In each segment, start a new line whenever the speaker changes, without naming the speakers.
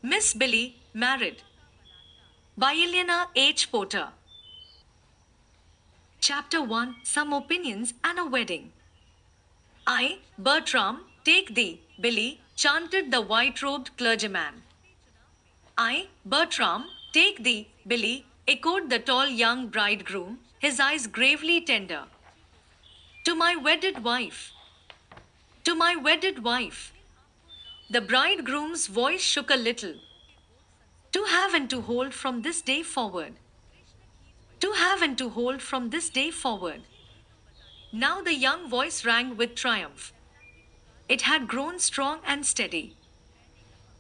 Miss Billy, Married by Eleanor H.Porter. Chapter 1, Some Opinions and a Wedding. I, Bertram, take thee, Billy, chanted the white-robed clergyman. I, Bertram, take thee, Billy, echoed the tall young bridegroom, his eyes gravely tender. To my wedded wife. To my wedded wife. The bridegroom's voice shook a little. To have and to hold from this day forward. To have and to hold from this day forward. Now the young voice rang with triumph. It had grown strong and steady.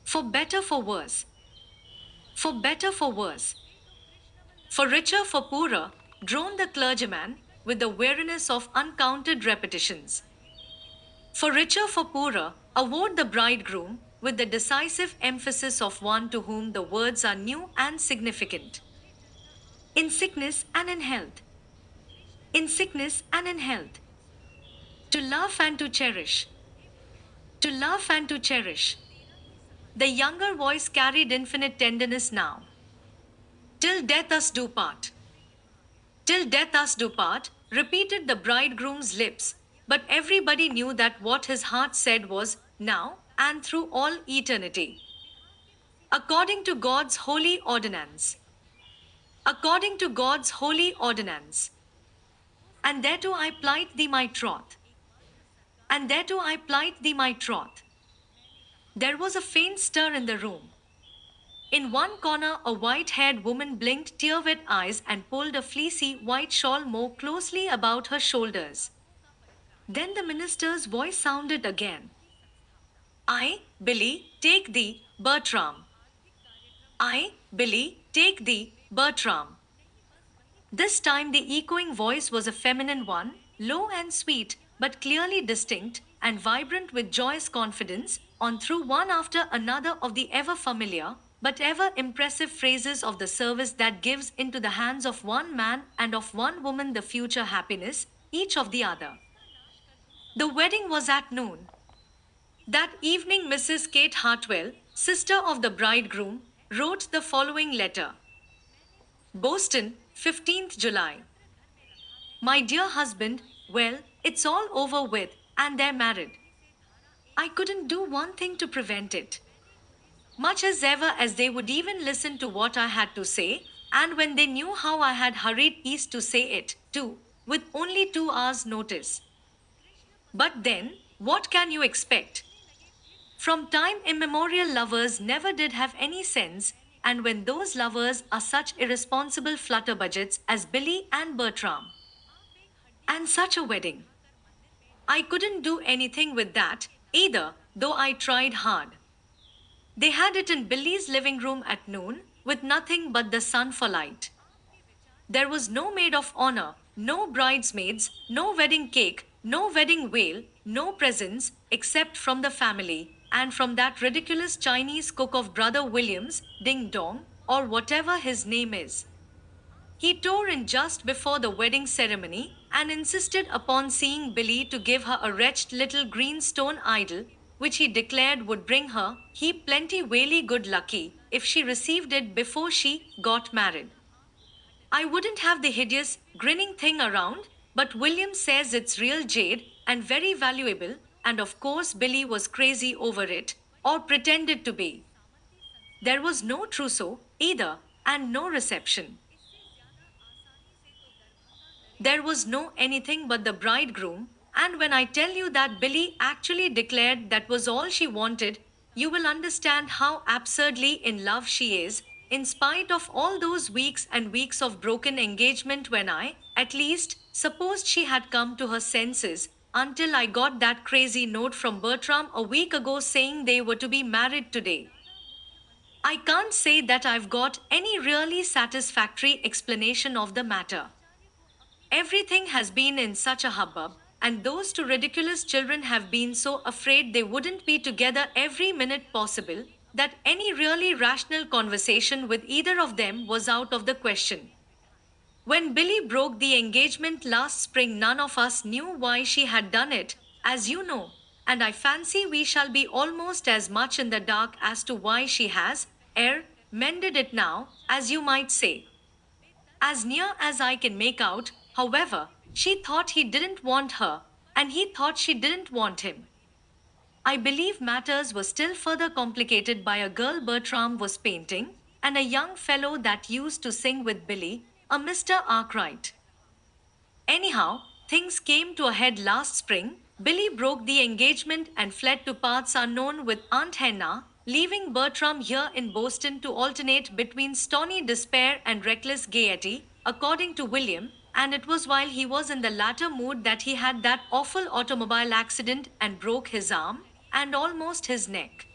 For better, for worse. For better, for worse. For richer, for poorer, droned the clergyman, with the weariness of uncounted repetitions. For richer, for poorer, avowed the bridegroom, with the decisive emphasis of one to whom the words are new and significant. In sickness and in health. In sickness and in health. To love and to cherish. To love and to cherish. The younger voice carried infinite tenderness now. Till death us do part. Till death us do part, repeated the bridegroom's lips, but everybody knew that what his heart said was, now, and through all eternity. According to God's holy ordinance. According to God's holy ordinance. And thereto I plight thee my troth. And thereto I plight thee my troth. There was a faint stir in the room. In one corner, a white-haired woman blinked tear-wet eyes and pulled a fleecy white shawl more closely about her shoulders. Then the minister's voice sounded again. I, Billy, take thee, Bertram. I, Billy, take thee, Bertram. This time the echoing voice was a feminine one, low and sweet, but clearly distinct and vibrant with joyous confidence, on through one after another of the ever familiar, but ever impressive phrases of the service that gives into the hands of one man and of one woman the future happiness, each of the other. The wedding was at noon. That evening Mrs. Kate Hartwell, sister of the bridegroom, wrote the following letter. Boston, 15th July. My dear husband, well, it's all over with, and they're married. I couldn't do one thing to prevent it. Much as ever as they would even listen to what I had to say, and when they knew how I had hurried east to say it, too, with only 2 hours' notice. But then, what can you expect? From time immemorial lovers never did have any sense, and when those lovers are such irresponsible flutterbudgets as Billy and Bertram. And such a wedding. I couldn't do anything with that, either, though I tried hard. They had it in Billy's living room at noon, with nothing but the sun for light. There was no maid of honor, no bridesmaids, no wedding cake, no wedding veil, no presents, except from the family, and from that ridiculous Chinese cook of Brother William's, Ding Dong, or whatever his name is. He tore in just before the wedding ceremony, and insisted upon seeing Billy to give her a wretched little green stone idol, which he declared would bring her, he plenty whaley good lucky, if she received it before she got married. I wouldn't have the hideous, grinning thing around, but William says it's real jade, and very valuable, and of course Billy was crazy over it, or pretended to be. There was no trousseau, either, and no reception. There was no anything but the bridegroom, and when I tell you that Billy actually declared that was all she wanted, you will understand how absurdly in love she is, in spite of all those weeks and weeks of broken engagement when I, at least, supposed she had come to her senses, until I got that crazy note from Bertram a week ago saying they were to be married today. I can't say that I've got any really satisfactory explanation of the matter. Everything has been in such a hubbub, and those 2 ridiculous children have been so afraid they wouldn't be together every minute possible, that any really rational conversation with either of them was out of the question. When Billy broke the engagement last spring, none of us knew why she had done it, as you know, and I fancy we shall be almost as much in the dark as to why she has, mended it now, as you might say. As near as I can make out, however, she thought he didn't want her, and he thought she didn't want him. I believe matters were still further complicated by a girl Bertram was painting, and a young fellow that used to sing with Billy, a Mr. Arkwright. Anyhow, things came to a head last spring. Billy broke the engagement and fled to parts unknown with Aunt Henna, leaving Bertram here in Boston to alternate between stony despair and reckless gaiety, according to William, and it was while he was in the latter mood that he had that awful automobile accident and broke his arm and almost his neck.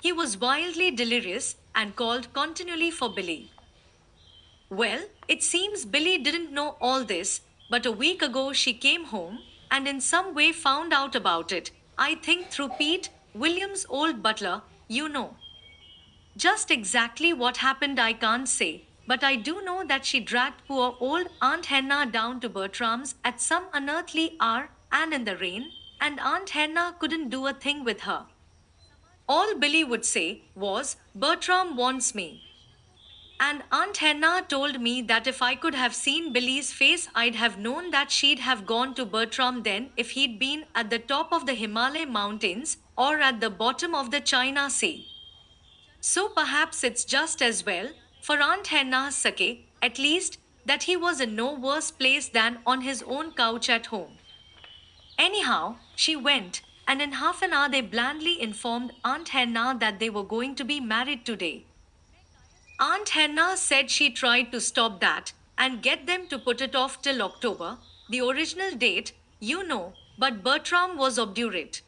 He was wildly delirious and called continually for Billy. Well, it seems Billy didn't know all this, but a week ago she came home and in some way found out about it. I think through Pete, William's old butler, you know. Just exactly what happened I can't say, but I do know that she dragged poor old Aunt Henna down to Bertram's at some unearthly hour and in the rain, and Aunt Henna couldn't do a thing with her. All Billy would say was, Bertram wants me. And Aunt Henna told me that if I could have seen Billy's face, I'd have known that she'd have gone to Bertram then if he'd been at the top of the Himalaya mountains or at the bottom of the China Sea. So perhaps it's just as well, for Aunt Henna's sake, at least, that he was in no worse place than on his own couch at home. Anyhow, she went, and in half an hour they blandly informed Aunt Henna that they were going to be married today. Aunt Henna said she tried to stop that and get them to put it off till October, the original date, you know, but Bertram was obdurate.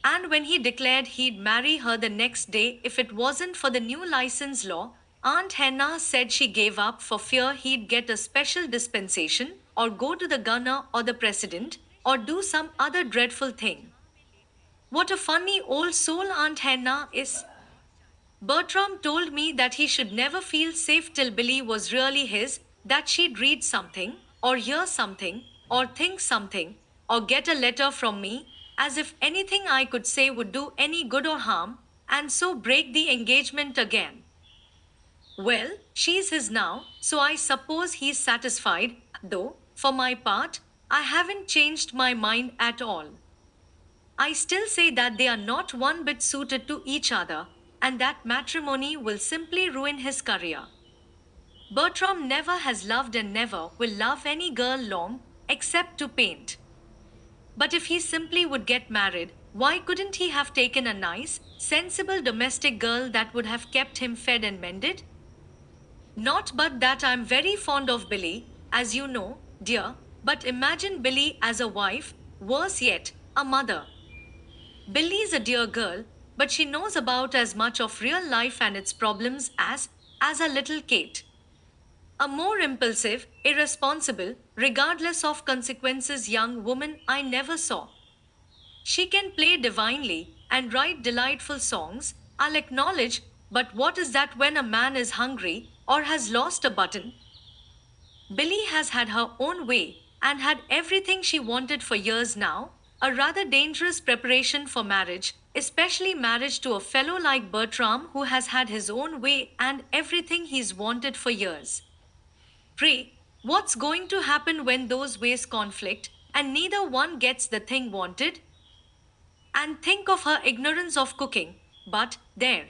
And when he declared he'd marry her the next day if it wasn't for the new license law, Aunt Henna said she gave up for fear he'd get a special dispensation, or go to the governor or the president, or do some other dreadful thing. What a funny old soul Aunt Henna is. Bertram told me that he should never feel safe till Billy was really his, that she'd read something, or hear something, or think something, or get a letter from me, as if anything I could say would do any good or harm, and so break the engagement again. Well, she's his now, so I suppose he's satisfied, though, for my part, I haven't changed my mind at all. I still say that they are not one bit suited to each other, and that matrimony will simply ruin his career. Bertram never has loved and never will love any girl long, except to paint. But if he simply would get married, why couldn't he have taken a nice, sensible domestic girl that would have kept him fed and mended? Not but that I'm very fond of Billy, as you know, dear, but imagine Billy as a wife, worse yet, a mother. Billy's a dear girl, but she knows about as much of real life and its problems as a little Kate. A more impulsive, irresponsible, regardless of consequences young woman I never saw. She can play divinely and write delightful songs, I'll acknowledge, but what is that when a man is hungry or has lost a button? Billy has had her own way and had everything she wanted for years now, a rather dangerous preparation for marriage, especially marriage to a fellow like Bertram who has had his own way and everything he's wanted for years. Pray, what's going to happen when those ways conflict and neither one gets the thing wanted? And think of her ignorance of cooking, but there.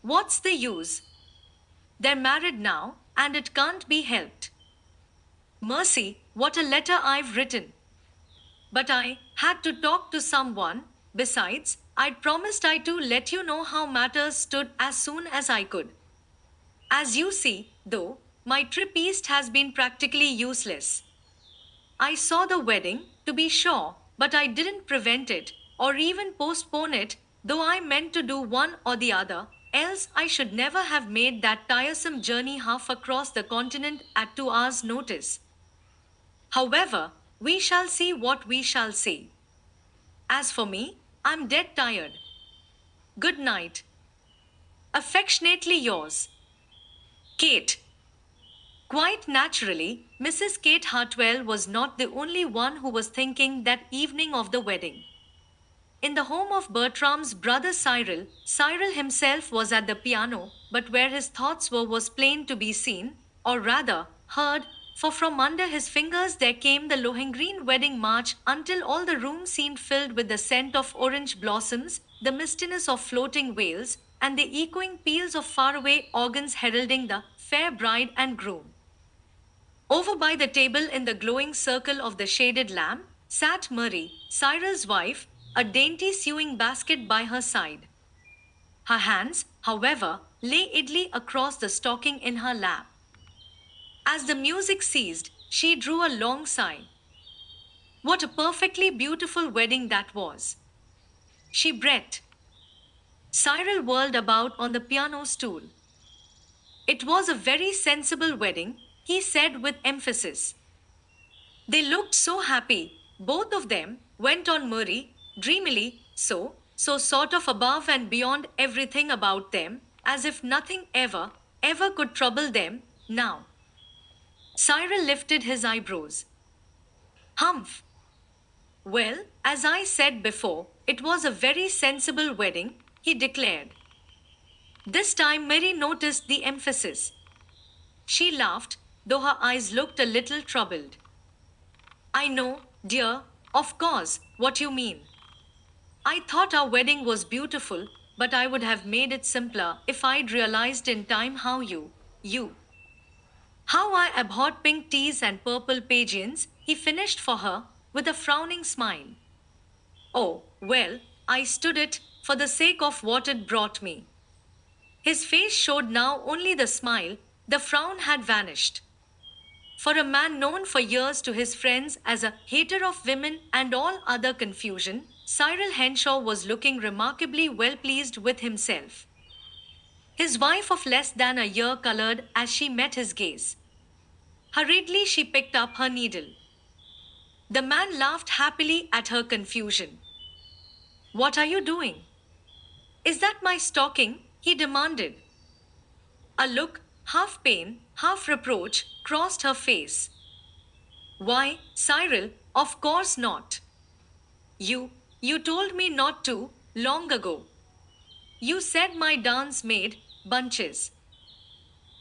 What's the use? They're married now, and it can't be helped. Mercy, what a letter I've written. But I had to talk to someone. Besides, I'd promised I to let you know how matters stood as soon as I could. As you see, though, my trip east has been practically useless. I saw the wedding, to be sure, but I didn't prevent it, or even postpone it, though I meant to do one or the other, else I should never have made that tiresome journey half across the continent at 2 hours' notice. However, we shall see what we shall see. As for me, I'm dead tired. Good night. Affectionately yours, Kate. Quite naturally, Mrs. Kate Hartwell was not the only one who was thinking that evening of the wedding. In the home of Bertram's brother Cyril, Cyril himself was at the piano, but where his thoughts were was plain to be seen, or rather, heard, for from under his fingers there came the Lohengrin wedding march until all the room seemed filled with the scent of orange blossoms, the mistiness of floating veils, and the echoing peals of faraway organs heralding the fair bride and groom. Over by the table in the glowing circle of the shaded lamp sat Marie, Cyril's wife, a dainty sewing basket by her side. Her hands, however, lay idly across the stocking in her lap. As the music ceased, she drew a long sigh. What a perfectly beautiful wedding that was! She breathed. Cyril whirled about on the piano stool. It was a very sensible wedding, he said with emphasis. They looked so happy, both of them, went on Murray, dreamily, so sort of above and beyond everything about them, as if nothing ever could trouble them, now. Cyril lifted his eyebrows. Humph! Well, as I said before, it was a very sensible wedding, he declared. This time Mary noticed the emphasis. She laughed, though her eyes looked a little troubled. I know, dear, of course, what you mean. I thought our wedding was beautiful, but I would have made it simpler if I'd realized in time you. How I abhorred pink teas and purple pageants, he finished for her, with a frowning smile. Oh, well, I stood it, for the sake of what it brought me. His face showed now only the smile, the frown had vanished. For a man known for years to his friends as a hater of women and all other confusion, Cyril Henshaw was looking remarkably well pleased with himself. His wife of less than a year colored as she met his gaze. Hurriedly she picked up her needle. The man laughed happily at her confusion. What are you doing? Is that my stocking? He demanded. A look, half pain, half reproach, crossed her face. Why, Cyril, of course not. You told me not to, long ago. You said my dance made bunches.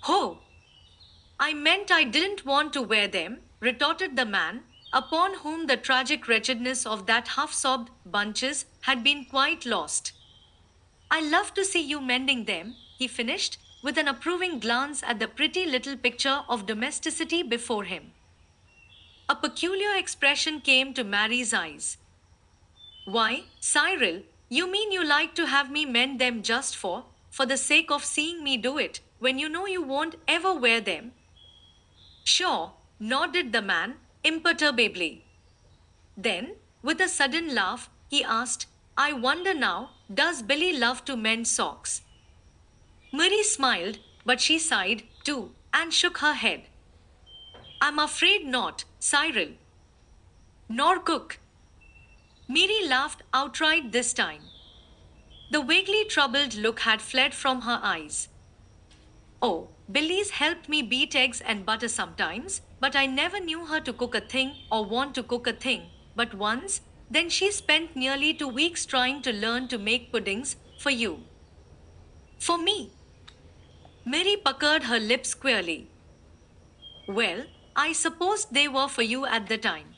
Ho! I meant I didn't want to wear them, retorted the man, upon whom the tragic wretchedness of that half-sobbed bunches had been quite lost. I love to see you mending them, he finished, with an approving glance at the pretty little picture of domesticity before him. A peculiar expression came to Mary's eyes. Why, Cyril, you mean you like to have me mend them just for the sake of seeing me do it, when you know you won't ever wear them? Sure, nodded the man, imperturbably. Then, with a sudden laugh, he asked, I wonder now, does Billy love to mend socks? Mary smiled, but she sighed, too, and shook her head. I'm afraid not, Cyril. Nor cook. Mary laughed outright this time. The vaguely troubled look had fled from her eyes. Oh, Billy's helped me beat eggs and butter sometimes, but I never knew her to cook a thing or want to cook a thing, but once, then she spent nearly 2 weeks trying to learn to make puddings, for you. For me. Mary puckered her lips queerly. Well, I supposed they were for you at the time.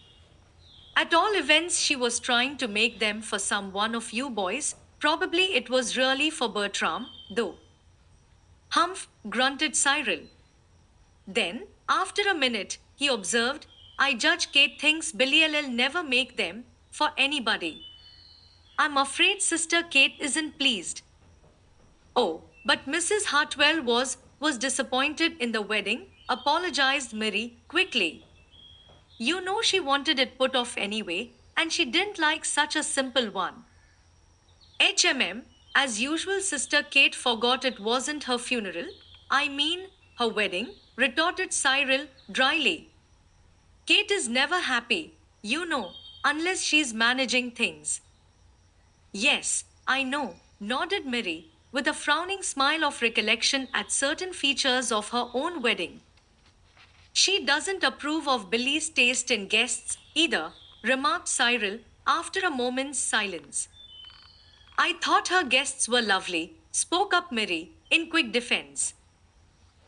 At all events, she was trying to make them for some one of you boys. Probably it was really for Bertram, though. Humph, grunted Cyril. Then, after a minute, he observed, I judge Kate thinks Billy'll never make them for anybody. I'm afraid Sister Kate isn't pleased. Oh, but Mrs. Hartwell was disappointed in the wedding, apologized Mary quickly. You know she wanted it put off anyway, and she didn't like such a simple one. As usual, Sister Kate forgot it wasn't her funeral. I mean, her wedding, retorted Cyril dryly. Kate is never happy, you know, unless she's managing things. Yes, I know, nodded Mary, with a frowning smile of recollection at certain features of her own wedding. She doesn't approve of Billy's taste in guests, either, remarked Cyril, after a moment's silence. I thought her guests were lovely, spoke up Mary, in quick defense.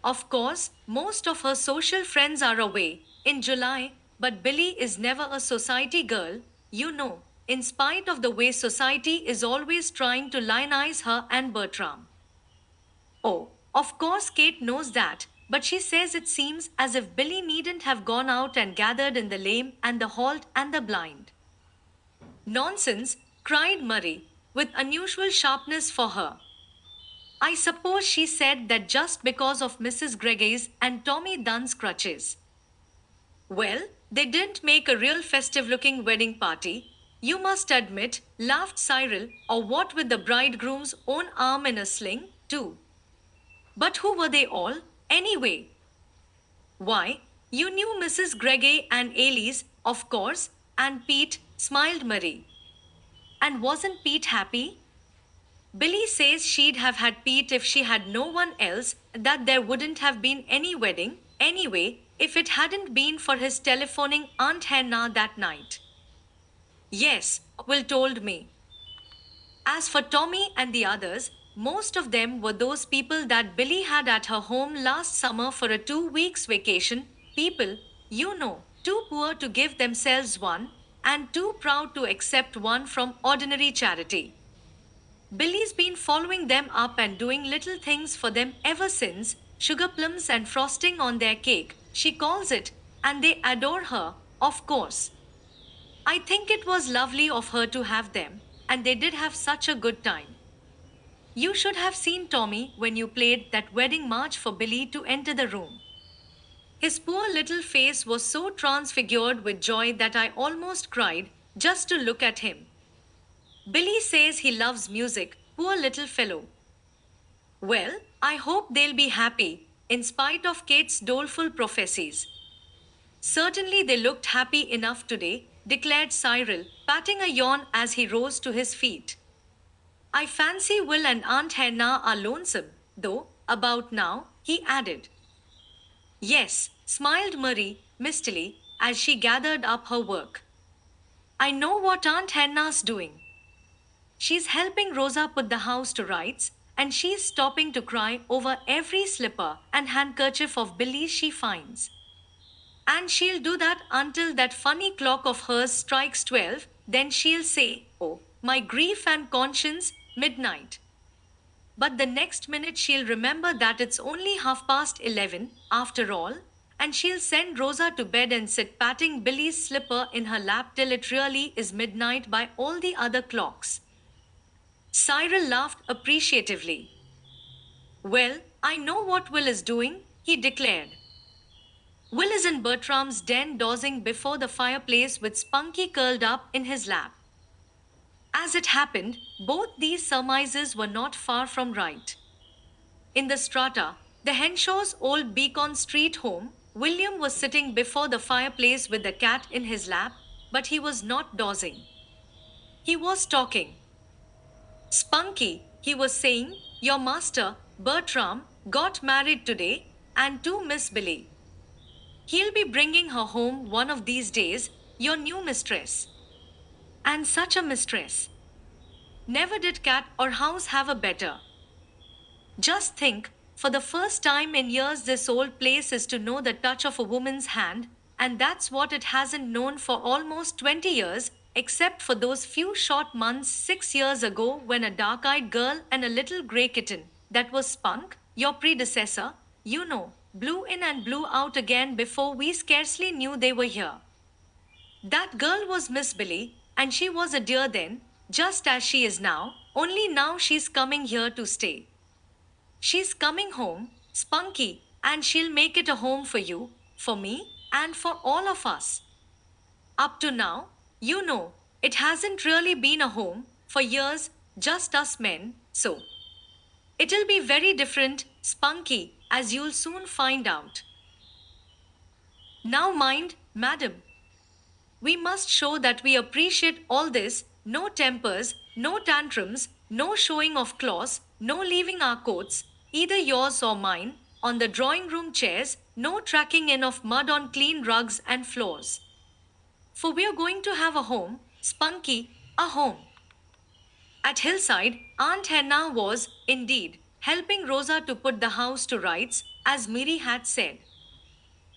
Of course, most of her social friends are away in July, but Billy is never a society girl, in spite of the way society is always trying to lionize her and Bertram. Oh, of course, Kate knows that, but she says it seems as if Billy needn't have gone out and gathered in the lame and the halt and the blind. Nonsense, cried Murray, with unusual sharpness for her. I suppose she said that just because of Mrs. Gregay's and Tommy Dunn's crutches. Well, they didn't make a real festive looking wedding party, you must admit, laughed Cyril, or what with the bridegroom's own arm in a sling, too. But who were they all, anyway? Why, you knew Mrs. Gregay and Elise, of course, and Pete, smiled Marie. And wasn't Pete happy? Billy says she'd have had Pete if she had no one else, that there wouldn't have been any wedding, anyway, if it hadn't been for his telephoning Aunt Hannah that night. Yes, Will told me. As for Tommy and the others, most of them were those people that Billy had at her home last summer for a 2 weeks vacation, people, too poor to give themselves one, and too proud to accept one from ordinary charity. Billy's been following them up and doing little things for them ever since, sugar plums and frosting on their cake, she calls it, and they adore her, of course. I think it was lovely of her to have them, and they did have such a good time. You should have seen Tommy when you played that wedding march for Billy to enter the room. His poor little face was so transfigured with joy that I almost cried just to look at him. Billy says he loves music, poor little fellow. Well, I hope they'll be happy, in spite of Kate's doleful prophecies. Certainly they looked happy enough today, declared Cyril, patting a yawn as he rose to his feet. I fancy Will and Aunt Hannah are lonesome, though, about now, he added. Yes, smiled Marie, mistily, as she gathered up her work. I know what Aunt Hannah's doing. She's helping Rosa put the house to rights, and she's stopping to cry over every slipper and handkerchief of Billy's she finds. And she'll do that until that funny clock of hers strikes 12, then she'll say, oh, my grief and conscience, midnight. But the next minute she'll remember that it's only 11:30 after all, and she'll send Rosa to bed and sit patting Billy's slipper in her lap till it really is midnight by all the other clocks. Cyril laughed appreciatively. Well, I know what Will is doing, he declared. Will is in Bertram's den dozing before the fireplace with Spunky curled up in his lap. As it happened, both these surmises were not far from right. In the strata, the Henshaw's old Beacon Street home, William was sitting before the fireplace with the cat in his lap, but he was not dozing. He was talking. Spunky, he was saying, your master, Bertram, got married today, and to Miss Billy. He'll be bringing her home one of these days, your new mistress. And such a mistress. Never did cat or house have a better. Just think, for the first time in years, this old place is to know the touch of a woman's hand, and that's what it hasn't known for almost 20 years, except for those few short months 6 years ago when a dark eyed girl and a little grey kitten, that was Spunk, your predecessor, blew in and blew out again before we scarcely knew they were here. That girl was Miss Billy, and she was a dear then, just as she is now, only now she's coming here to stay. She's coming home, Spunky, and she'll make it a home for you, for me, and for all of us. Up to now, it hasn't really been a home, for years, just us men, so. It'll be very different, Spunky, as you'll soon find out. Now mind, madam. We must show that we appreciate all this, no tempers, no tantrums, no showing of claws, no leaving our coats, either yours or mine, on the drawing room chairs, no tracking in of mud on clean rugs and floors. For we're going to have a home, Spunky, a home. At Hillside, Aunt Hannah was, indeed, helping Rosa to put the house to rights, as Mary had said.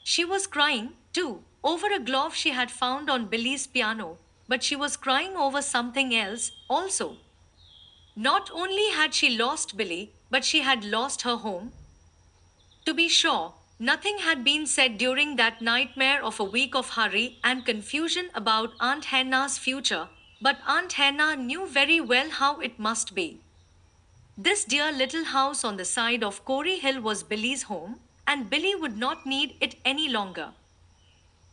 She was crying, too, over a glove she had found on Billy's piano, but she was crying over something else, also. Not only had she lost Billy, but she had lost her home. To be sure, nothing had been said during that nightmare of a week of hurry and confusion about Aunt Hannah's future, but Aunt Hannah knew very well how it must be. This dear little house on the side of Corey Hill was Billy's home, and Billy would not need it any longer.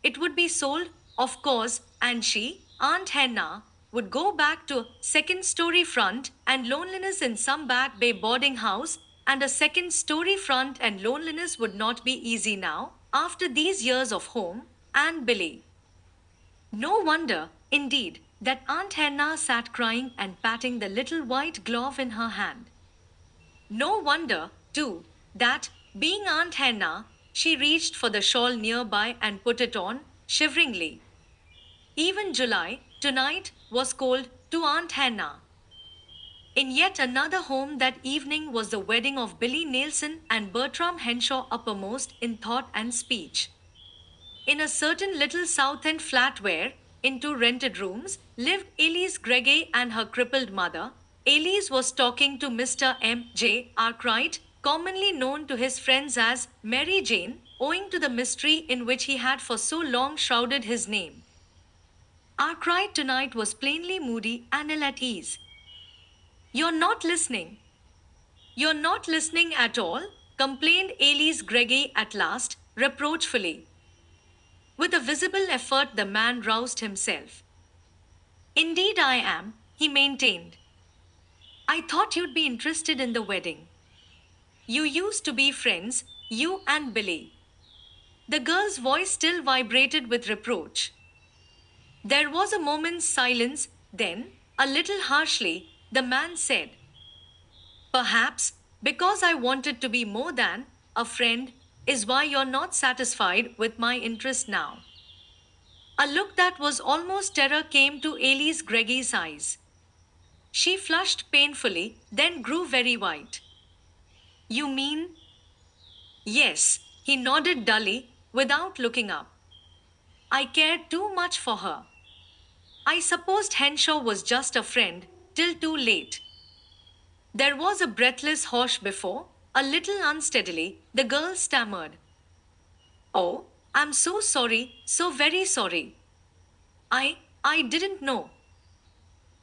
It would be sold, of course, and she, Aunt Hannah, would go back to second story front and loneliness in some back bay boarding house, and a second story front and loneliness would not be easy now, after these years of home and Billy. No wonder, indeed, that Aunt Hannah sat crying and patting the little white glove in her hand. No wonder, too, that, being Aunt Hannah, she reached for the shawl nearby and put it on, shiveringly. Even July, tonight, was cold to Aunt Hannah. In yet another home that evening was the wedding of Billy Nelson and Bertram Henshaw uppermost in thought and speech. In a certain little South End flat where, in two rented rooms, lived Elise Gregay and her crippled mother, Elise was talking to Mr. M. J. Arkwright, commonly known to his friends as Mary Jane, owing to the mystery in which he had for so long shrouded his name. Arkwright tonight was plainly moody and ill at ease. You're not listening. You're not listening at all, complained Elise Gregay at last, reproachfully. With a visible effort, the man roused himself. Indeed, I am, he maintained. I thought you'd be interested in the wedding. You used to be friends, you and Billy. The girl's voice still vibrated with reproach. There was a moment's silence, then, a little harshly, the man said, perhaps, because I wanted to be more than a friend, is why you're not satisfied with my interest now. A look that was almost terror came to Elise Greggy's eyes. She flushed painfully, then grew very white. You mean? Yes, he nodded dully, without looking up. I cared too much for her. I supposed Henshaw was just a friend, till too late. There was a breathless hush before, a little unsteadily, the girl stammered. Oh, I'm so sorry, so very sorry. I didn't know.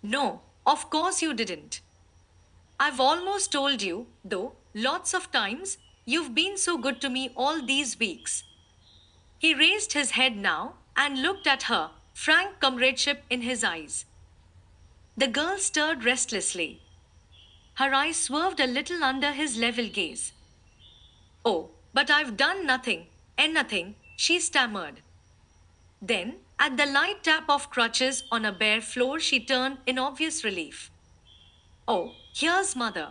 No, of course you didn't. I've almost told you, though, lots of times, you've been so good to me all these weeks. He raised his head now and looked at her, frank comradeship in his eyes. The girl stirred restlessly. Her eyes swerved a little under his level gaze. Oh, but I've done nothing, nothing, she stammered. Then, at the light tap of crutches on a bare floor, she turned in obvious relief. Oh, here's Mother.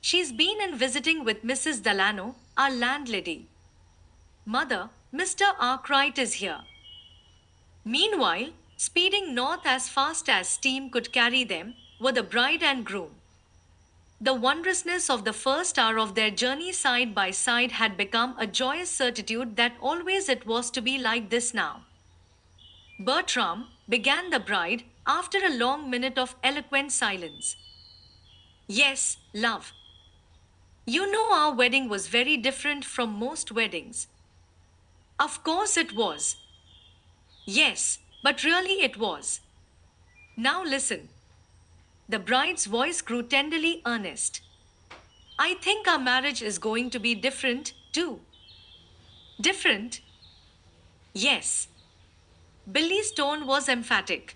She's been in visiting with Mrs. Delano, our landlady. Mother, Mr. Arkwright is here. Meanwhile, speeding north as fast as steam could carry them, were the bride and groom. The wondrousness of the first hour of their journey side by side had become a joyous certitude that always it was to be like this now. Bertram, began the bride, after a long minute of eloquent silence. Yes, love. You know our wedding was very different from most weddings. Of course it was. Yes, but really it was. Now listen. The bride's voice grew tenderly earnest. I think our marriage is going to be different, too. Different? Yes. Billy's tone was emphatic.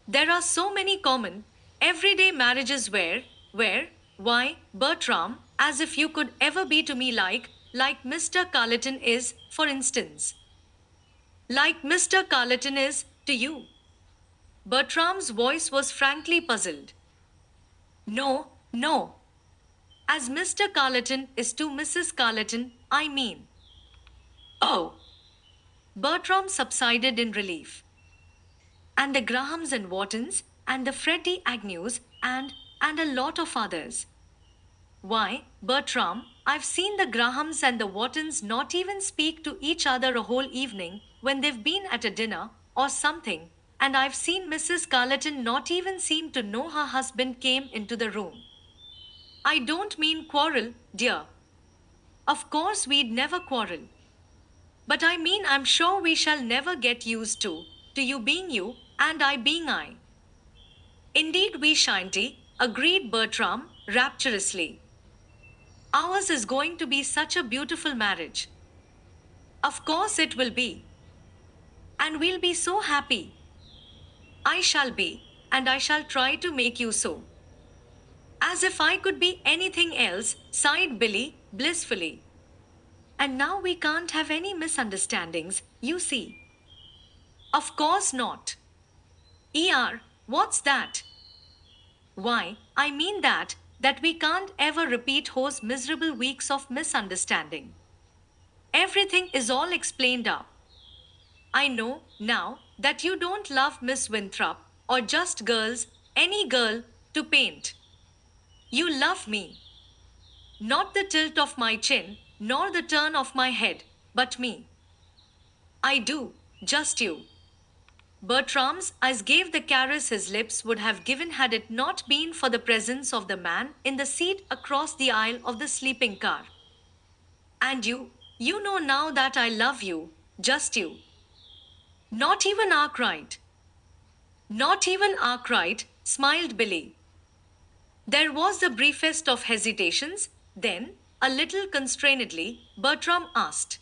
There are so many common, everyday marriages why, Bertram, as if you could ever be to me like Mr. Carleton is, for instance. Like Mr. Carleton is, to you. Bertram's voice was frankly puzzled. No, no. As Mr. Carleton is to Mrs. Carleton, I mean. Oh. Bertram subsided in relief. And the Grahams and Whartons, and the Freddie Agnews, and a lot of others. Why, Bertram, I've seen the Grahams and the Wattons not even speak to each other a whole evening when they've been at a dinner or something, and I've seen Mrs. Carleton not even seem to know her husband came into the room. I don't mean quarrel, dear. Of course, we'd never quarrel. But I mean, I'm sure we shall never get used to you being you, and I being I. Indeed, we shan't, agreed Bertram rapturously. Ours is going to be such a beautiful marriage. Of course, it will be. And we'll be so happy. I shall be, and I shall try to make you so. As if I could be anything else, sighed Billy, blissfully. And now we can't have any misunderstandings, you see. Of course not. What's that? Why, I mean that we can't ever repeat those miserable weeks of misunderstanding. Everything is all explained up. I know now that you don't love Miss Winthrop or just girls, any girl, to paint. You love me. Not the tilt of my chin, nor the turn of my head, but me. I do, just you. Bertram's eyes gave the caress his lips would have given had it not been for the presence of the man in the seat across the aisle of the sleeping car. And you know now that I love you, just you. Not even Arkwright. Not even Arkwright, smiled Billy. There was the briefest of hesitations, then, a little constrainedly, Bertram asked.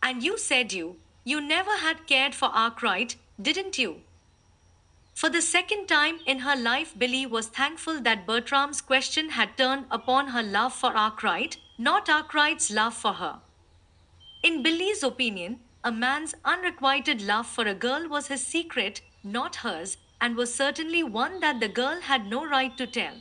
And you said you never had cared for Arkwright, didn't you? For the second time in her life, Billy was thankful that Bertram's question had turned upon her love for Arkwright, not Arkwright's love for her. In Billy's opinion, a man's unrequited love for a girl was his secret, not hers, and was certainly one that the girl had no right to tell.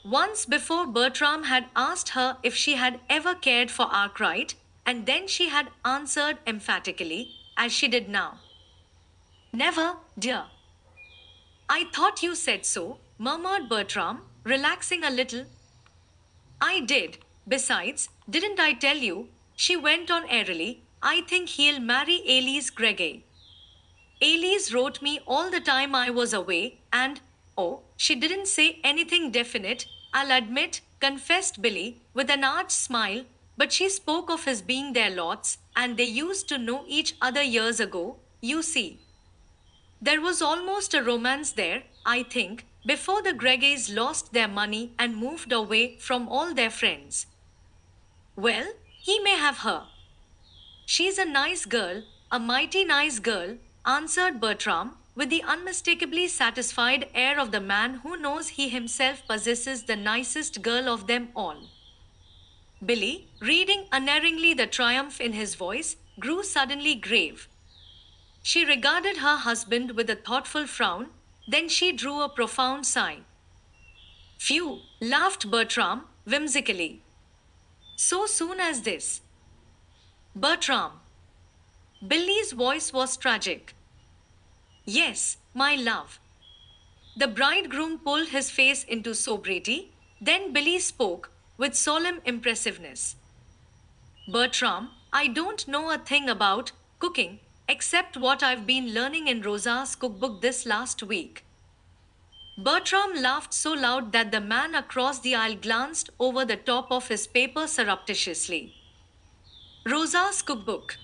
Once before, Bertram had asked her if she had ever cared for Arkwright, and then she had answered emphatically, as she did now. Never, dear. I thought you said so, murmured Bertram, relaxing a little. I did. Besides, didn't I tell you? She went on airily, I think he'll marry Elise Gregay. Elise wrote me all the time I was away, and, oh, she didn't say anything definite, I'll admit, confessed Billy, with an arch smile, but she spoke of his being there lots, and they used to know each other years ago, you see. There was almost a romance there, I think, before the Gregays lost their money and moved away from all their friends. Well, he may have her. She's a nice girl, a mighty nice girl, answered Bertram, with the unmistakably satisfied air of the man who knows he himself possesses the nicest girl of them all. Billy, reading unerringly the triumph in his voice, grew suddenly grave. She regarded her husband with a thoughtful frown, then she drew a profound sigh. Phew, laughed Bertram, whimsically. So soon as this? Bertram. Billy's voice was tragic. Yes, my love. The bridegroom pulled his face into sobriety, then Billy spoke, with solemn impressiveness. Bertram, I don't know a thing about cooking, except what I've been learning in Rosa's cookbook this last week. Bertram laughed so loud that the man across the aisle glanced over the top of his paper surreptitiously. Rosa's cookbook.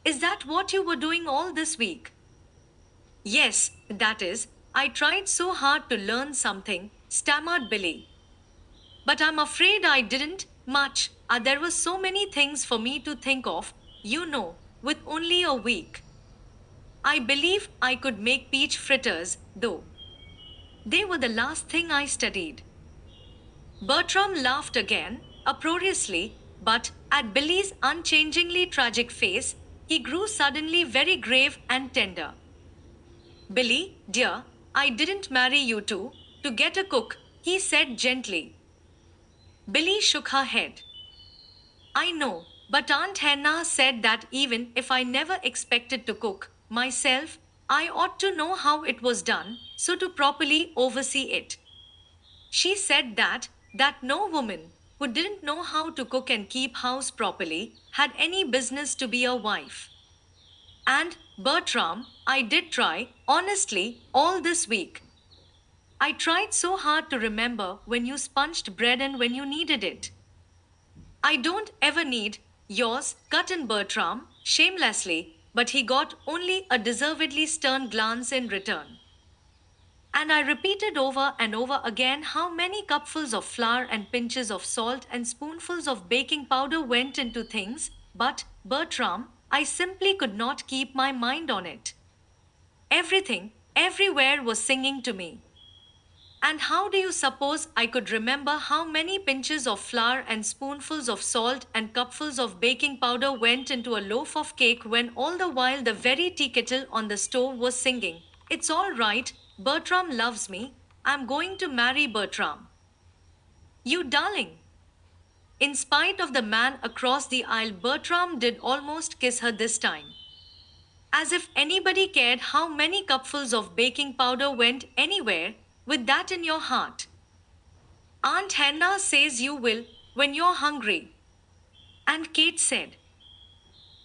Is that what you were doing all this week? Yes, that is, I tried so hard to learn something, stammered Billy. But I'm afraid I didn't much. There were so many things for me to think of, you know, with only a week. I believe I could make peach fritters, though. They were the last thing I studied. Bertram laughed again, uproariously, but at Billy's unchangingly tragic face, he grew suddenly very grave and tender. Billy, dear, I didn't marry you to get a cook, he said gently. Billy shook her head. I know, but Aunt Hannah said that even if I never expected to cook myself, I ought to know how it was done, so to properly oversee it. She said that no woman who didn't know how to cook and keep house properly had any business to be a wife. And, Bertram, I did try, honestly, all this week. I tried so hard to remember when you sponged bread and when you needed it. I don't ever need yours, cut in Bertram, shamelessly, but he got only a deservedly stern glance in return. And I repeated over and over again how many cupfuls of flour and pinches of salt and spoonfuls of baking powder went into things, but, Bertram, I simply could not keep my mind on it. Everything, everywhere was singing to me. And how do you suppose I could remember how many pinches of flour and spoonfuls of salt and cupfuls of baking powder went into a loaf of cake when all the while the very tea kettle on the stove was singing, "It's all right, Bertram loves me, I'm going to marry Bertram." You darling! In spite of the man across the aisle, Bertram did almost kiss her this time. As if anybody cared how many cupfuls of baking powder went anywhere, with that in your heart. Aunt Hannah says you will, when you're hungry. And Kate said.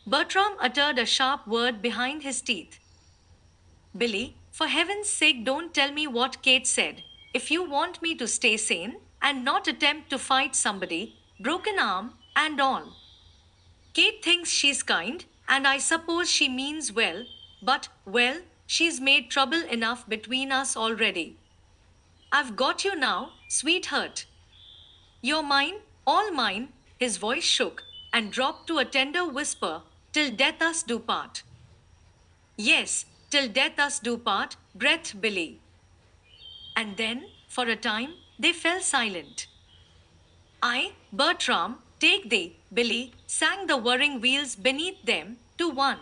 Bertram uttered a sharp word behind his teeth. Billy, for heaven's sake, don't tell me what Kate said. If you want me to stay sane and not attempt to fight somebody, broken arm and all. Kate thinks she's kind, and I suppose she means well, but, well, she's made trouble enough between us already. I've got you now, sweetheart. You're mine, all mine. His voice shook and dropped to a tender whisper, "Till death us do part." Yes, till death us do part, breathed Billy. And then, for a time, they fell silent. "I, Bertram, take thee," Billy sang the whirring wheels beneath them, to one.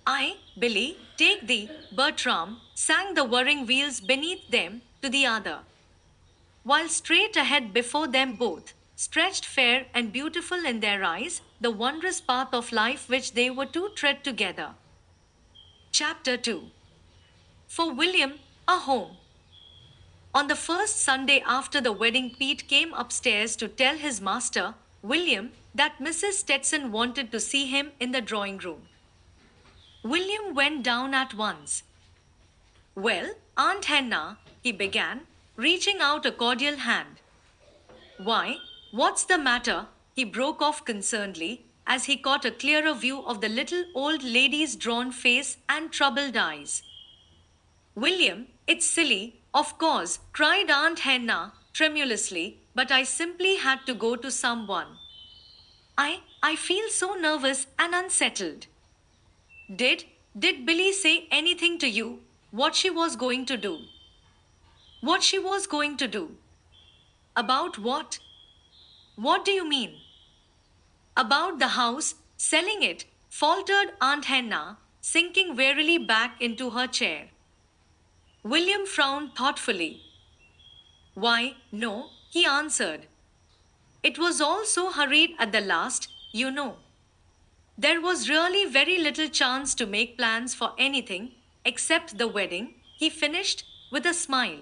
"I, Billy, take thee," Bertram sang the whirring wheels beneath them, to the other. While straight ahead before them both, stretched fair and beautiful in their eyes, the wondrous path of life which they were to tread together. Chapter 2. For William, a home. On the first Sunday after the wedding, Pete came upstairs to tell his master, William, that Mrs. Stetson wanted to see him in the drawing room. William went down at once. "Well, Aunt Hannah," he began, reaching out a cordial hand. "Why, what's the matter?" he broke off concernedly, as he caught a clearer view of the little old lady's drawn face and troubled eyes. "William, it's silly, of course," cried Aunt Hannah tremulously, "but I simply had to go to someone. I feel so nervous and unsettled." Did Billy say anything to you? What she was going to do? What she was going to do? About what? What do you mean? About the house, selling it, faltered Aunt Hannah, sinking wearily back into her chair. William frowned thoughtfully. "Why, no," he answered. "It was all so hurried at the last, you know. There was really very little chance to make plans for anything, except the wedding," he finished, with a smile.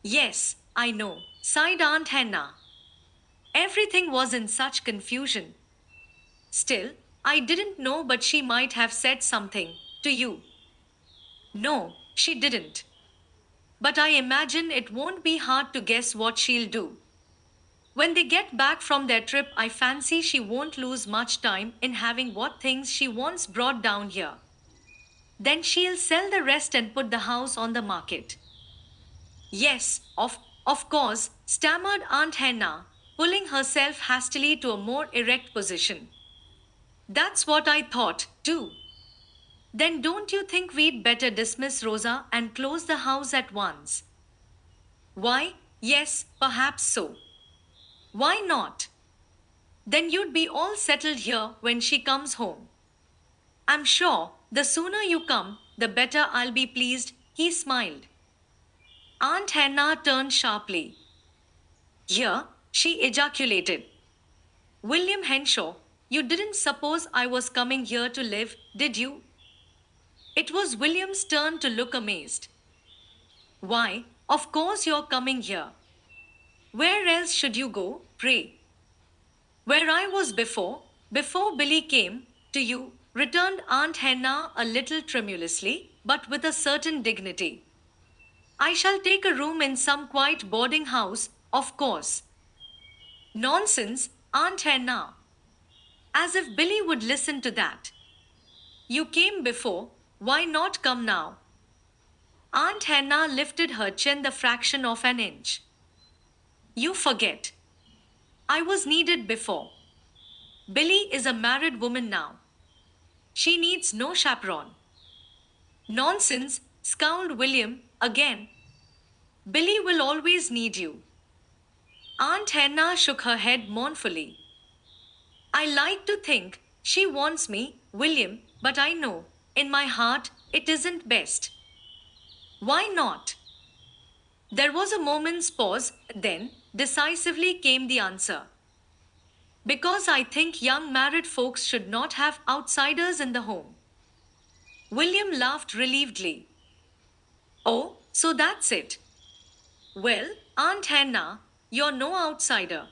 "Yes, I know," sighed Aunt Hannah. "Everything was in such confusion. Still, I didn't know but she might have said something to you." "No, she didn't. But I imagine it won't be hard to guess what she'll do. When they get back from their trip, I fancy she won't lose much time in having what things she wants brought down here. Then she'll sell the rest and put the house on the market." "Yes, of course," stammered Aunt Hannah, pulling herself hastily to a more erect position. "That's what I thought, too." "Then don't you think we'd better dismiss Rosa and close the house at once?" "Why, yes, perhaps so. Why not? Then you'd be all settled here when she comes home. I'm sure the sooner you come, the better I'll be pleased," he smiled. Aunt Hannah turned sharply. "Here," she ejaculated. "William Henshaw, you didn't suppose I was coming here to live, did you?" It was William's turn to look amazed. Why, of course you're coming here. Where else should you go, pray? Where I was before Billy came to you, returned Aunt Hannah a little tremulously, but with a certain dignity. I shall take a room in some quiet boarding house, of course. Nonsense, Aunt Hannah. As if Billy would listen to that. You came before, why not come now? Aunt Hannah lifted her chin the fraction of an inch. You forget. I was needed before. Billy is a married woman now. She needs no chaperone. Nonsense, scowled William again. Billy will always need you. Aunt Hannah shook her head mournfully. I like to think she wants me, William, but I know, in my heart, it isn't best. Why not? There was a moment's pause, then, decisively came the answer. Because I think young married folks should not have outsiders in the home. William laughed relievedly. Oh, so that's it. Well, Aunt Hannah, you're no outsider.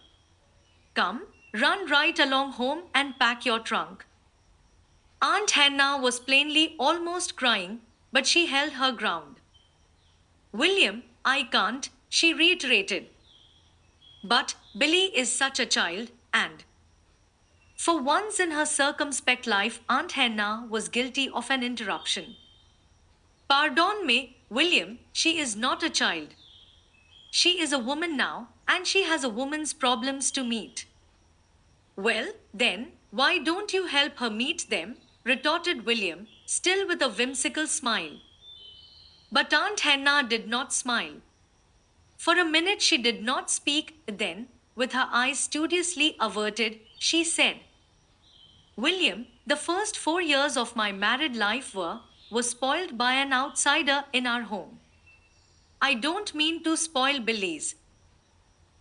Come, run right along home and pack your trunk. Aunt Hannah was plainly almost crying, but she held her ground. William, I can't, she reiterated. But Billy is such a child, and for once in her circumspect life, Aunt Hannah was guilty of an interruption. Pardon me, William, she is not a child. She is a woman now, and she has a woman's problems to meet. Well, then, why don't you help her meet them? Retorted William, still with a whimsical smile. But Aunt Hannah did not smile. For a minute she did not speak, then, with her eyes studiously averted, she said, William, the first 4 years of my married life was spoiled by an outsider in our home. I don't mean to spoil Billy's.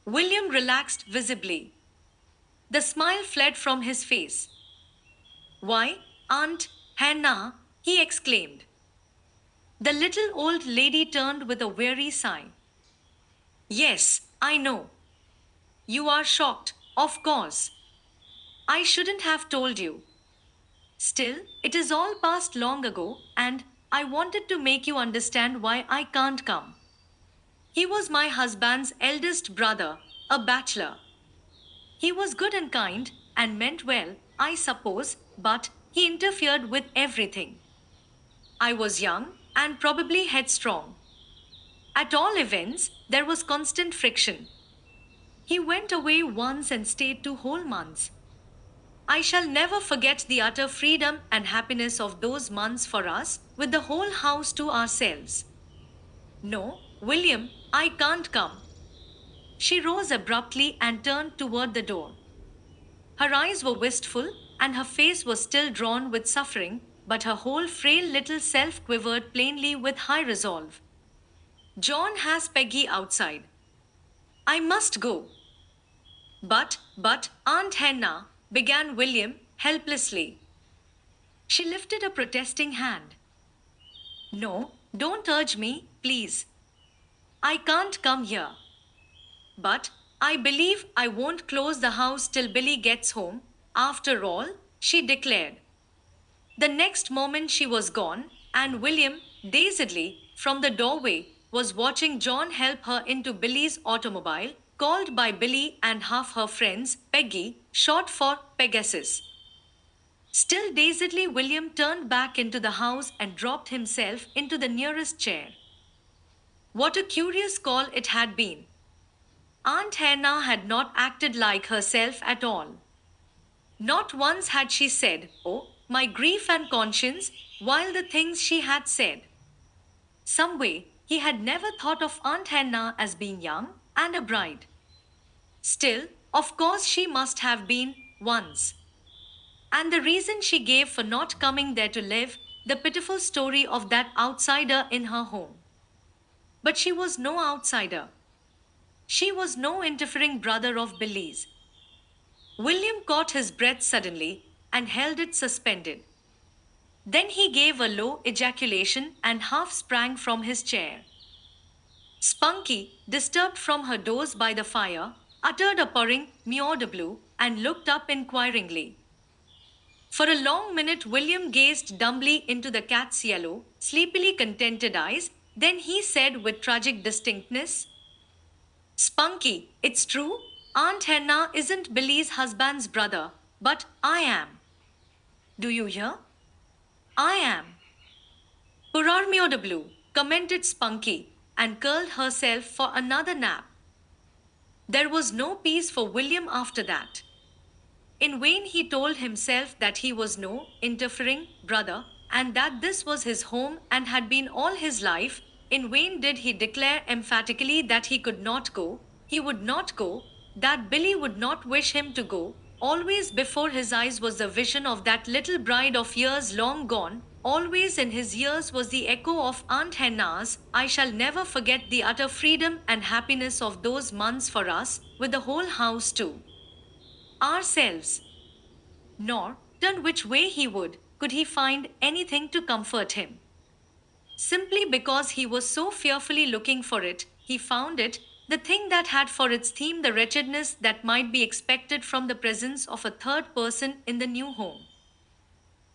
William relaxed visibly. The smile fled from his face. Why, Aunt Hannah, he exclaimed. The little old lady turned with a weary sigh. Yes, I know. You are shocked, of course. I shouldn't have told you. Still, it is all past long ago, and I wanted to make you understand why I can't come. He was my husband's eldest brother, a bachelor. He was good and kind, and meant well, I suppose, but he interfered with everything. I was young, and probably headstrong. At all events, there was constant friction. He went away once and stayed 2 whole months. I shall never forget the utter freedom and happiness of those months for us, with the whole house to ourselves. No, William, I can't come. She rose abruptly and turned toward the door. Her eyes were wistful, and her face was still drawn with suffering, but her whole frail little self quivered plainly with high resolve. John has Peggy outside. I must go. But, Aunt Hannah, began William helplessly. She lifted a protesting hand. No, don't urge me, please. I can't come here. But I believe I won't close the house till Billy gets home, after all, she declared. The next moment she was gone, and William, dazedly, from the doorway, was watching John help her into Billy's automobile, called by Billy and half her friends Peggy, short for Pegasus. Still dazedly, William turned back into the house and dropped himself into the nearest chair. What a curious call it had been! Aunt Hannah had not acted like herself at all. Not once had she said, oh, my grief and conscience, while the things she had said. Some way, he had never thought of Aunt Hannah as being young and a bride. Still, of course, she must have been once. And the reason she gave for not coming there to live, the pitiful story of that outsider in her home. But she was no outsider. She was no interfering brother of Billy's. William caught his breath suddenly and held it suspended. Then he gave a low ejaculation and half sprang from his chair. Spunky, disturbed from her doze by the fire, uttered a purring meow de blue and looked up inquiringly. For a long minute, William gazed dumbly into the cat's yellow, sleepily contented eyes. Then he said with tragic distinctness, Spunky, it's true. Aunt Henna isn't Billy's husband's brother, but I am. Do you hear? I am. Purarmio de Blue, commented Spunky, and curled herself for another nap. There was no peace for William after that. In vain he told himself that he was no interfering brother, and that this was his home and had been all his life. In vain did he declare emphatically that he could not go, he would not go, that Billy would not wish him to go. Always before his eyes was the vision of that little bride of years long gone. Always in his ears was the echo of Aunt Henna's, I shall never forget the utter freedom and happiness of those months for us, with the whole house to ourselves. Nor, turn which way he would, could he find anything to comfort him. Simply because he was so fearfully looking for it, he found it, the thing that had for its theme the wretchedness that might be expected from the presence of a third person in the new home.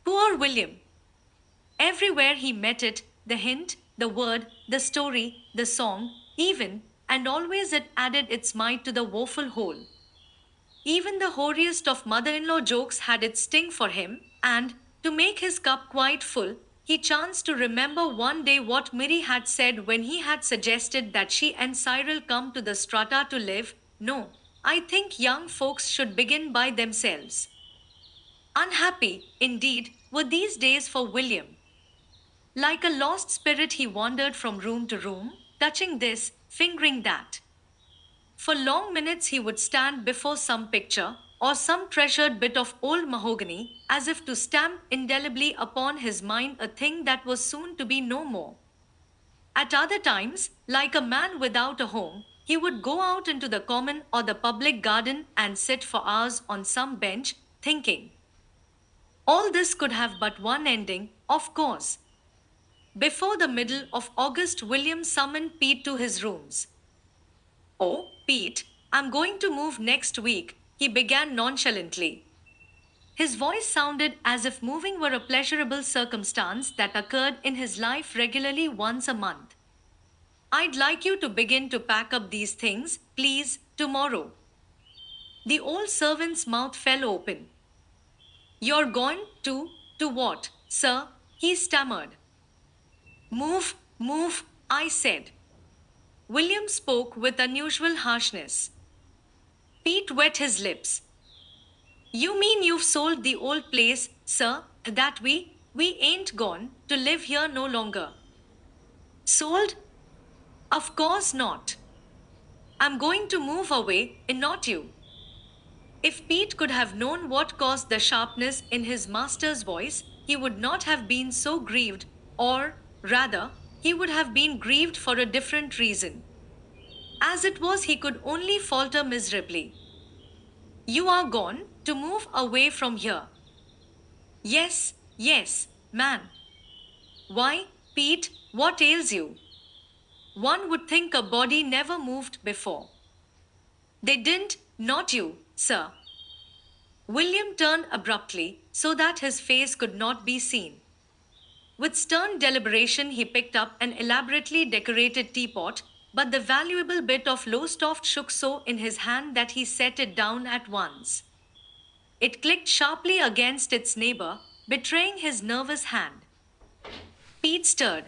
Poor William! Everywhere he met it, the hint, the word, the story, the song, even, and always it added its might to the woeful whole. Even the hoariest of mother in law jokes had its sting for him, and, to make his cup quite full, he chanced to remember one day what Mary had said when he had suggested that she and Cyril come to the strata to live. No, I think young folks should begin by themselves. Unhappy, indeed, were these days for William. Like a lost spirit, he wandered from room to room, touching this, fingering that. For long minutes he would stand before some picture or some treasured bit of old mahogany, as if to stamp indelibly upon his mind a thing that was soon to be no more. At other times, like a man without a home, he would go out into the common or the public garden and sit for hours on some bench, thinking. All this could have but one ending, of course. Before the middle of August, William summoned Pete to his rooms. Oh, Pete, I'm going to move next week, he began nonchalantly. His voice sounded as if moving were a pleasurable circumstance that occurred in his life regularly once a month. I'd like you to begin to pack up these things, please, tomorrow. The old servant's mouth fell open. You're going to what, sir? He stammered. Move, move, I said. William spoke with unusual harshness. Pete wet his lips. You mean you've sold the old place, sir, that we ain't gone to live here no longer? Sold? Of course not. I'm going to move away, and not you. If Pete could have known what caused the sharpness in his master's voice, he would not have been so grieved, or, rather, he would have been grieved for a different reason. As it was, he could only falter miserably. You are gone to move away from here. Yes, yes, man. Why, Pete, what ails you? One would think a body never moved before. They didn't, not you, sir. William turned abruptly so that his face could not be seen. With stern deliberation, he picked up an elaborately decorated teapot, but the valuable bit of Lowestoft shook so in his hand that he set it down at once. It clicked sharply against its neighbor, betraying his nervous hand. Pete stirred.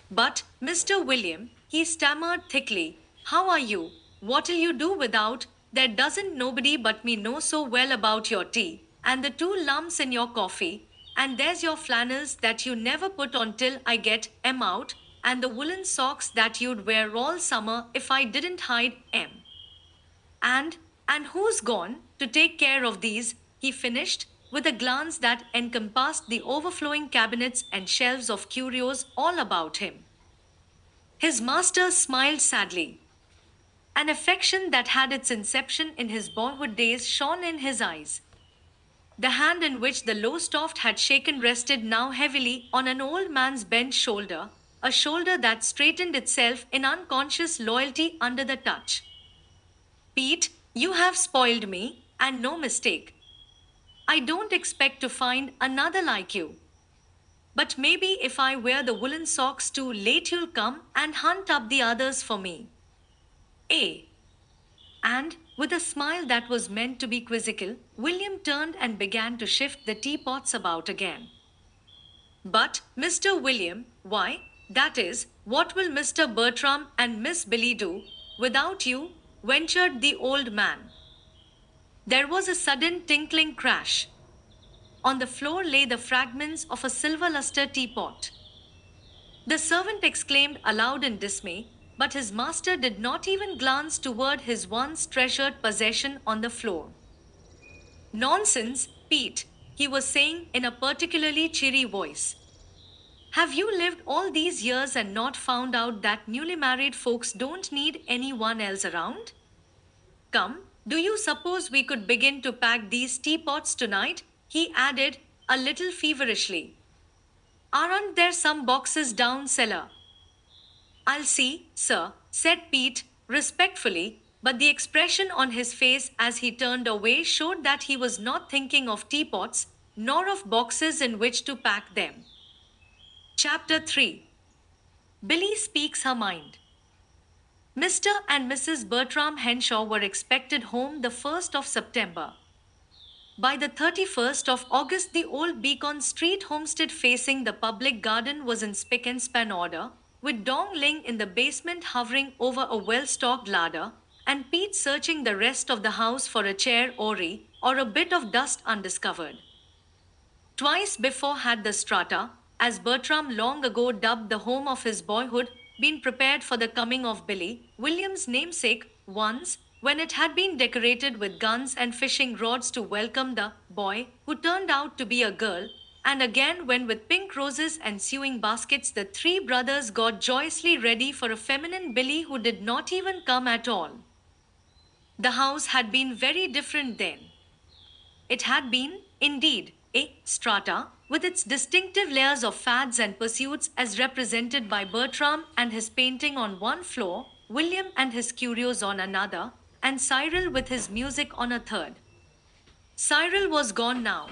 But, Mr. William, he stammered thickly, how are you? What'll you do without? There doesn't nobody but me know so well about your tea, and the 2 lumps in your coffee, and there's your flannels that you never put on till I get 'em out, and the woolen socks that you'd wear all summer if I didn't hide 'em. And who's gone to take care of these? He finished, with a glance that encompassed the overflowing cabinets and shelves of curios all about him. His master smiled sadly. An affection that had its inception in his boyhood days shone in his eyes. The hand in which the Lowestoft had shaken rested now heavily on an old man's bent shoulder, a shoulder that straightened itself in unconscious loyalty under the touch. Pete, you have spoiled me, and no mistake. I don't expect to find another like you. But maybe if I wear the woolen socks too late, you'll come and hunt up the others for me. A. And, with a smile that was meant to be quizzical, William turned and began to shift the teapots about again. But, Mr. William, why, that is, what will Mr. Bertram and Miss Billy do without you? Ventured the old man. There was a sudden tinkling crash. On the floor lay the fragments of a silver lustre teapot. The servant exclaimed aloud in dismay, but his master did not even glance toward his once treasured possession on the floor. Nonsense, Pete, he was saying in a particularly cheery voice. Have you lived all these years and not found out that newly married folks don't need anyone else around? Come, do you suppose we could begin to pack these teapots tonight? He added, a little feverishly. Aren't there some boxes down cellar? I'll see, sir, said Pete, respectfully, but the expression on his face as he turned away showed that he was not thinking of teapots, nor of boxes in which to pack them. Chapter 3. Billy speaks her mind. Mr. and Mrs. Bertram Henshaw were expected home the 1st of September. By the 31st of August, the old Beacon Street homestead facing the public garden was in spick and span order, with Dong Ling in the basement hovering over a well-stocked larder, and Pete searching the rest of the house for a chair or a bit of dust undiscovered. Twice before had the strata, as Bertram long ago dubbed the home of his boyhood, been prepared for the coming of Billy, William's namesake, once, when it had been decorated with guns and fishing rods to welcome the boy, who turned out to be a girl, and again when with pink roses and sewing baskets the three brothers got joyously ready for a feminine Billy who did not even come at all. The house had been very different then. It had been, indeed, a strata, with its distinctive layers of fads and pursuits as represented by Bertram and his painting on one floor, William and his curios on another, and Cyril with his music on a third. Cyril was gone now.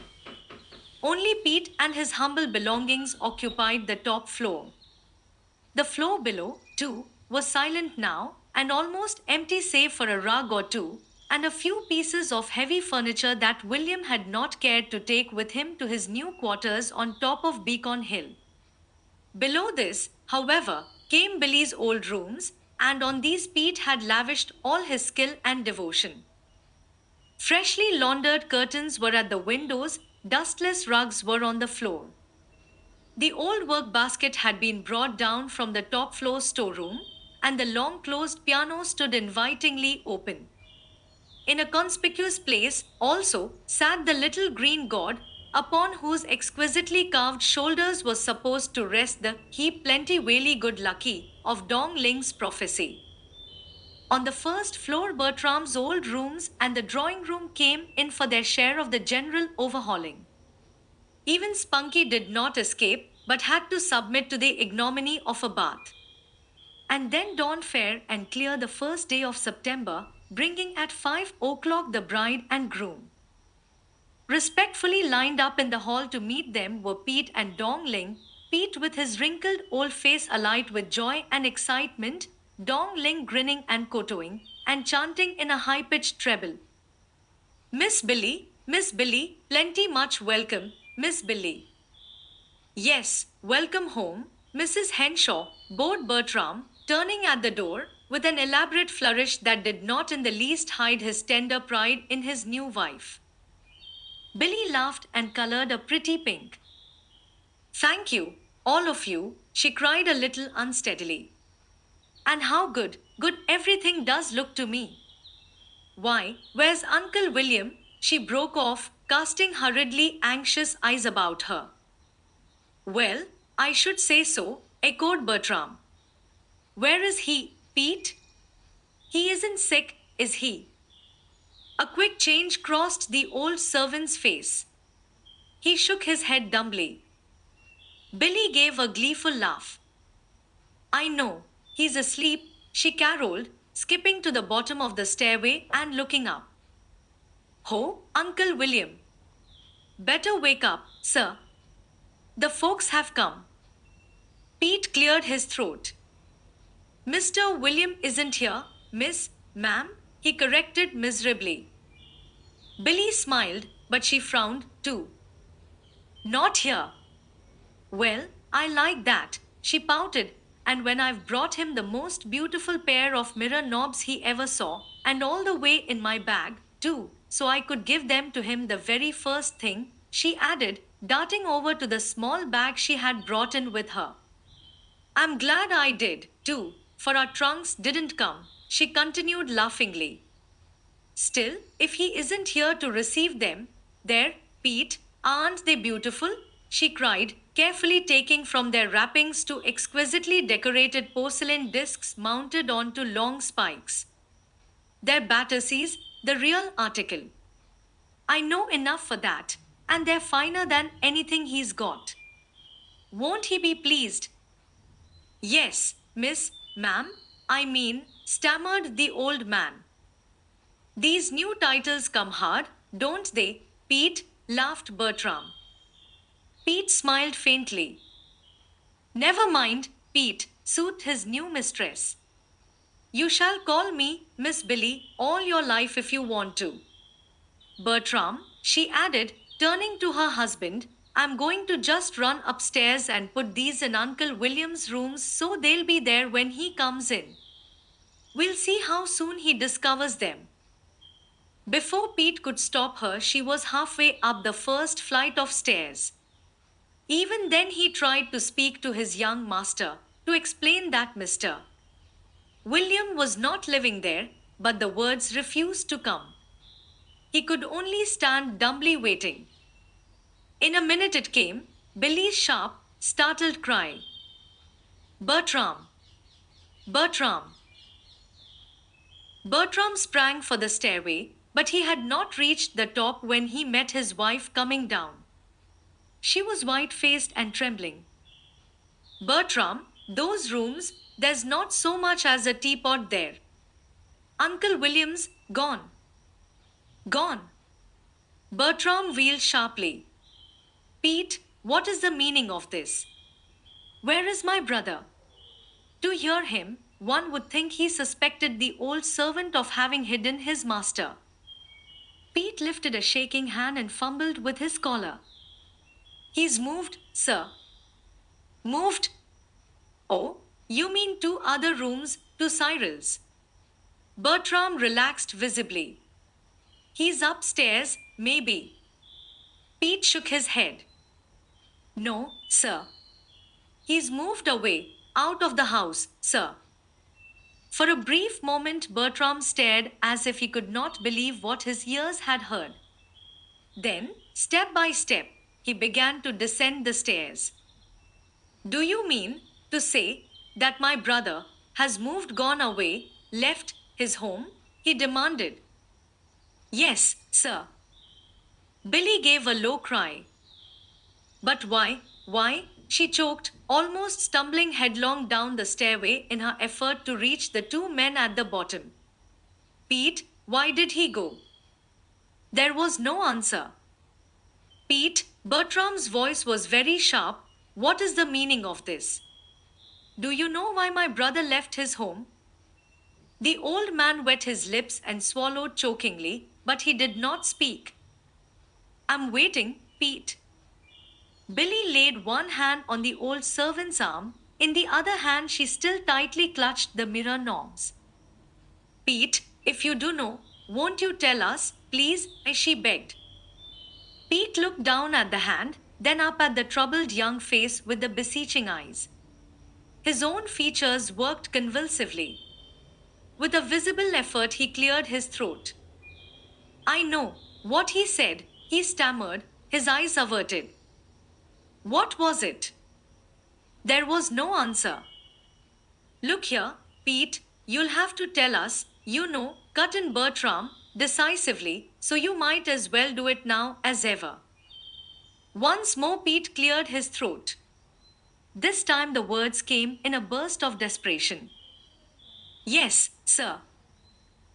Only Pete and his humble belongings occupied the top floor. The floor below, too, was silent now, and almost empty save for a rug or two, and a few pieces of heavy furniture that William had not cared to take with him to his new quarters on top of Beacon Hill. Below this, however, came Billy's old rooms, and on these Pete had lavished all his skill and devotion. Freshly laundered curtains were at the windows, dustless rugs were on the floor. The old work basket had been brought down from the top floor storeroom, and the long closed piano stood invitingly open. In a conspicuous place, also, sat the little green god, upon whose exquisitely carved shoulders was supposed to rest the heap plenty whaley good lucky of Dong Ling's prophecy. On the first floor, Bertram's old rooms and the drawing room came in for their share of the general overhauling. Even Spunky did not escape, but had to submit to the ignominy of a bath. And then dawned fair and clear the first day of September, bringing at 5 o'clock the bride and groom. Respectfully lined up in the hall to meet them were Pete and Dong Ling, Pete with his wrinkled old face alight with joy and excitement, Dong Ling grinning and kowtowing, and chanting in a high-pitched treble. Miss Billy, plenty much welcome, Miss Billy. Yes, welcome home, Mrs. Henshaw, bowed Bertram, turning at the door, with an elaborate flourish that did not in the least hide his tender pride in his new wife. Billy laughed and colored a pretty pink. Thank you, all of you, she cried a little unsteadily. And how good everything does look to me. Why, where's Uncle William? She broke off, casting hurriedly anxious eyes about her. Well, I should say so, echoed Bertram. Where is he, Pete? He isn't sick, is he? A quick change crossed the old servant's face. He shook his head dumbly. Billy gave a gleeful laugh. I know, he's asleep, she caroled, skipping to the bottom of the stairway and looking up. Ho, Uncle William. Better wake up, sir. The folks have come. Pete cleared his throat. Mr. William isn't here, ma'am, he corrected miserably. Billy smiled, but she frowned too. Not here. Well, I like that, she pouted, and when I've brought him the most beautiful pair of mirror knobs he ever saw, and all the way in my bag, too, so I could give them to him the very first thing, she added, darting over to the small bag she had brought in with her. I'm glad I did, too, for our trunks didn't come, she continued laughingly. Still, if he isn't here to receive them, there, Pete, aren't they beautiful? She cried, carefully taking from their wrappings two exquisitely decorated porcelain discs mounted onto long spikes. They're Batterseas, the real article. I know enough for that, and they're finer than anything he's got. Won't he be pleased? Yes, ma'am, stammered the old man. These new titles come hard, don't they, Pete? Laughed Bertram. Pete smiled faintly. Never mind, Pete, soothed his new mistress. You shall call me Miss Billy all your life if you want to. Bertram, she added, turning to her husband, I'm going to just run upstairs and put these in Uncle William's rooms so they'll be there when he comes in. We'll see how soon he discovers them. Before Pete could stop her, she was halfway up the first flight of stairs. Even then, he tried to speak to his young master, to explain that Mr. William was not living there, but the words refused to come. He could only stand dumbly waiting. In a minute it came, Billy's sharp, startled cry. Bertram! Bertram! Bertram sprang for the stairway, but he had not reached the top when he met his wife coming down. She was white-faced and trembling. Bertram, those rooms, there's not so much as a teapot there. Uncle William's gone. Gone. Bertram wheeled sharply. Pete, what is the meaning of this? Where is my brother? To hear him, one would think he suspected the old servant of having hidden his master. Pete lifted a shaking hand and fumbled with his collar. He's moved, sir. Moved? Oh, you mean two other rooms, to Cyril's. Bertram relaxed visibly. He's upstairs, maybe. Pete shook his head. No, sir. He's moved away, out of the house, sir. For a brief moment, Bertram stared as if he could not believe what his ears had heard. Then, step by step, he began to descend the stairs. Do you mean to say that my brother has gone away, left his home? He demanded. Yes, sir. Billy gave a low cry. But why? Why? She choked, almost stumbling headlong down the stairway in her effort to reach the two men at the bottom. Pete, why did he go? There was no answer. Pete, Bertram's voice was very sharp. What is the meaning of this? Do you know why my brother left his home? The old man wet his lips and swallowed chokingly, but he did not speak. I'm waiting, Pete. Billy laid one hand on the old servant's arm. In the other hand, she still tightly clutched the mirror knobs. Pete, if you do know, won't you tell us, please? She begged. Pete looked down at the hand, then up at the troubled young face with the beseeching eyes. His own features worked convulsively. With a visible effort, he cleared his throat. I know what he said, he stammered, his eyes averted. What was it? There was no answer. Look here, Pete, you'll have to tell us, cut in Bertram decisively, so you might as well do it now as ever. Once more, Pete cleared his throat. This time, the words came in a burst of desperation. Yes, sir.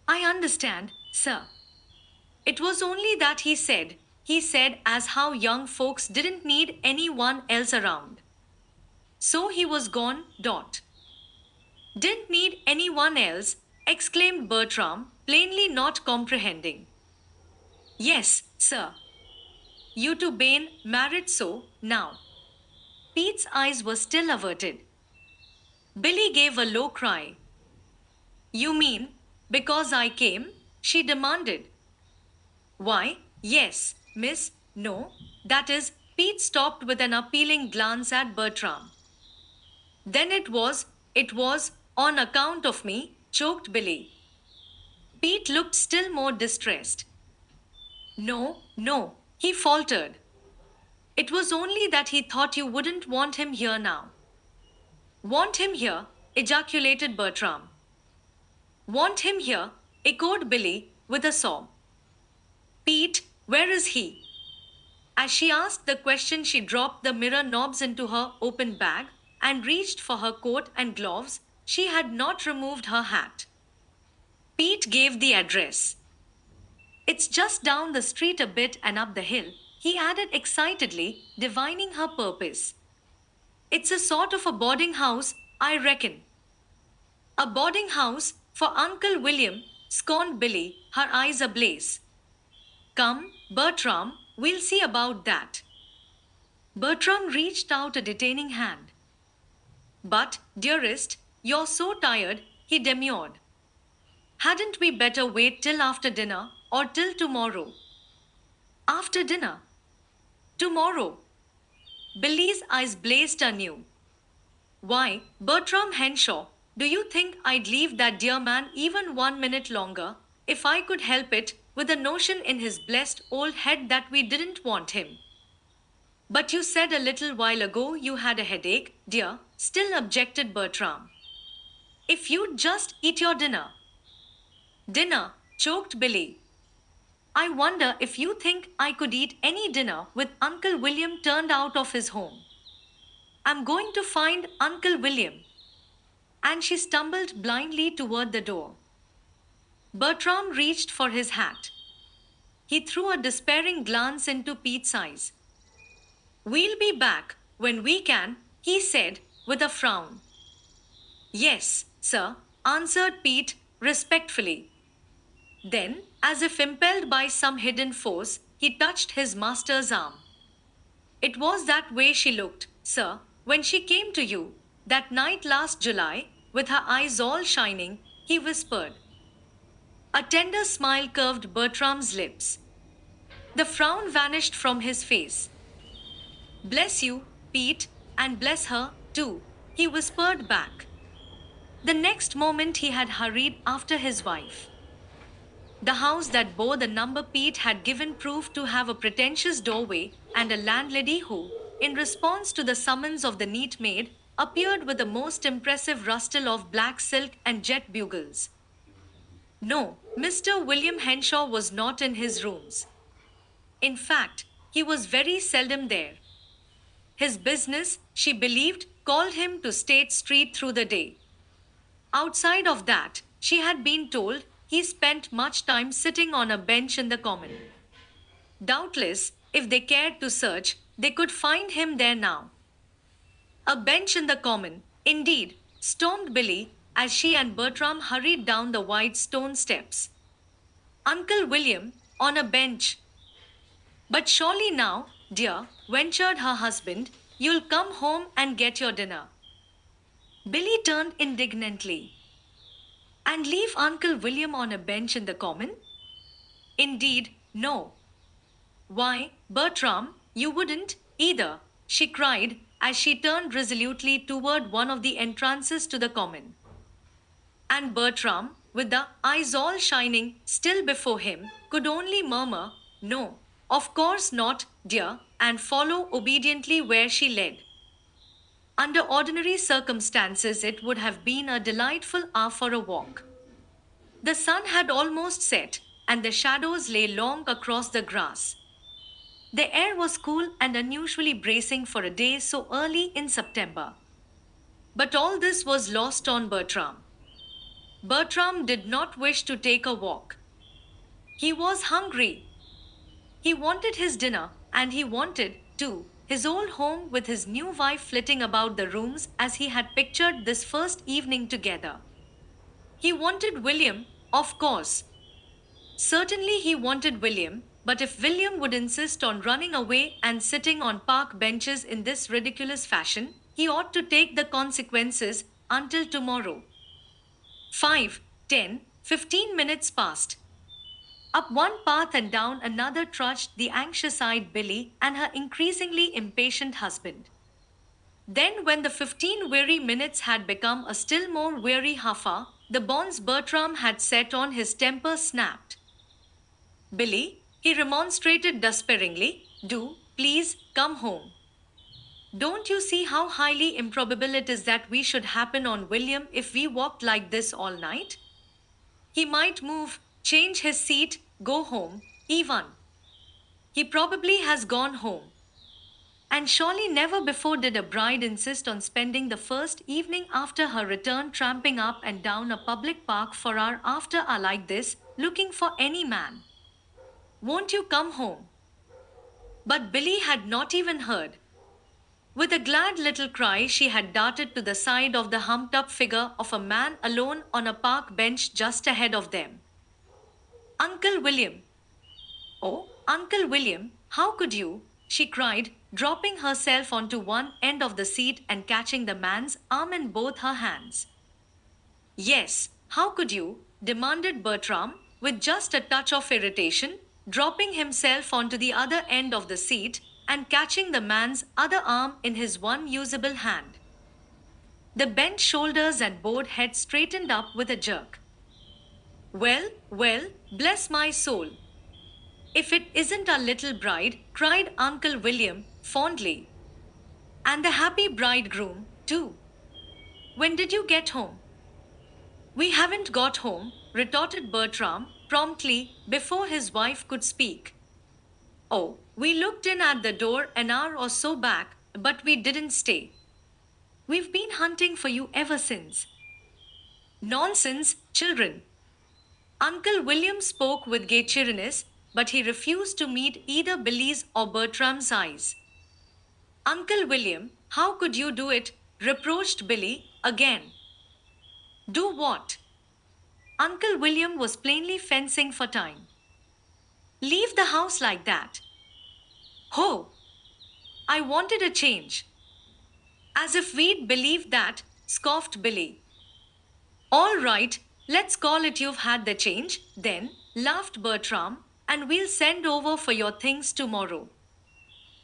I understand, sir. It was only that he said as how young folks didn't need anyone else around. So he was gone, dot. Didn't need anyone else, exclaimed Bertram, plainly not comprehending. Yes, sir. You two Bane married so, now. Pete's eyes were still averted. Billy gave a low cry. You mean, because I came? She demanded. Why, yes, miss, no. That is, Pete stopped with an appealing glance at Bertram. Then it was, on account of me, choked Billy. Pete looked still more distressed. No, no, he faltered. It was only that he thought you wouldn't want him here now. Want him here? Ejaculated Bertram. Want him here? Echoed Billy with a sob. Pete, where is he? As she asked the question, she dropped the mirror knobs into her open bag and reached for her coat and gloves. She had not removed her hat. Pete gave the address. It's just down the street a bit and up the hill, he added excitedly, divining her purpose. It's a sort of a boarding house, I reckon. A boarding house for Uncle William, scorned Billy, her eyes ablaze. Come, Bertram, we'll see about that. Bertram reached out a detaining hand. But, dearest, you're so tired, he demurred. Hadn't we better wait till after dinner, or till tomorrow? After dinner. Tomorrow. Billy's eyes blazed anew. Why, Bertram Henshaw, do you think I'd leave that dear man even 1 minute longer, if I could help it, with the notion in his blessed old head that we didn't want him? But you said a little while ago you had a headache, dear, still objected Bertram. If you'd just eat your dinner. Dinner, choked Billy. I wonder if you think I could eat any dinner with Uncle William turned out of his home. I'm going to find Uncle William. And she stumbled blindly toward the door. Bertram reached for his hat. He threw a despairing glance into Pete's eyes. We'll be back when we can, he said, with a frown. Yes, sir, answered Pete, respectfully. Then, as if impelled by some hidden force, he touched his master's arm. It was that way she looked, sir, when she came to you, that night last July, with her eyes all shining, he whispered. A tender smile curved Bertram's lips. The frown vanished from his face. Bless you, Pete, and bless her, too, he whispered back. The next moment he had hurried after his wife. The house that bore the number Pete had given proved to have a pretentious doorway and a landlady who, in response to the summons of the neat maid, appeared with a most impressive rustle of black silk and jet bugles. No, Mr. William Henshaw was not in his rooms. In fact, he was very seldom there. His business, she believed, called him to State Street through the day. Outside of that, she had been told, he spent much time sitting on a bench in the common. Doubtless, if they cared to search, they could find him there now. A bench in the common, indeed, stormed Billy, as she and Bertram hurried down the wide stone steps. Uncle William, on a bench. But surely now, dear, ventured her husband, you'll come home and get your dinner. Billy turned indignantly. And leave Uncle William on a bench in the common? Indeed, no. Why, Bertram, you wouldn't, either, she cried, as she turned resolutely toward one of the entrances to the common. And Bertram, with the eyes all shining, still before him, could only murmur, no, of course not, dear, and follow obediently where she led. Under ordinary circumstances, it would have been a delightful hour for a walk. The sun had almost set, and the shadows lay long across the grass. The air was cool and unusually bracing for a day so early in September. But all this was lost on Bertram. Bertram did not wish to take a walk. He was hungry. He wanted his dinner, and he wanted, too, his old home with his new wife flitting about the rooms as he had pictured this first evening together. He wanted William, of course. Certainly he wanted William, but if William would insist on running away and sitting on park benches in this ridiculous fashion, he ought to take the consequences until tomorrow. 5, 10, 15 minutes passed. Up one path and down another trudged the anxious eyed Billy and her increasingly impatient husband. Then, when the 15 weary minutes had become a still more weary half hour, the bonds Bertram had set on his temper snapped. Billy, he remonstrated despairingly, do, please, come home. Don't you see how highly improbable it is that we should happen on William if we walked like this all night? He might move, change his seat, go home, even. He probably has gone home. And surely never before did a bride insist on spending the first evening after her return tramping up and down a public park for hour after hour like this, looking for any man. Won't you come home? But Billy had not even heard. With a glad little cry, she had darted to the side of the humped up figure of a man alone on a park bench just ahead of them. Uncle William! Oh, Uncle William, how could you? She cried, dropping herself onto one end of the seat and catching the man's arm in both her hands. Yes, how could you? Demanded Bertram, with just a touch of irritation, dropping himself onto the other end of the seat and catching the man's other arm in his one usable hand. The bent shoulders and bowed head straightened up with a jerk. Well, well, bless my soul. If it isn't our little bride, cried Uncle William, fondly. And the happy bridegroom, too. When did you get home? We haven't got home, retorted Bertram, promptly, before his wife could speak. Oh, we looked in at the door an hour or so back, but we didn't stay. We've been hunting for you ever since. Nonsense, children. Uncle William spoke with gay cheeriness, but he refused to meet either Billy's or Bertram's eyes. Uncle William, how could you do it? Reproached Billy, again. Do what? Uncle William was plainly fencing for time. Leave the house like that. Ho! I wanted a change. As if we'd believe that, scoffed Billy. All right, let's call it you've had the change, then, laughed Bertram, and we'll send over for your things tomorrow.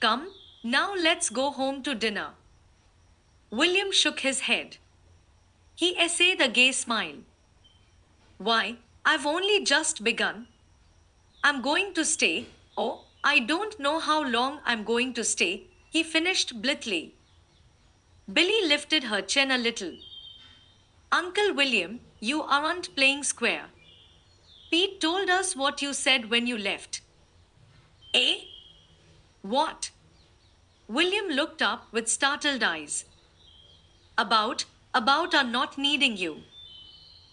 Come, now let's go home to dinner. William shook his head. He essayed a gay smile. Why, I've only just begun. I'm going to stay, oh, I don't know how long I'm going to stay, he finished blithely. Billy lifted her chin a little. Uncle William, you aren't playing square. Pete told us what you said when you left. Eh? What? William looked up with startled eyes. About our not needing you.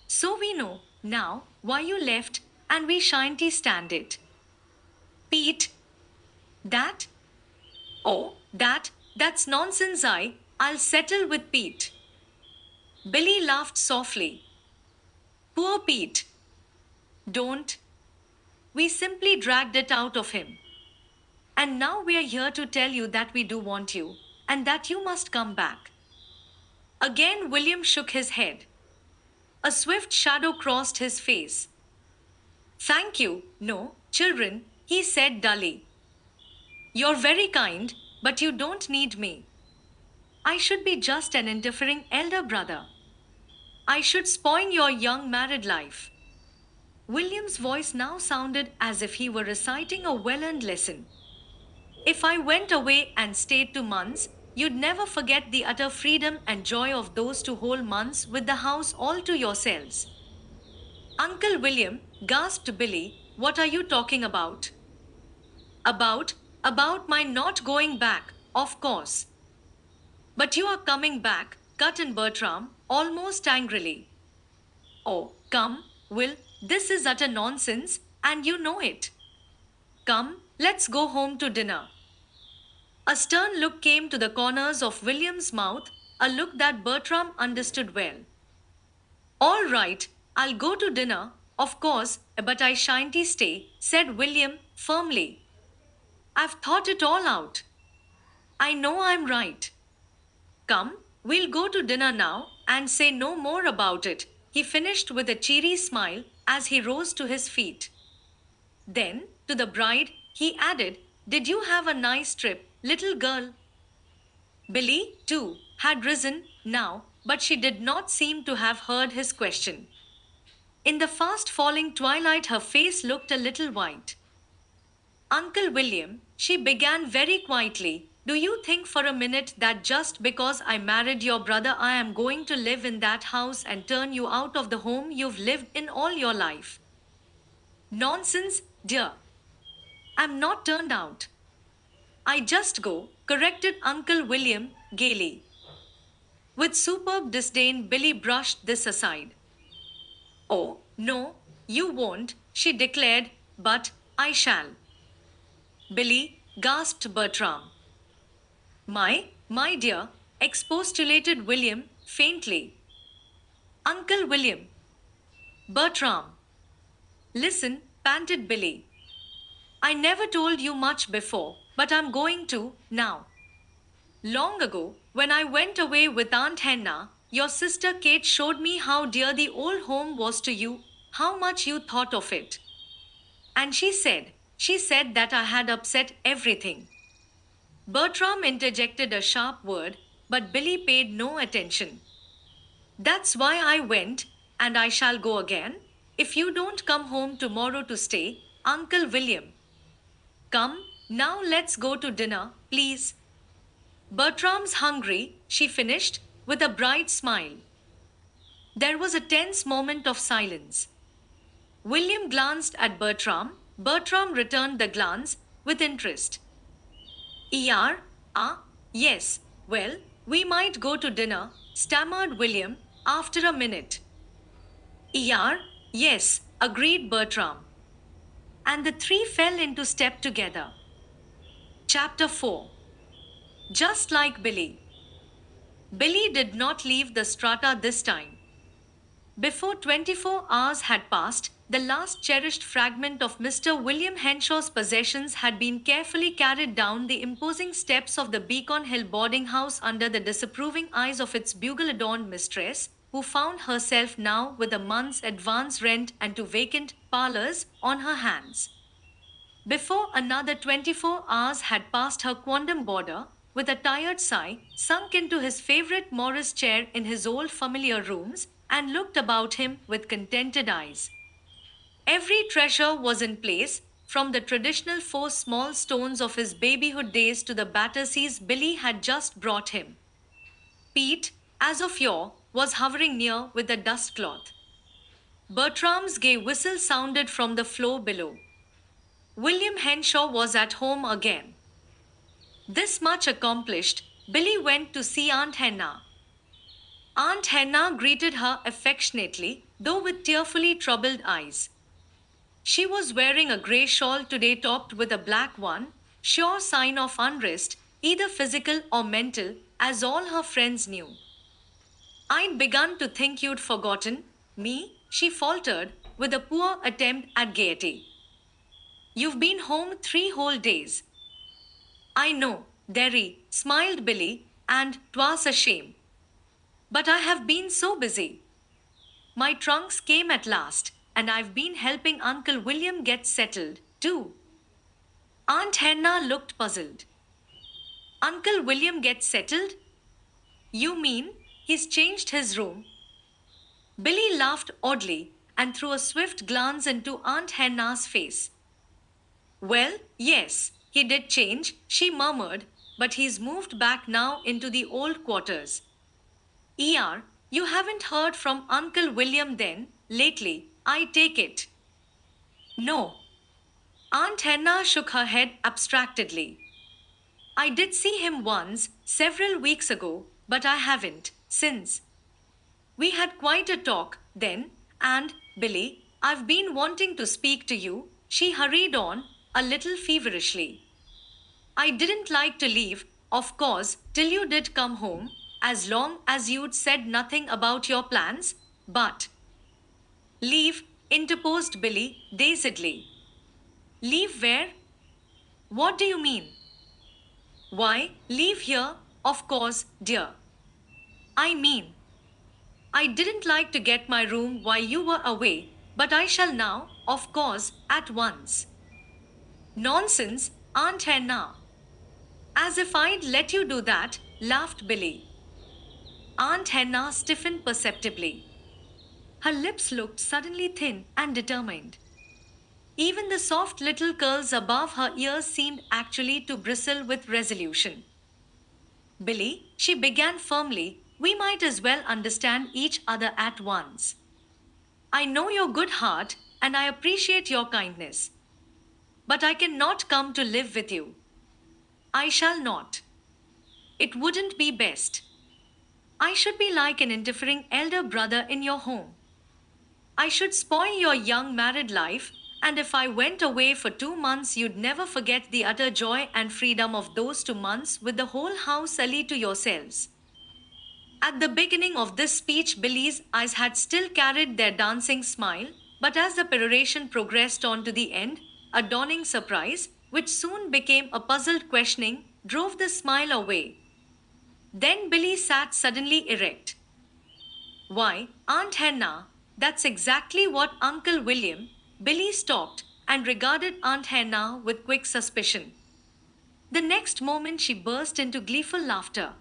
So we know, now, why you left, and we shan't stand it. Pete? That? Oh, that's nonsense. I'll settle with Pete. Billy laughed softly. Poor Pete. Don't. We simply dragged it out of him. And now we're here to tell you that we do want you, and that you must come back. Again William shook his head. A swift shadow crossed his face. Thank you, no, children, he said dully. You're very kind, but you don't need me. I should be just an interfering elder brother. I should spoil your young married life. William's voice now sounded as if he were reciting a well-earned lesson. If I went away and stayed 2 months, you'd never forget the utter freedom and joy of those 2 whole months with the house all to yourselves. Uncle William, gasped Billy, what are you talking about? About, About my not going back, of course. But you are coming back, cut in Bertram, almost angrily. Oh, come, Will, this is utter nonsense, and you know it. Come, let's go home to dinner. A stern look came to the corners of William's mouth, a look that Bertram understood well. All right, I'll go to dinner, of course, but I shan't stay, said William firmly. I've thought it all out. I know I'm right. Come, we'll go to dinner now and say no more about it, he finished with a cheery smile as he rose to his feet. Then, to the bride, he added, did you have a nice trip, little girl? Billy, too, had risen now, but she did not seem to have heard his question. In the fast falling twilight, her face looked a little white. Uncle William, she began very quietly, do you think for a minute that just because I married your brother, I am going to live in that house and turn you out of the home you've lived in all your life? Nonsense, dear. I'm not turned out. I just go, corrected Uncle William gaily. With superb disdain, Billy brushed this aside. Oh, no, you won't, she declared, but I shall. Billy, gasped Bertram. My dear, expostulated William faintly. Uncle William. Bertram. Listen, panted Billy. I never told you much before, but I'm going to, now. Long ago, when I went away with Aunt Henna, your sister Kate showed me how dear the old home was to you, how much you thought of it. And she said that I had upset everything. Bertram interjected a sharp word, but Billy paid no attention. That's why I went, and I shall go again, if you don't come home tomorrow to stay, Uncle William. Come, now let's go to dinner, please. Bertram's hungry, she finished, with a bright smile. There was a tense moment of silence. William glanced at Bertram. Bertram returned the glance with interest. Er, yes, well, we might go to dinner, stammered William, after a minute. Yes, agreed Bertram. And the three fell into step together. Chapter 4. Just like Billy. Billy did not leave the strata this time. Before 24 hours had passed, the last cherished fragment of Mr. William Henshaw's possessions had been carefully carried down the imposing steps of the Beacon Hill boarding house under the disapproving eyes of its bugle-adorned mistress, who found herself now with a month's advance rent and two vacant parlors on her hands. Before another 24 hours had passed, her quondam boarder, with a tired sigh, sunk into his favorite Morris chair in his old familiar rooms and looked about him with contented eyes. Every treasure was in place, from the traditional 4 small stones of his babyhood days to the Batterseas Billy had just brought him. Pete, as of yore, was hovering near with a dust cloth. Bertram's gay whistle sounded from the floor below. William Henshaw was at home again. This much accomplished, Billy went to see Aunt Henna. Aunt Henna greeted her affectionately, though with tearfully troubled eyes. She was wearing a grey shawl today topped with a black one, sure sign of unrest, either physical or mental, as all her friends knew. I'd begun to think you'd forgotten me, she faltered, with a poor attempt at gaiety. You've been home 3 whole days. I know, Derry, smiled Billy, and 'twas a shame. But I have been so busy. My trunks came at last, and I've been helping Uncle William get settled, too. Aunt Henna looked puzzled. Uncle William gets settled? You mean he's changed his room? Billy laughed oddly and threw a swift glance into Aunt Henna's face. Well, yes, he did change, she murmured, but he's moved back now into the old quarters. You haven't heard from Uncle William then, lately, I take it. No. Aunt Henna shook her head abstractedly. I did see him once, several weeks ago, but I haven't since. We had quite a talk then, and, Billy, I've been wanting to speak to you, she hurried on, a little feverishly. I didn't like to leave, of course, till you did come home, as long as you'd said nothing about your plans, but. Leave, interposed Billy, dazedly. Leave where? What do you mean? Why, leave here, of course, dear. I mean, I didn't like to get my room while you were away, but I shall now, of course, at once. Nonsense, Aunt Henna. As if I'd let you do that, laughed Billy. Aunt Henna stiffened perceptibly. Her lips looked suddenly thin and determined. Even the soft little curls above her ears seemed actually to bristle with resolution. Billy, she began firmly, we might as well understand each other at once. I know your good heart, and I appreciate your kindness. But I cannot come to live with you. I shall not. It wouldn't be best. I should be like an interfering elder brother in your home. I should spoil your young married life, and if I went away for 2 months, you'd never forget the utter joy and freedom of those 2 months with the whole house alley to yourselves. At the beginning of this speech, Billy's eyes had still carried their dancing smile, but as the peroration progressed on to the end, a dawning surprise, which soon became a puzzled questioning, drove the smile away. Then Billy sat suddenly erect. Why, Aunt Henna, that's exactly what Uncle William. Billy stopped and regarded Aunt Henna with quick suspicion. The next moment she burst into gleeful laughter.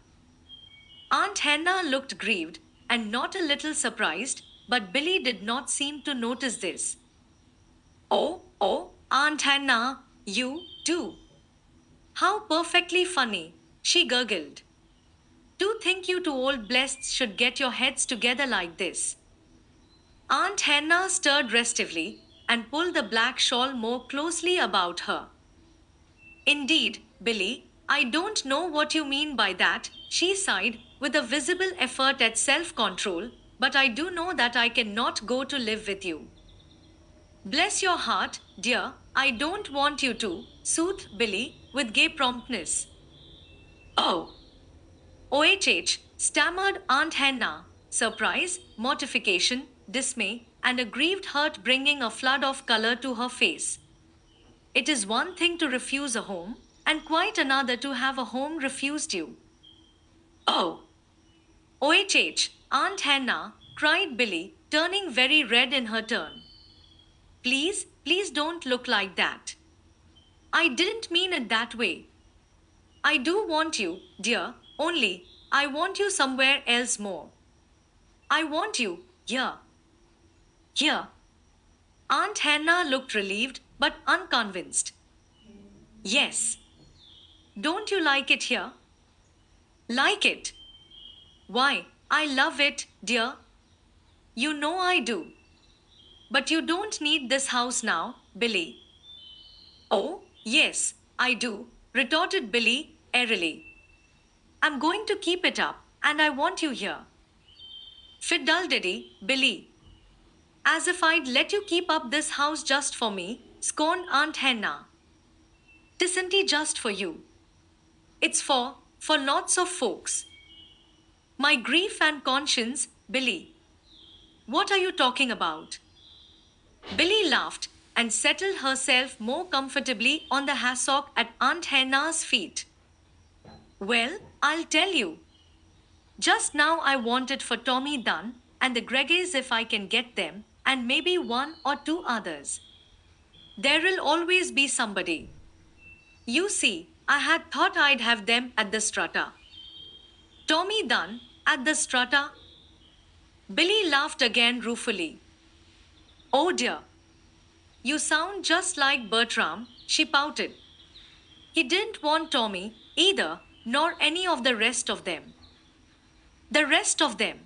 Aunt Henna looked grieved and not a little surprised, but Billy did not seem to notice this. Oh, Aunt Henna, you, too. How perfectly funny, she gurgled. To think you two old blesseds should get your heads together like this. Aunt Henna stirred restively and pulled the black shawl more closely about her. Indeed, Billy, I don't know what you mean by that, she sighed, with a visible effort at self control, but I do know that I cannot go to live with you. Bless your heart, dear, I don't want you to, soothed Billy, with gay promptness. Oh, OHH, stammered Aunt Henna, surprise, mortification, dismay, and a grieved hurt bringing a flood of color to her face. It is one thing to refuse a home, and quite another to have a home refused you. Oh, OHH, Aunt Henna, cried Billy, turning very red in her turn. Please don't look like that. I didn't mean it that way. I do want you, dear, only, I want you somewhere else more. I want you, here. Here. Aunt Hannah looked relieved, but unconvinced. Yes. Don't you like it here? Like it? Why, I love it, dear. You know I do. But you don't need this house now, Billy. Oh, yes, I do, retorted Billy, airily. I'm going to keep it up, and I want you here. Fiddle-diddy, Billy. As if I'd let you keep up this house just for me, scorned Aunt Hannah. Tisn't just for you. It's for lots of folks. My grief and conscience, Billy. What are you talking about? Billy laughed and settled herself more comfortably on the hassock at Aunt Hannah's feet. Well, I'll tell you. Just now I want it for Tommy Dunn and the Greggs if I can get them, and maybe one or two others. There'll always be somebody. You see, I had thought I'd have them at the Strata. Tommy Dunn, at the Strata? Billy laughed again ruefully. Oh dear. You sound just like Bertram, she pouted. He didn't want Tommy, either, nor any of the rest of them. The rest of them.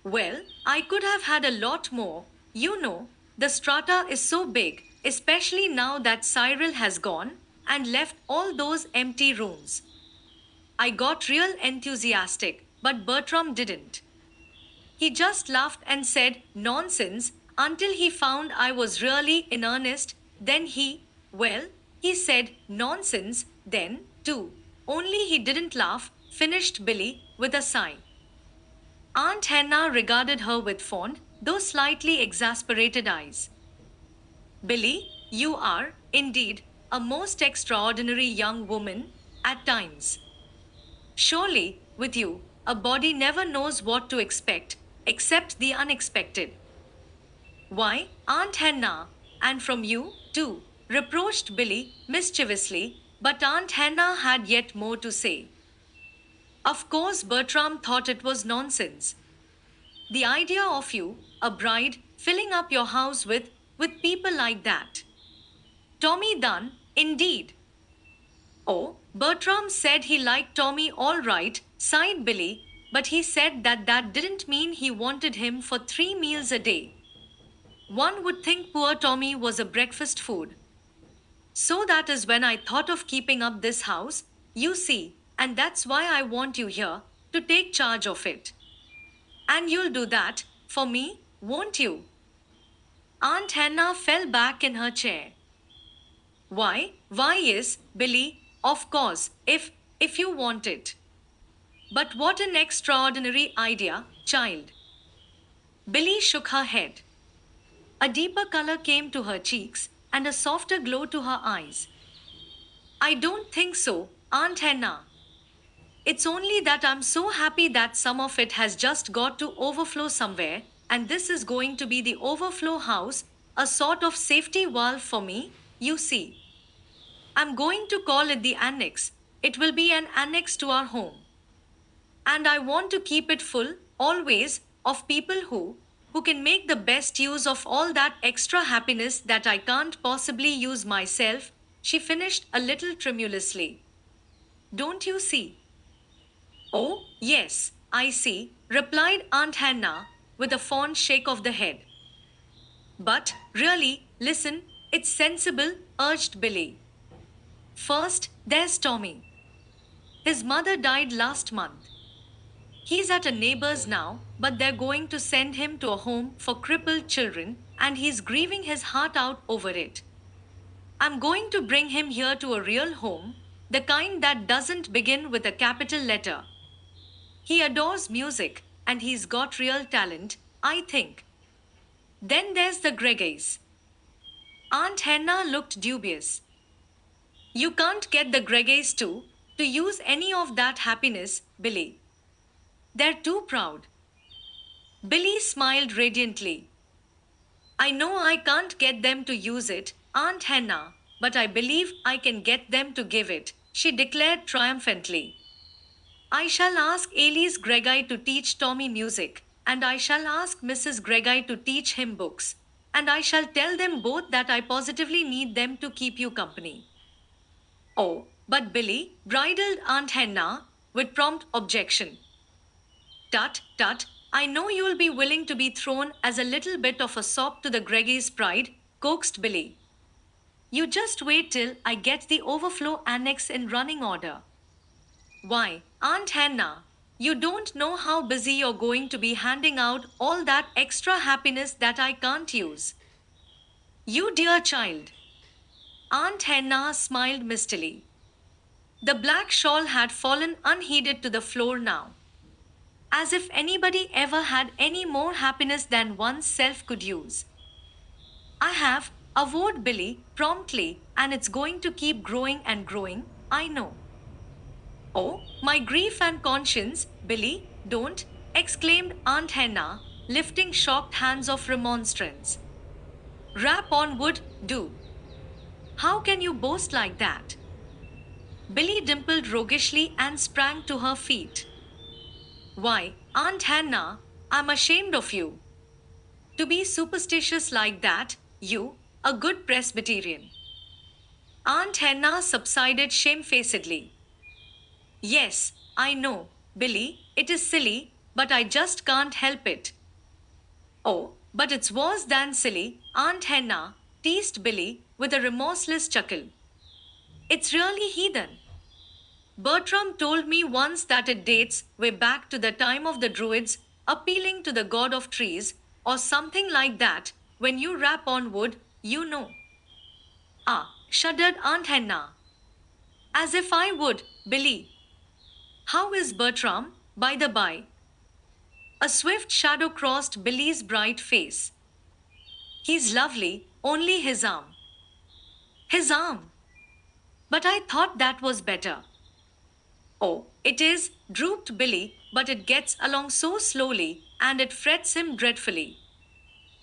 Well, I could have had a lot more. You know, the Strata is so big, especially now that Cyril has gone and left all those empty rooms. I got real enthusiastic, but Bertram didn't. He just laughed and said, "Nonsense," until he found I was really in earnest. Then he said, "Nonsense," then, too. Only he didn't laugh, finished Billy, with a sigh. Aunt Hannah regarded her with fond, though slightly exasperated eyes. "Billy, you are, indeed, a most extraordinary young woman, at times. Surely, with you, a body never knows what to expect, except the unexpected." "Why, Aunt Hannah, and from you, too," reproached Billy mischievously, but Aunt Hannah had yet more to say. Of course, Bertram thought it was nonsense. The idea of you, a bride, filling up your house with people like that. Tommy Dunn, indeed. "Oh, Bertram said he liked Tommy all right," sighed Billy, "but he said that didn't mean he wanted him for 3 meals a day. One would think poor Tommy was a breakfast food. So that is when I thought of keeping up this house, you see, and that's why I want you here, to take charge of it. And you'll do that, for me, won't you?" Aunt Hannah fell back in her chair. Why, yes, Billy, of course, if you want it. But what an extraordinary idea, child. Billy shook her head. A deeper color came to her cheeks, and a softer glow to her eyes. "I don't think so, Aunt Hannah. It's only that I'm so happy that some of it has just got to overflow somewhere, and this is going to be the overflow house, a sort of safety valve for me, you see. I'm going to call it the annex. It will be an annex to our home. And I want to keep it full, always, of people who can make the best use of all that extra happiness that I can't possibly use myself," she finished a little tremulously. "Don't you see?" "Oh, yes, I see," replied Aunt Hannah, with a fond shake of the head. "But, really, listen, it's sensible," urged Billy. "First, there's Tommy. His mother died last month. He's at a neighbor's now, but they're going to send him to a home for crippled children, and he's grieving his heart out over it. I'm going to bring him here to a real home, the kind that doesn't begin with a capital letter. He adores music, and he's got real talent, I think. Then there's the Gregays." Aunt Hannah looked dubious. "You can't get the Gregays to use any of that happiness, Billy. They're too proud." Billy smiled radiantly. "I know I can't get them to use it, Aunt Hannah, but I believe I can get them to give it," she declared triumphantly. "I shall ask Elise Gregay to teach Tommy music, and I shall ask Mrs. Gregay to teach him books, and I shall tell them both that I positively need them to keep you company." "Oh, but Billy," bridled Aunt Hannah, with prompt objection. "Tut, tut, I know you'll be willing to be thrown as a little bit of a sop to the Greggy's pride," coaxed Billy. "You just wait till I get the overflow annex in running order. Why, Aunt Hannah, you don't know how busy you're going to be handing out all that extra happiness that I can't use." "You dear child." Aunt Hannah smiled mistily. The black shawl had fallen unheeded to the floor now. As if anybody ever had any more happiness than one's self could use. "I have," avowed Billy, promptly, "and it's going to keep growing and growing, I know." "Oh, my grief and conscience, Billy, don't," exclaimed Aunt Hannah, lifting shocked hands of remonstrance. "Rap on wood, do. How can you boast like that?" Billy dimpled roguishly and sprang to her feet. "Why, Aunt Hannah, I'm ashamed of you. To be superstitious like that, you, a good Presbyterian." Aunt Hannah subsided shamefacedly. "Yes, I know, Billy, it is silly, but I just can't help it." "Oh, but it's worse than silly, Aunt Hannah. teased Billy with a remorseless chuckle. It's really heathen. Bertram told me once that it dates way back to the time of the Druids, appealing to the god of trees, or something like that. When you rap on wood, you know. Ah, shuddered Aunt Henna. As if I would, Billy. How is Bertram, by the by? A swift shadow crossed Billy's bright face. He's lovely, only his arm. His arm! But I thought that was better. Oh, it is, drooped Billy, but it gets along so slowly, and it frets him dreadfully.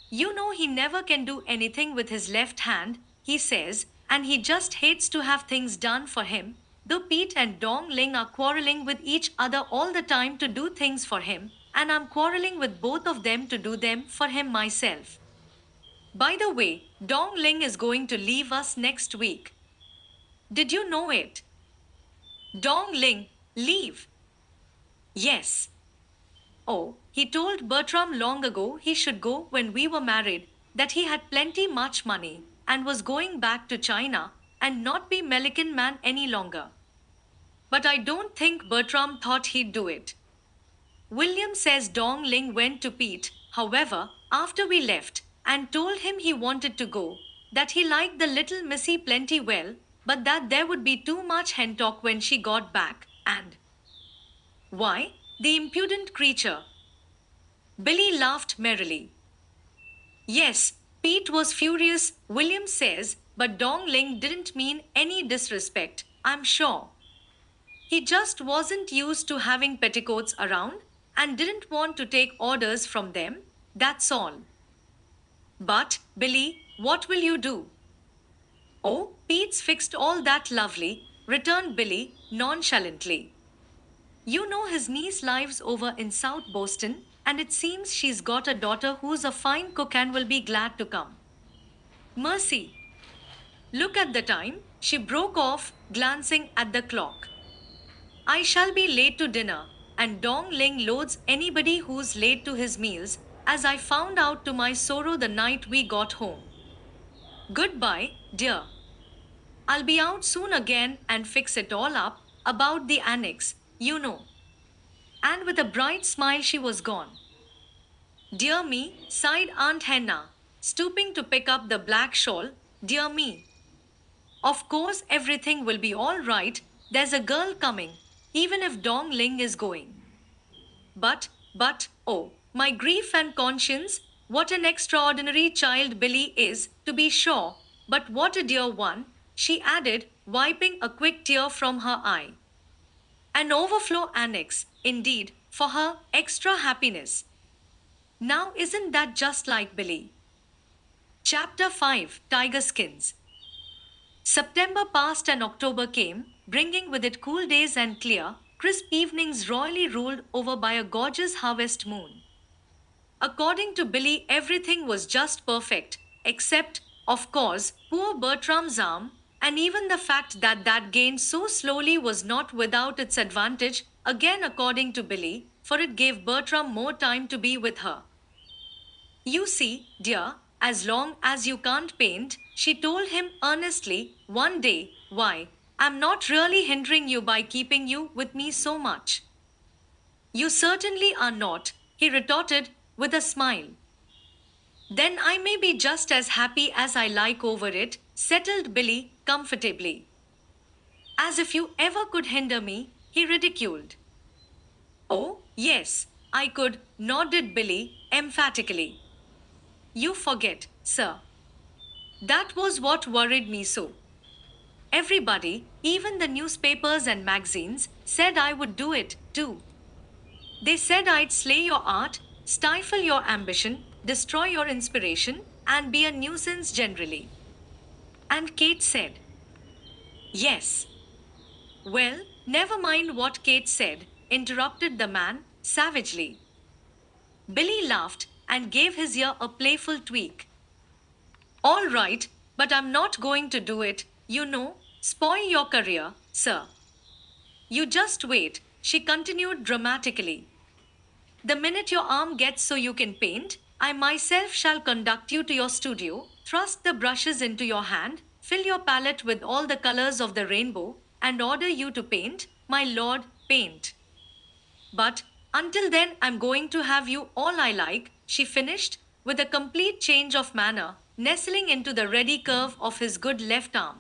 You know he never can do anything with his left hand, he says, and he just hates to have things done for him. Though Pete and Dong Ling are quarreling with each other all the time to do things for him, and I'm quarreling with both of them to do them for him myself. By the way, Dong Ling is going to leave us next week. Did you know it? Dong Ling, leave. Yes. Oh, he told Bertram long ago he should go when we were married, that he had plenty much money, and was going back to China, and not be Melican man any longer. But I don't think Bertram thought he'd do it. William says Dong Ling went to Pete, however, after we left, and told him he wanted to go, that he liked the little Missy plenty well, but that there would be too much hen talk when she got back, and why, the impudent creature! Billy laughed merrily. Yes, Pete was furious, William says, but Dong Ling didn't mean any disrespect, I'm sure. He just wasn't used to having petticoats around and didn't want to take orders from them, that's all. But, Billy, what will you do? Oh, Pete's fixed all that lovely, returned Billy nonchalantly. You know his niece lives over in South Boston, and it seems she's got a daughter who's a fine cook and will be glad to come. Mercy! Look at the time, she broke off, glancing at the clock. I shall be late to dinner, and Dong Ling loads anybody who's late to his meals, as I found out to my sorrow the night we got home. Goodbye, dear. I'll be out soon again and fix it all up, about the annex, you know. And with a bright smile she was gone. Dear me, sighed Aunt Henna, stooping to pick up the black shawl, dear me. Of course everything will be all right, there's a girl coming, even if Dong Ling is going. Oh, my grief and conscience, what an extraordinary child Billy is, to be sure, but what a dear one, she added, wiping a quick tear from her eye. An overflow annex, indeed, for her extra happiness. Now isn't that just like Billy? Chapter 5 Tiger Skins. September passed and October came, bringing with it cool days and clear, crisp evenings royally ruled over by a gorgeous harvest moon. According to Billy, everything was just perfect, except, of course, poor Bertram's arm, and even the fact that that gained so slowly was not without its advantage, again according to Billy, for it gave Bertram more time to be with her. You see, dear, as long as you can't paint, she told him earnestly, one day, why, I'm not really hindering you by keeping you with me so much. You certainly are not, he retorted, with a smile. Then I may be just as happy as I like over it, settled Billy comfortably. As if you ever could hinder me, he ridiculed. Oh, yes, I could, nodded Billy emphatically. You forget, sir. That was what worried me so. Everybody, even the newspapers and magazines, said I would do it, too. They said I'd slay your art, stifle your ambition, destroy your inspiration, and be a nuisance generally. And Kate said, yes. Well, never mind what Kate said, interrupted the man, savagely. Billy laughed and gave his ear a playful tweak. All right, but I'm not going to do it, you know, spoil your career, sir. You just wait, she continued dramatically. The minute your arm gets so you can paint, I myself shall conduct you to your studio, thrust the brushes into your hand, fill your palette with all the colors of the rainbow, and order you to paint, my lord, paint. But until then, I'm going to have you all I like, she finished, with a complete change of manner, nestling into the ready curve of his good left arm.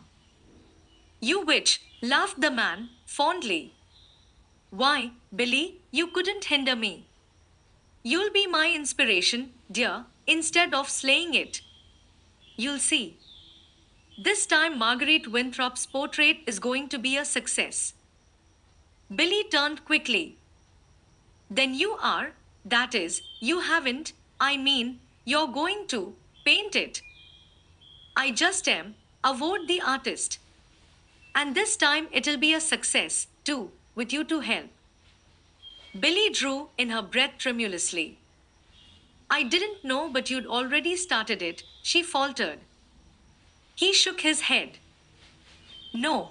You witch, laughed the man, fondly. Why, Billy, you couldn't hinder me. You'll be my inspiration, dear, instead of slaying it. You'll see. This time, Marguerite Winthrop's portrait is going to be a success. Billy turned quickly. Then you are, that is, you haven't, I mean, you're going to, paint it. I just am, avowed the artist. And this time it'll be a success, too, with you to help. Billy drew in her breath tremulously. I didn't know, but you'd already started it, she faltered. He shook his head. No.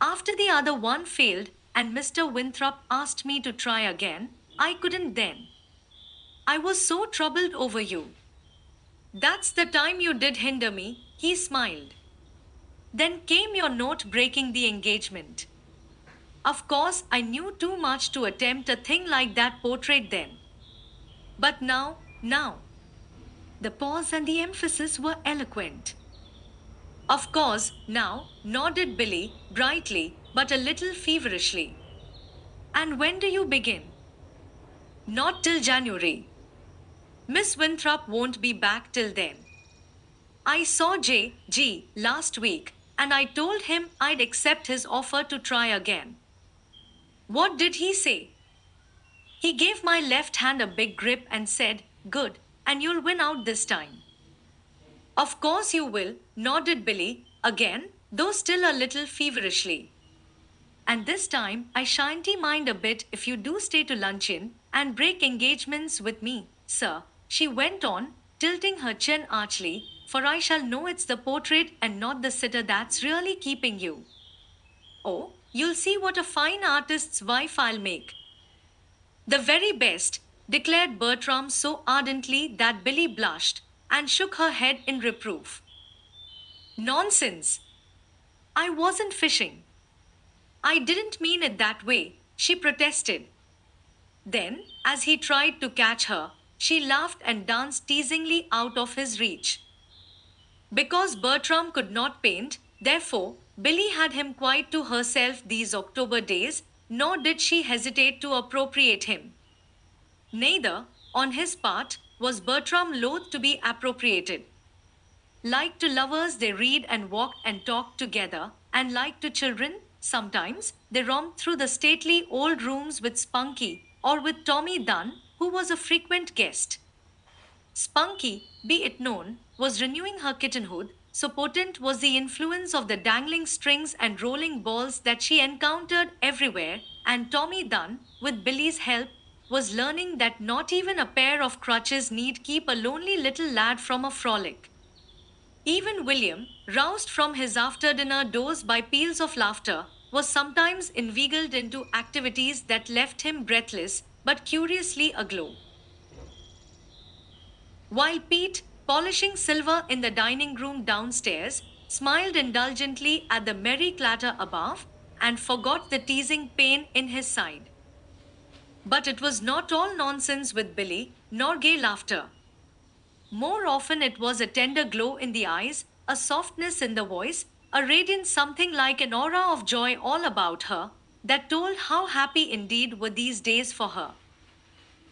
After the other one failed, and Mr. Winthrop asked me to try again, I couldn't then. I was so troubled over you. That's the time you did hinder me, he smiled. Then came your note breaking the engagement. Of course, I knew too much to attempt a thing like that portrait then. But now. The pause and the emphasis were eloquent. Of course, now, nodded Billy, brightly, but a little feverishly. And when do you begin? Not till January. Miss Winthrop won't be back till then. I saw J.G. last week, and I told him I'd accept his offer to try again. What did he say? He gave my left hand a big grip and said, Good, and you'll win out this time. Of course you will, nodded Billy, again, though still a little feverishly. And this time I shan't mind a bit if you do stay to luncheon and break engagements with me, sir, she went on, tilting her chin archly, for I shall know it's the portrait and not the sitter that's really keeping you. Oh, you'll see what a fine artist's wife I'll make. The very best, declared Bertram so ardently that Billy blushed and shook her head in reproof. Nonsense! I wasn't fishing. I didn't mean it that way, she protested. Then, as he tried to catch her, she laughed and danced teasingly out of his reach. Because Bertram could not paint, therefore, Billy had him quite to herself these October days, nor did she hesitate to appropriate him. Neither, on his part, was Bertram loath to be appropriated. Like to lovers, they read and walk and talk together, and like to children, sometimes they romped through the stately old rooms with Spunky, or with Tommy Dunn, who was a frequent guest. Spunky, be it known, was renewing her kittenhood, so potent was the influence of the dangling strings and rolling balls that she encountered everywhere, and Tommy Dunn, with Billy's help, was learning that not even a pair of crutches need keep a lonely little lad from a frolic. Even William, roused from his after-dinner doze by peals of laughter, was sometimes inveigled into activities that left him breathless but curiously aglow. While Pete, polishing silver in the dining room downstairs, smiled indulgently at the merry clatter above and forgot the teasing pain in his side. But it was not all nonsense with Billy, nor gay laughter. More often it was a tender glow in the eyes, a softness in the voice, a radiance something like an aura of joy all about her, that told how happy indeed were these days for her.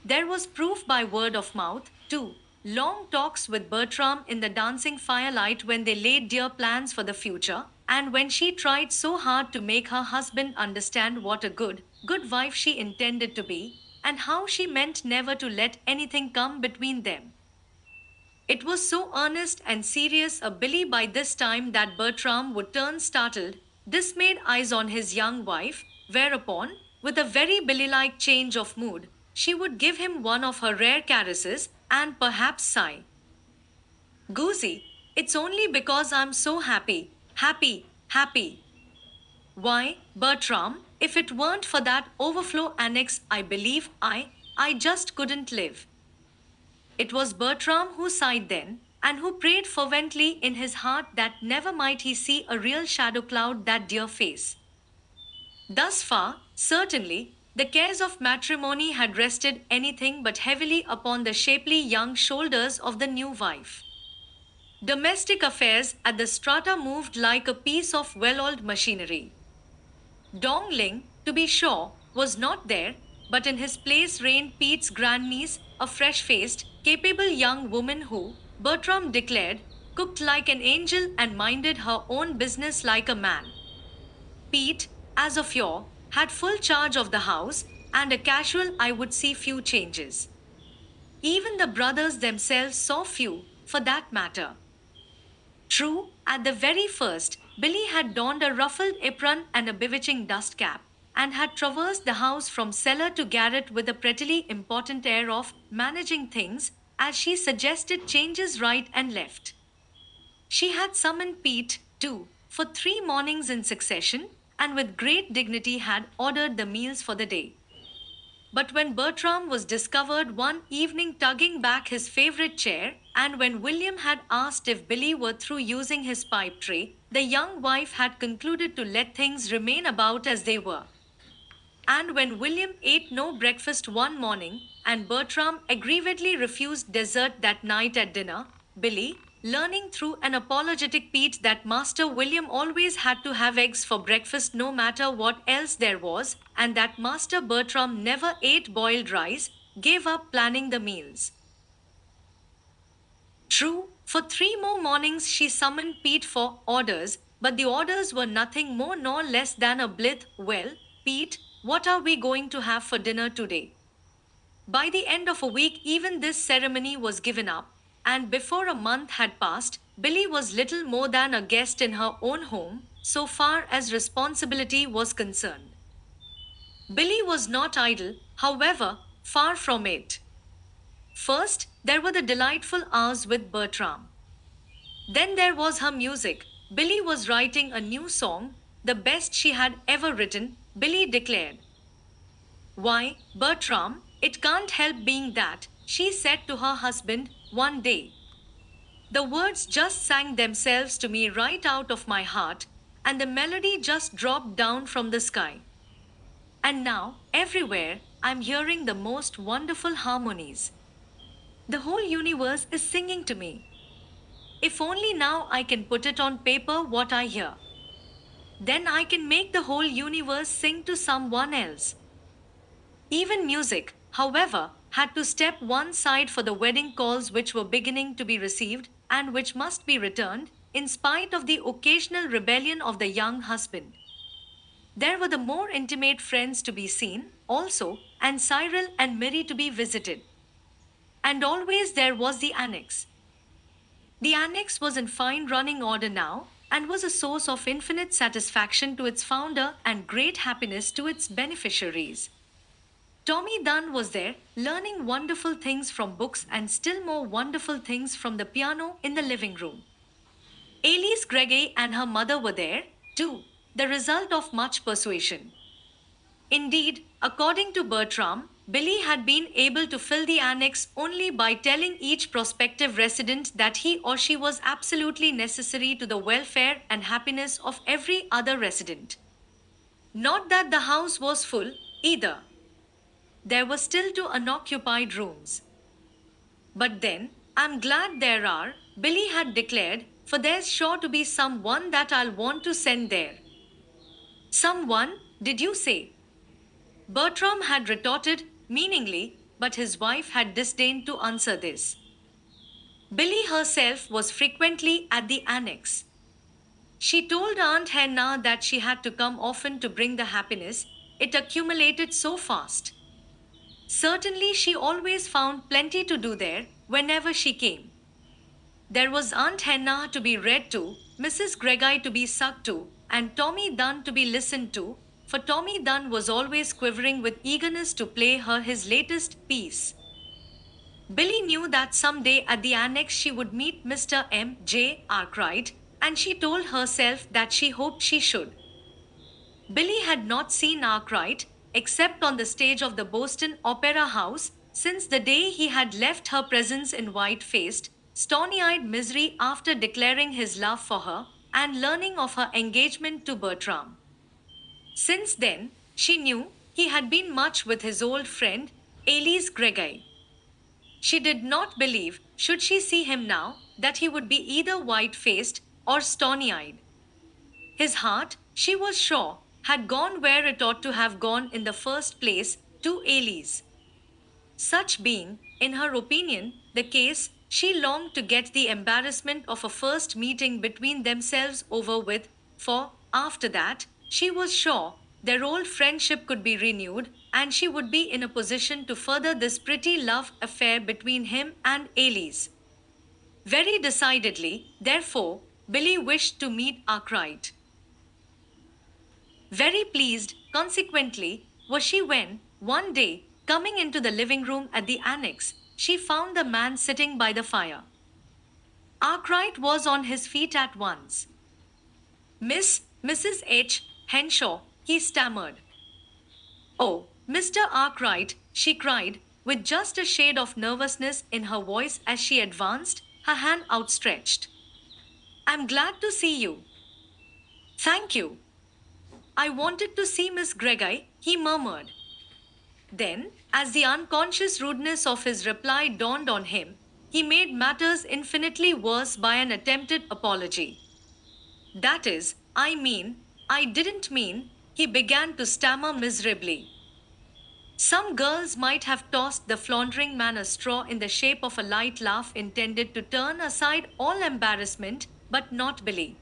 There was proof by word of mouth, too. Long talks with Bertram in the dancing firelight when they laid dear plans for the future, and when she tried so hard to make her husband understand what a good wife she intended to be, and how she meant never to let anything come between them. It was so earnest and serious a Billy by this time that Bertram would turn startled, dismayed eyes on his young wife, whereupon, with a very Billy-like change of mood, she would give him one of her rare caresses, and perhaps sigh. Goosey, it's only because I'm so happy. Why, Bertram, if it weren't for that overflow annex, I believe I just couldn't live. It was Bertram who sighed then, and who prayed fervently in his heart that never might he see a real shadow cloud that dear face. Thus far, certainly, the cares of matrimony had rested anything but heavily upon the shapely young shoulders of the new wife. Domestic affairs at the strata moved like a piece of well oiled machinery. Dong Ling, to be sure, was not there, but in his place reigned Pete's grandniece, a fresh faced, capable young woman who, Bertram declared, cooked like an angel and minded her own business like a man. Pete, as of yore, had full charge of the house, and a casual eye would see few changes. Even the brothers themselves saw few, for that matter. True, at the very first, Billy had donned a ruffled apron and a bewitching dust cap, and had traversed the house from cellar to garret with a prettily important air of managing things, as she suggested changes right and left. She had summoned Pete, too, for 3 mornings in succession, and with great dignity had ordered the meals for the day. But when Bertram was discovered one evening tugging back his favorite chair, and when William had asked if Billy were through using his pipe tray, the young wife had concluded to let things remain about as they were. And when William ate no breakfast one morning, and Bertram aggrievedly refused dessert that night at dinner, Billy, learning through an apologetic Pete that Master William always had to have eggs for breakfast no matter what else there was, and that Master Bertram never ate boiled rice, gave up planning the meals. True, for 3 more mornings she summoned Pete for orders, but the orders were nothing more nor less than a blith, well, Pete, what are we going to have for dinner today? By the end of a week, even this ceremony was given up, and before a month had passed, Billy was little more than a guest in her own home, so far as responsibility was concerned. Billy was not idle, however, far from it. First, there were the delightful hours with Bertram. Then there was her music. Billy was writing a new song, the best she had ever written, Billy declared. Why, Bertram, it can't help being that, she said to her husband one day. The words just sang themselves to me right out of my heart, and the melody just dropped down from the sky. And now, everywhere, I'm hearing the most wonderful harmonies. The whole universe is singing to me. If only now I can put it on paper what I hear. Then I can make the whole universe sing to someone else. Even music, however, had to step one side for the wedding calls which were beginning to be received and which must be returned, in spite of the occasional rebellion of the young husband. There were the more intimate friends to be seen, also, and Cyril and Mary to be visited. And always there was the annex. The annex was in fine running order now, and was a source of infinite satisfaction to its founder and great happiness to its beneficiaries. Tommy Dunn was there, learning wonderful things from books and still more wonderful things from the piano in the living room. Elise Gregay and her mother were there, too, the result of much persuasion. Indeed, according to Bertram, Billy had been able to fill the annex only by telling each prospective resident that he or she was absolutely necessary to the welfare and happiness of every other resident. Not that the house was full, either. There were still 2 unoccupied rooms. But then, I'm glad there are, Billy had declared, for there's sure to be someone that I'll want to send there. Someone, did you say? Bertram had retorted, meaningly, but his wife had disdained to answer this. Billy herself was frequently at the annex. She told Aunt Hannah that she had to come often to bring the happiness, it accumulated so fast. Certainly, she always found plenty to do there whenever she came. There was Aunt Hannah to be read to, Mrs. Gregay to be sucked to, and Tommy Dunn to be listened to, for Tommy Dunn was always quivering with eagerness to play her his latest piece. Billy knew that some day at the annex she would meet Mr. M. J. Arkwright, and she told herself that she hoped she should. Billy had not seen Arkwright, except on the stage of the Boston Opera House, since the day he had left her presence in white-faced, stony eyed misery after declaring his love for her and learning of her engagement to Bertram. Since then, she knew he had been much with his old friend, Elise Gregory. She did not believe, should she see him now, that he would be either white faced or stony eyed. His heart, she was sure, had gone where it ought to have gone in the first place, to Elise. Such being, in her opinion, the case, she longed to get the embarrassment of a first meeting between themselves over with, for, after that, she was sure their old friendship could be renewed, and she would be in a position to further this pretty love affair between him and Elise. Very decidedly, therefore, Billy wished to meet Arkwright. Very pleased, consequently, was she when, one day, coming into the living room at the annex, she found the man sitting by the fire. Arkwright was on his feet at once. Mrs. H. Henshaw, he stammered. Oh, Mr. Arkwright, she cried, with just a shade of nervousness in her voice as she advanced, her hand outstretched. I'm glad to see you. Thank you. I wanted to see Miss Gregory, he murmured. Then, as the unconscious rudeness of his reply dawned on him, he made matters infinitely worse by an attempted apology. That is, I didn't mean, he began to stammer miserably. Some girls might have tossed the floundering man a straw in the shape of a light laugh intended to turn aside all embarrassment, but not Billy.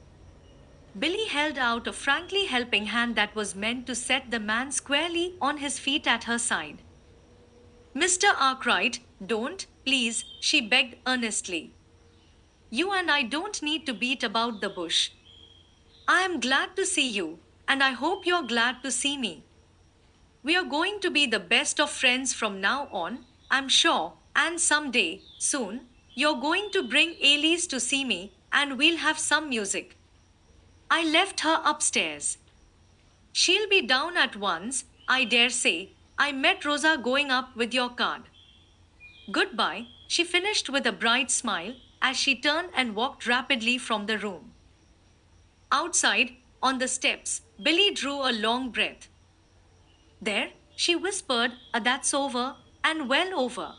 Billy held out a frankly helping hand that was meant to set the man squarely on his feet at her side. Mr. Arkwright, don't, please, she begged earnestly. You and I don't need to beat about the bush. I am glad to see you, and I hope you're glad to see me. We are going to be the best of friends from now on, I'm sure, and someday, soon, you're going to bring Elise to see me, and we'll have some music. I left her upstairs. She'll be down at once, I dare say. I met Rosa going up with your card. Goodbye, she finished with a bright smile as she turned and walked rapidly from the room. Outside, on the steps, Billy drew a long breath. There, she whispered, that's over, and well over.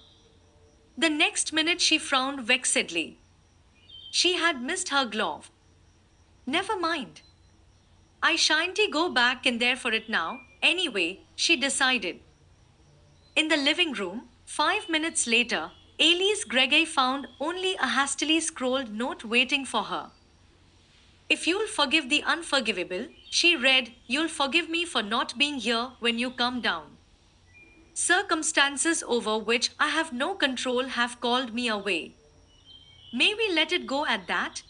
The next minute she frowned vexedly. She had missed her glove. Never mind. I shan't go back in there for it now, anyway, she decided. In the living room, 5 minutes later, Elise Gregory found only a hastily scrawled note waiting for her. If you'll forgive the unforgivable, she read, you'll forgive me for not being here when you come down. Circumstances over which I have no control have called me away. May we let it go at that?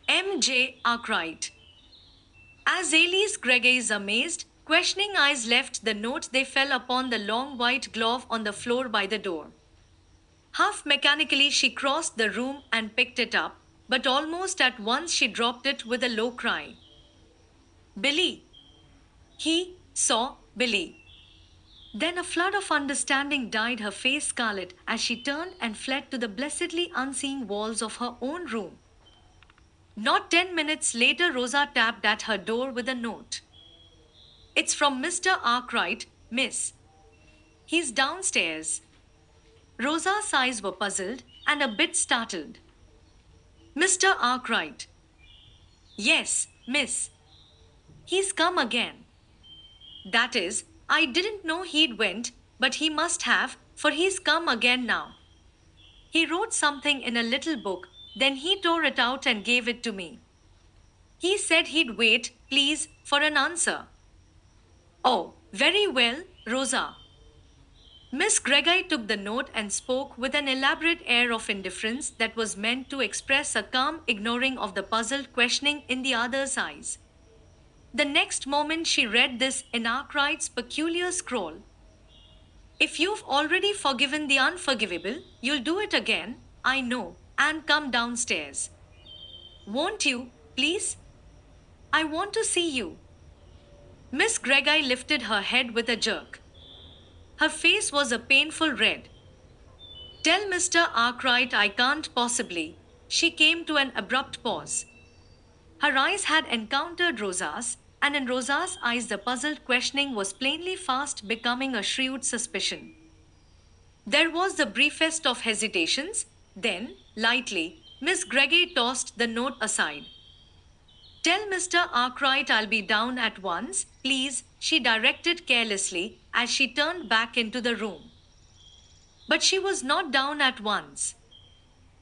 M.J. Arkwright. As Elise Gregory's amazed, questioning eyes left the note, they fell upon the long white glove on the floor by the door. Half mechanically she crossed the room and picked it up, but almost at once she dropped it with a low cry. Billy! He saw Billy. Then a flood of understanding dyed her face scarlet as she turned and fled to the blessedly unseeing walls of her own room. Not 10 minutes later, Rosa tapped at her door with a note. It's from Mr. Arkwright, miss. He's downstairs. Rosa's eyes were puzzled and a bit startled. Mr. Arkwright. Yes, miss. He's come again. That is, I didn't know he'd went, but he must have, for he's come again now. He wrote something in a little book, then he tore it out and gave it to me. He said he'd wait, please, for an answer. Oh, very well, Rosa. Miss Gregory took the note and spoke with an elaborate air of indifference that was meant to express a calm ignoring of the puzzled questioning in the other's eyes. The next moment she read this in Arkwright's peculiar scrawl. If you've already forgiven the unforgivable, you'll do it again, I know, and come downstairs. Won't you, please? I want to see you. Miss Gregory lifted her head with a jerk. Her face was a painful red. Tell Mr. Arkwright I can't possibly. She came to an abrupt pause. Her eyes had encountered Rosa's, and in Rosa's eyes the puzzled questioning was plainly fast becoming a shrewd suspicion. There was the briefest of hesitations, then, lightly, Miss Greggy tossed the note aside. Tell Mr. Arkwright I'll be down at once, please, she directed carelessly as she turned back into the room. But she was not down at once.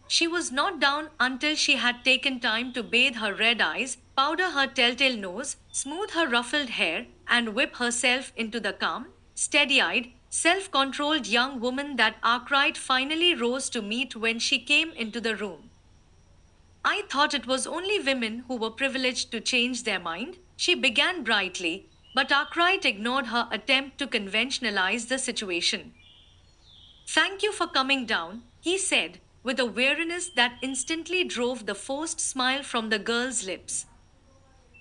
She was not down until she had taken time to bathe her red eyes, powder her telltale nose, smooth her ruffled hair, and whip herself into the calm, steady eyed, self controlled young woman that Arkwright finally rose to meet when she came into the room. I thought it was only women who were privileged to change their mind, she began brightly, but Arkwright ignored her attempt to conventionalize the situation. Thank you for coming down, he said, with a weariness that instantly drove the forced smile from the girl's lips.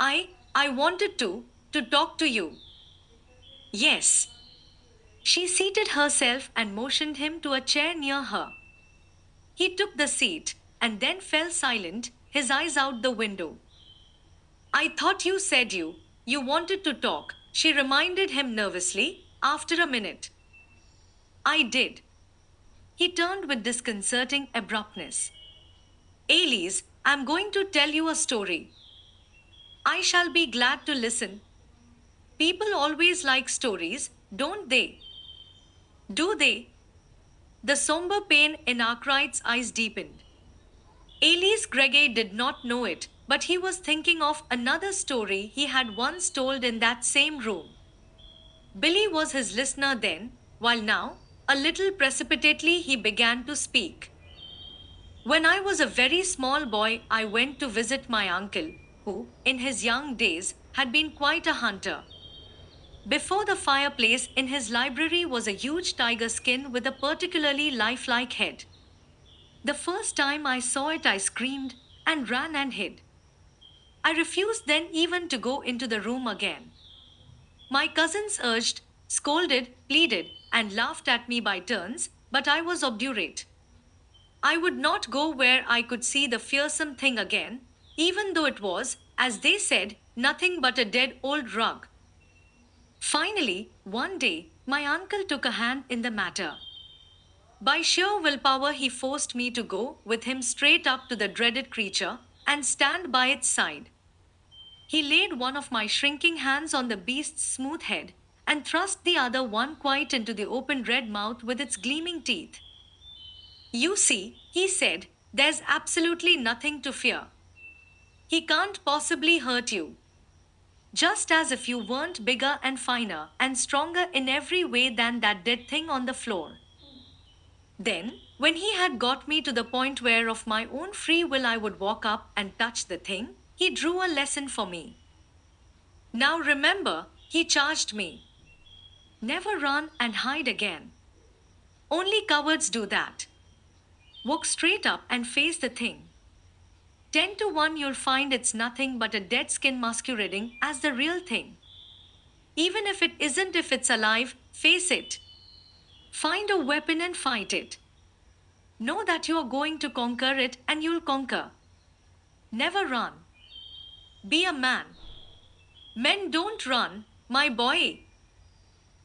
I wanted to talk to you. Yes. She seated herself and motioned him to a chair near her. He took the seat and then fell silent, his eyes out the window. I thought you said you wanted to talk, she reminded him nervously, after a minute. I did. He turned with disconcerting abruptness. Elise, I'm going to tell you a story. I shall be glad to listen. People always like stories, don't they? Do they? The somber pain in Arkwright's eyes deepened. Elise Gregay did not know it, but he was thinking of another story he had once told in that same room. Billy was his listener then, while now, a little precipitately, he began to speak. When I was a very small boy, I went to visit my uncle, who, in his young days, had been quite a hunter. Before the fireplace in his library was a huge tiger skin with a particularly lifelike head. The first time I saw it, I screamed and ran and hid. I refused then even to go into the room again. My cousins urged, scolded, pleaded, and laughed at me by turns, but I was obdurate. I would not go where I could see the fearsome thing again, even though it was, as they said, nothing but a dead old rug. Finally, one day, my uncle took a hand in the matter. By sheer willpower, he forced me to go with him straight up to the dreaded creature and stand by its side. He laid one of my shrinking hands on the beast's smooth head and thrust the other one quite into the open red mouth with its gleaming teeth. You see, he said, there's absolutely nothing to fear. He can't possibly hurt you. Just as if you weren't bigger and finer and stronger in every way than that dead thing on the floor. Then, when he had got me to the point where of my own free will I would walk up and touch the thing, he drew a lesson for me. Now remember, he charged me. Never run and hide again. Only cowards do that. Walk straight up and face the thing. 10 to 1 you'll find it's nothing but a dead skin masquerading as the real thing. Even if it isn't, if it's alive, face it. Find a weapon and fight it. Know that you are going to conquer it and you'll conquer. Never run. Be a man. Men don't run, my boy.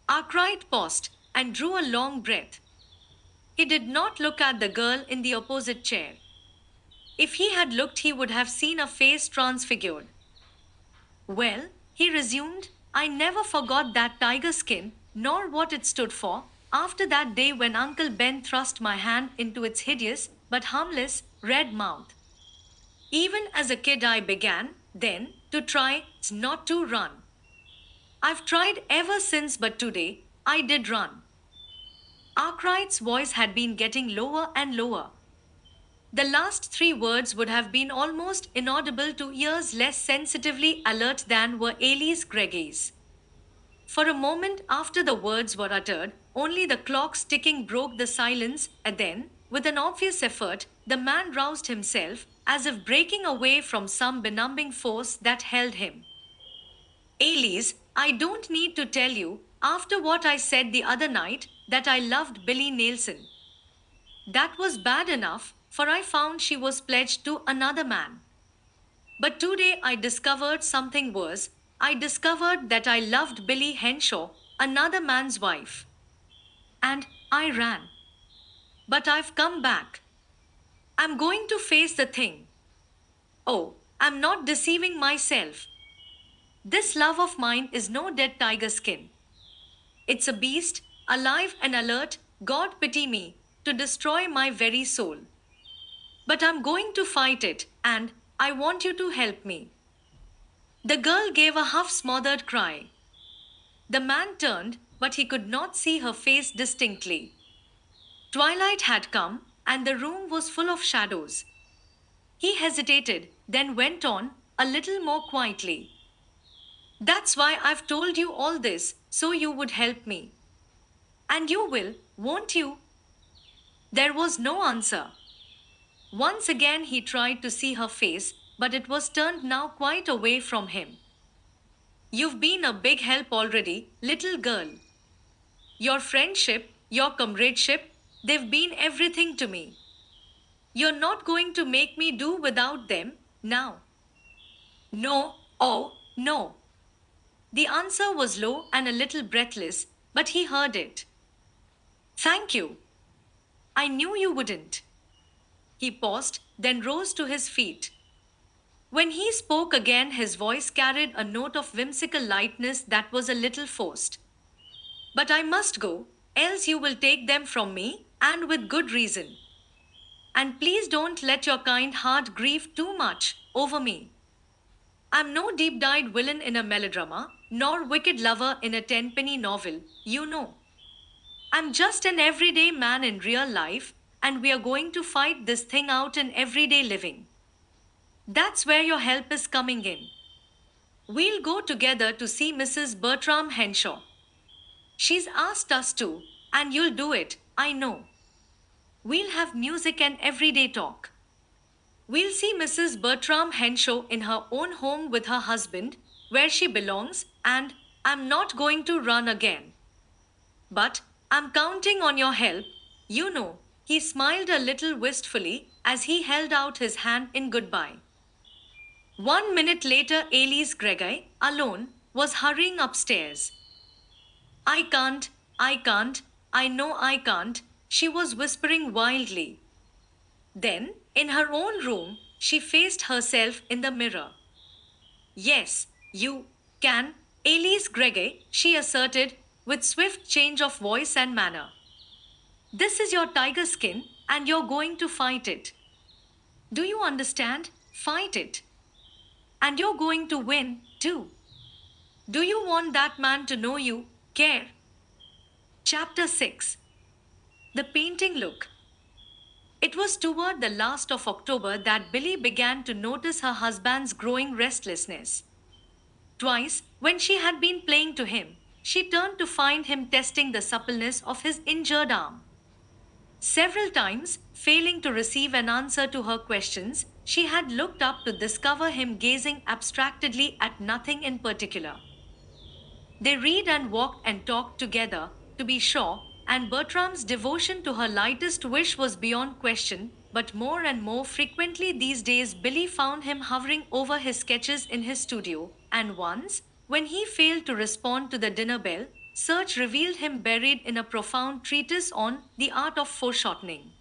Arkwright paused and drew a long breath. He did not look at the girl in the opposite chair. If he had looked, he would have seen a face transfigured. Well, he resumed, I never forgot that tiger skin, nor what it stood for, after that day when Uncle Ben thrust my hand into its hideous, but harmless, red mouth. Even as a kid, I began, then, to try not to run. I've tried ever since, but today, I did run. Arkwright's voice had been getting lower and lower. The last three words would have been almost inaudible to ears less sensitively alert than were Elise Gregay's. For a moment after the words were uttered, only the clock's ticking broke the silence, and then, with an obvious effort, the man roused himself, as if breaking away from some benumbing force that held him. Elise, I don't need to tell you, after what I said the other night, that I loved Billy Nelson. That was bad enough, for I found she was pledged to another man. But today I discovered something worse. I discovered that I loved Billy Henshaw, another man's wife. And I ran. But I've come back. I'm going to face the thing. Oh, I'm not deceiving myself. This love of mine is no dead tiger skin. It's a beast, alive and alert, God pity me, to destroy my very soul. But I'm going to fight it, and I want you to help me. The girl gave a half smothered cry. The man turned, but he could not see her face distinctly. Twilight had come, and the room was full of shadows. He hesitated, then went on, a little more quietly. That's why I've told you all this, so you would help me. And you will, won't you? There was no answer. Once again he tried to see her face, but it was turned now quite away from him. You've been a big help already, little girl. Your friendship, your comradeship, they've been everything to me. You're not going to make me do without them, now. No, oh, no. The answer was low and a little breathless, but he heard it. Thank you. I knew you wouldn't. He paused, then rose to his feet. When he spoke again, his voice carried a note of whimsical lightness that was a little forced. But I must go, else you will take them from me, and with good reason. And please don't let your kind heart grieve too much over me. I'm no deep dyed villain in a melodrama, nor wicked lover in a tenpenny novel, you know. I'm just an everyday man in real life, and we are going to fight this thing out in everyday living. That's where your help is coming in. We'll go together to see Mrs. Bertram Henshaw. She's asked us to, and you'll do it, I know. We'll have music and everyday talk. We'll see Mrs. Bertram Henshaw in her own home with her husband, where she belongs, and I'm not going to run again. But I'm counting on your help, you know. He smiled a little wistfully as he held out his hand in goodbye. 1 minute later, Elise Gregor, alone, was hurrying upstairs. I can't, I can't, I know I can't, she was whispering wildly. Then, in her own room, she faced herself in the mirror. Yes, you can, Elise Gregor, she asserted, with swift change of voice and manner. This is your tiger skin, and you're going to fight it. Do you understand? Fight it. And you're going to win, too. Do you want that man to know you care? Chapter 6. The Painting Look. It was toward the last of October that Billy began to notice her husband's growing restlessness. Twice, when she had been playing to him, she turned to find him testing the suppleness of his injured arm. Several times, failing to receive an answer to her questions, she had looked up to discover him gazing abstractedly at nothing in particular. They read and walked and talked together, to be sure, and Bertram's devotion to her lightest wish was beyond question, but more and more frequently these days Billy found him hovering over his sketches in his studio, and once, when he failed to respond to the dinner bell, search revealed him buried in a profound treatise on the art of foreshortening.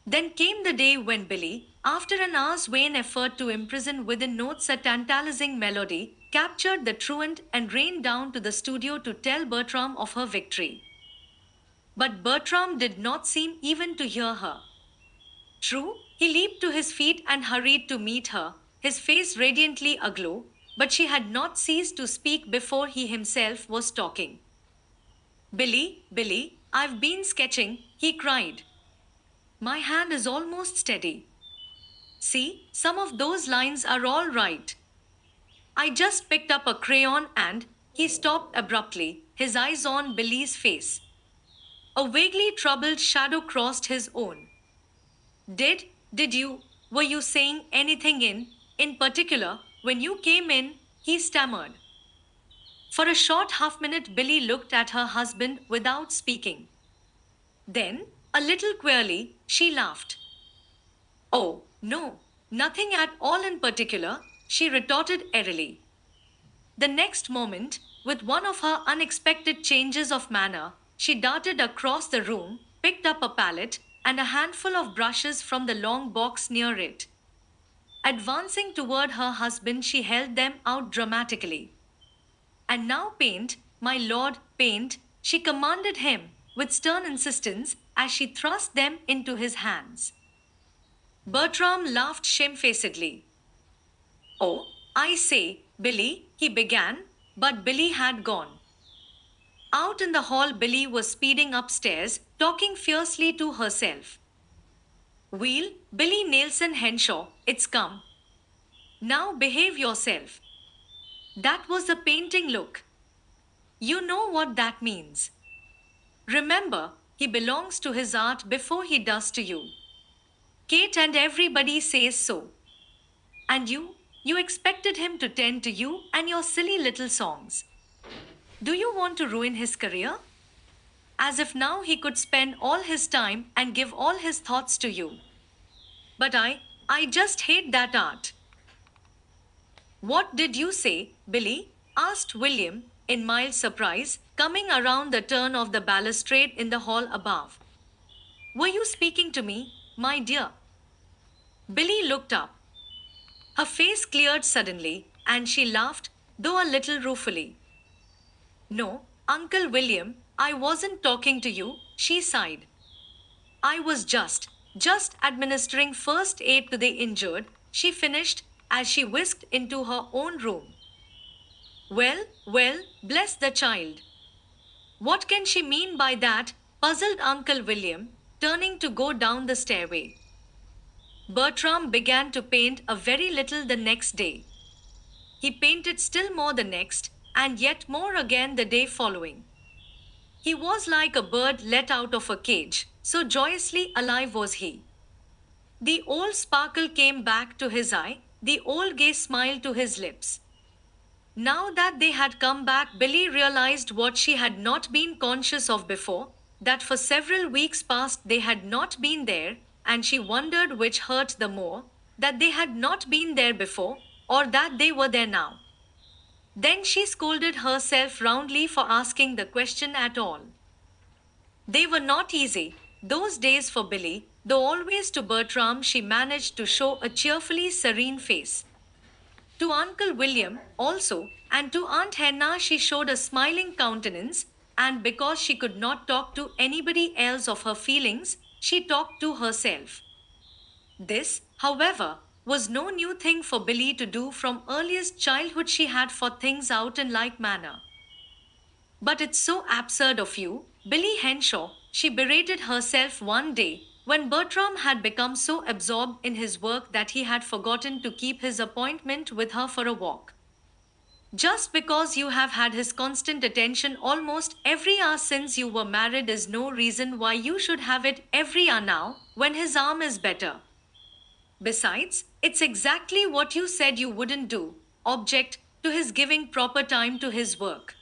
Then came the day when Billy, after an hour's vain effort to imprison within notes a tantalizing melody, captured the truant and ran down to the studio to tell Bertram of her victory. But Bertram did not seem even to hear her. True, he leaped to his feet and hurried to meet her, his face radiantly aglow, but she had not ceased to speak before he himself was talking. Billy, Billy, I've been sketching, he cried. My hand is almost steady. See, some of those lines are all right. I just picked up a crayon and he stopped abruptly, his eyes on Billy's face. A vaguely troubled shadow crossed his own. Did you, were you saying anything in particular, when you came in, he stammered. For a short half minute, Billy looked at her husband without speaking. Then, A little queerly, she laughed. Oh, no, nothing at all in particular, she retorted airily. The next moment, with one of her unexpected changes of manner, she darted across the room, picked up a palette and a handful of brushes from the long box near it. Advancing toward her husband, she held them out dramatically. And now paint, my lord, paint, she commanded him with stern insistence as she thrust them into his hands. Bertram laughed shamefacedly. Oh, I say, Billy, he began, but Billy had gone. Out in the hall, Billy was speeding upstairs, talking fiercely to herself. Wheel, Billy Nelson Henshaw, it's come. Now behave yourself. That was a painting look. You know what that means. Remember, he belongs to his art before he does to you. Kate and everybody says so. And you expected him to tend to you and your silly little songs. Do you want to ruin his career? As if now he could spend all his time and give all his thoughts to you. But I just hate that art. What did you say, Billy? Asked William, in mild surprise, coming around the turn of the balustrade in the hall above. Were you speaking to me, my dear? Billy looked up. Her face cleared suddenly, and she laughed, though a little ruefully. No, Uncle William, I wasn't talking to you, she sighed. I was just administering first aid to the injured, she finished as she whisked into her own room. Well, bless the child. What can she mean by that? Puzzled Uncle William, turning to go down the stairway. Bertram began to paint a very little the next day. He painted still more the next, and yet more again the day following. He was like a bird let out of a cage, so joyously alive was he. The old sparkle came back to his eye, the old gay smile to his lips. Now that they had come back, Billy realized what she had not been conscious of before, that for several weeks past they had not been there, and she wondered which hurt the more, that they had not been there before, or that they were there now. Then she scolded herself roundly for asking the question at all. They were not easy, those days for Billy, though always to Bertram she managed to show a cheerfully serene face. To Uncle William, also, and to Aunt Hannah she showed a smiling countenance, and because she could not talk to anybody else of her feelings, she talked to herself. This, however, was no new thing for Billy to do. From earliest childhood she had fought things out in like manner. But it's so absurd of you, Billy Henshaw, she berated herself one day, when Bertram had become so absorbed in his work that he had forgotten to keep his appointment with her for a walk. Just because you have had his constant attention almost every hour since you were married is no reason why you should have it every hour now, when his arm is better. Besides, it's exactly what you said you wouldn't do, object to his giving proper time to his work.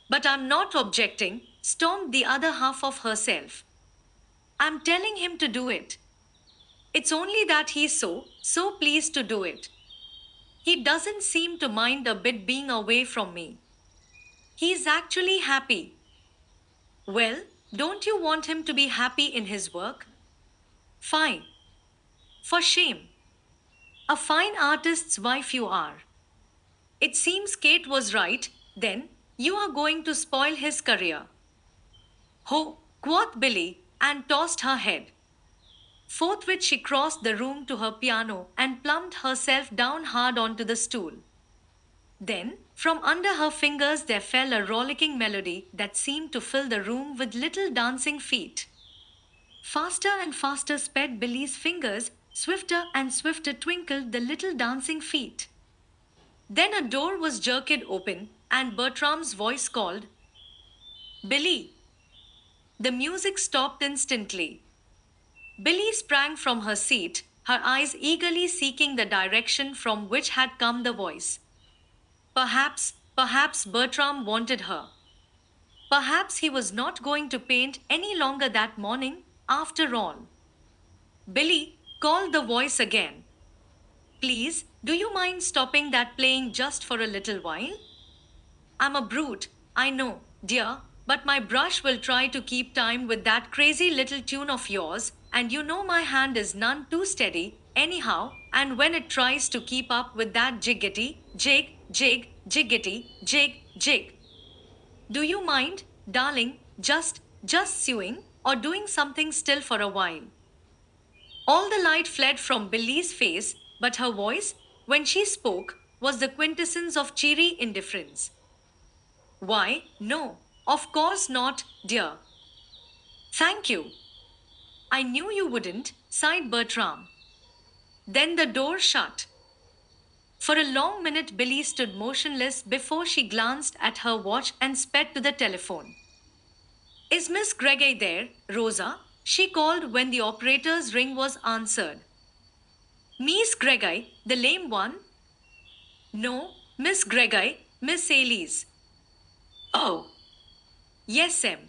But I'm not objecting, stormed the other half of herself. I'm telling him to do it. It's only that he's so pleased to do it. He doesn't seem to mind a bit being away from me. He's actually happy. Well, don't you want him to be happy in his work? Fine. For shame. A fine artist's wife you are. It seems Kate was right, then, you are going to spoil his career. Ho, quoth Billy, and tossed her head. Forthwith she crossed the room to her piano and plumped herself down hard onto the stool. Then, from under her fingers there fell a rollicking melody that seemed to fill the room with little dancing feet. Faster and faster sped Billy's fingers, swifter and swifter twinkled the little dancing feet. Then a door was jerked open, and Bertram's voice called, Billy! The music stopped instantly. Billy sprang from her seat, her eyes eagerly seeking the direction from which had come the voice. Perhaps Bertram wanted her. Perhaps he was not going to paint any longer that morning, after all. Billy called the voice again. Please, do you mind stopping that playing just for a little while? I'm a brute, I know, dear, but my brush will try to keep time with that crazy little tune of yours, and you know my hand is none too steady, anyhow, and when it tries to keep up with that jiggity, jiggity, jig. Do you mind, darling, just sewing, or doing something still for a while? All the light fled from Billy's face, but her voice, when she spoke, was the quintessence of cheery indifference. Why, no, of course not, dear. Thank you. I knew you wouldn't, sighed Bertram. Then the door shut. For a long minute, Billy stood motionless before she glanced at her watch and sped to the telephone. Is Miss Gregay there, Rosa? She called when the operator's ring was answered. Miss Gregay, the lame one? No, Miss Gregay, Miss Ailey's. Oh, yes, Em.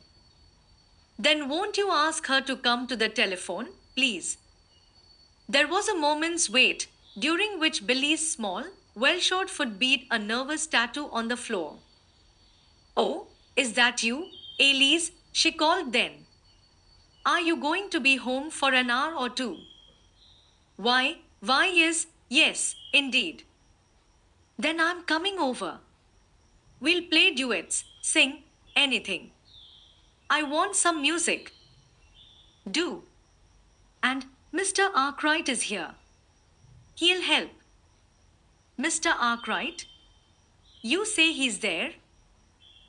Then won't you ask her to come to the telephone, please? There was a moment's wait, during which Billy's small, well-shod foot beat a nervous tattoo on the floor. Oh, is that you, Elise? She called then. Are you going to be home for an hour or two? Yes, indeed. Then I'm coming over. We'll play duets, sing, anything. I want some music. Do. And Mr. Arkwright is here. He'll help. Mr. Arkwright? You say he's there?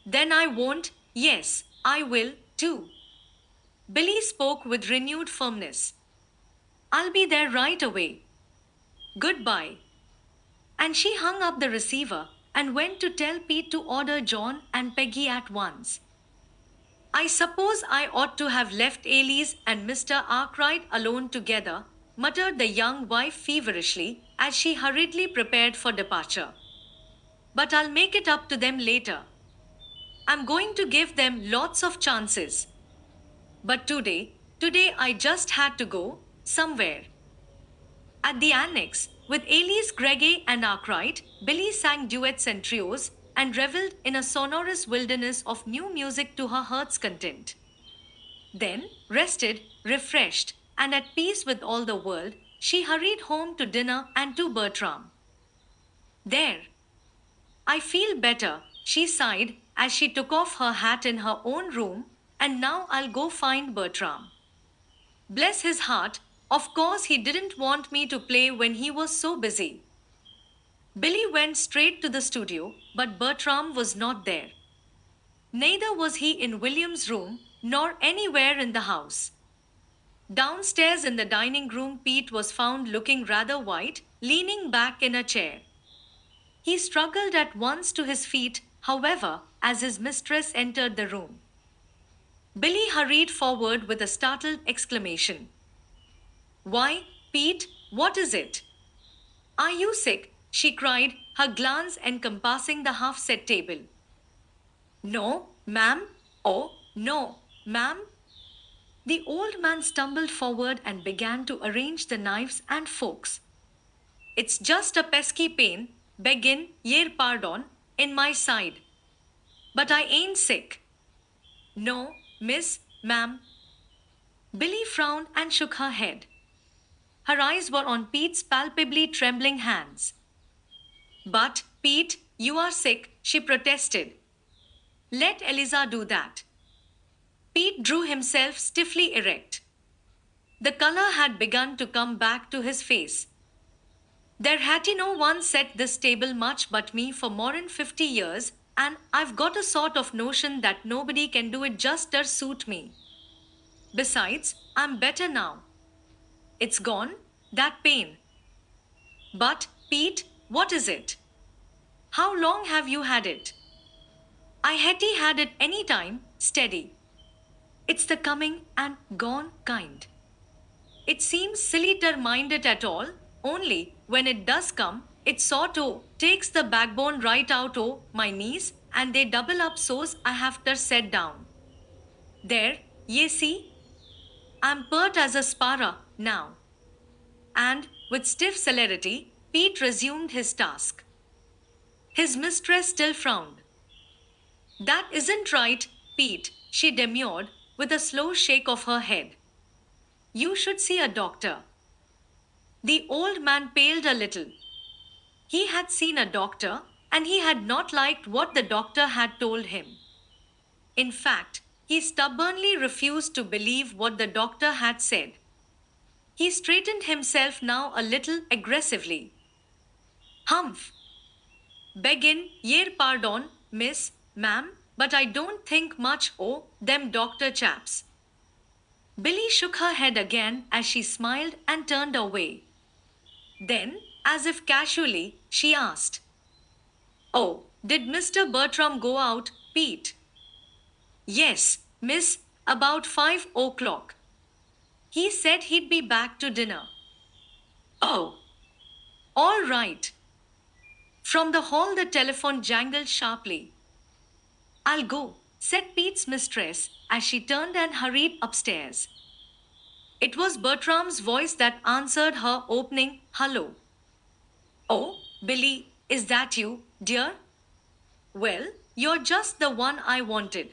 Then I won't. Yes, I will, too. Billy spoke with renewed firmness. I'll be there right away. Goodbye. And she hung up the receiver and went to tell Pete to order John and Peggy at once. I suppose I ought to have left Elise and Mr. Arkwright alone together, muttered the young wife feverishly as she hurriedly prepared for departure. But I'll make it up to them later. I'm going to give them lots of chances. But today I just had to go somewhere. At the annex, with Elise Gregay and Arkwright, Billy sang duets and trios and reveled in a sonorous wilderness of new music to her heart's content. Then, rested, refreshed, and at peace with all the world, she hurried home to dinner and to Bertram. There. I feel better, she sighed as she took off her hat in her own room, and now I'll go find Bertram. Bless his heart, of course he didn't want me to play when he was so busy. Billy went straight to the studio, but Bertram was not there. Neither was he in William's room, nor anywhere in the house. Downstairs in the dining room, Pete was found looking rather white, leaning back in a chair. He struggled at once to his feet, however, as his mistress entered the room. Billy hurried forward with a startled exclamation. Why, Pete, what is it? Are you sick? She cried, her glance encompassing the half-set table. No, ma'am. Oh, no, ma'am. The old man stumbled forward and began to arrange the knives and forks. It's just a pesky pain, beggin' yer pardon, in my side. But I ain't sick. No, ma'am. Billy frowned and shook her head. Her eyes were on Pete's palpably trembling hands. But, Pete, you are sick, she protested. Let Eliza do that. Pete drew himself stiffly erect. The color had begun to come back to his face. There had no one set this table much but me for more'n 50 years, and I've got a sort of notion that nobody can do it just to suit me. Besides, I'm better now. It's gone, that pain. But, Pete, what is it? How long have you had it? I had it any time, steady. It's the coming and gone kind. It seems silly to mind it at all, only, when it does come, it sort o' takes the backbone right out o' my knees, and they double up so's I have to set down. There, ye see? I'm pert as a sparrow now. And, with stiff celerity, Pete resumed his task. His mistress still frowned. That isn't right, Pete, she demurred, with a slow shake of her head. You should see a doctor. The old man paled a little. He had seen a doctor, and he had not liked what the doctor had told him. In fact, he stubbornly refused to believe what the doctor had said. He straightened himself now a little aggressively. Humph! Begin, yer pardon, miss, ma'am, but I don't think much o' them doctor chaps. Billy shook her head again as she smiled and turned away. Then, as if casually, she asked, Oh, did Mr. Bertram go out, Pete? Yes, miss, about 5 o'clock. He said he'd be back to dinner. Oh, all right. From the hall, the telephone jangled sharply. I'll go, said Pete's mistress as she turned and hurried upstairs. It was Bertram's voice that answered her opening hello. Oh, Billy, is that you, dear? Well, you're just the one I wanted.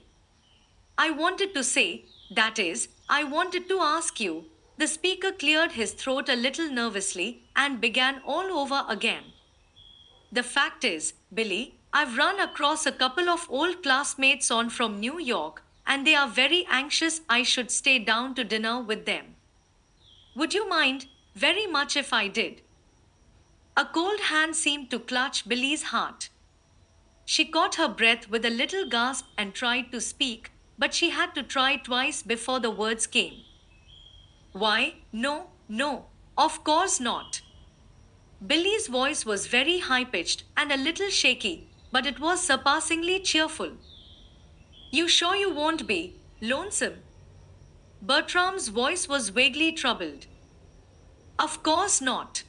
I wanted to say, that is, I wanted to ask you. The speaker cleared his throat a little nervously and began all over again. The fact is, Billy, I've run across a couple of old classmates on from New York, and they are very anxious I should stay down to dinner with them. Would you mind very much if I did? A cold hand seemed to clutch Billy's heart. She caught her breath with a little gasp and tried to speak, but she had to try twice before the words came. Why, no, no, of course not. Billy's voice was very high-pitched and a little shaky, but it was surpassingly cheerful. You sure you won't be lonesome? Bertram's voice was vaguely troubled. Of course not.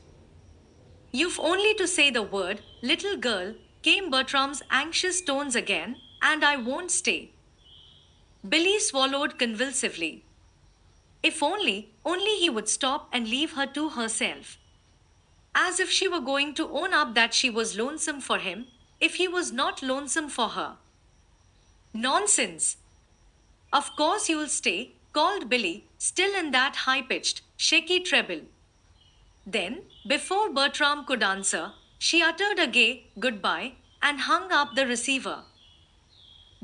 You've only to say the word, little girl, came Bertram's anxious tones again, and I won't stay. Billy swallowed convulsively. If only he would stop and leave her to herself. As if she were going to own up that she was lonesome for him, if he was not lonesome for her. Nonsense! Of course you'll stay, called Billy, still in that high-pitched, shaky treble. Then, before Bertram could answer, she uttered a gay goodbye and hung up the receiver.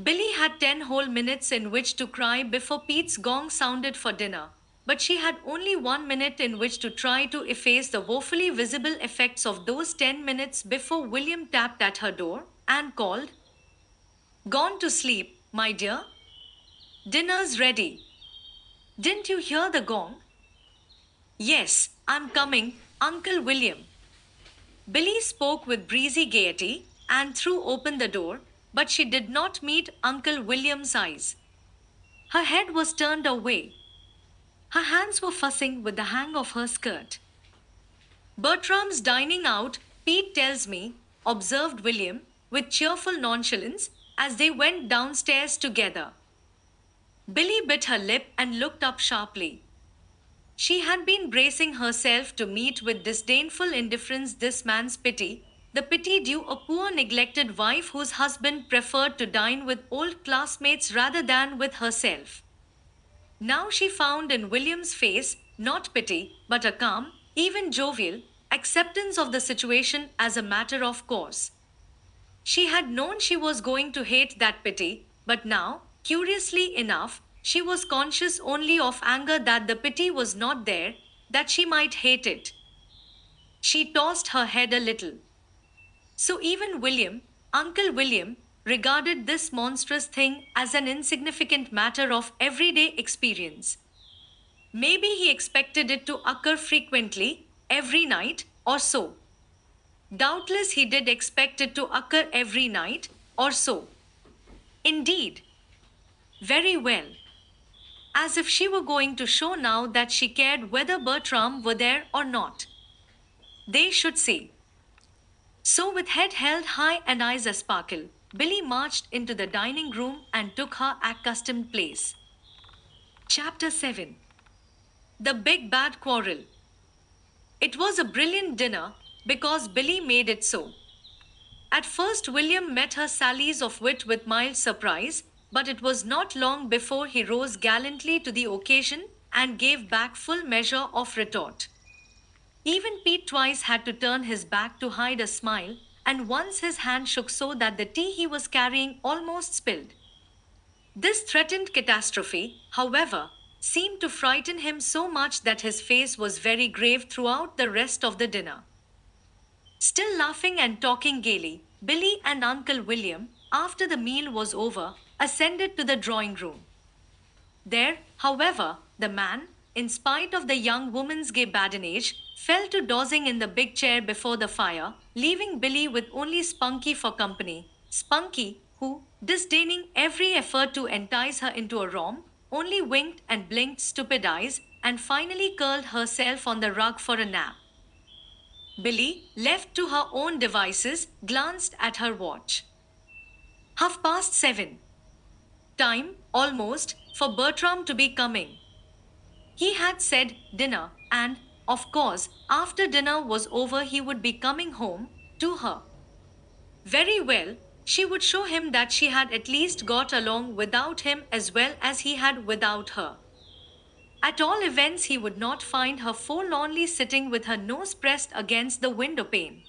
Billy had 10 whole minutes in which to cry before Pete's gong sounded for dinner, but she had only 1 minute in which to try to efface the woefully visible effects of those 10 minutes before William tapped at her door and called, Gone to sleep, my dear? Dinner's ready. Didn't you hear the gong? Yes, I'm coming, Uncle William. Billy spoke with breezy gaiety and threw open the door, but she did not meet Uncle William's eyes. Her head was turned away. Her hands were fussing with the hang of her skirt. Bertram's dining out, Pete tells me, observed William, with cheerful nonchalance, as they went downstairs together. Billy bit her lip and looked up sharply. She had been bracing herself to meet with disdainful indifference this man's pity, the pity due a poor neglected wife whose husband preferred to dine with old classmates rather than with herself. Now she found in William's face not pity, but a calm, even jovial, acceptance of the situation as a matter of course. She had known she was going to hate that pity, but now, curiously enough, she was conscious only of anger that the pity was not there, that she might hate it. She tossed her head a little. So even William, Uncle William, regarded this monstrous thing as an insignificant matter of everyday experience. Maybe he expected it to occur frequently, every night, or so. Doubtless he did expect it to occur every night, or so. Indeed. Very well. As if she were going to show now that she cared whether Bertram were there or not. They should see. So with head held high and eyes a-sparkle, Billy marched into the dining room and took her accustomed place. Chapter 7. The Big Bad Quarrel. It was a brilliant dinner because Billy made it so. At first, William met her sallies of wit with mild surprise, but it was not long before he rose gallantly to the occasion and gave back full measure of retort. Even Pete twice had to turn his back to hide a smile, and once his hand shook so that the tea he was carrying almost spilled. This threatened catastrophe, however, seemed to frighten him so much that his face was very grave throughout the rest of the dinner. Still laughing and talking gaily, Billy and Uncle William, after the meal was over, ascended to the drawing room. There, however, the man, in spite of the young woman's gay badinage, fell to dozing in the big chair before the fire, leaving Billy with only Spunky for company. Spunky, who, disdaining every effort to entice her into a romp, only winked and blinked stupid eyes, and finally curled herself on the rug for a nap. Billy, left to her own devices, glanced at her watch. 7:30. Time, almost, for Bertram to be coming. He had said dinner, and, of course, after dinner was over, he would be coming home to her. Very well, she would show him that she had at least got along without him as well as he had without her. At all events, he would not find her forlornly sitting with her nose pressed against the window pane.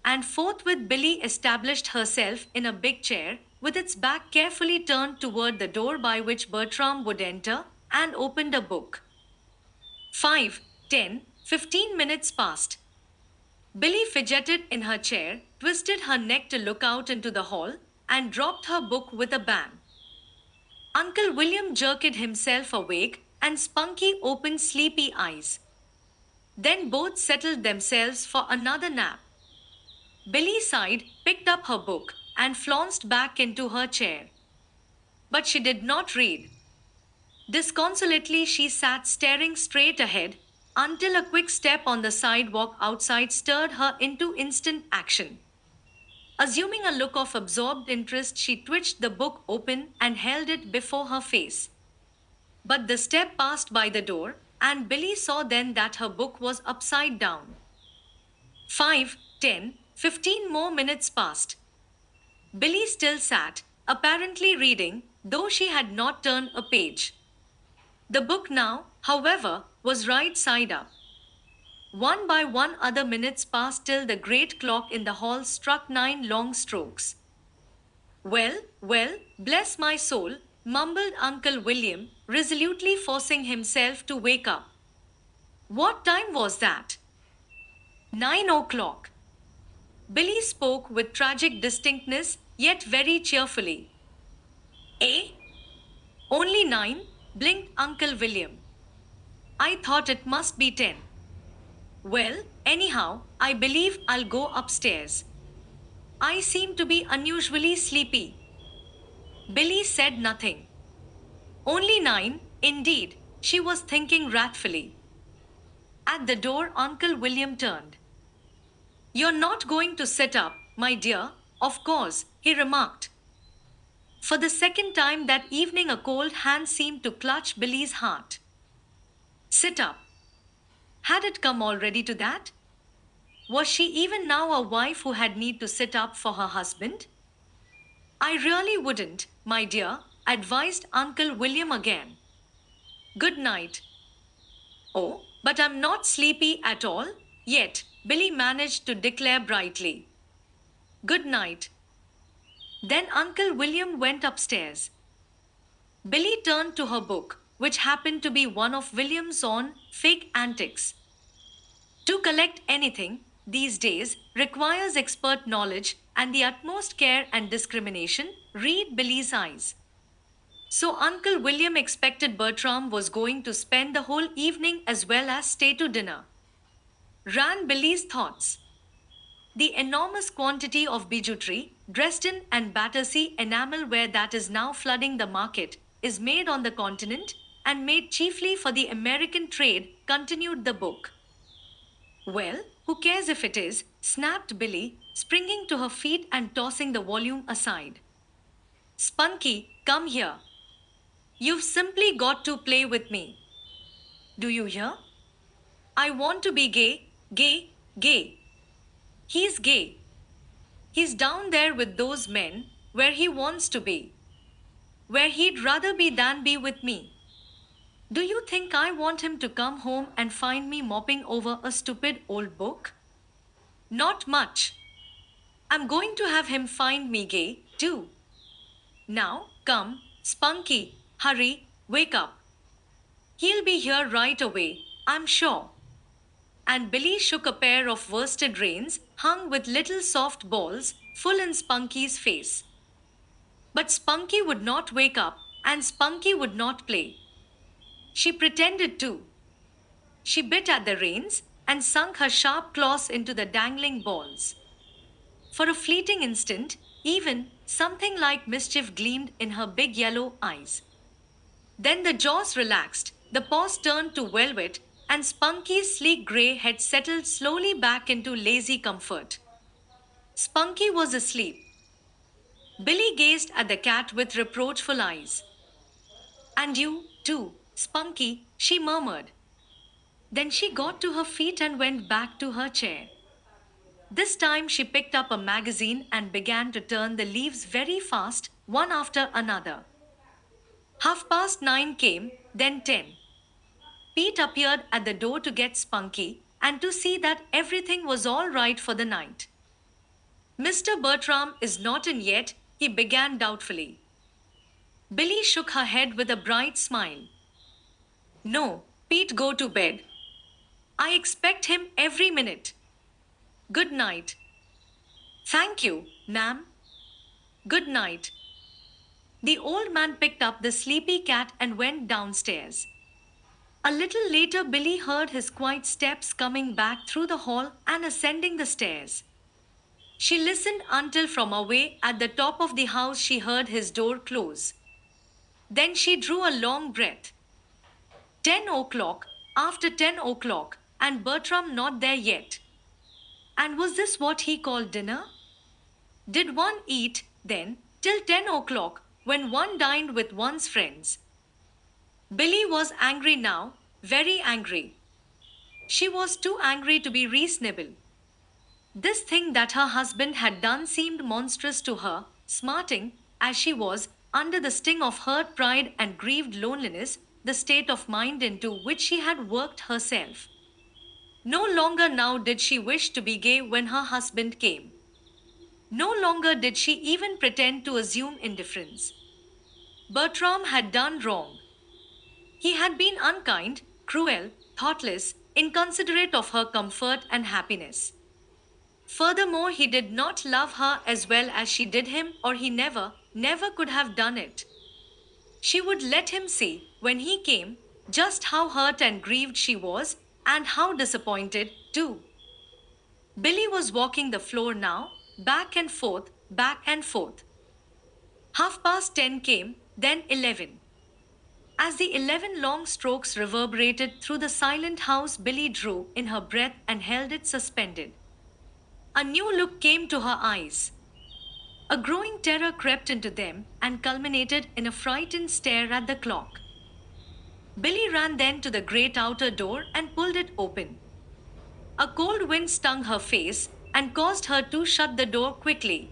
And forthwith Billy established herself in a big chair, with its back carefully turned toward the door by which Bertram would enter, and opened a book. 5, 10, 15 minutes passed. Billy fidgeted in her chair, twisted her neck to look out into the hall, and dropped her book with a bang. Uncle William jerked himself awake, and Spunky opened sleepy eyes. Then both settled themselves for another nap. Billy sighed, picked up her book, and flounced back into her chair. But she did not read. Disconsolately, she sat staring straight ahead until a quick step on the sidewalk outside stirred her into instant action. Assuming a look of absorbed interest, she twitched the book open and held it before her face. But the step passed by the door, and Billy saw then that her book was upside down. 5, 10, 15 more minutes passed. Billy still sat, apparently reading, though she had not turned a page. The book now, however, was right side up. One by one other minutes passed till the great clock in the hall struck 9 long strokes. Well, well, bless my soul, mumbled Uncle William, resolutely forcing himself to wake up. What time was that? 9 o'clock. Billy spoke with tragic distinctness, yet very cheerfully. Eh? Only 9? Blinked Uncle William. I thought it must be 10. Well, anyhow, I believe I'll go upstairs. I seem to be unusually sleepy. Billy said nothing. Only 9, indeed, she was thinking wrathfully. At the door, Uncle William turned. You're not going to sit up, my dear, of course, he remarked. For the second time that evening, a cold hand seemed to clutch Billy's heart. Sit up. Had it come already to that? Was she even now a wife who had need to sit up for her husband? I really wouldn't, my dear, advised Uncle William again. Good night. Oh, but I'm not sleepy at all, yet, Billy managed to declare brightly. Good night. Then Uncle William went upstairs. Billy turned to her book, which happened to be one of William's own fake antics. To collect anything, these days, requires expert knowledge and the utmost care and discrimination, read Billy's eyes. So Uncle William expected Bertram was going to spend the whole evening as well as stay to dinner. Ran Billy's thoughts. The enormous quantity of bijouterie, Dresden and Battersea enamelware that is now flooding the market, is made on the continent and made chiefly for the American trade, continued the book. Well, who cares if it is, snapped Billy, springing to her feet and tossing the volume aside. Spunky, come here. You've simply got to play with me. Do you hear? I want to be gay, gay, gay. He's gay. He's down there with those men, where he wants to be, where he'd rather be than be with me. Do you think I want him to come home and find me mopping over a stupid old book? Not much. I'm going to have him find me gay, too. Now, come, Spunky, hurry, wake up. He'll be here right away, I'm sure. And Billy shook a pair of worsted reins, hung with little soft balls, full in Spunky's face. But Spunky would not wake up, and Spunky would not play. She pretended to. She bit at the reins and sunk her sharp claws into the dangling balls. For a fleeting instant, even something like mischief gleamed in her big yellow eyes. Then the jaws relaxed, the paws turned to velvet, and Spunky's sleek gray head settled slowly back into lazy comfort. Spunky was asleep. Billy gazed at the cat with reproachful eyes. And you, too, Spunky, she murmured. Then she got to her feet and went back to her chair. This time she picked up a magazine and began to turn the leaves very fast, one after another. 9:30 came, then 10. Pete appeared at the door to get Spunky and to see that everything was all right for the night. Mr. Bertram is not in yet, he began doubtfully. Billy shook her head with a bright smile. No, Pete, go to bed. I expect him every minute. Good night. Thank you, ma'am. Good night. The old man picked up the sleepy cat and went downstairs. A little later, Billy heard his quiet steps coming back through the hall and ascending the stairs. She listened until from away at the top of the house she heard his door close. Then she drew a long breath. 10 o'clock, after 10 o'clock, and Bertram not there yet. And was this what he called dinner? Did one eat, then, till 10 o'clock, when one dined with one's friends? Billy was angry now, very angry. She was too angry to be reasonable. This thing that her husband had done seemed monstrous to her, smarting, as she was, under the sting of hurt pride and grieved loneliness, the state of mind into which she had worked herself. No longer now did she wish to be gay when her husband came. No longer did she even pretend to assume indifference. Bertram had done wrong. He had been unkind, cruel, thoughtless, inconsiderate of her comfort and happiness. Furthermore, he did not love her as well as she did him, or he never, never could have done it. She would let him see, when he came, just how hurt and grieved she was, and how disappointed, too. Billy was walking the floor now, back and forth, back and forth. 10:30 came, then 11. As the 11 long strokes reverberated through the silent house, Billy drew in her breath and held it suspended. A new look came to her eyes. A growing terror crept into them and culminated in a frightened stare at the clock. Billy ran then to the great outer door and pulled it open. A cold wind stung her face and caused her to shut the door quickly.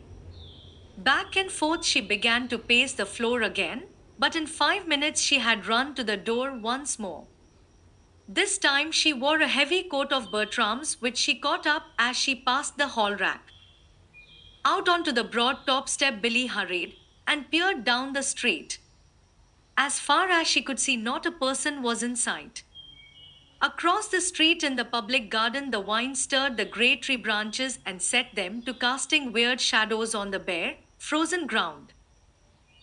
Back and forth she began to pace the floor again, but in 5 minutes she had run to the door once more. This time she wore a heavy coat of Bertram's which she caught up as she passed the hall rack. Out onto the broad top step Billy hurried and peered down the street. As far as she could see, not a person was in sight. Across the street in the public garden, the wind stirred the great tree branches and set them to casting weird shadows on the bare, frozen ground.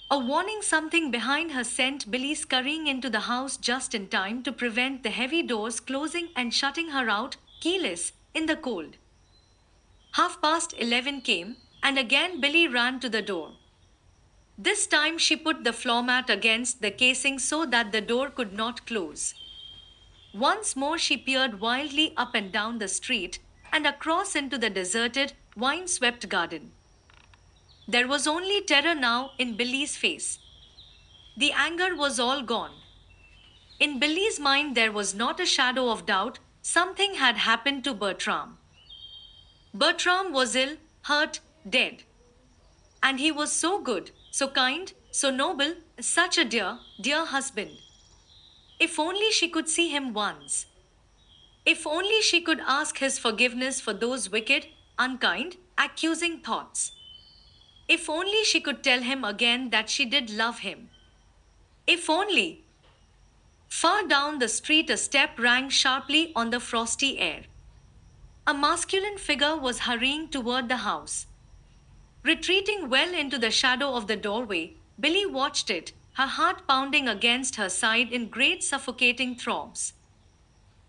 A warning something behind her sent Billy scurrying into the house just in time to prevent the heavy doors closing and shutting her out, keyless, in the cold. 11:30 came, and again Billy ran to the door. This time she put the floor mat against the casing so that the door could not close. Once more she peered wildly up and down the street and across into the deserted, wind-swept garden. There was only terror now in Billy's face. The anger was all gone. In Billy's mind, there was not a shadow of doubt something had happened to Bertram. Bertram was ill, hurt, dead. And he was so good, so kind, so noble, such a dear, dear husband. If only she could see him once. If only she could ask his forgiveness for those wicked, unkind, accusing thoughts. If only she could tell him again that she did love him. If only. Far down the street, a step rang sharply on the frosty air. A masculine figure was hurrying toward the house. Retreating well into the shadow of the doorway, Billy watched it, her heart pounding against her side in great suffocating throbs.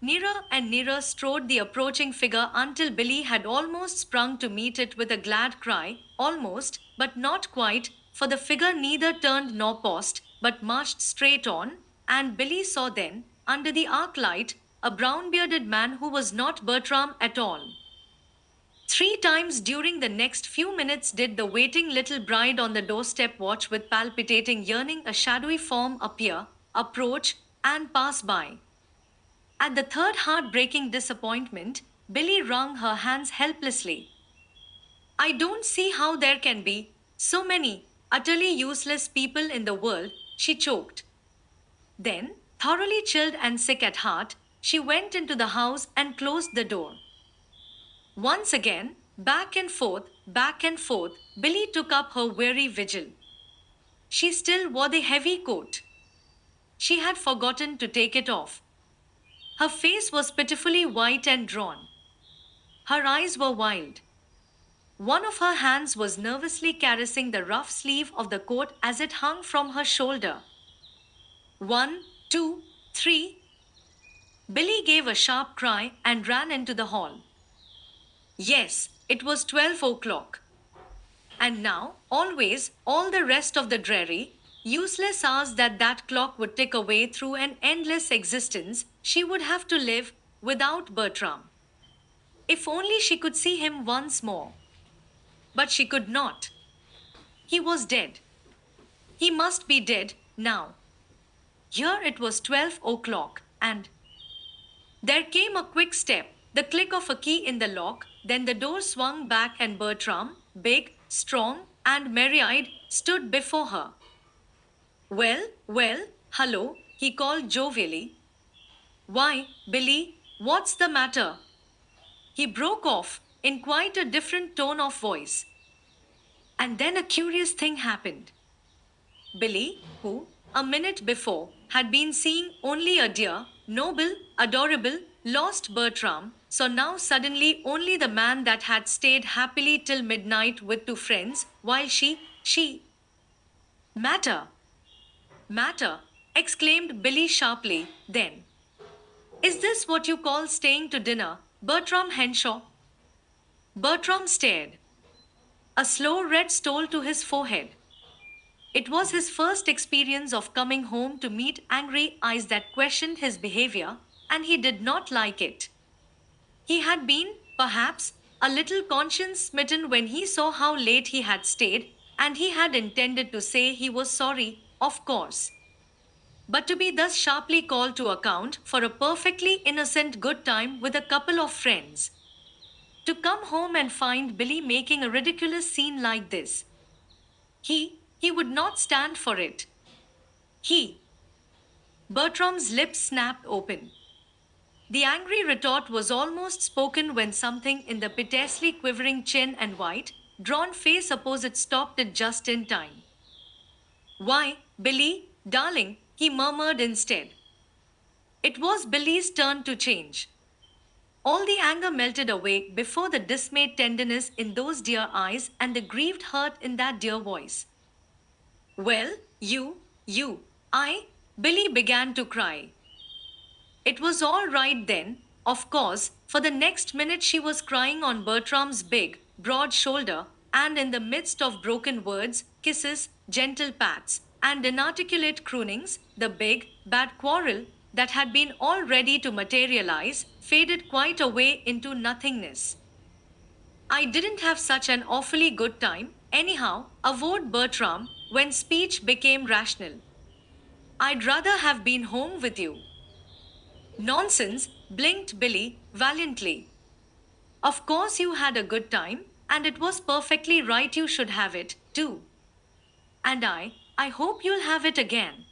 Nearer and nearer strode the approaching figure until Billy had almost sprung to meet it with a glad cry, almost, but not quite, for the figure neither turned nor paused, but marched straight on, and Billy saw then, under the arc light, a brown bearded man who was not Bertram at all. 3 times during the next few minutes did the waiting little bride on the doorstep watch with palpitating yearning a shadowy form appear, approach, and pass by. At the third heartbreaking disappointment, Billy wrung her hands helplessly. I don't see how there can be so many utterly useless people in the world, she choked. Then, thoroughly chilled and sick at heart, she went into the house and closed the door. Once again, back and forth, Billy took up her weary vigil. She still wore the heavy coat. She had forgotten to take it off. Her face was pitifully white and drawn. Her eyes were wild. One of her hands was nervously caressing the rough sleeve of the coat as it hung from her shoulder. 1, 2, 3. Billy gave a sharp cry and ran into the hall. Yes, it was 12 o'clock. And now, always, all the rest of the dreary, useless hours that clock would tick away through an endless existence, she would have to live without Bertram. If only she could see him once more. But she could not. He was dead. He must be dead now. Here it was 12 o'clock, and there came a quick step, the click of a key in the lock, then the door swung back and Bertram, big, strong, and merry-eyed, stood before her. Well, hello, he called jovially. Why, Billy, what's the matter? He broke off, in quite a different tone of voice. And then a curious thing happened. Billy, who, a minute before, had been seeing only a dear, noble, adorable, lost Bertram, saw now suddenly only the man that had stayed happily till midnight with 2 friends, while she. Matter, exclaimed Billy sharply, then. Is this what you call staying to dinner, Bertram Henshaw? Bertram stared. A slow red stole to his forehead. It was his first experience of coming home to meet angry eyes that questioned his behavior, and he did not like it. He had been, perhaps, a little conscience smitten when he saw how late he had stayed, and he had intended to say he was sorry, of course. But to be thus sharply called to account for a perfectly innocent good time with a couple of friends. To come home and find Billy making a ridiculous scene like this. He would not stand for it. Bertram's lips snapped open. The angry retort was almost spoken when something in the piteously quivering chin and white, drawn face opposite stopped it just in time. Why, Billy, darling, he murmured instead. It was Billy's turn to change. All the anger melted away before the dismayed tenderness in those dear eyes and the grieved hurt in that dear voice. Well, Billy began to cry. It was all right then, of course, for the next minute she was crying on Bertram's big, broad shoulder, and in the midst of broken words, kisses, gentle pats, and inarticulate croonings, the big, bad quarrel that had been all ready to materialize faded quite away into nothingness. I didn't have such an awfully good time, anyhow, avowed Bertram, when speech became rational. I'd rather have been home with you. Nonsense, blinked Billy valiantly. Of course, you had a good time, and it was perfectly right you should have it, too. And I hope you'll have it again.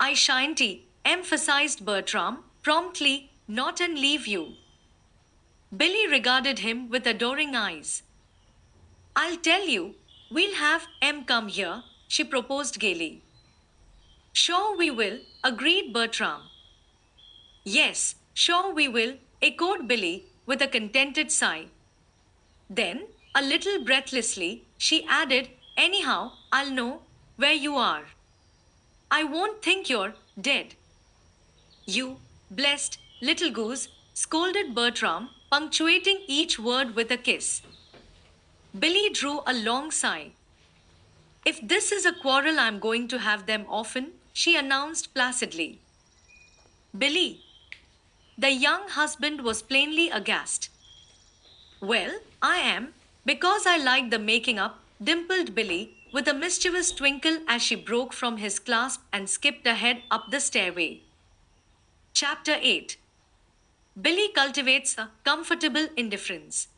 I shan't, emphasized Bertram, promptly, not and leave you. Billy regarded him with adoring eyes. I'll tell you, we'll have M come here, she proposed gaily. Sure we will, agreed Bertram. Yes, sure we will, echoed Billy with a contented sigh. Then, a little breathlessly, she added, anyhow, I'll know where you are. I won't think you're dead. You blessed little goose, scolded Bertram, punctuating each word with a kiss. Billy drew a long sigh. If this is a quarrel, I'm going to have them often, she announced placidly. Billy. The young husband was plainly aghast. Well, I am, because I like the making up, dimpled Billy, with a mischievous twinkle as she broke from his clasp and skipped ahead up the stairway. Chapter 8. Billy cultivates a comfortable indifference.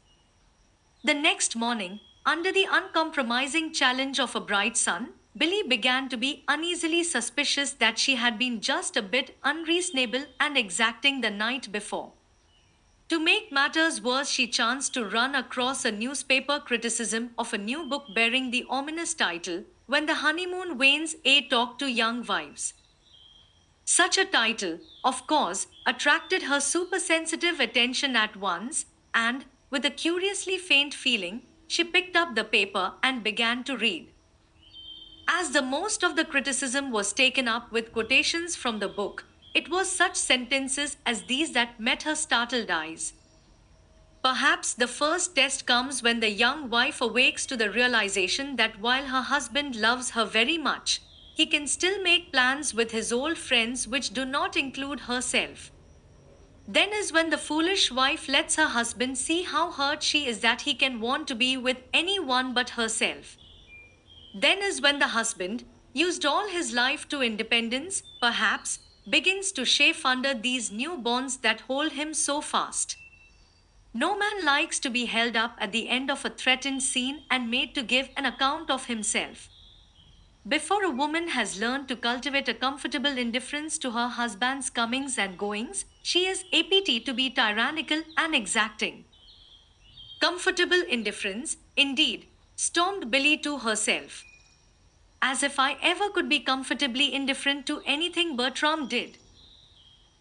The next morning, under the uncompromising challenge of a bright sun, Billy began to be uneasily suspicious that she had been just a bit unreasonable and exacting the night before. To make matters worse, she chanced to run across a newspaper criticism of a new book bearing the ominous title, When the Honeymoon Wanes, A Talk to Young Wives. Such a title, of course, attracted her supersensitive attention at once, and, with a curiously faint feeling, she picked up the paper and began to read. As the most of the criticism was taken up with quotations from the book, it was such sentences as these that met her startled eyes. Perhaps the first test comes when the young wife awakes to the realization that while her husband loves her very much, he can still make plans with his old friends which do not include herself. Then is when the foolish wife lets her husband see how hurt she is that he can want to be with any one but herself. Then is when the husband, used all his life to independence, perhaps, begins to chafe under these new bonds that hold him so fast. No man likes to be held up at the end of a threatened scene and made to give an account of himself. Before a woman has learned to cultivate a comfortable indifference to her husband's comings and goings, she is apt to be tyrannical and exacting. Comfortable indifference, indeed, stormed Billy to herself. As if I ever could be comfortably indifferent to anything Bertram did.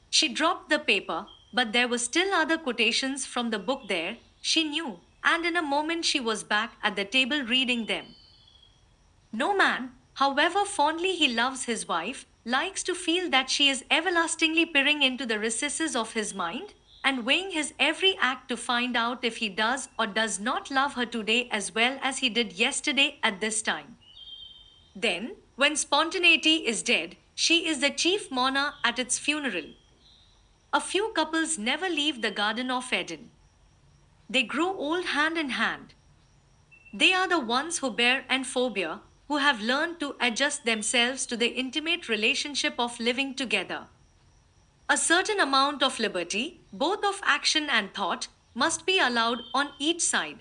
She dropped the paper, but there were still other quotations from the book there, she knew, and in a moment she was back at the table reading them. No man, however fondly he loves his wife, likes to feel that she is everlastingly peering into the recesses of his mind and weighing his every act to find out if he does or does not love her today as well as he did yesterday at this time. Then, when spontaneity is dead, she is the chief mourner at its funeral. A few couples never leave the Garden of Eden. They grow old hand in hand. They are the ones who bear and forbear, who have learned to adjust themselves to the intimate relationship of living together. A certain amount of liberty, both of action and thought, must be allowed on each side.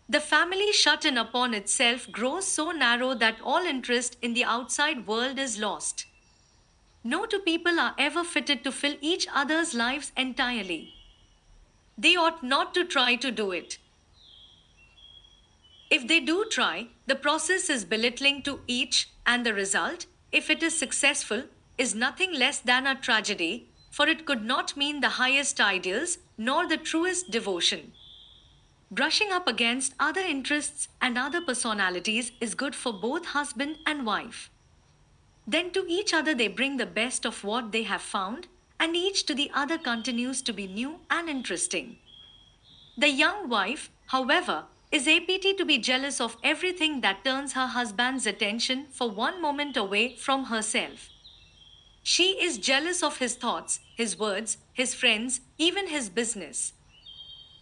The family shut in upon itself grows so narrow that all interest in the outside world is lost. No two people are ever fitted to fill each other's lives entirely. They ought not to try to do it. If they do try, the process is belittling to each, and the result, if it is successful, is nothing less than a tragedy, for it could not mean the highest ideals, nor the truest devotion. Brushing up against other interests and other personalities is good for both husband and wife. Then to each other they bring the best of what they have found, and each to the other continues to be new and interesting. The young wife, however, is apt to be jealous of everything that turns her husband's attention for one moment away from herself. She is jealous of his thoughts, his words, his friends, even his business.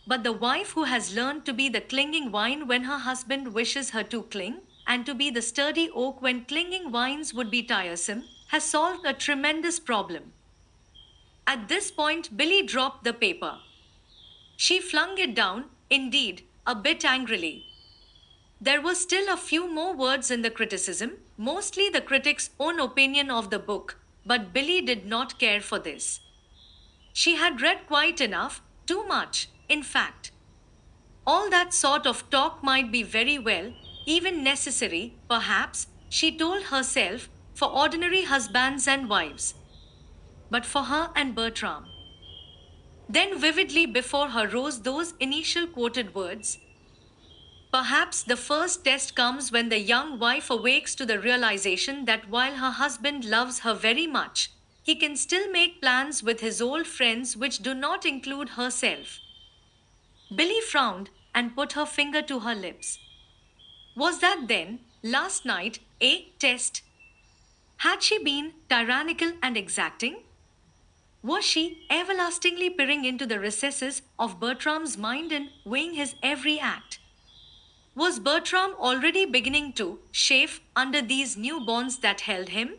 But the wife who has learned to be the clinging vine when her husband wishes her to cling, and to be the sturdy oak when clinging vines would be tiresome, has solved a tremendous problem. At this point, Billy dropped the paper. She flung it down, indeed, a bit angrily. There were still a few more words in the criticism, mostly the critic's own opinion of the book, but Billy did not care for this. She had read quite enough, too much, in fact. All that sort of talk might be very well, even necessary, perhaps, she told herself, for ordinary husbands and wives. But for her and Bertram. Then vividly before her rose those initial quoted words. Perhaps the first test comes when the young wife awakes to the realization that while her husband loves her very much, he can still make plans with his old friends which do not include herself. Billy frowned and put her finger to her lips. Was that then, last night, a test? Had she been tyrannical and exacting? Was she everlastingly peering into the recesses of Bertram's mind and weighing his every act? Was Bertram already beginning to chafe under these new bonds that held him?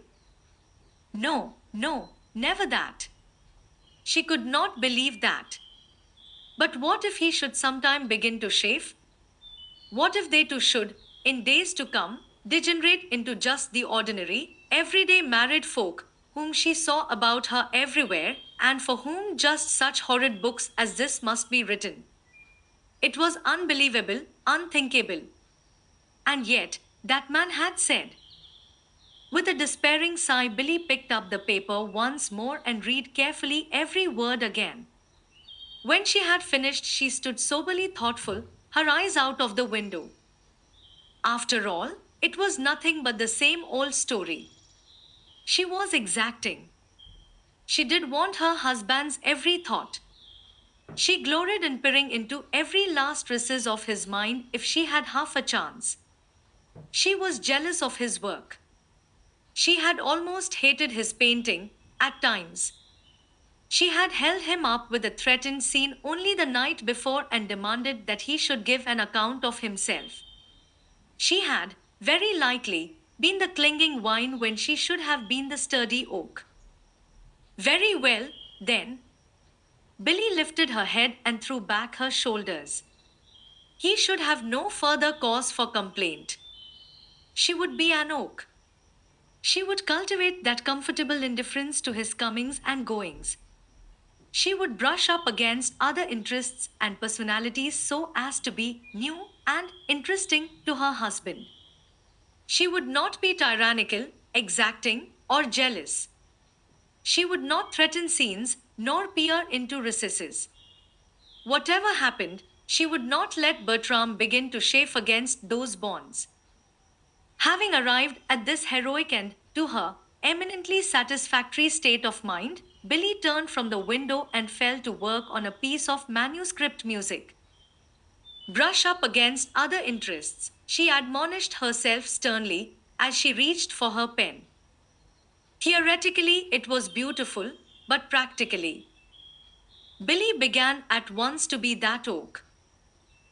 No, no, never that. She could not believe that. But what if he should sometime begin to chafe? What if they too should, in days to come, degenerate into just the ordinary, everyday married folk whom she saw about her everywhere and for whom just such horrid books as this must be written? It was unbelievable, unthinkable. And yet, that man had said. With a despairing sigh, Billy picked up the paper once more and read carefully every word again. When she had finished, she stood soberly thoughtful, her eyes out of the window. After all, it was nothing but the same old story. She was exacting. She did want her husband's every thought. She gloried in peering into every last recess of his mind if she had half a chance. She was jealous of his work. She had almost hated his painting, at times. She had held him up with a threatened scene only the night before and demanded that he should give an account of himself. She had, very likely, been the clinging vine when she should have been the sturdy oak. Very well, then. Billy lifted her head and threw back her shoulders. He should have no further cause for complaint. She would be an oak. She would cultivate that comfortable indifference to his comings and goings. She would brush up against other interests and personalities so as to be new and interesting to her husband. She would not be tyrannical, exacting, or jealous. She would not threaten scenes nor peer into recesses. Whatever happened, she would not let Bertram begin to chafe against those bonds. Having arrived at this heroic and, to her, eminently satisfactory state of mind, Billy turned from the window and fell to work on a piece of manuscript music. Brush up against other interests, she admonished herself sternly as she reached for her pen. Theoretically, it was beautiful, but practically. Billy began at once to be that oak.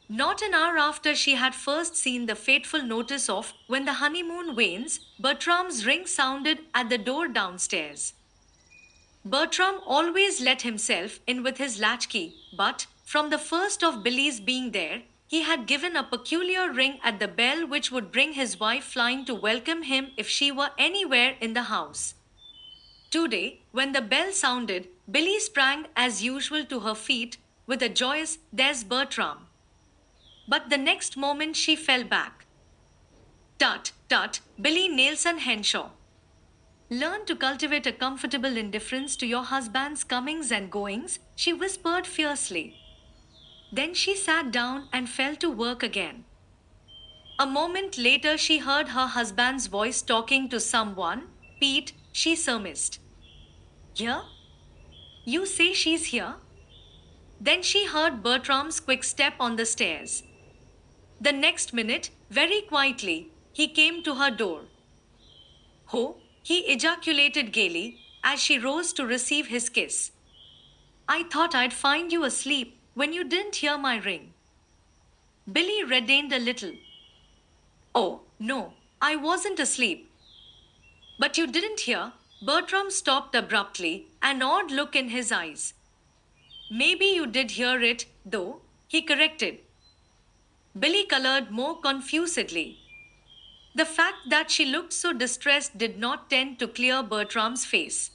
Not an hour after she had first seen the fateful notice of When the Honeymoon Wanes, Bertram's ring sounded at the door downstairs. Bertram always let himself in with his latchkey, but, from the first of Billy's being there, he had given a peculiar ring at the bell which would bring his wife flying to welcome him if she were anywhere in the house. Today, when the bell sounded, Billy sprang as usual to her feet with a joyous, "There's Bertram." But the next moment she fell back. Tut, tut, Billy Nelson Henshaw. Learn to cultivate a comfortable indifference to your husband's comings and goings, she whispered fiercely. Then she sat down and fell to work again. A moment later she heard her husband's voice talking to someone. "Pete," she surmised. "Here? You say she's here?" Then she heard Bertram's quick step on the stairs. The next minute, very quietly, he came to her door. "Ho!" he ejaculated gaily, as she rose to receive his kiss. "I thought I'd find you asleep when you didn't hear my ring." Billy reddened a little. "Oh, no, I wasn't asleep." "But you didn't hear Bertram stopped abruptly, an odd look in his eyes. Maybe you did hear it, though, he corrected. Billy colored more confusedly. The fact that she looked so distressed did not tend to clear Bertram's face.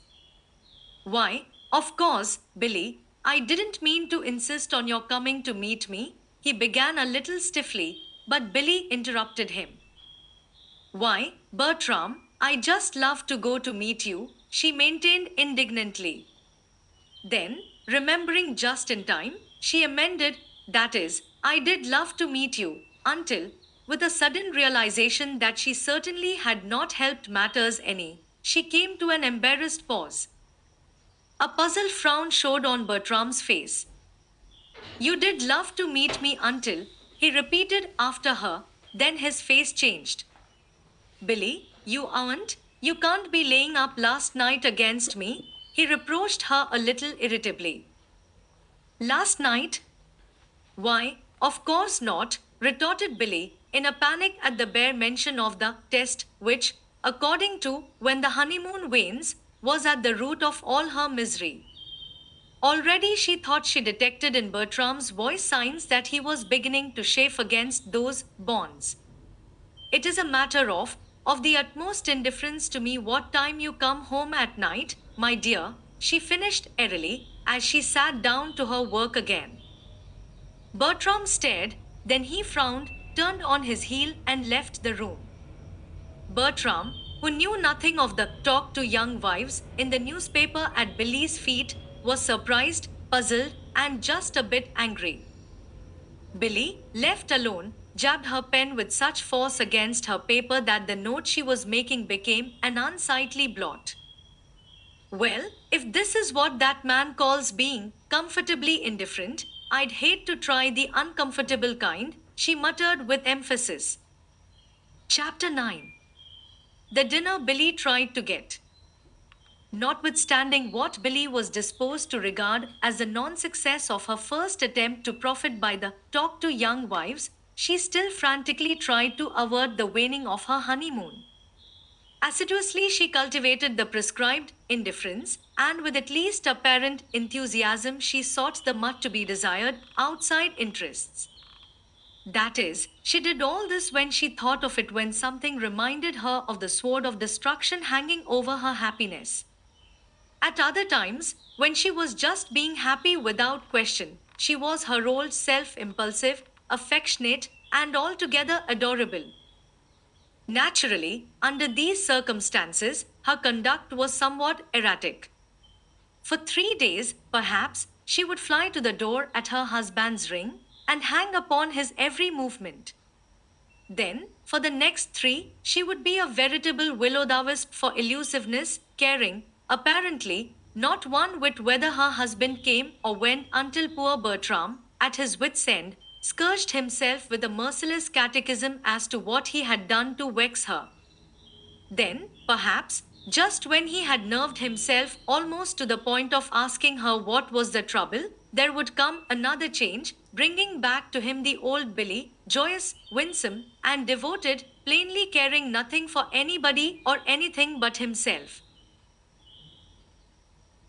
Why, of course, Billy, I didn't mean to insist on your coming to meet me, he began a little stiffly, but Billy interrupted him. Why, Bertram, I just love to go to meet you, she maintained indignantly. Then, remembering just in time, she amended, that is, I did love to meet you, until, with a sudden realization that she certainly had not helped matters any, she came to an embarrassed pause. A puzzled frown showed on Bertram's face. You did love to meet me until, he repeated after her, then his face changed. Billy, you aren't, you can't be laying up last night against me, he reproached her a little irritably. Last night? Why, of course not, retorted Billy, in a panic at the bare mention of the test, which, according to When the Honeymoon Wanes, was at the root of all her misery. Already she thought she detected in Bertram's voice signs that he was beginning to chafe against those bonds. It is a matter of the utmost indifference to me what time you come home at night, my dear, she finished airily, as she sat down to her work again. Bertram stared, then he frowned, turned on his heel, and left the room. Bertram, who knew nothing of the talk to young wives in the newspaper at Billy's feet, was surprised, puzzled, and just a bit angry. Billy, left alone, jabbed her pen with such force against her paper that the note she was making became an unsightly blot. Well, if this is what that man calls being comfortably indifferent, I'd hate to try the uncomfortable kind, she muttered with emphasis. Chapter 9. The dinner Billy tried to get. Notwithstanding what Billy was disposed to regard as the non success of her first attempt to profit by the talk to young wives, she still frantically tried to avert the waning of her honeymoon. Assiduously, she cultivated the prescribed indifference, and with at least apparent enthusiasm, she sought the much to be desired outside interests. That is, she did all this when she thought of it when something reminded her of the sword of destruction hanging over her happiness. At other times, when she was just being happy without question, she was her old self impulsive, affectionate, and altogether adorable. Naturally, under these circumstances, her conduct was somewhat erratic. For 3 days, perhaps, she would fly to the door at her husband's ring and hang upon his every movement. Then, for the next 3, she would be a veritable will-o'-the-wisp for elusiveness, caring, apparently, not one whit whether her husband came or went until poor Bertram, at his wits' end, scourged himself with a merciless catechism as to what he had done to vex her. Then, perhaps, just when he had nerved himself almost to the point of asking her what was the trouble, there would come another change, bringing back to him the old Billy, joyous, winsome, and devoted, plainly caring nothing for anybody or anything but himself.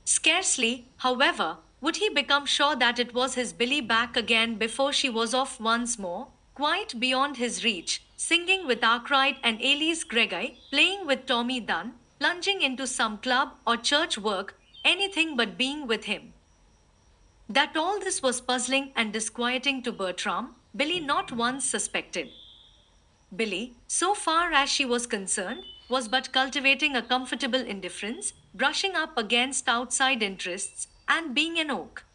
Scarcely, however, would he become sure that it was his Billy back again before she was off once more, quite beyond his reach, singing with Arkwright and Elise Gregor, playing with Tommy Dunn, plunging into some club or church work, anything but being with him. That all this was puzzling and disquieting to Bertram, Billy not once suspected. Billy, so far as she was concerned, was but cultivating a comfortable indifference, brushing up against outside interests, and being an oak.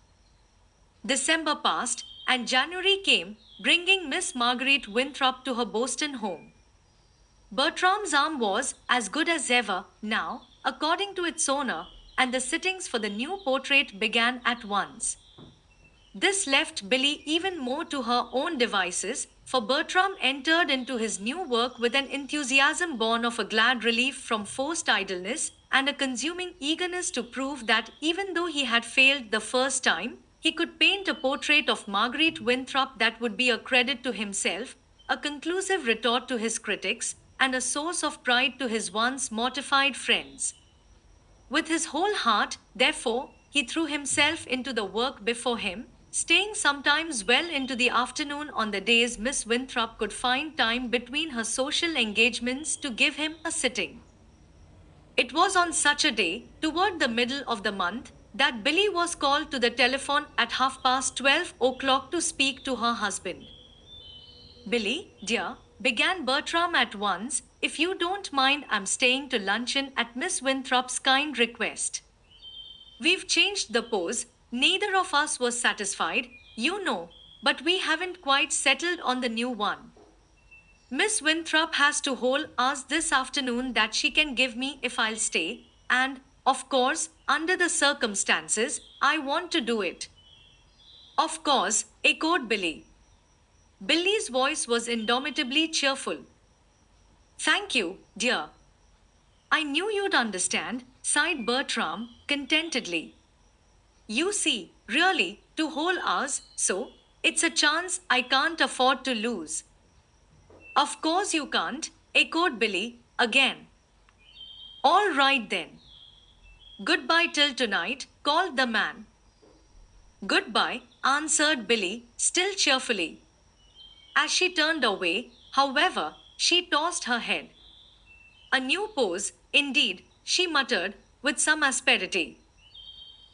December passed, and January came, bringing Miss Marguerite Winthrop to her Boston home. Bertram's arm was as good as ever, now, according to its owner, and the sittings for the new portrait began at once. This left Billy even more to her own devices, for Bertram entered into his new work with an enthusiasm born of a glad relief from forced idleness and a consuming eagerness to prove that even though he had failed the first time, he could paint a portrait of Marguerite Winthrop that would be a credit to himself, a conclusive retort to his critics, and a source of pride to his once mortified friends. with his whole heart, therefore, he threw himself into the work before him, staying sometimes well into the afternoon on the days Miss Winthrop could find time between her social engagements to give him a sitting. It was on such a day, toward the middle of the month, that Billy was called to the telephone at 12:30 to speak to her husband. Billy, dear, began Bertram at once, if you don't mind, I'm staying to luncheon at Miss Winthrop's kind request. We've changed the pose, neither of us was satisfied, you know, but we haven't quite settled on the new one. Miss Winthrop has to hold us this afternoon that she can give me if I'll stay, and, of course, under the circumstances, I want to do it. Of course, echoed Billy. Billy's voice was indomitably cheerful. Thank you, dear. I knew you'd understand, sighed Bertram, contentedly. You see, really, to hold us, so, it's a chance I can't afford to lose. Of course you can't, echoed Billy, again. All right then. Goodbye till tonight, called the man. Goodbye, answered Billy, still cheerfully. As she turned away, however, she tossed her head. A new pose, indeed, she muttered, with some asperity.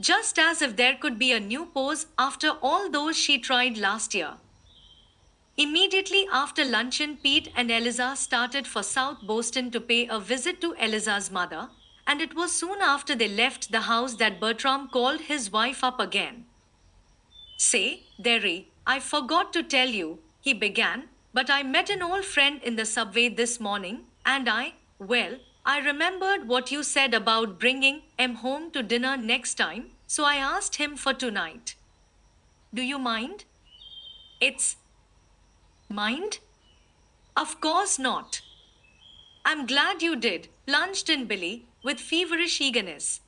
Just as if there could be a new pose after all those she tried last year. Immediately after luncheon, Pete and Eliza started for South Boston to pay a visit to Eliza's mother, and it was soon after they left the house that Bertram called his wife up again. Say, Derry, I forgot to tell you, he began, but I met an old friend in the subway this morning, and well, I remembered what you said about bringing him home to dinner next time, so I asked him for tonight. Do you mind? It's mind? Of course not. I'm glad you did, plunged in Billy, with feverish eagerness.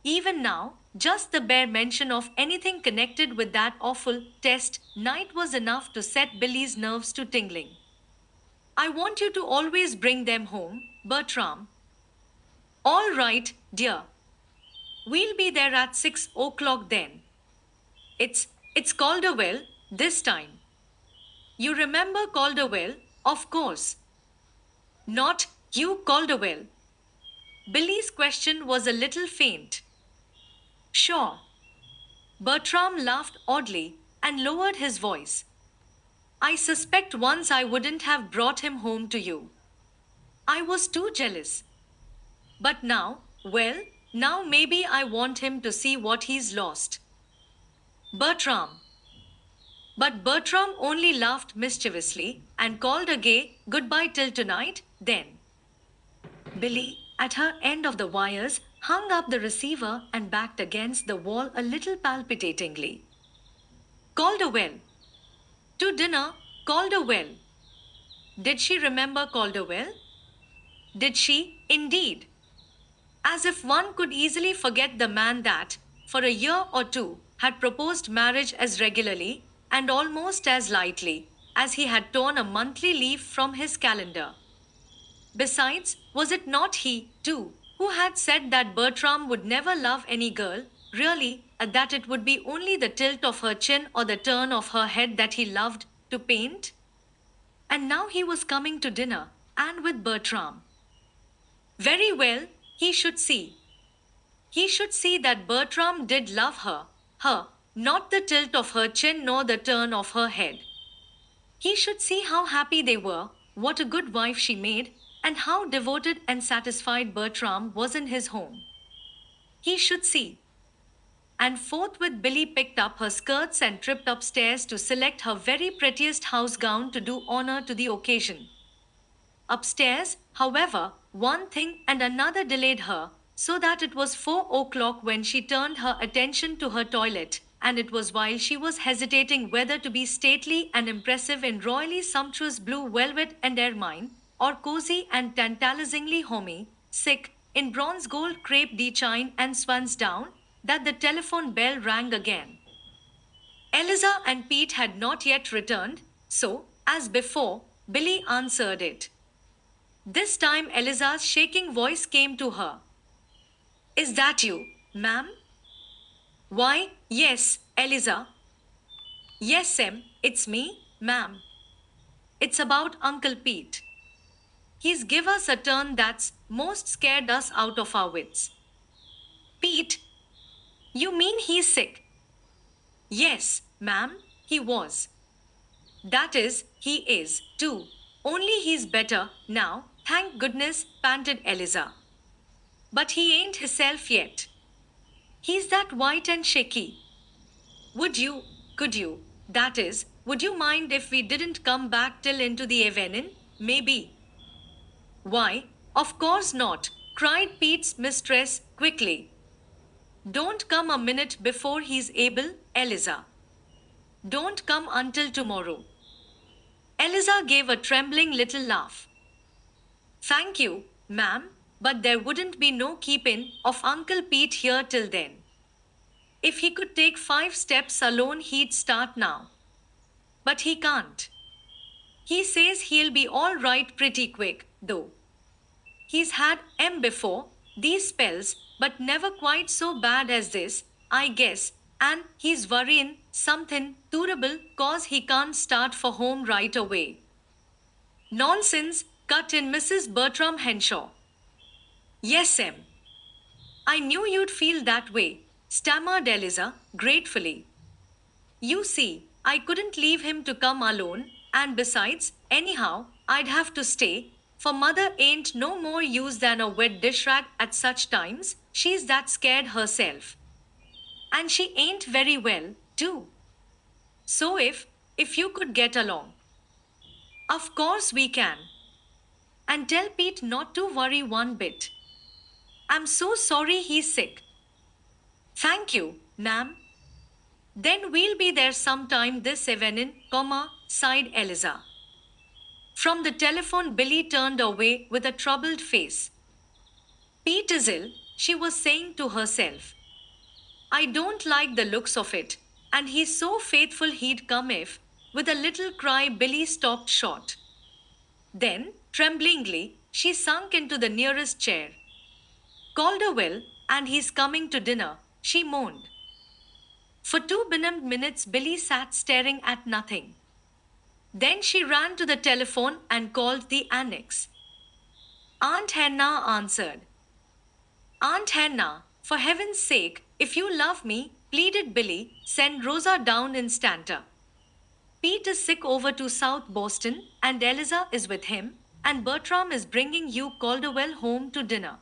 Even now, just the bare mention of anything connected with that awful test night was enough to set Billy's nerves to tingling. I want you to always bring them home, Bertram. All right, dear. We'll be there at 6 o'clock then. It's Calderwell, this time. You remember Calderwell, of course. Not you, Calderwell. Billy's question was a little faint. Sure. Bertram laughed oddly and lowered his voice. I suspect once I wouldn't have brought him home to you. I was too jealous. But now, well, now maybe I want him to see what he's lost. Bertram. But Bertram only laughed mischievously and called a gay goodbye till tonight, then. Billy, at her end of the wires, hung up the receiver and backed against the wall a little palpitatingly. Calderwell. To dinner, Calderwell. Did she remember Calderwell? Did she, indeed? As if one could easily forget the man that, for a year or two, had proposed marriage as regularly, and almost as lightly, as he had torn a monthly leaf from his calendar. Besides, was it not he, too, who had said that Bertram would never love any girl, really, that it would be only the tilt of her chin or the turn of her head that he loved to paint? And now he was coming to dinner, and with Bertram. Very well, he should see. He should see that Bertram did love her, not the tilt of her chin nor the turn of her head. He should see how happy they were, what a good wife she made, and how devoted and satisfied Bertram was in his home. He should see. And forthwith Billy picked up her skirts and tripped upstairs to select her very prettiest house gown to do honor to the occasion. Upstairs, however, one thing and another delayed her, so that it was 4 o'clock when she turned her attention to her toilet, and it was while she was hesitating whether to be stately and impressive in royally sumptuous blue velvet and ermine, or cozy and tantalizingly homey, in bronze gold crepe de chine and swan's down, that the telephone bell rang again. Eliza and Pete had not yet returned, so, as before, Billy answered it. This time Eliza's shaking voice came to her. Is that you, ma'am? Why, yes, Eliza. Yes, Em, it's me, ma'am. It's about Uncle Pete. He's give us a turn that's most scared us out of our wits. Pete, you mean he's sick? Yes, ma'am, he was. That is, he is, too. Only he's better now, thank goodness, panted Eliza. But he ain't himself yet. He's that white and shaky. Would you, could you, that is, would you mind if we didn't come back till into the evening? Maybe. Why, of course not, cried Pete's mistress quickly. Don't come a minute before he's able, Eliza. Don't come until tomorrow. Eliza gave a trembling little laugh. Thank you, ma'am, but there wouldn't be no keeping of Uncle Pete here till then. If he could take 5 steps alone, he'd start now. But he can't. He says he'll be all right pretty quick, though. He's had before, these spells, but never quite so bad as this, I guess, and he's worrying something durable cause he can't start for home right away. Nonsense, cut in Mrs. Bertram Henshaw. Yes, Em. I knew you'd feel that way, stammered Eliza, gratefully. You see, I couldn't leave him to come alone, and besides, anyhow, I'd have to stay, for mother ain't no more use than a wet dish rag at such times, she's that scared herself. And she ain't very well, too. So if you could get along. Of course we can. And tell Pete not to worry one bit. I'm so sorry he's sick. Thank you, ma'am. Then we'll be there sometime this evening, sighed Eliza. From the telephone, Billy turned away with a troubled face. Pete is ill, she was saying to herself. I don't like the looks of it, and he's so faithful he'd come if, with a little cry, Billy stopped short. Then, tremblingly, she sunk into the nearest chair. Calderwell, and he's coming to dinner, she moaned. For 2 benumbed minutes, Billy sat staring at nothing. Then she ran to the telephone and called the annex. Aunt Hannah answered. Aunt Hannah, for heaven's sake, if you love me, pleaded Billy, send Rosa down instanter. Pete is sick over to South Boston, and Eliza is with him, and Bertram is bringing you Calderwell home to dinner.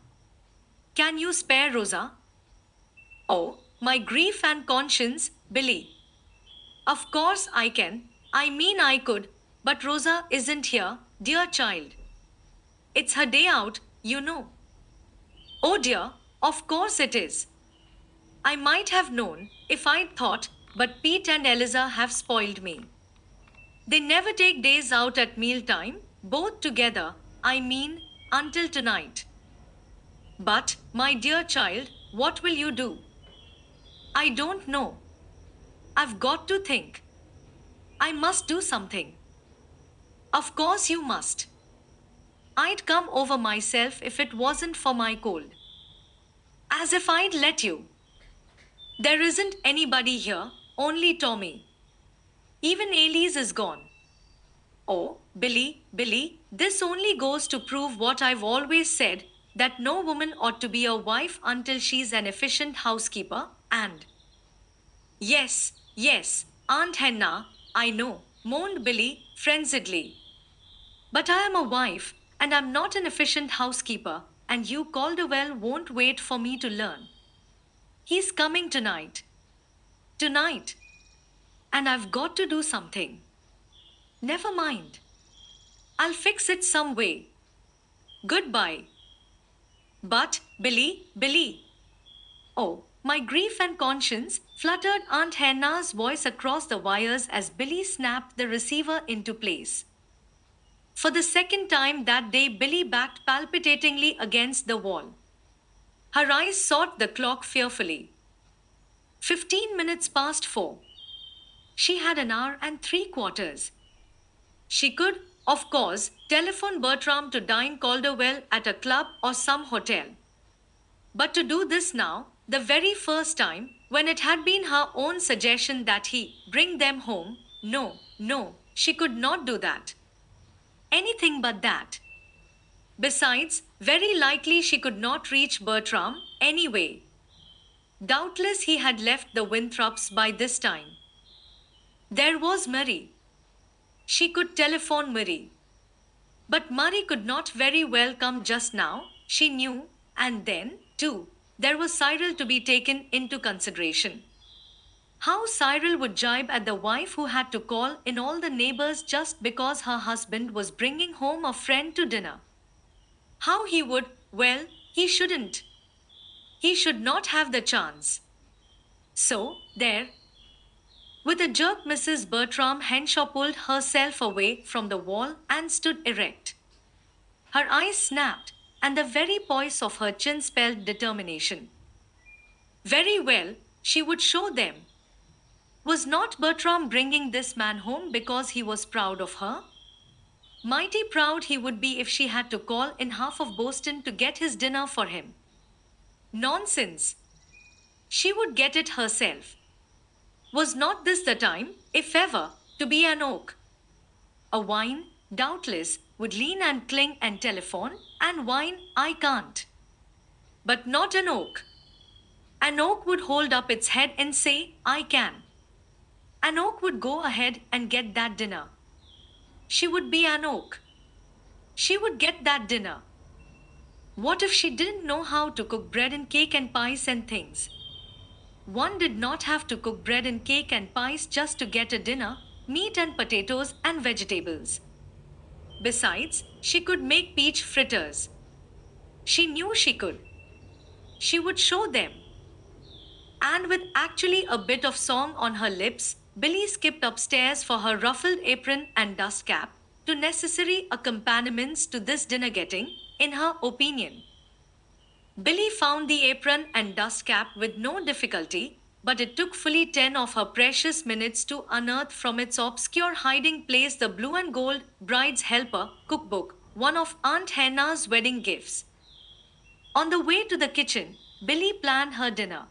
Can you spare Rosa? Oh, my grief and conscience, Billy. Of course I can. I mean I could, but Rosa isn't here, dear child. It's her day out, you know. Oh dear, of course it is. I might have known, if I'd thought, but Pete and Eliza have spoiled me. They never take days out at mealtime, both together, I mean, until tonight. But, my dear child, what will you do? I don't know. I've got to think. I must do something. Of course you must. I'd come over myself if it wasn't for my cold. As if I'd let you. There isn't anybody here, only Tommy. Even Elise is gone. Oh, Billy, this only goes to prove what I've always said, that no woman ought to be a wife until she's an efficient housekeeper, and... Yes, Aunt Hannah, I know, moaned Billy, frenziedly. But I am a wife, and I'm not an efficient housekeeper, and you Calderwell won't wait for me to learn. He's coming tonight. Tonight. And I've got to do something. Never mind. I'll fix it some way. Goodbye. But, Billy. Oh, my grief and conscience, fluttered Aunt Hannah's voice across the wires as Billy snapped the receiver into place. For the second time that day, Billy backed palpitatingly against the wall. Her eyes sought the clock fearfully. 15 minutes past 4. She had an hour and 3/4. She could, of course, telephone Bertram to dine Calderwell at a club or some hotel. But to do this now, the very first time, when it had been her own suggestion that he bring them home, no, no, she could not do that. Anything but that. Besides, very likely she could not reach Bertram anyway. Doubtless he had left the Winthrops by this time. There was Murray. She could telephone Murray. But Murray could not very well come just now, she knew, and then, too, there was Cyril to be taken into consideration. How Cyril would jibe at the wife who had to call in all the neighbors just because her husband was bringing home a friend to dinner. How he would, well, he shouldn't. He should not have the chance. So, there. With a jerk, Mrs. Bertram Henshaw pulled herself away from the wall and stood erect. Her eyes snapped, and the very poise of her chin spelled determination. Very well, she would show them. Was not Bertram bringing this man home because he was proud of her? Mighty proud he would be if she had to call in half of Boston to get his dinner for him. Nonsense! She would get it herself. Was not this the time, if ever, to be an oak? A whine, doubtless, would lean and cling and telephone, and whine, I can't. But not an oak. An oak would hold up its head and say, I can. An oak would go ahead and get that dinner. She would be an oak. She would get that dinner. What if she didn't know how to cook bread and cake and pies and things? One did not have to cook bread and cake and pies just to get a dinner, meat and potatoes and vegetables. Besides, she could make peach fritters. She knew she could. She would show them. And with actually a bit of song on her lips, Billy skipped upstairs for her ruffled apron and dust cap, two necessary accompaniments to this dinner getting, in her opinion. Billy found the apron and dust cap with no difficulty, but it took fully 10 of her precious minutes to unearth from its obscure hiding place the blue and gold Bride's Helper cookbook, one of Aunt Hannah's wedding gifts. On the way to the kitchen, Billy planned her dinner.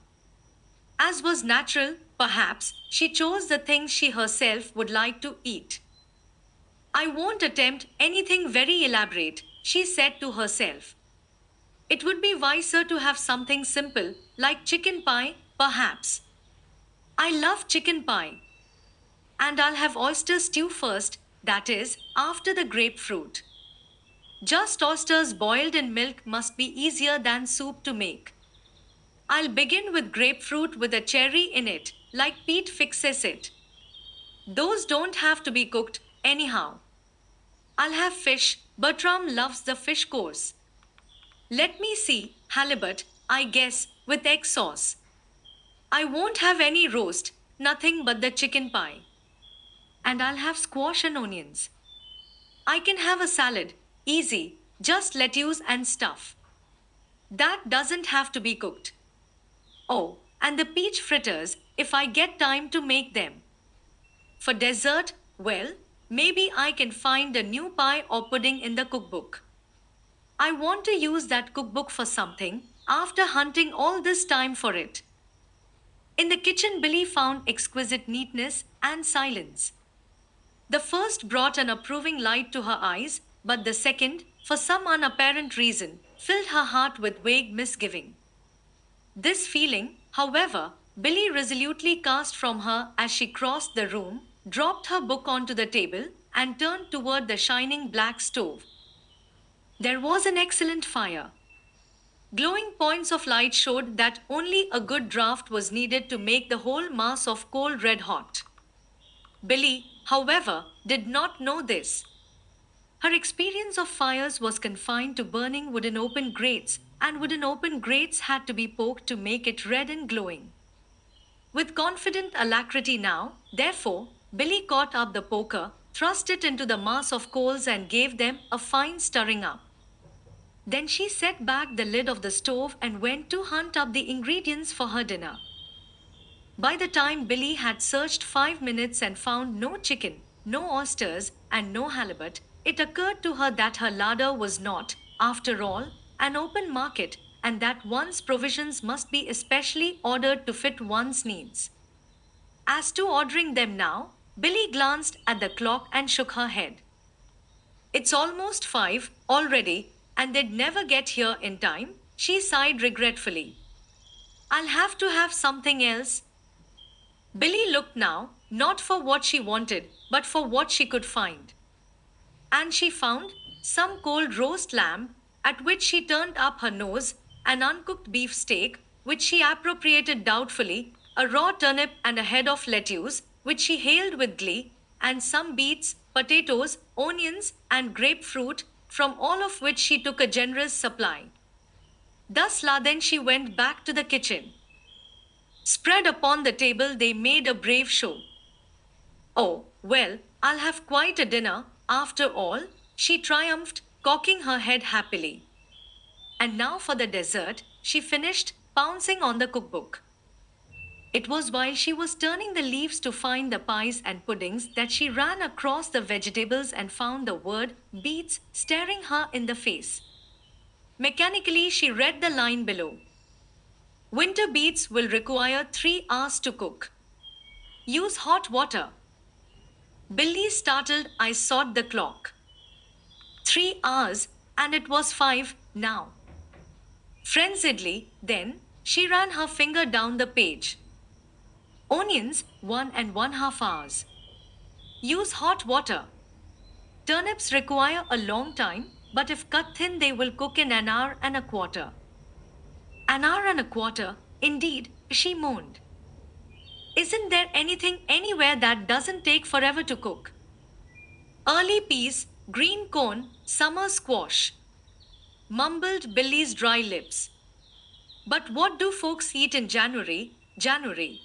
As was natural, perhaps, she chose the things she herself would like to eat. I won't attempt anything very elaborate, she said to herself. It would be wiser to have something simple, like chicken pie, perhaps. I love chicken pie. And I'll have oyster stew first, that is, after the grapefruit. Just oysters boiled in milk must be easier than soup to make. I'll begin with grapefruit with a cherry in it, like Pete fixes it. Those don't have to be cooked, anyhow. I'll have fish, Bertram loves the fish course. Let me see, halibut, I guess, with egg sauce. I won't have any roast, nothing but the chicken pie. And I'll have squash and onions. I can have a salad, easy, just lettuce and stuff. That doesn't have to be cooked. Oh, and the peach fritters, if I get time to make them. For dessert, well, maybe I can find a new pie or pudding in the cookbook. I want to use that cookbook for something, after hunting all this time for it. In the kitchen, Billy found exquisite neatness and silence. The first brought an approving light to her eyes, but the second, for some unapparent reason, filled her heart with vague misgiving. This feeling, however, Billy resolutely cast from her as she crossed the room, dropped her book onto the table, and turned toward the shining black stove. There was an excellent fire. Glowing points of light showed that only a good draught was needed to make the whole mass of coal red hot. Billy, however, did not know this. Her experience of fires was confined to burning wooden open grates, and wooden open grates had to be poked to make it red and glowing. With confident alacrity now, therefore, Billy caught up the poker, thrust it into the mass of coals and gave them a fine stirring up. Then she set back the lid of the stove and went to hunt up the ingredients for her dinner. By the time Billy had searched 5 minutes and found no chicken, no oysters, and no halibut, it occurred to her that her larder was not, after all, an open market, and that one's provisions must be especially ordered to fit one's needs. As to ordering them now, Billy glanced at the clock and shook her head. It's almost 5 already, and they'd never get here in time, she sighed regretfully. I'll have to have something else. Billy looked now, not for what she wanted, but for what she could find. And she found some cold roast lamb, at which she turned up her nose, an uncooked beef steak, which she appropriated doubtfully, a raw turnip and a head of lettuce, which she hailed with glee, and some beets, potatoes, onions, and grapefruit, from all of which she took a generous supply. Thus laden she went back to the kitchen. Spread upon the table they made a brave show. Oh, well, I'll have quite a dinner, after all, she triumphed, cocking her head happily. And now for the dessert, she finished, pouncing on the cookbook. It was while she was turning the leaves to find the pies and puddings that she ran across the vegetables and found the word beets staring her in the face. Mechanically, she read the line below. Winter beets will require 3 hours to cook. Use hot water. Billy's startled eyes sought the clock. 3 hours, and it was 5 now. Frenziedly, then, she ran her finger down the page. Onions, 1½ hours. Use hot water. Turnips require a long time, but if cut thin, they will cook in an hour and a quarter. An hour and a quarter, indeed, she moaned. Isn't there anything anywhere that doesn't take forever to cook? Early peas, green corn, summer squash, mumbled Billy's dry lips. But what do folks eat in January? January.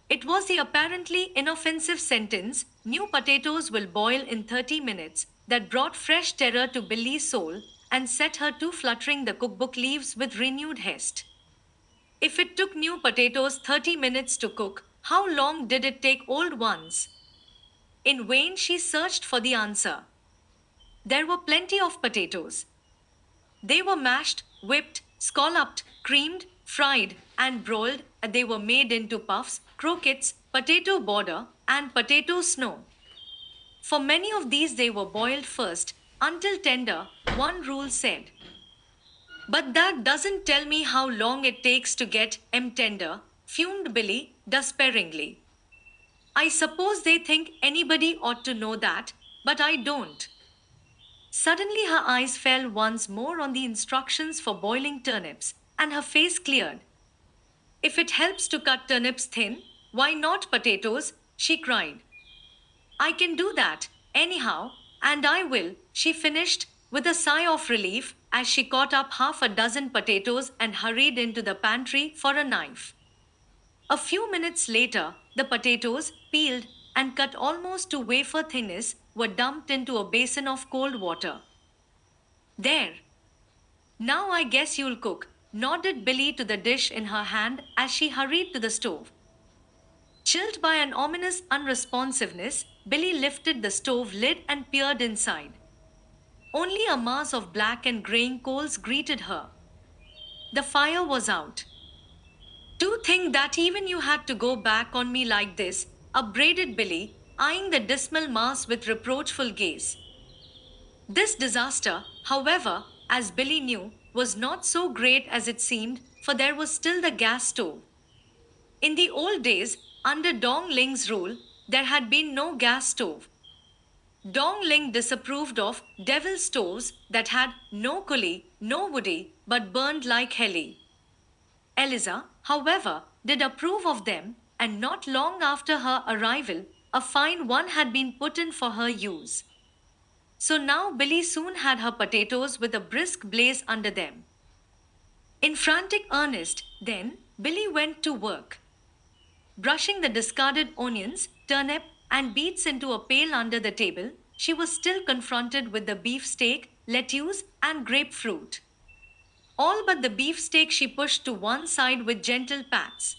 It was the apparently inoffensive sentence, new potatoes will boil in 30 minutes, that brought fresh terror to Billy's soul and set her to fluttering the cookbook leaves with renewed haste. If it took new potatoes 30 minutes to cook, how long did it take old ones? In vain she searched for the answer. There were plenty of potatoes. They were mashed, whipped, scalloped, creamed, fried, and broiled. They were made into puffs, croquettes, potato border, and potato snow. For many of these they were boiled first, until tender, one rule said. But that doesn't tell me how long it takes to get tender, fumed Billy, despairingly. I suppose they think anybody ought to know that, but I don't. Suddenly her eyes fell once more on the instructions for boiling turnips, and her face cleared. If it helps to cut turnips thin, why not potatoes? She cried. I can do that, anyhow, and I will, she finished, with a sigh of relief, as she caught up half a dozen potatoes and hurried into the pantry for a knife. A few minutes later, the potatoes, peeled and cut almost to wafer thinness, were dumped into a basin of cold water. There. Now I guess you'll cook, nodded Billy to the dish in her hand as she hurried to the stove. Chilled by an ominous unresponsiveness, Billy lifted the stove lid and peered inside. Only a mass of black and graying coals greeted her. The fire was out. To think that even you had to go back on me like this, upbraided Billy, eyeing the dismal mass with reproachful gaze. This disaster, however, as Billy knew, was not so great as it seemed, for there was still the gas stove. In the old days, under Dong Ling's rule, there had been no gas stove. Dong Ling disapproved of devil stoves that had no coalie, no woody, but burned like hell. Eliza, however, did approve of them, and not long after her arrival, a fine one had been put in for her use. So now Billy soon had her potatoes with a brisk blaze under them. In frantic earnest, then, Billy went to work. Brushing the discarded onions, turnip, and beets into a pail under the table, she was still confronted with the beefsteak, lettuce, and grapefruit. All but the beefsteak she pushed to one side with gentle pats.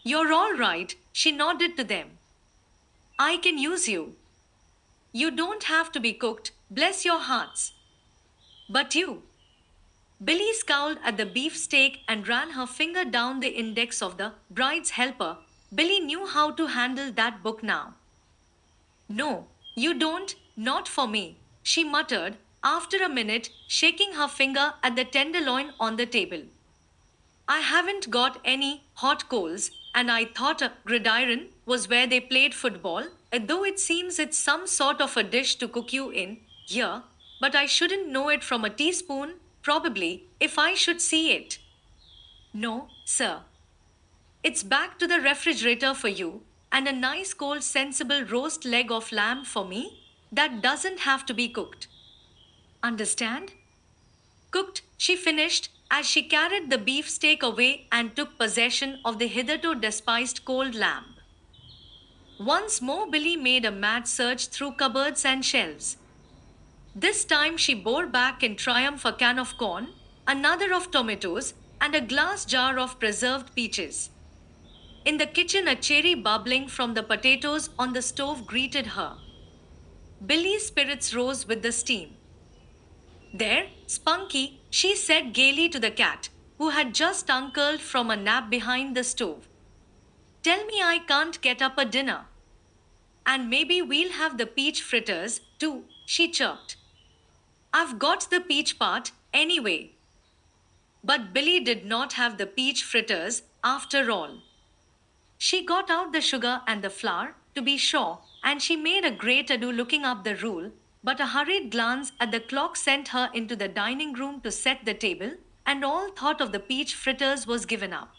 You're all right, she nodded to them. I can use you. You don't have to be cooked, bless your hearts. But you. Billy scowled at the beefsteak and ran her finger down the index of the bride's helper. Billy knew how to handle that book now. No, you don't, not for me, she muttered, after a minute, shaking her finger at the tenderloin on the table. I haven't got any hot coals, and I thought a gridiron was where they played football, though it seems it's some sort of a dish to cook you in here, but I shouldn't know it from a teaspoon, probably, if I should see it. No, sir. It's back to the refrigerator for you, and a nice cold sensible roast leg of lamb for me that doesn't have to be cooked. Understand? Cooked, she finished, as she carried the beefsteak away and took possession of the hitherto despised cold lamb. Once more, Billy made a mad search through cupboards and shelves. This time, she bore back in triumph a can of corn, another of tomatoes, and a glass jar of preserved peaches. In the kitchen, a cherry bubbling from the potatoes on the stove greeted her. Billy's spirits rose with the steam. There, Spunky, she said gaily to the cat, who had just uncurled from a nap behind the stove. Tell me I can't get up a dinner. And maybe we'll have the peach fritters, too, she chirped. I've got the peach part, anyway. But Billy did not have the peach fritters, after all. She got out the sugar and the flour, to be sure, and she made a great ado looking up the rule, but a hurried glance at the clock sent her into the dining room to set the table, and all thought of the peach fritters was given up.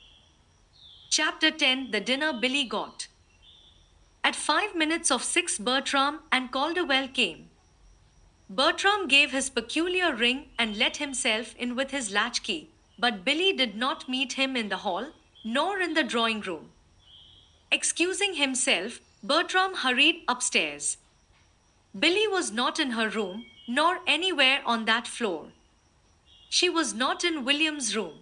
Chapter 10 The Dinner Billy Got. At 5 minutes of 6, Bertram and Calderwell came. Bertram gave his peculiar ring and let himself in with his latchkey, but Billy did not meet him in the hall, nor in the drawing room. Excusing himself, Bertram hurried upstairs. Billy was not in her room, nor anywhere on that floor. She was not in William's room.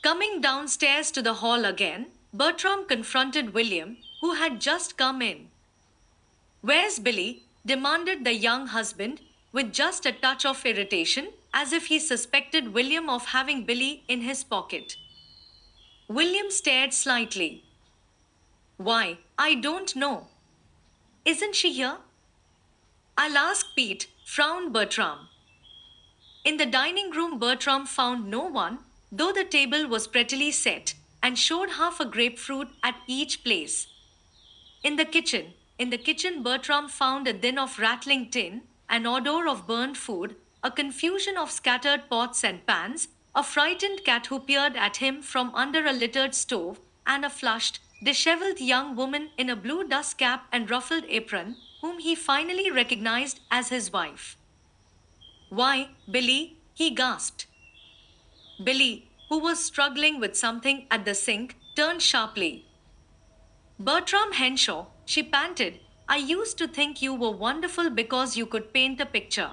Coming downstairs to the hall again, Bertram confronted William, who had just come in. Where's Billy? Demanded the young husband, with just a touch of irritation, as if he suspected William of having Billy in his pocket. William stared slightly. Why, I don't know. Isn't she here? I'll ask Pete, frowned Bertram. In the dining room, Bertram found no one, though the table was prettily set, and showed half a grapefruit at each place. In the kitchen, Bertram found a din of rattling tin, an odor of burned food, a confusion of scattered pots and pans, a frightened cat who peered at him from under a littered stove, and a flushed, disheveled young woman in a blue dust cap and ruffled apron, whom he finally recognized as his wife. Why, Billy, he gasped. Billy, who was struggling with something at the sink, turned sharply. Bertram Henshaw, she panted, I used to think you were wonderful because you could paint a picture.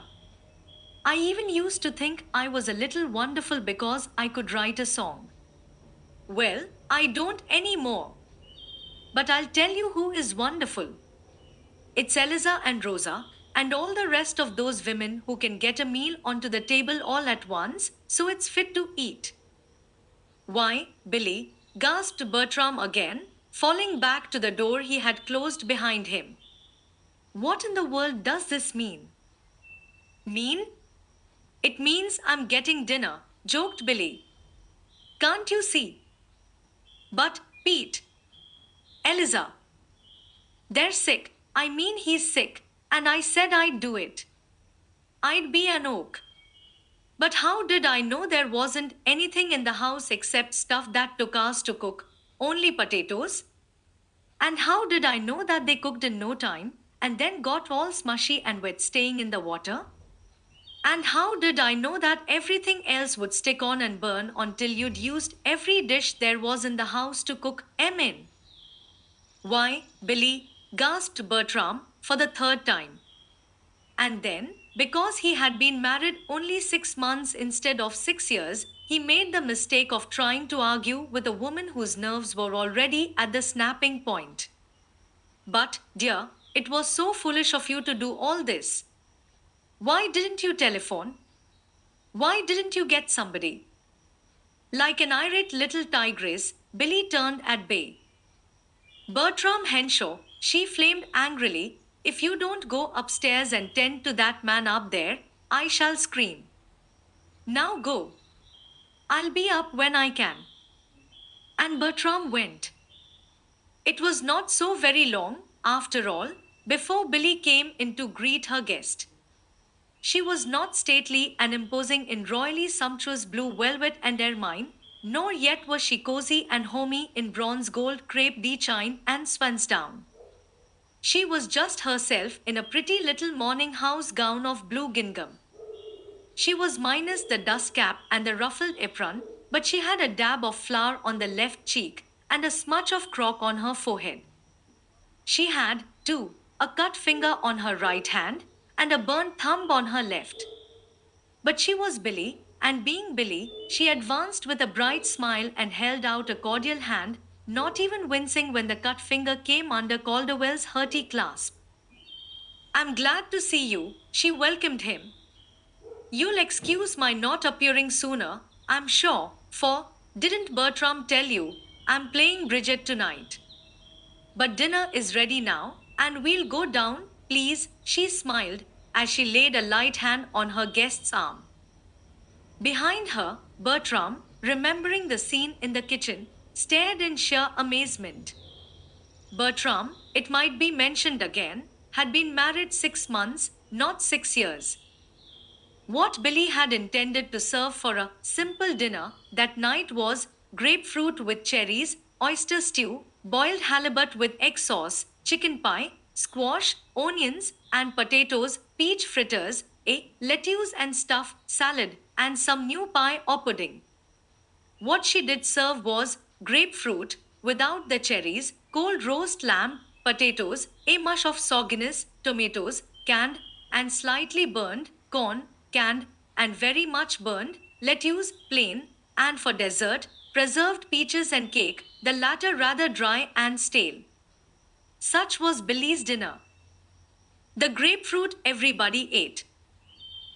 I even used to think I was a little wonderful because I could write a song. Well, I don't anymore. But I'll tell you who is wonderful. It's Eliza and Rosa, and all the rest of those women who can get a meal onto the table all at once, so it's fit to eat. Why, Billy, gasped Bertram again, falling back to the door he had closed behind him. What in the world does this mean? Mean? It means I'm getting dinner, joked Billy. Can't you see? But, Pete. Eliza. They're sick, I mean he's sick, and I said I'd do it. I'd be an oak. But how did I know there wasn't anything in the house except stuff that took hours to cook? Only potatoes? And how did I know that they cooked in no time, and then got all smushy and wet staying in the water? And how did I know that everything else would stick on and burn until you'd used every dish there was in the house to cook 'em in? Why, Billy, gasped Bertram for the third time. And then, because he had been married only 6 months instead of 6 years, he made the mistake of trying to argue with a woman whose nerves were already at the snapping point. But, dear, it was so foolish of you to do all this. Why didn't you telephone? Why didn't you get somebody? Like an irate little tigress, Billy turned at bay. Bertram Henshaw, she flamed angrily, if you don't go upstairs and tend to that man up there, I shall scream. Now go. I'll be up when I can. And Bertram went. It was not so very long, after all, before Billy came in to greet her guest. She was not stately and imposing in royally sumptuous blue velvet and ermine, nor yet was she cozy and homey in bronze gold crepe de chine and swansdown. She was just herself in a pretty little morning house gown of blue gingham. She was minus the dust cap and the ruffled apron, but she had a dab of flour on the left cheek and a smudge of crock on her forehead. She had, too, a cut finger on her right hand and a burnt thumb on her left. But she was Billy, and being Billy, she advanced with a bright smile and held out a cordial hand, not even wincing when the cut finger came under Calderwell's hearty clasp. I'm glad to see you, she welcomed him. You'll excuse my not appearing sooner, I'm sure, for, didn't Bertram tell you, I'm playing Bridget tonight. But dinner is ready now, and we'll go down, please, she smiled, as she laid a light hand on her guest's arm. Behind her, Bertram, remembering the scene in the kitchen, stared in sheer amazement. Bertram, it might be mentioned again, had been married 6 months, not 6 years. What Billy had intended to serve for a simple dinner that night was grapefruit with cherries, oyster stew, boiled halibut with egg sauce, chicken pie, squash, onions, and potatoes, peach fritters, a lettuce and stuff, salad, and some new pie or pudding. What she did serve was grapefruit without the cherries, cold roast lamb, potatoes, a mush of sogginess, tomatoes, canned and slightly burned, corn, canned and very much burned, lettuce, plain, and for dessert, preserved peaches and cake, the latter rather dry and stale. Such was Billy's dinner. The grapefruit everybody ate.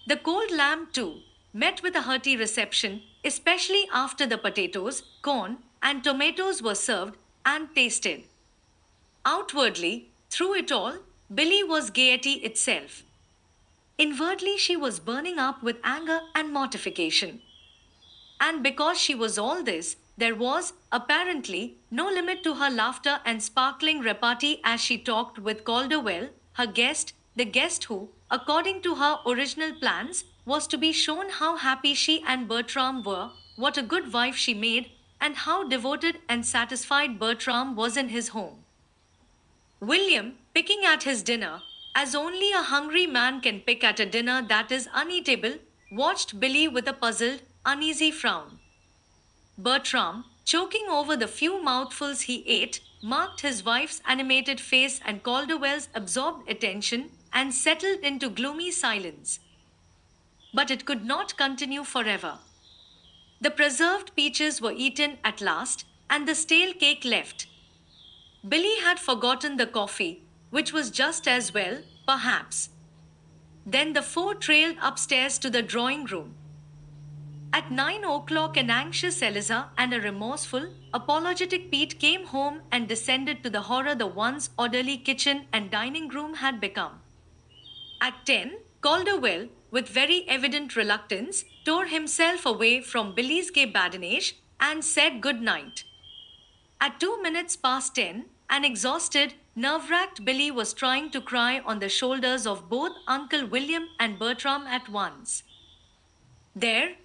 The cold lamb, too, met with a hearty reception, especially after the potatoes, corn, and tomatoes were served and tasted. Outwardly, through it all, Billy was gaiety itself. Inwardly, she was burning up with anger and mortification. And because she was all this, there was, apparently, no limit to her laughter and sparkling repartee as she talked with Calderwell, her guest, the guest who, according to her original plans, was to be shown how happy she and Bertram were, what a good wife she made, and how devoted and satisfied Bertram was in his home. William, picking at his dinner, as only a hungry man can pick at a dinner that is uneatable, watched Billy with a puzzled, uneasy frown. Bertram, choking over the few mouthfuls he ate, marked his wife's animated face and Calderwell's absorbed attention and settled into gloomy silence. But it could not continue forever. The preserved peaches were eaten at last, and the stale cake left. Billy had forgotten the coffee, which was just as well, perhaps. Then the four trailed upstairs to the drawing room. At 9 o'clock, an anxious Eliza and a remorseful, apologetic Pete came home and descended to the horror the once orderly kitchen and dining room had become. At 10, Calderwell, with very evident reluctance, tore himself away from Billy's gay badinage and said good night. At 2 minutes past 10, an exhausted, nerve-racked Billy was trying to cry on the shoulders of both Uncle William and Bertram at once. There,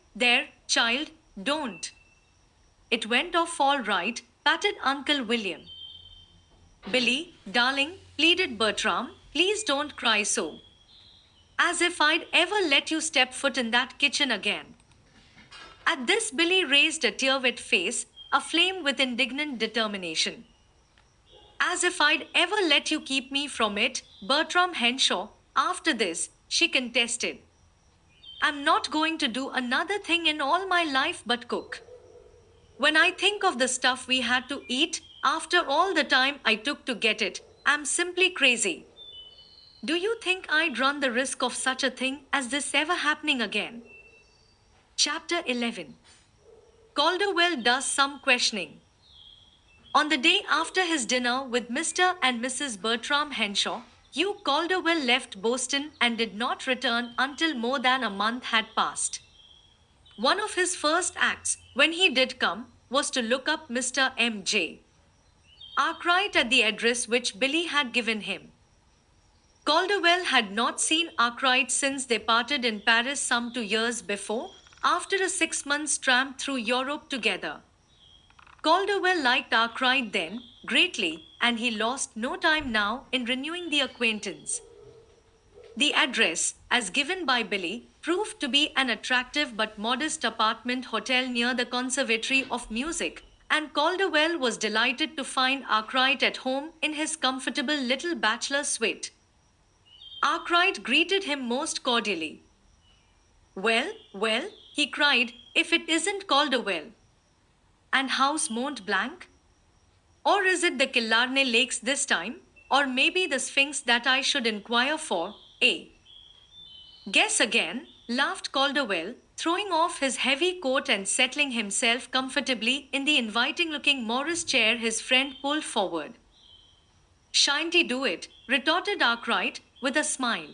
child, don't. It went off all right, patted Uncle William. Billy, darling, pleaded Bertram, please don't cry so. As if I'd ever let you step foot in that kitchen again. At this, Billy raised a tear-wet face, aflame with indignant determination. As if I'd ever let you keep me from it, Bertram Henshaw, after this, she contested. I'm not going to do another thing in all my life but cook. When I think of the stuff we had to eat, after all the time I took to get it, I'm simply crazy. Do you think I'd run the risk of such a thing as this ever happening again? Chapter 11. Calderwell does some questioning. On the day after his dinner with Mr. and Mrs. Bertram Henshaw, Hugh Calderwell left Boston and did not return until more than a month had passed. One of his first acts, when he did come, was to look up Mr. M.J. Arkwright at the address which Billy had given him. Calderwell had not seen Arkwright since they parted in Paris some 2 years before, after a 6 months tramp through Europe together. Calderwell liked Arkwright then greatly, and he lost no time now in renewing the acquaintance. The address, as given by Billy, proved to be an attractive but modest apartment hotel near the Conservatory of Music, and Calderwell was delighted to find Arkwright at home in his comfortable little bachelor suite. Arkwright greeted him most cordially. "Well, well," he cried, "if it isn't Calderwell. And how's Mont Blanc? Or is it the Killarney Lakes this time? Or maybe the Sphinx that I should inquire for, eh?" "Guess again," laughed Calderwell, throwing off his heavy coat and settling himself comfortably in the inviting-looking Morris chair his friend pulled forward. "Shan't do it," retorted Arkwright, with a smile.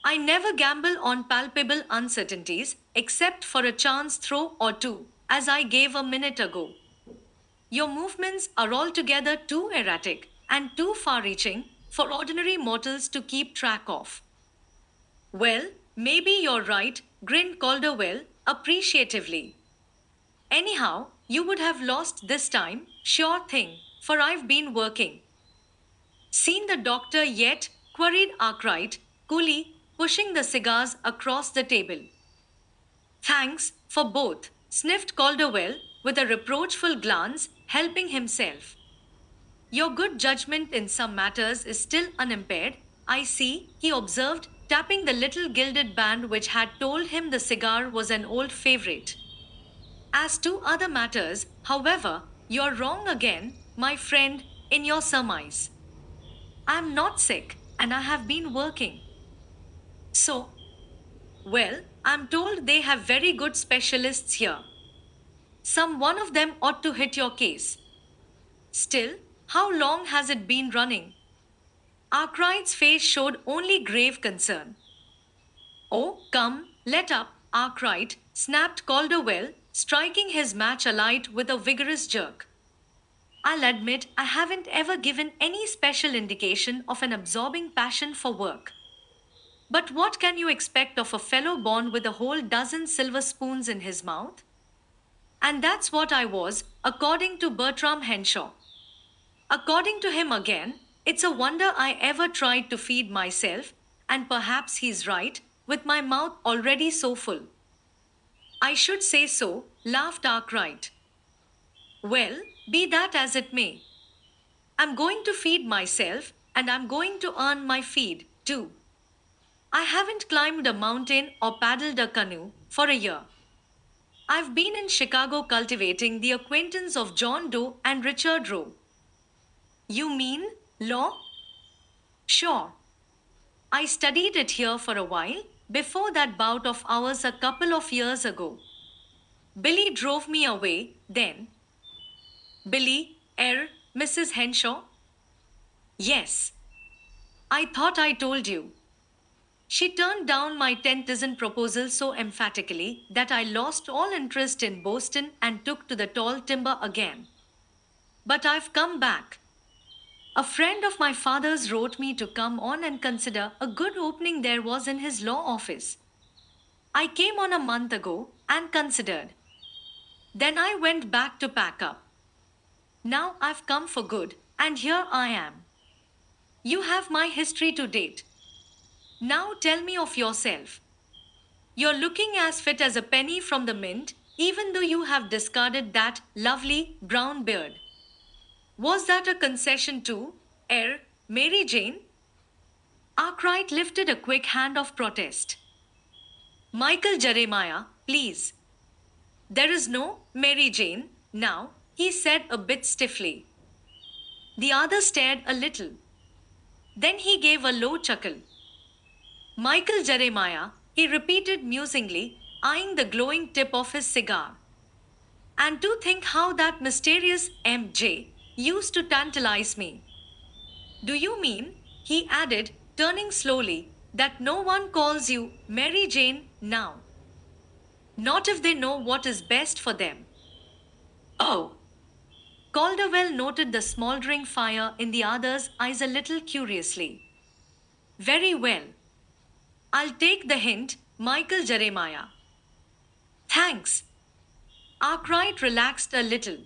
"I never gamble on palpable uncertainties, except for a chance throw or two, as I gave a minute ago. Your movements are altogether too erratic and too far-reaching for ordinary mortals to keep track of." "Well, maybe you're right," grinned Calderwell, appreciatively. "Anyhow, you would have lost this time, sure thing, for I've been working." "Seen the doctor yet?" queried Arkwright, coolly, pushing the cigars across the table. "Thanks, for both," sniffed Calderwell, with a reproachful glance, helping himself. "Your good judgment in some matters is still unimpaired, I see," he observed, tapping the little gilded band which had told him the cigar was an old favorite. "As to other matters, however, you're wrong again, my friend, in your surmise. I'm not sick, and I have been working." "So? Well, I'm told they have very good specialists here. Some one of them ought to hit your case. Still, how long has it been running?" Arkwright's face showed only grave concern. "Oh, come, let up, Arkwright," snapped Calderwell, striking his match alight with a vigorous jerk. "I'll admit I haven't ever given any special indication of an absorbing passion for work. But what can you expect of a fellow born with a whole dozen silver spoons in his mouth? And that's what I was, according to Bertram Henshaw. According to him again, it's a wonder I ever tried to feed myself, and perhaps he's right, with my mouth already so full." "I should say so," laughed Arkwright. "Well, be that as it may. I'm going to feed myself, and I'm going to earn my feed, too. I haven't climbed a mountain or paddled a canoe for a year. I've been in Chicago cultivating the acquaintance of John Doe and Richard Roe." "You mean law?" "Sure. I studied it here for a while, before that bout of ours a couple of years ago. Billy drove me away, then." "Billy, Mrs. Henshaw?" "Yes. I thought I told you. She turned down my 10,000 proposal so emphatically that I lost all interest in Boston and took to the tall timber again. But I've come back. A friend of my father's wrote me to come on and consider a good opening there was in his law office. I came on a month ago and considered. Then I went back to pack up. Now I've come for good, and here I am. You have my history to date. Now tell me of yourself. You're looking as fit as a penny from the mint, even though you have discarded that lovely brown beard. Was that a concession to, Mary Jane?" Arkwright lifted a quick hand of protest. "Michael Jeremiah, please. There is no Mary Jane, now," he said a bit stiffly. The other stared a little. Then he gave a low chuckle. "Michael Jeremiah," he repeated musingly, eyeing the glowing tip of his cigar. And to think how that mysterious MJ used to tantalize me. Do you mean, he added, turning slowly, that no one calls you Mary Jane now? Not if they know what is best for them. Oh. Calderwell noted the smoldering fire in the other's eyes a little curiously. Very well. I'll take the hint, Michael Jeremiah. Thanks. Arkwright relaxed a little.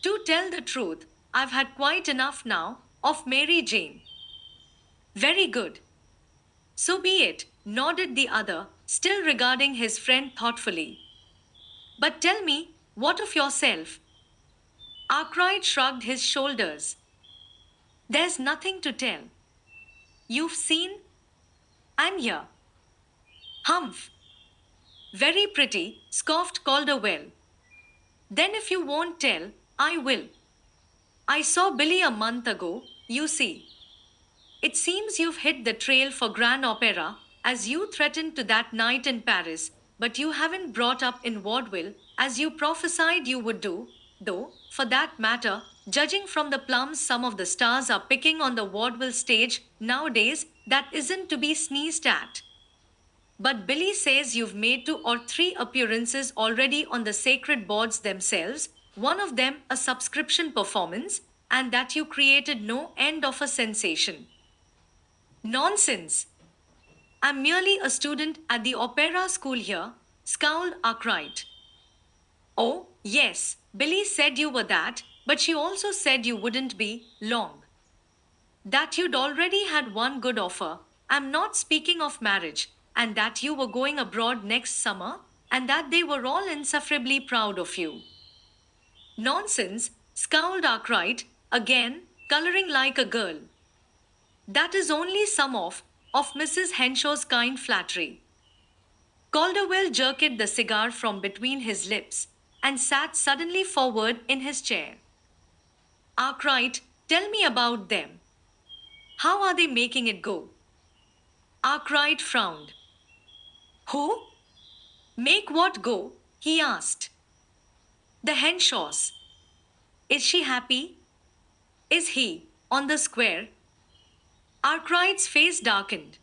To tell the truth, I've had quite enough now of Mary Jane. Very good. So be it, nodded the other, still regarding his friend thoughtfully. But tell me, what of yourself? Arkwright shrugged his shoulders. There's nothing to tell. You've seen? I'm here. Humph. Very pretty, scoffed Calderwell. Then if you won't tell, I will. I saw Billy a month ago, you see. It seems you've hit the trail for Grand Opera, as you threatened to that night in Paris, but you haven't brought up in vaudeville, as you prophesied you would do, though, for that matter, judging from the plums some of the stars are picking on the vaudeville stage nowadays, that isn't to be sneezed at. But Billy says you've made 2 or 3 appearances already on the sacred boards themselves, one of them a subscription performance, and that you created no end of a sensation. Nonsense! I'm merely a student at the opera school here, scowled Arkwright. Oh, yes, Billy said you were that, but she also said you wouldn't be long. That you'd already had one good offer, I'm not speaking of marriage, and that you were going abroad next summer, and that they were all insufferably proud of you. Nonsense, scowled Arkwright, again, coloring like a girl. That is only some of Mrs. Henshaw's kind flattery. Calderwell jerked the cigar from between his lips and sat suddenly forward in his chair. Arkwright, tell me about them. How are they making it go? Arkwright frowned. Who? Make what go? He asked. The Henshaws. Is she happy? Is he, on the square? Arkwright's face darkened.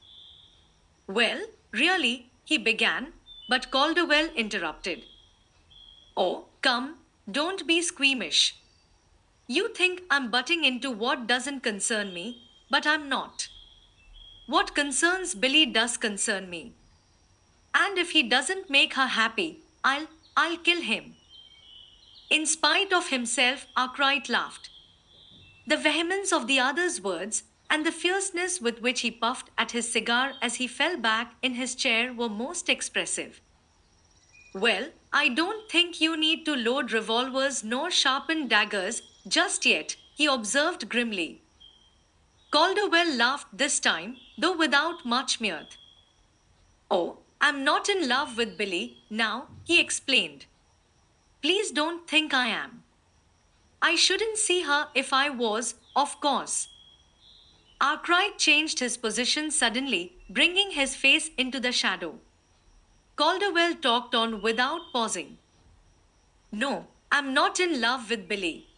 Well, really, he began, but Calderwell interrupted. Oh, come, don't be squeamish. You think I'm butting into what doesn't concern me, but I'm not. What concerns Billy does concern me. And if he doesn't make her happy, I'll kill him. In spite of himself, Arkwright laughed. The vehemence of the other's words and the fierceness with which he puffed at his cigar as he fell back in his chair were most expressive. Well, I don't think you need to load revolvers nor sharpen daggers just yet, he observed grimly. Calderwell laughed this time, though without much mirth. Oh, I'm not in love with Billy now, he explained. Please don't think I am. I shouldn't see her if I was, of course. Arkwright changed his position suddenly, bringing his face into the shadow. Calderwell talked on without pausing. No, I'm not in love with Billy.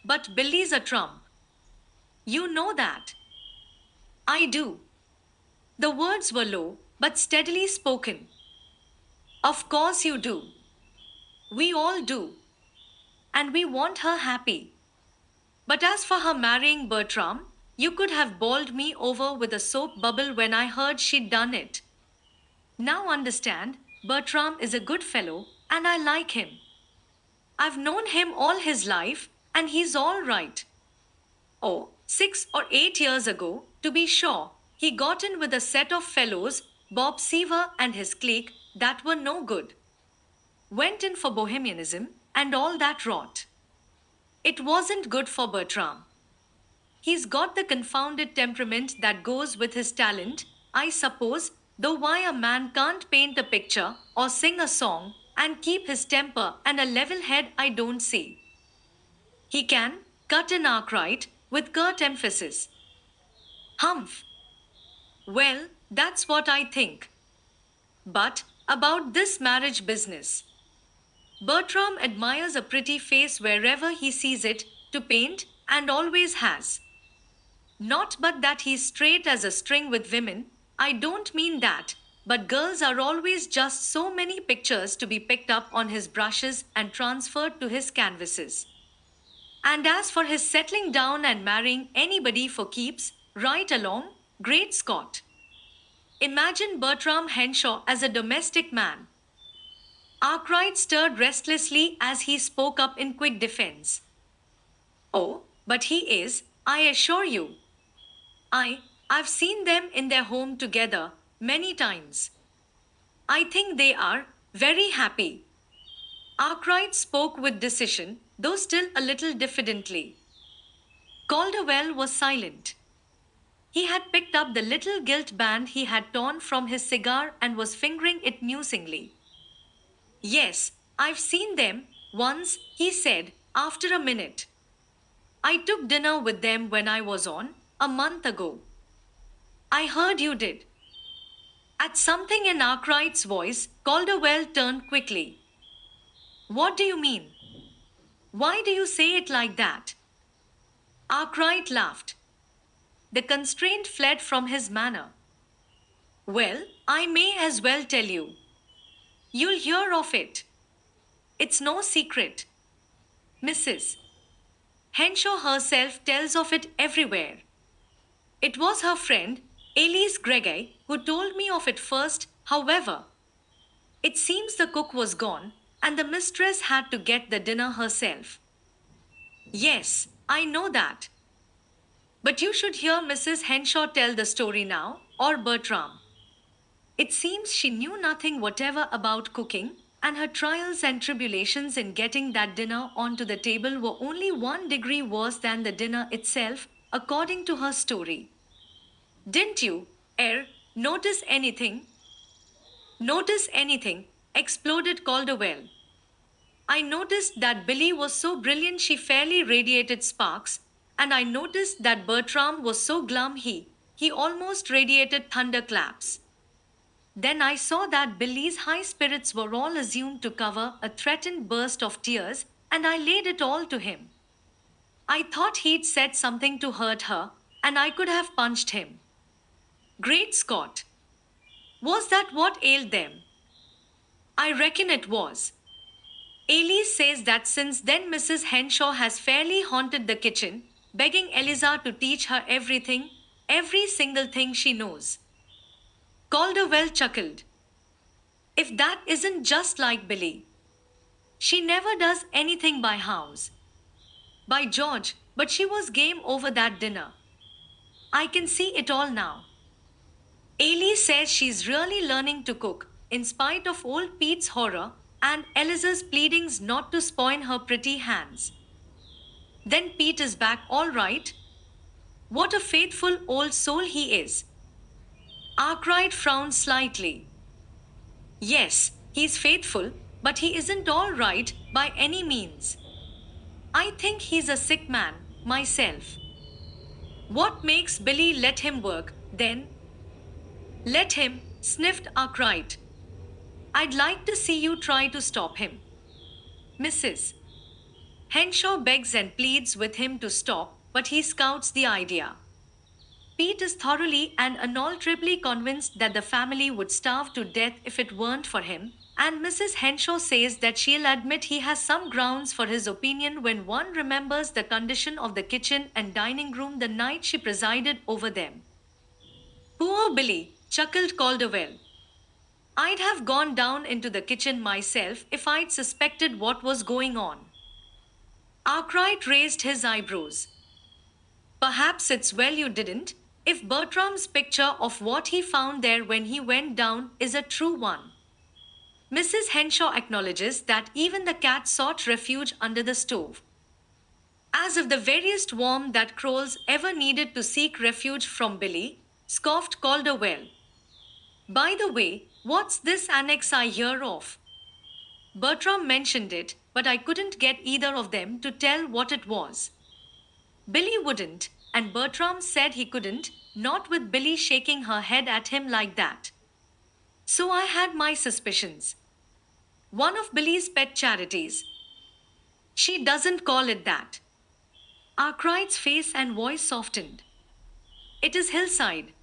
But Billy's a trump. You know that. I do. The words were low, but steadily spoken. Of course you do. We all do. And we want her happy. But as for her marrying Bertram, you could have bowled me over with a soap bubble when I heard she'd done it. Now understand, Bertram is a good fellow, and I like him. I've known him all his life, and he's all right. Oh, 6 or 8 years ago, to be sure, he got in with a set of fellows, Bob Seaver and his clique, that were no good. Went in for bohemianism and all that rot. It wasn't good for Bertram. He's got the confounded temperament that goes with his talent, I suppose, though why a man can't paint a picture or sing a song and keep his temper and a level head I don't see. He can, cut in Arkwright, with curt emphasis. Humph. Well, that's what I think. But, about this marriage business. Bertram admires a pretty face wherever he sees it, to paint, and always has. Not but that he's straight as a string with women, I don't mean that, but girls are always just so many pictures to be picked up on his brushes and transferred to his canvases. And as for his settling down and marrying anybody for keeps, right along, great Scott. Imagine Bertram Henshaw as a domestic man. Arkwright stirred restlessly as he spoke up in quick defense. Oh, but he is, I assure you. I've seen them in their home together many times. I think they are very happy. Arkwright spoke with decision, though still a little diffidently. Calderwell was silent. He had picked up the little gilt band he had torn from his cigar and was fingering it musingly. Yes, I've seen them once, he said, after a minute. I took dinner with them when I was on, a month ago. I heard you did. At something in Arkwright's voice, Calderwell turned quickly. What do you mean? Why do you say it like that? Arkwright laughed. The constraint fled from his manner. Well, I may as well tell you. You'll hear of it. It's no secret. Mrs. Henshaw herself tells of it everywhere. It was her friend, Elise Gregay, who told me of it first, however. It seems the cook was gone, and the mistress had to get the dinner herself. Yes, I know that. But you should hear Mrs. Henshaw tell the story now, or Bertram. It seems she knew nothing whatever about cooking, and her trials and tribulations in getting that dinner onto the table were only 1 degree worse than the dinner itself, according to her story. Didn't you, notice anything? Notice anything, exploded Calderwell. I noticed that Billy was so brilliant she fairly radiated sparks, and I noticed that Bertram was so glum he almost radiated thunderclaps. Then I saw that Billy's high spirits were all assumed to cover a threatened burst of tears, and I laid it all to him. I thought he'd said something to hurt her, and I could have punched him. Great Scott! Was that what ailed them? I reckon it was. Elise says that since then Mrs. Henshaw has fairly haunted the kitchen, begging Eliza to teach her everything, every single thing she knows. Calderwell chuckled. If that isn't just like Billy. She never does anything by house. By George, but she was game over that dinner. I can see it all now. Ailey says she's really learning to cook, in spite of old Pete's horror, and Eliza's pleadings not to spoil her pretty hands. Then Pete is back all right? What a faithful old soul he is. Arkwright frowned slightly. Yes, he's faithful, but he isn't all right by any means. I think he's a sick man, myself. What makes Billy let him work, then? Let him, sniffed Arkwright. I'd like to see you try to stop him. Mrs. Henshaw begs and pleads with him to stop, but he scouts the idea. Pete is thoroughly and unalterably convinced that the family would starve to death if it weren't for him, and Mrs. Henshaw says that she'll admit he has some grounds for his opinion when one remembers the condition of the kitchen and dining room the night she presided over them. Poor Billy, chuckled Calderwell. I'd have gone down into the kitchen myself if I'd suspected what was going on. Arkwright raised his eyebrows. Perhaps it's well you didn't, if Bertram's picture of what he found there when he went down is a true one. Mrs. Henshaw acknowledges that even the cat sought refuge under the stove. As if the veriest worm that crawls ever needed to seek refuge from Billy, scoffed Calderwell. By the way, what's this annex I hear of? Bertram mentioned it, but I couldn't get either of them to tell what it was. Billy wouldn't, and Bertram said he couldn't, not with Billy shaking her head at him like that. So I had my suspicions. One of Billy's pet charities. She doesn't call it that. Arkwright's face and voice softened. It is Hillside.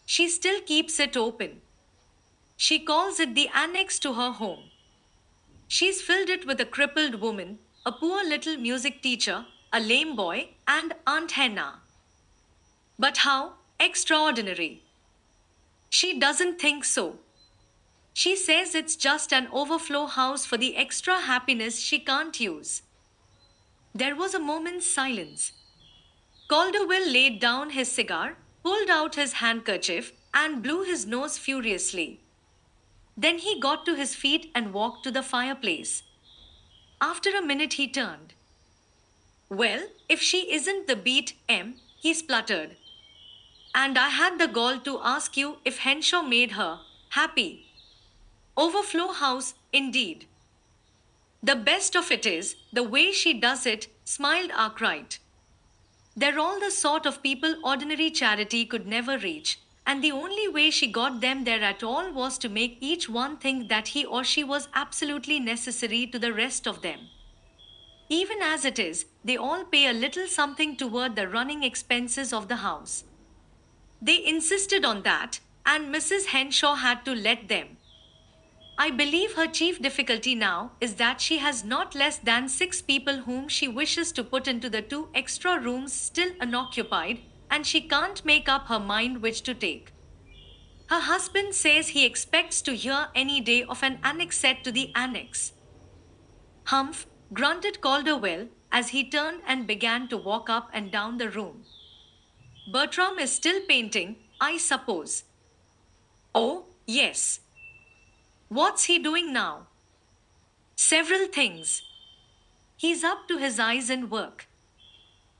She still keeps it open. She calls it the annex to her home. She's filled it with a crippled woman, a poor little music teacher, a lame boy, and Aunt Hannah. But how extraordinary! She doesn't think so. She says it's just an overflow house for the extra happiness she can't use. There was a moment's silence. Calderwell laid down his cigar, pulled out his handkerchief, and blew his nose furiously. Then he got to his feet and walked to the fireplace. After a minute, he turned. Well, if she isn't the beat, he spluttered. And I had the gall to ask you if Henshaw made her happy. Overflow house, indeed. The best of it is, the way she does it, smiled Arkwright. They're all the sort of people ordinary charity could never reach, and the only way she got them there at all was to make each one think that he or she was absolutely necessary to the rest of them. Even as it is, they all pay a little something toward the running expenses of the house. They insisted on that, and Mrs. Henshaw had to let them. I believe her chief difficulty now is that she has not less than 6 people whom she wishes to put into the 2 extra rooms still unoccupied, and she can't make up her mind which to take. Her husband says he expects to hear any day of an annex set to the annex. Humph, grunted Calderwell as he turned and began to walk up and down the room. Bertram is still painting, I suppose. Oh, yes. What's he doing now? Several things. He's up to his eyes in work.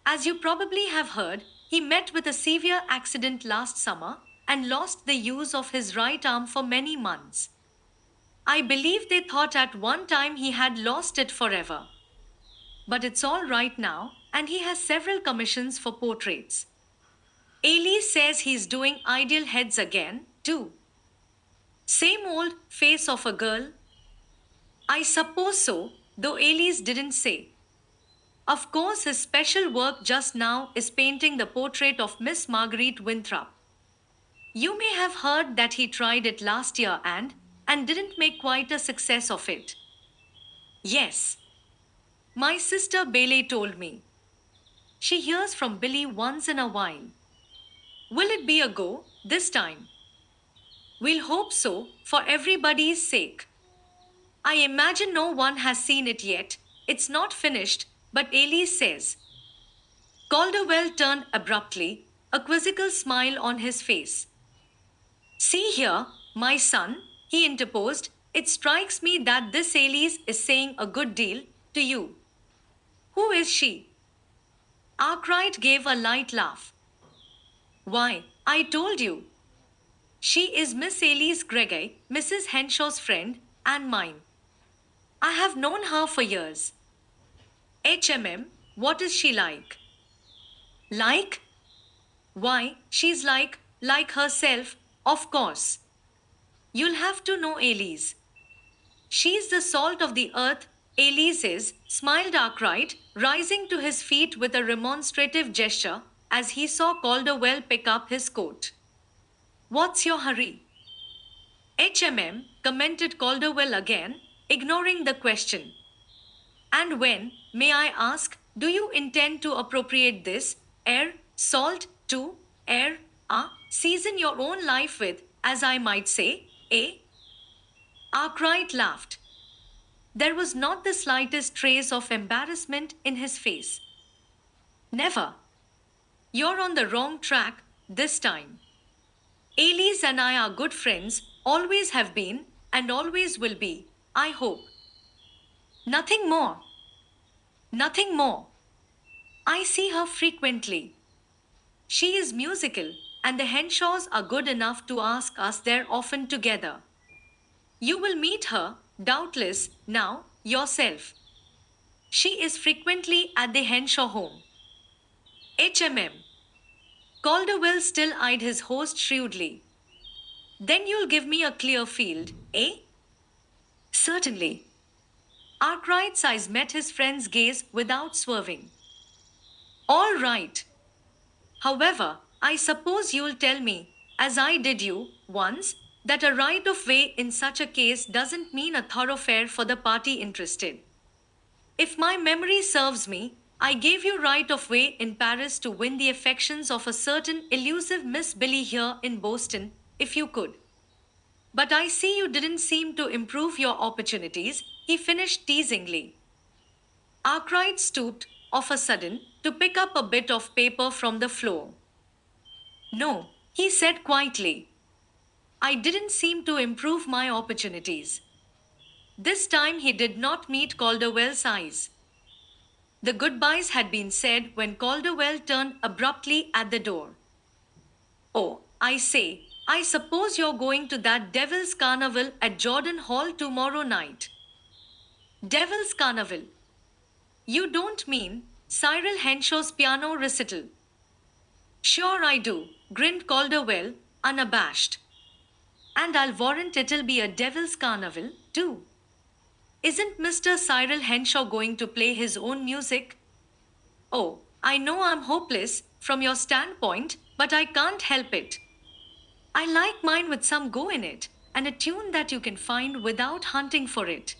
As you probably have heard, he met with a severe accident last summer and lost the use of his right arm for many months. I believe they thought at one time he had lost it forever. But it's all right now, and he has several commissions for portraits. Ailey says he's doing ideal heads again, too. Same old face of a girl? I suppose so, though Ailey's didn't say. Of course, his special work just now is painting the portrait of Miss Marguerite Winthrop. You may have heard that he tried it last year and didn't make quite a success of it. Yes. My sister Bailey told me. She hears from Billy once in a while. Will it be a go this time? We'll hope so, for everybody's sake. I imagine no one has seen it yet. It's not finished, but Ailey says. Calderwell turned abruptly, a quizzical smile on his face. See here, my son, he interposed, it strikes me that this Ailey is saying a good deal to you. Who is she? Arkwright gave a light laugh. Why, I told you. She is Miss Ailey Greggy, Mrs. Henshaw's friend, and mine. I have known her for years. What is she like? Like? Why, she's like herself, of course. You'll have to know Ailey. She's the salt of the earth, Ailey is, smiled Arkwright, rising to his feet with a remonstrative gesture as he saw Calderwell pick up his coat. What's your hurry? Commented Calderwell again, ignoring the question. And when, may I ask, do you intend to appropriate this, salt, to, season your own life with, as I might say, eh? Arkwright laughed. There was not the slightest trace of embarrassment in his face. Never. You're on the wrong track, this time. Ailey and I are good friends, always have been, and always will be, I hope. Nothing more. Nothing more. I see her frequently. She is musical, and the Henshaws are good enough to ask us there often together. You will meet her, doubtless, now, yourself. She is frequently at the Henshaw home. Calderwell still eyed his host shrewdly. Then you'll give me a clear field, eh? Certainly. Arkwright's eyes met his friend's gaze without swerving. All right. However, I suppose you'll tell me, as I did you once, that a right of way in such a case doesn't mean a thoroughfare for the party interested. If my memory serves me, I gave you right of way in Paris to win the affections of a certain elusive Miss Billy here in Boston, if you could. But I see you didn't seem to improve your opportunities, he finished teasingly. Arkwright stooped, of a sudden, to pick up a bit of paper from the floor. No, he said quietly. I didn't seem to improve my opportunities. This time he did not meet Calderwell's eyes. The goodbyes had been said when Calderwell turned abruptly at the door. Oh, I say, I suppose you're going to that Devil's Carnival at Jordan Hall tomorrow night. Devil's Carnival. You don't mean Cyril Henshaw's piano recital? Sure I do, grinned Calderwell, unabashed. And I'll warrant it'll be a Devil's Carnival, too. Isn't Mr. Cyril Henshaw going to play his own music? Oh, I know I'm hopeless, from your standpoint, but I can't help it. I like mine with some go in it, and a tune that you can find without hunting for it.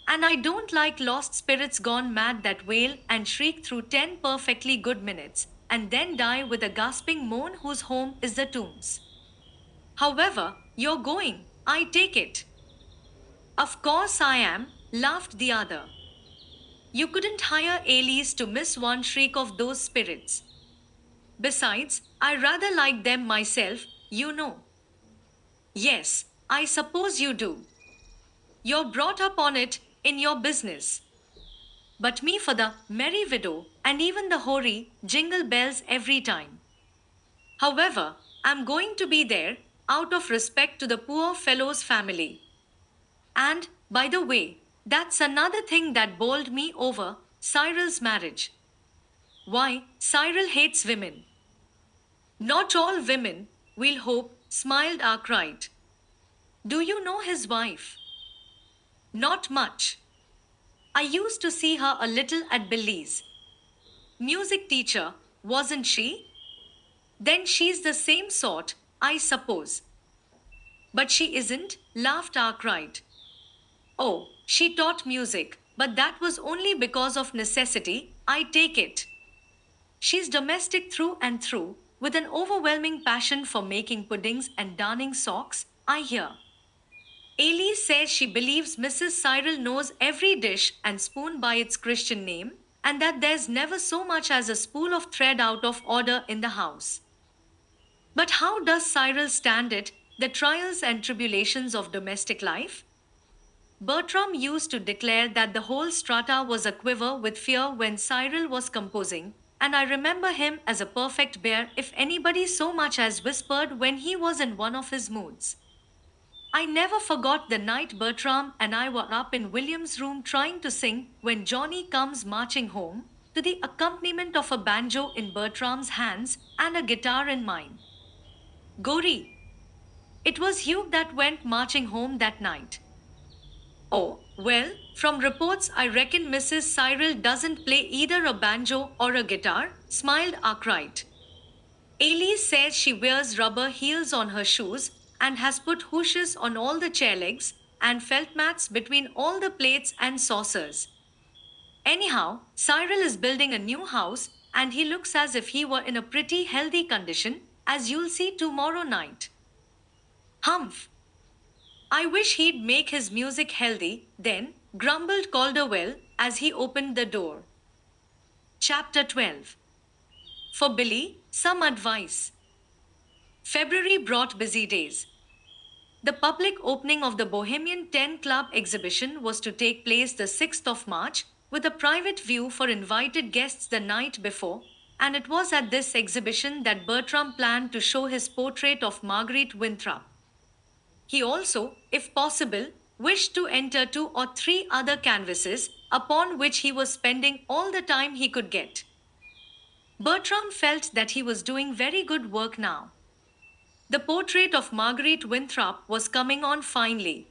And I don't like lost spirits gone mad that wail and shriek through 10 perfectly good minutes, and then die with a gasping moan whose home is the tombs. However, you're going, I take it. Of course I am, laughed the other. You couldn't hire Elise to miss one shriek of those spirits. Besides, I rather like them myself, you know. Yes, I suppose you do. You're brought up on it, in your business. But me for the merry widow, and even the hoary jingle bells every time. However, I'm going to be there, out of respect to the poor fellow's family. And, by the way, that's another thing that bowled me over Cyril's marriage. Why, Cyril hates women. Not all women, we'll hope, smiled Arkwright. Do you know his wife? Not much. I used to see her a little at Billy's. Music teacher, wasn't she? Then she's the same sort, I suppose. But she isn't, laughed Arkwright. Oh, she taught music, but that was only because of necessity, I take it. She's domestic through and through, with an overwhelming passion for making puddings and darning socks, I hear. Elise says she believes Mrs. Cyril knows every dish and spoon by its Christian name, and that there's never so much as a spool of thread out of order in the house. But how does Cyril stand it, the trials and tribulations of domestic life? Bertram used to declare that the whole strata was aquiver with fear when Cyril was composing, and I remember him as a perfect bear if anybody so much as whispered when he was in one of his moods. I never forgot the night Bertram and I were up in William's room trying to sing When Johnny Comes Marching Home, to the accompaniment of a banjo in Bertram's hands and a guitar in mine. Gory! It was Hugh that went marching home that night. Oh, well, from reports I reckon Mrs. Cyril doesn't play either a banjo or a guitar, smiled Arkwright. Elise says she wears rubber heels on her shoes and has put hooshes on all the chair legs and felt mats between all the plates and saucers. Anyhow, Cyril is building a new house and he looks as if he were in a pretty healthy condition, as you'll see tomorrow night. Humph! I wish he'd make his music healthy, then, grumbled Calderwell as he opened the door. Chapter 12. For Billy, some advice. February brought busy days. The public opening of the Bohemian 10 Club exhibition was to take place the 6th of March, with a private view for invited guests the night before, and it was at this exhibition that Bertram planned to show his portrait of Marguerite Winthrop. He also, if possible, wished to enter 2 or 3 other canvases, upon which he was spending all the time he could get. Bertram felt that he was doing very good work now. The portrait of Marguerite Winthrop was coming on finely.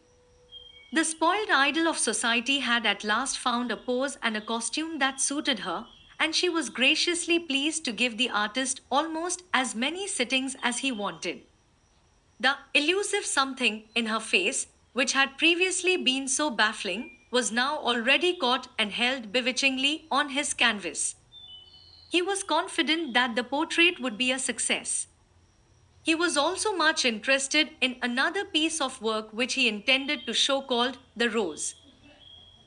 The spoiled idol of society had at last found a pose and a costume that suited her, and she was graciously pleased to give the artist almost as many sittings as he wanted. The elusive something in her face, which had previously been so baffling, was now already caught and held bewitchingly on his canvas. He was confident that the portrait would be a success. He was also much interested in another piece of work which he intended to show called The Rose.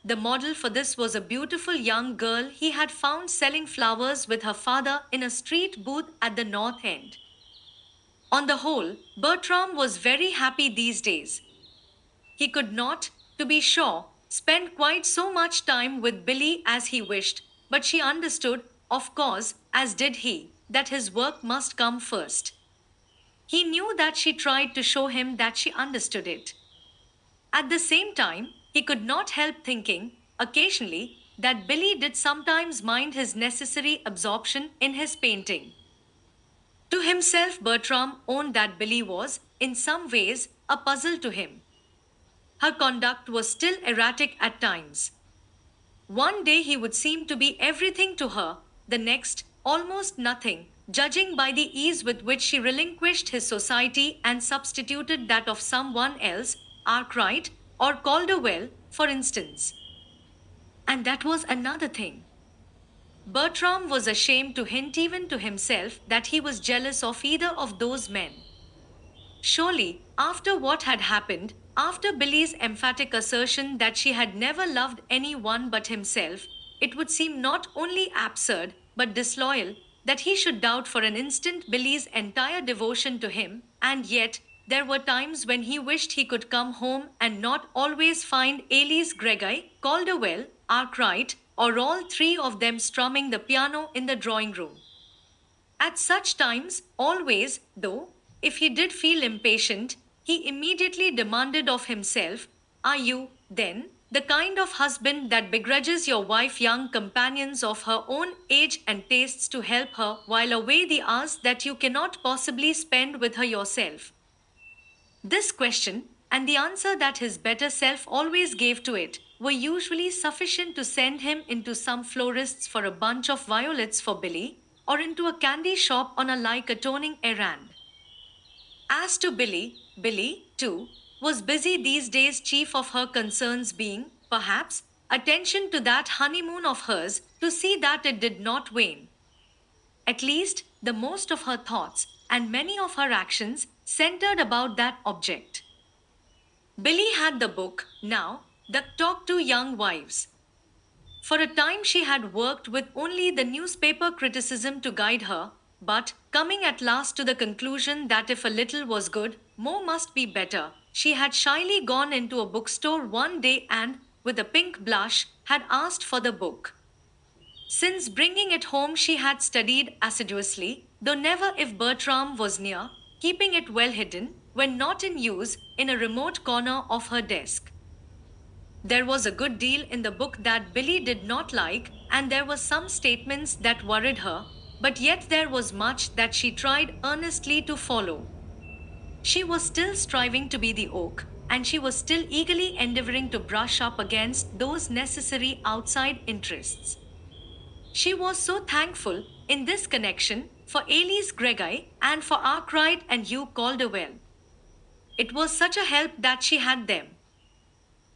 The model for this was a beautiful young girl he had found selling flowers with her father in a street booth at the North End. On the whole, Bertram was very happy these days. He could not, to be sure, spend quite so much time with Billy as he wished, but she understood, of course, as did he, that his work must come first. He knew that she tried to show him that she understood it. At the same time, he could not help thinking, occasionally, that Billy did sometimes mind his necessary absorption in his painting. To himself, Bertram owned that Billy was, in some ways, a puzzle to him. Her conduct was still erratic at times. One day he would seem to be everything to her, the next, almost nothing, judging by the ease with which she relinquished his society and substituted that of someone else, Arkwright, or Calderwell, for instance. And that was another thing. Bertram was ashamed to hint even to himself that he was jealous of either of those men. Surely, after what had happened, after Billy's emphatic assertion that she had never loved anyone but himself, it would seem not only absurd, but disloyal, that he should doubt for an instant Billy's entire devotion to him, and yet, there were times when he wished he could come home and not always find Elise Gregor, Calderwell, Arkwright, or all three of them strumming the piano in the drawing room. At such times, always, though, if he did feel impatient, he immediately demanded of himself, are you, then, the kind of husband that begrudges your wife young companions of her own age and tastes to help her while away the hours that you cannot possibly spend with her yourself? This question, and the answer that his better self always gave to it, were usually sufficient to send him into some florist's for a bunch of violets for Billy, or into a candy shop on a like atoning errand. As to Billy, Billy, too, was busy these days, chief of her concerns being, perhaps, attention to that honeymoon of hers, to see that it did not wane. At least, the most of her thoughts, and many of her actions, centered about that object. Billy had the book, now, that talked to young wives. For a time she had worked with only the newspaper criticism to guide her, but, coming at last to the conclusion that if a little was good, more must be better, she had shyly gone into a bookstore one day and, with a pink blush, had asked for the book. Since bringing it home, she had studied assiduously, though never if Bertram was near, keeping it well hidden, when not in use, in a remote corner of her desk. There was a good deal in the book that Billy did not like, and there were some statements that worried her, but yet there was much that she tried earnestly to follow. She was still striving to be the oak, and she was still eagerly endeavoring to brush up against those necessary outside interests. She was so thankful, in this connection, for Elise Gregor and for Arkwright and Hugh Calderwell. It was such a help that she had them.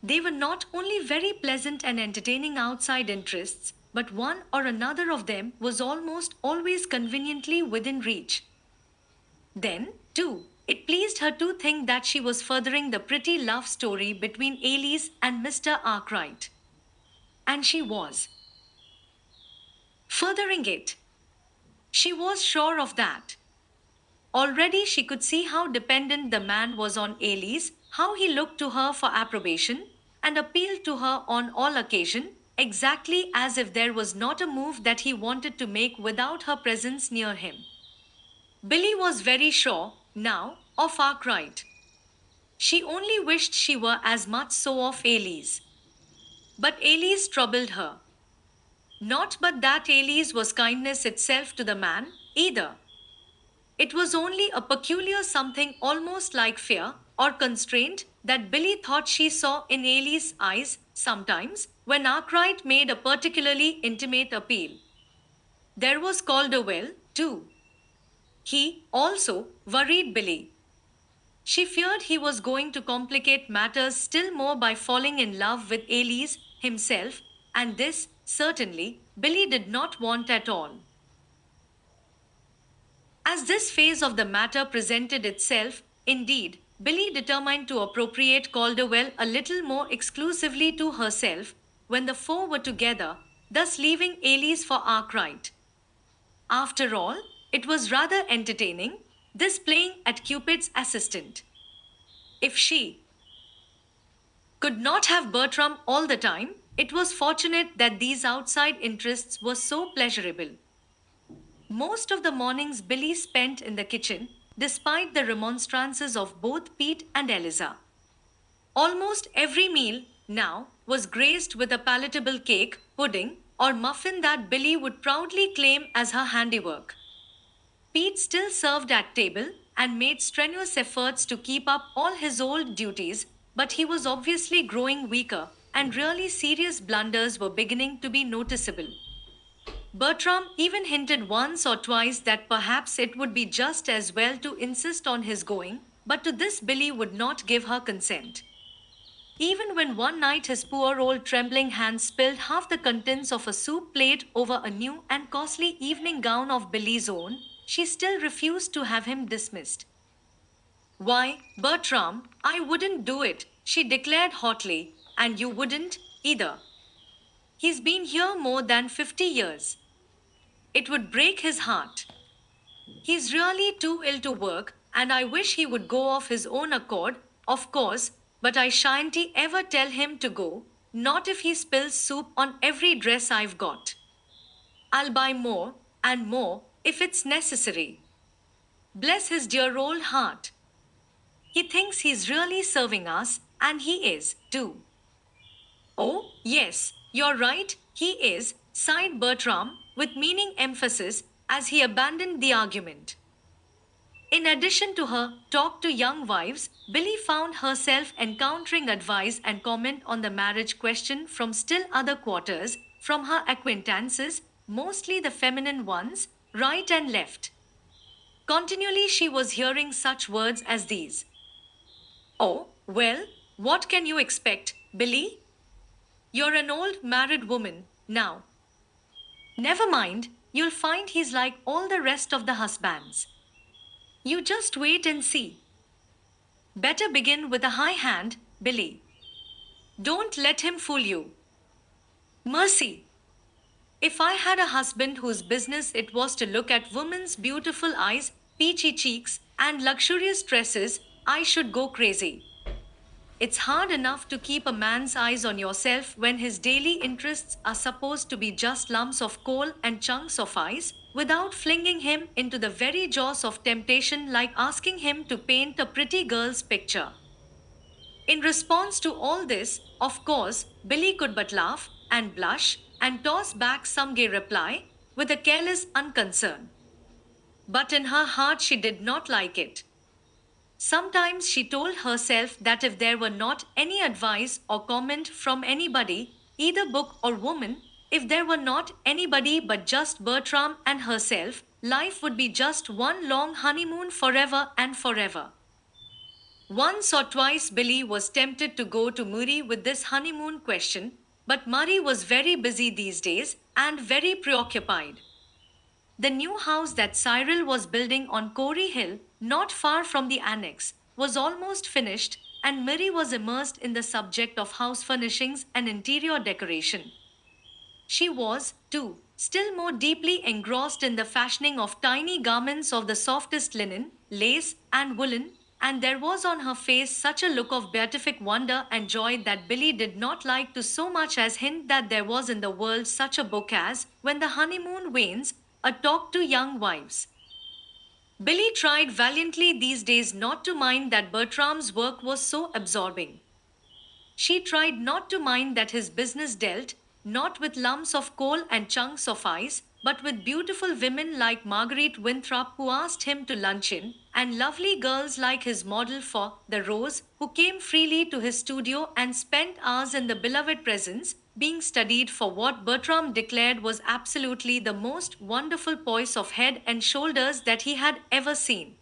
They were not only very pleasant and entertaining outside interests, but one or another of them was almost always conveniently within reach. Then, too, it pleased her to think that she was furthering the pretty love story between Elise and Mr. Arkwright. And she was furthering it. She was sure of that. Already she could see how dependent the man was on Elise, how he looked to her for approbation, and appealed to her on all occasion, exactly as if there was not a move that he wanted to make without her presence near him. Billy was very sure, now, of Arkwright. She only wished she were as much so of Elise. But Elise troubled her. Not but that Elise was kindness itself to the man, either. It was only a peculiar something almost like fear or constraint that Billy thought she saw in Ailey's eyes sometimes when Arkwright made a particularly intimate appeal. There was Calderwell, too. He also worried Billy. She feared he was going to complicate matters still more by falling in love with Ailey's himself, and this, certainly, Billy did not want at all. As this phase of the matter presented itself, indeed, Billy determined to appropriate Calderwell a little more exclusively to herself when the four were together, thus leaving Ailey's for Arkwright. After all, it was rather entertaining, this playing at Cupid's assistant. If she could not have Bertram all the time, it was fortunate that these outside interests were so pleasurable. Most of the mornings Billy spent in the kitchen, despite the remonstrances of both Pete and Eliza. Almost every meal, now, was graced with a palatable cake, pudding, or muffin that Billy would proudly claim as her handiwork. Pete still served at table and made strenuous efforts to keep up all his old duties, but he was obviously growing weaker, and really serious blunders were beginning to be noticeable. Bertram even hinted once or twice that perhaps it would be just as well to insist on his going, but to this Billy would not give her consent. Even when one night his poor old trembling hands spilled half the contents of a soup plate over a new and costly evening gown of Billy's own, she still refused to have him dismissed. Why, Bertram, I wouldn't do it, she declared hotly, and you wouldn't, either. He's been here more than 50 years. It would break his heart. He's really too ill to work, and I wish he would go of his own accord, of course, but I shan't ever tell him to go, not if he spills soup on every dress I've got. I'll buy more, and more, if it's necessary. Bless his dear old heart. He thinks he's really serving us, and he is, too. Oh, yes, you're right, he is, sighed Bertram, with meaning emphasis, as he abandoned the argument. In addition to her talk to young wives, Billy found herself encountering advice and comment on the marriage question from still other quarters, from her acquaintances, mostly the feminine ones, right and left. Continually she was hearing such words as these. Oh, well, what can you expect, Billy? You're an old married woman, now. Never mind, you'll find he's like all the rest of the husbands. You just wait and see. Better begin with a high hand, Billy. Don't let him fool you. Mercy! If I had a husband whose business it was to look at women's beautiful eyes, peachy cheeks, and luxurious dresses, I should go crazy. It's hard enough to keep a man's eyes on yourself when his daily interests are supposed to be just lumps of coal and chunks of ice, without flinging him into the very jaws of temptation like asking him to paint a pretty girl's picture. In response to all this, of course, Billy could but laugh and blush and toss back some gay reply with a careless unconcern. But in her heart she did not like it. Sometimes she told herself that if there were not any advice or comment from anybody, either book or woman, if there were not anybody but just Bertram and herself, life would be just one long honeymoon forever and forever. Once or twice Billy was tempted to go to Murray with this honeymoon question, but Murray was very busy these days and very preoccupied. The new house that Cyril was building on Corey Hill, not far from the annex, was almost finished, and Mary was immersed in the subject of house furnishings and interior decoration. She was, too, still more deeply engrossed in the fashioning of tiny garments of the softest linen, lace, and woolen, and there was on her face such a look of beatific wonder and joy that Billy did not like to so much as hint that there was in the world such a book as When the Honeymoon Wanes, a Talk to Young Wives. Billy tried valiantly these days not to mind that Bertram's work was so absorbing. She tried not to mind that his business dealt not with lumps of coal and chunks of ice, but with beautiful women like Marguerite Winthrop who asked him to luncheon, and lovely girls like his model for The Rose who came freely to his studio and spent hours in the beloved presence, being studied for what Bertram declared was absolutely the most wonderful poise of head and shoulders that he had ever seen.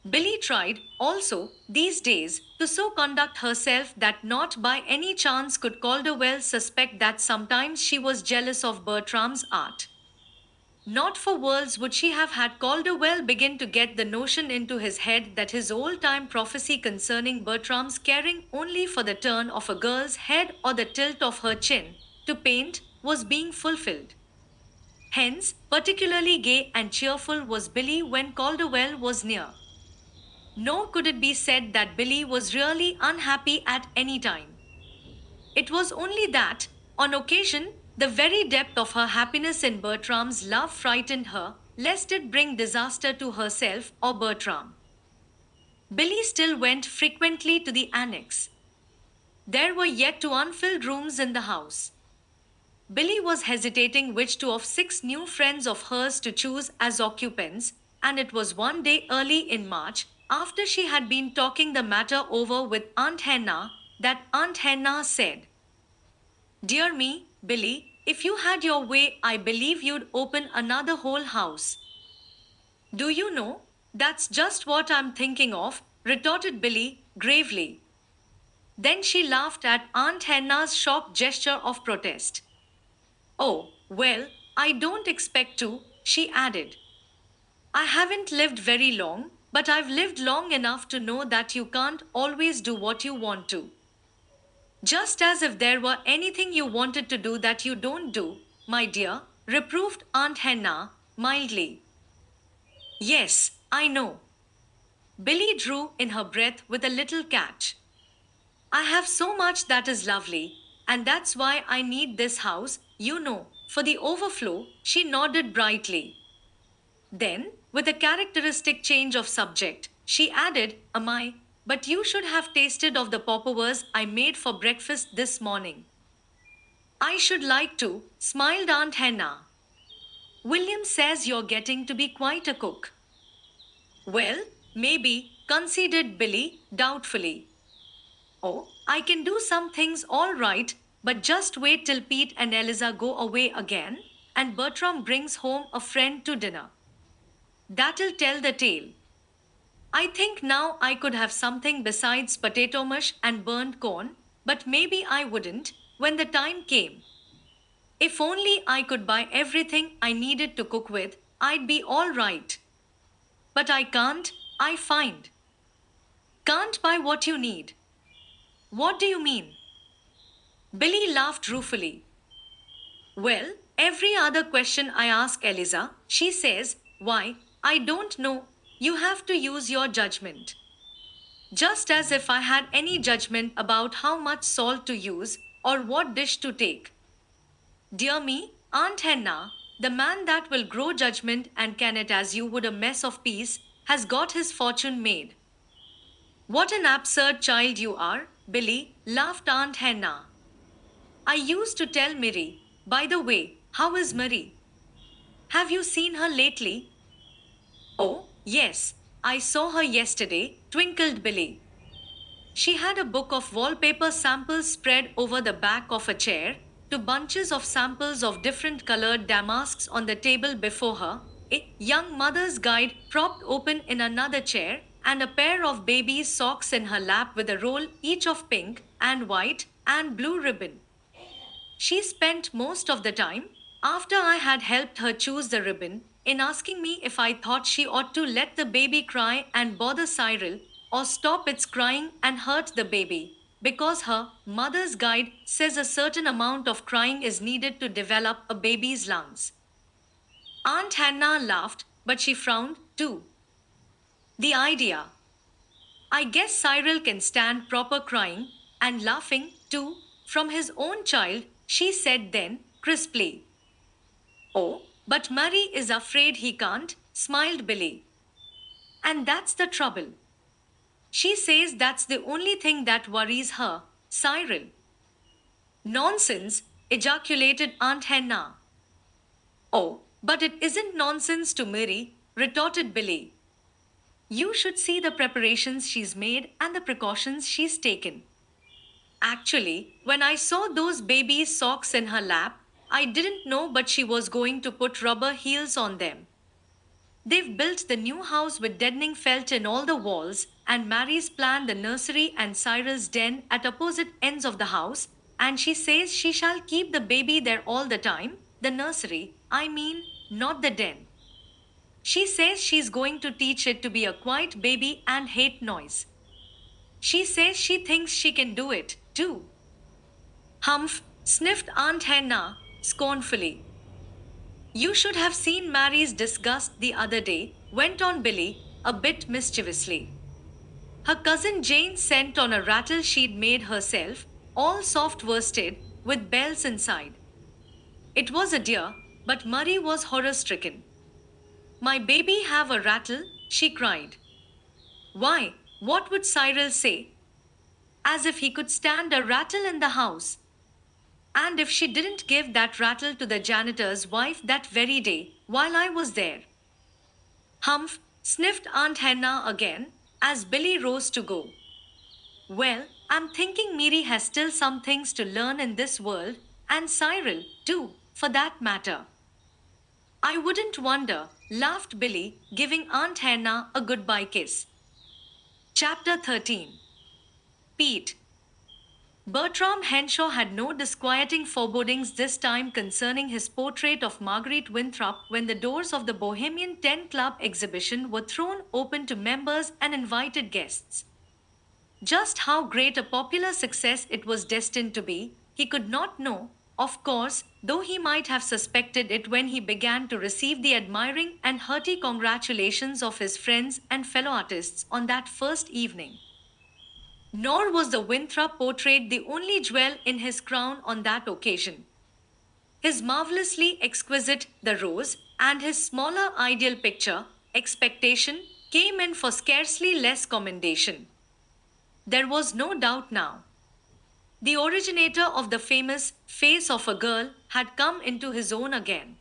Billy tried, also, these days, to so conduct herself that not by any chance could Calderwell suspect that sometimes she was jealous of Bertram's art. Not for worlds would she have had Calderwell begin to get the notion into his head that his old time prophecy concerning Bertram's caring only for the turn of a girl's head or the tilt of her chin to paint was being fulfilled. Hence, particularly gay and cheerful was Billy when Calderwell was near. Nor could it be said that Billy was really unhappy at any time. It was only that, on occasion, the very depth of her happiness in Bertram's love frightened her, lest it bring disaster to herself or Bertram. Billy still went frequently to the annex. There were yet two unfilled rooms in the house. Billy was hesitating which two of six new friends of hers to choose as occupants, and it was one day early in March, after she had been talking the matter over with Aunt Hannah, that Aunt Hannah said, "Dear me, Billy, if you had your way, I believe you'd open another whole house." "Do you know? That's just what I'm thinking of," retorted Billy, gravely. Then she laughed at Aunt Hannah's shocked gesture of protest. "Oh, well, I don't expect to," she added. "I haven't lived very long, but I've lived long enough to know that you can't always do what you want to. Just as if there were anything you wanted to do that you don't do, my dear," reproved Aunt Hannah, mildly. "Yes, I know." Billy drew in her breath with a little catch. "I have so much that is lovely, and that's why I need this house, you know, for the overflow," she nodded brightly. Then, with a characteristic change of subject, she added, but you should have tasted of the popovers I made for breakfast this morning." "I should like to," smiled Aunt Hannah. "William says you're getting to be quite a cook." "Well, maybe," conceded Billy, doubtfully. "Oh, I can do some things all right, but just wait till Pete and Eliza go away again, and Bertram brings home a friend to dinner. That'll tell the tale. I think now I could have something besides potato mush and burnt corn, but maybe I wouldn't when the time came. If only I could buy everything I needed to cook with, I'd be all right. But I can't, I find." "Can't buy what you need? What do you mean?" Billy laughed ruefully. "Well, every other question I ask Eliza, she says, 'Why, I don't know. You have to use your judgment.' Just as if I had any judgment about how much salt to use or what dish to take. Dear me, Aunt Hannah, the man that will grow judgment and can it as you would a mess of peas, has got his fortune made." "What an absurd child you are, Billy," laughed Aunt Hannah. "I used to tell Mary, by the way, how is Mary? Have you seen her lately?" "Oh, yes, I saw her yesterday," twinkled Billy. She had a book of wallpaper samples spread over the back of a chair, two bunches of samples of different colored damasks on the table before her, a young mother's guide propped open in another chair, and a pair of baby's socks in her lap with a roll each of pink and white and blue ribbon. She spent most of the time, after I had helped her choose the ribbon, in asking me if I thought she ought to let the baby cry and bother Cyril, or stop its crying and hurt the baby, because her mother's guide says a certain amount of crying is needed to develop a baby's lungs. Aunt Hannah laughed, but she frowned too. The idea. "I guess Cyril can stand proper crying, and laughing, too, from his own child," she said then, crisply. "Oh, but Murray is afraid he can't," smiled Billy. "And that's the trouble. She says that's the only thing that worries her, Cyril." "Nonsense," ejaculated Aunt Hannah. Oh, but it isn't nonsense to Mary, retorted Billy. You should see the preparations she's made and the precautions she's taken. Actually, when I saw those baby socks in her lap, I didn't know but she was going to put rubber heels on them. They've built the new house with deadening felt in all the walls, and Mary's planned the nursery and Cyril's den at opposite ends of the house, and she says she shall keep the baby there all the time. The nursery, I mean, not the den. She says she's going to teach it to be a quiet baby and hate noise. She says she thinks she can do it, too. Humph, sniffed Aunt Hannah scornfully. You should have seen Mary's disgust the other day, went on Billy, a bit mischievously. Her cousin Jane sent on a rattle she'd made herself, all soft worsted, with bells inside. It was a dear, but Murray was horror stricken. My baby have a rattle? She cried. Why, what would Cyril say? As if he could stand a rattle in the house. And if she didn't give that rattle to the janitor's wife that very day, while I was there. Humph, sniffed Aunt Hannah again, as Billy rose to go. Well, I'm thinking Miri has still some things to learn in this world, and Cyril, too, for that matter. I wouldn't wonder, laughed Billy, giving Aunt Hannah a goodbye kiss. Chapter 13. Pete. Bertram Henshaw had no disquieting forebodings this time concerning his portrait of Marguerite Winthrop when the doors of the Bohemian Ten Club exhibition were thrown open to members and invited guests. Just how great a popular success it was destined to be, he could not know, of course, though he might have suspected it when he began to receive the admiring and hearty congratulations of his friends and fellow artists on that first evening. Nor was the Winthrop portrait the only jewel in his crown on that occasion. His marvelously exquisite The Rose and his smaller ideal picture, Expectation, came in for scarcely less commendation. There was no doubt now. The originator of the famous Face of a Girl had come into his own again.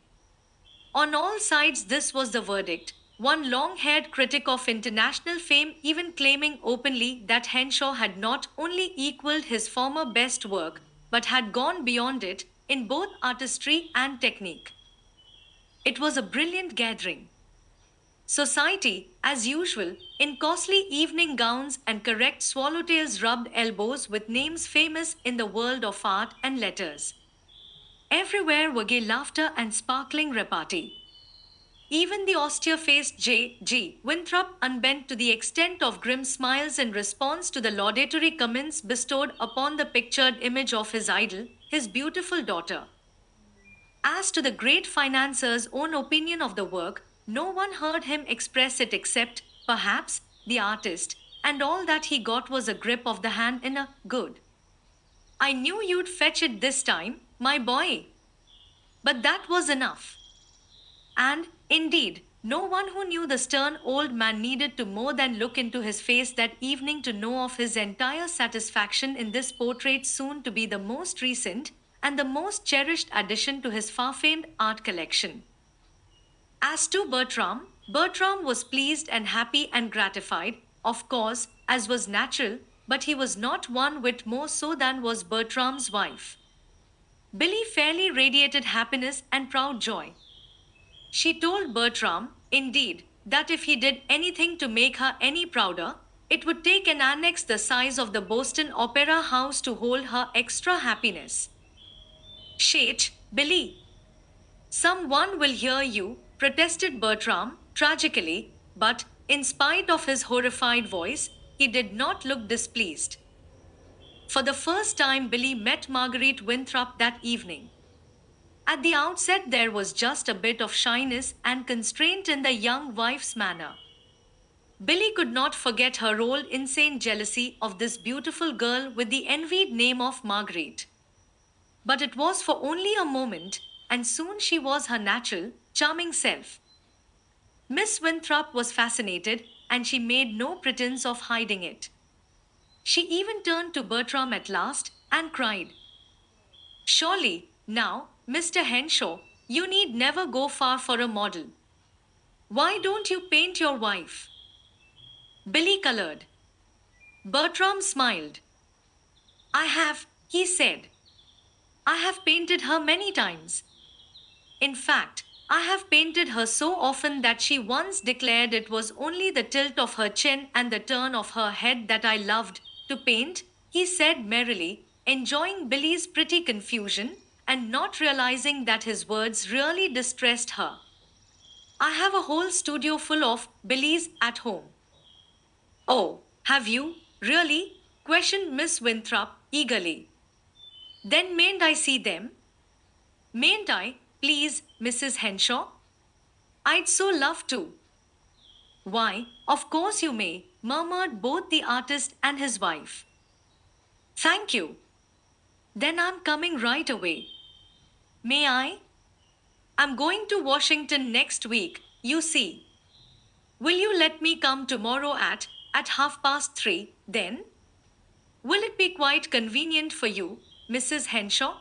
On all sides, this was the verdict. One long haired critic of international fame even claiming openly that Henshaw had not only equaled his former best work, but had gone beyond it in both artistry and technique. It was a brilliant gathering. Society, as usual, in costly evening gowns and correct swallowtails rubbed elbows with names famous in the world of art and letters. Everywhere were gay laughter and sparkling repartee. Even the austere-faced J.G. Winthrop unbent to the extent of grim smiles in response to the laudatory comments bestowed upon the pictured image of his idol, his beautiful daughter. As to the great financier's own opinion of the work, no one heard him express it except, perhaps, the artist, and all that he got was a grip of the hand in a good. I knew you'd fetch it this time, my boy. But that was enough. And, indeed, no one who knew the stern old man needed to more than look into his face that evening to know of his entire satisfaction in this portrait soon to be the most recent and the most cherished addition to his far-famed art collection. As to Bertram, Bertram was pleased and happy and gratified, of course, as was natural, but he was not one whit more so than was Bertram's wife. Billy fairly radiated happiness and proud joy. She told Bertram, indeed, that if he did anything to make her any prouder, it would take an annex the size of the Boston Opera House to hold her extra happiness. Shit, Billy. Someone will hear you, protested Bertram, tragically, but, in spite of his horrified voice, he did not look displeased. For the first time, Billy met Marguerite Winthrop that evening. At the outset, there was just a bit of shyness and constraint in the young wife's manner. Billy could not forget her old insane jealousy of this beautiful girl with the envied name of Marguerite. But it was for only a moment, and soon she was her natural, charming self. Miss Winthrop was fascinated, and she made no pretense of hiding it. She even turned to Bertram at last and cried, Surely, Now, Mr. Henshaw, you need never go far for a model. Why don't you paint your wife? Billy colored. Bertram smiled. I have, he said. I have painted her many times. In fact, I have painted her so often that she once declared it was only the tilt of her chin and the turn of her head that I loved to paint, he said merrily, enjoying Billy's pretty confusion and not realizing that his words really distressed her. I have a whole studio full of Billies at home. Oh, have you, really? Questioned Miss Winthrop eagerly. Then mayn't I see them? Mayn't I, please, Mrs. Henshaw? I'd so love to. Why, of course you may, murmured both the artist and his wife. Thank you. Then I'm coming right away. May I? I'm going to Washington next week, you see. Will you let me come tomorrow at 3:30, then? Will it be quite convenient for you, Mrs. Henshaw?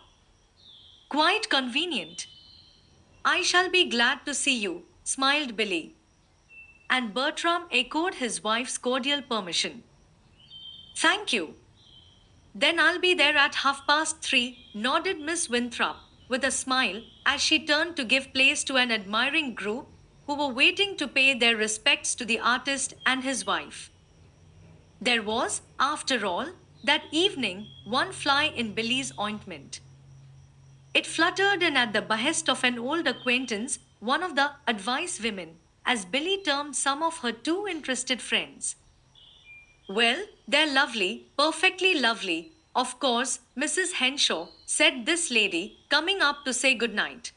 Quite convenient. I shall be glad to see you, smiled Billy. And Bertram echoed his wife's cordial permission. Thank you. Then I'll be there at 3:30, nodded Miss Winthrop, with a smile, as she turned to give place to an admiring group who were waiting to pay their respects to the artist and his wife. There was, after all, that evening, one fly in Billy's ointment. It fluttered in at the behest of an old acquaintance, one of the advice women, as Billy termed some of her too interested friends. Well, they're lovely, perfectly lovely, of course, Mrs. Henshaw, said this lady, coming up to say good night.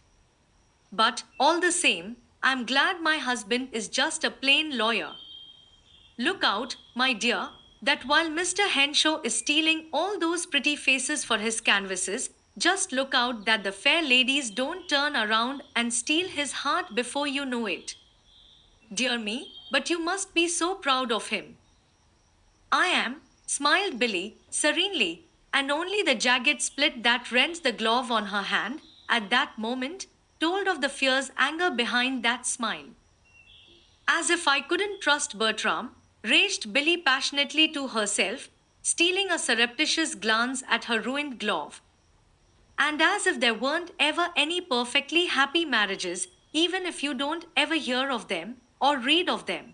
But, all the same, I'm glad my husband is just a plain lawyer. Look out, my dear, that while Mr. Henshaw is stealing all those pretty faces for his canvases, just look out that the fair ladies don't turn around and steal his heart before you know it. Dear me, but you must be so proud of him. I am, smiled Billy, serenely, and only the jagged split that rents the glove on her hand, at that moment, told of the fierce anger behind that smile. As if I couldn't trust Bertram, raged Billy passionately to herself, stealing a surreptitious glance at her ruined glove. And as if there weren't ever any perfectly happy marriages, even if you don't ever hear of them or read of them.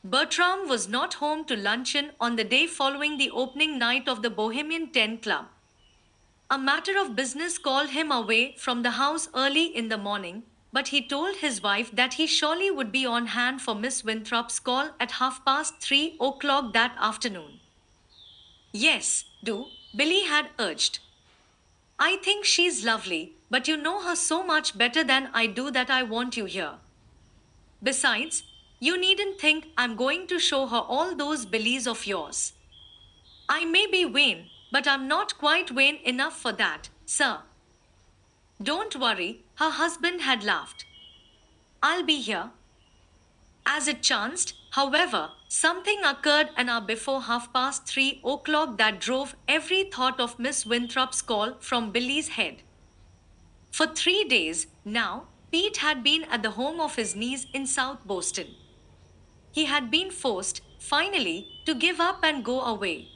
Bertram was not home to luncheon on the day following the opening night of the Bohemian Ten Club. A matter of business called him away from the house early in the morning, but he told his wife that he surely would be on hand for Miss Winthrop's call at 3:30 that afternoon. Yes, do, Billy had urged. I think she's lovely, but you know her so much better than I do that I want you here. Besides, you needn't think I'm going to show her all those Billies of yours. I may be vain, but I'm not quite vain enough for that, sir. Don't worry, her husband had laughed. I'll be here. As it chanced, however, something occurred an hour before 3:30 that drove every thought of Miss Winthrop's call from Billy's head. For 3 days, now, Pete had been at the home of his niece in South Boston. He had been forced, finally, to give up and go away.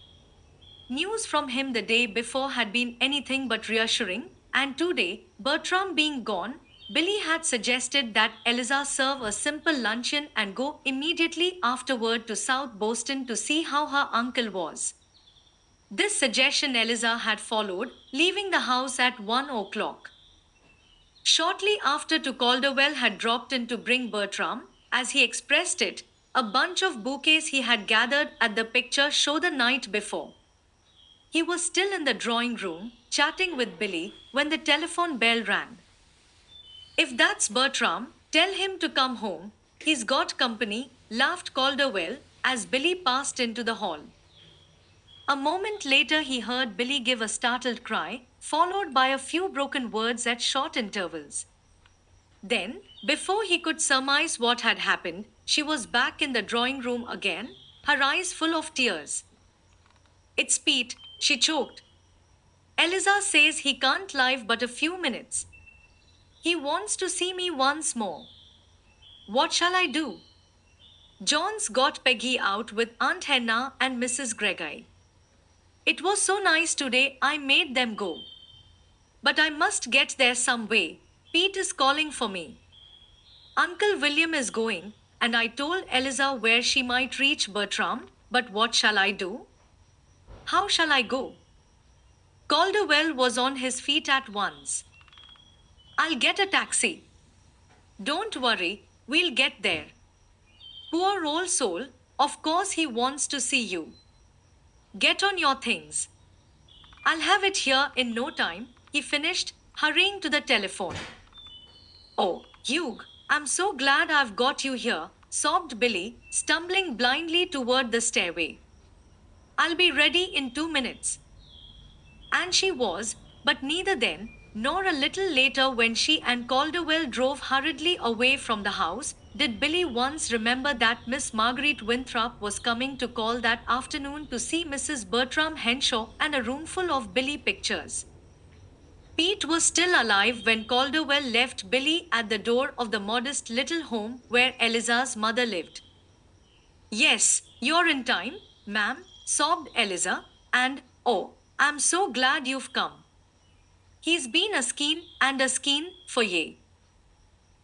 News from him the day before had been anything but reassuring, and today, Bertram being gone, Billy had suggested that Eliza serve a simple luncheon and go immediately afterward to South Boston to see how her uncle was. This suggestion Eliza had followed, leaving the house at 1 o'clock. Shortly after to Calderwell had dropped in to bring Bertram, as he expressed it, a bunch of bouquets he had gathered at the picture show the night before. He was still in the drawing room, chatting with Billy, when the telephone bell rang. If that's Bertram, tell him to come home. He's got company, laughed Calderwell, as Billy passed into the hall. A moment later, he heard Billy give a startled cry, followed by a few broken words at short intervals. Then, before he could surmise what had happened, she was back in the drawing room again, her eyes full of tears. It's Pete, she choked. Eliza says he can't live but a few minutes. He wants to see me once more. What shall I do? John's got Peggy out with Aunt Hannah and Mrs. Gregory. It was so nice today I made them go. But I must get there some way. Pete is calling for me. Uncle William is going, and I told Eliza where she might reach Bertram, but what shall I do? How shall I go? Calderwell was on his feet at once. I'll get a taxi. Don't worry, we'll get there. Poor old soul, of course he wants to see you. Get on your things. I'll have it here in no time, he finished, hurrying to the telephone. Oh, Hugh, I'm so glad I've got you here, sobbed Billy, stumbling blindly toward the stairway. I'll be ready in 2 minutes. And she was, but neither then, nor a little later when she and Calderwell drove hurriedly away from the house, did Billy once remember that Miss Marguerite Winthrop was coming to call that afternoon to see Mrs. Bertram Henshaw and a roomful of Billy pictures. Pete was still alive when Calderwell left Billy at the door of the modest little home where Eliza's mother lived. Yes, you're in time, ma'am, sobbed Eliza, and, oh, I'm so glad you've come. He's been a skein for ye.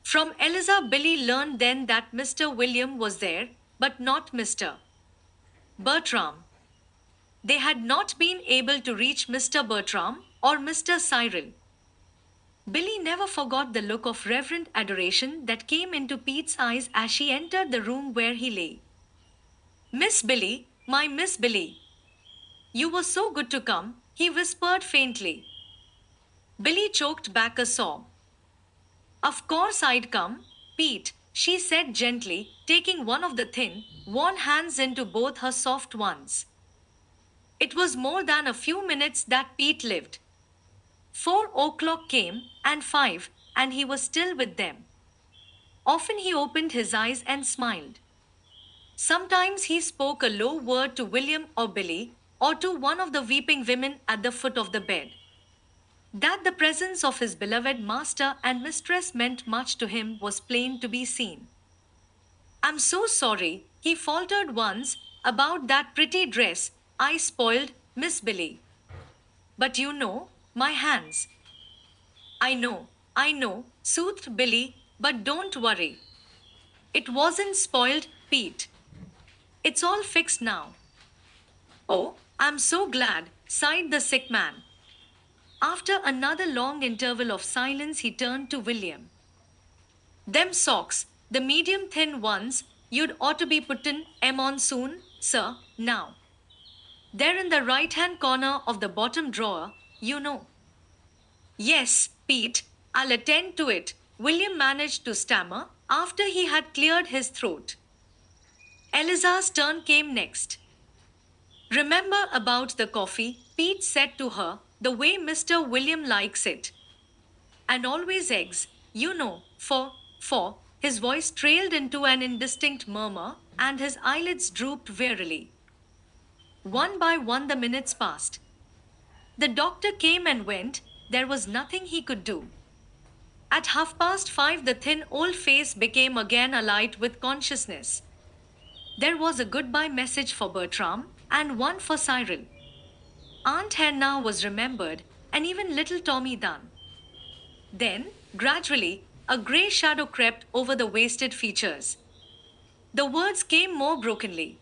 From Eliza, Billy learned then that Mr. William was there, but not Mr. Bertram. They had not been able to reach Mr. Bertram or Mr. Cyril. Billy never forgot the look of reverent adoration that came into Pete's eyes as she entered the room where he lay. Miss Billy, my Miss Billy. You were so good to come, he whispered faintly. Billy choked back a sob. Of course I'd come, Pete, she said gently, taking one of the thin, worn hands into both her soft ones. It was more than a few minutes that Pete lived. 4 o'clock came, and 5, and he was still with them. Often he opened his eyes and smiled. Sometimes he spoke a low word to William or Billy, or to one of the weeping women at the foot of the bed. That the presence of his beloved master and mistress meant much to him was plain to be seen. I'm so sorry, he faltered once, about that pretty dress I spoiled, Miss Billy. But you know, my hands. I know, soothed Billy, but don't worry. It wasn't spoiled, Pete. It's all fixed now. Oh, I'm so glad, sighed the sick man. After another long interval of silence, he turned to William. Them socks, the medium thin ones, you'd ought to be puttin' 'em on soon, sir, now. They're in the right-hand corner of the bottom drawer, you know. Yes, Pete, I'll attend to it, William managed to stammer after he had cleared his throat. Eliza's turn came next. Remember about the coffee, Pete said to her, the way Mr. William likes it. And always eggs, you know, for, his voice trailed into an indistinct murmur, and his eyelids drooped wearily. One by one the minutes passed. The doctor came and went, there was nothing he could do. At 5:30 the thin old face became again alight with consciousness. There was a goodbye message for Bertram, and one for Cyril. Aunt Hannah was remembered, and even little Tommy Dunn. Then, gradually, a grey shadow crept over the wasted features. The words came more brokenly.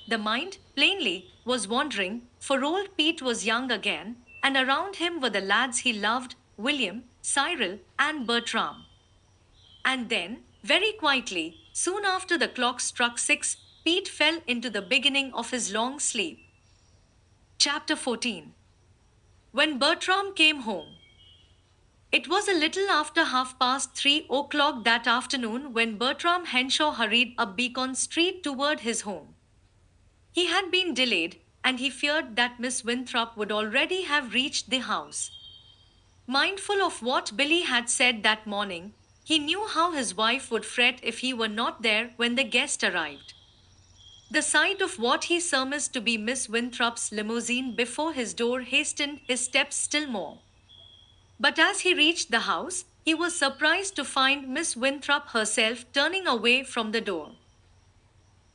The mind, plainly, was wandering, for old Pete was young again, and around him were the lads he loved, William, Cyril, and Bertram. And then, very quietly, soon after the clock struck 6, Pete fell into the beginning of his long sleep. Chapter 14. When Bertram came home. It was a little after 3:30 that afternoon when Bertram Henshaw hurried up Beacon Street toward his home. He had been delayed, and he feared that Miss Winthrop would already have reached the house. Mindful of what Billy had said that morning, he knew how his wife would fret if he were not there when the guest arrived. The sight of what he surmised to be Miss Winthrop's limousine before his door hastened his steps still more. But as he reached the house, he was surprised to find Miss Winthrop herself turning away from the door.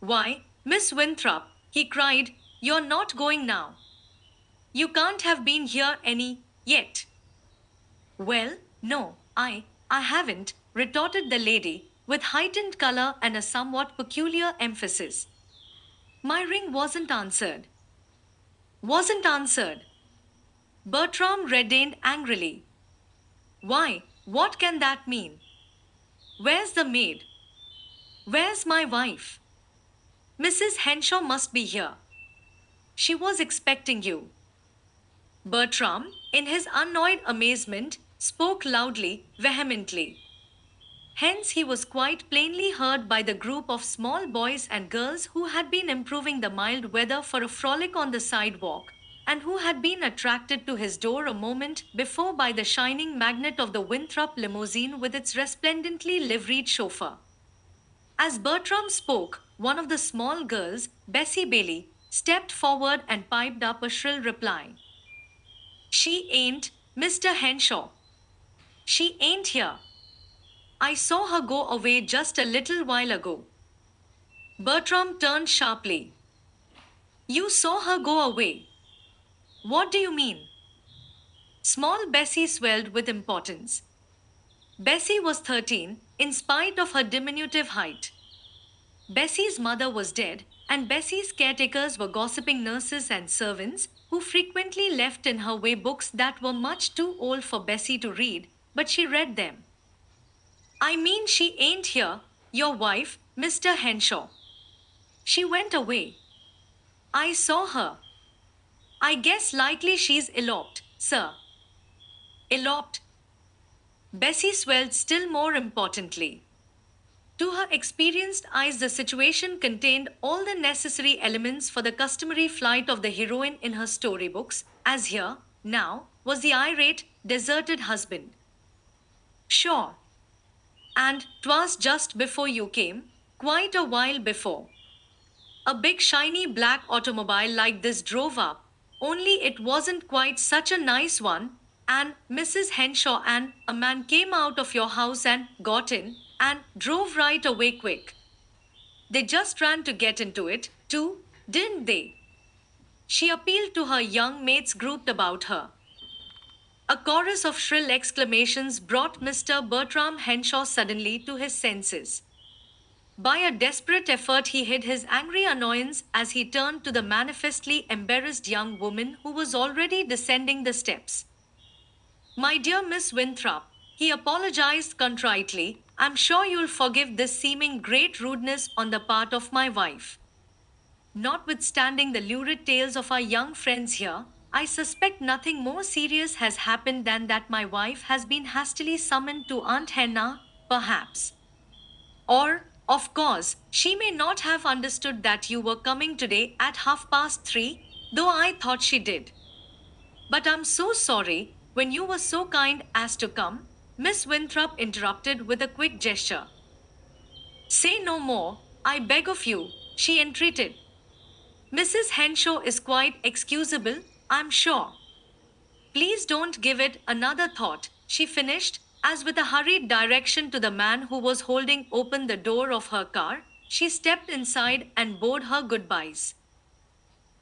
Why, Miss Winthrop, he cried, you're not going now. You can't have been here any yet. Well, no, I haven't, retorted the lady, with heightened color and a somewhat peculiar emphasis. My ring wasn't answered. Wasn't answered. Bertram reddened angrily. Why, what can that mean? Where's the maid? Where's my wife? Mrs. Henshaw must be here. She was expecting you. Bertram, in his annoyed amazement, spoke loudly, vehemently. Hence, he was quite plainly heard by the group of small boys and girls who had been improving the mild weather for a frolic on the sidewalk, and who had been attracted to his door a moment before by the shining magnet of the Winthrop limousine with its resplendently liveried chauffeur. As Bertram spoke, one of the small girls, Bessie Bailey, stepped forward and piped up a shrill reply. She ain't, Mr. Henshaw. She ain't here. I saw her go away just a little while ago. Bertram turned sharply. You saw her go away. What do you mean? Small Bessie swelled with importance. Bessie was 13, in spite of her diminutive height. Bessie's mother was dead, and Bessie's caretakers were gossiping nurses and servants, who frequently left in her way books that were much too old for Bessie to read, but she read them. I mean, she ain't here, your wife, Mr. Henshaw. She went away. I saw her. I guess likely she's eloped, sir. Eloped. Bessie swelled still more importantly. To her experienced eyes, the situation contained all the necessary elements for the customary flight of the heroine in her storybooks, as here, now, was the irate, deserted husband. Sure. And 'twas just before you came, quite a while before. A big shiny black automobile like this drove up, only it wasn't quite such a nice one, and Mrs. Henshaw and a man came out of your house and got in, and drove right away quick. They just ran to get into it, too, didn't they? She appealed to her young mates grouped about her. A chorus of shrill exclamations brought Mr. Bertram Henshaw suddenly to his senses. By a desperate effort, he hid his angry annoyance as he turned to the manifestly embarrassed young woman who was already descending the steps. My dear Miss Winthrop, he apologized contritely, I'm sure you'll forgive this seeming great rudeness on the part of my wife. Notwithstanding the lurid tales of our young friends here, I suspect nothing more serious has happened than that my wife has been hastily summoned to Aunt Hannah, perhaps. Or, of course, she may not have understood that you were coming today at 3:30, though I thought she did. But I'm so sorry, when you were so kind as to come, Miss Winthrop interrupted with a quick gesture. Say no more, I beg of you, she entreated. Mrs. Henshaw is quite excusable, I'm sure. Please don't give it another thought, she finished, as with a hurried direction to the man who was holding open the door of her car, she stepped inside and bade her goodbyes.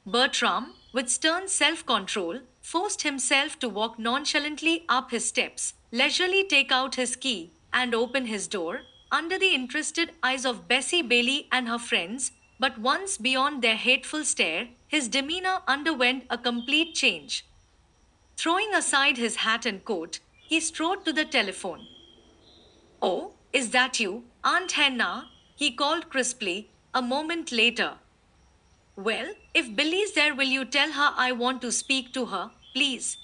Bertram, with stern self-control, forced himself to walk nonchalantly up his steps, leisurely take out his key, and open his door, under the interested eyes of Bessie Bailey and her friends, but once beyond their hateful stare, his demeanor underwent a complete change. Throwing aside his hat and coat, he strode to the telephone. Oh, is that you, Aunt Hannah? He called crisply, a moment later. Well, if Billy's there, will you tell her I want to speak to her, please?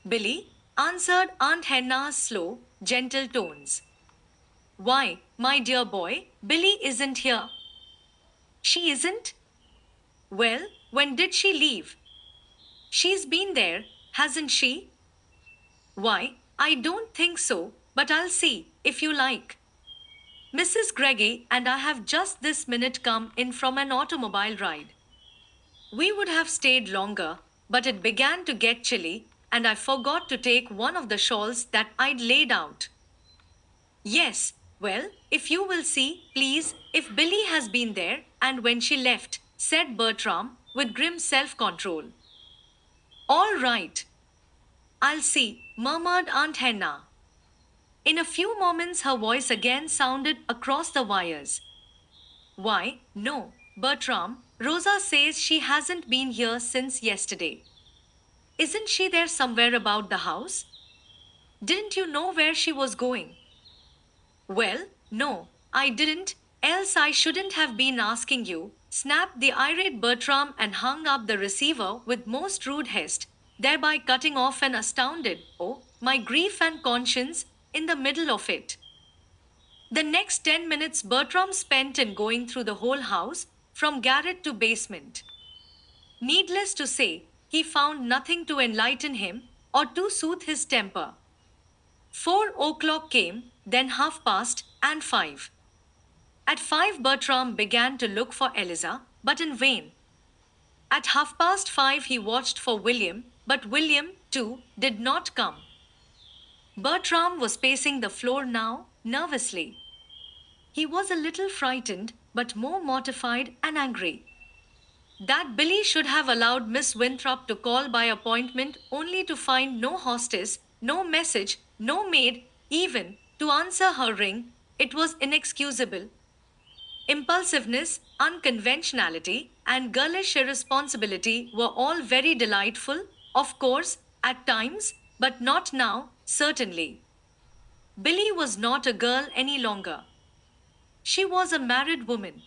Billy, answered Aunt Hannah's slow, gentle tones. Why, my dear boy, Billy isn't here. She isn't? Well, when did she leave? She's been there, hasn't she? Why, I don't think so, but I'll see, if you like. Mrs. Greggy and I have just this minute come in from an automobile ride. We would have stayed longer, but it began to get chilly, and I forgot to take one of the shawls that I'd laid out. Yes, well, if you will see, please, if Billy has been there, and when she left, said Bertram, with grim self control. All right, I'll see, murmured Aunt Henna. In a few moments, her voice again sounded across the wires. Why, no, Bertram, Rosa says she hasn't been here since yesterday. Isn't she there somewhere about the house? Didn't you know where she was going? Well, no, I didn't, else I shouldn't have been asking you, snapped the irate Bertram and hung up the receiver with most rude haste, thereby cutting off an astounded, oh, my grief and conscience, in the middle of it. The next 10 minutes Bertram spent in going through the whole house, from garret to basement. Needless to say, he found nothing to enlighten him or to soothe his temper. 4 o'clock came, then half past, and 5. At 5 Bertram began to look for Eliza, but in vain. At 5:30 he watched for William, but William, too, did not come. Bertram was pacing the floor now, nervously. He was a little frightened, but more mortified and angry. That Billy should have allowed Miss Winthrop to call by appointment only to find no hostess, no message, no maid, even, to answer her ring, it was inexcusable. Impulsiveness, unconventionality, and girlish irresponsibility were all very delightful, of course, at times, but not now, certainly. Billy was not a girl any longer. She was a married woman.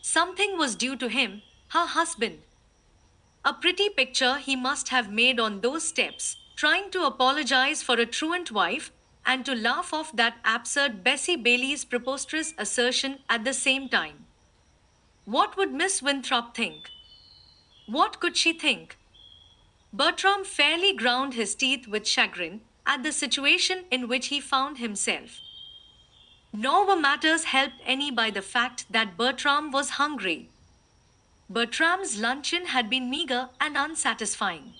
Something was due to him, her husband. A pretty picture he must have made on those steps, trying to apologize for a truant wife and to laugh off that absurd Bessie Bailey's preposterous assertion at the same time. What would Miss Winthrop think? What could she think? Bertram fairly ground his teeth with chagrin at the situation in which he found himself. Nor were matters helped any by the fact that Bertram was hungry. Bertram's luncheon had been meager and unsatisfying.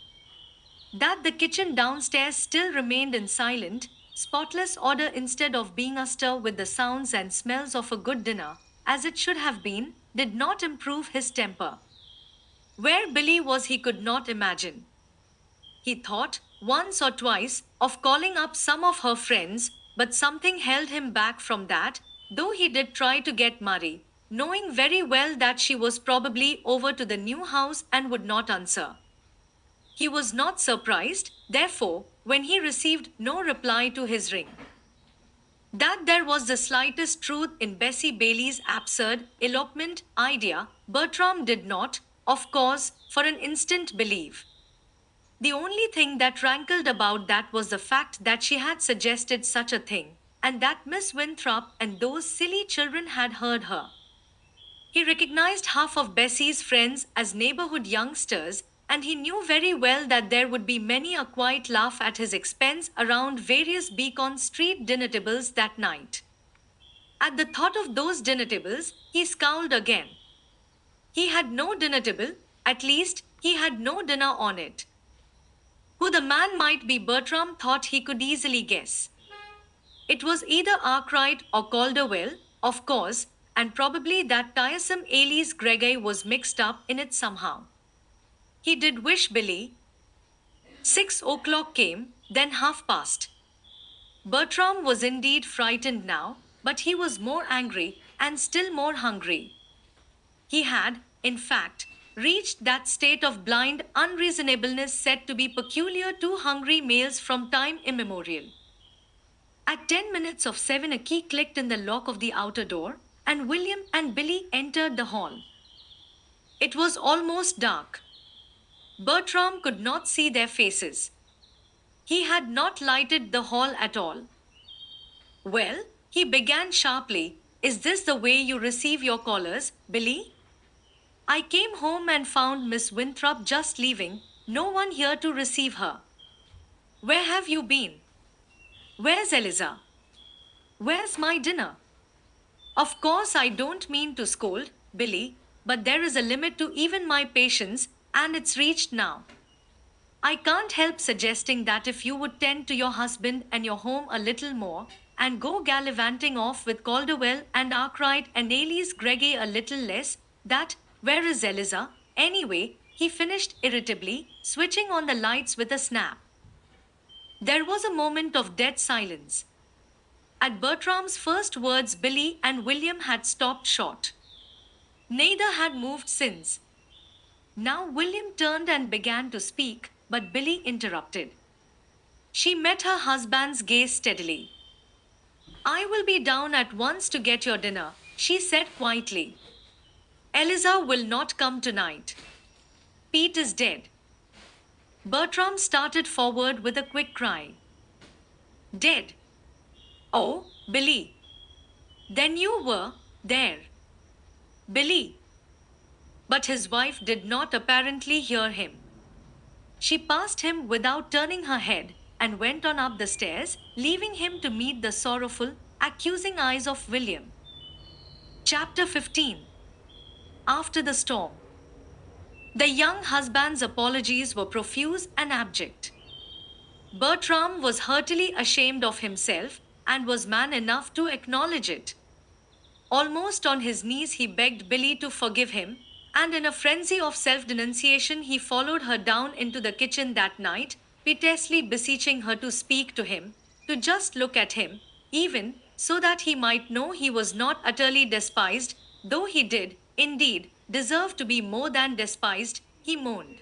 That the kitchen downstairs still remained in silent, spotless order instead of being astir with the sounds and smells of a good dinner, as it should have been, did not improve his temper. Where Billy was he could not imagine. He thought, once or twice, of calling up some of her friends, but something held him back from that, though he did try to get Murray, knowing very well that she was probably over to the new house and would not answer. He was not surprised, therefore, when he received no reply to his ring. That there was the slightest truth in Bessie Bailey's absurd elopement idea, Bertram did not, of course, for an instant believe. The only thing that rankled about that was the fact that she had suggested such a thing, and that Miss Winthrop and those silly children had heard her. He recognized half of Bessie's friends as neighborhood youngsters, and he knew very well that there would be many a quiet laugh at his expense around various Beacon Street dinner tables that night. At the thought of those dinner tables, he scowled again. He had no dinner table, at least, he had no dinner on it. Who the man might be, Bertram thought he could easily guess. It was either Arkwright or Calderwell, of course, and probably that tiresome Alice Greggy was mixed up in it somehow. He did wish Billy. 6 o'clock came, then half past. Bertram was indeed frightened now, but he was more angry and still more hungry. He had, in fact, reached that state of blind unreasonableness said to be peculiar to hungry males from time immemorial. At 10 minutes of 7 a key clicked in the lock of the outer door, and William and Billy entered the hall. It was almost dark. Bertram could not see their faces. He had not lighted the hall at all. Well, he began sharply, is this the way you receive your callers, Billy? I came home and found Miss Winthrop just leaving, no one here to receive her. Where have you been? Where's Eliza? Where's my dinner? Of course, I don't mean to scold, Billy, but there is a limit to even my patience, and it's reached now. I can't help suggesting that if you would tend to your husband and your home a little more, and go gallivanting off with Calderwell and Arkwright and Alice Greggy a little less, that, where is Eliza? Anyway, he finished irritably, switching on the lights with a snap. There was a moment of dead silence. At Bertram's first words, Billy and William had stopped short. Neither had moved since. Now William turned and began to speak, but Billy interrupted. She met her husband's gaze steadily. I will be down at once to get your dinner, she said quietly. Eliza will not come tonight. Pete is dead. Bertram started forward with a quick cry. Dead? Oh, Billy. Then you were there. Billy. But his wife did not apparently hear him. She passed him without turning her head and went on up the stairs, leaving him to meet the sorrowful, accusing eyes of William. Chapter 15. After the storm. The young husband's apologies were profuse and abject. Bertram was heartily ashamed of himself and was man enough to acknowledge it. Almost on his knees, he begged Billy to forgive him, and in a frenzy of self denunciation, he followed her down into the kitchen that night, piteously beseeching her to speak to him, to just look at him, even so that he might know he was not utterly despised, though he did, indeed, deserve to be more than despised, he moaned.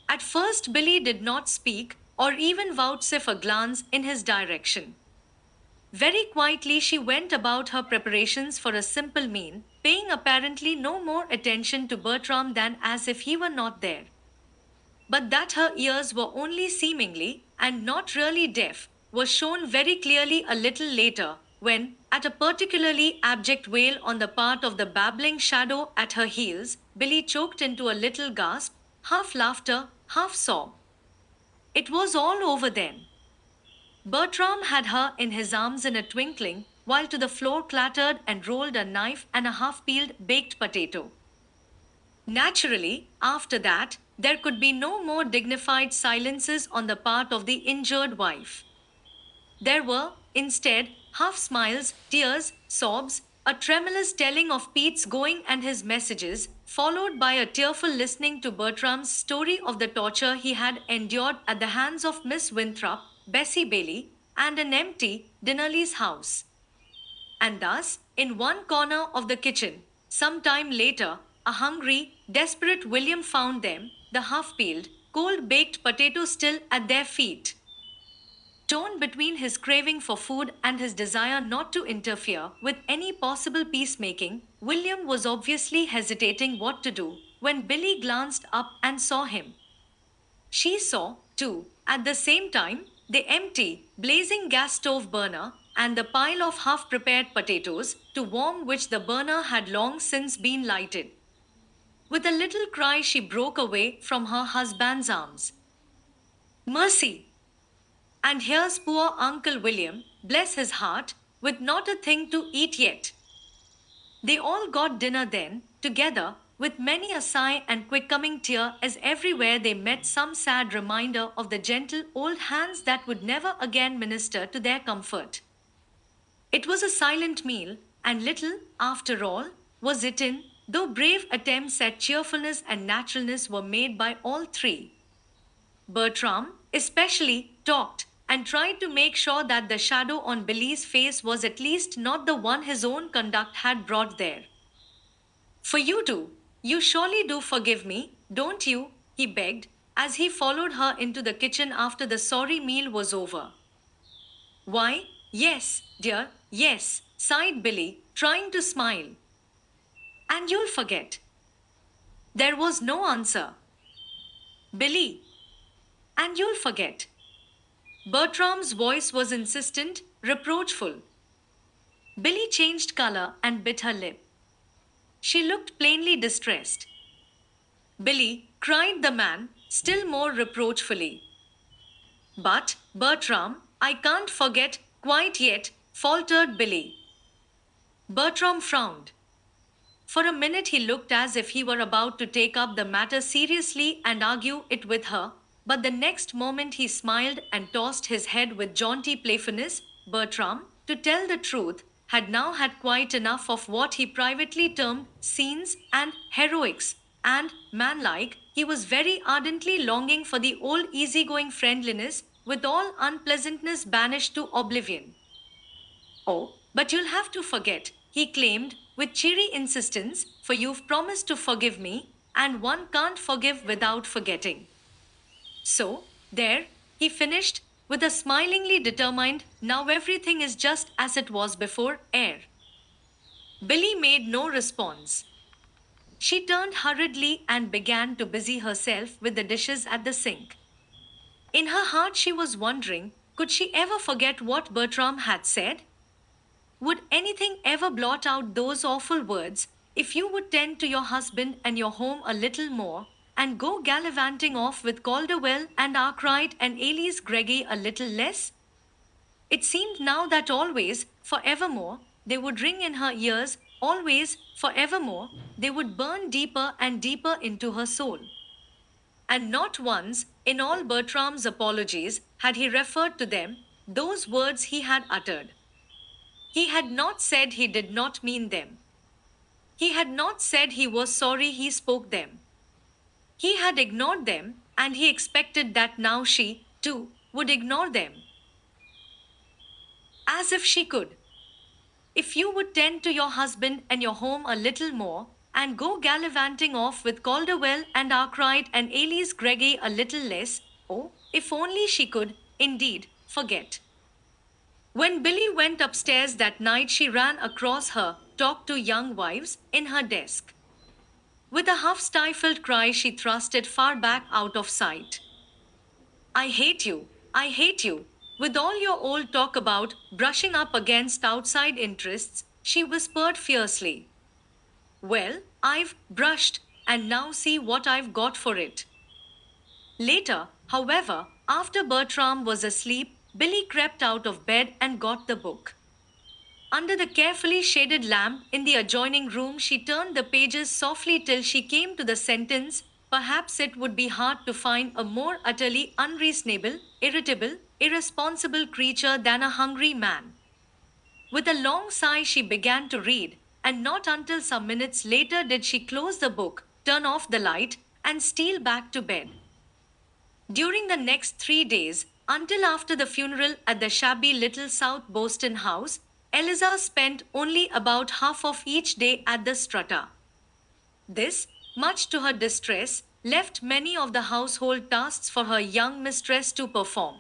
At first, Billy did not speak or even vouchsafe a glance in his direction. Very quietly, she went about her preparations for a simple meal, paying apparently no more attention to Bertram than as if he were not there. But that her ears were only seemingly, and not really deaf, was shown very clearly a little later, when, at a particularly abject wail on the part of the babbling shadow at her heels, Billy choked into a little gasp, half laughter, half sob. It was all over then. Bertram had her in his arms in a twinkling, while to the floor clattered and rolled a knife and a half-peeled baked potato. Naturally, after that, there could be no more dignified silences on the part of the injured wife. There were, instead, half smiles, tears, sobs, a tremulous telling of Pete's going and his messages, followed by a tearful listening to Bertram's story of the torture he had endured at the hands of Miss Winthrop, Bessie Bailey, and an empty Dinnerly's house. And thus, in one corner of the kitchen, some time later, a hungry, desperate William found them, the half-peeled, cold-baked potato still at their feet. Torn between his craving for food and his desire not to interfere with any possible peacemaking, William was obviously hesitating what to do when Billy glanced up and saw him. She saw, too, at the same time, the empty, blazing gas stove burner and the pile of half-prepared potatoes, to warm which the burner had long since been lighted. With a little cry, she broke away from her husband's arms. Mercy! And here's poor Uncle William, bless his heart, with not a thing to eat yet. They all got dinner then, together, with many a sigh and quick-coming tear as everywhere they met some sad reminder of the gentle old hands that would never again minister to their comfort. It was a silent meal, and little, after all, was eaten, though brave attempts at cheerfulness and naturalness were made by all three. Bertram, especially, talked, and tried to make sure that the shadow on Billy's face was at least not the one his own conduct had brought there. For you two, you surely do forgive me, don't you? He begged, as he followed her into the kitchen after the sorry meal was over. Why, yes, dear, yes, sighed Billy, trying to smile. And you'll forget. There was no answer. Billy. And you'll forget. Bertram's voice was insistent, reproachful. Billy changed color and bit her lip. She looked plainly distressed. Billy, cried the man, still more reproachfully. But, Bertram, I can't forget, quite yet, faltered Billy. Bertram frowned. For a minute, he looked as if he were about to take up the matter seriously and argue it with her, but the next moment he smiled and tossed his head with jaunty playfulness. Bertram, to tell the truth, had now had quite enough of what he privately termed scenes and heroics, and, manlike, he was very ardently longing for the old easygoing friendliness, with all unpleasantness banished to oblivion. Oh, but you'll have to forget, he claimed, with cheery insistence, for you've promised to forgive me, and one can't forgive without forgetting. So, there, he finished, with a smilingly determined, now everything is just as it was before, air. Billy made no response. She turned hurriedly and began to busy herself with the dishes at the sink. In her heart, she was wondering, could she ever forget what Bertram had said? Would anything ever blot out those awful words, if you would tend to your husband and your home a little more, and go gallivanting off with Calderwell and Arkwright and Elise Greggy a little less? It seemed now that always, forevermore, they would ring in her ears, always, forevermore, they would burn deeper and deeper into her soul. And not once, in all Bertram's apologies, had he referred to them, those words he had uttered. He had not said he did not mean them. He had not said he was sorry he spoke them. He had ignored them, and he expected that now she, too, would ignore them. As if she could. If you would tend to your husband and your home a little more, and go gallivanting off with Calderwell and Arkwright and Elise Greggy a little less, oh, if only she could, indeed, forget. When Billy went upstairs that night, she ran across her, talk to young wives, in her desk. With a half stifled cry, she thrust it far back out of sight. I hate you, I hate you. With all your old talk about brushing up against outside interests, she whispered fiercely. Well, I've brushed, and now see what I've got for it. Later, however, after Bertram was asleep, Billy crept out of bed and got the book. Under the carefully shaded lamp in the adjoining room, she turned the pages softly till she came to the sentence, perhaps it would be hard to find a more utterly unreasonable, irritable, irresponsible creature than a hungry man. With a long sigh, she began to read, and not until some minutes later did she close the book, turn off the light, and steal back to bed. During the next 3 days, until after the funeral at the shabby little South Boston house, Eliza spent only about half of each day at the Strata. This, much to her distress, left many of the household tasks for her young mistress to perform.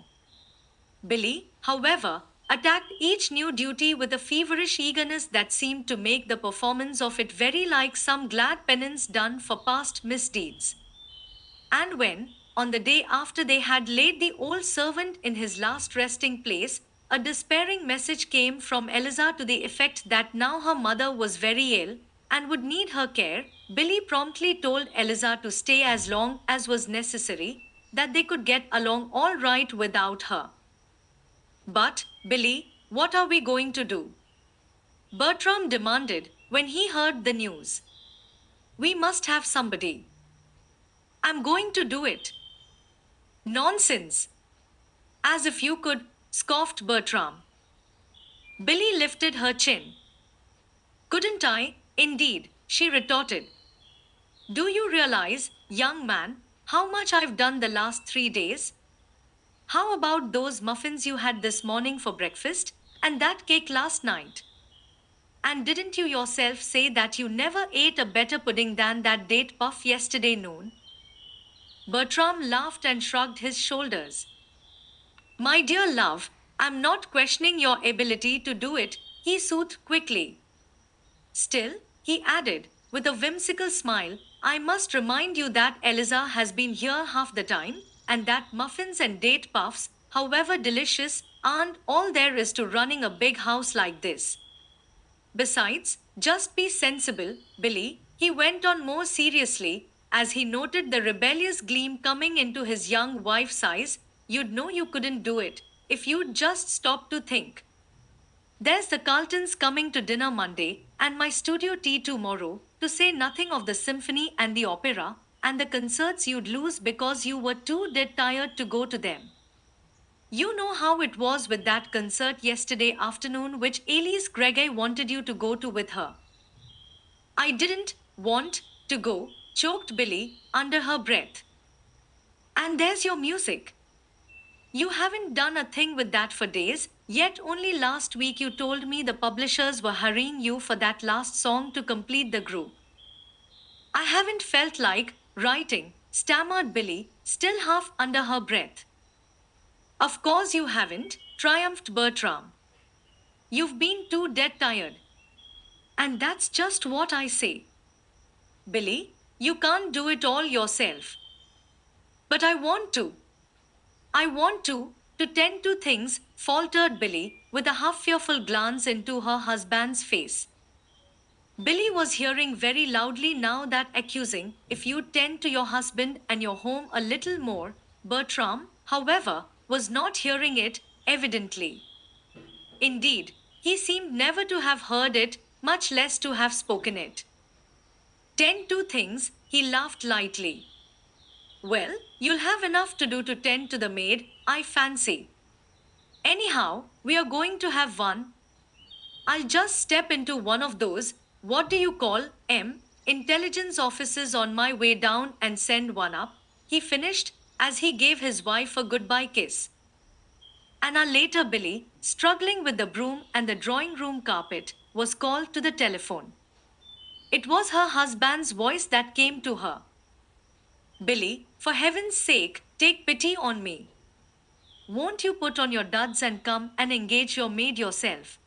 Billy, however, attacked each new duty with a feverish eagerness that seemed to make the performance of it very like some glad penance done for past misdeeds. And when, on the day after they had laid the old servant in his last resting place, a despairing message came from Eliza to the effect that now her mother was very ill and would need her care, Billy promptly told Eliza to stay as long as was necessary, that they could get along all right without her. But, Billy, what are we going to do? Bertram demanded when he heard the news. We must have somebody. I'm going to do it. Nonsense. As if you could, scoffed Bertram. Billy lifted her chin. Couldn't I, indeed, she retorted. Do you realize, young man, how much I've done the last 3 days? How about those muffins you had this morning for breakfast, and that cake last night? And didn't you yourself say that you never ate a better pudding than that date puff yesterday noon? Bertram laughed and shrugged his shoulders. My dear love, I'm not questioning your ability to do it, he soothed quickly. Still, he added, with a whimsical smile, I must remind you that Eliza has been here half the time, and that muffins and date puffs, however delicious, aren't all there is to running a big house like this. Besides, just be sensible, Billy, he went on more seriously, as he noted the rebellious gleam coming into his young wife's eyes, you'd know you couldn't do it, if you'd just stop to think. There's the Carltons coming to dinner Monday, and my studio tea tomorrow, to say nothing of the symphony and the opera, and the concerts you'd lose because you were too dead tired to go to them. You know how it was with that concert yesterday afternoon, which Elise Gregor wanted you to go to with her. I didn't want to go, choked Billy under her breath. And there's your music. You haven't done a thing with that for days, yet only last week you told me the publishers were hurrying you for that last song to complete the group. I haven't felt like writing, stammered Billy, still half under her breath. Of course you haven't, triumphed Bertram. You've been too dead tired. And that's just what I say. Billy, you can't do it all yourself. But I want to. I want to tend to things, faltered Billy, with a half fearful glance into her husband's face. Billy was hearing very loudly now that accusing, if you tend to your husband and your home a little more, Bertram, however, was not hearing it, evidently. Indeed, he seemed never to have heard it, much less to have spoken it. Tend to things, he laughed lightly. Well, you'll have enough to do to tend to the maid, I fancy. Anyhow, we are going to have one. I'll just step into one of those, what do you call, intelligence offices on my way down and send one up, he finished, as he gave his wife a goodbye kiss. An hour later, Billy, struggling with the broom and the drawing room carpet, was called to the telephone. It was her husband's voice that came to her. Billy, for heaven's sake, take pity on me. Won't you put on your duds and come and engage your maid yourself?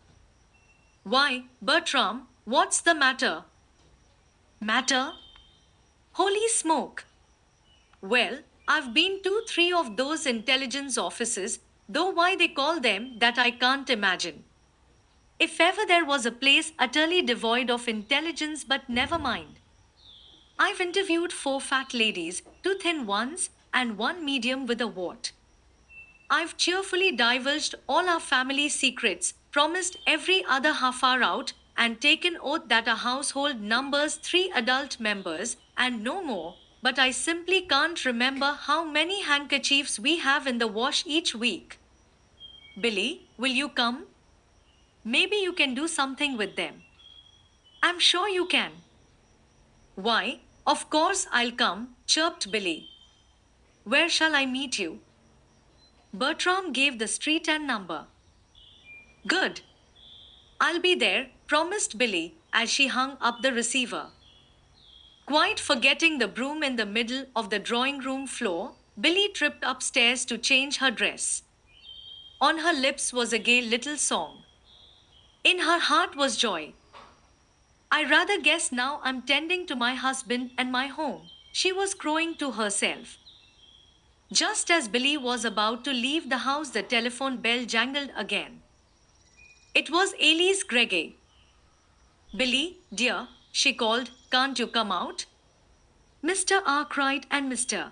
Why, Bertram, what's the matter? Matter? Holy smoke! Well, I've been to three of those intelligence offices, though why they call them that I can't imagine. If ever there was a place utterly devoid of intelligence, but never mind. I've interviewed four fat ladies, two thin ones, and one medium with a wart. I've cheerfully divulged all our family secrets, promised every other half hour out, and taken oath that our household numbers 3 adult members, and no more, but I simply can't remember how many handkerchiefs we have in the wash each week. Billy, will you come? Maybe you can do something with them. I'm sure you can. Why, of course I'll come, chirped Billy. Where shall I meet you? Bertram gave the street and number. Good. I'll be there, promised Billy, as she hung up the receiver. Quite forgetting the broom in the middle of the drawing room floor, Billy tripped upstairs to change her dress. On her lips was a gay little song. In her heart was joy. I rather guess now I'm tending to my husband and my home, she was crowing to herself. Just as Billy was about to leave the house, the telephone bell jangled again. It was Elise Gregor. Billy, dear, she called, can't you come out? Mr. Arkwright and Mr.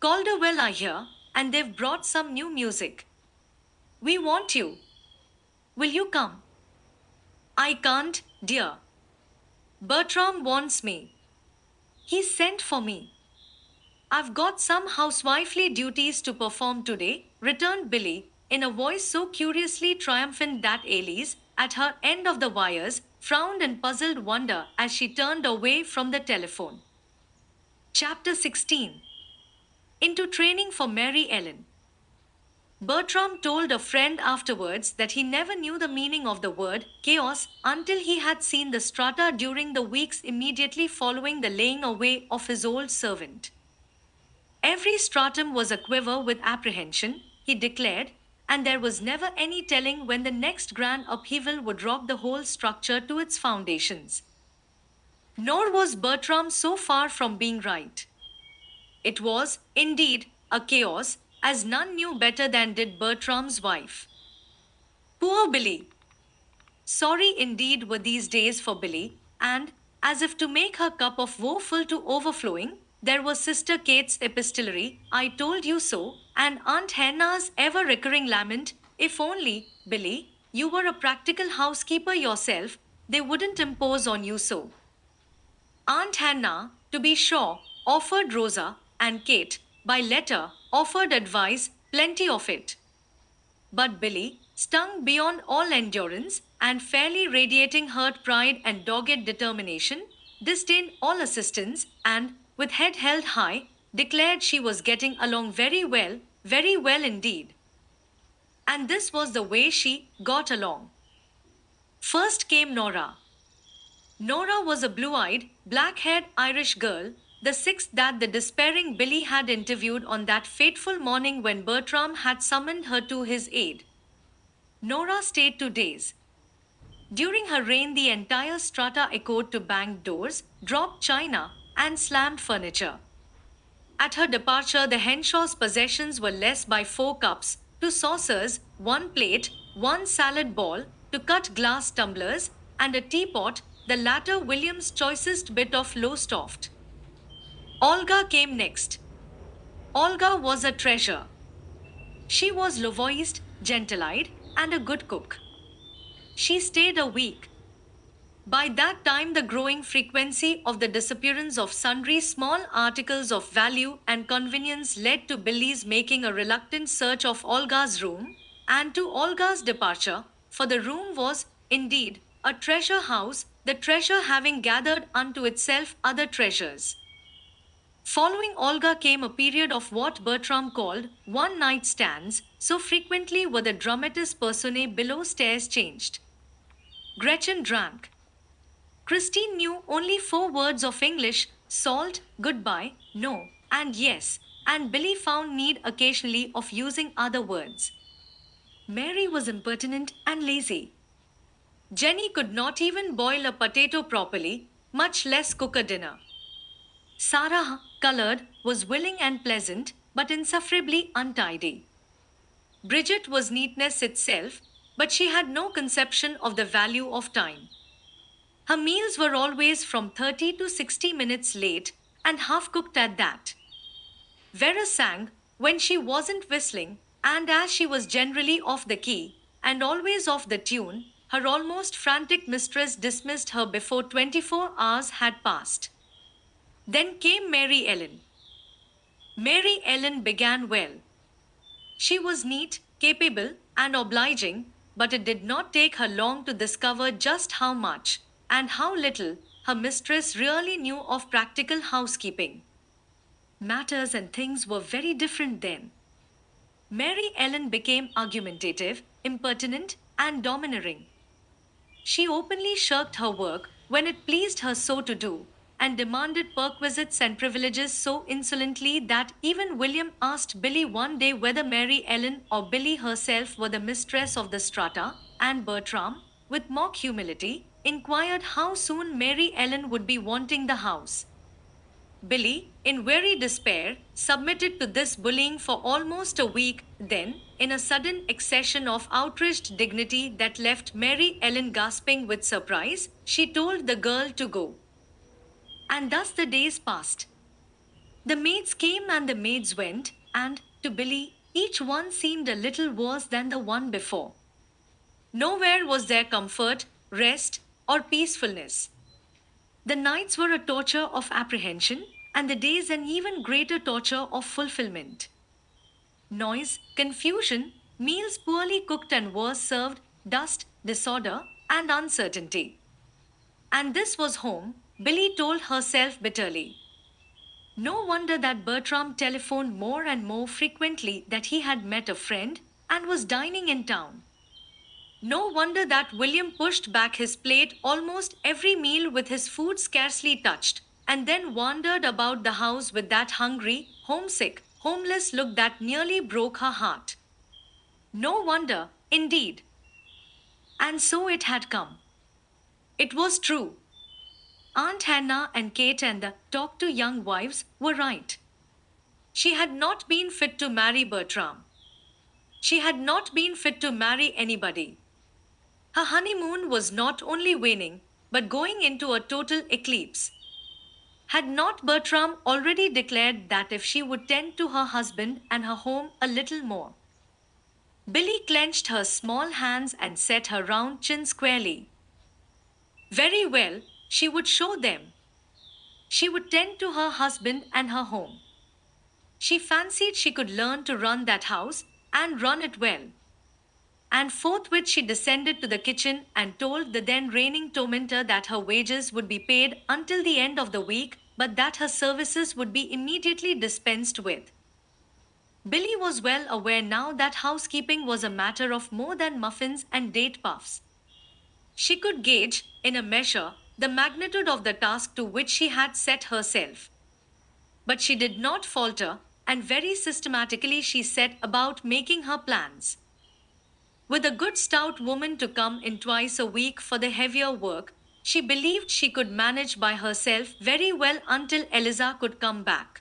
Calderwell are here, and they've brought some new music. We want you. Will you come? I can't, dear. Bertram wants me. He sent for me. I've got some housewifely duties to perform today, returned Billy, in a voice so curiously triumphant that Elise, at her end of the wires, frowned in puzzled wonder as she turned away from the telephone. Chapter 16. Into training for Mary Ellen. Bertram told a friend afterwards that he never knew the meaning of the word chaos until he had seen the strata during the weeks immediately following the laying away of his old servant. Every stratum was aquiver with apprehension, he declared, and there was never any telling when the next grand upheaval would rock the whole structure to its foundations. Nor was Bertram so far from being right. It was, indeed, a chaos, as none knew better than did Bertram's wife. Poor Billy! Sorry indeed were these days for Billy, and, as if to make her cup of woe full to overflowing, there was Sister Kate's epistolary, I told you so, and Aunt Hannah's ever recurring lament, if only, Billy, you were a practical housekeeper yourself, they wouldn't impose on you so. Aunt Hannah, to be sure, offered Rosa, and Kate, by letter, offered advice, plenty of it. But Billy, stung beyond all endurance, and fairly radiating hurt pride and dogged determination, disdained all assistance, and, with head held high, declared she was getting along very well indeed. And this was the way she got along. First came Nora. Nora was a blue eyed, black haired Irish girl, the sixth that the despairing Billy had interviewed on that fateful morning when Bertram had summoned her to his aid. Nora stayed 2 days. During her reign, the entire strata echoed to banged doors, dropped china, and slammed furniture. At her departure, the Henshaw's possessions were less by 4 cups, 2 saucers, 1 plate, 1 salad ball, 2 cut glass tumblers, and a teapot, the latter William's choicest bit of Lowestoft. Olga came next. Olga was a treasure. She was low voiced, gentle eyed, and a good cook. She stayed a week. By that time, the growing frequency of the disappearance of sundry small articles of value and convenience led to Billy's making a reluctant search of Olga's room, and to Olga's departure, for the room was, indeed, a treasure house, the treasure having gathered unto itself other treasures. Following Olga came a period of what Bertram called one night stands, so frequently were the dramatis personae below stairs changed. Gretchen drank. Christine knew only 4 words of English: salt, goodbye, no, and yes, and Billy found need occasionally of using other words. Mary was impertinent and lazy. Jenny could not even boil a potato properly, much less cook a dinner. Sarah, colored, was willing and pleasant, but insufferably untidy. Bridget was neatness itself, but she had no conception of the value of time. Her meals were always from 30 to 60 minutes late, and half cooked at that. Vera sang when she wasn't whistling, and as she was generally off the key, and always off the tune, her almost frantic mistress dismissed her before 24 hours had passed. Then came Mary Ellen. Mary Ellen began well. She was neat, capable, and obliging, but it did not take her long to discover just how much, and how little, her mistress really knew of practical housekeeping. Matters and things were very different then. Mary Ellen became argumentative, impertinent, and domineering. She openly shirked her work when it pleased her so to do, and demanded perquisites and privileges so insolently that even William asked Billy one day whether Mary Ellen or Billy herself were the mistress of the strata, and Bertram, with mock humility, inquired how soon Mary Ellen would be wanting the house. Billy, in weary despair, submitted to this bullying for almost a week, then, in a sudden accession of outraged dignity that left Mary Ellen gasping with surprise, she told the girl to go. And thus the days passed. The maids came and the maids went, and, to Billy, each one seemed a little worse than the one before. Nowhere was there comfort, rest, or peacefulness. The nights were a torture of apprehension, and the days an even greater torture of fulfillment. Noise, confusion, meals poorly cooked and worse served, dust, disorder, and uncertainty. And this was home, Billy told herself bitterly. No wonder that Bertram telephoned more and more frequently that he had met a friend and was dining in town. No wonder that William pushed back his plate almost every meal with his food scarcely touched, and then wandered about the house with that hungry, homesick, homeless look that nearly broke her heart. No wonder, indeed. And so it had come. It was true. Aunt Hannah and Kate and the talk to young wives were right. She had not been fit to marry Bertram. She had not been fit to marry anybody. Her honeymoon was not only waning, but going into a total eclipse. Had not Bertram already declared that if she would tend to her husband and her home a little more, Billy clenched her small hands and set her round chin squarely. Very well, she would show them. She would tend to her husband and her home. She fancied she could learn to run that house and run it well. And forthwith she descended to the kitchen and told the then reigning tormentor that her wages would be paid until the end of the week, but that her services would be immediately dispensed with. Billy was well aware now that housekeeping was a matter of more than muffins and date puffs. She could gauge, in a measure, the magnitude of the task to which she had set herself. But she did not falter, and very systematically she set about making her plans. With a good stout woman to come in twice a week for the heavier work, she believed she could manage by herself very well until Eliza could come back.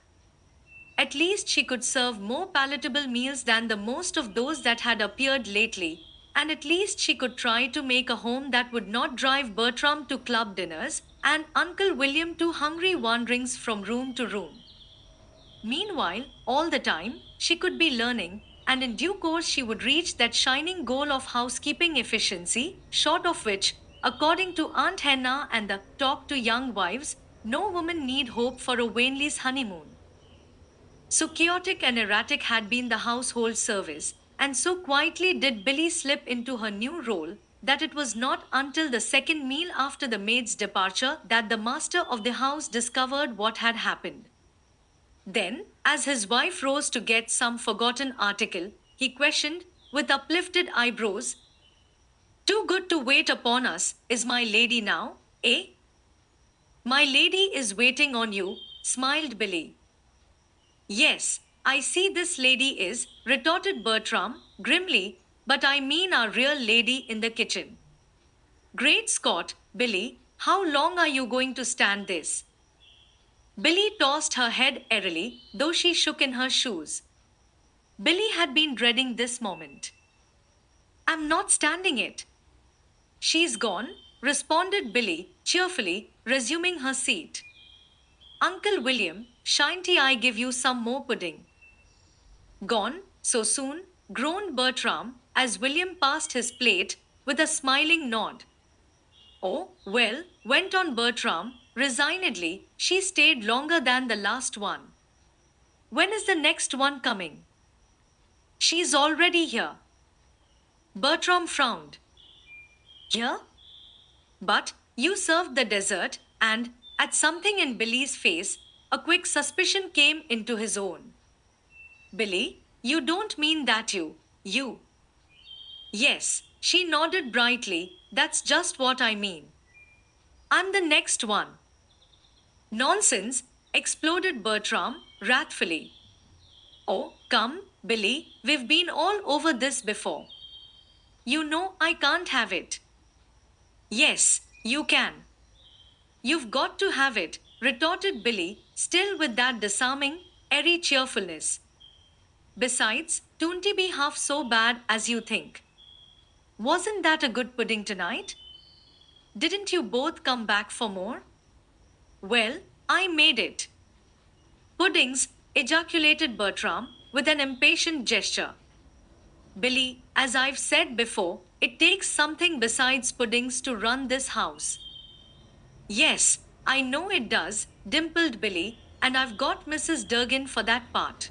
At least she could serve more palatable meals than the most of those that had appeared lately, and at least she could try to make a home that would not drive Bertram to club dinners and Uncle William to hungry wanderings from room to room. Meanwhile, all the time, she could be learning, and in due course she would reach that shining goal of housekeeping efficiency, short of which, according to Aunt Henna and the Talk to Young Wives, no woman need hope for a Wanley's honeymoon. So chaotic and erratic had been the household service, and so quietly did Billy slip into her new role, that it was not until the second meal after the maid's departure that the master of the house discovered what had happened. Then, as his wife rose to get some forgotten article, he questioned, with uplifted eyebrows, "Too good to wait upon us, is my lady now, eh?" "My lady is waiting on you," smiled Billy. "Yes, I see this lady is," retorted Bertram, grimly, "but I mean our real lady in the kitchen." "Great Scott, Billy, how long are you going to stand this?" Billy tossed her head airily, though she shook in her shoes. Billy had been dreading this moment. "I'm not standing it." "She's gone," responded Billy, cheerfully, resuming her seat. "Uncle William, shan't I give you some more pudding?" "Gone, so soon?" groaned Bertram, as William passed his plate, with a smiling nod. "Oh, well," went on Bertram, resignedly, "she stayed longer than the last one." "When is the next one coming?" "She's already here." Bertram frowned. "Here? But you served the dessert," and, at something in Billy's face, a quick suspicion came into his own. "Billy, you don't mean that you. "Yes," she nodded brightly, "that's just what I mean. I'm the next one." "Nonsense!" exploded Bertram, wrathfully. "Oh, come, Billy, we've been all over this before. You know I can't have it." "Yes, you can. You've got to have it," retorted Billy, still with that disarming, airy cheerfulness. "Besides, 'twon't be half so bad as you think. Wasn't that a good pudding tonight? Didn't you both come back for more?" "Well, I made it." "Puddings!" ejaculated Bertram, with an impatient gesture. "Billy, as I've said before, it takes something besides puddings to run this house." "Yes, I know it does," dimpled Billy, "and I've got Mrs. Durgin for that part.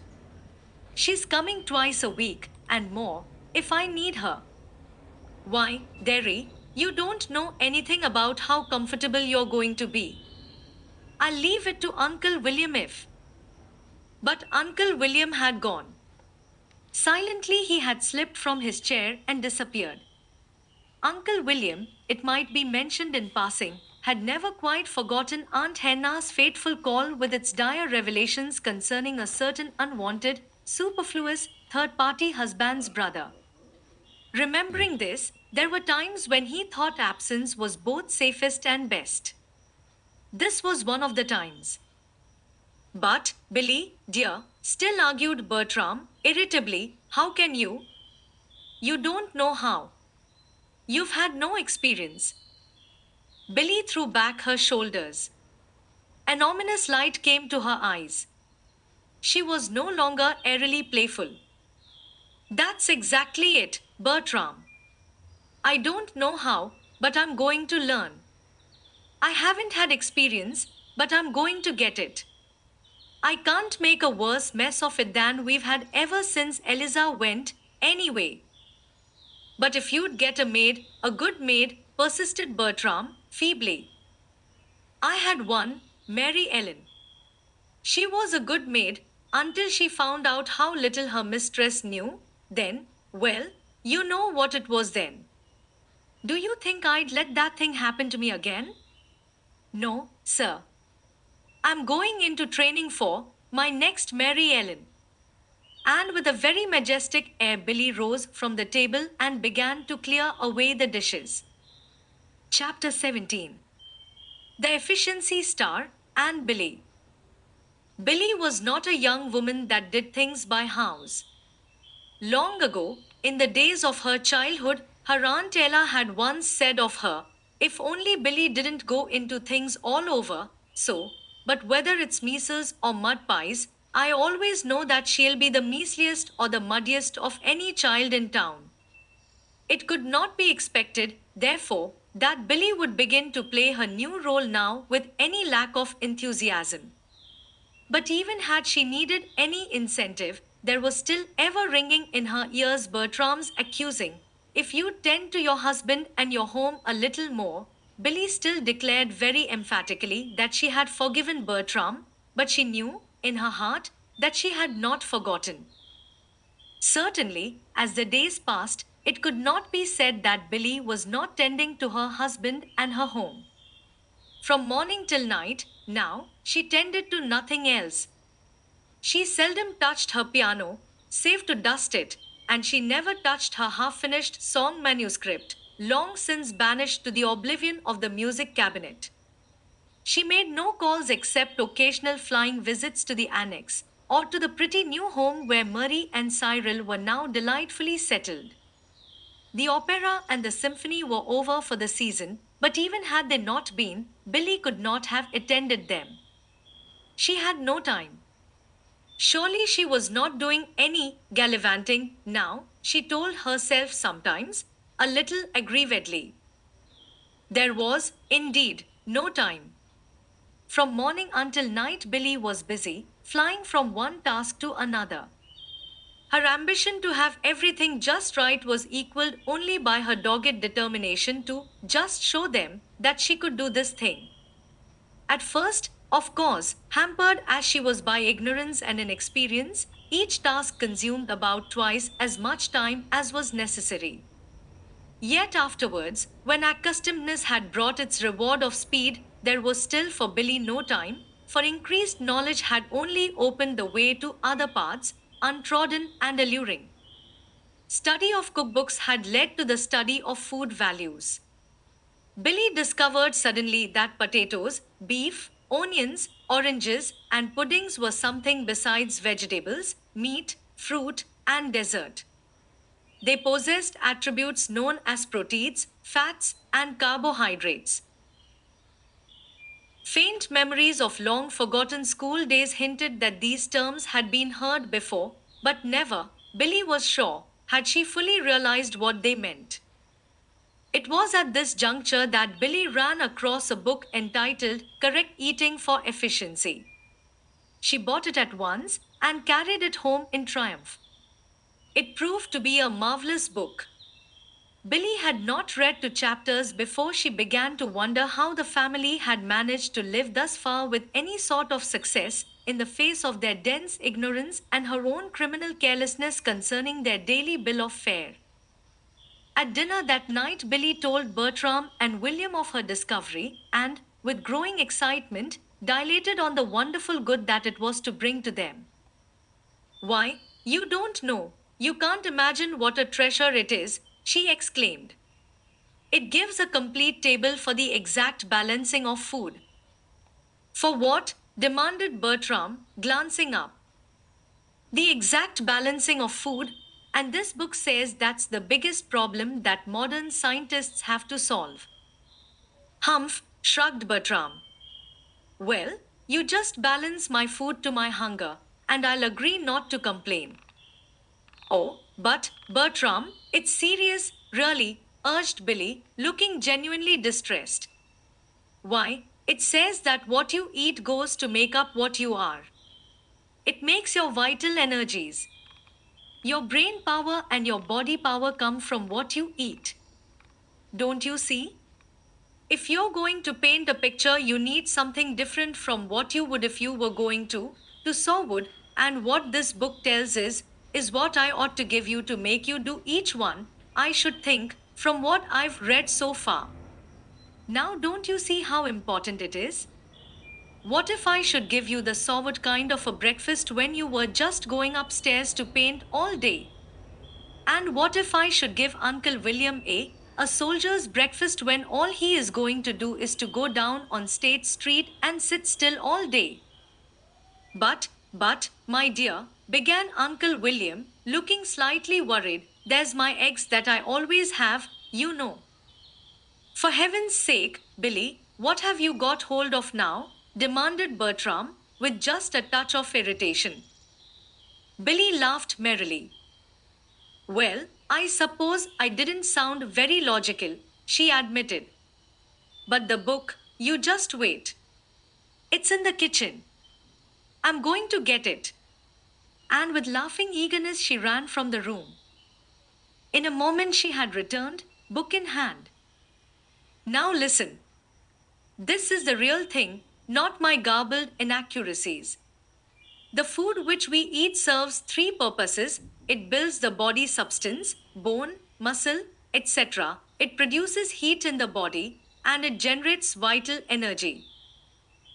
She's coming twice a week, and more, if I need her." "Why, Derry, you don't know anything about how comfortable you're going to be. I'll leave it to Uncle William if—" But Uncle William had gone. Silently he had slipped from his chair and disappeared. Uncle William, it might be mentioned in passing, had never quite forgotten Aunt Henna's fateful call with its dire revelations concerning a certain unwanted, superfluous, third party husband's brother. Remembering this, there were times when he thought absence was both safest and best. This was one of the times. "But, Billy, dear," still argued Bertram, irritably, "how can you? You don't know how. You've had no experience." Billy threw back her shoulders. An ominous light came to her eyes. She was no longer airily playful. That's exactly it, Bertram. I don't know how, but I'm going to learn. I haven't had experience, but I'm going to get it. I can't make a worse mess of it than we've had ever since Eliza went, anyway. But if you'd get a maid, a good maid, persisted Bertram, feebly. I had one, Mary Ellen. She was a good maid until she found out how little her mistress knew. Then, well, you know what it was then. Do you think I'd let that thing happen to me again? No, sir. I'm going into training for my next Mary Ellen. And with a very majestic air, Billy rose from the table and began to clear away the dishes. Chapter 17. The Efficiency Star and Billy. Billy was not a young woman that did things by halves. Long ago, in the days of her childhood, her Aunt Ella had once said of her, if only Billy didn't go into things all over, so, but whether it's measles or mud pies, I always know that she'll be the measliest or the muddiest of any child in town. It could not be expected, therefore, that Billy would begin to play her new role now with any lack of enthusiasm. But even had she needed any incentive, there was still ever ringing in her ears Bertram's accusing, if you tend to your husband and your home a little more. Billy still declared very emphatically that she had forgiven Bertram, but she knew, in her heart, that she had not forgotten. Certainly, as the days passed, it could not be said that Billy was not tending to her husband and her home. From morning till night, now, she tended to nothing else. She seldom touched her piano, save to dust it, and she never touched her half finished song manuscript, long since banished to the oblivion of the music cabinet. She made no calls except occasional flying visits to the annex, or to the pretty new home where Murray and Cyril were now delightfully settled. The opera and the symphony were over for the season, but even had they not been, Billy could not have attended them. She had no time. Surely she was not doing any gallivanting now, she told herself sometimes, a little aggrievedly. There was, indeed, no time. From morning until night, Billy was busy, flying from one task to another. Her ambition to have everything just right was equaled only by her dogged determination to just show them that she could do this thing. At first, of course, hampered as she was by ignorance and inexperience, each task consumed about twice as much time as was necessary. Yet afterwards, when accustomedness had brought its reward of speed, there was still for Billy no time, for increased knowledge had only opened the way to other paths, untrodden and alluring. Study of cookbooks had led to the study of food values. Billy discovered suddenly that potatoes, beef, onions, oranges, and puddings were something besides vegetables, meat, fruit, and dessert. They possessed attributes known as proteins, fats, and carbohydrates. Faint memories of long forgotten school days hinted that these terms had been heard before, but never, Billy was sure, had she fully realized what they meant. It was at this juncture that Billy ran across a book entitled Correct Eating for Efficiency. She bought it at once and carried it home in triumph. It proved to be a marvelous book. Billy had not read two chapters before she began to wonder how the family had managed to live thus far with any sort of success in the face of their dense ignorance and her own criminal carelessness concerning their daily bill of fare. At dinner that night, Billy told Bertram and William of her discovery and, with growing excitement, dilated on the wonderful good that it was to bring to them. Why, you don't know, you can't imagine what a treasure it is, she exclaimed. It gives a complete table for the exact balancing of food. For what? Demanded Bertram, glancing up. The exact balancing of food, and this book says that's the biggest problem that modern scientists have to solve. Humph, shrugged Bertram. Well, you just balance my food to my hunger, and I'll agree not to complain. Oh, But, Bertram, it's serious, really, urged Billy, looking genuinely distressed. Why, it says that what you eat goes to make up what you are. It makes your vital energies. Your brain power and your body power come from what you eat. Don't you see? If you're going to paint a picture, you need something different from what you would if you were going to saw wood, and what this book tells is what I ought to give you to make you do each one, I should think, from what I've read so far. Now, don't you see how important it is? What if I should give you the sawwood kind of a breakfast when you were just going upstairs to paint all day? And what if I should give Uncle William a soldier's breakfast when all he is going to do is to go down on State Street and sit still all day? But, my dear, began Uncle William, looking slightly worried, there's my eggs that I always have, you know. For heaven's sake, Billy, what have you got hold of now? Demanded Bertram, with just a touch of irritation. Billy laughed merrily. Well, I suppose I didn't sound very logical, she admitted. But the book, you just wait. It's in the kitchen. I'm going to get it. And with laughing eagerness, she ran from the room. In a moment, she had returned, book in hand. Now listen. This is the real thing, not my garbled inaccuracies. The food which we eat serves three purposes: it builds the body substance, bone, muscle, etc., it produces heat in the body, and it generates vital energy.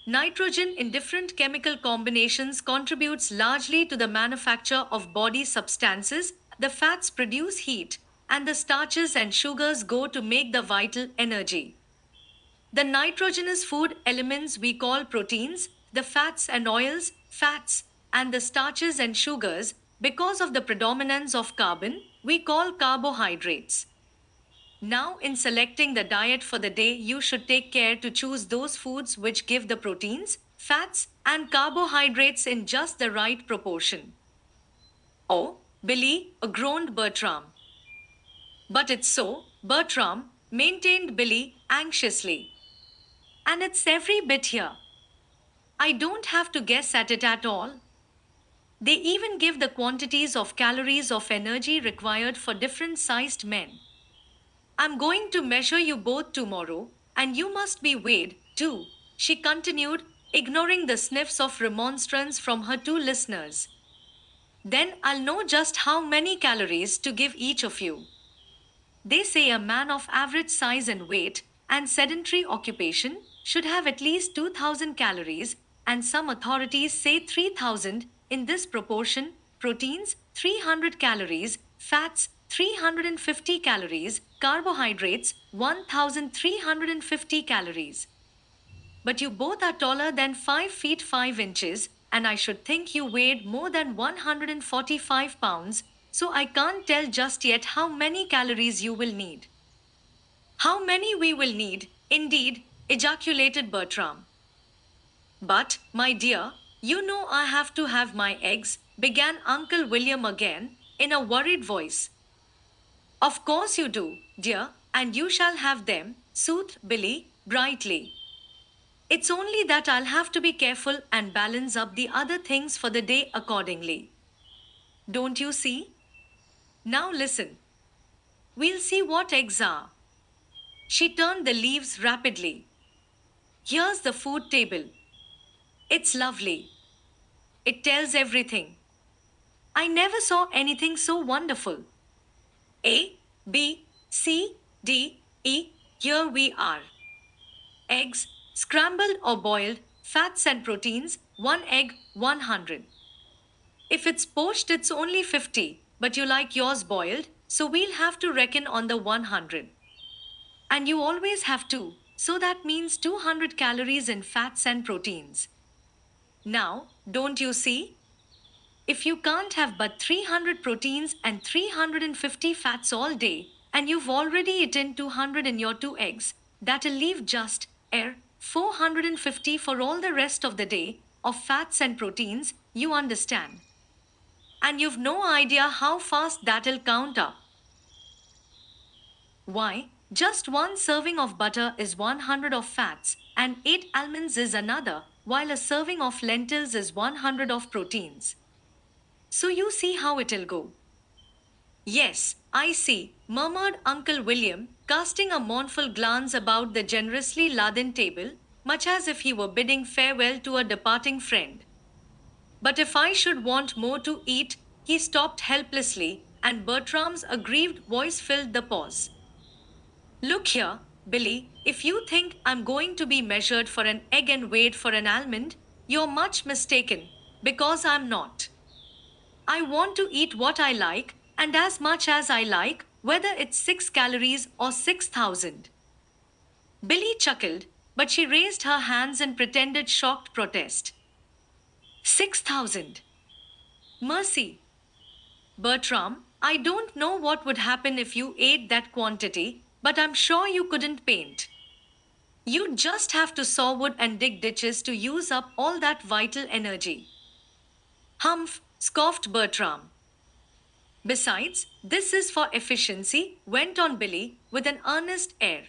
Nitrogen in different chemical combinations contributes largely to the manufacture of body substances, the fats produce heat, and the starches and sugars go to make the vital energy. The nitrogenous food elements we call proteins, the fats and oils, fats, and the starches and sugars, because of the predominance of carbon, we call carbohydrates. Now, in selecting the diet for the day, you should take care to choose those foods which give the proteins, fats, and carbohydrates in just the right proportion. Oh, Billy, groaned Bertram. But it's so, Bertram, maintained Billy anxiously. And it's every bit here. I don't have to guess at it at all. They even give the quantities of calories of energy required for different sized men. I'm going to measure you both tomorrow, and you must be weighed, too, she continued, ignoring the sniffs of remonstrance from her two listeners. Then I'll know just how many calories to give each of you. They say a man of average size and weight and sedentary occupation should have at least 2000 calories, and some authorities say 3000, in this proportion: proteins 300 calories, fats 350 calories, carbohydrates 1350 calories. But you both are taller than 5 feet 5 inches, and I should think you weighed more than 145 pounds, so I can't tell just yet how many calories you will need. How many we will need, indeed, ejaculated Bertram. But, my dear, you know I have to have my eggs, began Uncle William again, in a worried voice. Of course you do, dear, and you shall have them, soothed Billy, brightly. It's only that I'll have to be careful and balance up the other things for the day accordingly. Don't you see? Now listen. We'll see what eggs are. She turned the leaves rapidly. Here's the food table. It's lovely. It tells everything. I never saw anything so wonderful. A, B, C, D, E, here we are. Eggs, scrambled or boiled, fats and proteins, 1 egg, 100. If it's poached, it's only 50, but you like yours boiled, so we'll have to reckon on the 100. And you always have to, so that means 200 calories in fats and proteins. Now, don't you see? If you can't have but 300 proteins and 350 fats all day, and you've already eaten 200 in your 2 eggs, that'll leave just 450 for all the rest of the day, of fats and proteins, you understand. And you've no idea how fast that'll count up. Why? Just one serving of butter is 100 of fats, and 8 almonds is another, while a serving of lentils is 100 of proteins. So you see how it'll go. Yes, I see, murmured Uncle William, casting a mournful glance about the generously laden table, much as if he were bidding farewell to a departing friend. But if I should want more to eat, he stopped helplessly, and Bertram's aggrieved voice filled the pause. Look here, Billy, if you think I'm going to be measured for an egg and weighed for an almond, you're much mistaken, because I'm not. I want to eat what I like, and as much as I like, whether it's 6 calories or 6,000. Billy chuckled, but she raised her hands in pretended shocked protest. 6,000. Mercy. Bertram, I don't know what would happen if you ate that quantity, but I'm sure you couldn't paint. You'd just have to saw wood and dig ditches to use up all that vital energy. Humph, scoffed Bertram. Besides, this is for efficiency, went on Billy with an earnest air.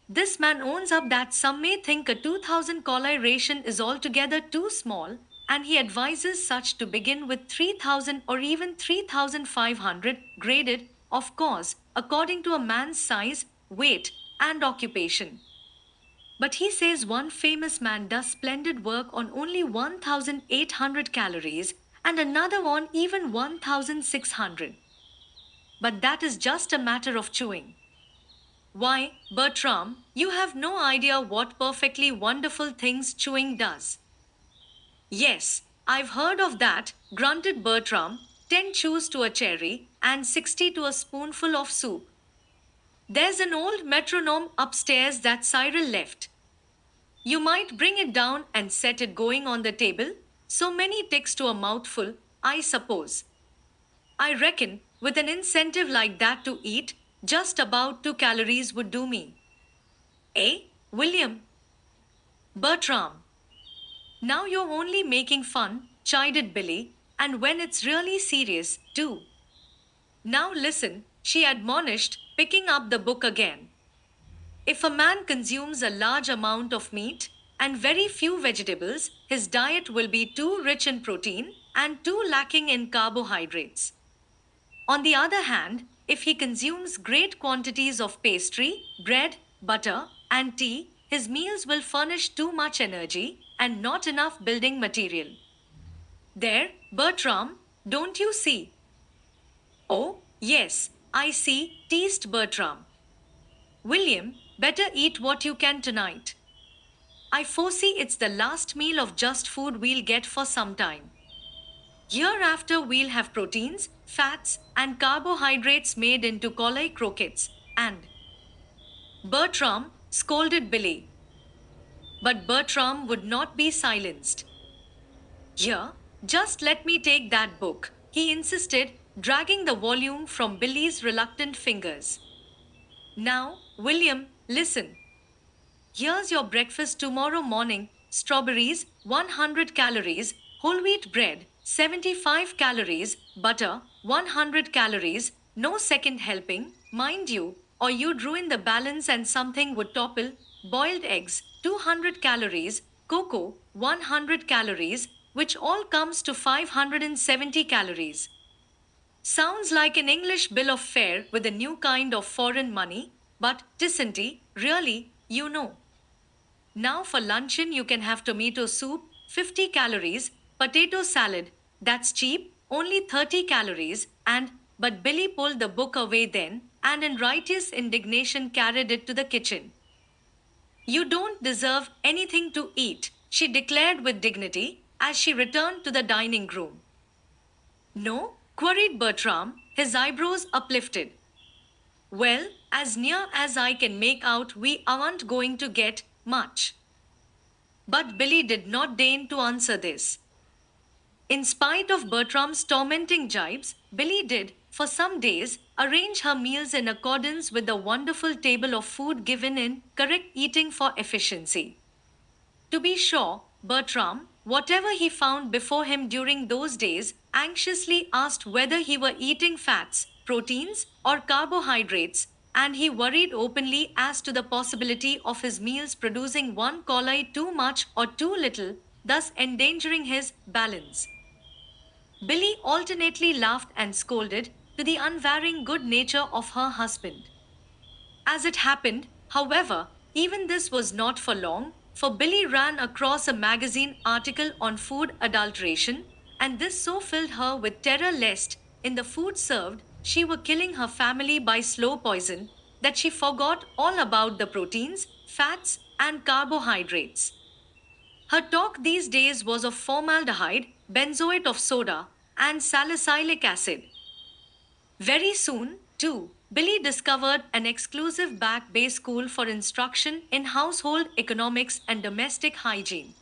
This man owns up that some may think a 2000 collar ration is altogether too small, and he advises such to begin with 3000 or even 3500, graded, of course, according to a man's size, weight, and occupation. But he says one famous man does splendid work on only 1800 calories and another on even 1600. But that is just a matter of chewing. Why, Bertram, you have no idea what perfectly wonderful things chewing does. Yes, I've heard of that, grunted Bertram, 10 chews to a cherry and 60 to a spoonful of soup. There's an old metronome upstairs that Cyril left. You might bring it down and set it going on the table. So many ticks to a mouthful, I suppose. I reckon, with an incentive like that to eat, just about 2 calories would do me. Eh, William? Bertram. Now you're only making fun, chided Billy, and when it's really serious, too. Now listen, she admonished, picking up the book again. If a man consumes a large amount of meat and very few vegetables, his diet will be too rich in protein and too lacking in carbohydrates. On the other hand, if he consumes great quantities of pastry, bread, butter, and tea, his meals will furnish too much energy and not enough building material. There, Bertram, don't you see? Oh, yes, I see, teased Bertram. William, better eat what you can tonight. I foresee it's the last meal of just food we'll get for some time. Hereafter, we'll have proteins, fats, and carbohydrates made into collay croquettes, and Bertram scolded Billy. But Bertram would not be silenced. Here, just let me take that book, he insisted, dragging the volume from Billy's reluctant fingers. Now, William, listen. Here's your breakfast tomorrow morning: strawberries, 100 calories, whole wheat bread, 75 calories, butter, 100 calories, no second helping, mind you, or you'd ruin the balance and something would topple, boiled eggs, 200 calories, cocoa, 100 calories, which all comes to 570 calories. Sounds like an English bill of fare with a new kind of foreign money, but, tisn't he, really, you know. Now for luncheon you can have tomato soup, 50 calories, potato salad, that's cheap, only 30 calories, and, but Billy pulled the book away then, and in righteous indignation carried it to the kitchen. You don't deserve anything to eat, she declared with dignity, as she returned to the dining room. No? Queried Bertram, his eyebrows uplifted. Well, as near as I can make out, we aren't going to get much. But Billy did not deign to answer this. In spite of Bertram's tormenting jibes, Billy did, for some days, arrange her meals in accordance with the wonderful table of food given in Correct Eating for Efficiency. To be sure, Bertram, whatever he found before him during those days, anxiously asked whether he were eating fats, proteins, or carbohydrates, and he worried openly as to the possibility of his meals producing 1 calorie too much or too little, thus endangering his balance. Billy alternately laughed and scolded, to the unvarying good nature of her husband. As it happened, however, even this was not for long, for Billy ran across a magazine article on food adulteration, and this so filled her with terror lest, in the food served, she were killing her family by slow poison, that she forgot all about the proteins, fats, and carbohydrates. Her talk these days was of formaldehyde, benzoate of soda, and salicylic acid. Very soon, too, Billy discovered an exclusive back bay school for instruction in household economics and domestic hygiene.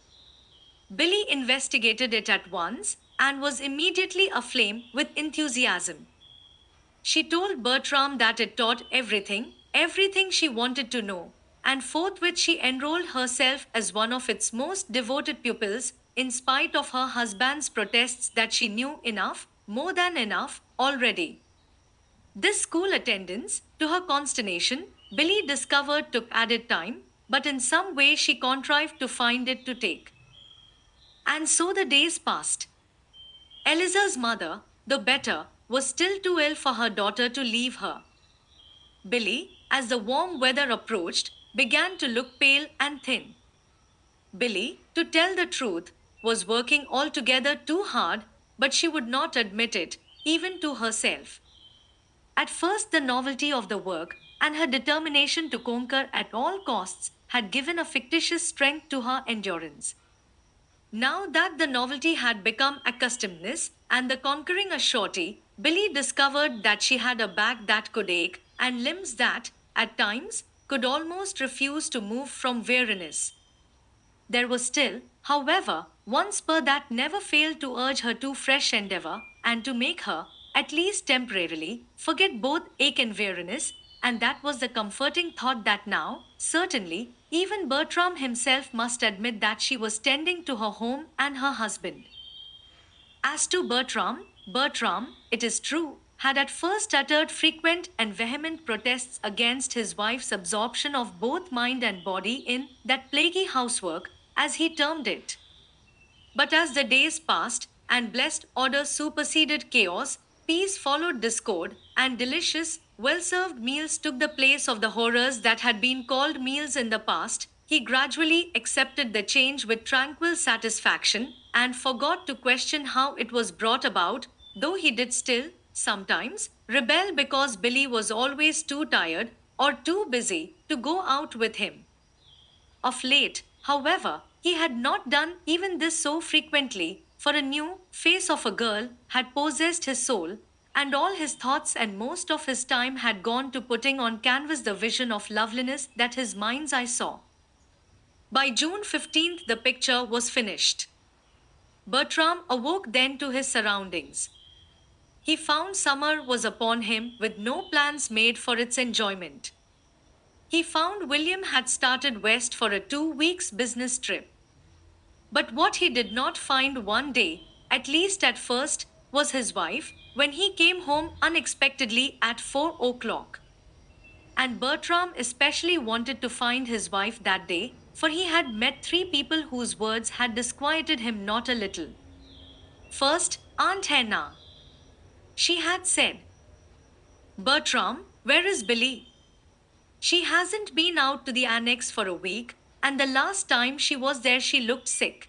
Billy investigated it at once and was immediately aflame with enthusiasm. She told Bertram that it taught everything she wanted to know, and forthwith she enrolled herself as one of its most devoted pupils, in spite of her husband's protests that she knew enough, more than enough, already. This school attendance, to her consternation, Billy discovered took added time, but in some way she contrived to find it to take. And so the days passed. Eliza's mother, though better, was still too ill for her daughter to leave her. Billy, as the warm weather approached, began to look pale and thin. Billy, to tell the truth, was working altogether too hard, but she would not admit it, even to herself. At first, the novelty of the work and her determination to conquer at all costs had given a fictitious strength to her endurance. Now that the novelty had become accustomedness and the conquering a surety, Billy discovered that she had a back that could ache and limbs that, at times, could almost refuse to move from weariness. There was still, however, one spur that never failed to urge her to fresh endeavor and to make her, at least temporarily, forget both ache and weariness, and that was the comforting thought that now, certainly, even Bertram himself must admit that she was tending to her home and her husband. As to Bertram, it is true, had at first uttered frequent and vehement protests against his wife's absorption of both mind and body in that plaguey housework, as he termed it. But as the days passed, and blessed order superseded chaos, peace followed discord, and delicious, well served meals took the place of the horrors that had been called meals in the past, he gradually accepted the change with tranquil satisfaction, and forgot to question how it was brought about, though he did still, sometimes, rebel because Billy was always too tired or too busy to go out with him. Of late, however, he had not done even this so frequently, for a new face of a girl had possessed his soul, and all his thoughts and most of his time had gone to putting on canvas the vision of loveliness that his mind's eye saw. By June 15th, the picture was finished. Bertram awoke then to his surroundings. He found summer was upon him with no plans made for its enjoyment. He found William had started west for a 2 weeks business trip. But what he did not find one day, at least at first, was his wife, when he came home unexpectedly at 4 o'clock. And Bertram especially wanted to find his wife that day, for he had met three people whose words had disquieted him not a little. First, Aunt Hannah. She had said, Bertram, where is Billy? She hasn't been out to the annex for a week, and the last time she was there she looked sick.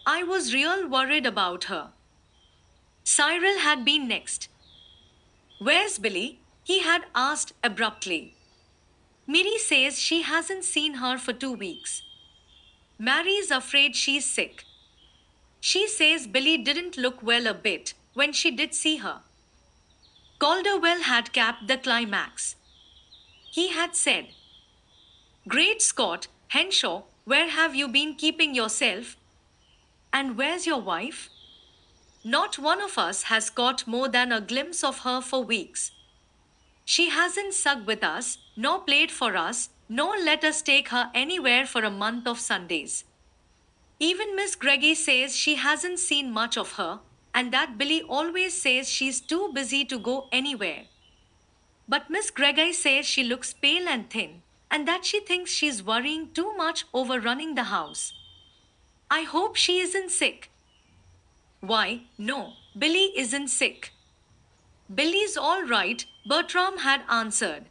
I was real worried about her. Cyril had been next. Where's Billy? He had asked abruptly. Miri says she hasn't seen her for 2 weeks. Mary's afraid she's sick. She says Billy didn't look well a bit when she did see her. Calderwell had capped the climax. He had said, Great Scott, Henshaw, where have you been keeping yourself? And where's your wife? Not one of us has caught more than a glimpse of her for weeks. She hasn't sung with us, nor played for us, nor let us take her anywhere for a month of Sundays. Even Miss Greggy says she hasn't seen much of her, and that Billy always says she's too busy to go anywhere. But Miss Gregory says she looks pale and thin, and that she thinks she's worrying too much over running the house. I hope she isn't sick. Why, no, Billy isn't sick. Billy's all right, Bertram had answered.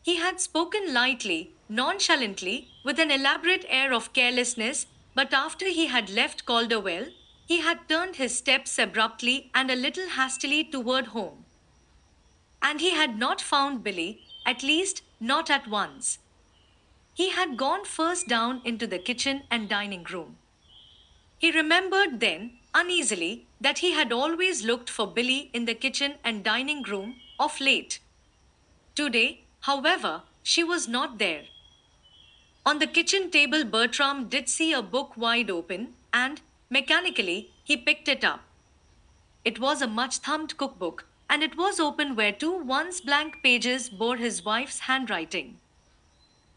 He had spoken lightly, nonchalantly, with an elaborate air of carelessness, but after he had left Calderwell, he had turned his steps abruptly and a little hastily toward home. And he had not found Billy, at least not at once. He had gone first down into the kitchen and dining room. He remembered then, uneasily, that he had always looked for Billy in the kitchen and dining room of late. Today, however, she was not there. On the kitchen table, Bertram did see a book wide open, and, mechanically, he picked it up. It was a much thumbed cookbook, and it was open where two once blank pages bore his wife's handwriting.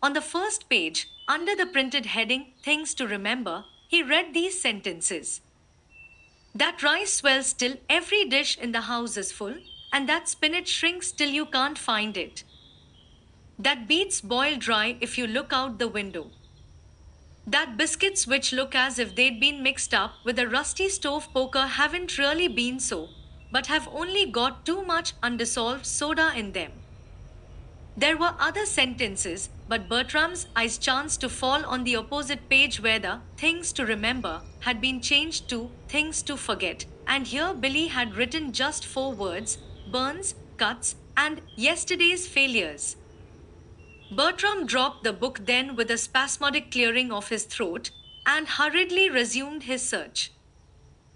On the first page, under the printed heading Things to Remember, he read these sentences: That rice swells till every dish in the house is full, and that spinach shrinks till you can't find it. That beets boil dry if you look out the window. That biscuits which look as if they'd been mixed up with a rusty stove poker haven't really been so, but have only got too much undissolved soda in them. There were other sentences, but Bertram's eyes chanced to fall on the opposite page where the things to remember had been changed to things to forget, and here Billy had written just four words: burns, cuts, and yesterday's failures. Bertram dropped the book then with a spasmodic clearing of his throat and hurriedly resumed his search.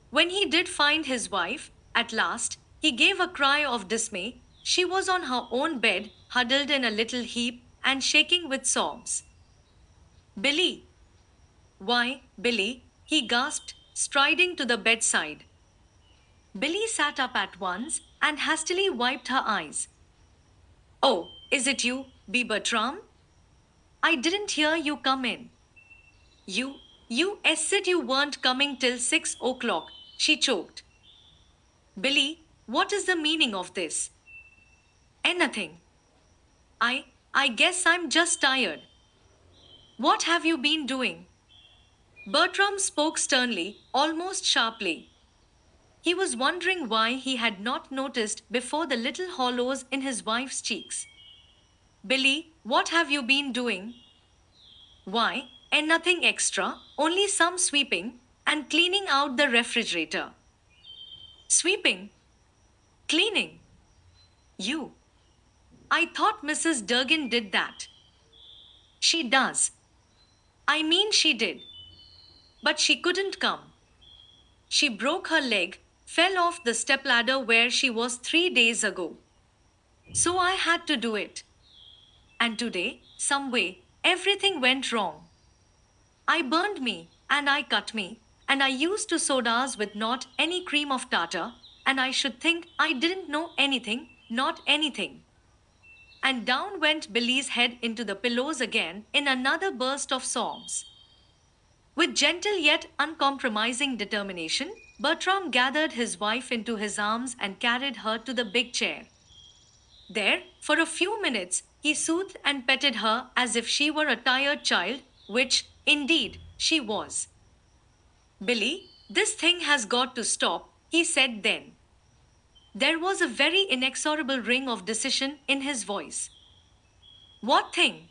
When he did find his wife, at last, he gave a cry of dismay. She was on her own bed, huddled in a little heap and shaking with sobs. Billy! Why, Billy, he gasped, striding to the bedside. Billy sat up at once and hastily wiped her eyes. Oh, is it you, B. Bertram? I didn't hear you come in. You said you weren't coming till 6 o'clock, she choked. Billy, what is the meaning of this? Anything. I guess I'm just tired. What have you been doing? Bertram spoke sternly, almost sharply. He was wondering why he had not noticed before the little hollows in his wife's cheeks. Billy, what have you been doing? Why, and nothing extra, only some sweeping and cleaning out the refrigerator. Sweeping? Cleaning? You. I thought Mrs. Durgin did that. She does. I mean, she did. But she couldn't come. She broke her leg, fell off the stepladder where she was 3 days ago. So I had to do it. And today, some way, everything went wrong. I burned me, and I cut me, and I used two sodas with not any cream of tartar, and I should think I didn't know anything, not anything. And down went Billy's head into the pillows again in another burst of sobs. With gentle yet uncompromising determination, Bertram gathered his wife into his arms and carried her to the big chair. There, for a few minutes, he soothed and petted her as if she were a tired child, which, indeed, she was. Billy, this thing has got to stop, he said then. There was a very inexorable ring of decision in his voice. What thing?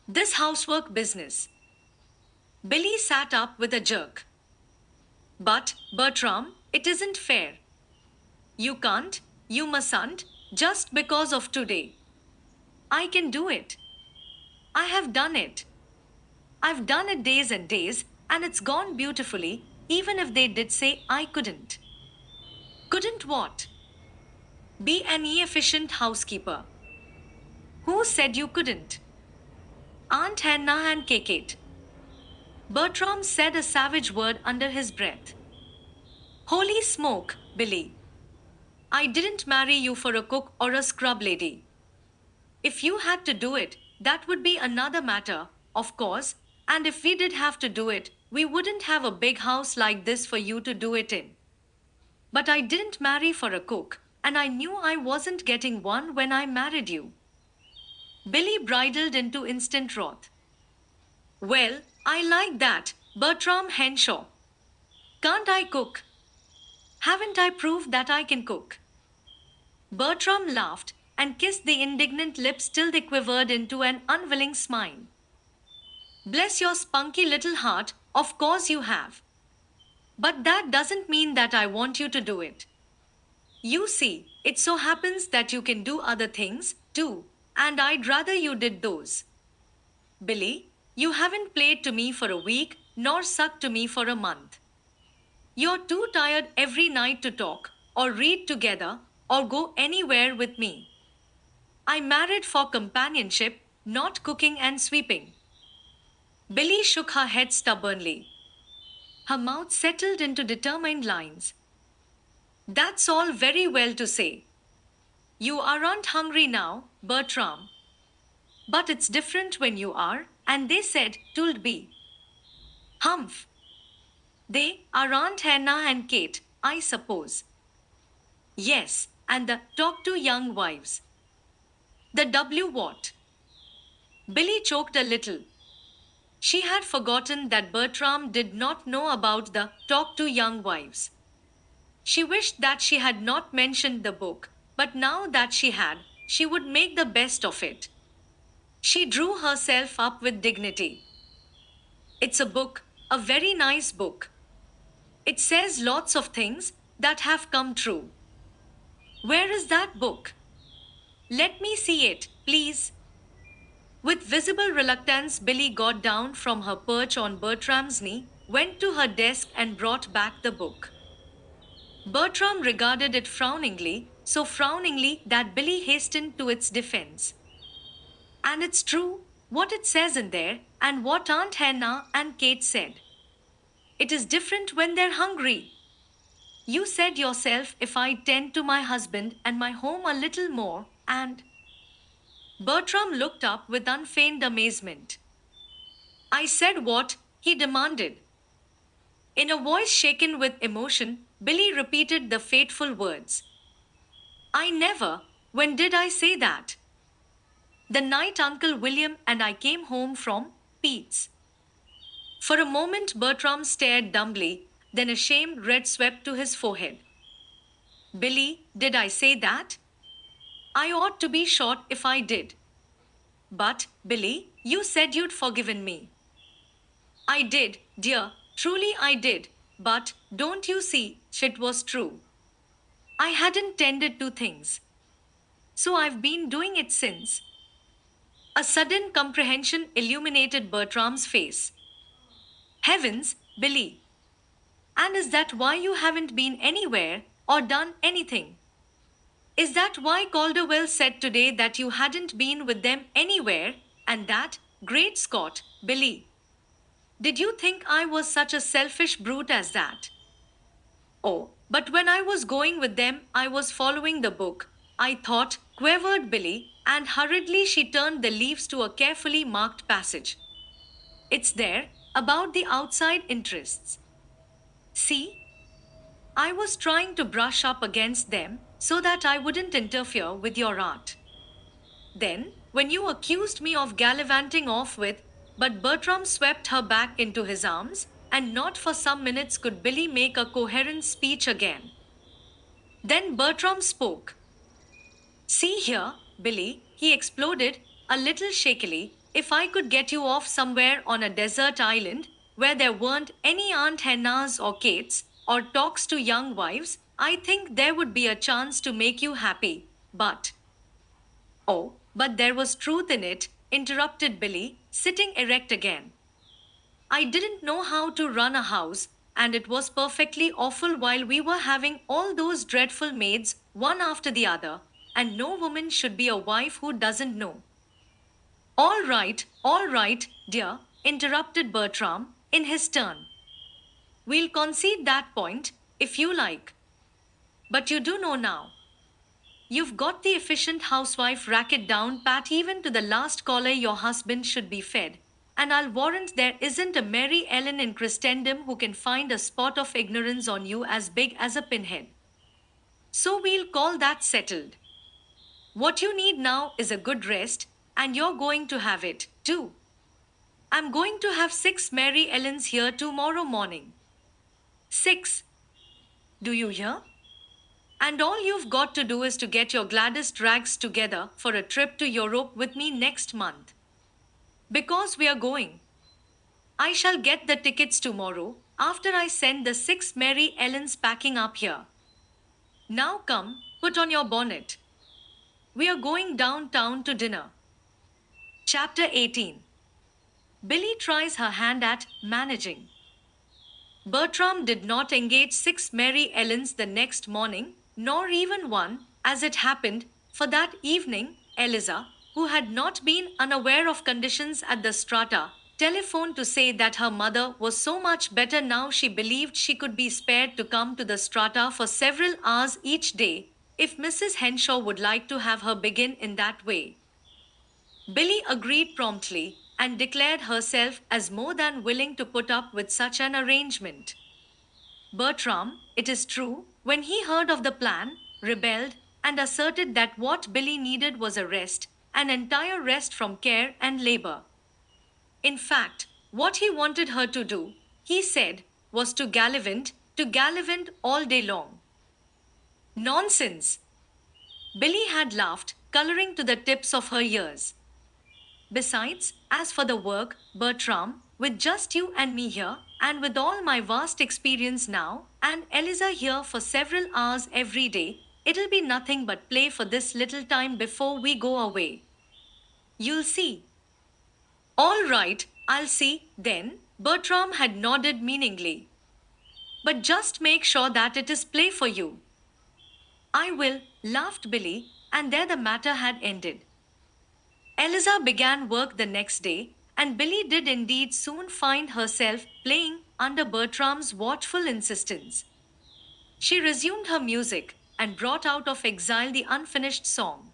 This housework business. Billy sat up with a jerk. But, Bertram, it isn't fair. You can't, you mustn't, just because of today. I can do it. I have done it. I've done it days and days, and it's gone beautifully, even if they did say I couldn't. Couldn't what? Be an efficient housekeeper. Who said you couldn't? Aunt Hannah and Kate. Bertram said a savage word under his breath. Holy smoke, Billy. I didn't marry you for a cook or a scrub lady. If you had to do it, that would be another matter, of course, and if we did have to do it, we wouldn't have a big house like this for you to do it in. But I didn't marry for a cook, and I knew I wasn't getting one when I married you. Billy bridled into instant wrath. Well, I like that, Bertram Henshaw. Can't I cook? Haven't I proved that I can cook? Bertram laughed and kissed the indignant lips till they quivered into an unwilling smile. Bless your spunky little heart, of course you have. But that doesn't mean that I want you to do it. You see, it so happens that you can do other things, too, and I'd rather you did those. Billy, you haven't played to me for a week, nor sucked to me for a month. You're too tired every night to talk, or read together, or go anywhere with me. I married for companionship, not cooking and sweeping. Billy shook her head stubbornly. Her mouth settled into determined lines. That's all very well to say. You aren't hungry now, Bertram. But it's different when you are, and they said, "'Twould be. Humph. They are Aunt Hannah and Kate, I suppose. Yes, and the talk to young wives. The W what? Billy choked a little. She had forgotten that Bertram did not know about the talk to young wives. She wished that she had not mentioned the book, but now that she had, she would make the best of it. She drew herself up with dignity. It's a book, a very nice book. It says lots of things that have come true. Where is that book? Let me see it, please. With visible reluctance, Billy got down from her perch on Bertram's knee, went to her desk, and brought back the book. Bertram regarded it frowningly, so frowningly that Billy hastened to its defense. And it's true, what it says in there, and what Aunt Hannah and Kate said. It is different when they're hungry. You said yourself if I tend to my husband and my home a little more, and... Bertram looked up with unfeigned amazement. I said what? He demanded. In a voice shaken with emotion, Billy repeated the fateful words. I never, when did I say that? The night Uncle William and I came home from Pete's. For a moment Bertram stared dumbly, then a shamed red swept to his forehead. Billy, did I say that? I ought to be shot if I did. But, Billy, you said you'd forgiven me. I did, dear, truly I did, but, don't you see, shit was true. I hadn't tended to things. So I've been doing it since. A sudden comprehension illuminated Bertram's face. Heavens, Billy! And is that why you haven't been anywhere or done anything? Is that why Calderwell said today that you hadn't been with them anywhere, and that, great Scott, Billy? Did you think I was such a selfish brute as that? Oh, but when I was going with them, I was following the book, I thought, quavered Billy, and hurriedly she turned the leaves to a carefully marked passage. It's there, about the outside interests. See? I was trying to brush up against them so that I wouldn't interfere with your art. Then, when you accused me of gallivanting off with, but Bertram swept her back into his arms, and not for some minutes could Billy make a coherent speech again. Then Bertram spoke. See here, Billy, he exploded, a little shakily, if I could get you off somewhere on a desert island, where there weren't any Aunt Hannahs or Kates, or talks to young wives, I think there would be a chance to make you happy, but... Oh, but there was truth in it, interrupted Billy, sitting erect again. I didn't know how to run a house, and it was perfectly awful while we were having all those dreadful maids, one after the other, and no woman should be a wife who doesn't know. All right, dear, interrupted Bertram, in his turn. We'll concede that point, if you like. But you do know now. You've got the efficient housewife racket down pat even to the last collar your husband should be fed, and I'll warrant there isn't a Mary Ellen in Christendom who can find a spot of ignorance on you as big as a pinhead. So we'll call that settled. What you need now is a good rest, and you're going to have it, too. I'm going to have 6 Mary Ellens here tomorrow morning. 6. Do you hear? And all you've got to do is to get your gladdest rags together for a trip to Europe with me next month. Because we are going. I shall get the tickets tomorrow after I send the 6 Mary Ellens packing up here. Now come, put on your bonnet. We are going downtown to dinner. Chapter 18. Billy tries her hand at managing. Bertram did not engage 6 Mary Ellens the next morning, nor even one, as it happened, for that evening, Eliza, who had not been unaware of conditions at the Strata, telephoned to say that her mother was so much better now she believed she could be spared to come to the Strata for several hours each day, if Mrs. Henshaw would like to have her begin in that way. Billy agreed promptly and declared herself as more than willing to put up with such an arrangement. Bertram, it is true, when he heard of the plan, rebelled and asserted that what Billy needed was a rest, an entire rest from care and labor. In fact, what he wanted her to do, he said, was to gallivant all day long. Nonsense! Billy had laughed, coloring to the tips of her ears. Besides, as for the work, Bertram, with just you and me here, and with all my vast experience now, and Eliza here for several hours every day, it'll be nothing but play for this little time before we go away. You'll see. All right, I'll see, then, Bertram had nodded meaningly. But just make sure that it is play for you. I will, laughed Billy, and there the matter had ended. Eliza began work the next day, and Billy did indeed soon find herself playing under Bertram's watchful insistence. She resumed her music and brought out of exile the unfinished song.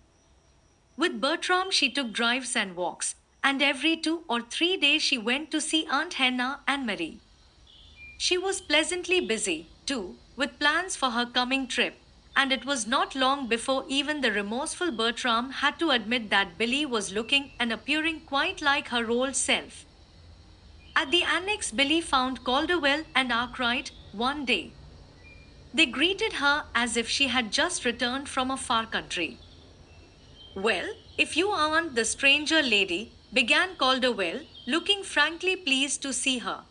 With Bertram, she took drives and walks, and every 2 or 3 days she went to see Aunt Hannah and Marie. She was pleasantly busy, too, with plans for her coming trip, and it was not long before even the remorseful Bertram had to admit that Billy was looking and appearing quite like her old self. At the annex, Billy found Calderwell and Arkwright one day. They greeted her as if she had just returned from a far country. Well, if you aren't the stranger lady, began Calderwell, looking frankly pleased to see her.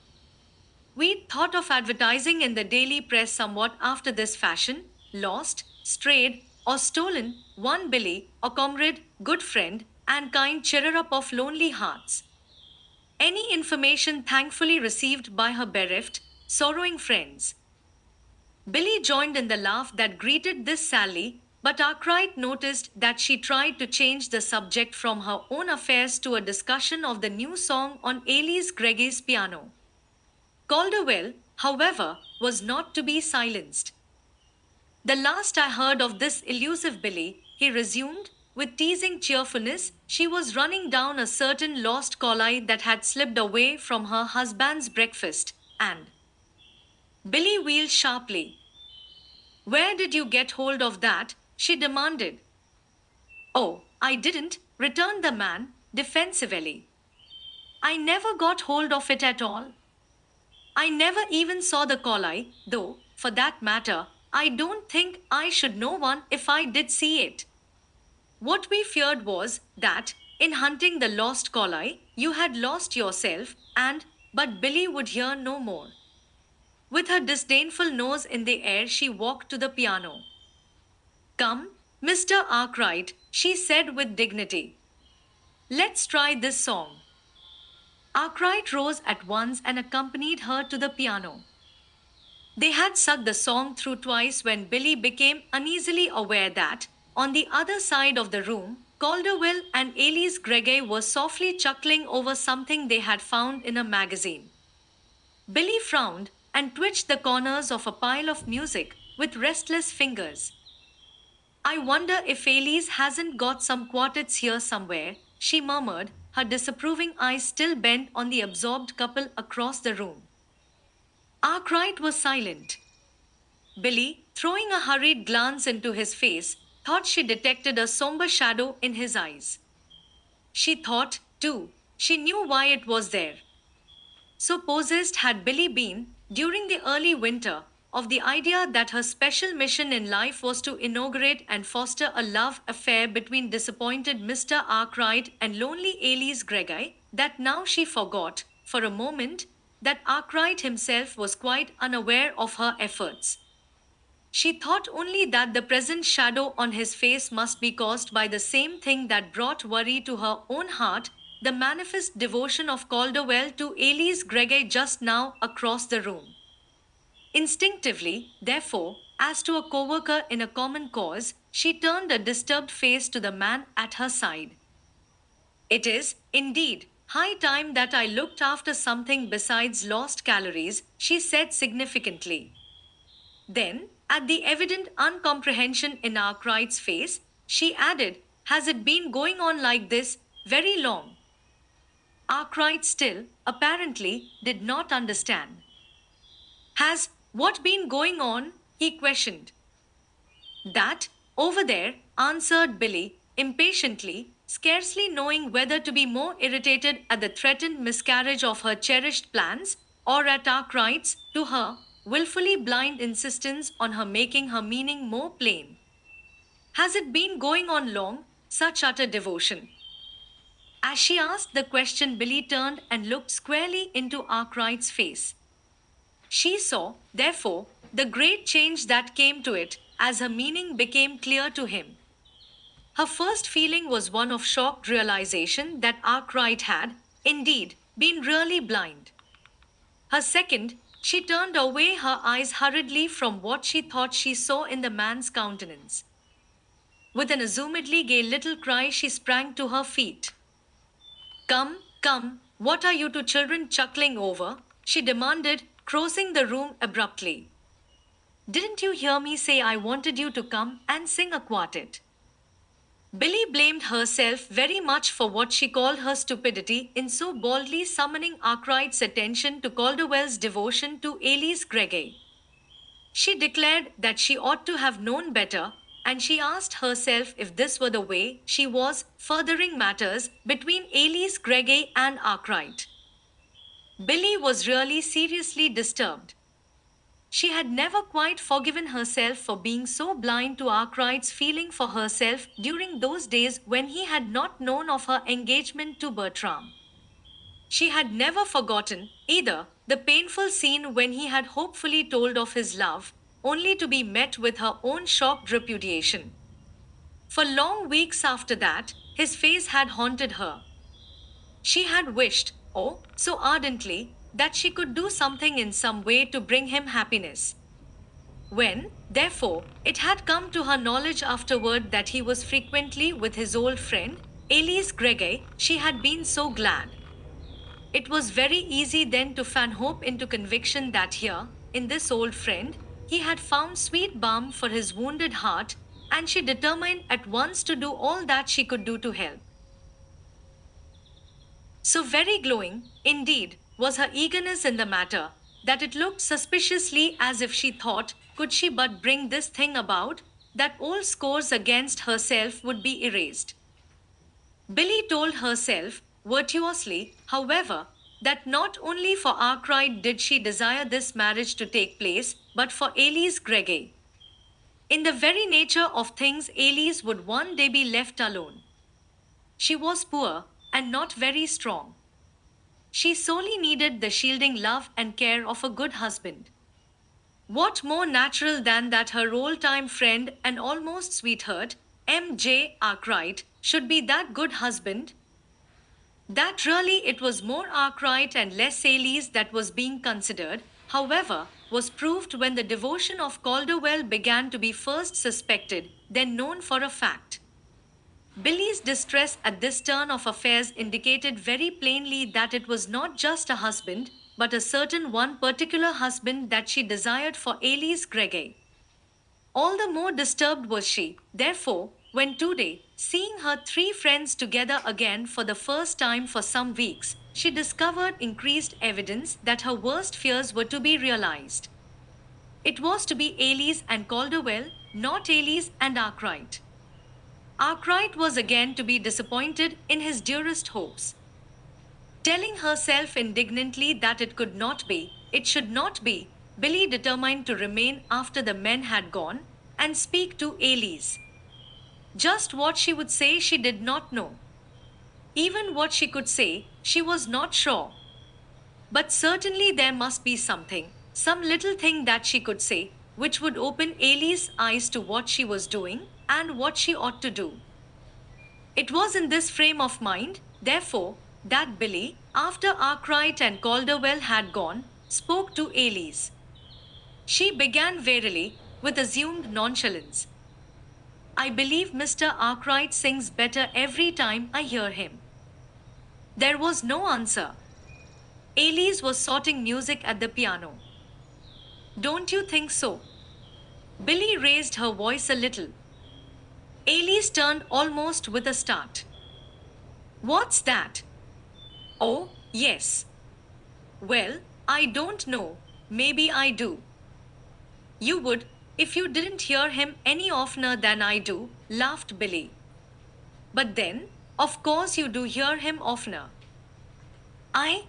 We'd thought of advertising in the daily press somewhat after this fashion: lost, strayed, or stolen, one Billy, a comrade, good friend, and kind cheerer up of lonely hearts. Any information thankfully received by her bereft, sorrowing friends. Billy joined in the laugh that greeted this sally, but Arkwright noticed that she tried to change the subject from her own affairs to a discussion of the new song on Elise Greggy's piano. Calderwell, however, was not to be silenced. The last I heard of this elusive Billy, he resumed, with teasing cheerfulness, she was running down a certain lost collie that had slipped away from her husband's breakfast, and Billy wheeled sharply. Where did you get hold of that? She demanded. Oh, I didn't, returned the man, defensively. I never got hold of it at all. I never even saw the collie, though, for that matter, I don't think I should know one if I did see it. What we feared was that, in hunting the lost collie, you had lost yourself, but Billy would hear no more. With her disdainful nose in the air, she walked to the piano. Come, Mr. Arkwright, she said with dignity. Let's try this song. Arkwright rose at once and accompanied her to the piano. They had sung the song through twice when Billy became uneasily aware that, on the other side of the room, Calderwell and Elise Greggy were softly chuckling over something they had found in a magazine. Billy frowned and twitched the corners of a pile of music with restless fingers. I wonder if Elise hasn't got some quartets here somewhere, she murmured, her disapproving eyes still bent on the absorbed couple across the room. Arkwright was silent. Billy, throwing a hurried glance into his face, thought she detected a somber shadow in his eyes. She thought, too, she knew why it was there. So possessed had Billy been, during the early winter, of the idea that her special mission in life was to inaugurate and foster a love affair between disappointed Mr. Arkwright and lonely Elise Gregor, that now she forgot, for a moment, that Arkwright himself was quite unaware of her efforts. She thought only that the present shadow on his face must be caused by the same thing that brought worry to her own heart, the manifest devotion of Calderwell to Elise Gregor just now across the room. Instinctively, therefore, as to a co-worker in a common cause, she turned a disturbed face to the man at her side. It is, indeed, high time that I looked after something besides lost calories, she said significantly. Then, at the evident uncomprehension in Arkwright's face, she added, has it been going on like this very long? Arkwright still, apparently, did not understand. Has what been going on? He questioned. That, over there, answered Billy, impatiently, scarcely knowing whether to be more irritated at the threatened miscarriage of her cherished plans, or at Arkwright's, to her, wilfully blind insistence on her making her meaning more plain. Has it been going on long, such utter devotion? As she asked the question, Billy turned and looked squarely into Arkwright's face. She saw, therefore, the great change that came to it as her meaning became clear to him. Her first feeling was one of shocked realization that Arkwright had, indeed, been really blind. Her second, she turned away her eyes hurriedly from what she thought she saw in the man's countenance. With an assumedly gay little cry, she sprang to her feet. Come, come, what are you two children chuckling over? She demanded, crossing the room abruptly. Didn't you hear me say I wanted you to come and sing a quartet? Billy blamed herself very much for what she called her stupidity in so boldly summoning Arkwright's attention to Calderwell's devotion to Elise Gregor. She declared that she ought to have known better, and she asked herself if this were the way she was furthering matters between Elise Gregor and Arkwright. Billy was really seriously disturbed. She had never quite forgiven herself for being so blind to Arkwright's feeling for herself during those days when he had not known of her engagement to Bertram. She had never forgotten, either, the painful scene when he had hopefully told of his love, only to be met with her own shocked repudiation. For long weeks after that, his face had haunted her. She had wished, oh, so ardently, that she could do something in some way to bring him happiness. When, therefore, it had come to her knowledge afterward that he was frequently with his old friend, Elise Gregor, she had been so glad. It was very easy then to fan hope into conviction that here, in this old friend, he had found sweet balm for his wounded heart, and she determined at once to do all that she could do to help. So very glowing, indeed, was her eagerness in the matter, that it looked suspiciously as if she thought, could she but bring this thing about, that all scores against herself would be erased. Billy told herself, virtuously, however, that not only for Arkwright did she desire this marriage to take place, but for Elise Gregor. In the very nature of things, Elise would one day be left alone. She was poor, and not very strong. She sorely needed the shielding love and care of a good husband. What more natural than that her old-time friend and almost sweetheart, M.J. Arkwright, should be that good husband? That really it was more Arkwright and less Elise that was being considered, however, was proved when the devotion of Calderwell began to be first suspected, then known for a fact. Billy's distress at this turn of affairs indicated very plainly that it was not just a husband, but a certain one particular husband that she desired for Elise Gregor. All the more disturbed was she, therefore, when today, seeing her three friends together again for the first time for some weeks, she discovered increased evidence that her worst fears were to be realized. It was to be Elise and Calderwell, not Elise and Arkwright. Arkwright was again to be disappointed in his dearest hopes. Telling herself indignantly that it could not be, it should not be, Billy determined to remain after the men had gone and speak to Elise. Just what she would say she did not know. Even what she could say, she was not sure. But certainly there must be something, some little thing that she could say, which would open Elise's eyes to what she was doing and what she ought to do. It was in this frame of mind, therefore, that Billy, after Arkwright and Calderwell had gone, spoke to Elise. She began wearily, with assumed nonchalance. I believe Mr. Arkwright sings better every time I hear him. There was no answer. Elise was sorting music at the piano. Don't you think so? Billy raised her voice a little. Elise turned almost with a start. What's that? Oh, yes. Well, I don't know. Maybe I do. You would, if you didn't hear him any oftener than I do, laughed Billy. But then, of course, you do hear him oftener. I?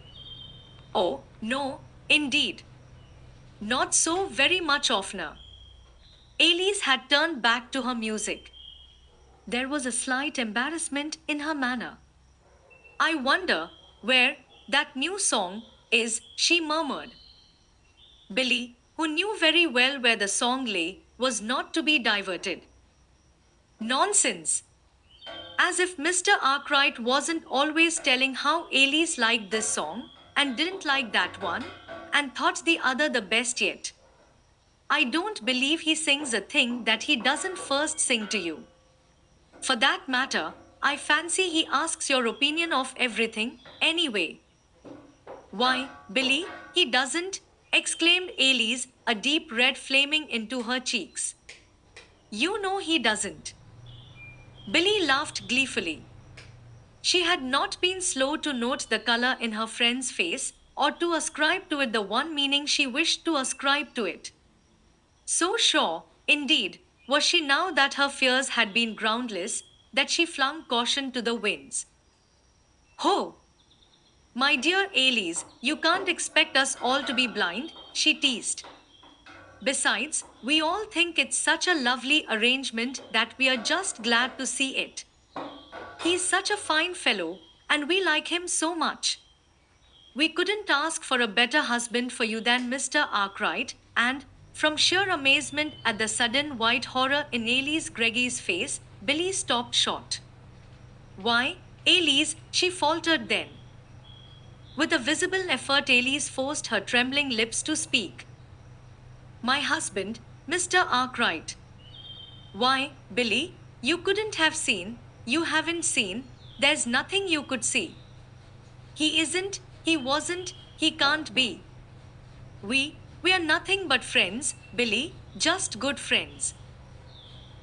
Oh, no, indeed. Not so very much oftener. Elise had turned back to her music. There was a slight embarrassment in her manner. I wonder where that new song is, she murmured. Billy, who knew very well where the song lay, was not to be diverted. Nonsense! As if Mr. Arkwright wasn't always telling how Elise liked this song, and didn't like that one, and thought the other the best yet. I don't believe he sings a thing that he doesn't first sing to you. For that matter, I fancy he asks your opinion of everything, anyway. Why, Billy, he doesn't, exclaimed Elise, a deep red flaming into her cheeks. You know he doesn't. Billy laughed gleefully. She had not been slow to note the color in her friend's face, or to ascribe to it the one meaning she wished to ascribe to it. So sure, indeed, was she now that her fears had been groundless, that she flung caution to the winds. Ho! My dear Elise, you can't expect us all to be blind, she teased. Besides, we all think it's such a lovely arrangement that we are just glad to see it. He's such a fine fellow, and we like him so much. We couldn't ask for a better husband for you than Mr. Arkwright, and, from sheer amazement at the sudden white horror in Elise Greggy's face, Billy stopped short. Why, Elise, she faltered then. With a visible effort, Elise forced her trembling lips to speak. My husband, Mr. Arkwright. Why, Billy, you couldn't have seen, you haven't seen, there's nothing you could see. He isn't, he wasn't, he can't be. We are nothing but friends, Billy, just good friends.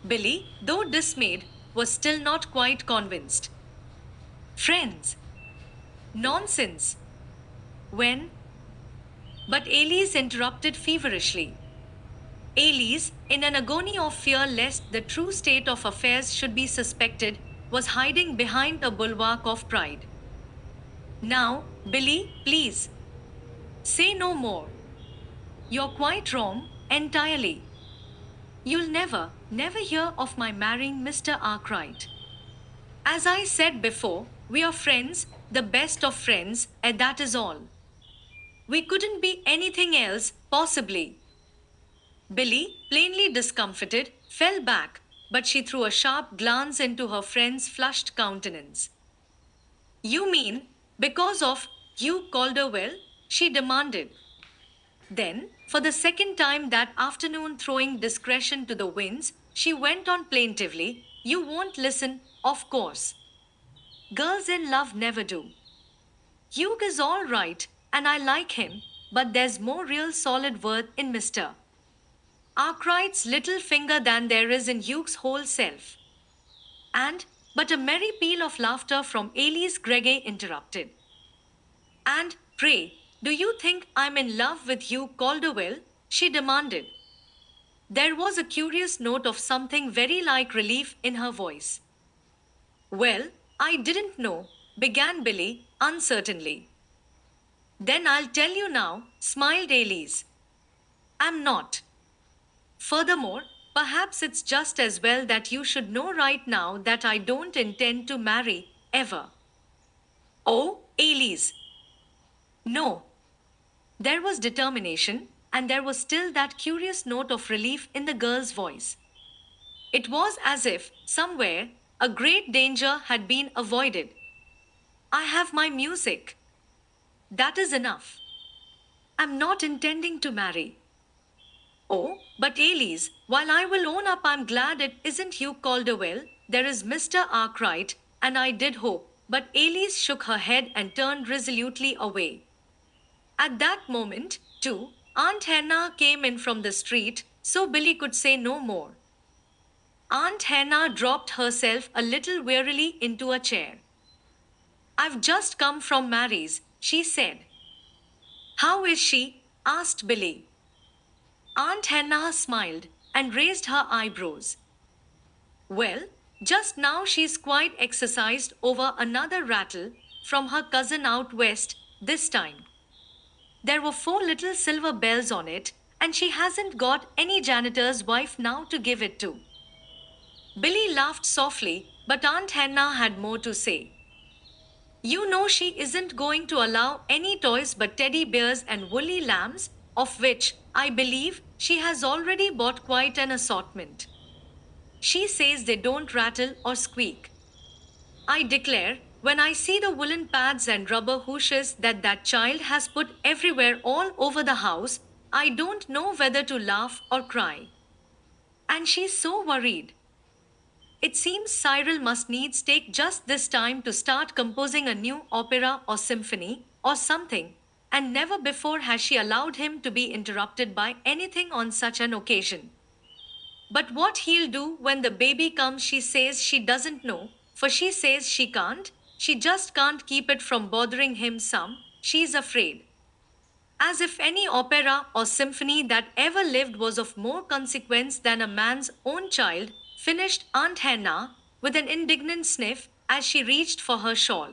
Billy, though dismayed, was still not quite convinced. Friends? Nonsense. When? But Elise interrupted feverishly. Elise, in an agony of fear lest the true state of affairs should be suspected, was hiding behind a bulwark of pride. Now, Billy, please. Say no more. You're quite wrong, entirely. You'll never hear of my marrying Mr. Arkwright. As I said before, we are friends, the best of friends, and that is all. We couldn't be anything else, possibly. Billy, plainly discomfited, fell back, but she threw a sharp glance into her friend's flushed countenance. You mean, because of Hugh Calderwell? She demanded. Then, for the second time that afternoon throwing discretion to the winds, she went on plaintively, You won't listen, of course. Girls in love never do. Hugh is all right, and I like him, but there's more real solid worth in Mr. Arkwright's little finger than there is in Hugh's whole self. And, but a merry peal of laughter from Elise Greggy interrupted. And, pray, do you think I'm in love with Hugh Calderwell? She demanded. There was a curious note of something very like relief in her voice. Well, I didn't know, began Billy, uncertainly. Then I'll tell you now, smiled Elise. I'm not. Furthermore, perhaps it's just as well that you should know right now that I don't intend to marry, ever. Oh, Elise. No. There was determination, and there was still that curious note of relief in the girl's voice. It was as if, somewhere, a great danger had been avoided. I have my music. That is enough. I'm not intending to marry. Oh, but Elise, while I will own up I'm glad it isn't Hugh Calderwell, there is Mr. Arkwright, and I did hope. But Elise shook her head and turned resolutely away. At that moment, too, Aunt Hannah came in from the street, so Billy could say no more. Aunt Hannah dropped herself a little wearily into a chair. I've just come from Mary's, she said. How is she? Asked Billy. Aunt Hannah smiled and raised her eyebrows. Well, just now she's quite exercised over another rattle from her cousin out west, this time. There were 4 little silver bells on it, and she hasn't got any janitor's wife now to give it to. Billy laughed softly, but Aunt Hannah had more to say. You know she isn't going to allow any toys but teddy bears and woolly lambs, of which, I believe, she has already bought quite an assortment. She says they don't rattle or squeak. I declare, when I see the woolen pads and rubber hooshes that child has put everywhere all over the house, I don't know whether to laugh or cry. And she's so worried. It seems Cyril must needs take just this time to start composing a new opera or symphony or something, and never before has she allowed him to be interrupted by anything on such an occasion. But what he'll do when the baby comes, she says she doesn't know, for she says she just can't keep it from bothering him some, she's afraid. As if any opera or symphony that ever lived was of more consequence than a man's own child, finished Aunt Hannah with an indignant sniff as she reached for her shawl.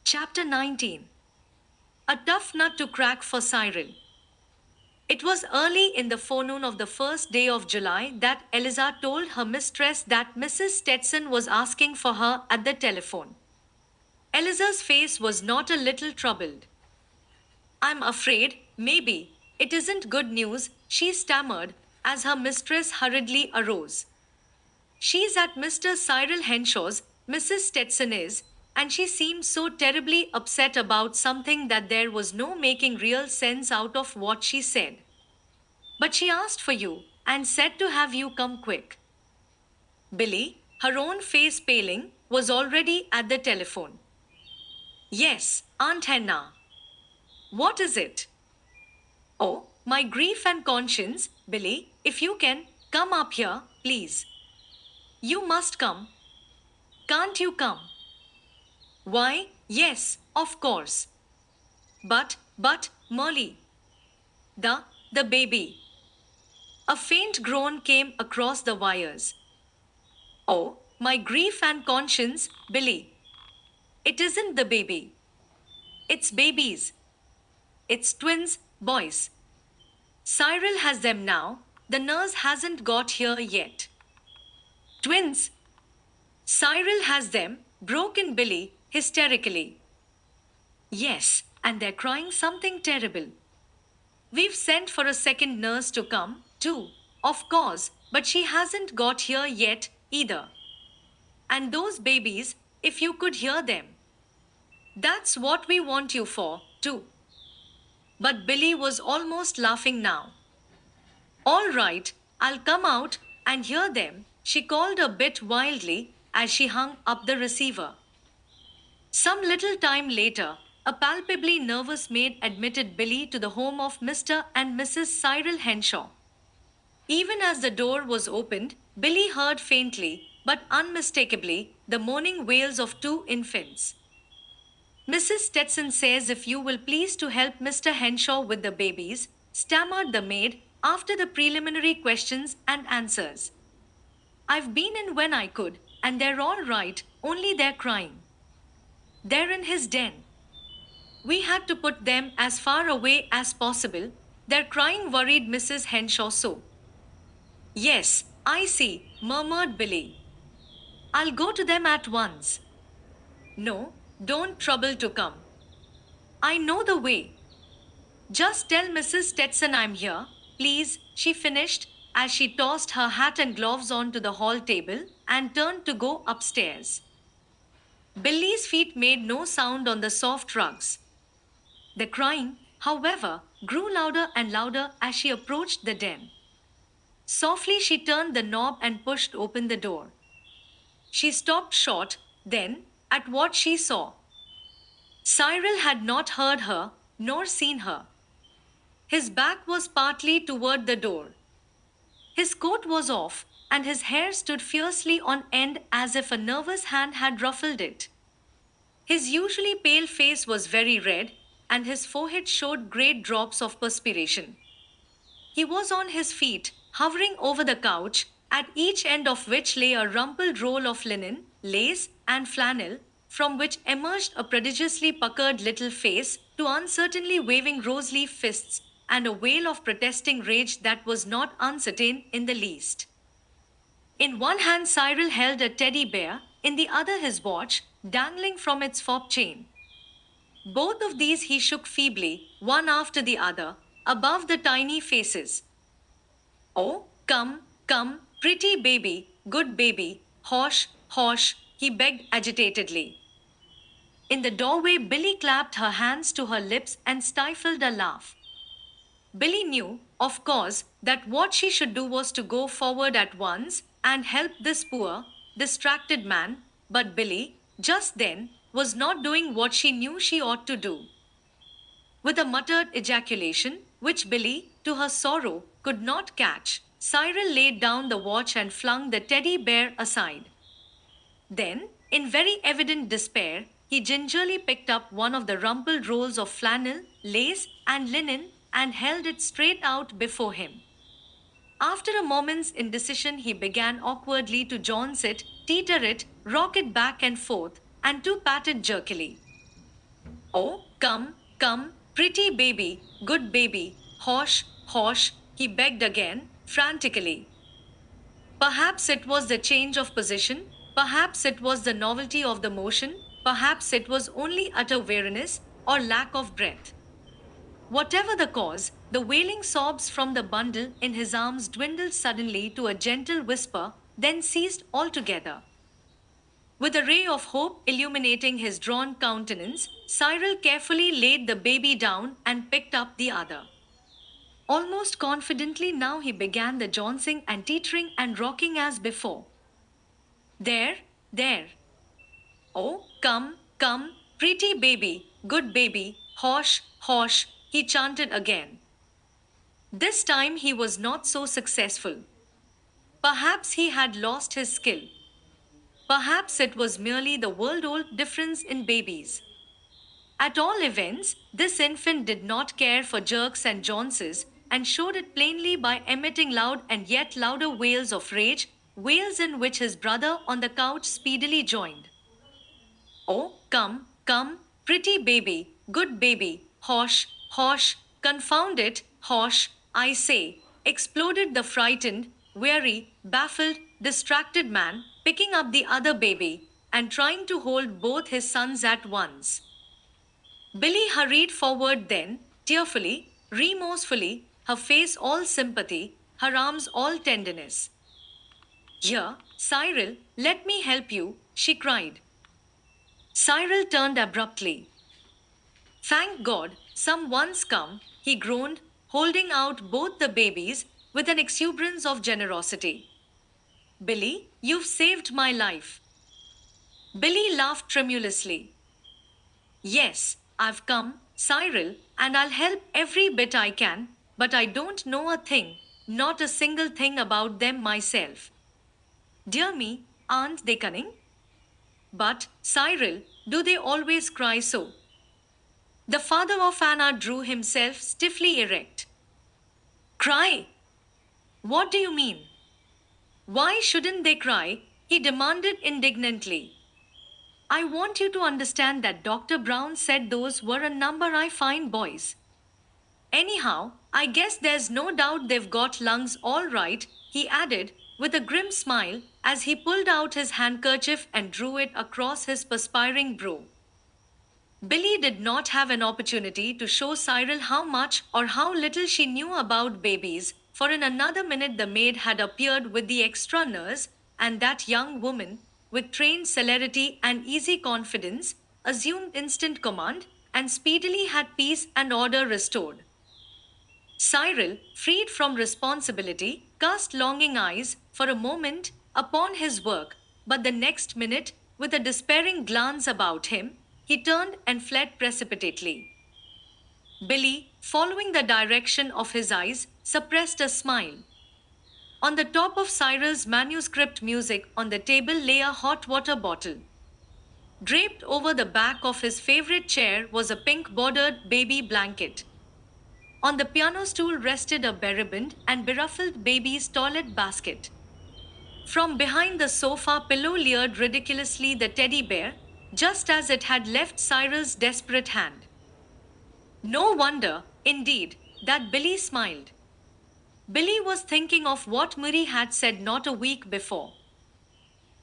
Chapter 19. A tough nut to crack for Cyril. It was early in the forenoon of the first day of July that Eliza told her mistress that Mrs. Stetson was asking for her at the telephone. Eliza's face was not a little troubled. I'm afraid, maybe, it isn't good news, she stammered as her mistress hurriedly arose. She's at Mr. Cyril Henshaw's, Mrs. Stetson is, and she seemed so terribly upset about something that there was no making real sense out of what she said. But she asked for you, and said to have you come quick. Billy, her own face paling, was already at the telephone. Yes, Aunt Hannah. What is it? Oh, my grief and conscience, Billy, if you can, come up here, please. You must come. Can't you come? Why, yes, of course. But, Molly. The baby. A faint groan came across the wires. Oh, my grief and conscience, Billy. It isn't the baby. It's babies. It's twins, boys. Cyril has them now, the nurse hasn't got here yet. Twins. Cyril has them, broke in Billy, hysterically. Yes, and they're crying something terrible. We've sent for a second nurse to come, too, of course, but she hasn't got here yet, either. And those babies, if you could hear them. That's what we want you for, too. But Billy was almost laughing now. All right, I'll come out and hear them, she called a bit wildly as she hung up the receiver. Some little time later, a palpably nervous maid admitted Billy to the home of Mr. and Mrs. Cyril Henshaw. Even as the door was opened, Billy heard faintly, but unmistakably, the moaning wails of 2 infants. Mrs. Stetson says if you will please to help Mr. Henshaw with the babies, stammered the maid, after the preliminary questions and answers. I've been in when I could, and they're all right, only they're crying. They're in his den. We had to put them as far away as possible. They're crying, worried Mrs. Henshaw so. Yes, I see, murmured Billy. I'll go to them at once. No, don't trouble to come. I know the way. Just tell Mrs. Stetson I'm here, please, she finished, as she tossed her hat and gloves onto the hall table and turned to go upstairs. Billy's feet made no sound on the soft rugs. The crying, however, grew louder and louder as she approached the den. Softly she turned the knob and pushed open the door. She stopped short, then, at what she saw. Cyril had not heard her, nor seen her. His back was partly toward the door. His coat was off, and his hair stood fiercely on end as if a nervous hand had ruffled it. His usually pale face was very red, and his forehead showed great drops of perspiration. He was on his feet, hovering over the couch, at each end of which lay a rumpled roll of linen, lace, and flannel, from which emerged a prodigiously puckered little face, to uncertainly waving rose-leaf fists, and a wail of protesting rage that was not uncertain in the least. In one hand Cyril held a teddy bear, in the other his watch, dangling from its fob chain. Both of these he shook feebly, one after the other, above the tiny faces. Oh, come, come, pretty baby, good baby, hosh, hosh, he begged agitatedly. In the doorway, Billy clapped her hands to her lips and stifled a laugh. Billy knew, of course, that what she should do was to go forward at once and help this poor, distracted man, but Billy, just then, was not doing what she knew she ought to do. With a muttered ejaculation, which Billy, to her sorrow, could not catch, Cyril laid down the watch and flung the teddy bear aside. Then, in very evident despair, he gingerly picked up one of the rumpled rolls of flannel, lace, and linen and held it straight out before him. After a moment's indecision, he began awkwardly to jounce it, teeter it, rock it back and forth, and to pat it jerkily. Oh, come, come, pretty baby, good baby, hosh, hosh, he begged again, frantically. Perhaps it was the change of position, perhaps it was the novelty of the motion, perhaps it was only utter weariness or lack of breath. Whatever the cause, the wailing sobs from the bundle in his arms dwindled suddenly to a gentle whisper, then ceased altogether. With a ray of hope illuminating his drawn countenance, Cyril carefully laid the baby down and picked up the other. Almost confidently now he began the jouncing and teetering and rocking as before. There, there. Oh, come, come, pretty baby, good baby, hosh, hosh, he chanted again. This time he was not so successful. Perhaps he had lost his skill. Perhaps it was merely the world-old difference in babies. At all events, this infant did not care for jerks and jaunces, and showed it plainly by emitting loud and yet louder wails of rage, wails in which his brother on the couch speedily joined. Oh, come, come, pretty baby, good baby, hosh, hosh, confound it, hosh, I say, exploded the frightened, weary, baffled, distracted man, picking up the other baby, and trying to hold both his sons at once. Billy hurried forward then, tearfully, remorsefully, her face all sympathy, her arms all tenderness. Here, Cyril, let me help you, she cried. Cyril turned abruptly. Thank God, someone's come, he groaned, holding out both the babies with an exuberance of generosity. Billy, you've saved my life. Billy laughed tremulously. Yes, I've come, Cyril, and I'll help every bit I can, but I don't know a thing, not a single thing about them myself. Dear me, aren't they cunning? But, Cyril, do they always cry so? The father of Anna drew himself stiffly erect. Cry, What do you mean? Why shouldn't they cry? He demanded indignantly. I want you to understand that Dr. Brown said those were a number I find boys. Anyhow, I guess there's no doubt they've got lungs all right, he added, with a grim smile, as he pulled out his handkerchief and drew it across his perspiring brow. Billy did not have an opportunity to show Cyril how much or how little she knew about babies, for in another minute the maid had appeared with the extra nurse, and that young woman, with trained celerity and easy confidence, assumed instant command, and speedily had peace and order restored. Cyril, freed from responsibility, cast longing eyes for a moment upon his work, but the next minute, with a despairing glance about him, he turned and fled precipitately. Billy, following the direction of his eyes, suppressed a smile. On the top of Cyril's manuscript music on the table lay a hot water bottle. Draped over the back of his favorite chair was a pink bordered baby blanket. On the piano stool rested a berubed and beruffled baby's toilet basket. From behind the sofa pillow leered ridiculously the teddy bear, just as it had left Cyril's desperate hand. No wonder, indeed, that Billy smiled. Billy was thinking of what Murray had said not a week before.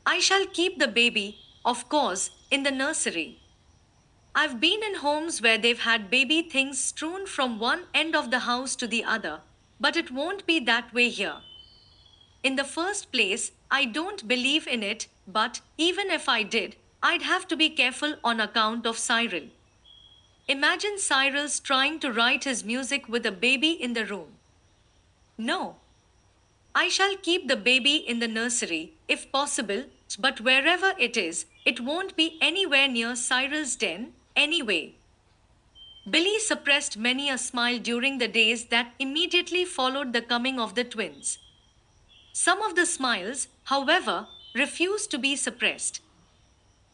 I shall keep the baby, of course, in the nursery. I've been in homes where they've had baby things strewn from one end of the house to the other, but it won't be that way here. In the first place, I don't believe in it, but even if I did, I'd have to be careful on account of Cyril. Imagine Cyrus trying to write his music with a baby in the room. No. I shall keep the baby in the nursery, if possible, but wherever it is, it won't be anywhere near Cyrus' den, anyway. Billy suppressed many a smile during the days that immediately followed the coming of the twins. Some of the smiles, however, refused to be suppressed.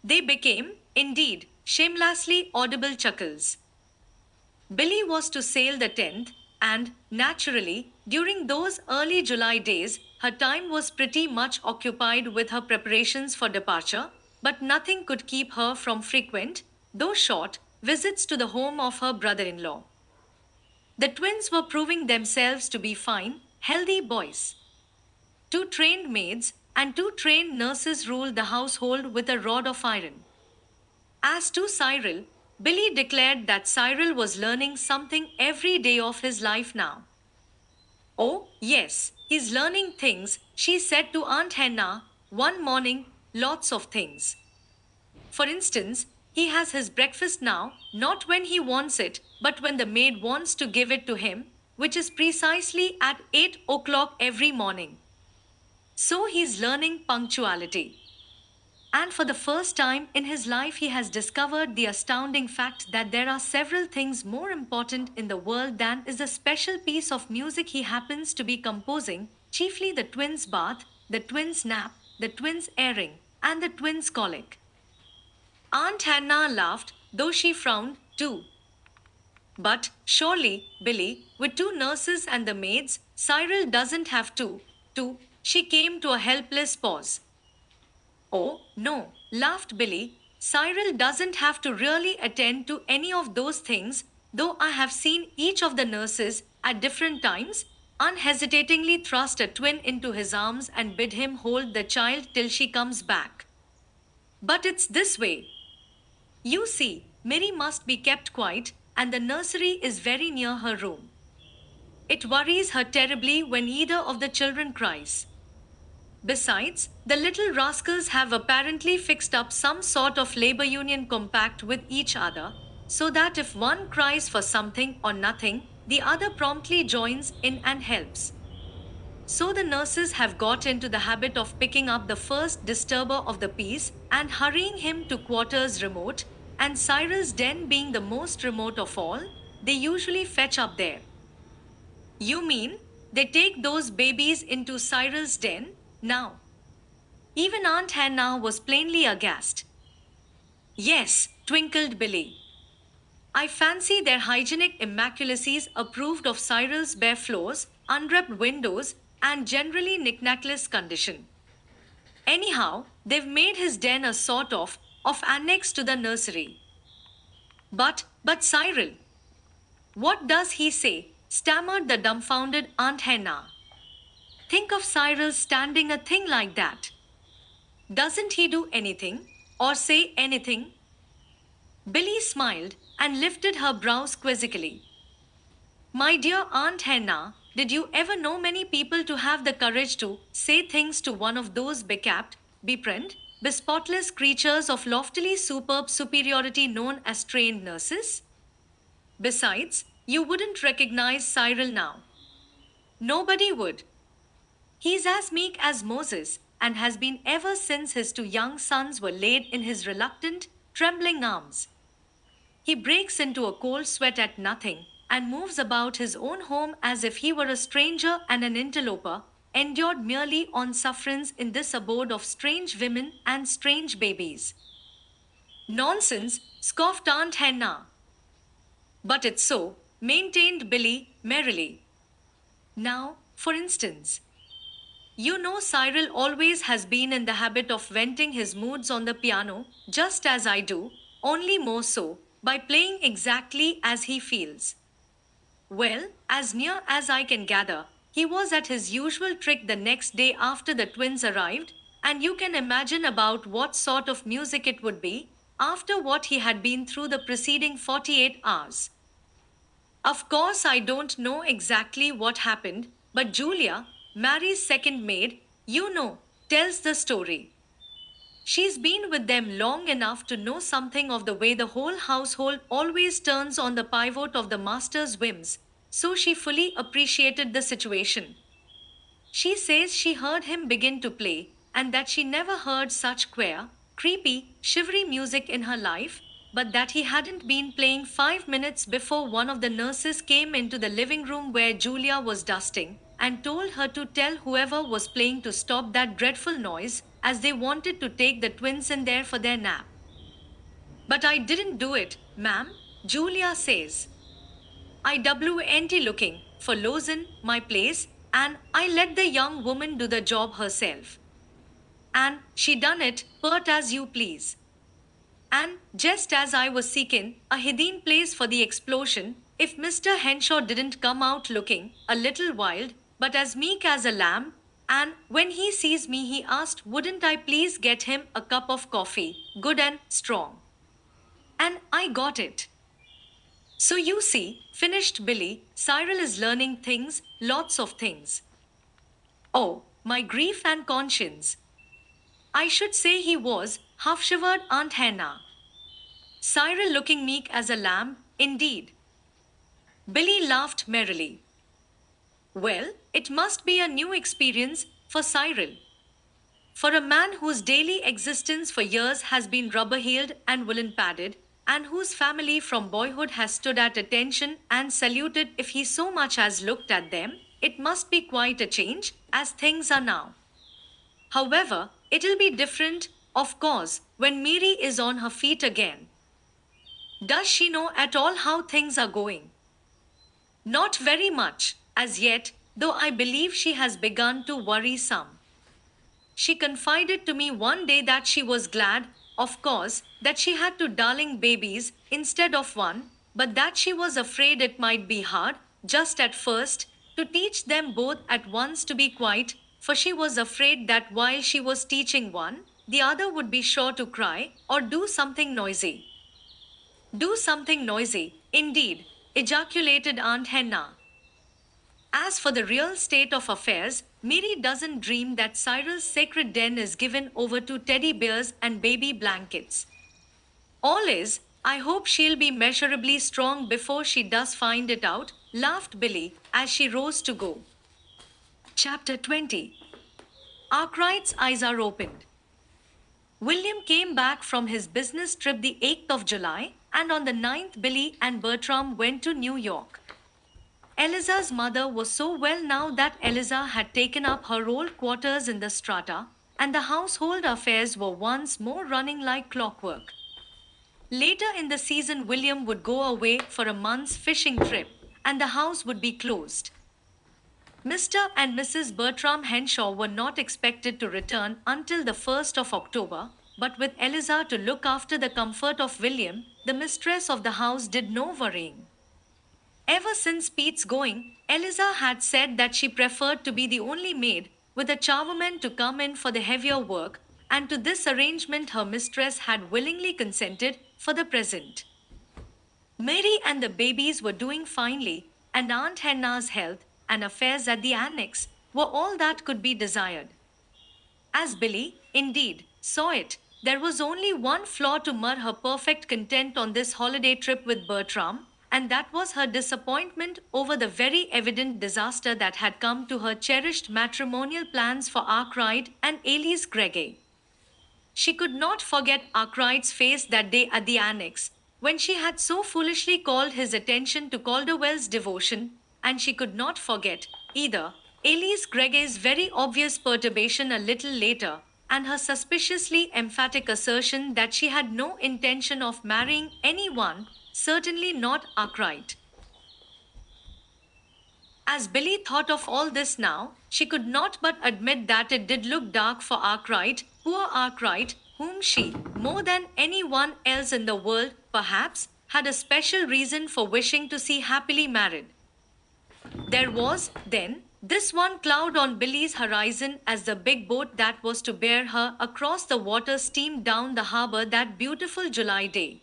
They became, indeed, shamelessly audible chuckles. Billy was to sail the 10th, and, naturally, during those early July days, her time was pretty much occupied with her preparations for departure, but nothing could keep her from frequent, though short, visits to the home of her brother in law. The twins were proving themselves to be fine, healthy boys. Two trained maids and two trained nurses ruled the household with a rod of iron. As to Cyril, Billy declared that Cyril was learning something every day of his life now. Oh, yes, he's learning things, she said to Aunt Hannah one morning, lots of things. For instance, he has his breakfast now, not when he wants it, but when the maid wants to give it to him, which is precisely at 8 o'clock every morning. So he's learning punctuality. And for the first time in his life, he has discovered the astounding fact that there are several things more important in the world than is the special piece of music he happens to be composing, chiefly the twins' bath, the twins' nap, the twins' airing, and the twins' colic. Aunt Hannah laughed, though she frowned too. But, surely, Billy, with two nurses and the maids, Cyril doesn't have to. She came to a helpless pause. Oh, no, laughed Billy. Cyril doesn't have to really attend to any of those things, though I have seen each of the nurses, at different times, unhesitatingly thrust a twin into his arms and bid him hold the child till she comes back. But it's this way. You see, Mary must be kept quiet, and the nursery is very near her room. It worries her terribly when either of the children cries. Besides, the little rascals have apparently fixed up some sort of labor union compact with each other, so that if one cries for something or nothing, the other promptly joins in and helps. So the nurses have got into the habit of picking up the first disturber of the peace and hurrying him to quarters remote, and Cyrus' den being the most remote of all, they usually fetch up there. You mean, they take those babies into Cyrus' den, now? Even Aunt Hannah was plainly aghast. Yes, twinkled Billy. I fancy their hygienic immaculacies approved of Cyril's bare floors, undraped windows, and generally knickknackless condition. Anyhow, they've made his den a sort of annex to the nursery. But Cyril, what does he say? Stammered the dumbfounded Aunt Hannah. Think of Cyril standing a thing like that. Doesn't he do anything? Or say anything? Billy smiled and lifted her brows quizzically. My dear Aunt Hannah, did you ever know many people to have the courage to say things to one of those becapped, beprinted, bespotless creatures of loftily superb superiority known as trained nurses? Besides, you wouldn't recognize Cyril now. Nobody would. He's as meek as Moses, and has been ever since his two young sons were laid in his reluctant, trembling arms. He breaks into a cold sweat at nothing, and moves about his own home as if he were a stranger and an interloper, endured merely on sufferance in this abode of strange women and strange babies. Nonsense, scoffed Aunt Hannah. But it's so, maintained Billy merrily. Now, for instance, you know Cyril always has been in the habit of venting his moods on the piano, just as I do, only more so, by playing exactly as he feels. Well, as near as I can gather, he was at his usual trick the next day after the twins arrived, and you can imagine about what sort of music it would be, after what he had been through the preceding 48 hours. Of course, I don't know exactly what happened, but Julia, Mary's second maid, you know, tells the story. She's been with them long enough to know something of the way the whole household always turns on the pivot of the master's whims, so she fully appreciated the situation. She says she heard him begin to play, and that she never heard such queer, creepy, shivery music in her life, but that he hadn't been playing 5 minutes before one of the nurses came into the living room where Julia was dusting, and told her to tell whoever was playing to stop that dreadful noise, as they wanted to take the twins in there for their nap. But I didn't do it, ma'am, Julia says. I went looking for Lawson, my place, and I let the young woman do the job herself. And she done it, pert as you please. And just as I was seeking a hidden place for the explosion, if Mr. Henshaw didn't come out looking a little wild, but as meek as a lamb, and when he sees me, he asked, wouldn't I please get him a cup of coffee, good and strong? And I got it. So you see, finished Billy, Cyril is learning things, lots of things. Oh, my grief and conscience. I should say he was, half shivered Aunt Hannah. Cyril looking meek as a lamb, indeed. Billy laughed merrily. Well, it must be a new experience for Cyril. For a man whose daily existence for years has been rubber-heeled and woolen padded, and whose family from boyhood has stood at attention and saluted if he so much as looked at them, it must be quite a change, as things are now. However, it'll be different, of course, when Mary is on her feet again. Does she know at all how things are going? Not very much, as yet, though I believe she has begun to worry some. She confided to me one day that she was glad, of course, that she had two darling babies instead of one, but that she was afraid it might be hard, just at first, to teach them both at once to be quiet, for she was afraid that while she was teaching one, the other would be sure to cry or do something noisy. Do something noisy, indeed, ejaculated Aunt Hannah. As for the real state of affairs, Mary doesn't dream that Cyril's sacred den is given over to teddy bears and baby blankets. All is, I hope she'll be measurably strong before she does find it out, laughed Billy as she rose to go. Chapter 20. Arkwright's eyes are opened. William came back from his business trip the 8th of July, and on the 9th Billy and Bertram went to New York. Eliza's mother was so well now that Eliza had taken up her old quarters in the strata, and the household affairs were once more running like clockwork. Later in the season, William would go away for a month's fishing trip, and the house would be closed. Mr. and Mrs. Bertram Henshaw were not expected to return until the 1st of October, but with Eliza to look after the comfort of William, the mistress of the house did no worrying. Ever since Pete's going, Eliza had said that she preferred to be the only maid, with a charwoman to come in for the heavier work, and to this arrangement her mistress had willingly consented for the present. Mary and the babies were doing finely, and Aunt Hannah's health and affairs at the annex were all that could be desired. As Billy, indeed, saw it, there was only one flaw to mar her perfect content on this holiday trip with Bertram, and that was her disappointment over the very evident disaster that had come to her cherished matrimonial plans for Arkwright and Elise Gregg. She could not forget Arkwright's face that day at the annex, when she had so foolishly called his attention to Calderwell's devotion, and she could not forget, either, Elise Gregg's very obvious perturbation a little later, and her suspiciously emphatic assertion that she had no intention of marrying anyone, certainly not Arkwright. As Billy thought of all this now, she could not but admit that it did look dark for Arkwright, poor Arkwright, whom she, more than anyone else in the world, perhaps, had a special reason for wishing to see happily married. There was, then, this one cloud on Billy's horizon as the big boat that was to bear her across the water steamed down the harbor that beautiful July day.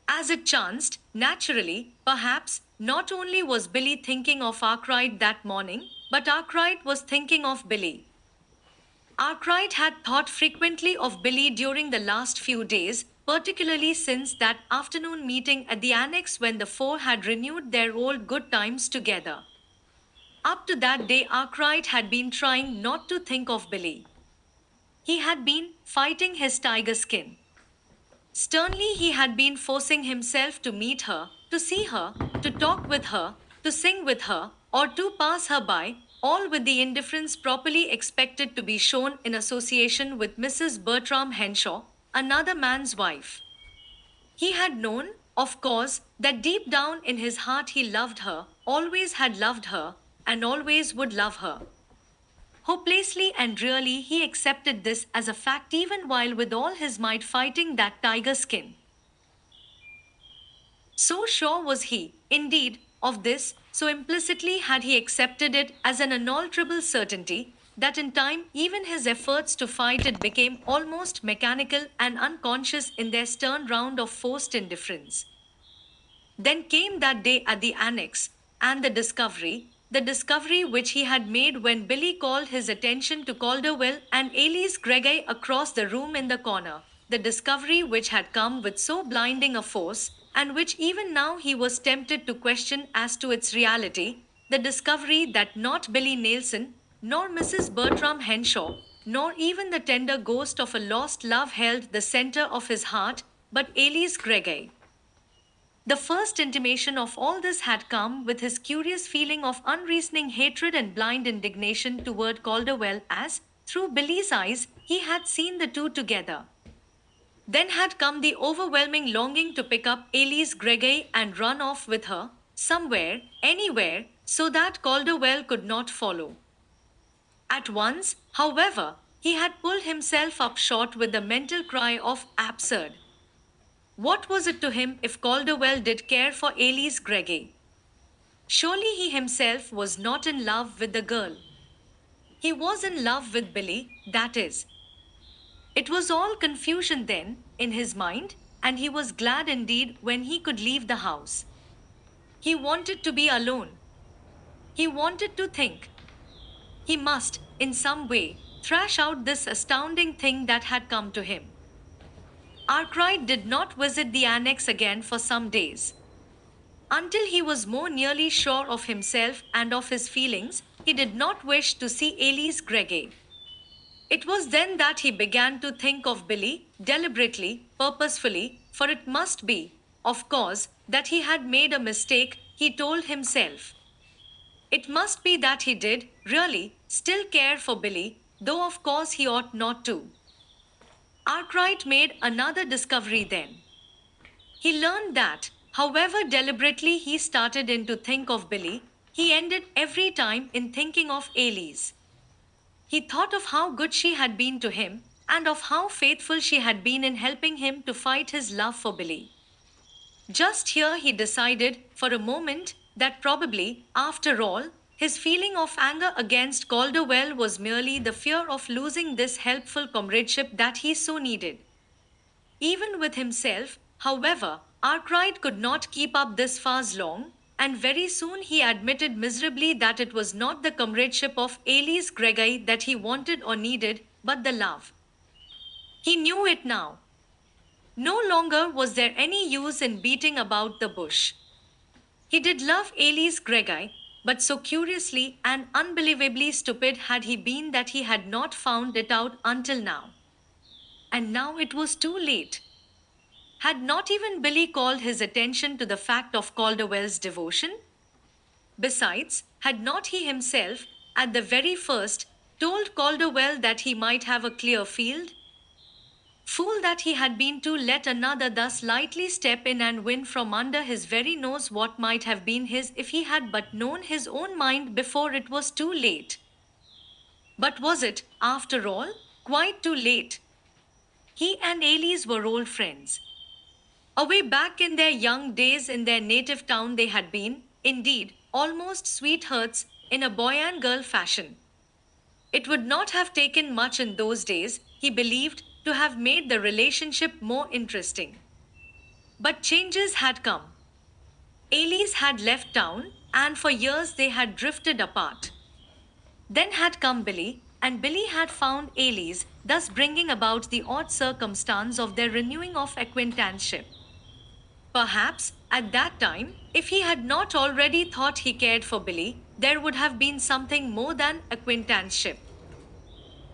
As it chanced, naturally, perhaps, not only was Billy thinking of Arkwright that morning, but Arkwright was thinking of Billy. Arkwright had thought frequently of Billy during the last few days, particularly since that afternoon meeting at the annex when the four had renewed their old good times together. Up to that day, Arkwright had been trying not to think of Billy. He had been fighting his tiger skin. Sternly, he had been forcing himself to meet her, to see her, to talk with her, to sing with her, or to pass her by, all with the indifference properly expected to be shown in association with Mrs. Bertram Henshaw, another man's wife. He had known, of course, that deep down in his heart he loved her, always had loved her, and always would love her. Hopelessly and really he accepted this as a fact even while with all his might fighting that tiger skin. So sure was he, indeed, of this, so implicitly had he accepted it as an unalterable certainty, that in time even his efforts to fight it became almost mechanical and unconscious in their stern round of forced indifference. Then came that day at the annex, and the discovery which he had made when Billy called his attention to Calderwell and Elise Gregg across the room in the corner, the discovery which had come with so blinding a force, and which even now he was tempted to question as to its reality, the discovery that not Billy Nelson, nor Mrs. Bertram Henshaw, nor even the tender ghost of a lost love held the center of his heart, but Elise Gregg. The first intimation of all this had come with his curious feeling of unreasoning hatred and blind indignation toward Calderwell as, through Billy's eyes, he had seen the two together. Then had come the overwhelming longing to pick up Elise Gregg and run off with her, somewhere, anywhere, so that Calderwell could not follow. At once, however, he had pulled himself up short with the mental cry of absurd. What was it to him if Calderwell did care for Elise Gregg? Surely he himself was not in love with the girl. He was in love with Billy, that is. It was all confusion then, in his mind, and he was glad indeed when he could leave the house. He wanted to be alone. He wanted to think. He must, in some way, thrash out this astounding thing that had come to him. Arkwright did not visit the annex again for some days. Until he was more nearly sure of himself and of his feelings, he did not wish to see Elise Gregg. It was then that he began to think of Billy, deliberately, purposefully, for it must be, of course, that he had made a mistake, he told himself. It must be that he did, really, still care for Billy, though of course he ought not to. Arkwright made another discovery then. He learned that, however deliberately he started in to think of Billy, He ended every time in thinking of Elise. He thought of how good she had been to him, and of how faithful she had been in helping him to fight his love for Billy. Just here he decided, for a moment, that probably, after all, his feeling of anger against Calderwell was merely the fear of losing this helpful comradeship that he so needed. Even with himself, however, Arkwright could not keep up this farce long, and very soon he admitted miserably that it was not the comradeship of Elise Gregory that he wanted or needed, but the love. He knew it now. No longer was there any use in beating about the bush. He did love Elise Gregory, but so curiously and unbelievably stupid had he been that he had not found it out until now. And now it was too late. Had not even Billy called his attention to the fact of Calderwell's devotion? Besides, had not he himself, at the very first, told Calderwell that he might have a clear field? Fool that he had been to let another thus lightly step in and win from under his very nose what might have been his if he had but known his own mind before it was too late. But was it, after all, quite too late? He and Elise were old friends. Away back in their young days in their native town, they had been, indeed, almost sweethearts in a boy and girl fashion. It would not have taken much in those days, he believed, to have made the relationship more interesting. But changes had come. Elise had left town, and for years they had drifted apart. Then had come Billy, and Billy had found Elise, thus bringing about the odd circumstance of their renewing of acquaintanceship. Perhaps, at that time, if he had not already thought he cared for Billy, there would have been something more than acquaintanceship.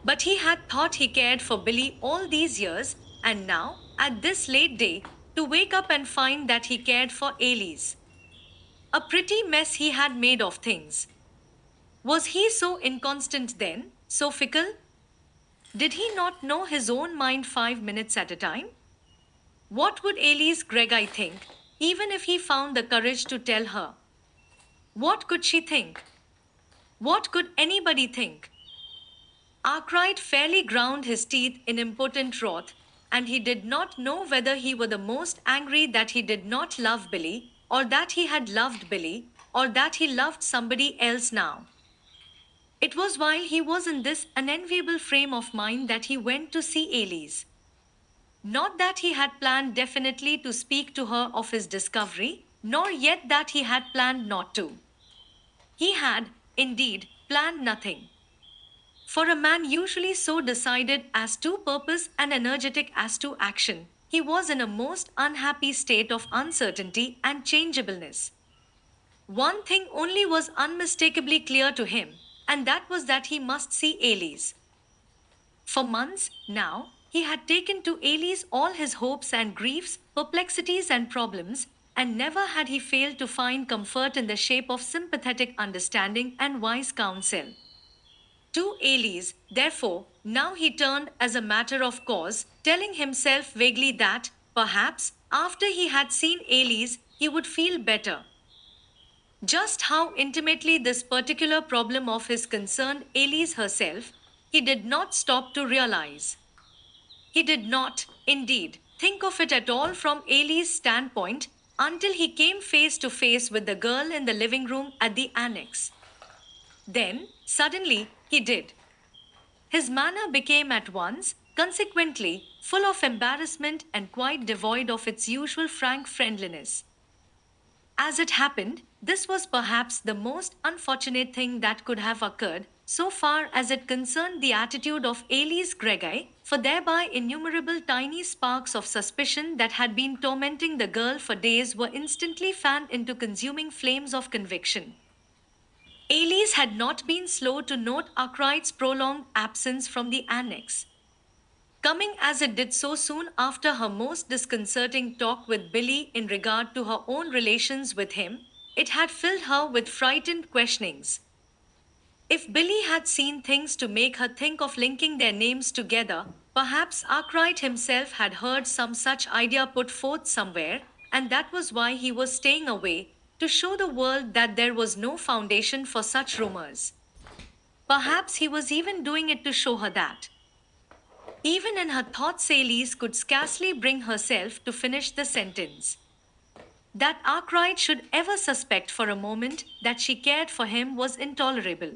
But he had thought he cared for Billy all these years, and now, at this late day, to wake up and find that he cared for Elise. A pretty mess he had made of things. Was he so inconstant then, so fickle? Did he not know his own mind 5 minutes at a time? What would Elise Gregory think, even if he found the courage to tell her? What could she think? What could anybody think? Arkwright fairly ground his teeth in impotent wrath, and he did not know whether he were the most angry that he did not love Billy, or that he had loved Billy, or that he loved somebody else now. It was while he was in this unenviable frame of mind that he went to see Elise. Not that he had planned definitely to speak to her of his discovery, nor yet that he had planned not to. He had, indeed, planned nothing. For a man usually so decided as to purpose and energetic as to action, he was in a most unhappy state of uncertainty and changeableness. One thing only was unmistakably clear to him, and that was that he must see Elise. For months, now, he had taken to Elise all his hopes and griefs, perplexities and problems, and never had he failed to find comfort in the shape of sympathetic understanding and wise counsel. To Elise, therefore, now he turned as a matter of course, telling himself vaguely that, perhaps, after he had seen Elise, he would feel better. Just how intimately this particular problem of his concerned Elise herself, he did not stop to realize. He did not, indeed, think of it at all from Elise's standpoint until he came face to face with the girl in the living room at the annex. Then, suddenly, he did. His manner became at once, consequently, full of embarrassment and quite devoid of its usual frank friendliness. As it happened, this was perhaps the most unfortunate thing that could have occurred, so far as it concerned the attitude of Elise Gregory, for thereby innumerable tiny sparks of suspicion that had been tormenting the girl for days were instantly fanned into consuming flames of conviction. Elise had not been slow to note Arkwright's prolonged absence from the annex. Coming as it did so soon after her most disconcerting talk with Billy in regard to her own relations with him, it had filled her with frightened questionings. If Billy had seen things to make her think of linking their names together, perhaps Arkwright himself had heard some such idea put forth somewhere, and that was why he was staying away, to show the world that there was no foundation for such rumors. Perhaps he was even doing it to show her that. Even in her thoughts, Elise could scarcely bring herself to finish the sentence. That Arkwright should ever suspect for a moment that she cared for him was intolerable.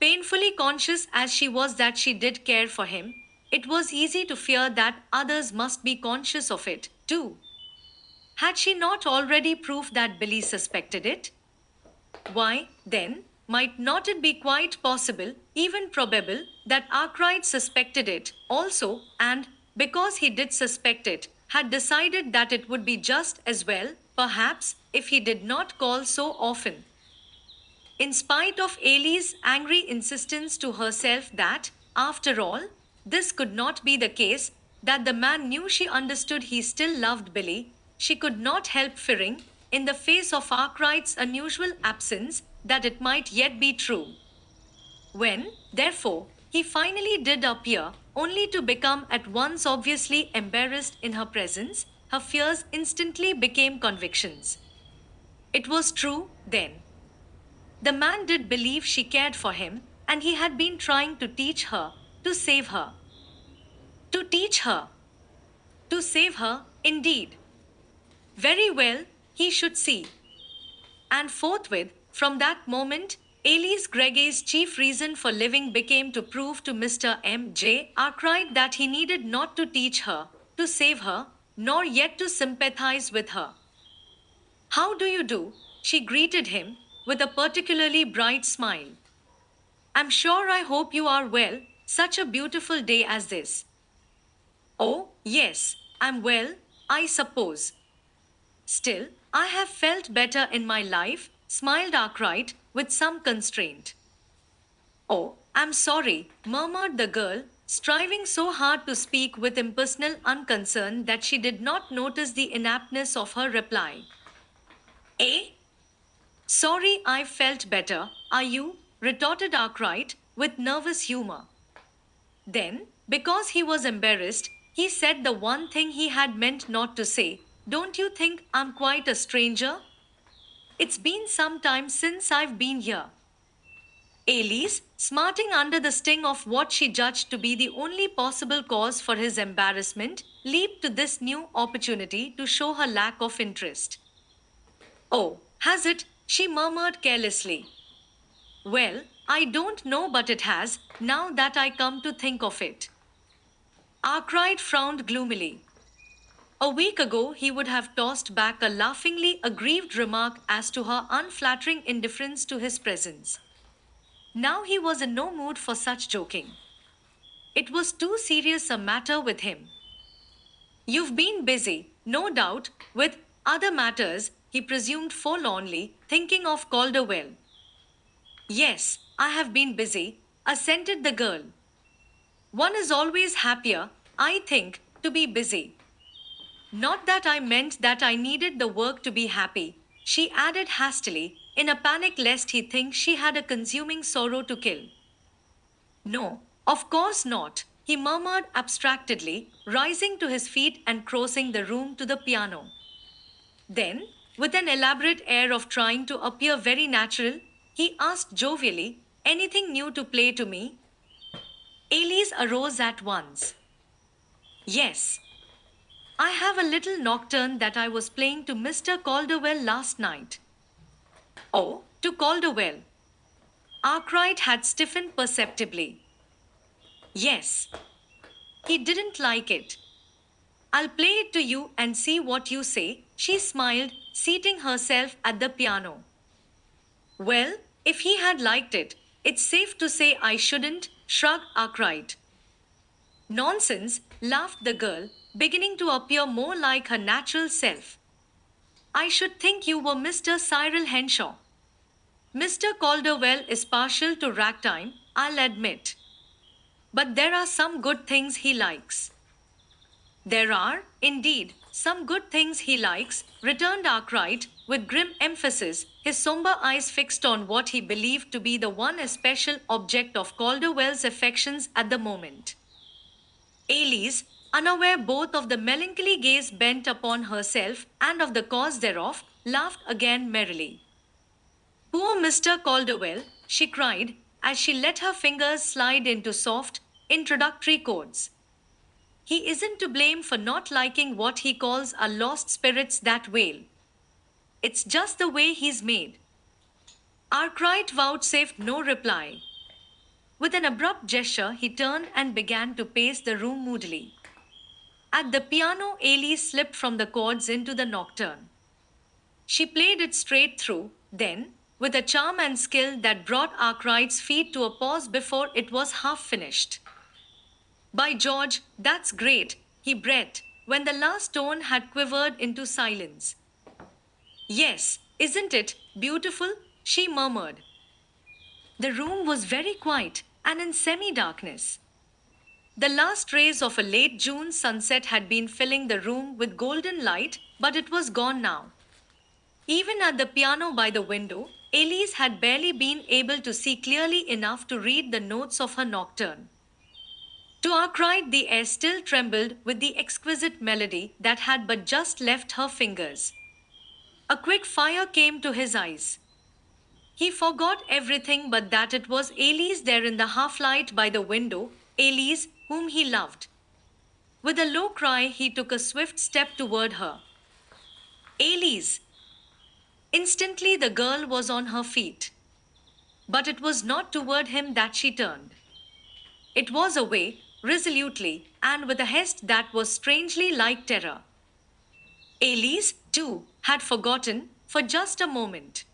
Painfully conscious as she was that she did care for him, it was easy to fear that others must be conscious of it, too. Had she not already proved that Billy suspected it? Why, then, might not it be quite possible, even probable, that Arkwright suspected it also, and, because he did suspect it, had decided that it would be just as well, perhaps, if he did not call so often. In spite of Ailey's angry insistence to herself that, after all, this could not be the case, that the man knew she understood he still loved Billy, she could not help fearing, in the face of Arkwright's unusual absence, that it might yet be true. When, therefore, he finally did appear, only to become at once obviously embarrassed in her presence, her fears instantly became convictions. It was true, then. The man did believe she cared for him, and he had been trying to teach her, to save her. To teach her. To save her, indeed. Very well, he should see. And forthwith, from that moment, Elise Gregay's chief reason for living became to prove to Mr. M.J. Arkwright that he needed not to teach her, to save her, nor yet to sympathize with her. How do you do? She greeted him, with a particularly bright smile. I'm sure I hope you are well, such a beautiful day as this. Oh, yes, I'm well, I suppose. Still, I have felt better in my life, smiled Arkwright, with some constraint. Oh, I'm sorry, murmured the girl, striving so hard to speak with impersonal unconcern that she did not notice the inaptness of her reply. Eh? Sorry, I felt better, are you? Retorted Arkwright, with nervous humor. Then, because he was embarrassed, he said the one thing he had meant not to say. Don't you think I'm quite a stranger? It's been some time since I've been here. Elise, smarting under the sting of what she judged to be the only possible cause for his embarrassment, leaped to this new opportunity to show her lack of interest. Oh, has it? She murmured carelessly. Well, I don't know, but it has, now that I come to think of it. Arkwright frowned gloomily. A week ago, he would have tossed back a laughingly aggrieved remark as to her unflattering indifference to his presence. Now he was in no mood for such joking. It was too serious a matter with him. You've been busy, no doubt, with other matters, he presumed forlornly, thinking of Calderwell. Yes, I have been busy, assented the girl. One is always happier, I think, to be busy. Not that I meant that I needed the work to be happy, she added hastily, in a panic lest he think she had a consuming sorrow to kill. No, of course not, he murmured abstractedly, rising to his feet and crossing the room to the piano. Then, with an elaborate air of trying to appear very natural, he asked jovially, anything new to play to me? Elise arose at once. Yes. I have a little nocturne that I was playing to Mr. Calderwell last night. Oh, to Calderwell. Arkwright had stiffened perceptibly. Yes. He didn't like it. I'll play it to you and see what you say, she smiled, seating herself at the piano. Well, if he had liked it, it's safe to say I shouldn't, shrugged Arkwright. Nonsense, laughed the girl, beginning to appear more like her natural self. I should think you were Mr. Cyril Henshaw. Mr. Calderwell is partial to ragtime, I'll admit. But there are some good things he likes. There are, indeed, some good things he likes, returned Arkwright, with grim emphasis, his somber eyes fixed on what he believed to be the one especial object of Calderwell's affections at the moment. Elise, unaware both of the melancholy gaze bent upon herself and of the cause thereof, laughed again merrily. Poor Mr. Calderwell, she cried, as she let her fingers slide into soft, introductory chords. He isn't to blame for not liking what he calls our lost spirits that wail. It's just the way he's made. Arkwright vouchsafed no reply. With an abrupt gesture, he turned and began to pace the room moodily. At the piano, Elise slipped from the chords into the nocturne. She played it straight through, then, with a charm and skill that brought Arkwright's feet to a pause before it was half finished. By George, that's great, he breathed, when the last tone had quivered into silence. Yes, isn't it beautiful? She murmured. The room was very quiet and in semi darkness. The last rays of a late June sunset had been filling the room with golden light, but it was gone now. Even at the piano by the window, Elise had barely been able to see clearly enough to read the notes of her nocturne. To Arkwright, the air still trembled with the exquisite melody that had but just left her fingers. A quick fire came to his eyes. He forgot everything but that it was Elise there in the half light by the window, Elise, whom he loved. With a low cry, he took a swift step toward her. Elise! Instantly, the girl was on her feet. But it was not toward him that she turned. It was away, resolutely, and with a haste that was strangely like terror. Elise, too, had forgotten, for just a moment.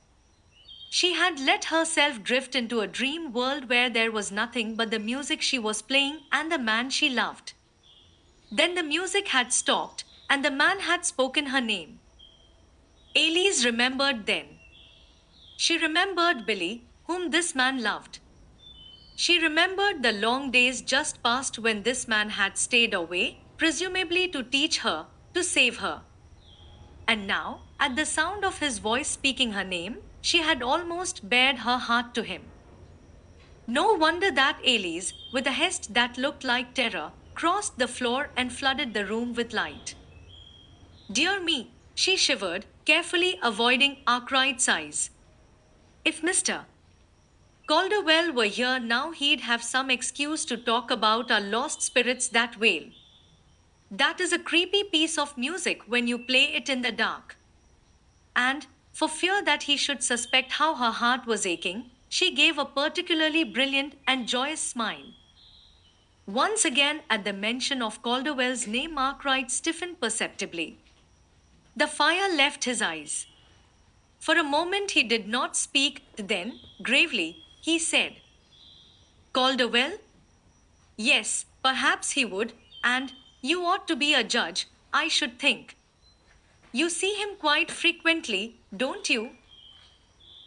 She had let herself drift into a dream world where there was nothing but the music she was playing and the man she loved. Then the music had stopped, and the man had spoken her name. Elise remembered then. She remembered Billy, whom this man loved. She remembered the long days just past when this man had stayed away, presumably to teach her, to save her. And now, at the sound of his voice speaking her name, she had almost bared her heart to him. No wonder that Elise, with a haste that looked like terror, crossed the floor and flooded the room with light. Dear me, she shivered, carefully avoiding Arkwright's eyes. If Mr. Calderwell were here now, he'd have some excuse to talk about our lost spirits that wail. That is a creepy piece of music when you play it in the dark. And, for fear that he should suspect how her heart was aching, she gave a particularly brilliant and joyous smile. Once again, at the mention of Calderwell's name, Arkwright stiffened perceptibly. The fire left his eyes. For a moment he did not speak, then, gravely, he said, Calderwell? Yes, perhaps he would, and you ought to be a judge, I should think. You see him quite frequently, don't you?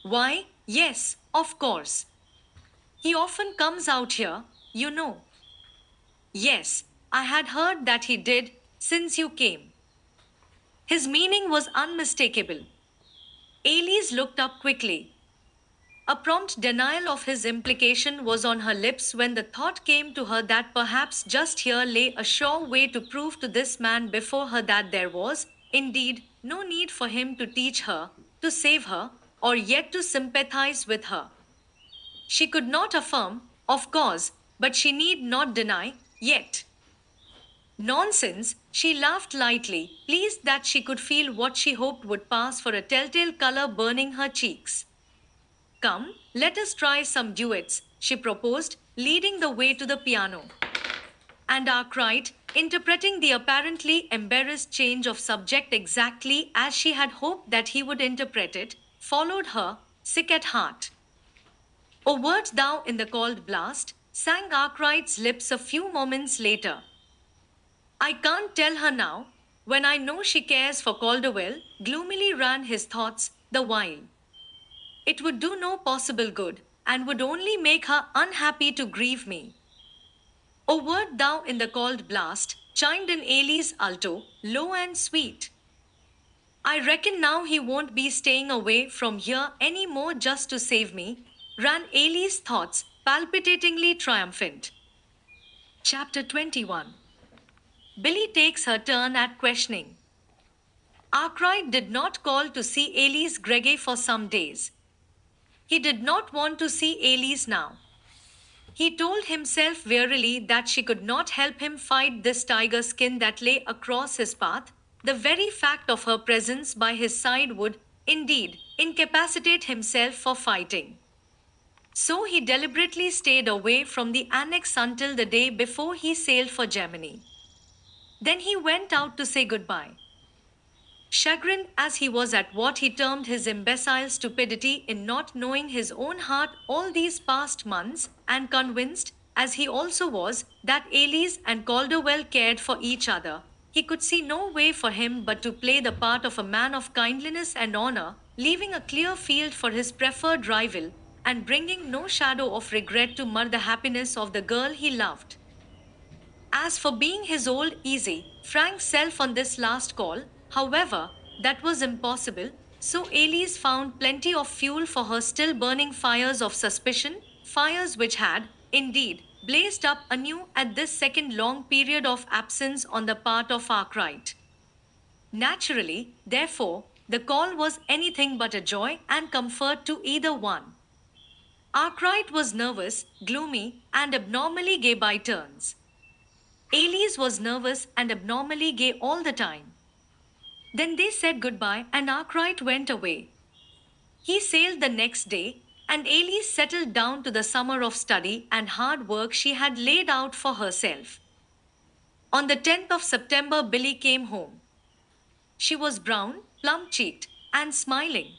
Why, yes, of course. He often comes out here, you know. Yes, I had heard that he did, since you came. His meaning was unmistakable. Elise looked up quickly. A prompt denial of his implication was on her lips when the thought came to her that perhaps just here lay a sure way to prove to this man before her that there was, indeed, no need for him to teach her, to save her, or yet to sympathize with her. She could not affirm, of course, but she need not deny, yet. Nonsense, she laughed lightly, pleased that she could feel what she hoped would pass for a telltale color burning her cheeks. Come, let us try some duets, she proposed, leading the way to the piano. And Arkwright, interpreting the apparently embarrassed change of subject exactly as she had hoped that he would interpret it, followed her, sick at heart. O wert thou in the cold blast, sang Arkwright's lips a few moments later. I can't tell her now, when I know she cares for Calderwell, gloomily ran his thoughts, the while. It would do no possible good, and would only make her unhappy to grieve me. O wert thou in the cold blast, chimed in Elise alto, low and sweet. I reckon now he won't be staying away from here any more just to save me, ran Elise thoughts, palpitatingly triumphant. Chapter 21. Billy takes her turn at questioning. Arkwright did not call to see Elise Greggy for some days. He did not want to see Elise now. He told himself wearily that she could not help him fight this tiger skin that lay across his path. The very fact of her presence by his side would, indeed, incapacitate himself for fighting. So he deliberately stayed away from the annex until the day before he sailed for Germany. Then he went out to say goodbye. Chagrined as he was at what he termed his imbecile stupidity in not knowing his own heart all these past months, and convinced, as he also was, that Elise and Calderwell cared for each other, he could see no way for him but to play the part of a man of kindliness and honor, leaving a clear field for his preferred rival, and bringing no shadow of regret to mar the happiness of the girl he loved. As for being his old, easy, frank self on this last call, however, that was impossible, so Elise found plenty of fuel for her still burning fires of suspicion, fires which had, indeed, blazed up anew at this second long period of absence on the part of Arkwright. Naturally, therefore, the call was anything but a joy and comfort to either one. Arkwright was nervous, gloomy, and abnormally gay by turns. Elise was nervous and abnormally gay all the time. Then they said goodbye and Arkwright went away. He sailed the next day, and Elise settled down to the summer of study and hard work she had laid out for herself. On the 10th of September, Billy came home. She was brown, plump cheeked, and smiling.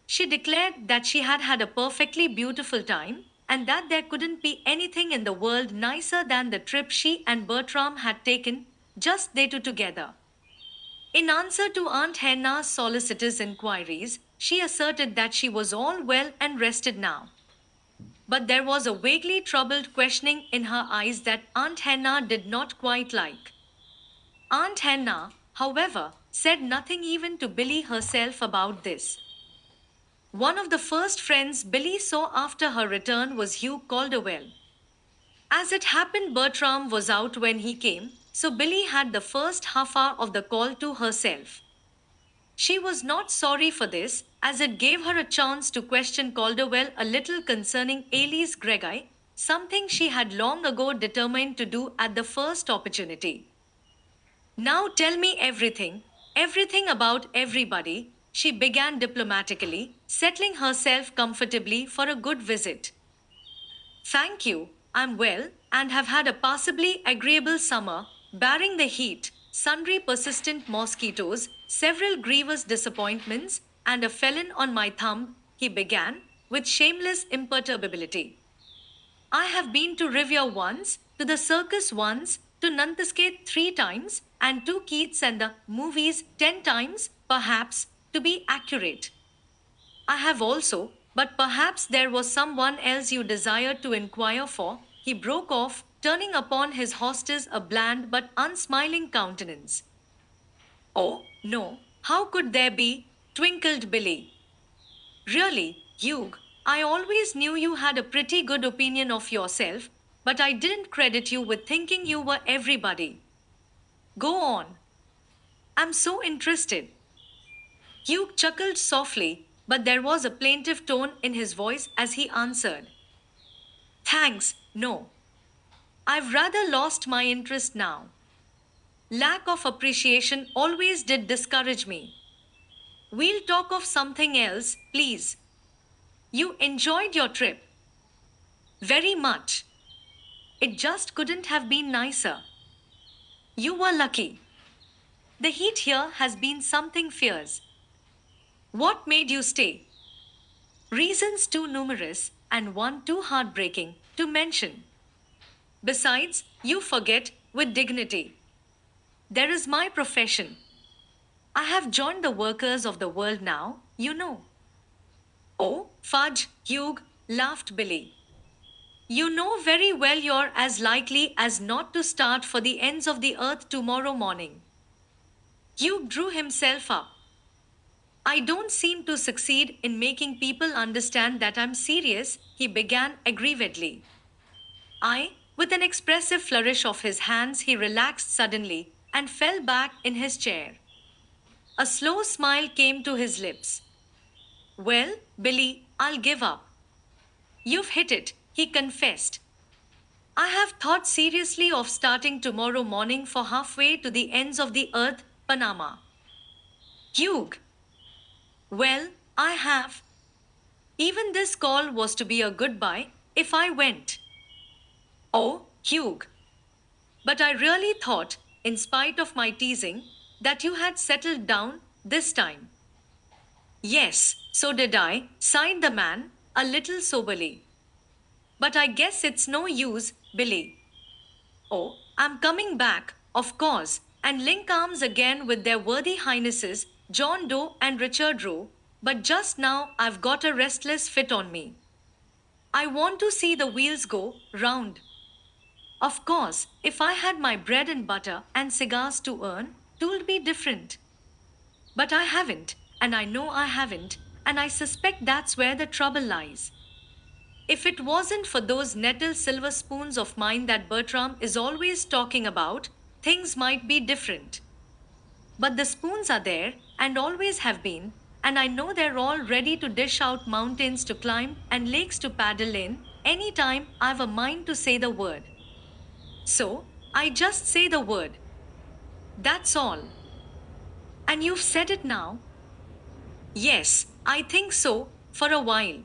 She declared that she had had a perfectly beautiful time, and that there couldn't be anything in the world nicer than the trip she and Bertram had taken, just they two together. In answer to Aunt Hannah's solicitous inquiries, she asserted that she was all well and rested now. But there was a vaguely troubled questioning in her eyes that Aunt Hannah did not quite like. Aunt Hannah, however, said nothing even to Billy herself about this. One of the first friends Billy saw after her return was Hugh Calderwell. As it happened, Bertram was out when he came, so Billy had the first half hour of the call to herself. She was not sorry for this, as it gave her a chance to question Calderwell a little concerning Elise Greggy, something she had long ago determined to do at the first opportunity. Now tell me everything, everything about everybody, she began diplomatically, settling herself comfortably for a good visit. Thank you, I'm well, and have had a passably agreeable summer, barring the heat, sundry persistent mosquitoes, several grievous disappointments, and a felon on my thumb, he began, with shameless imperturbability. I have been to Rivia once, to the circus once, to Nantasket 3 times, and to Keats and the movies 10 times, perhaps, to be accurate. I have also, but perhaps there was someone else you desired to inquire for, he broke off, turning upon his hostess a bland but unsmiling countenance. Oh, no, how could there be? Twinkled Billy. Really, Hugh, I always knew you had a pretty good opinion of yourself, but I didn't credit you with thinking you were everybody. Go on. I'm so interested. Hugh chuckled softly, but there was a plaintive tone in his voice as he answered. Thanks, no. I've rather lost my interest now. Lack of appreciation always did discourage me. We'll talk of something else, please. You enjoyed your trip. Very much. It just couldn't have been nicer. You were lucky. The heat here has been something fierce. What made you stay? Reasons too numerous, and one too heartbreaking, to mention. Besides, you forget, with dignity. There is my profession. I have joined the workers of the world now, you know. Oh, fudge, Hugh, laughed Billy. You know very well you're as likely as not to start for the ends of the earth tomorrow morning. Hugh drew himself up. I don't seem to succeed in making people understand that I'm serious, he began aggrievedly. With an expressive flourish of his hands, he relaxed suddenly and fell back in his chair. A slow smile came to his lips. Well, Billy, I'll give up. You've hit it, he confessed. I have thought seriously of starting tomorrow morning for halfway to the ends of the earth, Panama. Hugh. Well, I have. Even this call was to be a goodbye if I went. Oh, Hugh. But I really thought, in spite of my teasing, that you had settled down this time. Yes, so did I, sighed the man, a little soberly. But I guess it's no use, Billy. Oh, I'm coming back, of course, and link arms again with their worthy highnesses, John Doe and Richard Roe, but just now I've got a restless fit on me. I want to see the wheels go round. Of course, if I had my bread and butter and cigars to earn, 'twould be different. But I haven't, and I know I haven't, and I suspect that's where the trouble lies. If it wasn't for those nettle silver spoons of mine that Bertram is always talking about, things might be different. But the spoons are there, and always have been, and I know they're all ready to dish out mountains to climb and lakes to paddle in, any time I've a mind to say the word. So, I just say the word. That's all. And you've said it now? Yes, I think so, for a while.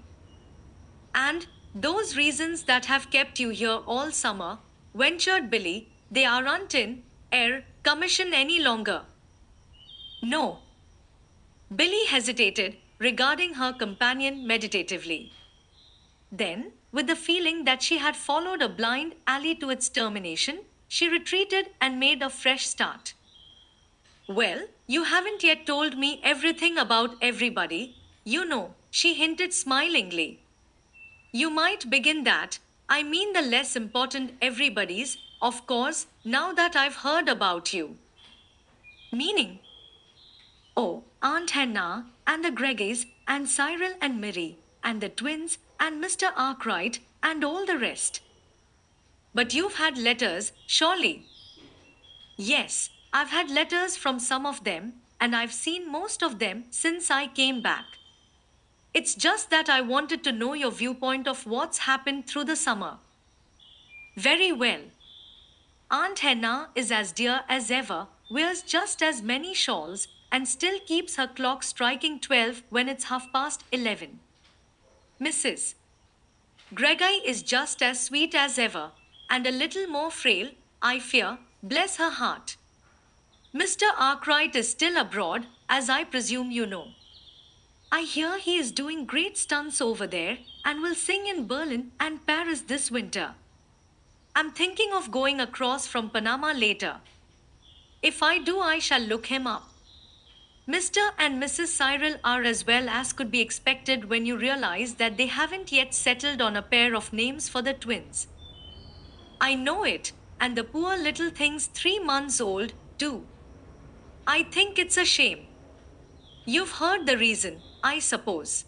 And those reasons that have kept you here all summer, ventured Billy, they aren't in air commission any longer. No. Billy hesitated, regarding her companion meditatively. Then, with the feeling that she had followed a blind alley to its termination, she retreated and made a fresh start. Well, you haven't yet told me everything about everybody, you know, she hinted smilingly. You might begin that. I mean the less important everybody's, of course, now that I've heard about you. Meaning? Oh, Aunt Hannah, and the Greggys, and Cyril and Mary, and the twins, and Mr. Arkwright, and all the rest. But you've had letters, surely. Yes, I've had letters from some of them, and I've seen most of them since I came back. It's just that I wanted to know your viewpoint of what's happened through the summer. Very well. Aunt Henna is as dear as ever, wears just as many shawls, and still keeps her clock striking 12 when it's 11:30. Mrs. Greggy is just as sweet as ever, and a little more frail, I fear, bless her heart. Mr. Arkwright is still abroad, as I presume you know. I hear he is doing great stunts over there and will sing in Berlin and Paris this winter. I'm thinking of going across from Panama later. If I do, I shall look him up. Mr. and Mrs. Cyril are as well as could be expected when you realize that they haven't yet settled on a pair of names for the twins. I know it, and the poor little thing's 3 months old, too. I think it's a shame. You've heard the reason, I suppose.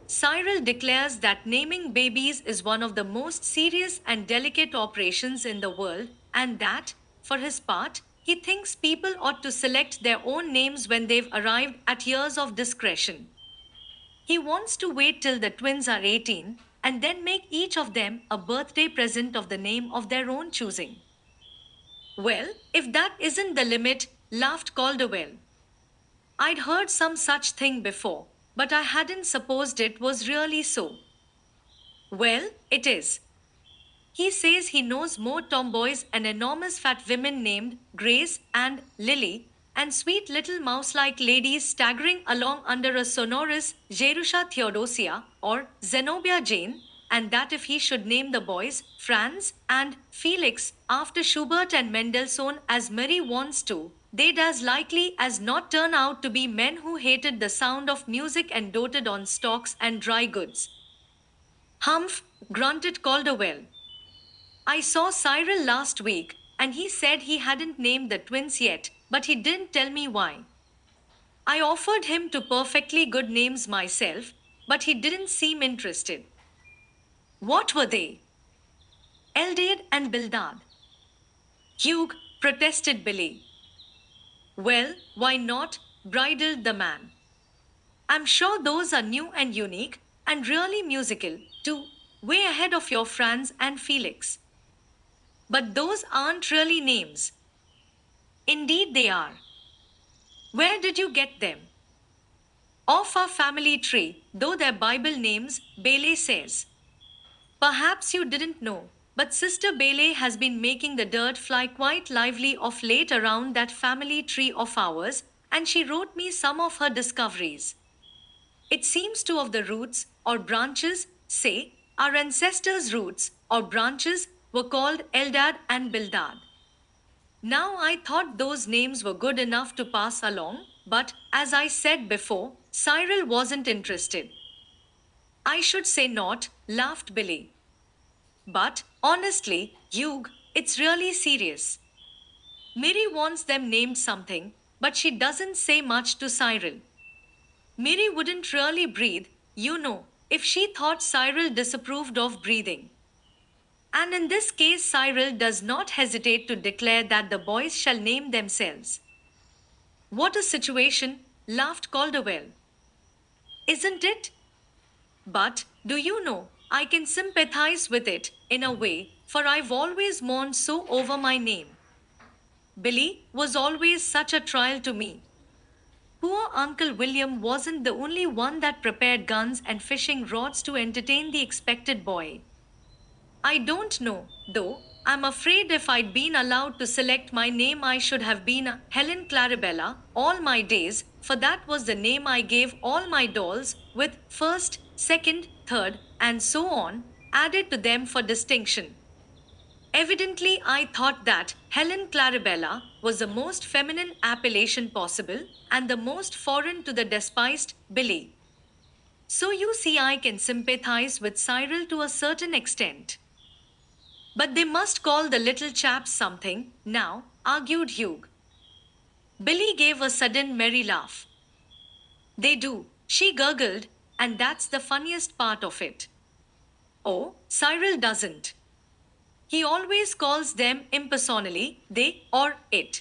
Cyril declares that naming babies is one of the most serious and delicate operations in the world, and that, for his part, he thinks people ought to select their own names when they've arrived at years of discretion. He wants to wait till the twins are 18 and then make each of them a birthday present of the name of their own choosing. Well, if that isn't the limit, laughed Calderwell. I'd heard some such thing before, but I hadn't supposed it was really so. Well, it is. He says he knows more tomboys and enormous fat women named Grace and Lily, and sweet little mouse like ladies staggering along under a sonorous Jerusha Theodosia or Zenobia Jane, and that if he should name the boys Franz and Felix after Schubert and Mendelssohn as Mary wants to, they'd as likely as not turn out to be men who hated the sound of music and doted on stocks and dry goods. Humph, grunted Calderwell. I saw Cyril last week, and he said he hadn't named the twins yet, but he didn't tell me why. I offered him two perfectly good names myself, but he didn't seem interested. What were they? Eldad and Bildad. Hugh, protested Billy. Well, why not? Bridled the man. I'm sure those are new and unique, and really musical, too, way ahead of your Franz and Felix. But those aren't really names. Indeed, they are. Where did you get them? Off our family tree, though their Bible names, Bailey says. Perhaps you didn't know, but Sister Bailey has been making the dirt fly quite lively of late around that family tree of ours, and she wrote me some of her discoveries. It seems two of the roots, or branches, say, our ancestors' roots, or branches, were called Eldad and Bildad. Now I thought those names were good enough to pass along, but, as I said before, Cyril wasn't interested. I should say not, laughed Billy. But, honestly, Hugh, it's really serious. Mary wants them named something, but she doesn't say much to Cyril. Mary wouldn't really breathe, if she thought Cyril disapproved of breathing. And in this case, Cyril does not hesitate to declare that the boys shall name themselves. What a situation, laughed Calderwell. Isn't it? But, do you know, I can sympathize with it, in a way, for I've always mourned so over my name. Billy was always such a trial to me. Poor Uncle William wasn't the only one that prepared guns and fishing rods to entertain the expected boy. I don't know, though, I'm afraid if I'd been allowed to select my name, I should have been Helen Clarabella all my days, for that was the name I gave all my dolls, with first, second, third, and so on, added to them for distinction. Evidently, I thought that Helen Clarabella was the most feminine appellation possible and the most foreign to the despised Billy. So you see, I can sympathize with Cyril to a certain extent. But they must call the little chaps something, now, argued Hugh. Billy gave a sudden merry laugh. They do, she gurgled, and that's the funniest part of it. Oh, Cyril doesn't. He always calls them impersonally, they or it.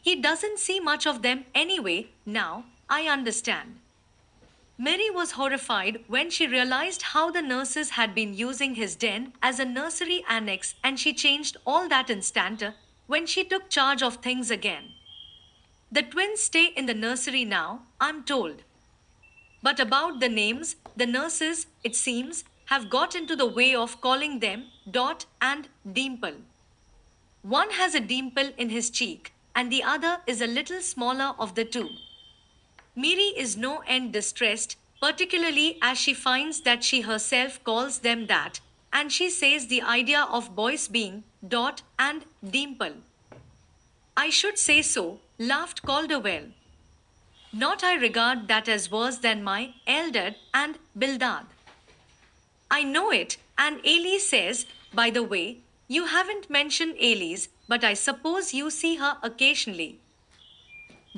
He doesn't see much of them anyway, now, I understand. Mary was horrified when she realized how the nurses had been using his den as a nursery annex, and she changed all that instanter when she took charge of things again. The twins stay in the nursery now, I'm told. But about the names, the nurses, it seems, have got into the way of calling them Dot and Dimple. One has a dimple in his cheek, and the other is a little smaller of the two. Miri is no end distressed, particularly as she finds that she herself calls them that, and she says the idea of boys being Dot and Dimple. I should say so, laughed Calderwell. Not I regard that as worse than my Eldad and Bildad. I know it, and Elise says, by the way, you haven't mentioned Elise, but I suppose you see her occasionally.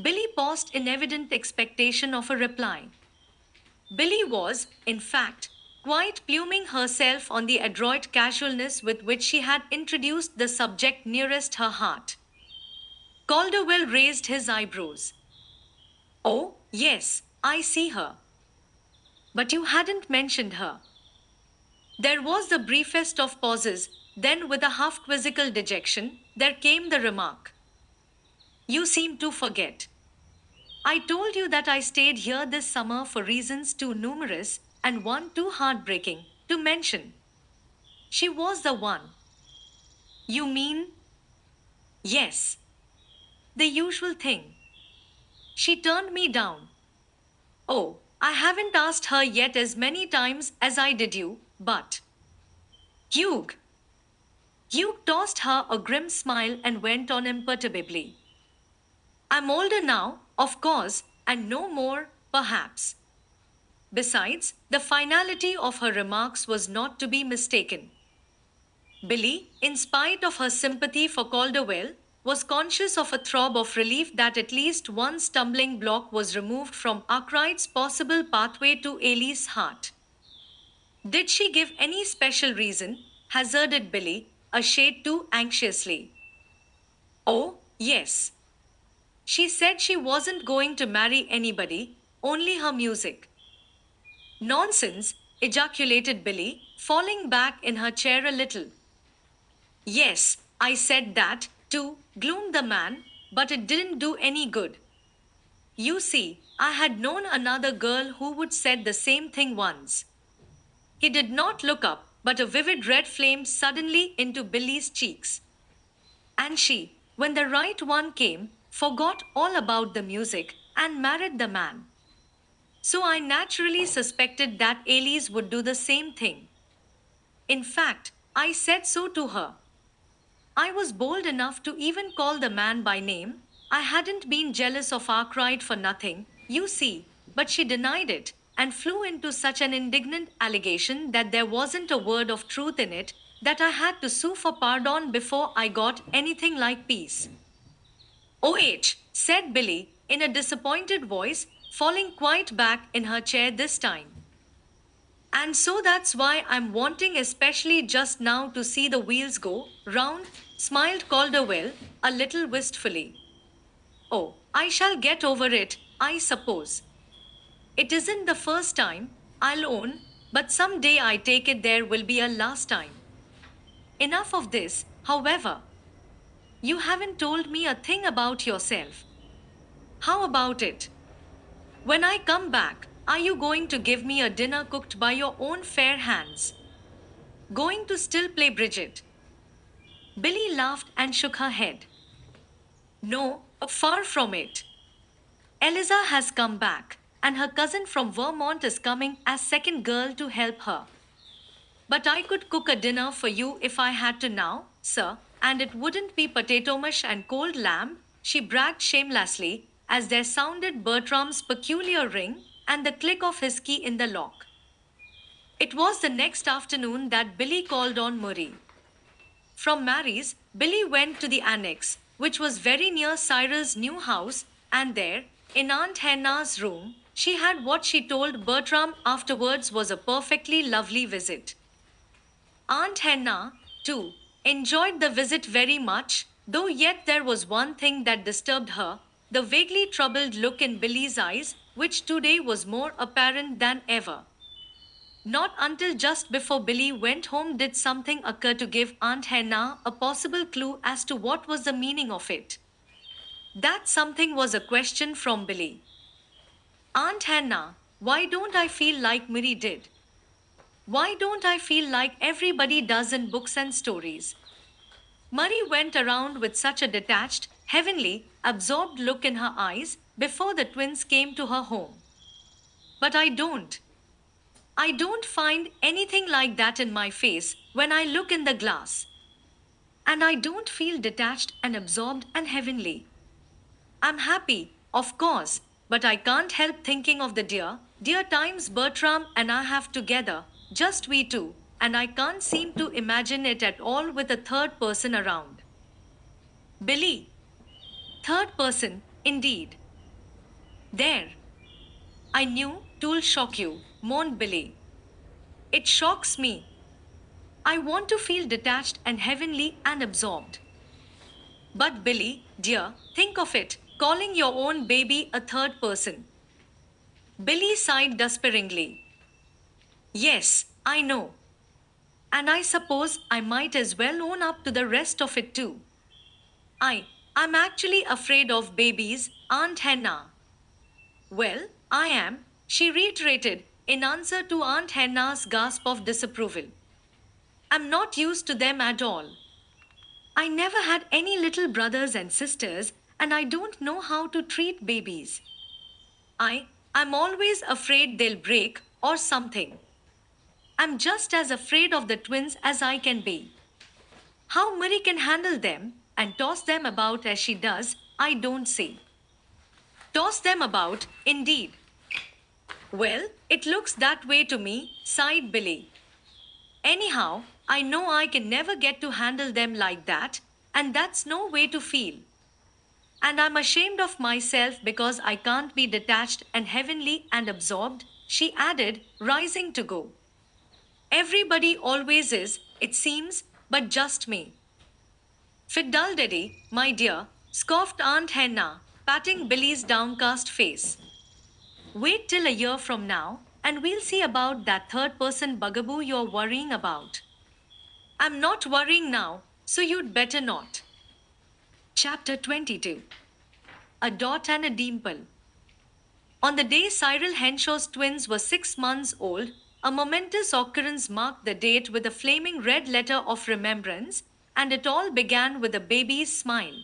Billy paused in evident expectation of a reply. Billy was, in fact, quite pluming herself on the adroit casualness with which she had introduced the subject nearest her heart. Calderwell raised his eyebrows. Oh, yes, I see her. But you hadn't mentioned her. There was the briefest of pauses, then with a half-quizzical dejection, there came the remark. You seem to forget. I told you that I stayed here this summer for reasons too numerous and one too heartbreaking to mention. She was the one. You mean? Yes. The usual thing. She turned me down. Oh, I haven't asked her yet as many times as I did you, but... Hugh! Hugh tossed her a grim smile and went on imperturbably. I'm older now, of course, and no more, perhaps. Besides, the finality of her remarks was not to be mistaken. Billy, in spite of her sympathy for Calderwell, was conscious of a throb of relief that at least one stumbling block was removed from Arkwright's possible pathway to Elise's heart. Did she give any special reason? hazarded Billy, a shade too anxiously. Oh, yes. She said she wasn't going to marry anybody, only her music. Nonsense, ejaculated Billy, falling back in her chair a little. Yes, I said that, too, gloomed the man, but it didn't do any good. You see, I had known another girl who would said the same thing once. He did not look up, but a vivid red flamed suddenly into Billy's cheeks. And she, when the right one came, forgot all about the music and married the man. So I naturally suspected that Elise would do the same thing. In fact, I said so to her. I was bold enough to even call the man by name. I hadn't been jealous of Arkwright for nothing, you see, but she denied it and flew into such an indignant allegation that there wasn't a word of truth in it, that I had to sue for pardon before I got anything like peace. "Oh," said Billy, in a disappointed voice, falling quite back in her chair this time. "And so that's why I'm wanting, especially just now, to see the wheels go round," smiled Calderwell, a little wistfully. "Oh, I shall get over it, I suppose. It isn't the first time, I'll own, but some day I take it there will be a last time. Enough of this, however. You haven't told me a thing about yourself. How about it? When I come back, are you going to give me a dinner cooked by your own fair hands? Going to still play Bridget?" Billy laughed and shook her head. "No, far from it. Eliza has come back, and her cousin from Vermont is coming as second girl to help her. But I could cook a dinner for you if I had to now, sir, and it wouldn't be potato mush and cold lamb," she bragged shamelessly, as there sounded Bertram's peculiar ring and the click of his key in the lock. It was the next afternoon that Billy called on Murray. From Mary's, Billy went to the annex, which was very near Cyril's new house, and there, in Aunt Hannah's room, she had what she told Bertram afterwards was a perfectly lovely visit. Aunt Hannah, too, enjoyed the visit very much, though yet there was one thing that disturbed her, the vaguely troubled look in Billy's eyes, which today was more apparent than ever. Not until just before Billy went home did something occur to give Aunt Hannah a possible clue as to what was the meaning of it. That something was a question from Billy. "Aunt Hannah, why don't I feel like Mary did? Why don't I feel like everybody does in books and stories?" Murray went around with such a detached, heavenly, absorbed look in her eyes before the twins came to her home. "But I don't. I don't find anything like that in my face when I look in the glass. And I don't feel detached and absorbed and heavenly. I'm happy, of course, but I can't help thinking of the dear, dear times Bertram and I have together, just we two, and I can't seem to imagine it at all with a third person around." "Billy. Third person, indeed. There. I knew 'twould shock you," moaned Billy. "It shocks me. I want to feel detached and heavenly and absorbed. But Billy, dear, think of it, calling your own baby a third person." Billy sighed despairingly. "Yes, I know. And I suppose I might as well own up to the rest of it too. I'm actually afraid of babies, Aunt Hannah." "Well, I am," she reiterated, in answer to Aunt Hannah's gasp of disapproval. "I'm not used to them at all. I never had any little brothers and sisters, and I don't know how to treat babies. I'm always afraid they'll break or something. I'm just as afraid of the twins as I can be. How Mary can handle them and toss them about as she does, I don't see." "Toss them about, indeed. Well, it looks that way to me," sighed Billy. "Anyhow, I know I can never get to handle them like that, and that's no way to feel. And I'm ashamed of myself because I can't be detached and heavenly and absorbed," she added, rising to go. "Everybody always is, It seems, but just me. Fiddle-deddy, my dear, scoffed Aunt Henna, patting Billy's downcast face. Wait till a year from now, and we'll see about that third person bugaboo you're worrying about. I'm not worrying now, so you'd better not. Chapter 22. A Dot and a Dimple. On the day Cyril Henshaw's twins were 6 months old, a momentous occurrence marked the date with a flaming red letter of remembrance, and it all began with a baby's smile.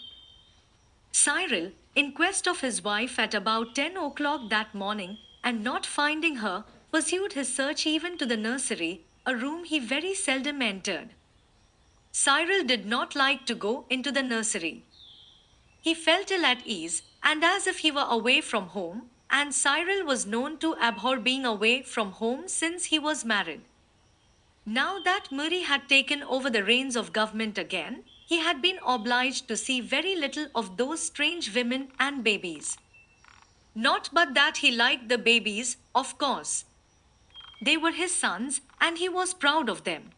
Cyril, in quest of his wife at about 10 o'clock that morning, and not finding her, pursued his search even to the nursery, a room he very seldom entered. Cyril did not like to go into the nursery. He felt ill at ease, and as if he were away from home, and Cyril was known to abhor being away from home since he was married. Now that Murray had taken over the reins of government again, he had been obliged to see very little of those strange women and babies. Not but that he liked the babies, of course. They were his sons, and he was proud of them.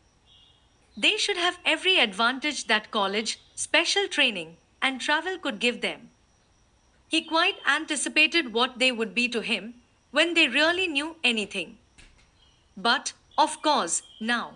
They should have every advantage that college, special training, and travel could give them. He quite anticipated what they would be to him when they really knew anything. But, of course, now,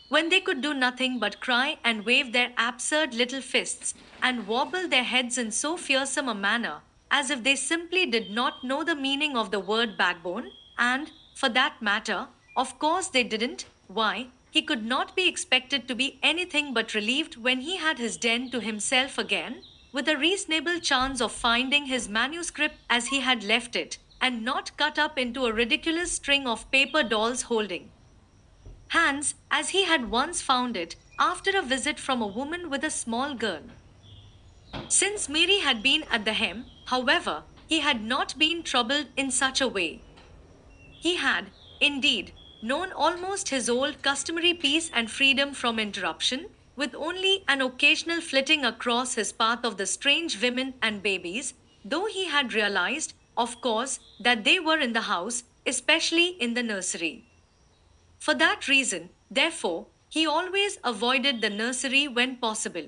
when they could do nothing but cry and wave their absurd little fists and wobble their heads in so fearsome a manner, as if they simply did not know the meaning of the word backbone, and, for that matter, of course they didn't, why, he could not be expected to be anything but relieved when he had his den to himself again, with a reasonable chance of finding his manuscript as he had left it, and not cut up into a ridiculous string of paper dolls holding hands, as he had once found it, after a visit from a woman with a small girl. Since Mary had been at the hem, however, he had not been troubled in such a way. He had, indeed, known almost his old customary peace and freedom from interruption, with only an occasional flitting across his path of the strange women and babies, though he had realized, of course, that they were in the house, especially in the nursery. For that reason, therefore, he always avoided the nursery when possible.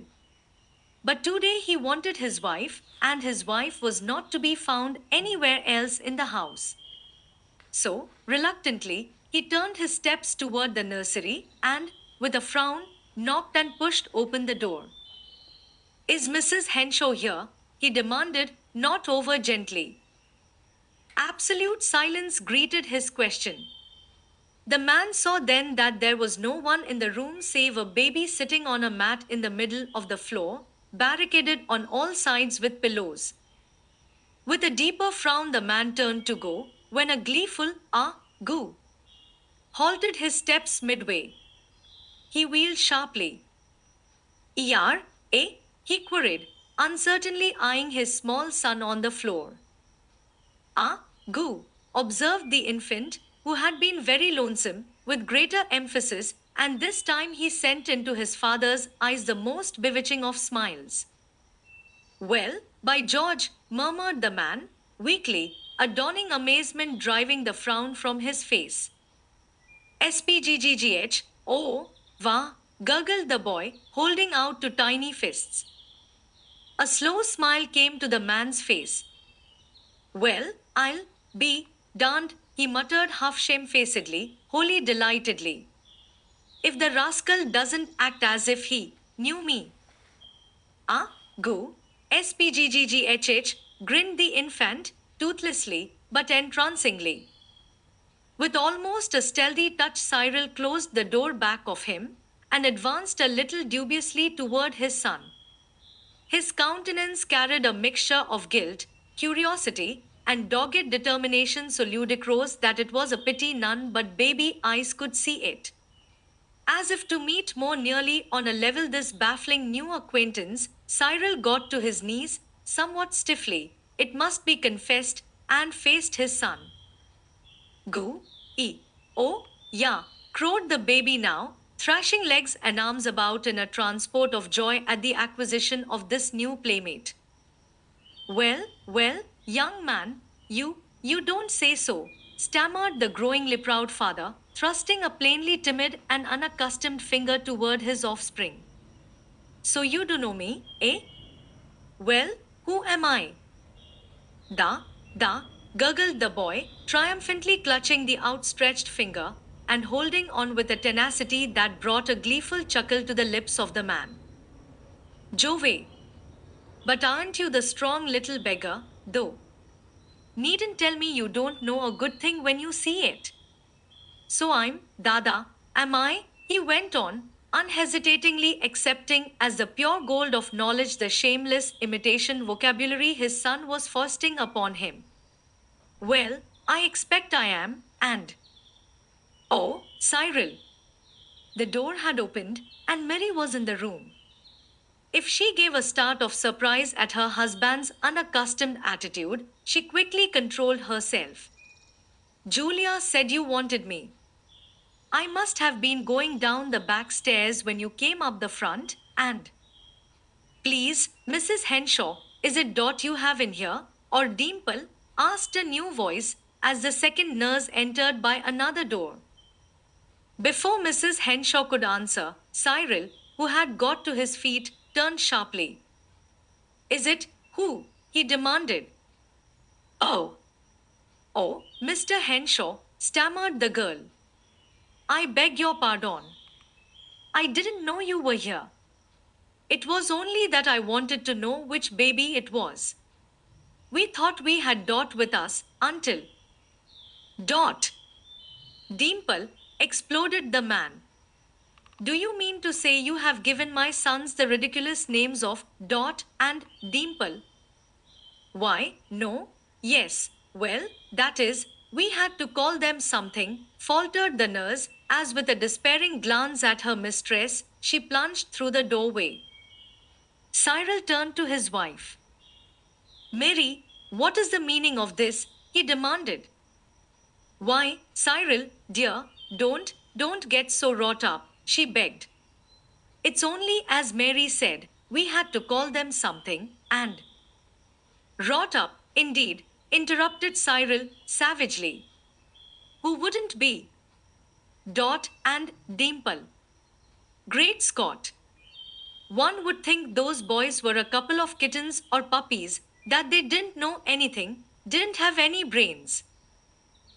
But today he wanted his wife, and his wife was not to be found anywhere else in the house. So, reluctantly, he turned his steps toward the nursery and, with a frown, knocked and pushed open the door. Is Mrs. Henshaw here? He demanded, not over gently. Absolute silence greeted his question. The man saw then that there was no one in the room save a baby sitting on a mat in the middle of the floor, barricaded on all sides with pillows. With a deeper frown, the man turned to go, when a gleeful "ah, goo" halted his steps midway. He wheeled sharply. "Er, eh?" he queried, uncertainly eyeing his small son on the floor. "Ah, goo," observed the infant, who had been very lonesome, with greater emphasis, and this time he sent into his father's eyes the most bewitching of smiles. "Well, by George," murmured the man, weakly, a dawning amazement driving the frown from his face. "Spggh, oh, wah," gurgled the boy, holding out two tiny fists. A slow smile came to the man's face. "Well, I'll be darned," he muttered half shamefacedly, wholly delightedly. "If the rascal doesn't act as if he knew me." "Ah, go, spggh," grinned the infant, toothlessly, but entrancingly. With almost a stealthy touch, Cyril closed the door back of him and advanced a little dubiously toward his son. His countenance carried a mixture of guilt, curiosity, and dogged determination so ludicrous that it was a pity none but baby eyes could see it. As if to meet more nearly on a level this baffling new acquaintance, Cyril got to his knees, somewhat stiffly, it must be confessed, and faced his son. "Goo, oh, yeah," crowed the baby now, thrashing legs and arms about in a transport of joy at the acquisition of this new playmate. Well, young man, you don't say so," stammered the growingly proud father, thrusting a plainly timid and unaccustomed finger toward his offspring. So you do know me, eh? Well, who am I? Da, da, gurgled the boy, triumphantly clutching the outstretched finger and holding on with a tenacity that brought a gleeful chuckle to the lips of the man. Jove, but aren't you the strong little beggar, though? Needn't tell me you don't know a good thing when you see it. So I'm, Dada, am I? He went on, unhesitatingly accepting as the pure gold of knowledge the shameless imitation vocabulary his son was foisting upon him. Well, I expect I am, and. Oh, Cyril! The door had opened, and Mary was in the room. If she gave a start of surprise at her husband's unaccustomed attitude, she quickly controlled herself. Julia said you wanted me. I must have been going down the back stairs when you came up the front, and. Please, Mrs. Henshaw, is it Dot you have in here, or Dimple? Asked a new voice as the second nurse entered by another door. Before Mrs. Henshaw could answer, Cyril, who had got to his feet, turned sharply. Is it who? He demanded. Oh, oh, Mr. Henshaw, stammered the girl. I beg your pardon. I didn't know you were here. It was only that I wanted to know which baby it was. We thought we had Dot with us until. Dot! Dimple, exploded the man. Do you mean to say you have given my sons the ridiculous names of Dot and Dimple? Why, no, yes, well, that is, we had to call them something, faltered the nurse, as with a despairing glance at her mistress, she plunged through the doorway. Cyril turned to his wife. Mary, what is the meaning of this? He demanded. Why, Cyril, dear, don't get so wrought up, she begged. It's only as Mary said, we had to call them something, and. Wrought up, indeed, interrupted Cyril savagely. Who wouldn't be? Dot and Dimple. Great Scott! One would think those boys were a couple of kittens or puppies, that they didn't know anything, didn't have any brains.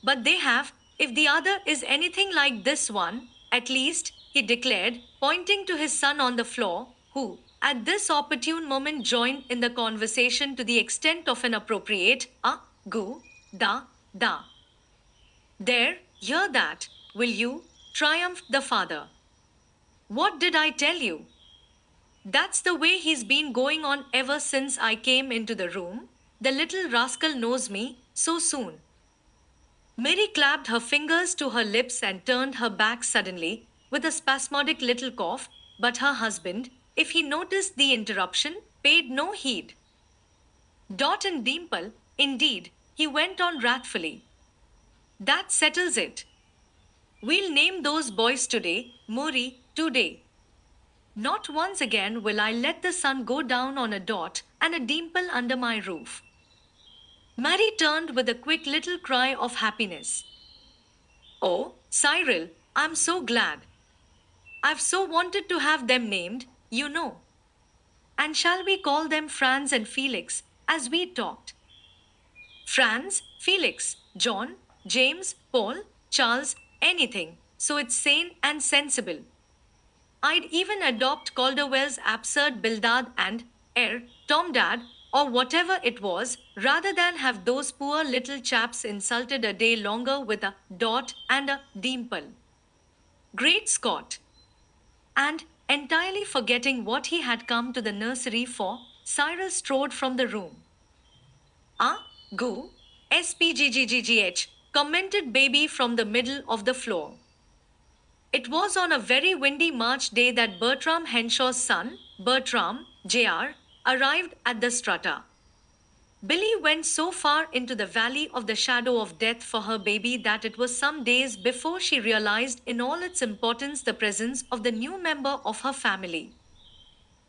But they have, if the other is anything like this one, at least, he declared, pointing to his son on the floor, who, at this opportune moment, joined in the conversation to the extent of an appropriate goo, da, da. There, hear that, will you? Triumphed the father. What did I tell you? That's the way he's been going on ever since I came into the room. The little rascal knows me so soon. Mary clapped her fingers to her lips and turned her back suddenly, with a spasmodic little cough, but her husband, if he noticed the interruption, paid no heed. Dot and Dimple, indeed, he went on wrathfully. That settles it. We'll name those boys today, Murray, today. Not once again will I let the sun go down on a Dot and a Dimple under my roof. Mary turned with a quick little cry of happiness. Oh, Cyril, I'm so glad. I've so wanted to have them named, you know. And shall we call them Franz and Felix, as we talked? Franz, Felix, John, James, Paul, Charles, anything, so it's sane and sensible. I'd even adopt Calderwell's absurd Bildad and Tomdad, or whatever it was, rather than have those poor little chaps insulted a day longer with a Dot and a Dimple. Great Scott! And, entirely forgetting what he had come to the nursery for, Cyril strode from the room. Go, SPGGGGH, commented baby from the middle of the floor. It was on a very windy March day that Bertram Henshaw's son, Bertram, Jr., arrived at the strata. Billy went so far into the valley of the shadow of death for her baby that it was some days before she realized in all its importance the presence of the new member of her family.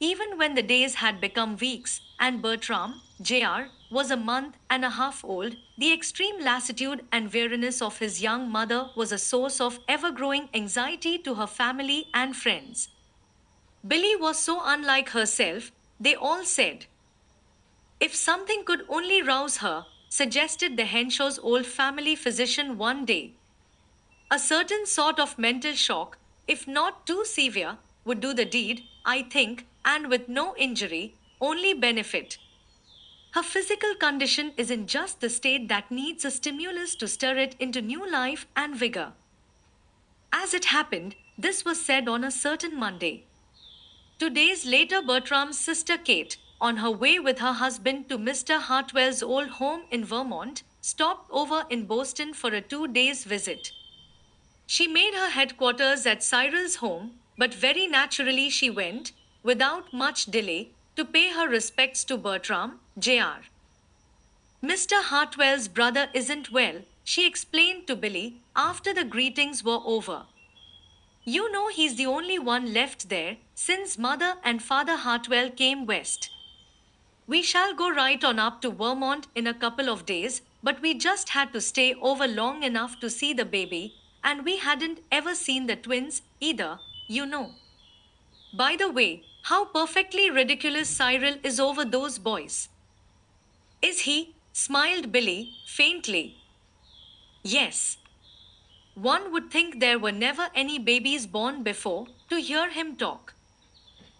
Even when the days had become weeks, and Bertram, Jr., was a month and a half old, the extreme lassitude and weariness of his young mother was a source of ever growing anxiety to her family and friends. Billy was so unlike herself, they all said. If something could only rouse her, suggested the Henshaw's old family physician one day. A certain sort of mental shock, if not too severe, would do the deed, I think, and with no injury, only benefit. Her physical condition is in just the state that needs a stimulus to stir it into new life and vigor. As it happened, this was said on a certain Monday. 2 days later, Bertram's sister Kate, on her way with her husband to Mr. Hartwell's old home in Vermont, stopped over in Boston for a 2 days visit. She made her headquarters at Cyril's home, but very naturally she went, without much delay, to pay her respects to Bertram, Jr. Mr. Hartwell's brother isn't well, she explained to Billy after the greetings were over. You know he's the only one left there since Mother and Father Hartwell came west. We shall go right on up to Vermont in a couple of days, but we just had to stay over long enough to see the baby, and we hadn't ever seen the twins either, you know. By the way, how perfectly ridiculous Cyril is over those boys. Is he? Smiled Billy, faintly. Yes. One would think there were never any babies born before, to hear him talk.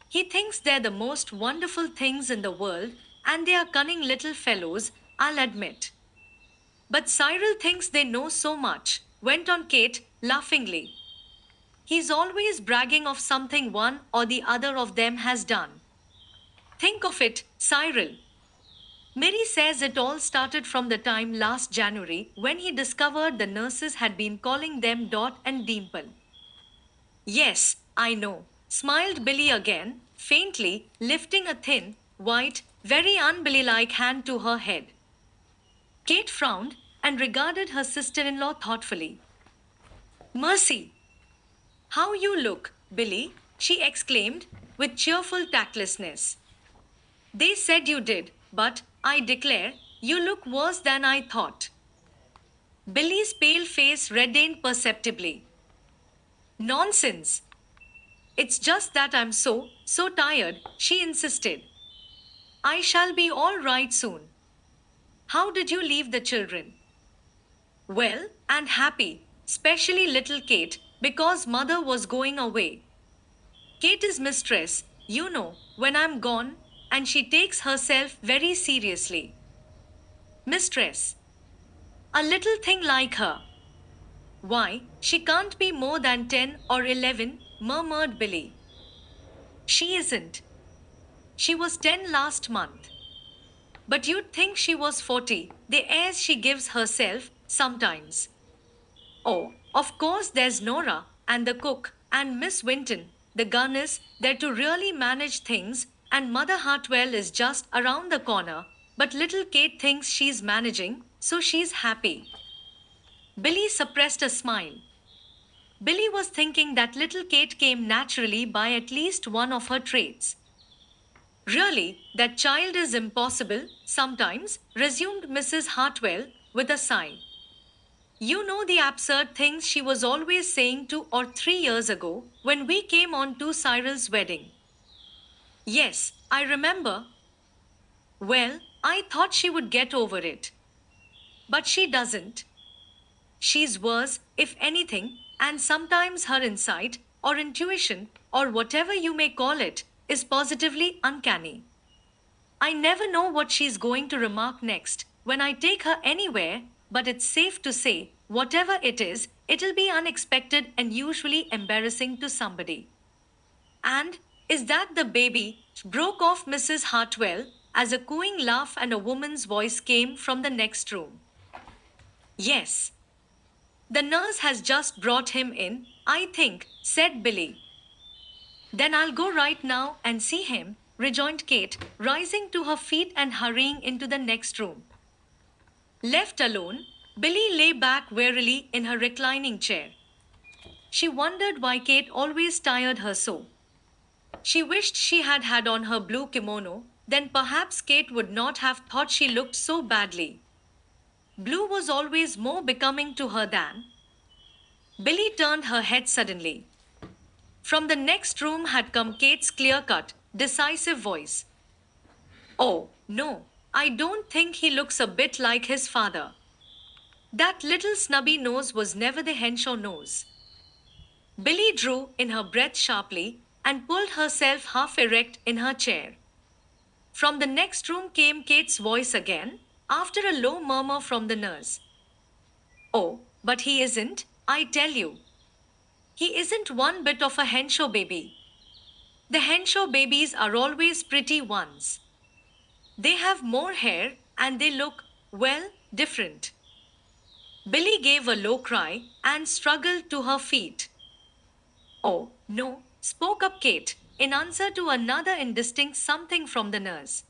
He thinks they're the most wonderful things in the world, and they are cunning little fellows, I'll admit. But Cyril thinks they know so much, went on Kate, laughingly. He's always bragging of something one or the other of them has done. Think of it, Cyril. Mary says it all started from the time last January when he discovered the nurses had been calling them Dot and Dimple. Yes, I know, smiled Billy again, faintly, lifting a thin, white, very unbilly-like hand to her head. Kate frowned and regarded her sister-in-law thoughtfully. Mercy! How you look, Billy, she exclaimed, with cheerful tactlessness. They said you did, but, I declare, you look worse than I thought. Billy's pale face reddened perceptibly. Nonsense! It's just that I'm so tired, she insisted. I shall be all right soon. How did you leave the children? Well, and happy, especially little Kate, because mother was going away. Kate is mistress, you know, when I'm gone, and she takes herself very seriously. Mistress. A little thing like her. Why, she can't be more than 10 or 11, murmured Billy. She isn't. She was 10 last month. But you'd think she was 40, the airs she gives herself, sometimes. Oh, of course there's Nora, and the cook, and Miss Winton, the governess, they're to really manage things, and Mother Hartwell is just around the corner, but little Kate thinks she's managing, so she's happy. Billy suppressed a smile. Billy was thinking that little Kate came naturally by at least one of her traits. Really, that child is impossible, sometimes, resumed Mrs. Hartwell, with a sigh. You know the absurd things she was always saying 2 or 3 years ago, when we came on to Cyril's wedding. Yes, I remember. Well, I thought she would get over it. But she doesn't. She's worse, if anything, and sometimes her insight, or intuition, or whatever you may call it, is positively uncanny. I never know what she's going to remark next when I take her anywhere, but it's safe to say, whatever it is, it'll be unexpected and usually embarrassing to somebody. And, is that the baby? Broke off Mrs. Hartwell, as a cooing laugh and a woman's voice came from the next room. Yes. The nurse has just brought him in, I think, said Billy. Then I'll go right now and see him, rejoined Kate, rising to her feet and hurrying into the next room. Left alone, Billy lay back wearily in her reclining chair. She wondered why Kate always tired her so. She wished she had had on her blue kimono, Then perhaps Kate would not have thought she looked so badly. Blue was always more becoming to her than. Billy turned her head suddenly. From the next room had come Kate's clear cut, decisive voice. Oh, no, I don't think he looks a bit like his father. That little snubby nose was never the Henshaw nose. Billy drew in her breath sharply and pulled herself half erect in her chair. From the next room came Kate's voice again, after a low murmur from the nurse. Oh, but he isn't, I tell you. He isn't one bit of a Henshaw baby. The Henshaw babies are always pretty ones. They have more hair and they look, well, different. Billy gave a low cry and struggled to her feet. Oh, no, spoke up Kate, in answer to another indistinct something from the nurse.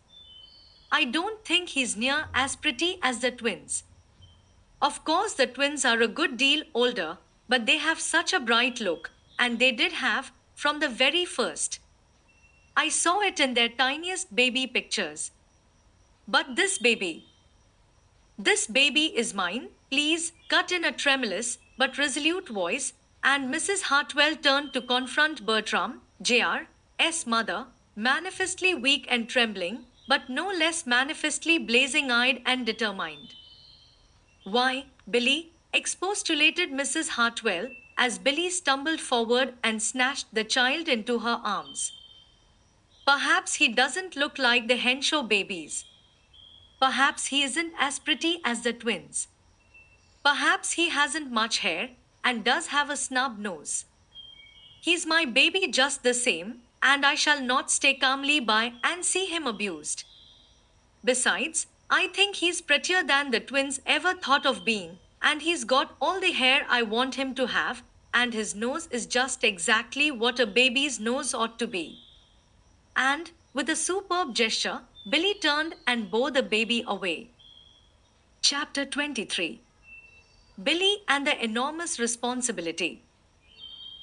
I don't think he's near as pretty as the twins. Of course, the twins are a good deal older, but they have such a bright look, and they did have, from the very first. I saw it in their tiniest baby pictures. But this baby is mine, please, cut in a tremulous but resolute voice, and Mrs. Hartwell turned to confront Bertram, Jr.'s mother, manifestly weak and trembling, but no less manifestly blazing eyed and determined. Why, Billy, expostulated Mrs. Hartwell, as Billy stumbled forward and snatched the child into her arms. Perhaps he doesn't look like the Henshaw babies. Perhaps he isn't as pretty as the twins. Perhaps he hasn't much hair and does have a snub nose. He's my baby just the same, and I shall not stay calmly by and see him abused. Besides, I think he's prettier than the twins ever thought of being, and he's got all the hair I want him to have, and his nose is just exactly what a baby's nose ought to be. And, with a superb gesture, Billy turned and bore the baby away. Chapter 23. Billy and the Enormous Responsibility.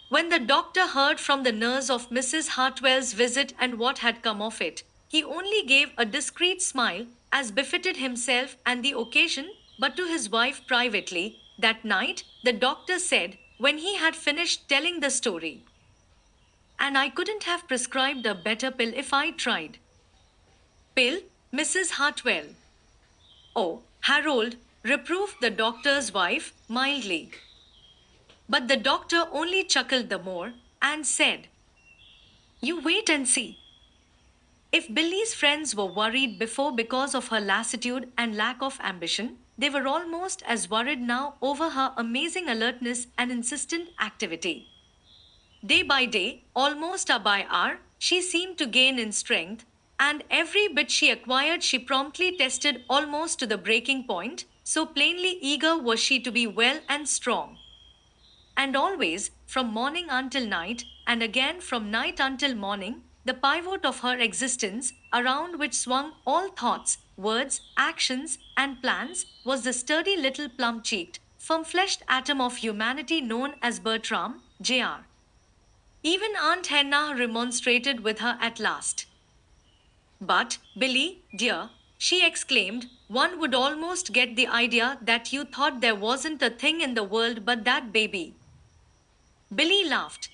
When the doctor heard from the nurse of Mrs. Hartwell's visit and what had come of it, he only gave a discreet smile, as befitted himself and the occasion, but to his wife privately, that night, the doctor said, when he had finished telling the story. And I couldn't have prescribed a better pill if I tried. Pill, Mrs. Hartwell. Oh, Harold, reproved the doctor's wife, mildly. But the doctor only chuckled the more, and said, You wait and see. If Billy's friends were worried before because of her lassitude and lack of ambition, they were almost as worried now over her amazing alertness and insistent activity. Day by day, almost hour by hour, she seemed to gain in strength, and every bit she acquired she promptly tested almost to the breaking point, so plainly eager was she to be well and strong. And always, from morning until night, and again from night until morning, the pivot of her existence, around which swung all thoughts, words, actions, and plans, was the sturdy little plump cheeked, firm fleshed atom of humanity known as Bertram, Jr. Even Aunt Hannah remonstrated with her at last. But, Billy, dear, she exclaimed, one would almost get the idea that you thought there wasn't a thing in the world but that baby. Billy laughed.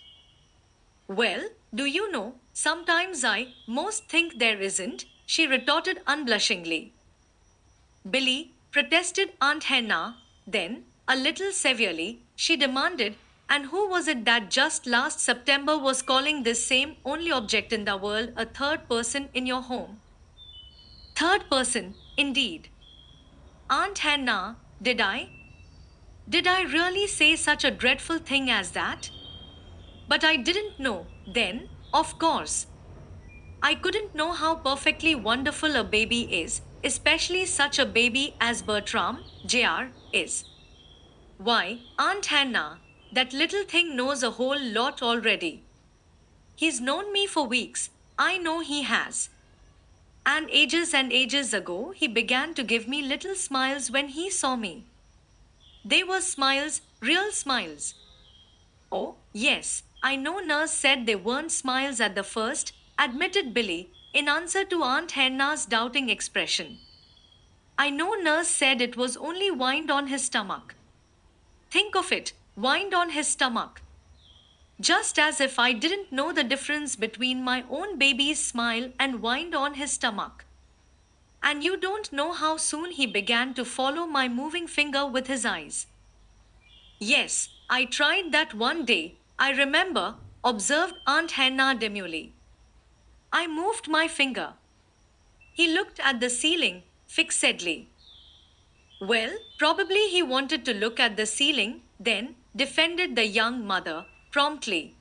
Well, do you know, sometimes I most think there isn't, she retorted unblushingly. Billy, protested Aunt Hannah, then, a little severely, she demanded, and who was it that just last September was calling this same only object in the world a third person in your home? Third person, indeed. Aunt Hannah, did I? Did I really say such a dreadful thing as that? But I didn't know, then, of course. I couldn't know how perfectly wonderful a baby is, especially such a baby as Bertram, Jr., is. Why, Aunt Hannah, that little thing knows a whole lot already. He's known me for weeks, I know he has. And ages ago, he began to give me little smiles when he saw me. They were smiles, real smiles. Oh, yes, I know nurse said they weren't smiles at the first, admitted Billy, in answer to Aunt Henna's doubting expression. I know nurse said it was only wind on his stomach. Think of it, wind on his stomach. Just as if I didn't know the difference between my own baby's smile and wind on his stomach. And you don't know how soon he began to follow my moving finger with his eyes. Yes, I tried that one day, I remember, observed Aunt Hannah demurely. I moved my finger. He looked at the ceiling, fixedly. Well, probably he wanted to look at the ceiling, then, defended the young mother, promptly.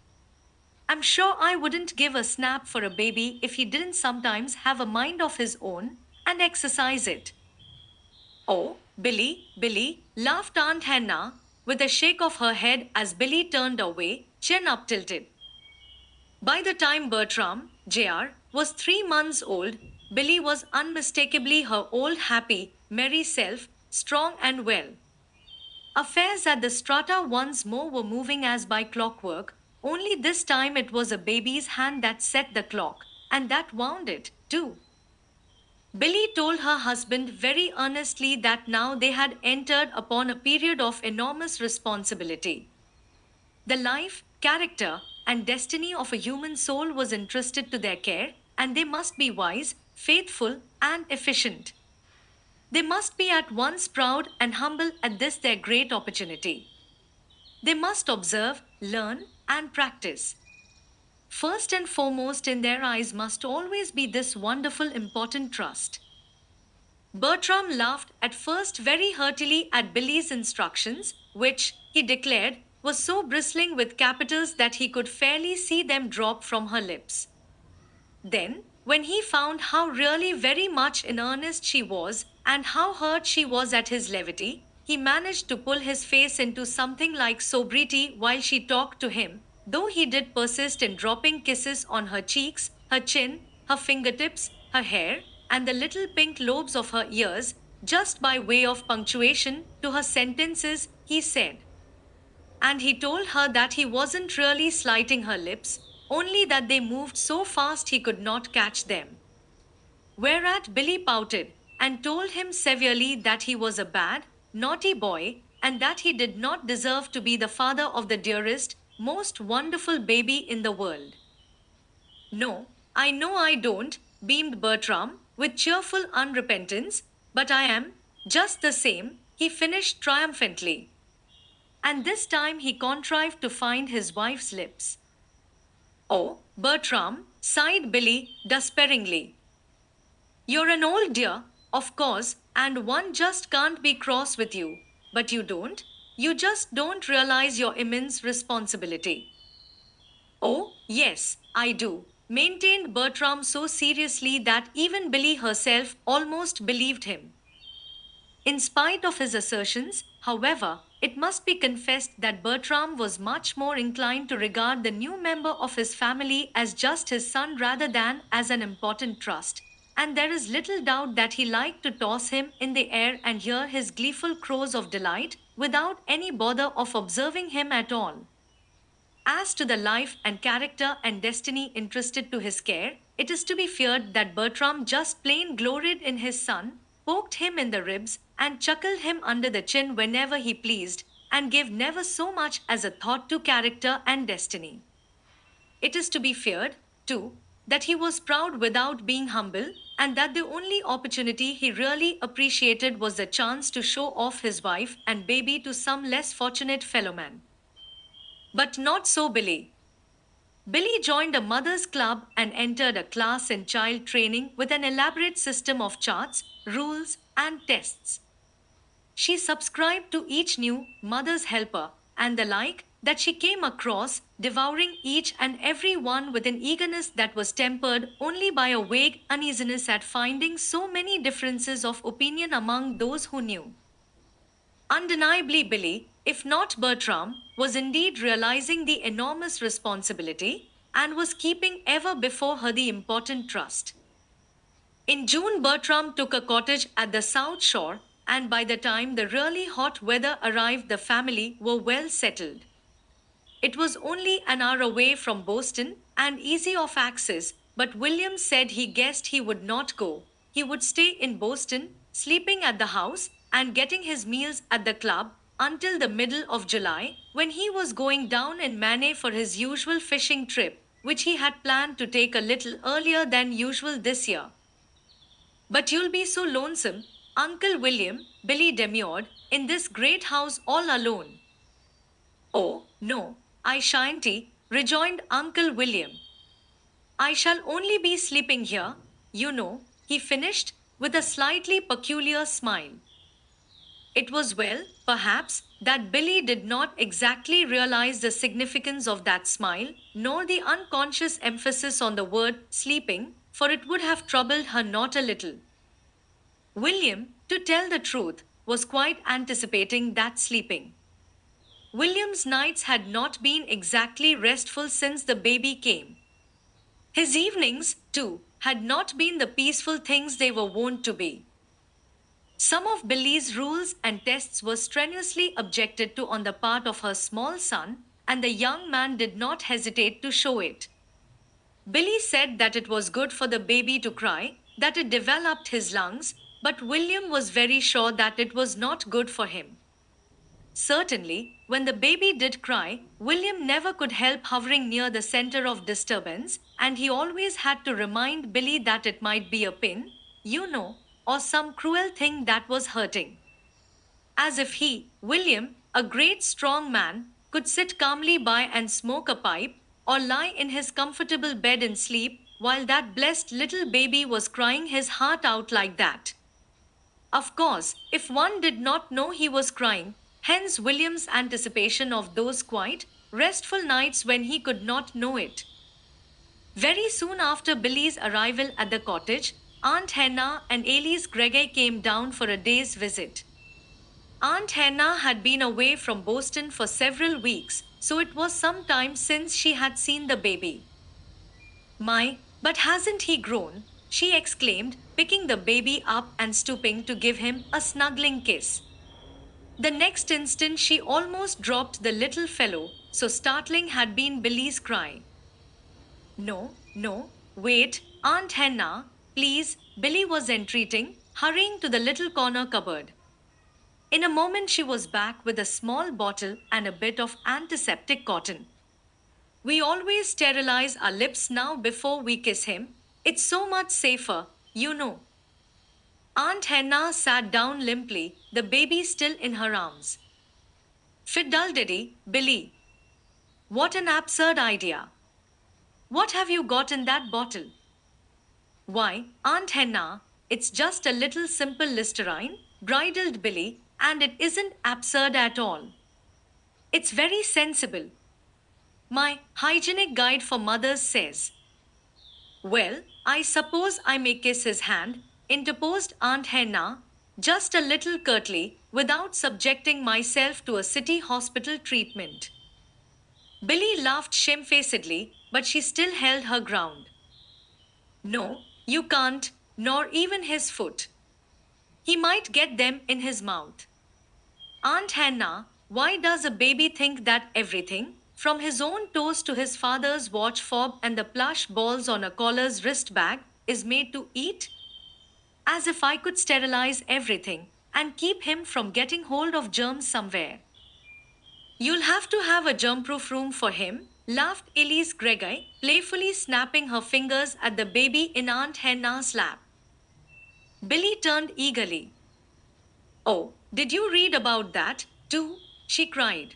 I'm sure I wouldn't give a snap for a baby if he didn't sometimes have a mind of his own and exercise it. Oh, Billy, Billy, laughed Aunt Hannah, with a shake of her head as Billy turned away, chin up tilted. By the time Bertram, Jr., was 3 months old, Billy was unmistakably her old happy, merry self, strong and well. Affairs at the strata once more were moving as by clockwork, only this time it was a baby's hand that set the clock, and that wound it, too. Billy told her husband very earnestly that now they had entered upon a period of enormous responsibility. The life, character, and destiny of a human soul was entrusted to their care, and they must be wise, faithful, and efficient. They must be at once proud and humble at this their great opportunity. They must observe, learn, and practice. First and foremost in their eyes must always be this wonderful important trust. Bertram laughed at first very heartily at Billy's instructions, which, he declared, was so bristling with capitals that he could fairly see them drop from her lips. Then, when he found how really very much in earnest she was, and how hurt she was at his levity, he managed to pull his face into something like sobriety while she talked to him, though he did persist in dropping kisses on her cheeks, her chin, her fingertips, her hair, and the little pink lobes of her ears, just by way of punctuation to her sentences, he said. And he told her that he wasn't really slighting her lips, only that they moved so fast he could not catch them. Whereat Billy pouted, and told him severely that he was a bad, naughty boy, and that he did not deserve to be the father of the dearest, most wonderful baby in the world. No, I know I don't, beamed Bertram, with cheerful unrepentance, but I am, just the same, he finished triumphantly. And this time he contrived to find his wife's lips. Oh, Bertram, sighed Billy, despairingly. You're an old dear, of course, and one just can't be cross with you. But you don't. You just don't realize your immense responsibility. Oh, yes, I do, maintained Bertram so seriously that even Billy herself almost believed him. In spite of his assertions, however, it must be confessed that Bertram was much more inclined to regard the new member of his family as just his son rather than as an important trust, and there is little doubt that he liked to toss him in the air and hear his gleeful crows of delight, without any bother of observing him at all. As to the life and character and destiny entrusted to his care, it is to be feared that Bertram just plain gloried in his son, poked him in the ribs, and chuckled him under the chin whenever he pleased, and gave never so much as a thought to character and destiny. It is to be feared, too, that he was proud without being humble, and that the only opportunity he really appreciated was the chance to show off his wife and baby to some less fortunate fellowman. But not so Billy. Billy joined a mother's club and entered a class in child training with an elaborate system of charts, rules, and tests. She subscribed to each new mother's helper and the like that she came across, devouring each and every one with an eagerness that was tempered only by a vague uneasiness at finding so many differences of opinion among those who knew. Undeniably, Billy, if not Bertram, was indeed realizing the enormous responsibility and was keeping ever before her the important trust. In June, Bertram took a cottage at the South Shore, and by the time the really hot weather arrived, the family were well settled. It was only an hour away from Boston and easy of access, but William said he guessed he would not go. He would stay in Boston, sleeping at the house and getting his meals at the club until the middle of July, when he was going down in Maine for his usual fishing trip, which he had planned to take a little earlier than usual this year. But you'll be so lonesome, Uncle William, Billy demurred, in this great house all alone. Oh, no, I shan't, rejoined Uncle William. I shall only be sleeping here, you know, he finished, with a slightly peculiar smile. It was well, perhaps, that Billy did not exactly realize the significance of that smile, nor the unconscious emphasis on the word sleeping, for it would have troubled her not a little. William, to tell the truth, was quite anticipating that sleeping. William's nights had not been exactly restful since the baby came. His evenings, too, had not been the peaceful things they were wont to be. Some of Billy's rules and tests were strenuously objected to on the part of her small son, and the young man did not hesitate to show it. Billy said that it was good for the baby to cry, that it developed his lungs, but William was very sure that it was not good for him. Certainly, when the baby did cry, William never could help hovering near the center of disturbance, and he always had to remind Billy that it might be a pin, you know, or some cruel thing that was hurting. As if he, William, a great strong man, could sit calmly by and smoke a pipe, or lie in his comfortable bed and sleep, while that blessed little baby was crying his heart out like that. Of course, if one did not know he was crying, hence William's anticipation of those quiet, restful nights when he could not know it. Very soon after Billy's arrival at the cottage, Aunt Hannah and Elise Gregor came down for a day's visit. Aunt Hannah had been away from Boston for several weeks, so it was some time since she had seen the baby. My, but hasn't he grown? She exclaimed, picking the baby up and stooping to give him a snuggling kiss. The next instant she almost dropped the little fellow, so startling had been Billy's cry. No, no, wait, Aunt Hannah, please, Billy was entreating, hurrying to the little corner cupboard. In a moment she was back with a small bottle and a bit of antiseptic cotton. We always sterilize our lips now before we kiss him. It's so much safer, you know. Aunt Hannah sat down limply, the baby still in her arms. Fiddlededdy, Billy. What an absurd idea. What have you got in that bottle? Why, Aunt Hannah, it's just a little simple Listerine, bridled Billy, and it isn't absurd at all. It's very sensible. My hygienic guide for mothers says. Well, I suppose I may kiss his hand, interposed Aunt Hannah, just a little curtly, without subjecting myself to a city hospital treatment. Billy laughed shamefacedly, but she still held her ground. No, you can't, nor even his foot. He might get them in his mouth. Aunt Hannah, why does a baby think that everything, from his own toes to his father's watch fob and the plush balls on a collar's wrist bag, is made to eat? As if I could sterilize everything and keep him from getting hold of germs somewhere. You'll have to have a germ-proof room for him, laughed Elise Gregor, playfully snapping her fingers at the baby in Aunt Hannah's lap. Billy turned eagerly. Oh, did you read about that, too? She cried.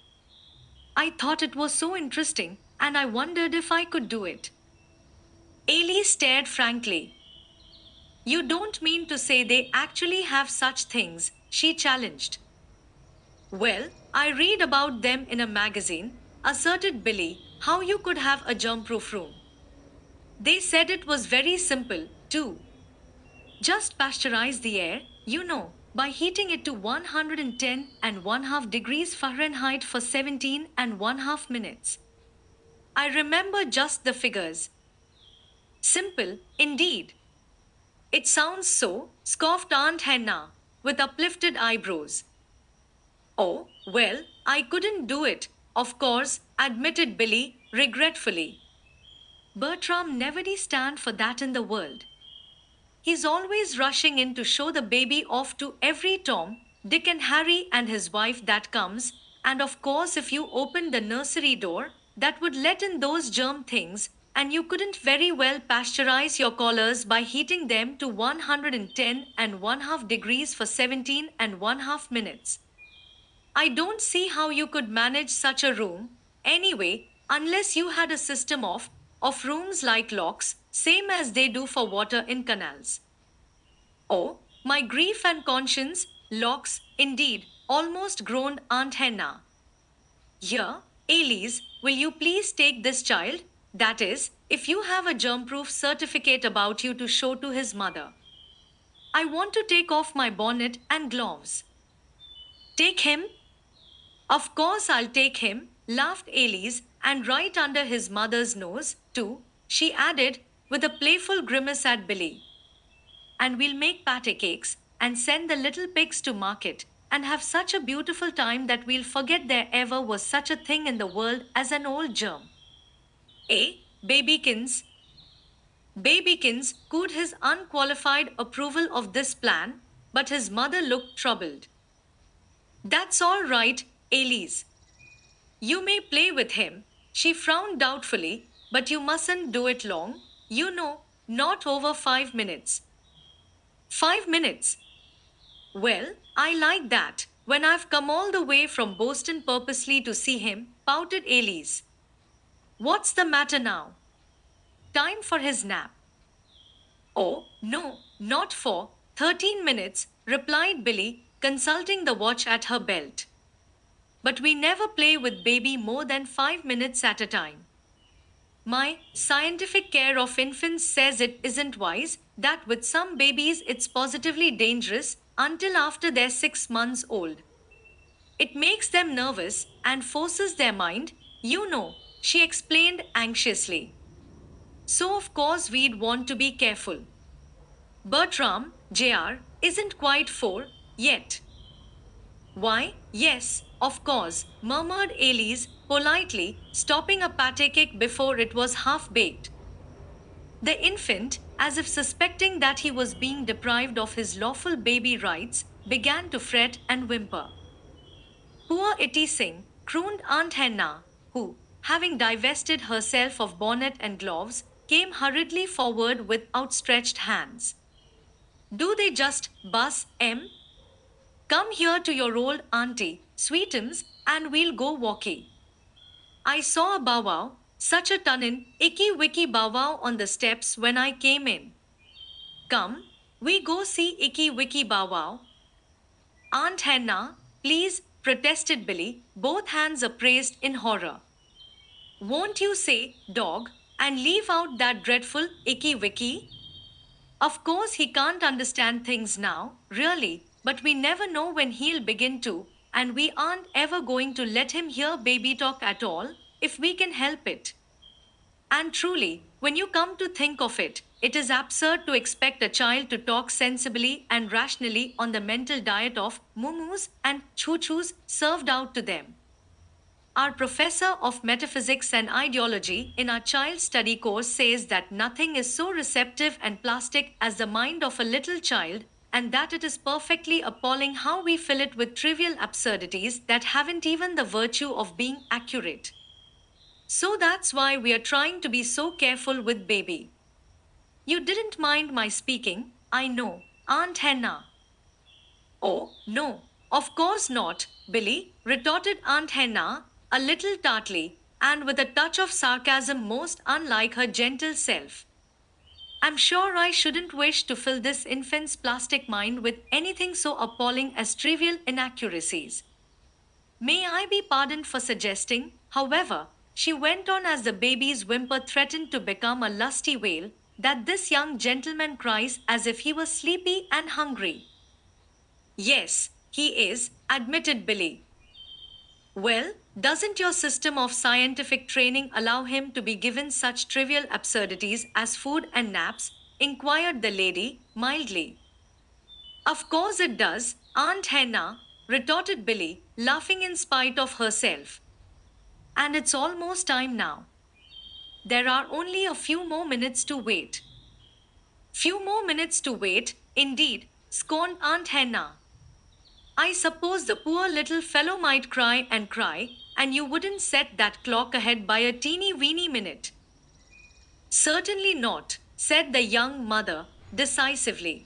I thought it was so interesting, and I wondered if I could do it. Ailey stared frankly. You don't mean to say they actually have such things, she challenged. Well, I read about them in a magazine, asserted Billy, how you could have a germ-proof room. They said it was very simple, too. Just pasteurize the air, you know, by heating it to 110 and 1/2 degrees Fahrenheit for 17 and 1/2 minutes. I remember just the figures. Simple, indeed. It sounds so, scoffed Aunt Hannah, with uplifted eyebrows. Oh, well, I couldn't do it, of course, admitted Billy, regretfully. Bertram never did stand for that in the world. He's always rushing in to show the baby off to every Tom, Dick, and Harry and his wife that comes, and of course, if you opened the nursery door, that would let in those germ things, and you couldn't very well pasteurize your collars by heating them to 110 and 1/2 degrees for 17 and 1/2 minutes. I don't see how you could manage such a room, anyway, unless you had a system of rooms like locks, same as they do for water in canals. Oh, my grief and conscience, locks, indeed, almost groaned Aunt Henna. Here, Elise, will you please take this child? That is, if you have a germ-proof certificate about you to show to his mother. I want to take off my bonnet and gloves. Take him? Of course I'll take him, laughed Elise, and right under his mother's nose, too, she added, with a playful grimace at Billy. And we'll make patty cakes and send the little pigs to market and have such a beautiful time that we'll forget there ever was such a thing in the world as an old germ. Eh, babykins? Babykins cooed his unqualified approval of this plan, but his mother looked troubled. That's all right, Elise. You may play with him, she frowned doubtfully, but you mustn't do it long, you know, not over 5 minutes. 5 minutes? Well, I like that. When I've come all the way from Boston purposely to see him, pouted Elise. What's the matter now? Time for his nap. Oh, no, not for 13 minutes, replied Billy, consulting the watch at her belt. But we never play with baby more than 5 minutes at a time. My scientific care of infants says it isn't wise, that with some babies it's positively dangerous until after they're 6 months old. It makes them nervous and forces their mind, you know, she explained anxiously. So, of course, we'd want to be careful. Bertram, Jr., isn't quite 4 yet. Why, yes, of course, murmured Elise politely, stopping a pate cake before it was half baked. The infant, as if suspecting that he was being deprived of his lawful baby rights, began to fret and whimper. Poor Itty Singh, crooned Aunt Henna, who, having divested herself of bonnet and gloves, came hurriedly forward with outstretched hands. Do they just buzz, Em? Come here to your old auntie, sweetums, and we'll go walkie. I saw a bow wow, such a tunnin, icky wicky bow wow on the steps when I came in. Come, we go see icky wicky bow wow. Aunt Henna, please, protested Billy, both hands upraised in horror. Won't you say, dog, and leave out that dreadful icky wicky? Of course he can't understand things now, really, but we never know when he'll begin to, and we aren't ever going to let him hear baby talk at all, if we can help it. And truly, when you come to think of it, it is absurd to expect a child to talk sensibly and rationally on the mental diet of moo-moos and choo-choos served out to them. Our professor of metaphysics and ideology in our child study course says that nothing is so receptive and plastic as the mind of a little child, and that it is perfectly appalling how we fill it with trivial absurdities that haven't even the virtue of being accurate. So that's why we are trying to be so careful with baby. You didn't mind my speaking, I know, Aunt Henna. Oh, no, of course not, Billy, retorted Aunt Henna, a little tartly, and with a touch of sarcasm most unlike her gentle self. I'm sure I shouldn't wish to fill this infant's plastic mind with anything so appalling as trivial inaccuracies. May I be pardoned for suggesting, however, she went on as the baby's whimper threatened to become a lusty wail, that this young gentleman cries as if he was sleepy and hungry. Yes, he is, admitted Billy. Well, doesn't your system of scientific training allow him to be given such trivial absurdities as food and naps? Inquired the lady, mildly. Of course it does, Aunt Henna, retorted Billy, laughing in spite of herself. And it's almost time now. there are only a few more minutes to wait. Few more minutes to wait, indeed, scorned Aunt Hannah. I suppose the poor little fellow might cry and cry, and you wouldn't set that clock ahead by a teeny weeny minute. Certainly not, said the young mother, decisively.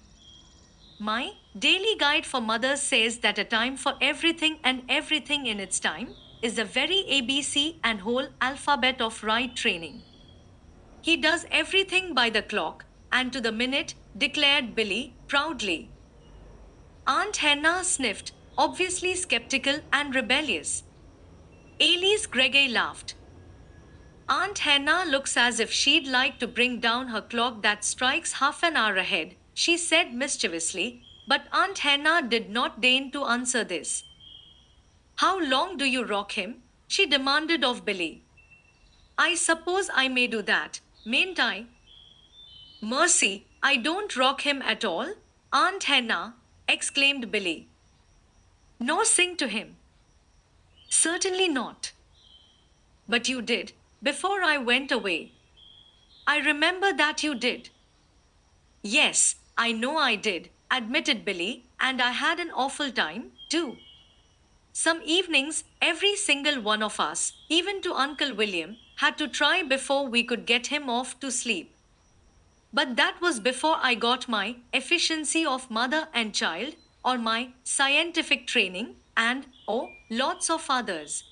My daily guide for mothers says that a time for everything and everything in its time is the very ABC and whole alphabet of right training. He does everything by the clock and to the minute, declared Billy proudly. Aunt Hannah sniffed, obviously skeptical and rebellious. Elise Gregay laughed. Aunt Hannah looks as if she'd like to bring down her clock that strikes half an hour ahead, she said mischievously, but Aunt Hannah did not deign to answer this. How long do you rock him? She demanded of Billy. I suppose I may do that, mayn't I? Mercy, I don't rock him at all, Aunt Hannah, exclaimed Billy. Nor sing to him. Certainly not. But you did, before I went away. I remember that you did. Yes, I know I did, admitted Billy, and I had an awful time, too. Some evenings, every single one of us, even to Uncle William, had to try before we could get him off to sleep. But that was before I got my efficiency of mother and child, or my scientific training, and, oh, lots of others.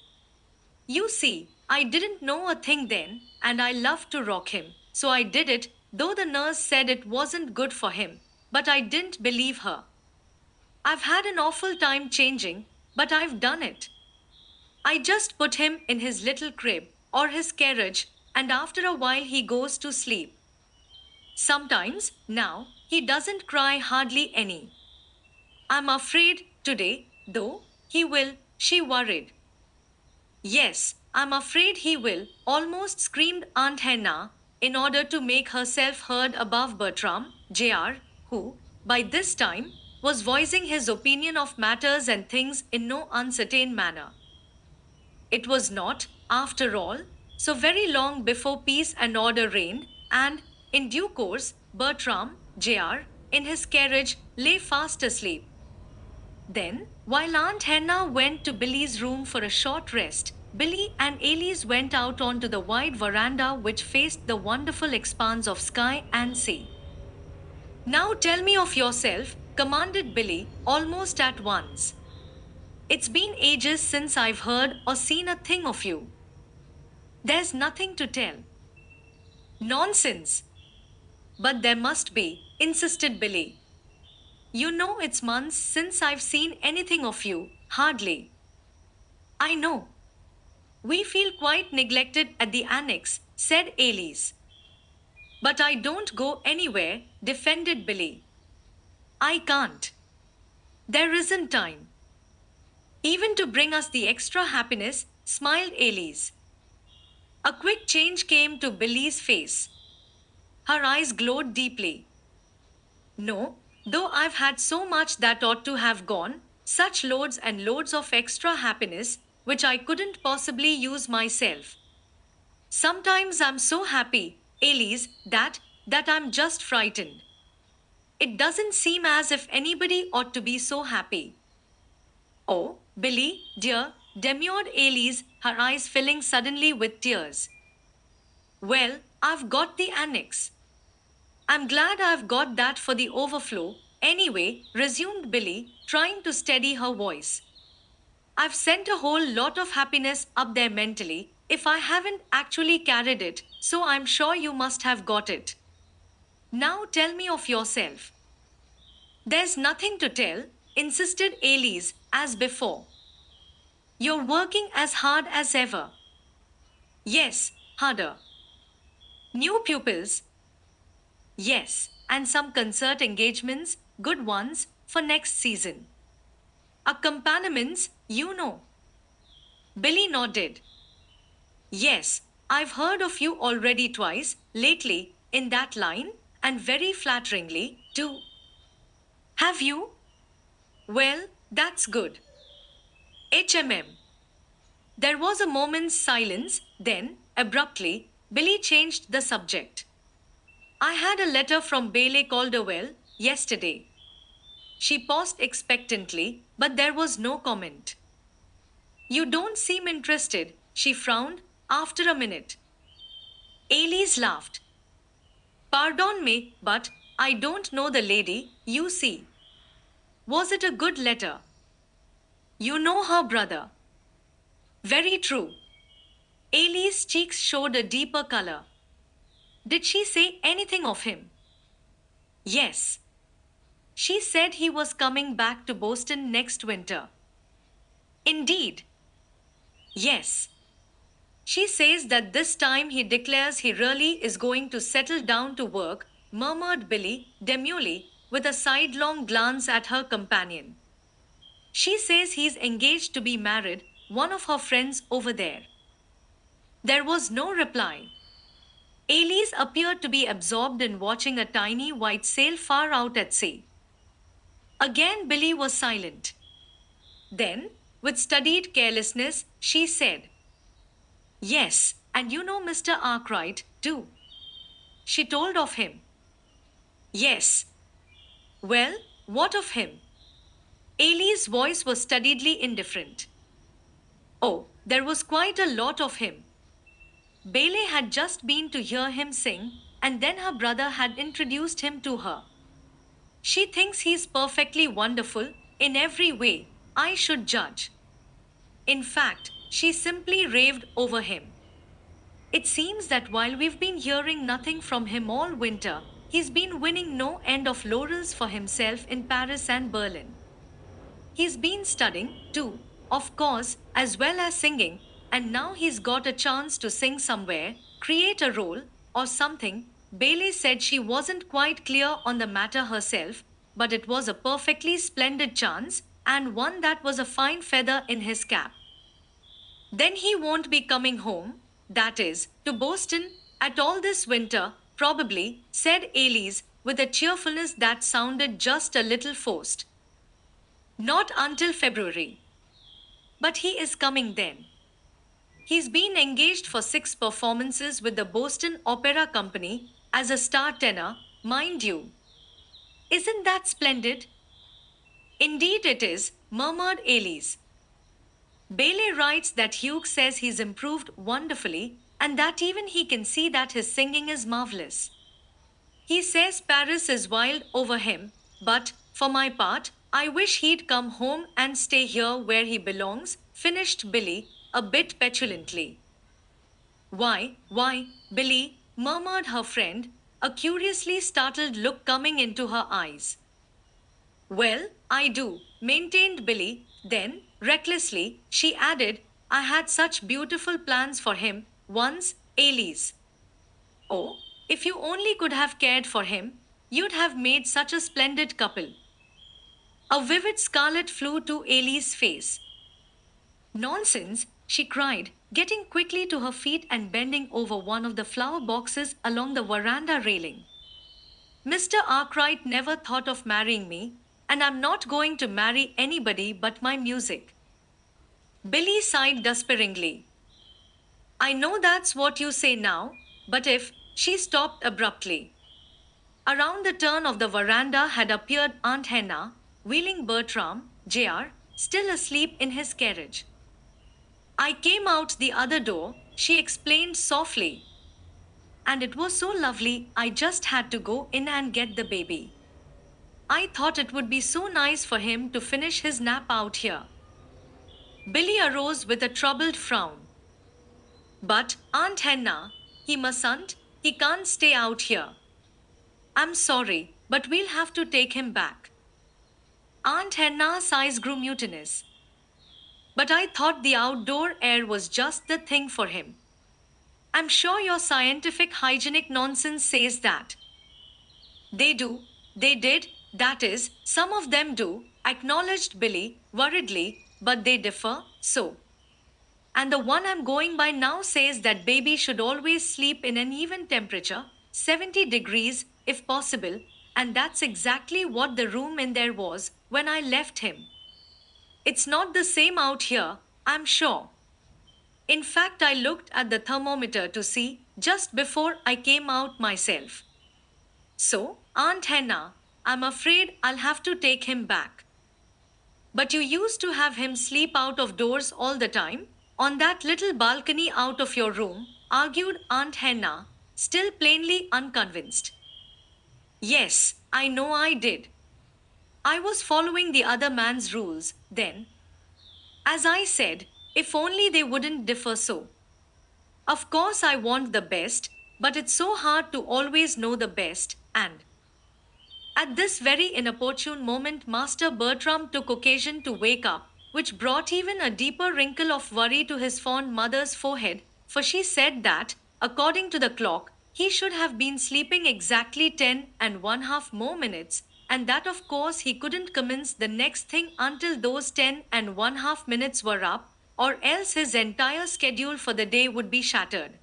You see, I didn't know a thing then, and I loved to rock him, so I did it, though the nurse said it wasn't good for him, but I didn't believe her. I've had an awful time changing, but I've done it. I just put him in his little crib, or his carriage, and after a while he goes to sleep. Sometimes, now, he doesn't cry hardly any. I'm afraid, today, though, he will, she worried. Yes, I'm afraid he will, almost screamed Aunt Hannah, in order to make herself heard above Bertram, Jr., who, by this time, was voicing his opinion of matters and things in no uncertain manner. It was not, after all, so very long before peace and order reigned, and, in due course, Bertram, Jr., in his carriage, lay fast asleep. Then, while Aunt Hannah went to Billy's room for a short rest, Billy and Elise went out onto the wide veranda which faced the wonderful expanse of sky and sea. Now tell me of yourself, commanded Billy, almost at once. It's been ages since I've heard or seen a thing of you. There's nothing to tell. Nonsense. But there must be, insisted Billy. You know it's months since I've seen anything of you, hardly. I know. We feel quite neglected at the annex, said Elise. But I don't go anywhere, defended Billy. I can't. There isn't time. Even to bring us the extra happiness, smiled Elise. A quick change came to Billy's face. Her eyes glowed deeply. No, though I've had so much that ought to have gone, such loads and loads of extra happiness, which I couldn't possibly use myself. Sometimes I'm so happy, Elise, that I'm just frightened. It doesn't seem as if anybody ought to be so happy. Oh, Billy, dear, demurred Elise, her eyes filling suddenly with tears. Well, I've got the annex. I'm glad I've got that for the overflow, anyway, resumed Billy, trying to steady her voice. I've sent a whole lot of happiness up there mentally, if I haven't actually carried it, so I'm sure you must have got it. Now tell me of yourself. There's nothing to tell, insisted Elise, as before. You're working as hard as ever. Yes, harder. New pupils? Yes, and some concert engagements, good ones, for next season. Accompaniments, you know. Billy nodded. Yes, I've heard of you already twice, lately, in that line, and very flatteringly, too. Have you? Well, that's good. HMM. There was a moment's silence, then, abruptly, Billy changed the subject. I had a letter from Bailey Calderwell yesterday. She paused expectantly, but there was no comment. You don't seem interested, she frowned after a minute. Elise laughed. Pardon me, but I don't know the lady, you see. Was it a good letter? You know her brother. Very true. Ailey's cheeks showed a deeper color. Did she say anything of him? Yes. She said he was coming back to Boston next winter. Indeed. Yes. She says that this time he declares he really is going to settle down to work, murmured Billy demurely, with a sidelong glance at her companion. She says he's engaged to be married, one of her friends over there. There was no reply. Elise appeared to be absorbed in watching a tiny white sail far out at sea. Again, Billy was silent. Then, with studied carelessness, she said, Yes, and you know Mr. Arkwright, too. She told of him. Yes. Well, what of him? Ailey's voice was studiedly indifferent. Oh, there was quite a lot of him. Bailey had just been to hear him sing, and then her brother had introduced him to her. She thinks he's perfectly wonderful, in every way, I should judge. In fact, she simply raved over him. It seems that while we've been hearing nothing from him all winter, he's been winning no end of laurels for himself in Paris and Berlin. He's been studying, too, of course, as well as singing, and now he's got a chance to sing somewhere, create a role, or something. Bailey said she wasn't quite clear on the matter herself, but it was a perfectly splendid chance, and one that was a fine feather in his cap. Then he won't be coming home, that is, to Boston, at all this winter, probably, said Elise, with a cheerfulness that sounded just a little forced. Not until February. But he is coming then. He's been engaged for 6 performances with the Boston Opera Company as a star tenor, mind you. Isn't that splendid? Indeed it is, murmured Elise. Bailey writes that Hugh says he's improved wonderfully and that even he can see that his singing is marvelous. He says Paris is wild over him, but, for my part, I wish he'd come home and stay here where he belongs, finished Billy, a bit petulantly. Why, Billy, murmured her friend, a curiously startled look coming into her eyes. Well, I do, maintained Billy, then, recklessly, she added, I had such beautiful plans for him, once, Elise. Oh, if you only could have cared for him, you'd have made such a splendid couple. A vivid scarlet flew to Ailey's face. Nonsense, she cried, getting quickly to her feet and bending over one of the flower boxes along the veranda railing. Mr. Arkwright never thought of marrying me, and I'm not going to marry anybody but my music. Billy sighed despairingly. I know that's what you say now, but if, she stopped abruptly. Around the turn of the veranda had appeared Aunt Hannah, wheeling Bertram, Jr., still asleep in his carriage. I came out the other door, she explained softly. And it was so lovely, I just had to go in and get the baby. I thought it would be so nice for him to finish his nap out here. Billy arose with a troubled frown. But, Aunt Hannah, he mustn't, he can't stay out here. I'm sorry, but we'll have to take him back. Aunt Hannah's eyes grew mutinous. But I thought the outdoor air was just the thing for him. I'm sure your scientific hygienic nonsense says that. They do, they did, that is, some of them do, acknowledged Billy, worriedly, but they differ, so. And the one I'm going by now says that baby should always sleep in an even temperature, 70 degrees, if possible, and that's exactly what the room in there was when I left him. It's not the same out here, I'm sure. In fact, I looked at the thermometer to see, just before I came out myself. So, Aunt Henna, I'm afraid I'll have to take him back. But you used to have him sleep out of doors all the time, on that little balcony out of your room, argued Aunt Henna, still plainly unconvinced. Yes, I know I did. I was following the other man's rules then. As I said, if only they wouldn't differ so. Of course, I want the best, but it's so hard to always know the best, and at this very inopportune moment, Master Bertram took occasion to wake up, which brought even a deeper wrinkle of worry to his fond mother's forehead, for she said that, according to the clock, he should have been sleeping exactly 10 and 1/2 more minutes, and that of course he couldn't commence the next thing until those 10 and 1/2 minutes were up, or else his entire schedule for the day would be shattered.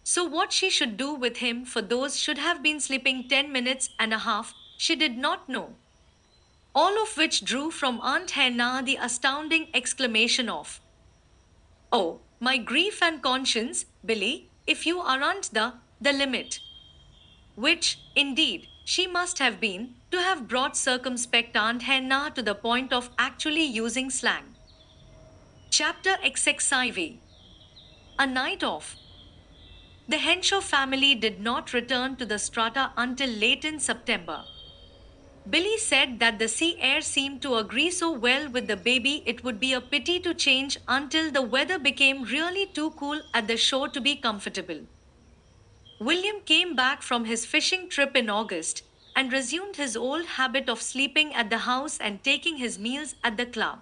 So, what she should do with him for those should have been sleeping 10 minutes and 1/2, she did not know. All of which drew from Aunt Hannah the astounding exclamation of, "Oh, my grief and conscience, Billy, if you aren't the limit." Which, indeed, she must have been, to have brought circumspect Aunt Hannah to the point of actually using slang. Chapter XXIV. A Night Off. The Henshaw family did not return to the strata until late in September. Billy said that the sea air seemed to agree so well with the baby it would be a pity to change until the weather became really too cool at the shore to be comfortable. William came back from his fishing trip in August and resumed his old habit of sleeping at the house and taking his meals at the club.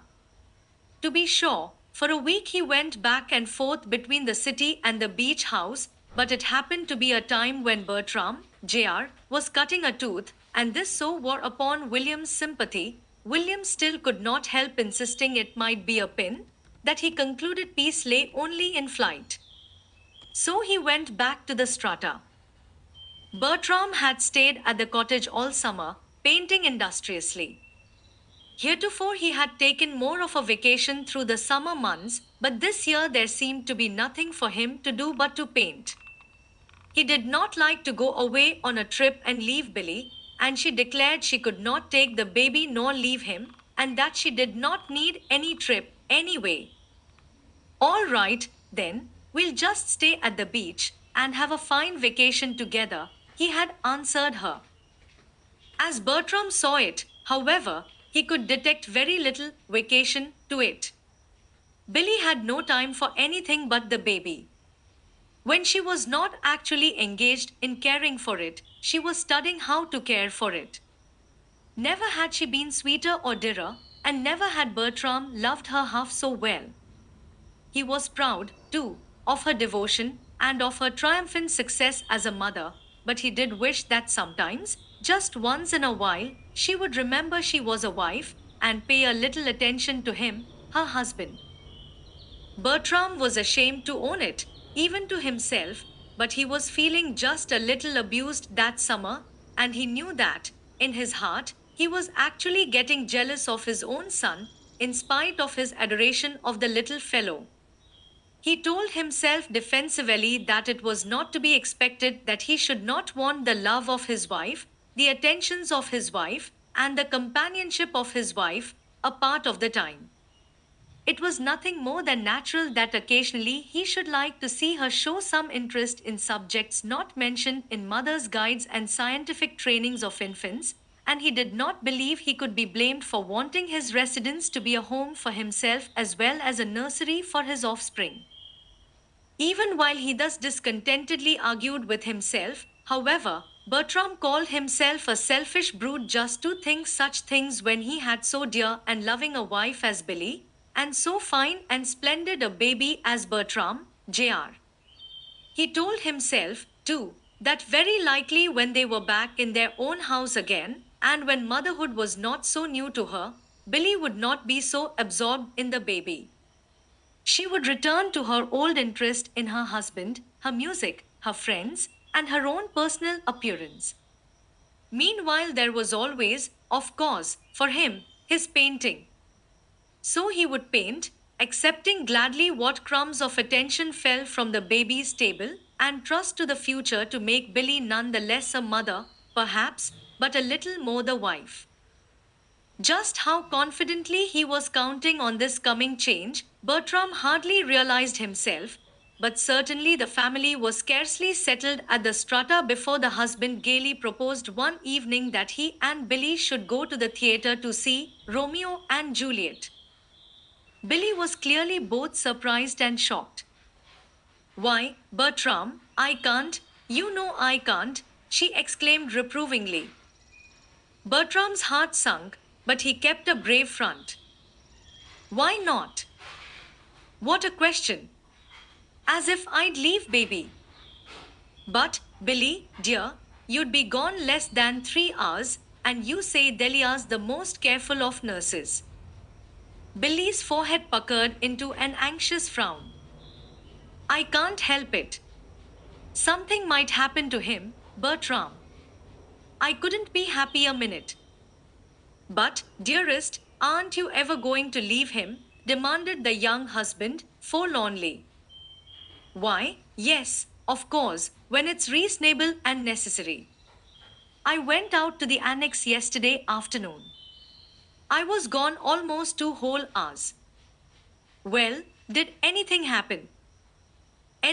To be sure, for a week he went back and forth between the city and the beach house, but it happened to be a time when Bertram, Jr., was cutting a tooth, and this so wore upon William's sympathy, William still could not help insisting it might be a pin, that he concluded peace lay only in flight. So he went back to the strata. Bertram had stayed at the cottage all summer, painting industriously. Heretofore, he had taken more of a vacation through the summer months, but this year there seemed to be nothing for him to do but to paint. He did not like to go away on a trip and leave Billy, and she declared she could not take the baby nor leave him, and that she did not need any trip anyway. All right, then, we'll just stay at the beach and have a fine vacation together, he had answered her. As Bertram saw it, however, he could detect very little vacation to it. Billy had no time for anything but the baby. When she was not actually engaged in caring for it, she was studying how to care for it. Never had she been sweeter or dearer, and never had Bertram loved her half so well. He was proud, too, of her devotion and of her triumphant success as a mother, but he did wish that sometimes, just once in a while, she would remember she was a wife and pay a little attention to him, her husband. Bertram was ashamed to own it, even to himself, but he was feeling just a little abused that summer, and he knew that, in his heart, he was actually getting jealous of his own son, in spite of his adoration of the little fellow. He told himself defensively that it was not to be expected that he should not want the love of his wife, the attentions of his wife, and the companionship of his wife, a part of the time. It was nothing more than natural that occasionally he should like to see her show some interest in subjects not mentioned in mother's guides and scientific trainings of infants, and he did not believe he could be blamed for wanting his residence to be a home for himself as well as a nursery for his offspring. Even while he thus discontentedly argued with himself, however, Bertram called himself a selfish brute just to think such things when he had so dear and loving a wife as Billy, and so fine and splendid a baby as Bertram, Jr. He told himself, too, that very likely when they were back in their own house again, and when motherhood was not so new to her, Billy would not be so absorbed in the baby. She would return to her old interest in her husband, her music, her friends, and her own personal appearance. Meanwhile, there was always, of course, for him, his painting. So he would paint, accepting gladly what crumbs of attention fell from the baby's table, and trust to the future to make Billy none the less a mother, perhaps, but a little more the wife. Just how confidently he was counting on this coming change, Bertram hardly realized himself, but certainly the family was scarcely settled at the strata before the husband gaily proposed one evening that he and Billy should go to the theatre to see Romeo and Juliet. Billy was clearly both surprised and shocked. Why, Bertram, I can't, you know I can't, she exclaimed reprovingly. Bertram's heart sunk, but he kept a brave front. Why not? What a question! As if I'd leave baby. But, Billy, dear, you'd be gone less than 3 hours, and you say Delia's the most careful of nurses. Billy's forehead puckered into an anxious frown. I can't help it. Something might happen to him, Bertram. I couldn't be happy a minute. But, dearest, aren't you ever going to leave him? Demanded the young husband, forlornly. Why, yes, of course, when it's reasonable and necessary. I went out to the annex yesterday afternoon. I was gone almost 2 whole hours. Well, did anything happen?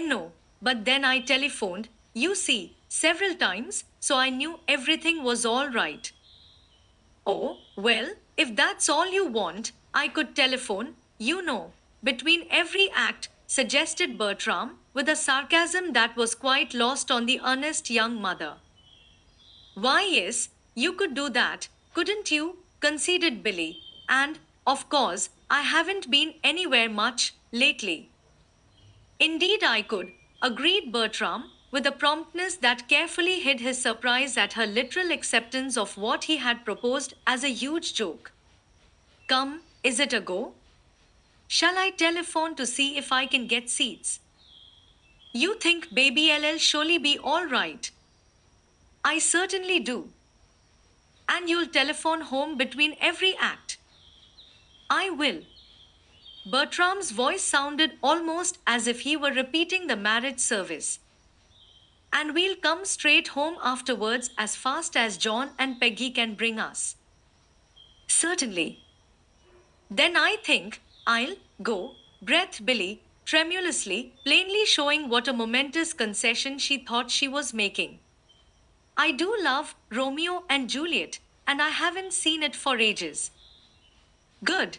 No, but then I telephoned, you see, several times, so I knew everything was all right. Oh, well, if that's all you want, I could telephone, you know, between every act, suggested Bertram, with a sarcasm that was quite lost on the earnest young mother. Why, yes, you could do that, couldn't you? Conceded Billy. And, of course, I haven't been anywhere much lately. Indeed, I could, agreed Bertram, with a promptness that carefully hid his surprise at her literal acceptance of what he had proposed as a huge joke. Come, is it a go? Shall I telephone to see if I can get seats? You think baby LL surely be all right? I certainly do. And you'll telephone home between every act. I will. Bertram's voice sounded almost as if he were repeating the marriage service. And we'll come straight home afterwards as fast as John and Peggy can bring us. Certainly. Then I think I'll go, breathed Billy, tremulously, plainly showing what a momentous concession she thought she was making. I do love Romeo and Juliet, and I haven't seen it for ages. Good.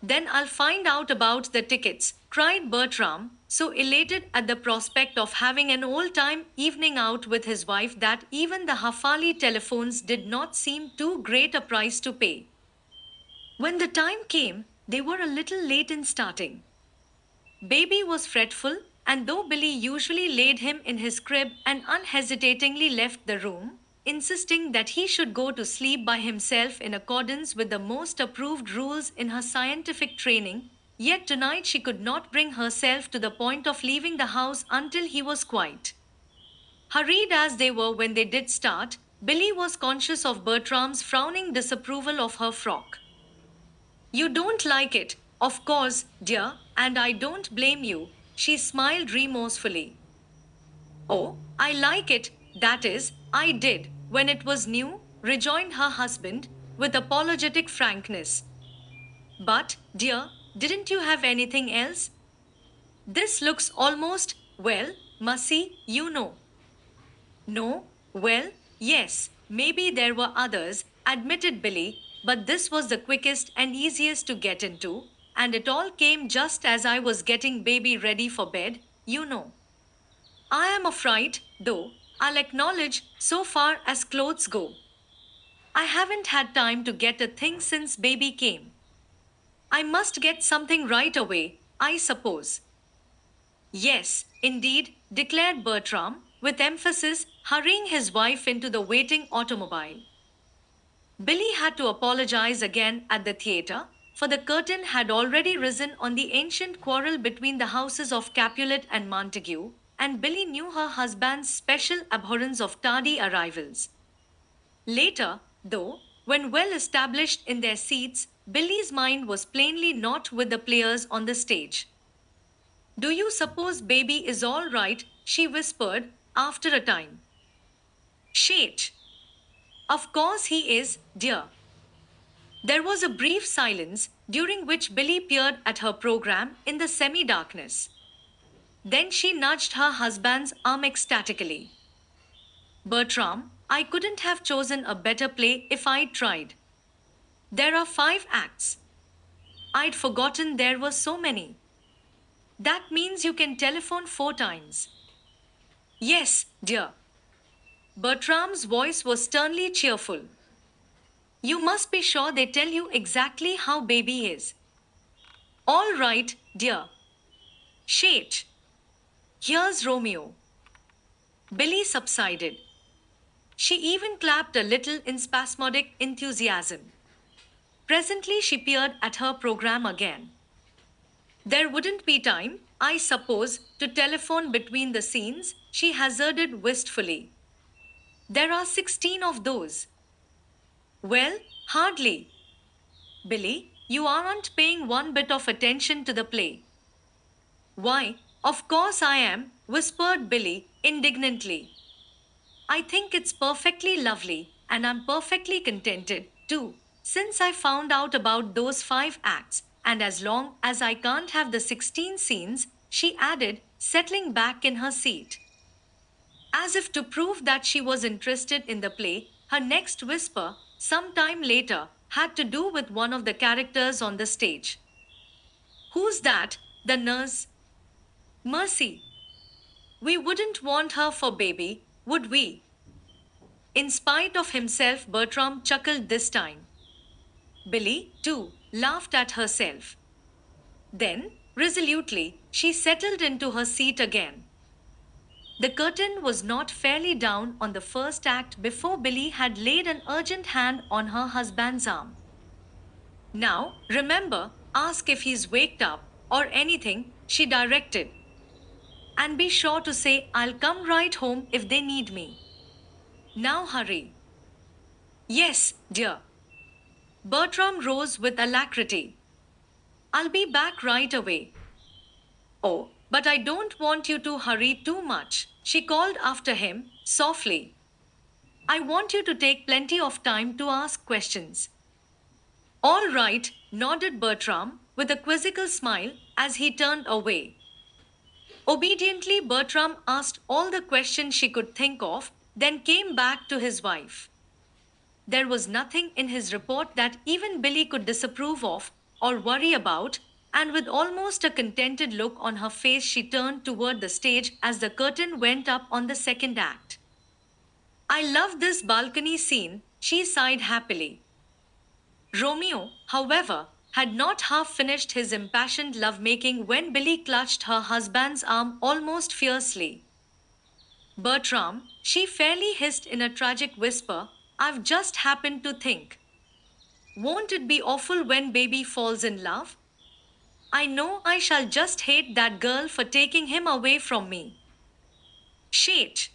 Then I'll find out about the tickets, cried Bertram, so elated at the prospect of having an old time evening out with his wife that even the Hafali telephones did not seem too great a price to pay. When the time came, they were a little late in starting. Baby was fretful, and though Billy usually laid him in his crib and unhesitatingly left the room, insisting that he should go to sleep by himself in accordance with the most approved rules in her scientific training, yet tonight she could not bring herself to the point of leaving the house until he was quiet. Hurried as they were when they did start, Billy was conscious of Bertram's frowning disapproval of her frock. You don't like it, of course, dear, and I don't blame you, she smiled remorsefully. Oh, I like it, that is, I did, when it was new, rejoined her husband, with apologetic frankness. But, dear, didn't you have anything else? This looks almost, well, mussy, you know. No, well, yes, maybe there were others, admitted Billy, but this was the quickest and easiest to get into, and it all came just as I was getting baby ready for bed, you know. I am a fright, though, I'll acknowledge, so far as clothes go. I haven't had time to get a thing since baby came. I must get something right away, I suppose. Yes, indeed, declared Bertram, with emphasis, hurrying his wife into the waiting automobile. Billy had to apologize again at the theatre, for the curtain had already risen on the ancient quarrel between the houses of Capulet and Montague, and Billy knew her husband's special abhorrence of tardy arrivals. Later, though, when well established in their seats, Billy's mind was plainly not with the players on the stage. Do you suppose baby is all right? she whispered after a time. Shit. Of course he is, dear. There was a brief silence during which Billy peered at her program in the semi darkness. Then she nudged her husband's arm ecstatically. Bertram, I couldn't have chosen a better play if I'd tried. There are 5 acts. I'd forgotten there were so many. That means you can telephone 4 times. Yes, dear. Bertram's voice was sternly cheerful. You must be sure they tell you exactly how baby is. All right, dear. Shit. Here's Romeo. Billy subsided. She even clapped a little in spasmodic enthusiasm. Presently, she peered at her program again. There wouldn't be time, I suppose, to telephone between the scenes, she hazarded wistfully. There are 16 of those. Well, hardly. Billy, you aren't paying one bit of attention to the play. Why, of course I am, whispered Billy indignantly. I think it's perfectly lovely, and I'm perfectly contented, too, since I found out about those 5 acts, and as long as I can't have the 16 scenes, she added, settling back in her seat. As if to prove that she was interested in the play, her next whisper, some time later, had to do with one of the characters on the stage. Who's that? The nurse? Mercy. We wouldn't want her for baby, would we? In spite of himself, Bertram chuckled this time. Billy, too, laughed at herself. Then, resolutely, she settled into her seat again. The curtain was not fairly down on the first act before Billy had laid an urgent hand on her husband's arm. Now, remember, ask if he's waked up or anything, she directed. And be sure to say I'll come right home if they need me. Now hurry. Yes, dear. Bertram rose with alacrity. I'll be back right away. Oh, but I don't want you to hurry too much, she called after him, softly. I want you to take plenty of time to ask questions. All right, nodded Bertram, with a quizzical smile, as he turned away. Obediently, Bertram asked all the questions she could think of, then came back to his wife. There was nothing in his report that even Billy could disapprove of or worry about, and with almost a contented look on her face, she turned toward the stage as the curtain went up on the second act. I love this balcony scene, she sighed happily. Romeo, however, had not half finished his impassioned lovemaking when Billy clutched her husband's arm almost fiercely. Bertram, she fairly hissed in a tragic whisper, I've just happened to think. Won't it be awful when baby falls in love? I know I shall just hate that girl for taking him away from me. Shit!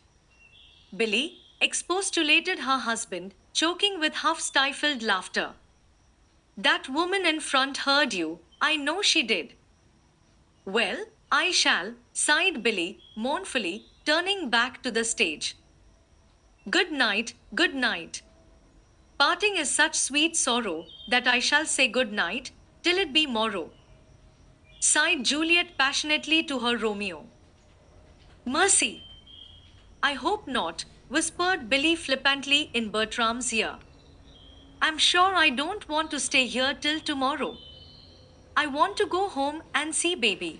Billy expostulated her husband, choking with half stifled laughter. That woman in front heard you, I know she did. Well, I shall, sighed Billy, mournfully, turning back to the stage. Good night, good night. Parting is such sweet sorrow that I shall say good night till it be morrow, sighed Juliet passionately to her Romeo. Mercy! I hope not, whispered Billy flippantly in Bertram's ear. I'm sure I don't want to stay here till tomorrow. I want to go home and see baby.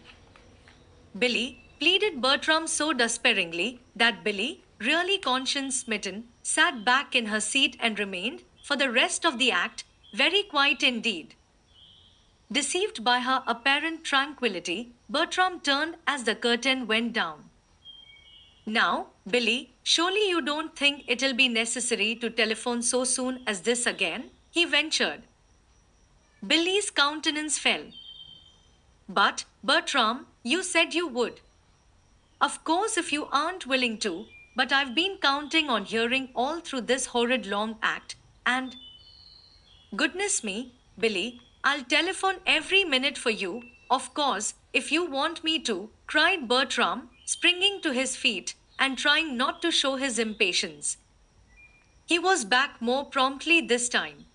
Billy, pleaded Bertram so despairingly that Billy, really conscience smitten, sat back in her seat and remained, for the rest of the act, very quiet indeed. Deceived by her apparent tranquility, Bertram turned as the curtain went down. Now, Billy, surely you don't think it'll be necessary to telephone so soon as this again? He ventured. Billy's countenance fell. But, Bertram, you said you would. Of course, if you aren't willing to, but I've been counting on hearing all through this horrid long act, and. Goodness me, Billy, I'll telephone every minute for you, of course, if you want me to, cried Bertram, springing to his feet and trying not to show his impatience. He was back more promptly this time.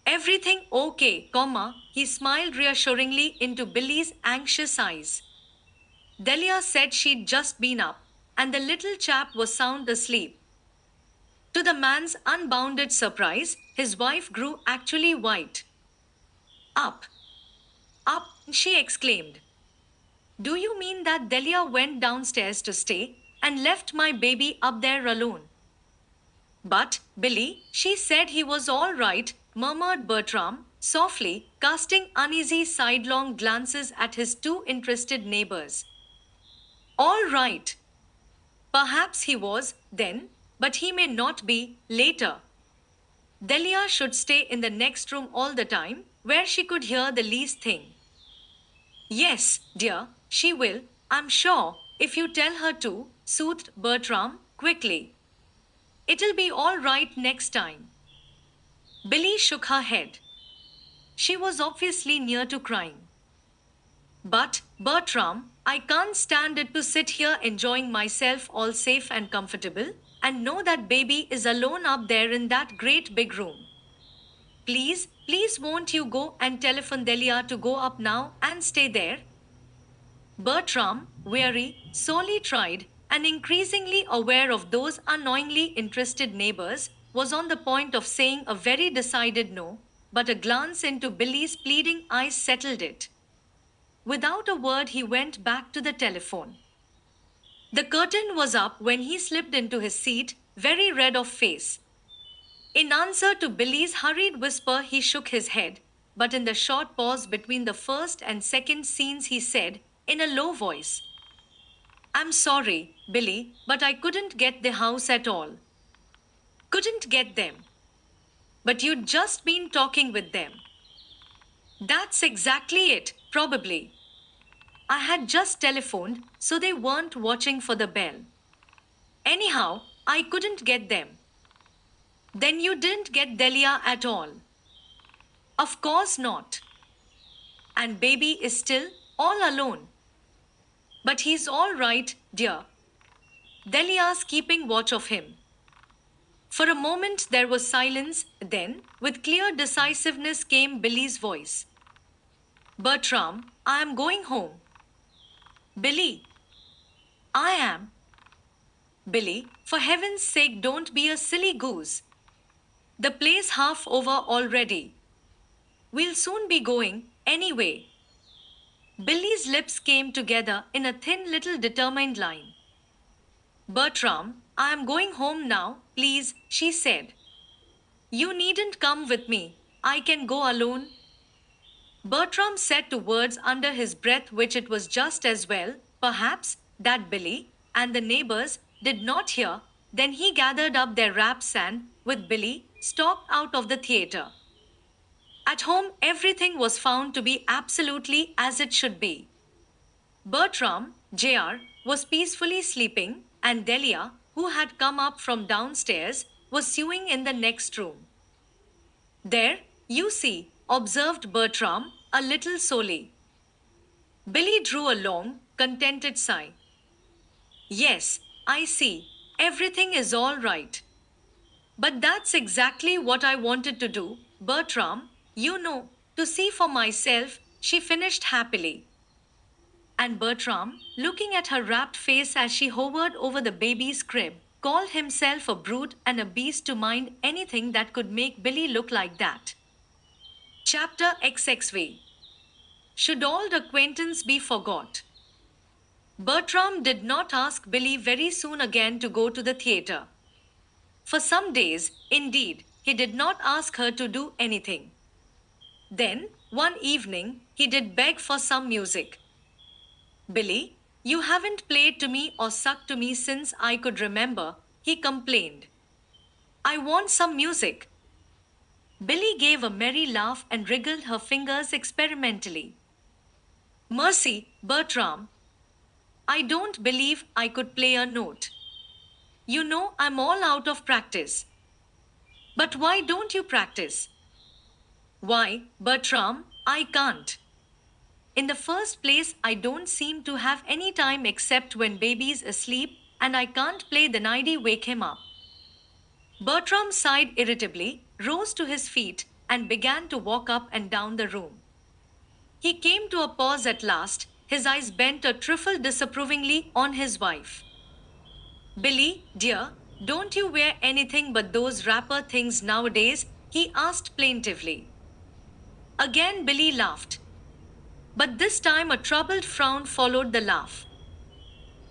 Everything okay, comma, he smiled reassuringly into Billy's anxious eyes. Delia said she'd just been up, and the little chap was sound asleep. To the man's unbounded surprise, his wife grew actually white. Up, up, she exclaimed. Do you mean that Delia went downstairs to stay and left my baby up there alone? But, Billy, she said he was all right, murmured Bertram, softly, casting uneasy sidelong glances at his two interested neighbors. All right. Perhaps he was, then, but he may not be, later. Delia should stay in the next room all the time, where she could hear the least thing. Yes, dear, she will, I'm sure, if you tell her to, soothed Bertram, quickly. It'll be all right next time. Billy shook her head. She was obviously near to crying. But, Bertram, I can't stand it to sit here enjoying myself all safe and comfortable, and know that baby is alone up there in that great big room. Please, please won't you go and telephone Delia to go up now and stay there? Bertram, weary, sorely tried, and increasingly aware of those annoyingly interested neighbors, was on the point of saying a very decided no, but a glance into Billy's pleading eyes settled it. Without a word, he went back to the telephone. The curtain was up when he slipped into his seat, very red of face. In answer to Billy's hurried whisper, he shook his head, but in the short pause between the first and second scenes, he said, in a low voice, I'm sorry, Billy, but I couldn't get the house at all. Couldn't get them. But you'd just been talking with them. That's exactly it, probably. I had just telephoned, so they weren't watching for the bell. Anyhow, I couldn't get them. Then you didn't get Delia at all? Of course not. And baby is still all alone. But he's all right, dear. Delia's keeping watch of him. For a moment there was silence, then, with clear decisiveness came Billy's voice. Bertram, I am going home. Billy. I am. Billy, for heaven's sake don't be a silly goose. The play's half over already. We'll soon be going, anyway. Billy's lips came together in a thin little determined line. Bertram, I am going home now, please, she said. You needn't come with me. I can go alone. Bertram said two words under his breath, which it was just as well, perhaps, that Billy and the neighbors did not hear. Then he gathered up their wraps and, with Billy, stalked out of the theatre. At home, everything was found to be absolutely as it should be. Bertram, Jr., was peacefully sleeping, and Delia, who had come up from downstairs, was sewing in the next room. There, you see, observed Bertram, a little solely. Billy drew a long, contented sigh. Yes, I see. Everything is all right. But that's exactly what I wanted to do, Bertram, you know, to see for myself, she finished happily. And Bertram, looking at her rapt face as she hovered over the baby's crib, called himself a brute and a beast to mind anything that could make Billy look like that. Chapter XXV. Should old acquaintance be forgot? Bertram did not ask Billy very soon again to go to the theatre. For some days, indeed, he did not ask her to do anything. Then, one evening, he did beg for some music. Billy, you haven't played to me or sung to me since I could remember, he complained. I want some music. Billy gave a merry laugh and wriggled her fingers experimentally. Mercy, Bertram. I don't believe I could play a note. You know I'm all out of practice. But why don't you practice? Why, Bertram, I can't. In the first place, I don't seem to have any time except when baby's asleep and I can't play the nighty wake him up. Bertram sighed irritably, rose to his feet, and began to walk up and down the room. He came to a pause at last, his eyes bent a trifle disapprovingly on his wife. Billy, dear, don't you wear anything but those wrapper things nowadays? He asked plaintively. Again, Billy laughed. But this time a troubled frown followed the laugh.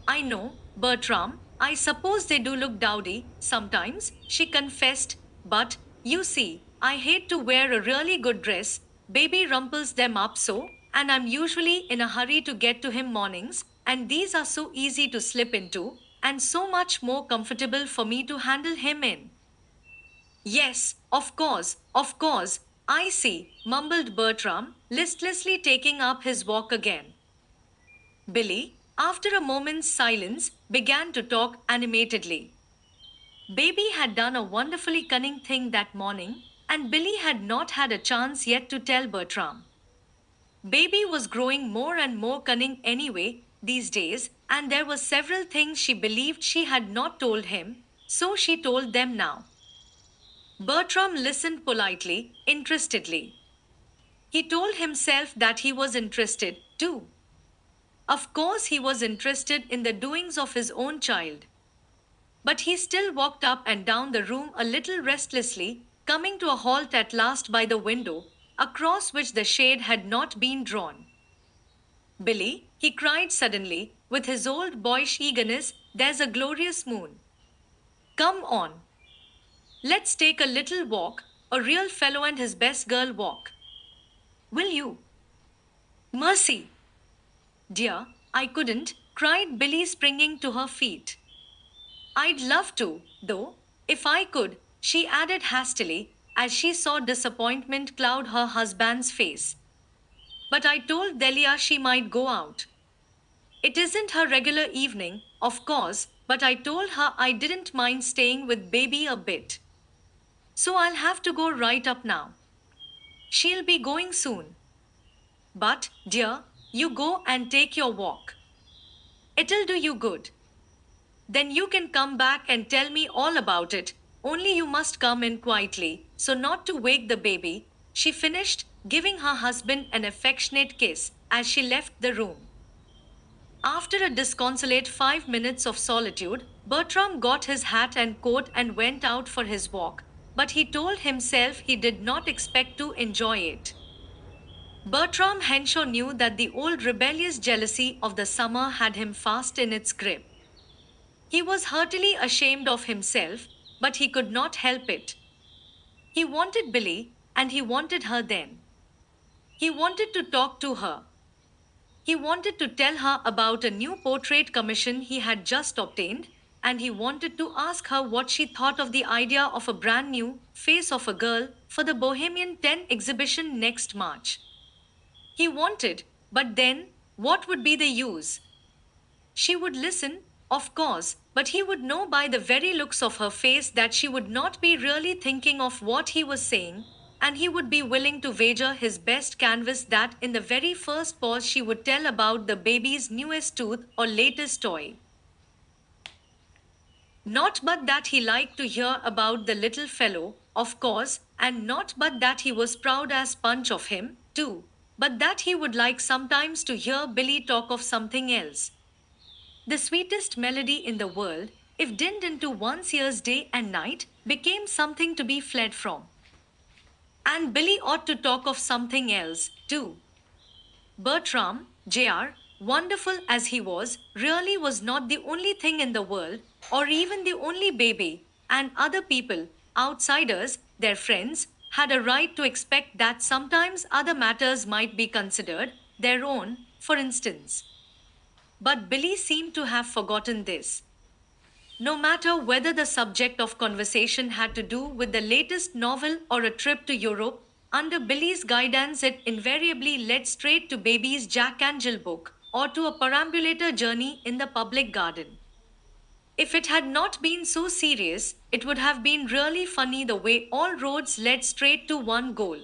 I know, Bertram, I suppose they do look dowdy, sometimes, she confessed, but, you see, I hate to wear a really good dress, baby rumples them up so, and I'm usually in a hurry to get to him mornings, and these are so easy to slip into, and so much more comfortable for me to handle him in. Yes, of course, I see, mumbled Bertram, listlessly taking up his walk again. Billy, after a moment's silence, began to talk animatedly. Baby had done a wonderfully cunning thing that morning, and Billy had not had a chance yet to tell Bertram. Baby was growing more and more cunning anyway, these days, and there were several things she believed she had not told him, so she told them now. Bertram listened politely, interestedly. He told himself that he was interested, too. Of course, he was interested in the doings of his own child. But he still walked up and down the room a little restlessly, coming to a halt at last by the window, across which the shade had not been drawn. Billy, he cried suddenly, with his old boyish eagerness, there's a glorious moon. Come on. Let's take a little walk, a real fellow and his best girl walk. Will you? Mercy! Dear, I couldn't, cried Billy, springing to her feet. I'd love to, though, if I could, she added hastily, as she saw disappointment cloud her husband's face. But I told Delia she might go out. It isn't her regular evening, of course, but I told her I didn't mind staying with baby a bit. So I'll have to go right up now. She'll be going soon. But, dear, you go and take your walk. It'll do you good. Then you can come back and tell me all about it, only you must come in quietly, so not to wake the baby, she finished, giving her husband an affectionate kiss as she left the room. After a disconsolate 5 minutes of solitude, Bertram got his hat and coat and went out for his walk, but he told himself he did not expect to enjoy it. Bertram Henshaw knew that the old rebellious jealousy of the summer had him fast in its grip. He was heartily ashamed of himself, but he could not help it. He wanted Billy, and he wanted her then. He wanted to talk to her. He wanted to tell her about a new portrait commission he had just obtained, and he wanted to ask her what she thought of the idea of a brand new Face of a Girl for the Bohemian 10 exhibition next March. He wanted, but then, what would be the use? She would listen, of course, but he would know by the very looks of her face that she would not be really thinking of what he was saying, and he would be willing to wager his best canvas that in the very first pause she would tell about the baby's newest tooth or latest toy. Not but that he liked to hear about the little fellow, of course, and not but that he was proud as punch of him, too, but that he would like sometimes to hear Billy talk of something else. The sweetest melody in the world, if dinned into one's ears day and night, became something to be fled from. And Billy ought to talk of something else, too. Bertram, Jr., wonderful as he was, really was not the only thing in the world, or even the only baby, and other people, outsiders, their friends, had a right to expect that sometimes other matters might be considered, their own, for instance. But Billy seemed to have forgotten this. No matter whether the subject of conversation had to do with the latest novel or a trip to Europe, under Billy's guidance it invariably led straight to baby's Jack and Jill book, or to a perambulator journey in the public garden. If it had not been so serious, it would have been really funny the way all roads led straight to one goal.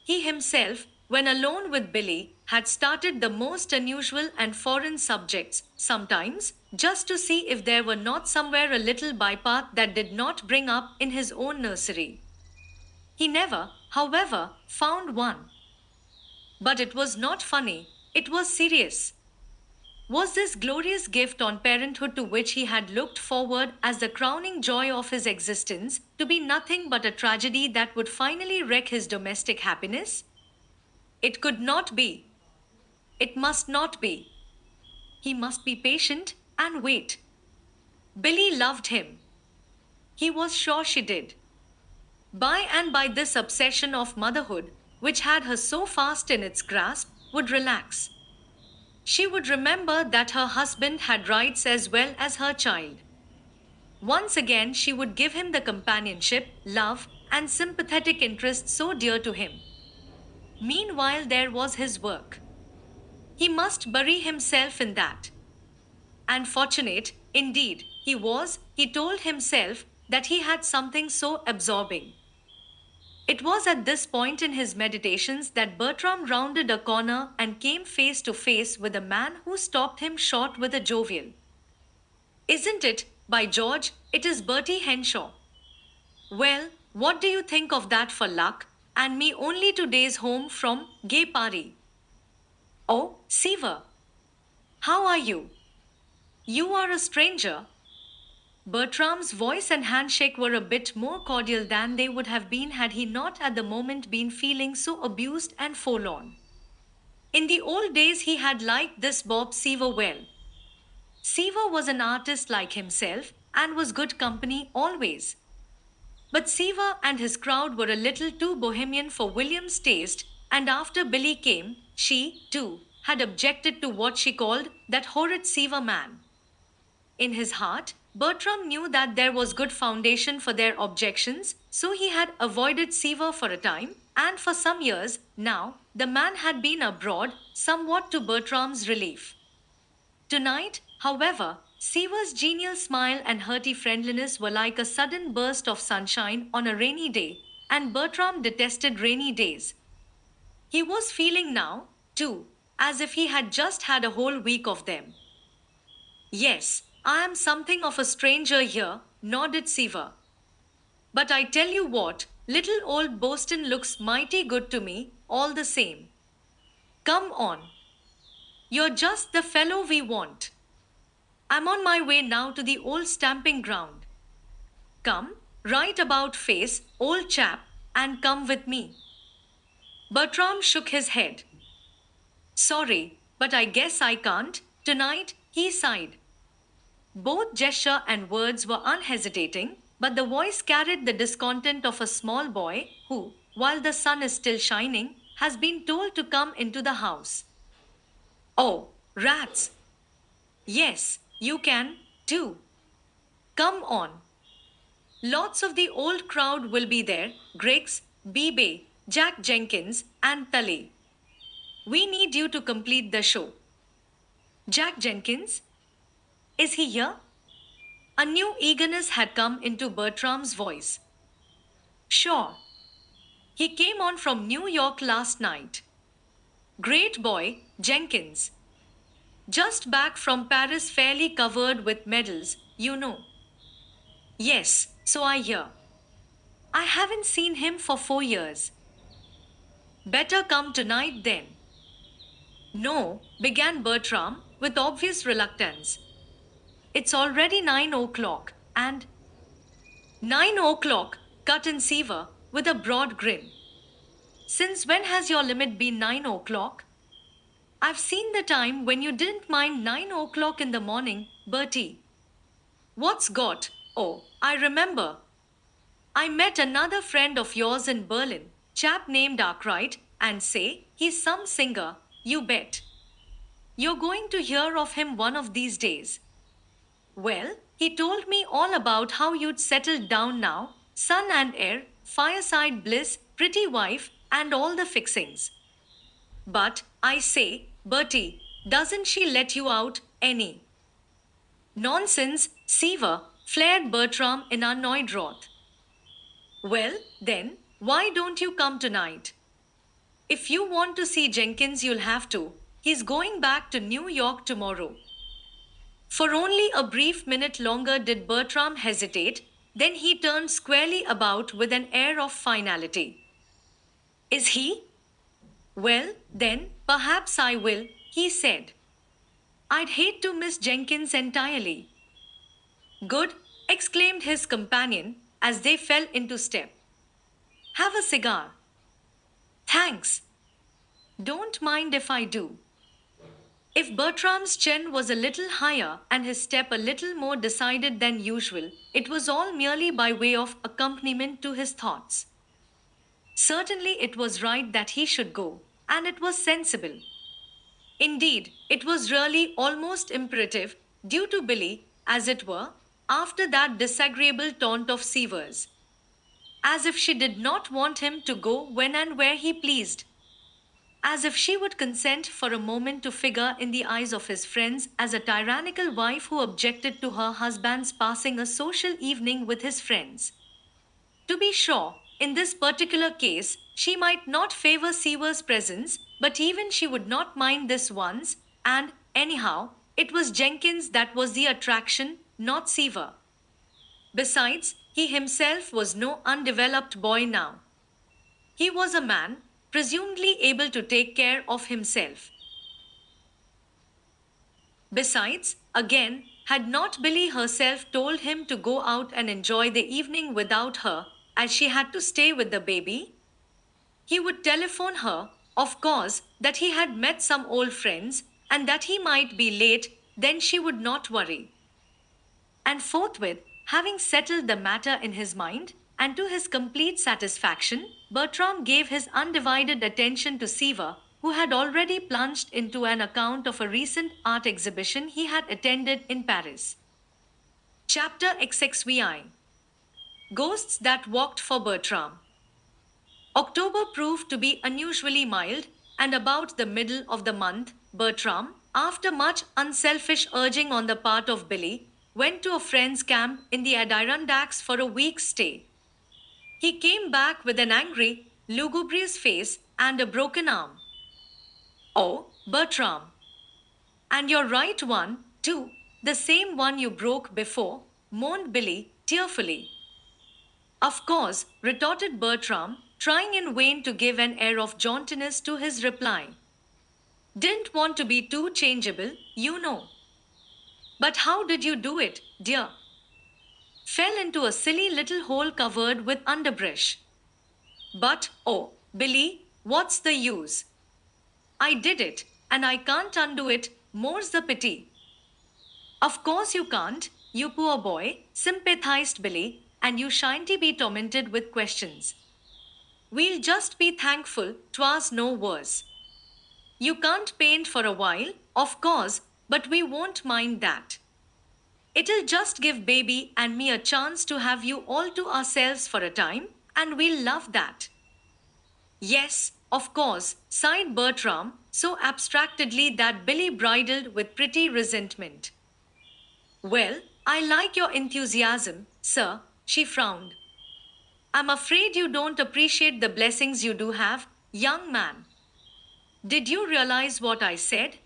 He himself, when alone with Billy, had started the most unusual and foreign subjects, sometimes just to see if there were not somewhere a little bypath that did not bring up in his own nursery. He never, however, found one. But it was not funny, it was serious. Was this glorious gift on parenthood to which he had looked forward as the crowning joy of his existence to be nothing but a tragedy that would finally wreck his domestic happiness? It could not be. It must not be. He must be patient and wait. Billy loved him. He was sure she did. By and by, this obsession of motherhood, which had her so fast in its grasp, would relax. She would remember that her husband had rights as well as her child. Once again, she would give him the companionship, love, and sympathetic interest so dear to him. Meanwhile, there was his work. He must bury himself in that. And fortunate, indeed, he was, he told himself, that he had something so absorbing. It was at this point in his meditations that Bertram rounded a corner and came face to face with a man who stopped him short with a jovial, "Isn't it, by George, it is Bertie Henshaw. Well, what do you think of that for luck, and me only 2 days home from Gay Party? Oh, Seaver, how are you? You are a stranger." Bertram's voice and handshake were a bit more cordial than they would have been had he not at the moment been feeling so abused and forlorn. In the old days, he had liked this Bob Seaver well. Seaver was an artist like himself and was good company always. But Seaver and his crowd were a little too bohemian for William's taste, and after Billy came, she, too, had objected to what she called that horrid Seaver man. In his heart, Bertram knew that there was good foundation for their objections, so he had avoided Seaver for a time, and for some years now, the man had been abroad, somewhat to Bertram's relief. Tonight, however, Seaver's genial smile and hearty friendliness were like a sudden burst of sunshine on a rainy day, and Bertram detested rainy days. He was feeling now, too, as if he had just had a whole week of them. "Yes, I am something of a stranger here," nodded Seaver. "But I tell you what, little old Boston looks mighty good to me, all the same. Come on. You're just the fellow we want. I'm on my way now to the old stamping ground. Come, right about face, old chap, and come with me." Bertram shook his head. "Sorry, but I guess I can't, tonight," he sighed. Both gesture and words were unhesitating, but the voice carried the discontent of a small boy who, while the sun is still shining, has been told to come into the house. "Oh, rats! Yes, you can, too. Come on. Lots of the old crowd will be there, Griggs, Bebe, Jack Jenkins, and Tully. We need you to complete the show." "Jack Jenkins? Is he here?" A new eagerness had come into Bertram's voice. "Sure. He came on from New York last night. Great boy, Jenkins. Just back from Paris, fairly covered with medals, you know." "Yes, so I hear. I haven't seen him for 4 years. Better come tonight then." "No," began Bertram, with obvious reluctance. "It's already 9 o'clock, and—" "9 o'clock," cut in Seaver, with a broad grin. "Since when has your limit been 9 o'clock? I've seen the time when you didn't mind 9 o'clock in the morning, Bertie. What's got? Oh, I remember. I met another friend of yours in Berlin, chap named Arkwright, and say, he's some singer, you bet. You're going to hear of him one of these days. Well, he told me all about how you'd settled down now, son and heir, fireside bliss, pretty wife, and all the fixings. But, I say, Bertie, doesn't she let you out any?" "Nonsense, Seaver," flared Bertram in annoyed wrath. "Well, then, why don't you come tonight? If you want to see Jenkins, you'll have to. He's going back to New York tomorrow. For only a brief minute longer did Bertram hesitate, then he turned squarely about with an air of finality. Is he? Well, then, perhaps I will, he said. I'd hate to miss Jenkins entirely. Good, exclaimed his companion as they fell into step. Have a cigar. Thanks. Don't mind if I do. If Bertram's chin was a little higher and his step a little more decided than usual, it was all merely by way of accompaniment to his thoughts. Certainly it was right that he should go, and it was sensible. Indeed, it was really almost imperative, due to Billy, as it were, after that disagreeable taunt of Seaver's. As if she did not want him to go when and where he pleased. As if she would consent for a moment to figure in the eyes of his friends as a tyrannical wife who objected to her husband's passing a social evening with his friends. To be sure, in this particular case, she might not favor Seaver's presence, but even she would not mind this once, and, anyhow, it was Jenkins that was the attraction, not Seaver. Besides, he himself was no undeveloped boy now. He was a man, presumably able to take care of himself. Besides, again, had not Billy herself told him to go out and enjoy the evening without her, as she had to stay with the baby? He would telephone her, of course, that he had met some old friends, and that he might be late, then she would not worry. And forthwith, having settled the matter in his mind, and to his complete satisfaction, Bertram gave his undivided attention to Seaver, who had already plunged into an account of a recent art exhibition he had attended in Paris. Chapter XXVI. Ghosts that walked for Bertram. October proved to be unusually mild, and about the middle of the month, Bertram, after much unselfish urging on the part of Billy, went to a friend's camp in the Adirondacks for a week's stay. He came back with an angry, lugubrious face and a broken arm. Oh, Bertram. And your right one, too, the same one you broke before, moaned Billy, tearfully. Of course, retorted Bertram, trying in vain to give an air of jauntiness to his reply. Didn't want to be too changeable, you know. But how did you do it, dear? Fell into a silly little hole covered with underbrush. But, oh, Billy, what's the use? I did it, and I can't undo it, more's the pity. Of course you can't, you poor boy, sympathized Billy, and you shan't be tormented with questions. We'll just be thankful 'twas no worse. You can't paint for a while, of course, but we won't mind that. It'll just give baby and me a chance to have you all to ourselves for a time, and we'll love that. Yes, of course, sighed Bertram, so abstractedly that Billy bridled with pretty resentment. Well, I like your enthusiasm, sir, she frowned. I'm afraid you don't appreciate the blessings you do have, young man. Did you realize what I said?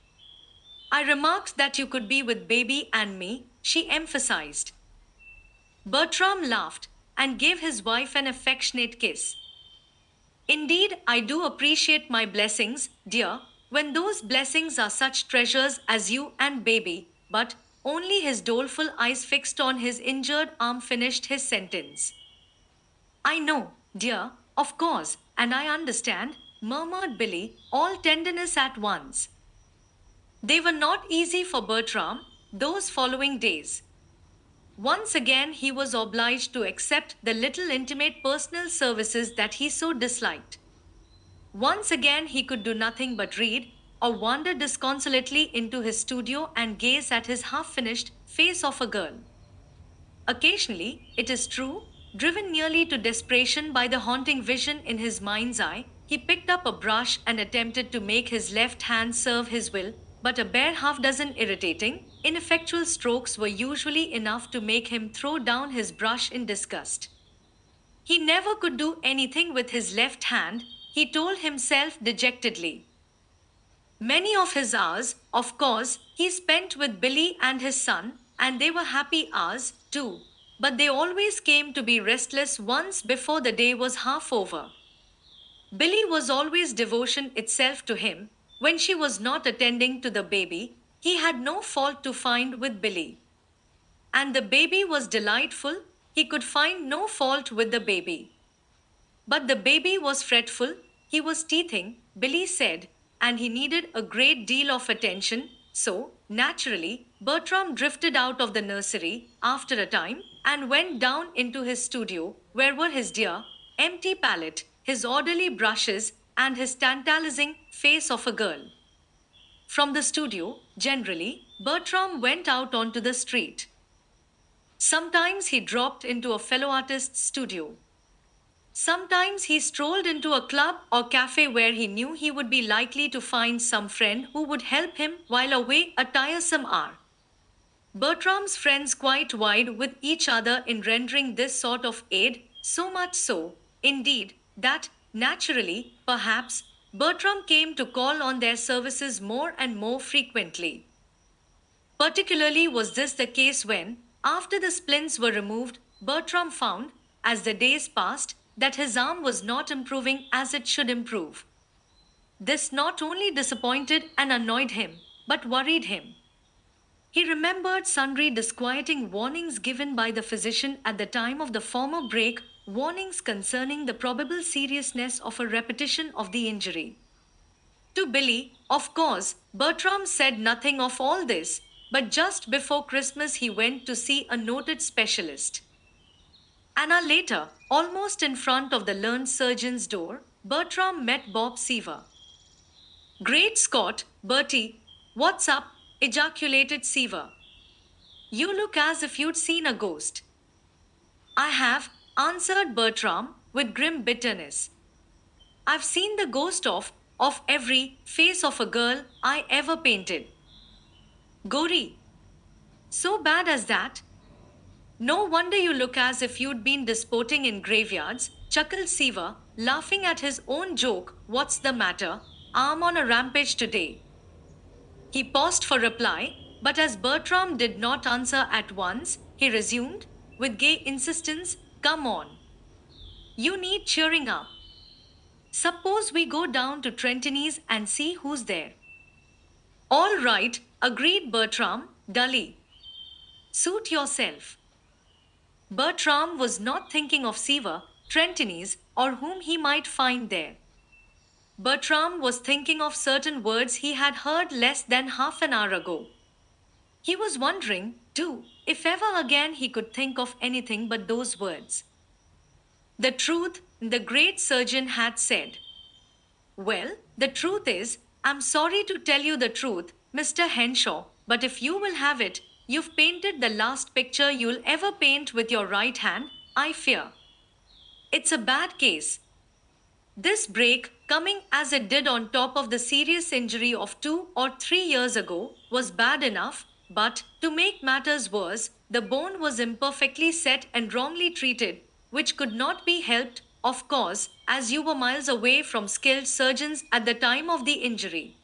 I remarked that you could be with baby and me, she emphasized. Bertram laughed and gave his wife an affectionate kiss. Indeed, I do appreciate my blessings, dear, when those blessings are such treasures as you and baby, but only his doleful eyes fixed on his injured arm finished his sentence. I know, dear, of course, and I understand, murmured Billy, all tenderness at once. They were not easy for Bertram, those following days. Once again he was obliged to accept the little intimate personal services that he so disliked. Once again he could do nothing but read, or wander disconsolately into his studio and gaze at his half-finished face of a girl. Occasionally, it is true, driven nearly to desperation by the haunting vision in his mind's eye, he picked up a brush and attempted to make his left hand serve his will, but a bare half-dozen irritating, ineffectual strokes were usually enough to make him throw down his brush in disgust. He never could do anything with his left hand, he told himself dejectedly. Many of his hours, of course, he spent with Billy and his son, and they were happy hours, too. But they always came to be restless once before the day was half over. Billy was always devotion itself to him. When she was not attending to the baby, he had no fault to find with Billy. And the baby was delightful, he could find no fault with the baby. But the baby was fretful, he was teething, Billy said, and he needed a great deal of attention. So, naturally, Bertram drifted out of the nursery after a time and went down into his studio, where were his dear, empty palette, his orderly brushes, and his tantalizing face of a girl. From the studio, generally, Bertram went out onto the street. Sometimes he dropped into a fellow artist's studio. Sometimes he strolled into a club or cafe where he knew he would be likely to find some friend who would help him while away a tiresome hour. Bertram's friends quite vied with each other in rendering this sort of aid, so much so, indeed, that, naturally, perhaps, Bertram came to call on their services more and more frequently. Particularly was this the case when, after the splints were removed, Bertram found, as the days passed, that his arm was not improving as it should improve. This not only disappointed and annoyed him, but worried him. He remembered sundry disquieting warnings given by the physician at the time of the former break, warnings concerning the probable seriousness of a repetition of the injury. To Billy, of course, Bertram said nothing of all this, but just before Christmas he went to see a noted specialist. An hour later, almost in front of the learned surgeon's door, Bertram met Bob Seaver. Great Scott, Bertie, what's up? Ejaculated Seaver. You look as if you'd seen a ghost. I have, answered Bertram with grim bitterness. I've seen the ghost of every face of a girl I ever painted. Gory. So bad as that? No wonder you look as if you'd been disporting in graveyards, chuckled Seaver, laughing at his own joke. What's the matter? I'm on a rampage today. He paused for reply, but as Bertram did not answer at once, he resumed, with gay insistence, come on. You need cheering up. Suppose we go down to Trentini's and see who's there. All right, agreed Bertram, dully. Suit yourself. Bertram was not thinking of Seaver, Trentini's, or whom he might find there. Bertram was thinking of certain words he had heard less than half an hour ago. He was wondering, too, if ever again he could think of anything but those words. The truth, the great surgeon had said. Well, the truth is, I'm sorry to tell you the truth, Mr. Henshaw, but if you will have it, you've painted the last picture you'll ever paint with your right hand, I fear. It's a bad case. This break, coming as it did on top of the serious injury of 2 or 3 years ago, was bad enough, but, to make matters worse, the bone was imperfectly set and wrongly treated, which could not be helped, of course, as you were miles away from skilled surgeons at the time of the injury.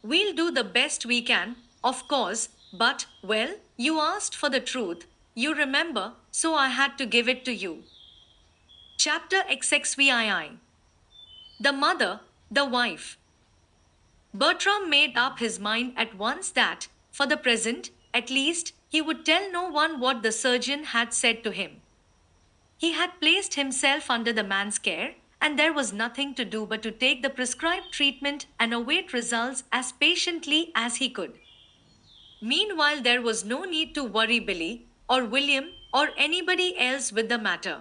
We'll do the best we can, of course, but, well, you asked for the truth, you remember, so I had to give it to you. Chapter XXVII. The mother, the wife. Bertram made up his mind at once that, for the present, at least, he would tell no one what the surgeon had said to him. He had placed himself under the man's care, and there was nothing to do but to take the prescribed treatment and await results as patiently as he could. Meanwhile, there was no need to worry Billy, or William, or anybody else with the matter.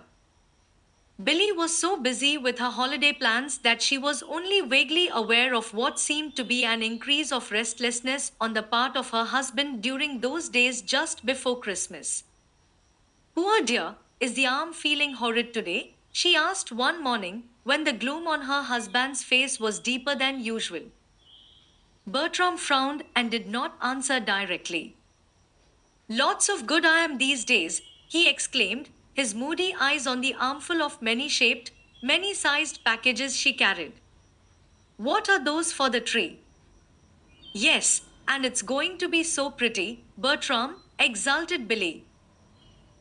Billy was so busy with her holiday plans that she was only vaguely aware of what seemed to be an increase of restlessness on the part of her husband during those days just before Christmas. Poor dear, is the arm feeling horrid today? She asked one morning when the gloom on her husband's face was deeper than usual. Bertram frowned and did not answer directly. Lots of good I am these days, he exclaimed, his moody eyes on the armful of many-shaped, many sized packages she carried. What are those for the tree? Yes, and it's going to be so pretty, Bertram, exulted Billy.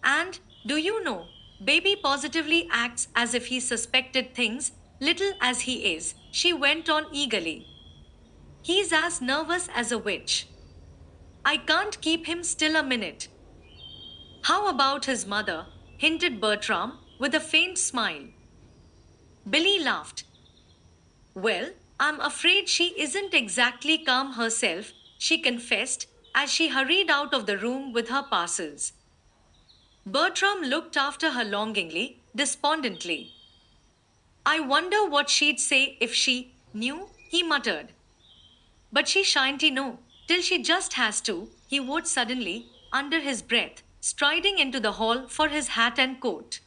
And, do you know, Baby positively acts as if he suspected things, little as he is, she went on eagerly. He's as nervous as a witch. I can't keep him still a minute. How about his mother? Hinted Bertram, with a faint smile. Billy laughed. Well, I'm afraid she isn't exactly calm herself, she confessed, as she hurried out of the room with her parcels. Bertram looked after her longingly, despondently. I wonder what she'd say if she knew, he muttered. But she shan't know, till she just has to, he would suddenly, under his breath, striding into the hall for his hat and coat.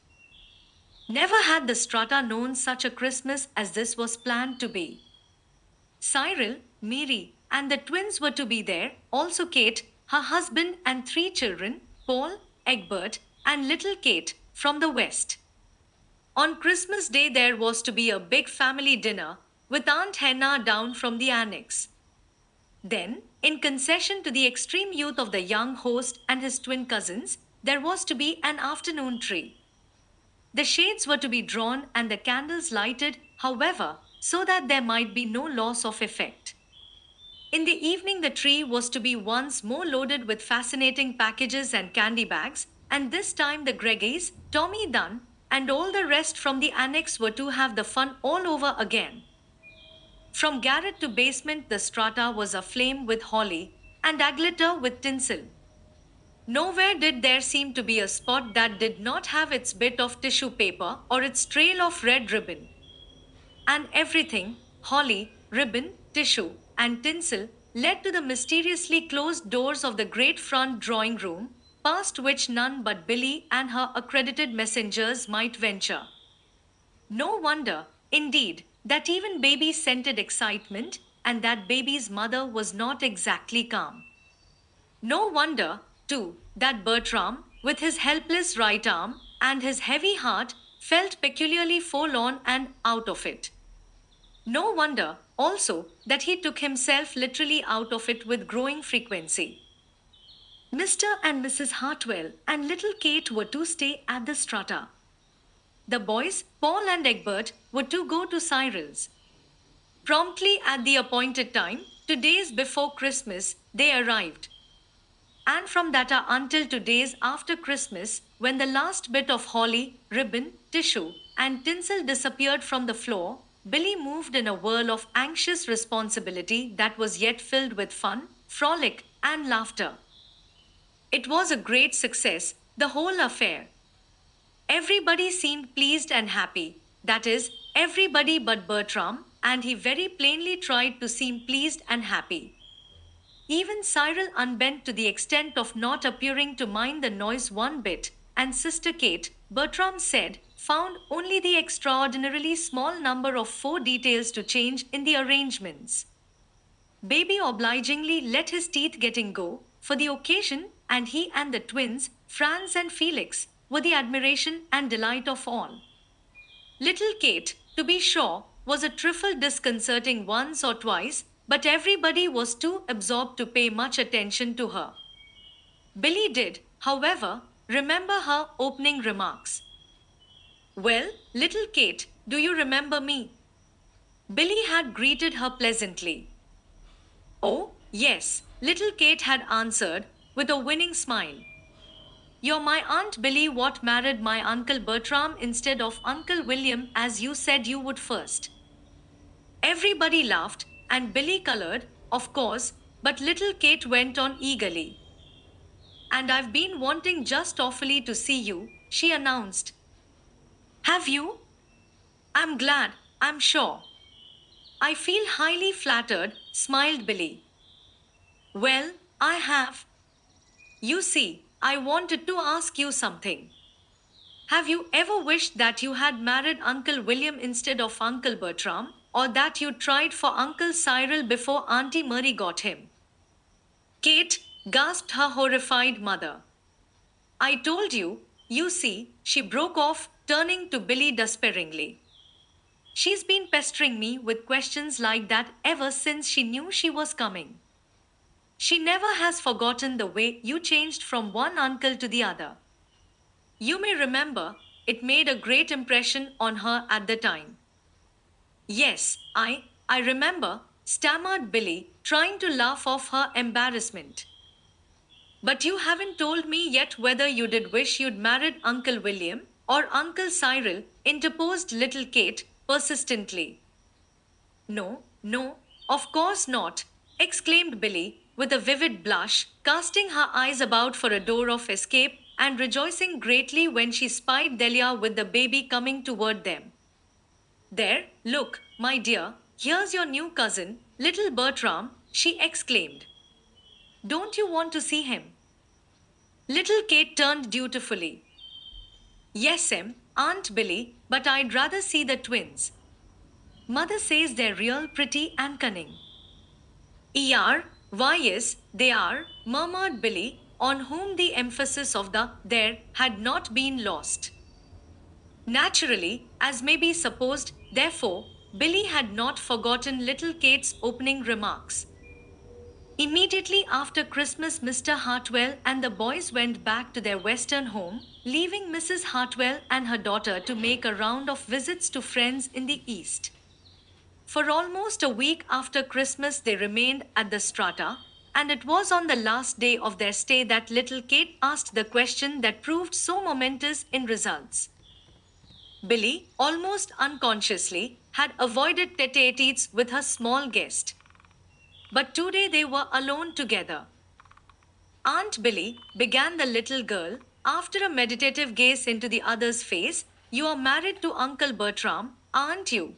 Never had the Strata known such a Christmas as this was planned to be. Cyril, Mary, and the twins were to be there, also Kate, her husband, and three children Paul, Egbert, and little Kate from the West. On Christmas Day, there was to be a big family dinner with Aunt Hannah down from the annex. Then, in concession to the extreme youth of the young host and his twin cousins, there was to be an afternoon tree. The shades were to be drawn and the candles lighted, however, so that there might be no loss of effect. In the evening, the tree was to be once more loaded with fascinating packages and candy bags, and this time the Greggys, Tommy Dunn, and all the rest from the annex were to have the fun all over again. From garret to basement, the strata was aflame with holly and aglitter with tinsel. Nowhere did there seem to be a spot that did not have its bit of tissue paper or its trail of red ribbon. And everything holly, ribbon, tissue, and tinsel led to the mysteriously closed doors of the great front drawing room, past which none but Billy and her accredited messengers might venture. No wonder, indeed, that even baby scented excitement, and that baby's mother was not exactly calm. No wonder, too, that Bertram, with his helpless right arm and his heavy heart, felt peculiarly forlorn and out of it. No wonder, also, that he took himself literally out of it with growing frequency. Mr. and Mrs. Hartwell and little Kate were to stay at the Strata. The boys, Paul and Egbert, were to go to Cyril's. Promptly at the appointed time, 2 days before Christmas, they arrived. And from that hour until 2 days after Christmas, when the last bit of holly, ribbon, tissue, and tinsel disappeared from the floor, Billy moved in a whirl of anxious responsibility that was yet filled with fun, frolic, and laughter. It was a great success, the whole affair. Everybody seemed pleased and happy, that is, everybody but Bertram, and he very plainly tried to seem pleased and happy. Even Cyril unbent to the extent of not appearing to mind the noise one bit, and Sister Kate, Bertram said, found only the extraordinarily small number of 4 details to change in the arrangements. Baby obligingly let his teeth getting go for the occasion, and he and the twins, Franz and Felix, were the admiration and delight of all. Little Kate, to be sure, was a trifle disconcerting once or twice, but everybody was too absorbed to pay much attention to her. Billy did, however, remember her opening remarks. Well, little Kate, do you remember me? Billy had greeted her pleasantly. Oh, yes, little Kate had answered, with a winning smile. You're my Aunt Billy what married my Uncle Bertram instead of Uncle William as you said you would first. Everybody laughed, and Billy colored, of course, but little Kate went on eagerly. And I've been wanting just awfully to see you, she announced. Have you? I'm glad, I'm sure. I feel highly flattered, smiled Billy. Well, I have. You see, I wanted to ask you something. Have you ever wished that you had married Uncle William instead of Uncle Bertram, or that you tried for Uncle Cyril before Auntie Murray got him? Kate, gasped her horrified mother. I told you, you see, she broke off, turning to Billy despairingly. She's been pestering me with questions like that ever since she knew she was coming. She never has forgotten the way you changed from one uncle to the other. You may remember, it made a great impression on her at the time. Yes, I remember, stammered Billy, trying to laugh off her embarrassment. But you haven't told me yet whether you did wish you'd married Uncle William or Uncle Cyril, interposed little Kate persistently. No, no, of course not, exclaimed Billy, with a vivid blush, casting her eyes about for a door of escape and rejoicing greatly when she spied Delia with the baby coming toward them. There, look, my dear, here's your new cousin, little Bertram, she exclaimed. Don't you want to see him? Little Kate turned dutifully. Yes, Aunt Billy, but I'd rather see the twins. Mother says they're real pretty and cunning. Why yes, they are, murmured Billy, on whom the emphasis of the there had not been lost. Naturally, as may be supposed, therefore, Billy had not forgotten little Kate's opening remarks. Immediately after Christmas, Mr. Hartwell and the boys went back to their western home, leaving Mrs. Hartwell and her daughter to make a round of visits to friends in the east. For almost a week after Christmas, they remained at the Strata, and it was on the last day of their stay that little Kate asked the question that proved so momentous in results. Billy, almost unconsciously, had avoided tete-a-tetes with her small guest. But today they were alone together. Aunt Billy, began the little girl, after a meditative gaze into the other's face, you are married to Uncle Bertram, aren't you?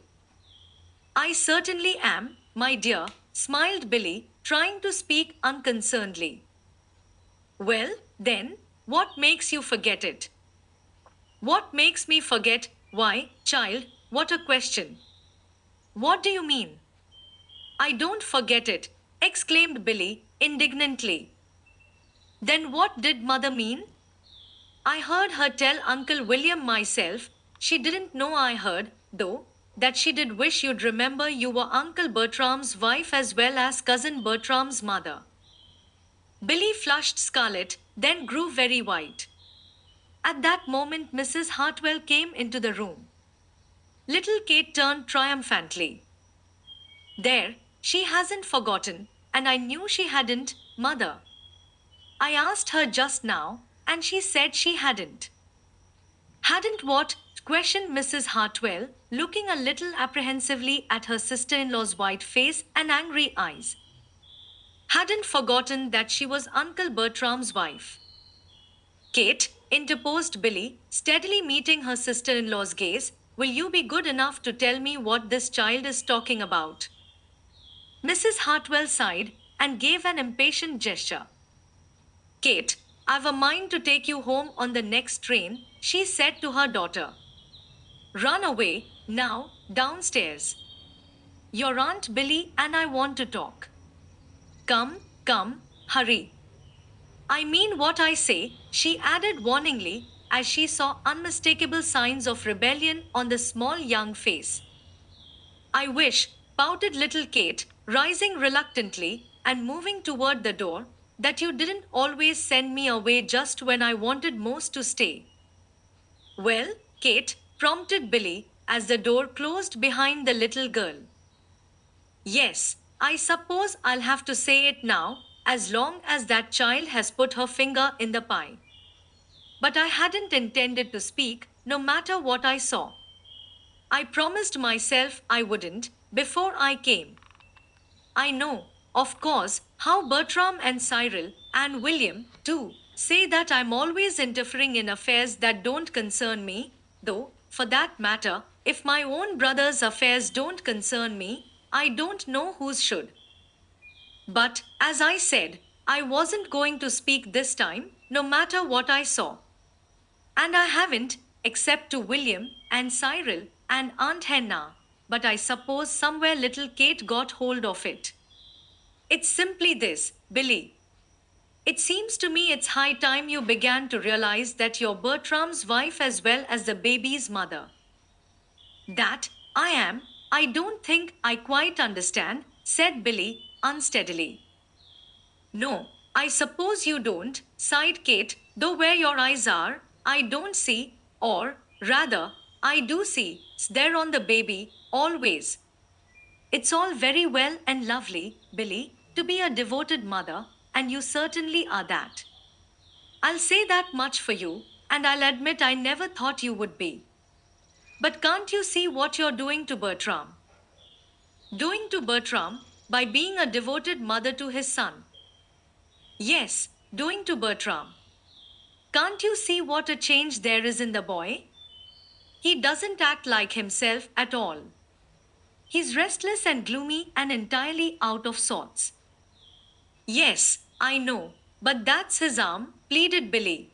I certainly am, my dear, smiled Billy, trying to speak unconcernedly. Well, then, what makes you forget it? What makes me forget? Why, child, what a question. What do you mean? I don't forget it, exclaimed Billy, indignantly. Then what did mother mean? I heard her tell Uncle William myself, she didn't know I heard, though, that she did wish you'd remember you were Uncle Bertram's wife as well as Cousin Bertram's mother. Billy flushed scarlet, then grew very white. At that moment, Mrs. Hartwell came into the room. Little Kate turned triumphantly. There, she hasn't forgotten, and I knew she hadn't, mother. I asked her just now, and she said she hadn't. Hadn't what? Questioned Mrs. Hartwell, looking a little apprehensively at her sister-in-law's white face and angry eyes. Hadn't forgotten that she was Uncle Bertram's wife. Kate, interposed Billy, steadily meeting her sister-in-law's gaze, will you be good enough to tell me what this child is talking about? Mrs. Hartwell sighed and gave an impatient gesture. Kate, I've a mind to take you home on the next train, she said to her daughter. Run away, now, downstairs. Your Aunt Billy and I want to talk. Come, hurry. I mean what I say, she added warningly, as she saw unmistakable signs of rebellion on the small young face. I wish, pouted little Kate, rising reluctantly and moving toward the door, that you didn't always send me away just when I wanted most to stay. Well, Kate, prompted Billy, as the door closed behind the little girl. Yes, I suppose I'll have to say it now, as long as that child has put her finger in the pie. But I hadn't intended to speak, no matter what I saw. I promised myself I wouldn't, before I came. I know, of course, how Bertram and Cyril, and William, too, say that I'm always interfering in affairs that don't concern me, though, for that matter, if my own brother's affairs don't concern me, I don't know whose should. But, as I said, I wasn't going to speak this time, no matter what I saw. And I haven't, except to William, and Cyril, and Aunt Henna, but I suppose somewhere little Kate got hold of it. It's simply this, Billy. It seems to me it's high time you began to realize that you're Bertram's wife as well as the baby's mother. I am. I don't think I quite understand, said Billy unsteadily. No, I suppose you don't, sighed Kate, though where your eyes are, I don't see, or, rather, I do see, there on the baby, always. It's all very well and lovely, Billy, to be a devoted mother, and you certainly are that. I'll say that much for you, and I'll admit I never thought you would be. But can't you see what you're doing to Bertram? Doing to Bertram by being a devoted mother to his son. Yes, doing to Bertram. Can't you see what a change there is in the boy? He doesn't act like himself at all. He's restless and gloomy and entirely out of sorts. Yes, I know, but that's his arm, pleaded Billy.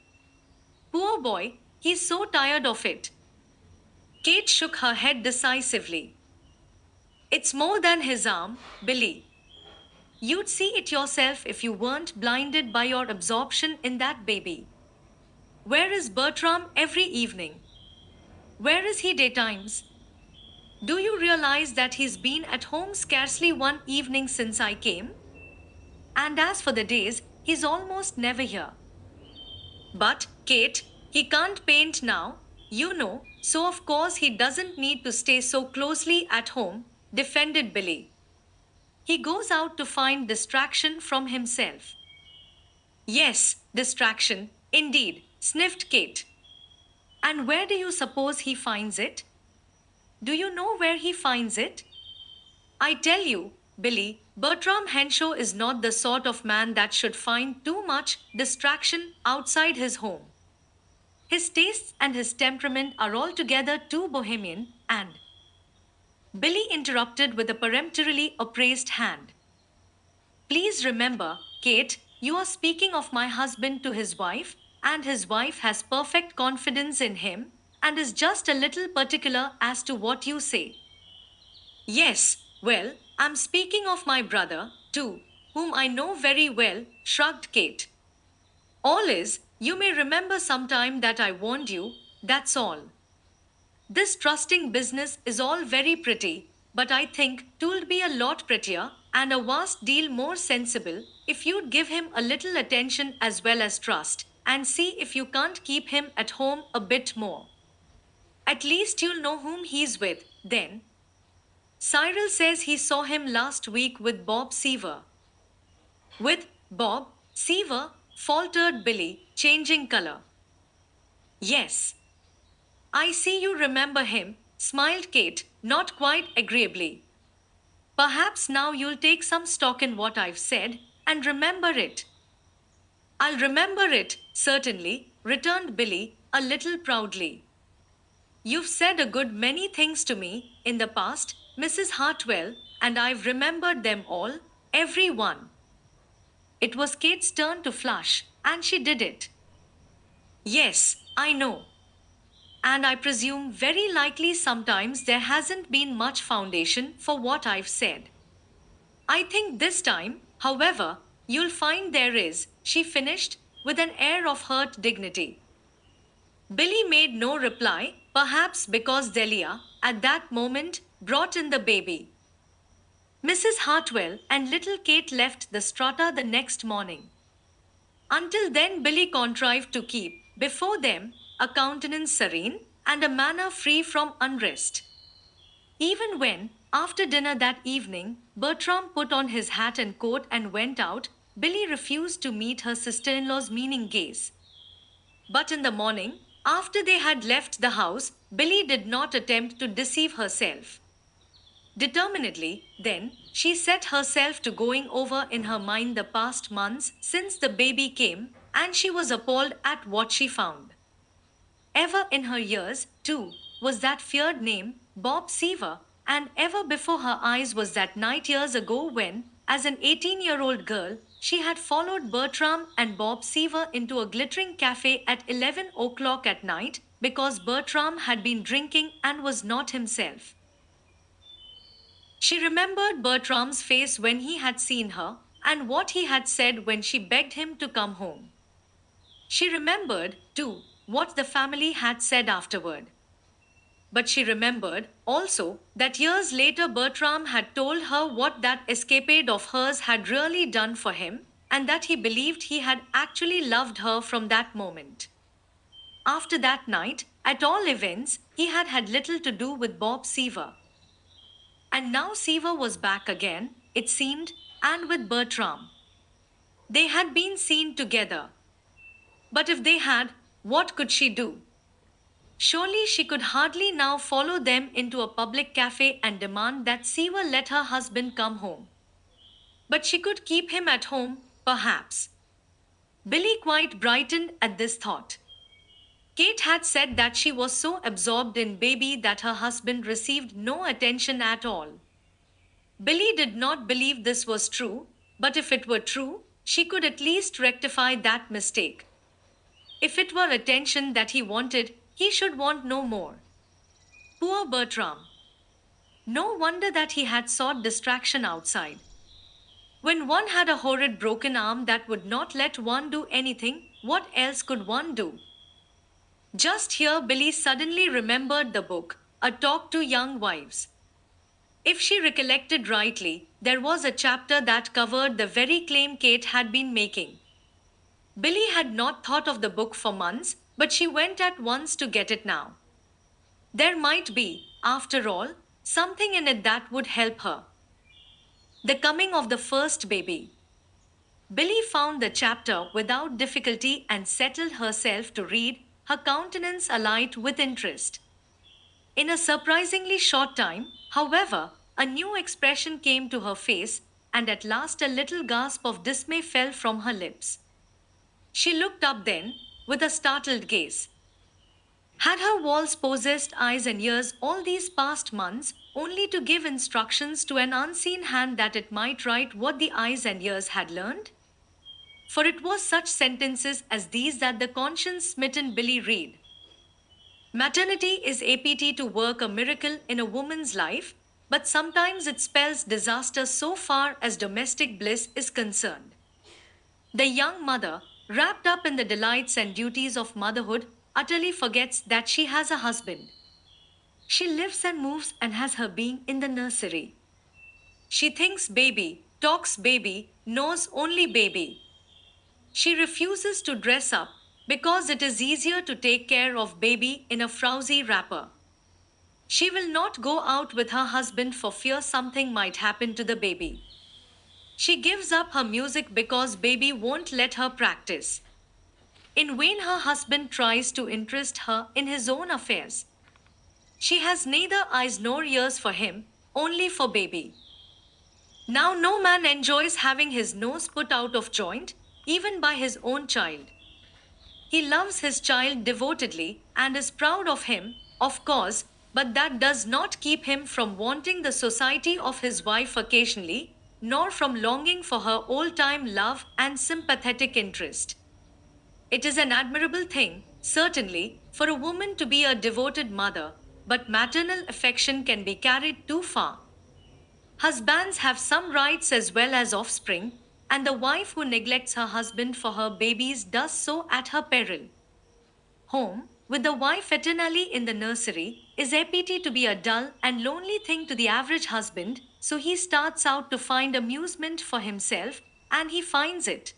Poor boy, he's so tired of it. Kate shook her head decisively. It's more than his arm, Billy. You'd see it yourself if you weren't blinded by your absorption in that baby. Where is Bertram every evening? Where is he daytimes? Do you realize that he's been at home scarcely one evening since I came? And as for the days, he's almost never here. But, Kate, he can't paint now, you know, so of course he doesn't need to stay so closely at home, defended Billy. He goes out to find distraction from himself. Yes, distraction, indeed, sniffed Kate. And where do you suppose he finds it? Do you know where he finds it? I tell you, Billy, Bertram Henshaw is not the sort of man that should find too much distraction outside his home. His tastes and his temperament are altogether too bohemian, and Billy interrupted with a peremptorily upraised hand. Please remember, Kate, you are speaking of my husband to his wife, and his wife has perfect confidence in him, and is just a little particular as to what you say. Yes, well, I'm speaking of my brother, too, whom I know very well, shrugged Kate. All is, you may remember sometime that I warned you, that's all. This trusting business is all very pretty, but I think 'twould be a lot prettier and a vast deal more sensible if you'd give him a little attention as well as trust, and see if you can't keep him at home a bit more. At least you'll know whom he's with, then. Cyril says he saw him last week with Bob Seaver. With Bob Seaver, faltered Billy, changing color. Yes. I see you remember him, smiled Kate, not quite agreeably. Perhaps now you'll take some stock in what I've said, and remember it. I'll remember it, certainly, returned Billy, a little proudly. You've said a good many things to me in the past, Mrs. Hartwell, and I've remembered them all, every one. It was Kate's turn to flush, and she did it. Yes, I know. And I presume very likely sometimes there hasn't been much foundation for what I've said. I think this time, however, you'll find there is, she finished, with an air of hurt dignity. Billy made no reply, perhaps because Delia, at that moment, brought in the baby. Mrs. Hartwell and little Kate left the strata the next morning. Until then, Billy contrived to keep, before them, a countenance serene and a manner free from unrest. Even when, after dinner that evening, Bertram put on his hat and coat and went out, Billy refused to meet her sister in law's meaning gaze. But in the morning, after they had left the house, Billy did not attempt to deceive herself. Determinedly, then, she set herself to going over in her mind the past months since the baby came, and she was appalled at what she found. Ever in her ears, too, was that feared name, Bob Seaver, and ever before her eyes was that night years ago when, as an 18-year-old girl, she had followed Bertram and Bob Seaver into a glittering cafe at 11 o'clock at night because Bertram had been drinking and was not himself. She remembered Bertram's face when he had seen her, and what he had said when she begged him to come home. She remembered, too, what the family had said afterward. But she remembered, also, that years later Bertram had told her what that escapade of hers had really done for him, and that he believed he had actually loved her from that moment. After that night, at all events, he had had little to do with Bob Seaver. And now Seaver was back again, it seemed, and with Bertram. They had been seen together. But if they had, what could she do? Surely she could hardly now follow them into a public cafe and demand that Seaver let her husband come home. But she could keep him at home, perhaps. Billy quite brightened at this thought. Kate had said that she was so absorbed in baby that her husband received no attention at all. Billy did not believe this was true, but if it were true, she could at least rectify that mistake. If it were attention that he wanted, he should want no more. Poor Bertram. No wonder that he had sought distraction outside. When one had a horrid broken arm that would not let one do anything, what else could one do? Just here, Billy suddenly remembered the book, A Talk to Young Wives. If she recollected rightly, there was a chapter that covered the very claim Kate had been making. Billy had not thought of the book for months, but she went at once to get it now. There might be, after all, something in it that would help her. The coming of the first baby. Billy found the chapter without difficulty and settled herself to read, her countenance alight with interest. In a surprisingly short time, however, a new expression came to her face, and at last a little gasp of dismay fell from her lips. She looked up then, with a startled gaze. Had her walls possessed eyes and ears all these past months, only to give instructions to an unseen hand that it might write what the eyes and ears had learned? For it was such sentences as these that the conscience-smitten Billy read. Maternity is apt to work a miracle in a woman's life, but sometimes it spells disaster so far as domestic bliss is concerned. The young mother, wrapped up in the delights and duties of motherhood, utterly forgets that she has a husband. She lives and moves and has her being in the nursery. She thinks baby, talks baby, knows only baby. She refuses to dress up because it is easier to take care of baby in a frowsy wrapper. She will not go out with her husband for fear something might happen to the baby. She gives up her music because baby won't let her practice. In vain her husband tries to interest her in his own affairs. She has neither eyes nor ears for him, only for baby. Now no man enjoys having his nose put out of joint, even by his own child. He loves his child devotedly and is proud of him, of course, but that does not keep him from wanting the society of his wife occasionally, nor from longing for her old-time love and sympathetic interest. It is an admirable thing, certainly, for a woman to be a devoted mother, but maternal affection can be carried too far. Husbands have some rights as well as offspring, and the wife who neglects her husband for her babies does so at her peril. Home, with the wife eternally in the nursery, is apt to be a dull and lonely thing to the average husband, so he starts out to find amusement for himself, and he finds it.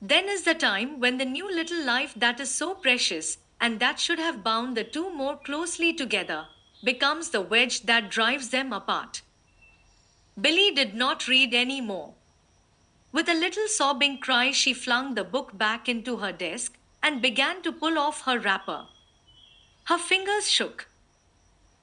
Then is the time when the new little life that is so precious, and that should have bound the two more closely together, becomes the wedge that drives them apart. Billy did not read any more. With a little sobbing cry, she flung the book back into her desk and began to pull off her wrapper. Her fingers shook.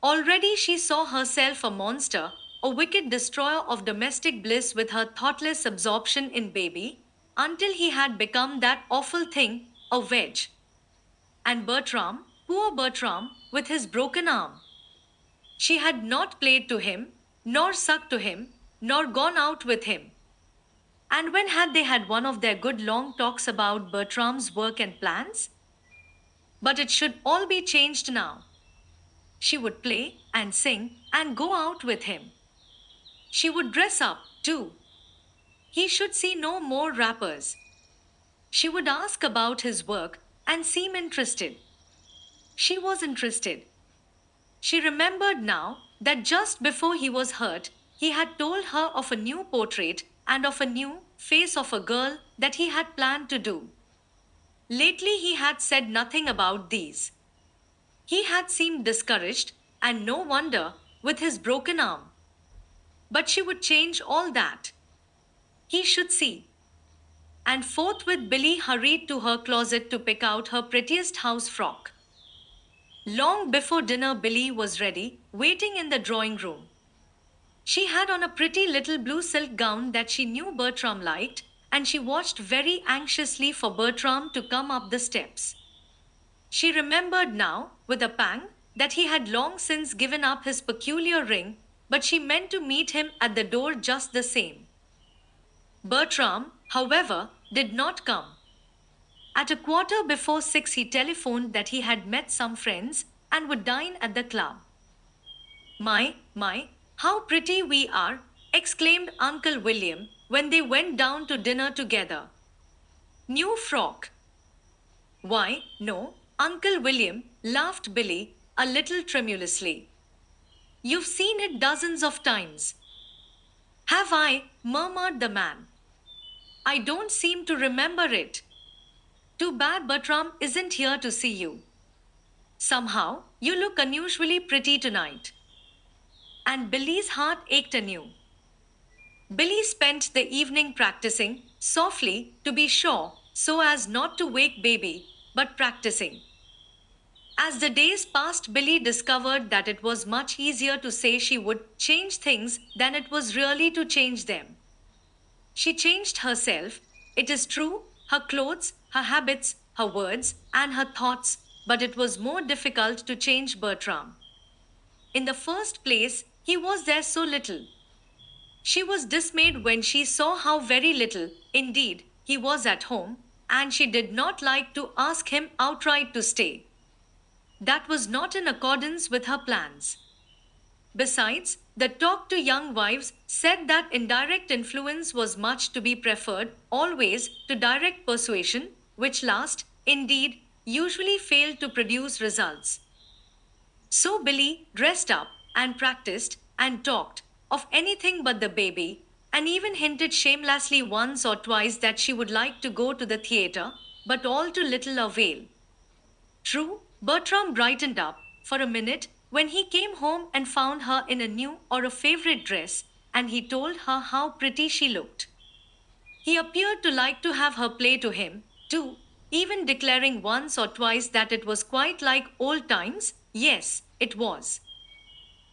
Already she saw herself a monster, a wicked destroyer of domestic bliss with her thoughtless absorption in baby, until he had become that awful thing, a wedge. And Bertram, poor Bertram, with his broken arm. She had not played to him, nor sucked to him, nor gone out with him. And when had they had one of their good long talks about Bertram's work and plans? But it should all be changed now. She would play and sing and go out with him. She would dress up, too. He should see no more wrappers. She would ask about his work and seem interested. She was interested. She remembered now that just before he was hurt, he had told her of a new portrait and of a new face of a girl that he had planned to do. Lately, he had said nothing about these. He had seemed discouraged, and no wonder, with his broken arm. But she would change all that. He should see. And forthwith Billy hurried to her closet to pick out her prettiest house frock. Long before dinner, Billy was ready, waiting in the drawing room. She had on a pretty little blue silk gown that she knew Bertram liked, and she watched very anxiously for Bertram to come up the steps. She remembered now, with a pang, that he had long since given up his peculiar ring, but she meant to meet him at the door just the same. Bertram, however, did not come. At a quarter before 6, he telephoned that he had met some friends and would dine at the club. My, how pretty we are, exclaimed Uncle William when they went down to dinner together. New frock. Why, no, Uncle William, laughed Billy, a little tremulously. You've seen it dozens of times. Have I? Murmured the man. I don't seem to remember it. Too bad Bertram isn't here to see you. Somehow, you look unusually pretty tonight. And Billy's heart ached anew. Billy spent the evening practicing, softly, to be sure, so as not to wake baby, but practicing. As the days passed, Billy discovered that it was much easier to say she would change things than it was really to change them. She changed herself, it is true, her clothes, her habits, her words, and her thoughts, but it was more difficult to change Bertram. In the first place, he was there so little. She was dismayed when she saw how very little, indeed, he was at home, and she did not like to ask him outright to stay. That was not in accordance with her plans. Besides, the talk to young wives said that indirect influence was much to be preferred always to direct persuasion, which last, indeed, usually failed to produce results. So Billy dressed up and practiced and talked of anything but the baby, and even hinted shamelessly once or twice that she would like to go to the theatre, but all to little avail. True, Bertram brightened up for a minute when he came home and found her in a new or a favorite dress, and he told her how pretty she looked. He appeared to like to have her play to him, too, even declaring once or twice that it was quite like old times. Yes, it was.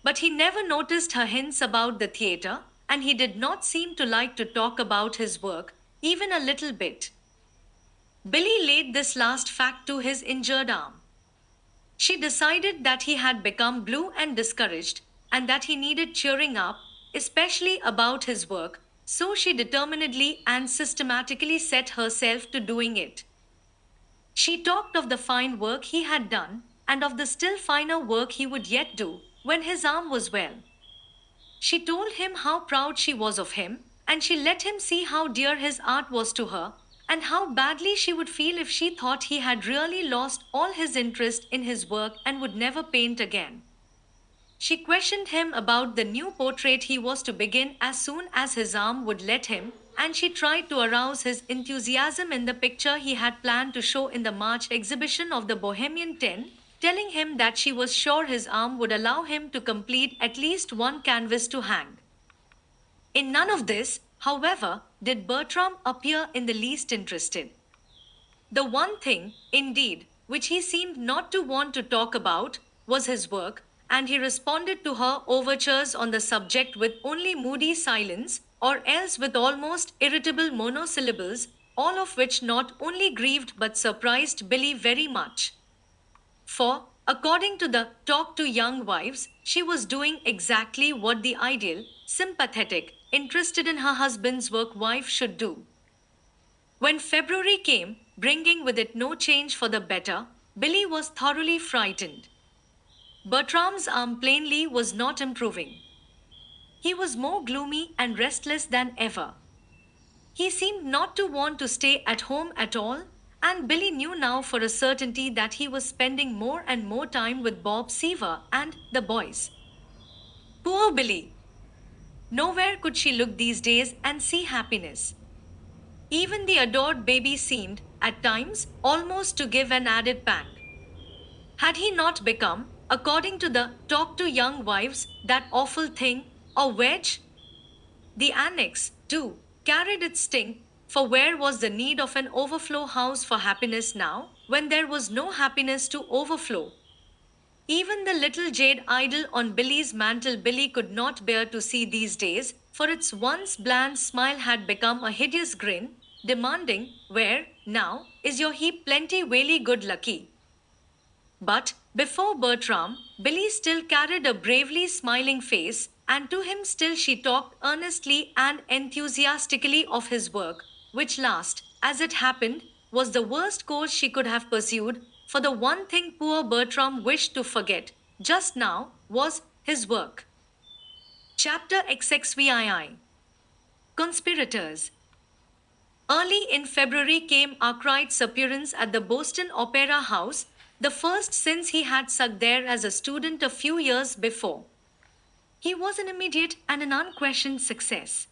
But he never noticed her hints about the theatre, and he did not seem to like to talk about his work, even a little bit. Billy laid this last fact to his injured arm. She decided that he had become blue and discouraged, and that he needed cheering up, especially about his work, so she determinedly and systematically set herself to doing it. She talked of the fine work he had done, and of the still finer work he would yet do, when his arm was well. She told him how proud she was of him, and she let him see how dear his art was to her, and how badly she would feel if she thought he had really lost all his interest in his work and would never paint again. She questioned him about the new portrait he was to begin as soon as his arm would let him, and she tried to arouse his enthusiasm in the picture he had planned to show in the March exhibition of the Bohemian Ten, telling him that she was sure his arm would allow him to complete at least one canvas to hang. In none of this, however, did Bertram appear in the least interested. The one thing, indeed, which he seemed not to want to talk about was his work, and he responded to her overtures on the subject with only moody silence, or else with almost irritable monosyllables, all of which not only grieved but surprised Billy very much. For, according to the Talk to Young Wives, she was doing exactly what the ideal, sympathetic, interested in her husband's work wife should do. When February came, bringing with it no change for the better, Billy was thoroughly frightened. Bertram's arm plainly was not improving. He was more gloomy and restless than ever. He seemed not to want to stay at home at all, And Billy knew now for a certainty that he was spending more and more time with Bob Seaver and the boys. Poor Billy! Nowhere could she look these days and see happiness. Even the adored baby seemed, at times, almost to give an added pang. Had he not become, according to the talk to young wives, that awful thing, a wedge? The annex, too, carried its sting, for where was the need of an overflow house for happiness now, when there was no happiness to overflow? Even the little jade idol on Billy's mantle Billy could not bear to see these days, for its once bland smile had become a hideous grin, demanding, "Where, now, is your heap plenty really good lucky?" But, before Bertram, Billy still carried a bravely smiling face, and to him still she talked earnestly and enthusiastically of his work, which last, as it happened, was the worst course she could have pursued, for the one thing poor Bertram wished to forget, just now, was his work. Chapter XXVII Conspirators Early in February came Arkwright's appearance at the Boston Opera House, the first since he had sat there as a student a few years before. He was an immediate and an unquestioned success.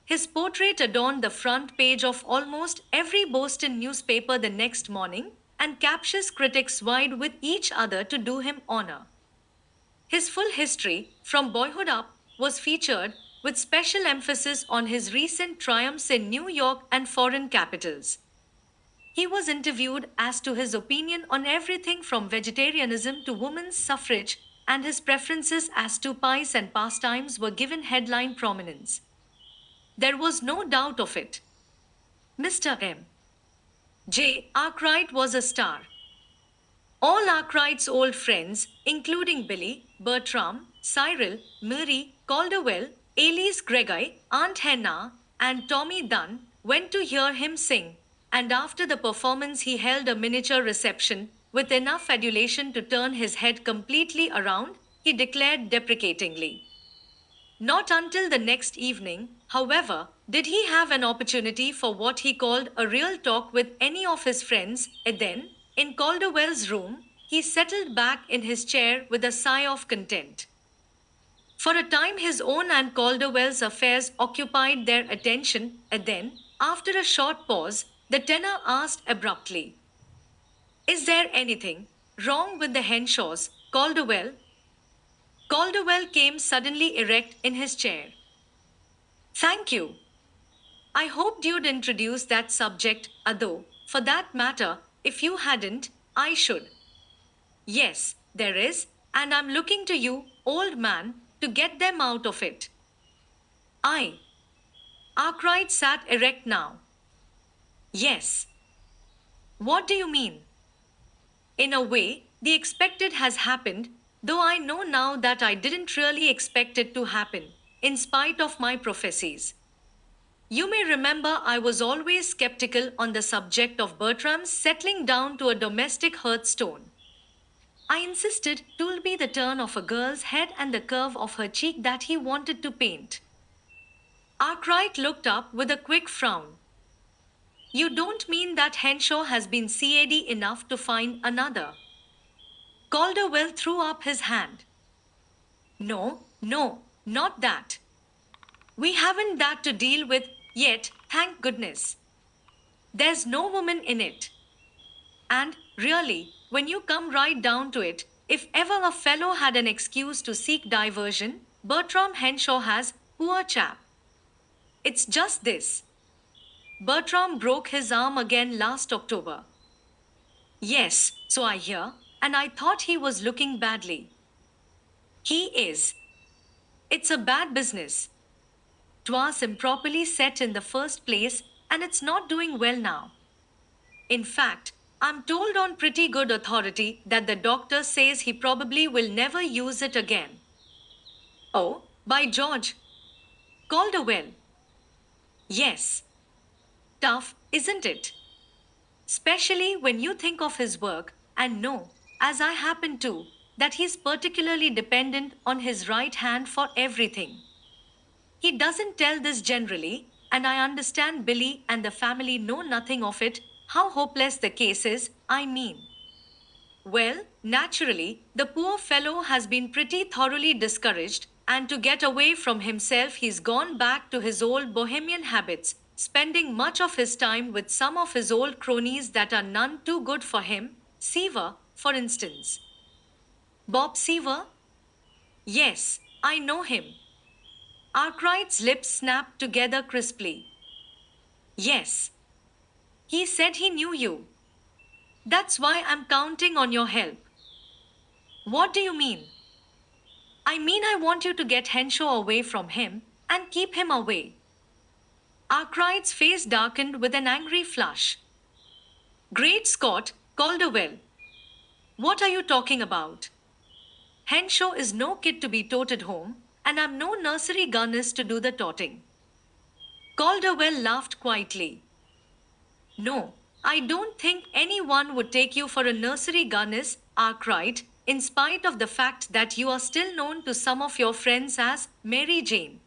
His portrait adorned the front page of almost every Boston newspaper the next morning, and captious critics vied with each other to do him honor. His full history, from boyhood up, was featured, with special emphasis on his recent triumphs in New York and foreign capitals. He was interviewed as to his opinion on everything from vegetarianism to women's suffrage, and his preferences as to pies and pastimes were given headline prominence. There was no doubt of it. Mr. M. J. Arkwright was a star. All Arkwright's old friends, including Billy, Bertram, Cyril, Mary, Calderwell, Elise Gregor, Aunt Hannah, and Tommy Dunn, went to hear him sing, and after the performance he held a miniature reception, with enough adulation to turn his head completely around, he declared deprecatingly. Not until the next evening, however, did he have an opportunity for what he called a real talk with any of his friends, and then, in Calderwell's room, he settled back in his chair with a sigh of content. For a time his own and Calderwell's affairs occupied their attention, and then, after a short pause, the tenor asked abruptly, "Is there anything wrong with the Henshaws, Calderwell?" Calderwell came suddenly erect in his chair. "Thank you. I hoped you'd introduce that subject, although, for that matter, if you hadn't, I should. Yes, there is, and I'm looking to you, old man, to get them out of it." I. Arkwright sat erect now. "Yes. What do you mean?" "In a way, the expected has happened, though I know now that I didn't really expect it to happen, in spite of my prophecies. You may remember I was always skeptical on the subject of Bertram's settling down to a domestic hearthstone. I insisted 'twould be the turn of a girl's head and the curve of her cheek that he wanted to paint." Arkwright looked up with a quick frown. "You don't mean that Henshaw has been CAD enough to find another?" Calderwell threw up his hand. "No, no, not that. We haven't that to deal with yet, thank goodness. There's no woman in it. And, really, when you come right down to it, if ever a fellow had an excuse to seek diversion, Bertram Henshaw has, poor chap. It's just this. Bertram broke his arm again last October." "Yes, so I hear, and I thought he was looking badly." "He is. It's a bad business. 'Twas improperly set in the first place, and it's not doing well now. In fact, I'm told on pretty good authority that the doctor says he probably will never use it again." "Oh, by George!" "Calderwell." "Yes. Tough, isn't it? Especially when you think of his work, and know, as I happen to, that he's particularly dependent on his right hand for everything. He doesn't tell this generally, and I understand Billy and the family know nothing of it, How hopeless the case is, I mean. Well, naturally, the poor fellow has been pretty thoroughly discouraged, and to get away from himself, he's gone back to his old bohemian habits, spending much of his time with some of his old cronies that are none too good for him. Seaver, for instance. Bob Seaver? Yes, I know him. Arkwright's lips snapped together crisply. Yes. He said he knew you. That's why I'm counting on your help. What do you mean? I mean, I want you to get Henshaw away from him and keep him away. Arkwright's face darkened with an angry flush. Great Scott, Calderwell. What are you talking about? Henshaw is no kid to be toted home, and I'm no nursery governess to do the toting. Calderwell laughed quietly. No, I don't think anyone would take you for a nursery governess, Arkwright, in spite of the fact that you are still known to some of your friends as Mary Jane.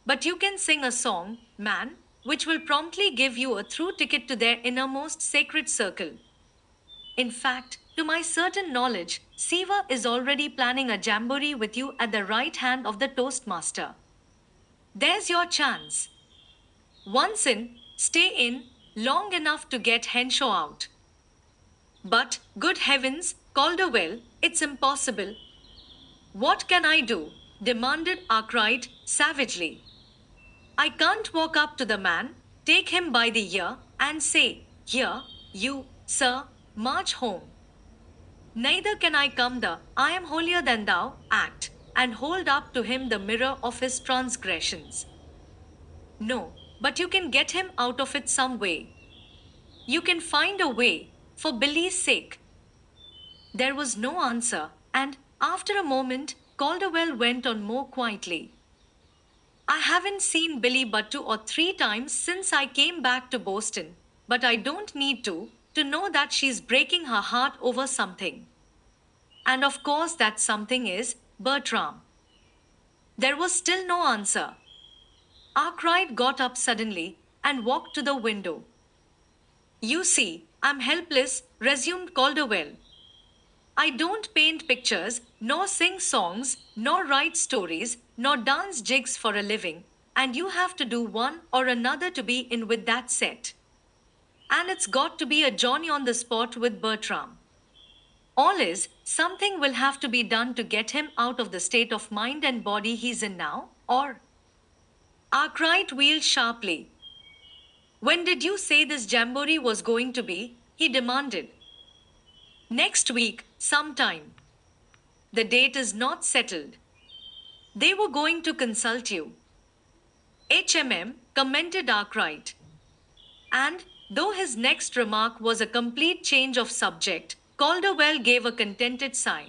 But you can sing a song, man, which will promptly give you a through ticket to their innermost sacred circle. In fact, to my certain knowledge, Siva is already planning a jamboree with you at the right hand of the Toastmaster. There's your chance. Once in, stay in, long enough to get Henshaw out. But, good heavens, Calderwell, it's impossible. What can I do? Demanded Arkwright savagely. I can't walk up to the man, take him by the ear, and say, "Here, you, sir, march home." Neither can I come the "I am holier than thou" act, and hold up to him the mirror of his transgressions. No, but you can get him out of it some way. You can find a way, for Billy's sake. There was no answer, and, after a moment, Calderwell went on more quietly. I haven't seen Billy but 2 or 3 times since I came back to Boston, but I don't need to know that she's breaking her heart over something. And of course, that something is Bertram. There was still no answer. Arkwright got up suddenly and walked to the window. You see, I'm helpless, resumed Calderwell. I don't paint pictures, nor sing songs, nor write stories, nor dance jigs for a living, and you have to do one or another to be in with that set. And it's got to be a Johnny on the spot with Bertram. All is, something will have to be done to get him out of the state of mind and body he's in now, or. Arkwright wheeled sharply. When did you say this jamboree was going to be? He demanded. Next week, sometime. The date is not settled. They were going to consult you. Commented Arkwright. And, though his next remark was a complete change of subject, Calderwell gave a contented sigh.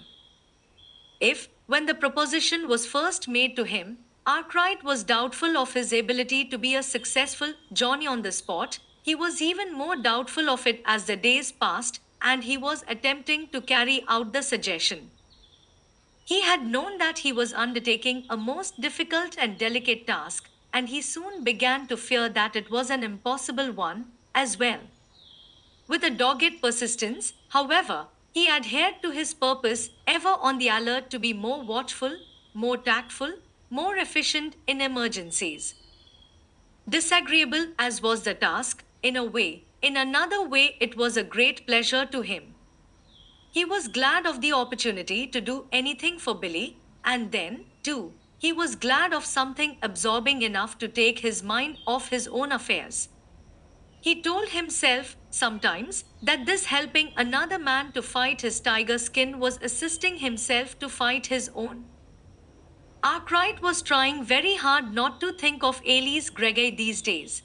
If, when the proposition was first made to him, Arkwright was doubtful of his ability to be a successful Johnny on the spot, he was even more doubtful of it as the days passed and he was attempting to carry out the suggestion. He had known that he was undertaking a most difficult and delicate task, and he soon began to fear that it was an impossible one, as well. With a dogged persistence, however, he adhered to his purpose, ever on the alert to be more watchful, more tactful, more efficient in emergencies. Disagreeable as was the task, in a way, in another way it was a great pleasure to him. He was glad of the opportunity to do anything for Billy, and then, too, he was glad of something absorbing enough to take his mind off his own affairs. He told himself, sometimes, that this helping another man to fight his tiger skin was assisting himself to fight his own. Arkwright was trying very hard not to think of Elise Gregor these days.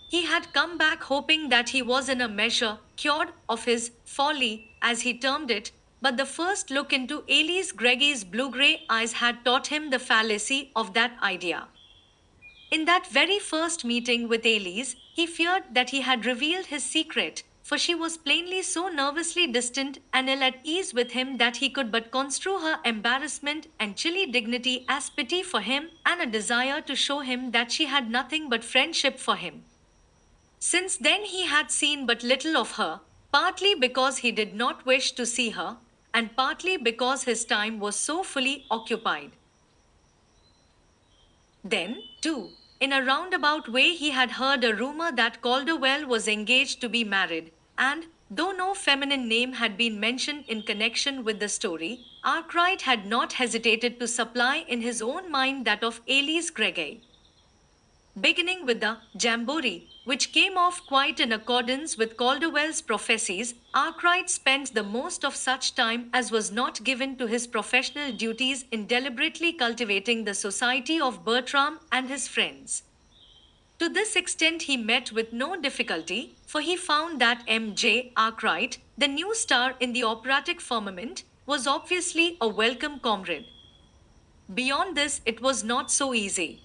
He had come back hoping that he was in a measure cured of his folly, as he termed it, but the first look into Elise Gregor's blue-gray eyes had taught him the fallacy of that idea. In that very first meeting with Elise, he feared that he had revealed his secret, for she was plainly so nervously distant and ill at ease with him that he could but construe her embarrassment and chilly dignity as pity for him and a desire to show him that she had nothing but friendship for him. Since then, he had seen but little of her, partly because he did not wish to see her, and partly because his time was so fully occupied. Then, too, in a roundabout way, he had heard a rumor that Calderwell was engaged to be married, and, though no feminine name had been mentioned in connection with the story, Arkwright had not hesitated to supply in his own mind that of Elise Gregay. Beginning with the jamboree, which came off quite in accordance with Calderwell's prophecies, Arkwright spent the most of such time as was not given to his professional duties in deliberately cultivating the society of Bertram and his friends. To this extent, he met with no difficulty, for he found that M.J. Arkwright, the new star in the operatic firmament, was obviously a welcome comrade. Beyond this, it was not so easy.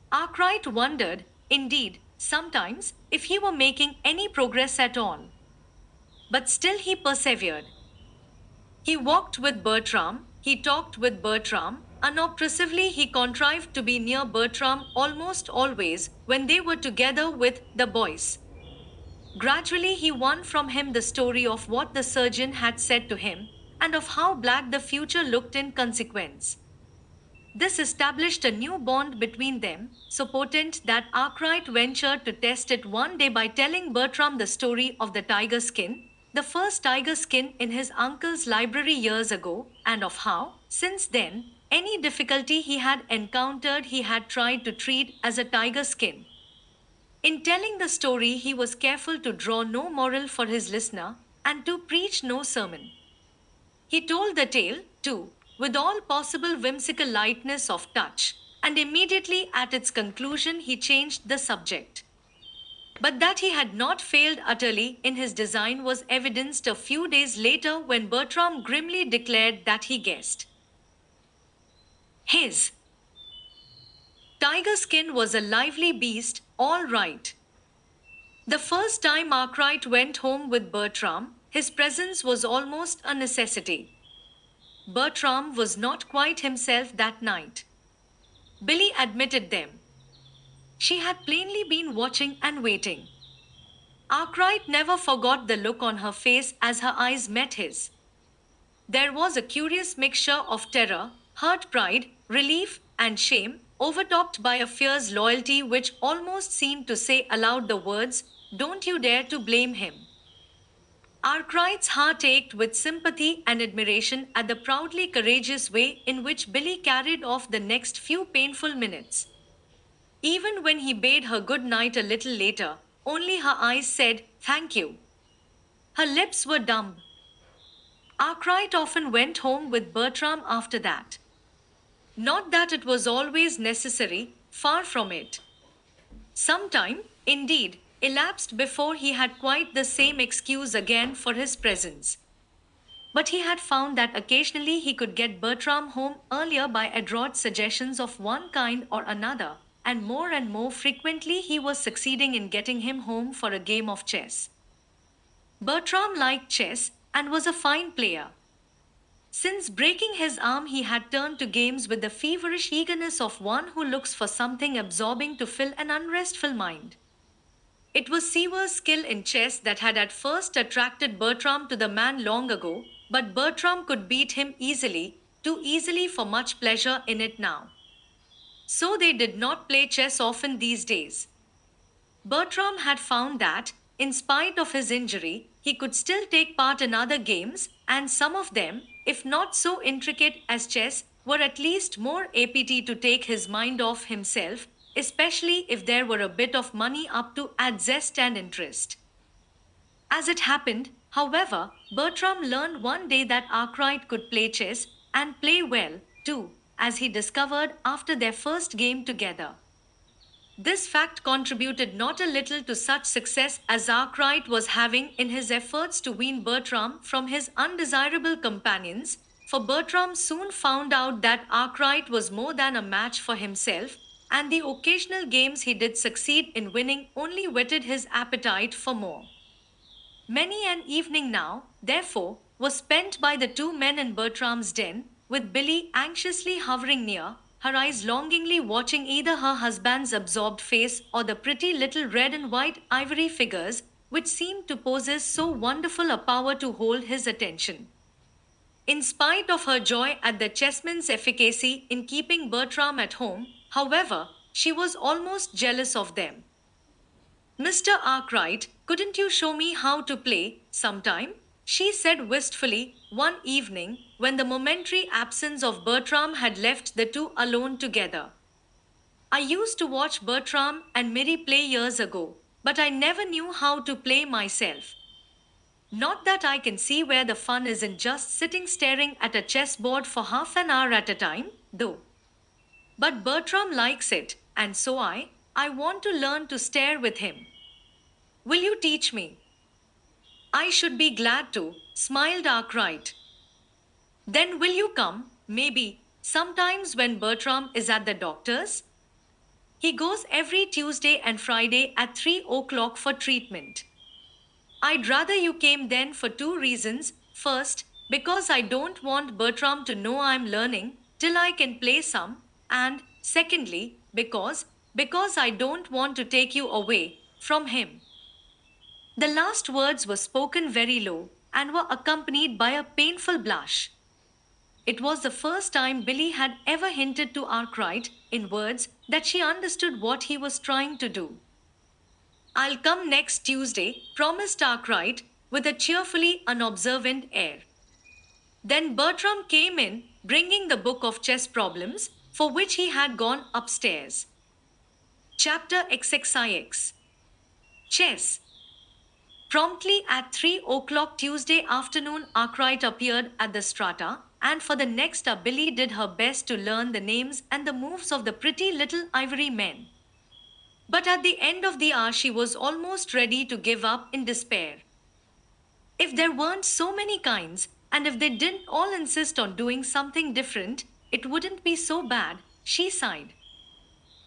Arkwright wondered, indeed, sometimes, if he were making any progress at all. But still he persevered. He walked with Bertram, he talked with Bertram, unobtrusively he contrived to be near Bertram almost always when they were together with the boys. Gradually he won from him the story of what the surgeon had said to him, and of how black the future looked in consequence. This established a new bond between them, so potent that Arkwright ventured to test it one day by telling Bertram the story of the tiger skin, the first tiger skin in his uncle's library years ago, and of how, since then, any difficulty he had encountered he had tried to treat as a tiger skin. In telling the story, he was careful to draw no moral for his listener and to preach no sermon. He told the tale, too, with all possible whimsical lightness of touch, and immediately at its conclusion he changed the subject. But that he had not failed utterly in his design was evidenced a few days later when Bertram grimly declared that he guessed. His tiger skin was a lively beast, all right. The first time Arkwright went home with Bertram, his presence was almost a necessity. Bertram was not quite himself that night. Billy admitted them. She had plainly been watching and waiting. Arkwright never forgot the look on her face as her eyes met his. There was a curious mixture of terror, hurt pride, relief, and shame, overtopped by a fierce loyalty which almost seemed to say aloud the words, "Don't you dare to blame him." Arkwright's heart ached with sympathy and admiration at the proudly courageous way in which Billy carried off the next few painful minutes. Even when he bade her good night a little later, only her eyes said, "Thank you." Her lips were dumb. Arkwright often went home with Bertram after that. Not that it was always necessary, far from it. Some time, indeed, elapsed before he had quite the same excuse again for his presence. But he had found that occasionally he could get Bertram home earlier by adroit suggestions of one kind or another, and more frequently he was succeeding in getting him home for a game of chess. Bertram liked chess and was a fine player. Since breaking his arm, he had turned to games with the feverish eagerness of one who looks for something absorbing to fill an unrestful mind. It was Seaver's skill in chess that had at first attracted Bertram to the man long ago, but Bertram could beat him easily, too easily for much pleasure in it now. So they did not play chess often these days. Bertram had found that, in spite of his injury, he could still take part in other games, and some of them, if not so intricate as chess, were at least more apt to take his mind off himself, especially if there were a bit of money up to add zest and interest. As it happened, however, Bertram learned one day that Arkwright could play chess, and play well, too, as he discovered after their first game together. This fact contributed not a little to such success as Arkwright was having in his efforts to wean Bertram from his undesirable companions, for Bertram soon found out that Arkwright was more than a match for himself, and the occasional games he did succeed in winning only whetted his appetite for more. Many an evening now, therefore, was spent by the two men in Bertram's den, with Billy anxiously hovering near, her eyes longingly watching either her husband's absorbed face or the pretty little red and white ivory figures which seemed to possess so wonderful a power to hold his attention. In spite of her joy at the chessmen's efficacy in keeping Bertram at home, however, she was almost jealous of them. Mr. Arkwright, couldn't you show me how to play sometime? She said wistfully one evening when the momentary absence of Bertram had left the two alone together. I used to watch Bertram and Mary play years ago, but I never knew how to play myself. Not that I can see where the fun is in just sitting staring at a chessboard for half an hour at a time, though. But Bertram likes it, and so I want to learn to stare with him. Will you teach me? I should be glad to, smiled Arkwright. Then will you come, maybe, sometimes when Bertram is at the doctor's? He goes every Tuesday and Friday at 3 o'clock for treatment. I'd rather you came then for two reasons. First, because I don't want Bertram to know I'm learning till I can play some, and secondly, because I don't want to take you away from him. The last words were spoken very low and were accompanied by a painful blush. It was the first time Billy had ever hinted to Arkwright, in words, that she understood what he was trying to do. I'll come next Tuesday, promised Arkwright, with a cheerfully unobservant air. Then Bertram came in, bringing the book of chess problems, for which he had gone upstairs. Chapter XXIX Chess. Promptly at 3 o'clock Tuesday afternoon, Arkwright appeared at the strata, and for the next hour Billy did her best to learn the names and the moves of the pretty little ivory men. But at the end of the hour she was almost ready to give up in despair. If there weren't so many kinds, and if they didn't all insist on doing something different, it wouldn't be so bad, she sighed.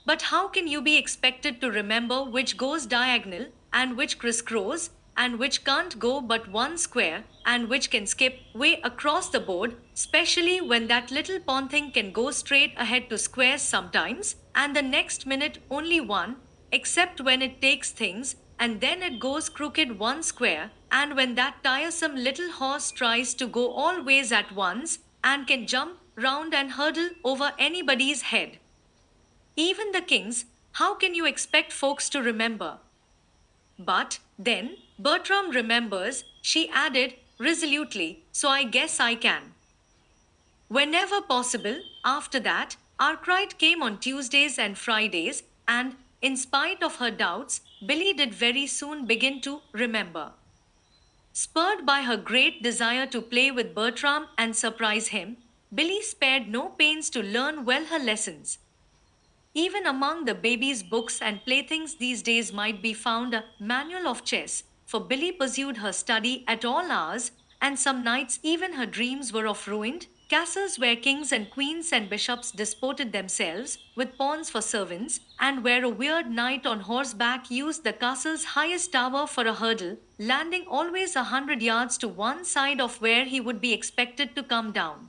But how can you be expected to remember which goes diagonal, and which crisscross, and which can't go but one square, and which can skip way across the board, especially when that little pawn thing can go straight ahead to squares sometimes, and the next minute only one, except when it takes things, and then it goes crooked one square, and when that tiresome little horse tries to go all ways at once, and can jump round and hurdle over anybody's head. Even the kings, how can you expect folks to remember? But, then, Bertram remembers, she added, resolutely, so I guess I can. Whenever possible, after that, Arkwright came on Tuesdays and Fridays, and, in spite of her doubts, Billy did very soon begin to remember. Spurred by her great desire to play with Bertram and surprise him, Billy spared no pains to learn well her lessons. Even among the baby's books and playthings these days might be found a manual of chess, for Billy pursued her study at all hours, and some nights even her dreams were of ruined castles where kings and queens and bishops disported themselves, with pawns for servants, and where a weird knight on horseback used the castle's highest tower for a hurdle, landing always 100 yards to one side of where he would be expected to come down.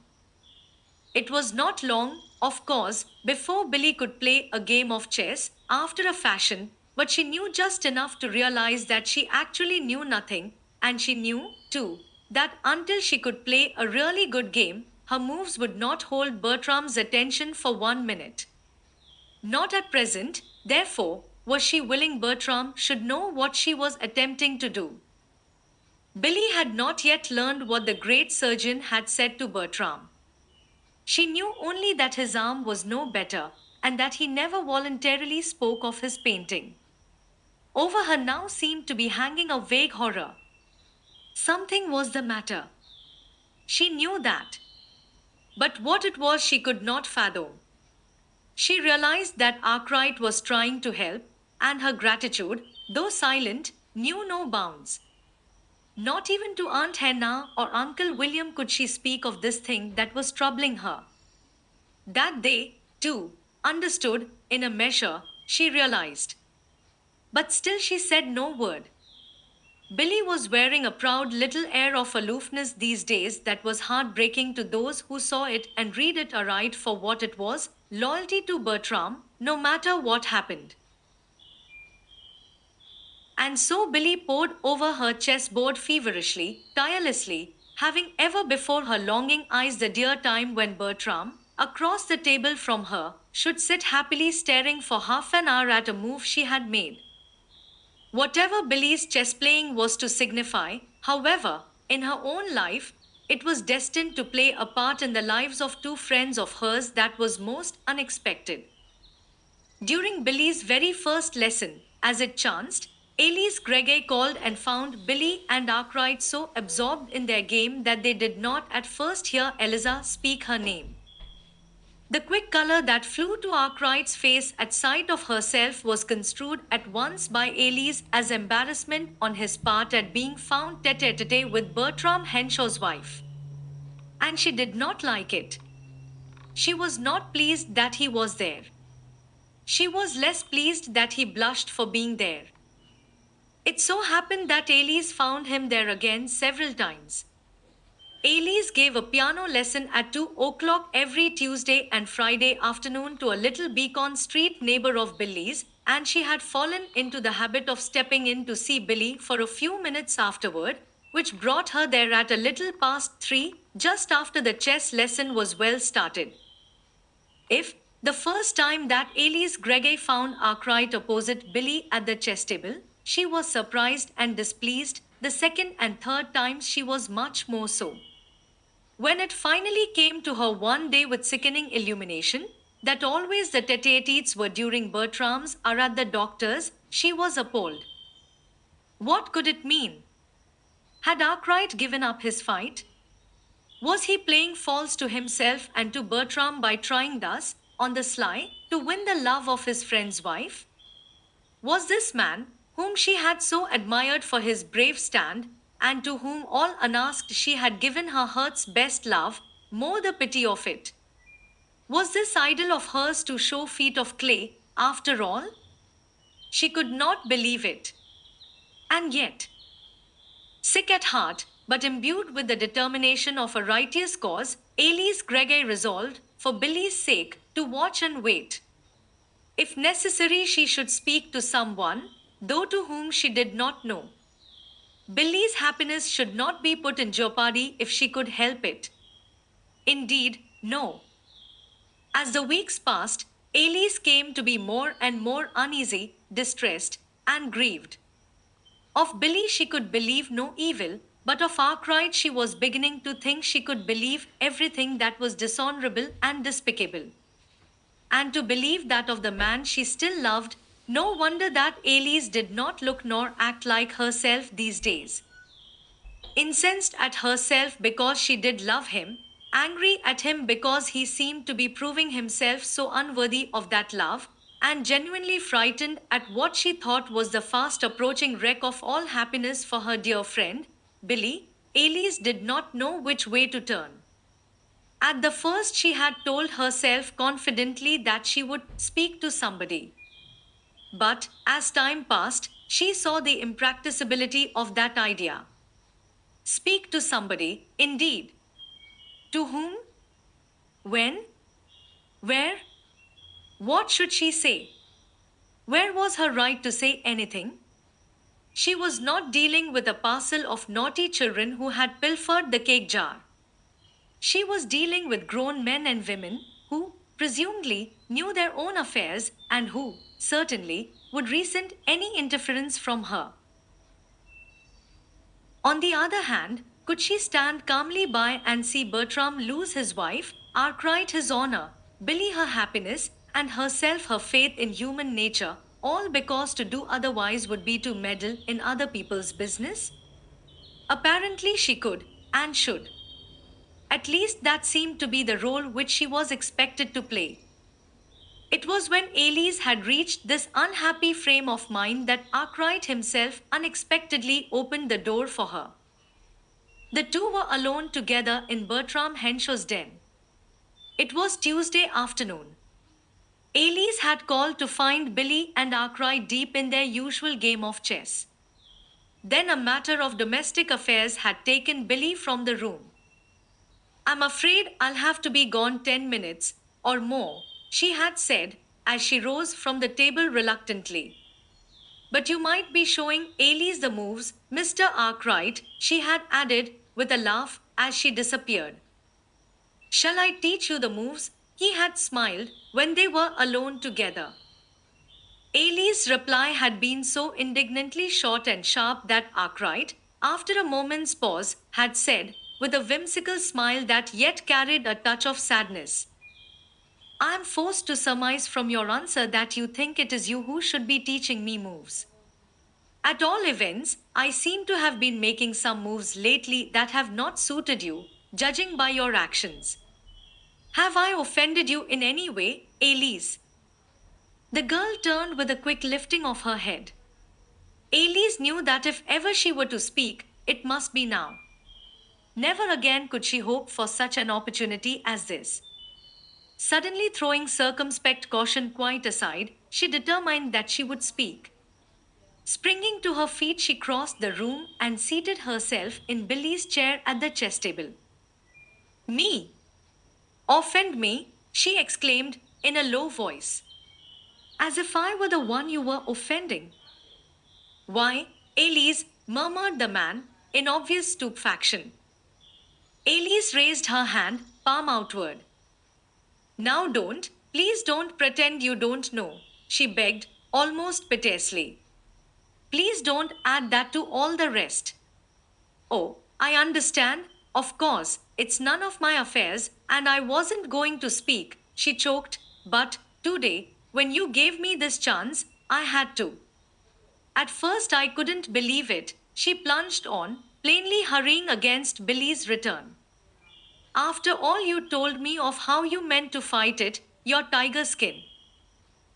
It was not long, of course, before Billy could play a game of chess, after a fashion, but she knew just enough to realize that she actually knew nothing, and she knew, too, that until she could play a really good game, her moves would not hold Bertram's attention for 1 minute. Not at present, therefore, was she willing Bertram should know what she was attempting to do. Billy had not yet learned what the great surgeon had said to Bertram. She knew only that his arm was no better, and that he never voluntarily spoke of his painting. Over her now seemed to be hanging a vague horror. Something was the matter. She knew that. But what it was she could not fathom. She realized that Arkwright was trying to help, and her gratitude, though silent, knew no bounds. Not even to Aunt Hannah or Uncle William could she speak of this thing that was troubling her. That they, too, understood, in a measure, she realized. But still she said no word. Billy was wearing a proud little air of aloofness these days that was heartbreaking to those who saw it and read it aright for what it was, loyalty to Bertram, no matter what happened. And so Billy pored over her chessboard feverishly, tirelessly, having ever before her longing eyes the dear time when Bertram, across the table from her, should sit happily staring for half an hour at a move she had made. Whatever Billy's chess playing was to signify, however, in her own life, it was destined to play a part in the lives of two friends of hers that was most unexpected. During Billy's very first lesson, as it chanced, Elise Gregay called and found Billy and Arkwright so absorbed in their game that they did not at first hear Eliza speak her name. The quick color that flew to Arkwright's face at sight of herself was construed at once by Elise as embarrassment on his part at being found tete-a-tete with Bertram Henshaw's wife. And she did not like it. She was not pleased that he was there. She was less pleased that he blushed for being there. It so happened that Elise found him there again several times. Elise gave a piano lesson at 2 o'clock every Tuesday and Friday afternoon to a little Beacon Street neighbor of Billy's, and she had fallen into the habit of stepping in to see Billy for a few minutes afterward, which brought her there at a little past 3, just after the chess lesson was well started. If, the first time that Elise Gregay found Arkwright opposite Billy at the chess table, she was surprised and displeased, the second and third times she was much more so. When it finally came to her one day with sickening illumination, that always the tete-a-tetes were during Bertram's or at the doctor's, she was appalled. What could it mean? Had Arkwright given up his fight? Was he playing false to himself and to Bertram by trying thus, on the sly, to win the love of his friend's wife? Was this man, whom she had so admired for his brave stand, and to whom all unasked she had given her heart's best love, more the pity of it? Was this idol of hers to show feet of clay, after all? She could not believe it. And yet, sick at heart, but imbued with the determination of a righteous cause, Elise Gregay resolved, for Billy's sake, to watch and wait. If necessary, she should speak to someone, though to whom she did not know. Billy's happiness should not be put in jeopardy if she could help it. Indeed, no. As the weeks passed, Elise came to be more and more uneasy, distressed, and grieved. Of Billy she could believe no evil, but of Arkwright she was beginning to think she could believe everything that was dishonorable and despicable. And to believe that of the man she still loved, no wonder that Elise did not look nor act like herself these days. Incensed at herself because she did love him, angry at him because he seemed to be proving himself so unworthy of that love, and genuinely frightened at what she thought was the fast approaching wreck of all happiness for her dear friend, Billy, Elise did not know which way to turn. At the first, she had told herself confidently that she would speak to somebody. But, as time passed, she saw the impracticability of that idea. Speak to somebody, indeed. To whom? When? Where? What should she say? Where was her right to say anything? She was not dealing with a parcel of naughty children who had pilfered the cake jar. She was dealing with grown men and women who, presumably, knew their own affairs and who, certainly, would resent any interference from her. On the other hand, could she stand calmly by and see Bertram lose his wife, Arkwright his honor, Billy her happiness, and herself her faith in human nature, all because to do otherwise would be to meddle in other people's business? Apparently she could, and should. At least that seemed to be the role which she was expected to play. It was when Elise had reached this unhappy frame of mind that Arkwright himself unexpectedly opened the door for her. The two were alone together in Bertram Henshaw's den. It was Tuesday afternoon. Elise had called to find Billy and Arkwright deep in their usual game of chess. Then a matter of domestic affairs had taken Billy from the room. "I'm afraid I'll have to be gone 10 minutes, or more," she had said as she rose from the table reluctantly. But you might be showing Elise the moves, Mr. Arkwright, she had added with a laugh as she disappeared. Shall I teach you the moves? He had smiled when they were alone together. Ailey's reply had been so indignantly short and sharp that Arkwright, after a moment's pause, had said, with a whimsical smile that yet carried a touch of sadness, I am forced to surmise from your answer that you think it is you who should be teaching me moves. At all events, I seem to have been making some moves lately that have not suited you, judging by your actions. Have I offended you in any way, Elise? The girl turned with a quick lifting of her head. Elise knew that if ever she were to speak, it must be now. Never again could she hope for such an opportunity as this. Suddenly throwing circumspect caution quite aside, she determined that she would speak. Springing to her feet, she crossed the room and seated herself in Billy's chair at the chess table. Me? Offend me? She exclaimed in a low voice. As if I were the one you were offending. Why, Elise, murmured the man, in obvious stupefaction. Elise raised her hand, palm outward. Now please don't pretend you don't know, she begged, almost piteously. Please don't add that to all the rest. Oh, I understand. Of course, it's none of my affairs, and I wasn't going to speak, she choked, but today, when you gave me this chance, I had to. At first, I couldn't believe it, she plunged on, plainly hurrying against Billy's return. After all you told me of how you meant to fight it, your tiger skin.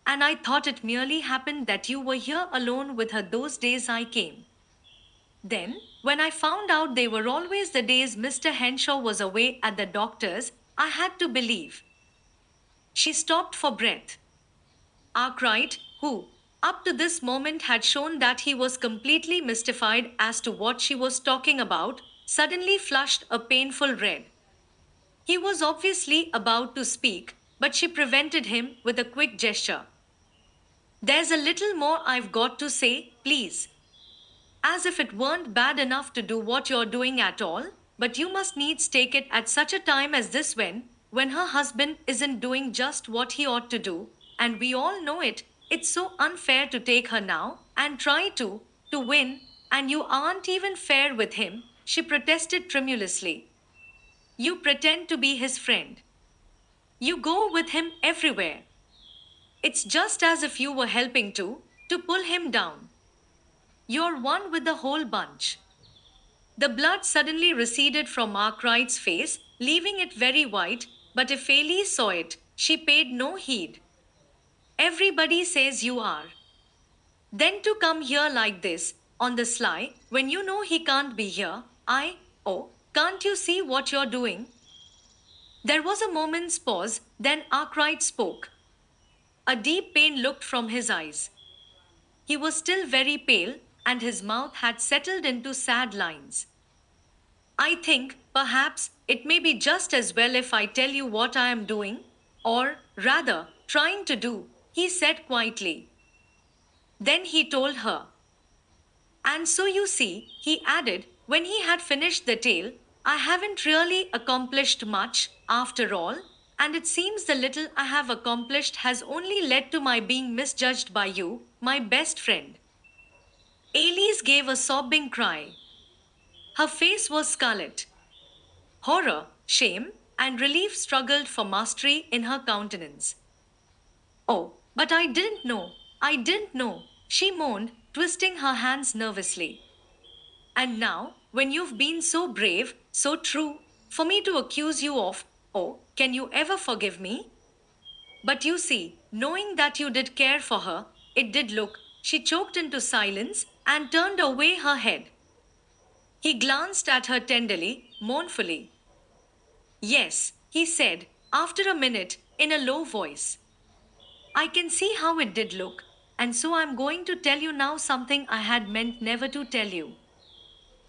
And I thought it merely happened that you were here alone with her those days I came. Then, when I found out they were always the days Mr. Henshaw was away at the doctor's, I had to believe. She stopped for breath. Arkwright, who, up to this moment had shown that he was completely mystified as to what she was talking about, suddenly flushed a painful red. He was obviously about to speak, but she prevented him with a quick gesture. There's a little more I've got to say, please. As if it weren't bad enough to do what you're doing at all, but you must needs take it at such a time as this when her husband isn't doing just what he ought to do, and we all know it, it's so unfair to take her now and try to win, and you aren't even fair with him, she protested tremulously. You pretend to be his friend. You go with him everywhere. It's just as if you were helping to pull him down. You're one with the whole bunch. The blood suddenly receded from Arkwright's face, leaving it very white, but if Ailey saw it, she paid no heed. Everybody says you are. Then to come here like this, on the sly, when you know he can't be here, oh, can't you see what you're doing? There was a moment's pause, then Arkwright spoke. A deep pain looked from his eyes. He was still very pale, and his mouth had settled into sad lines. I think, perhaps, it may be just as well if I tell you what I am doing, or, rather, trying to do, he said quietly. Then he told her. And so you see, he added, when he had finished the tale, I haven't really accomplished much, after all, and it seems the little I have accomplished has only led to my being misjudged by you, my best friend. Elise gave a sobbing cry. Her face was scarlet. Horror, shame, and relief struggled for mastery in her countenance. Oh, but I didn't know, she moaned, twisting her hands nervously. And now, when you've been so brave, so true, for me to accuse you of, oh, can you ever forgive me? But you see, knowing that you did care for her, it did look, she choked into silence and turned away her head. He glanced at her tenderly, mournfully. Yes, he said, after a minute, in a low voice. I can see how it did look, and so I'm going to tell you now something I had meant never to tell you.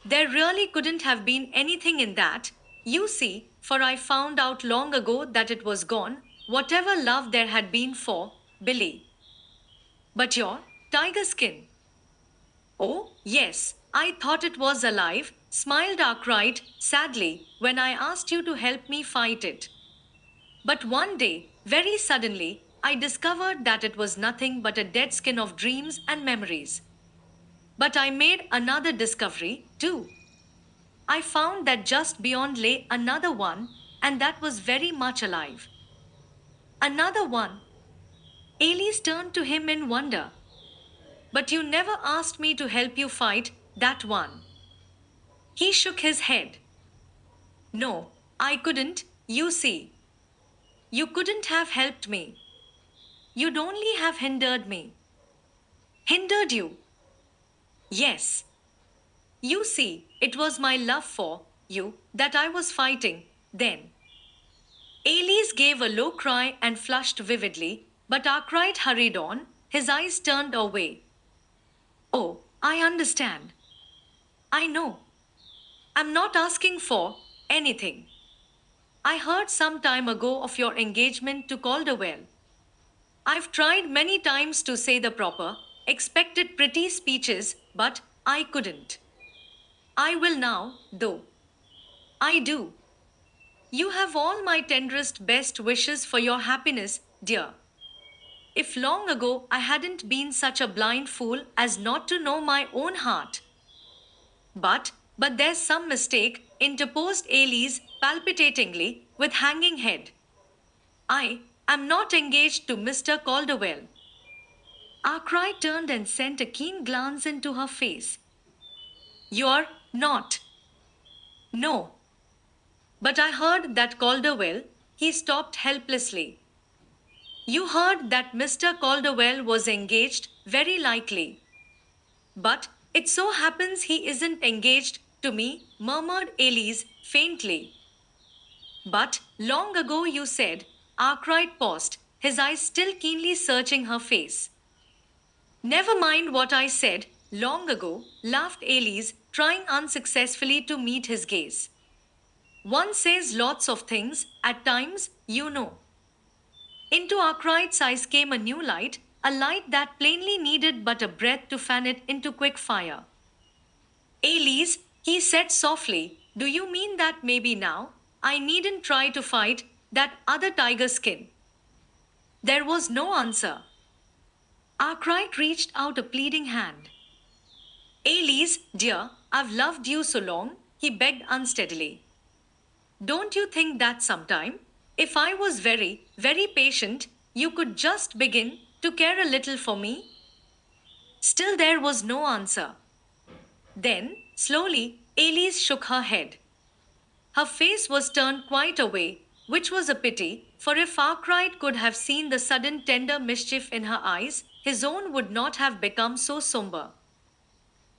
There really couldn't have been anything in that, you see, for I found out long ago that it was gone, whatever love there had been for Billy. But your tiger skin. Oh, yes, I thought it was alive, smiled Arkwright sadly when I asked you to help me fight it. But one day, very suddenly, I discovered that it was nothing but a dead skin of dreams and memories. But I made another discovery, too. I found that just beyond lay another one, and that was very much alive. Another one. Elise turned to him in wonder. But you never asked me to help you fight that one. He shook his head. No, I couldn't, you see. You couldn't have helped me. You'd only have hindered me. Hindered you? Yes. You see, it was my love for you that I was fighting then. Elise gave a low cry and flushed vividly, but Arkwright hurried on, his eyes turned away. Oh, I understand. I know. I'm not asking for anything. I heard some time ago of your engagement to Calderwell. I've tried many times to say the proper, expected pretty speeches, but I couldn't. I will now, though. I do. You have all my tenderest best wishes for your happiness, dear. If long ago I hadn't been such a blind fool as not to know my own heart. But there's some mistake, interposed Elise palpitatingly, with hanging head. I am not engaged to Mr. Calderwell. Arkwright turned and sent a keen glance into her face. You're not. No. But I heard that Calderwell, he stopped helplessly. You heard that Mr. Calderwell was engaged, very likely. But it so happens he isn't engaged to me, murmured Elise faintly. But long ago you said, Arkwright paused, his eyes still keenly searching her face. Never mind what I said, long ago, laughed Elise, trying unsuccessfully to meet his gaze. One says lots of things, at times, you know. Into Arkwright's eyes came a new light, a light that plainly needed but a breath to fan it into quick fire. Elise, he said softly, do you mean that maybe now, I needn't try to fight that other tiger skin? There was no answer. Arkwright reached out a pleading hand. Elise, dear, I've loved you so long, he begged unsteadily. Don't you think that sometime, if I was very, very patient, you could just begin to care a little for me? Still there was no answer. Then, slowly, Elise shook her head. Her face was turned quite away, which was a pity, for if Arkwright could have seen the sudden tender mischief in her eyes, his own would not have become so somber.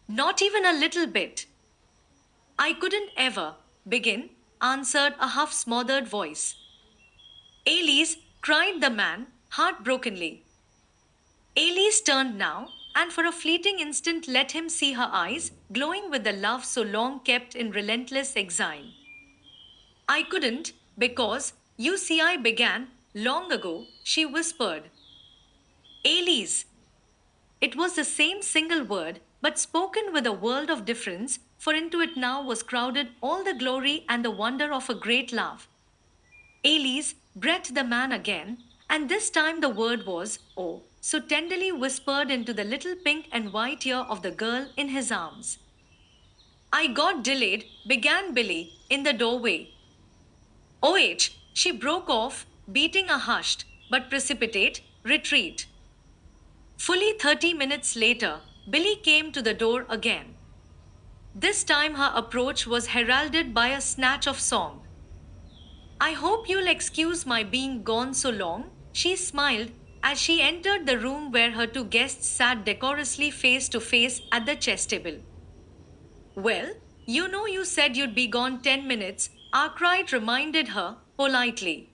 Not even a little bit. I couldn't ever begin, answered a half-smothered voice. Elise, cried the man, heartbrokenly. Elise turned now, and for a fleeting instant let him see her eyes, glowing with the love so long kept in relentless exile. I couldn't, because, you see I began, long ago, she whispered. Elise. It was the same single word, but spoken with a world of difference, for into it now was crowded all the glory and the wonder of a great love. Elise, breathed the man again, and this time the word was, oh, so tenderly whispered into the little pink and white ear of the girl in his arms. I got delayed, began Billy, in the doorway. OH, she broke off, beating a hushed, but precipitate, retreat. Fully 30 minutes later, Billy came to the door again. This time her approach was heralded by a snatch of song. I hope you'll excuse my being gone so long, she smiled as she entered the room where her two guests sat decorously face to face at the chess table. Well, you know you said you'd be gone 10 minutes, Arkwright reminded her politely.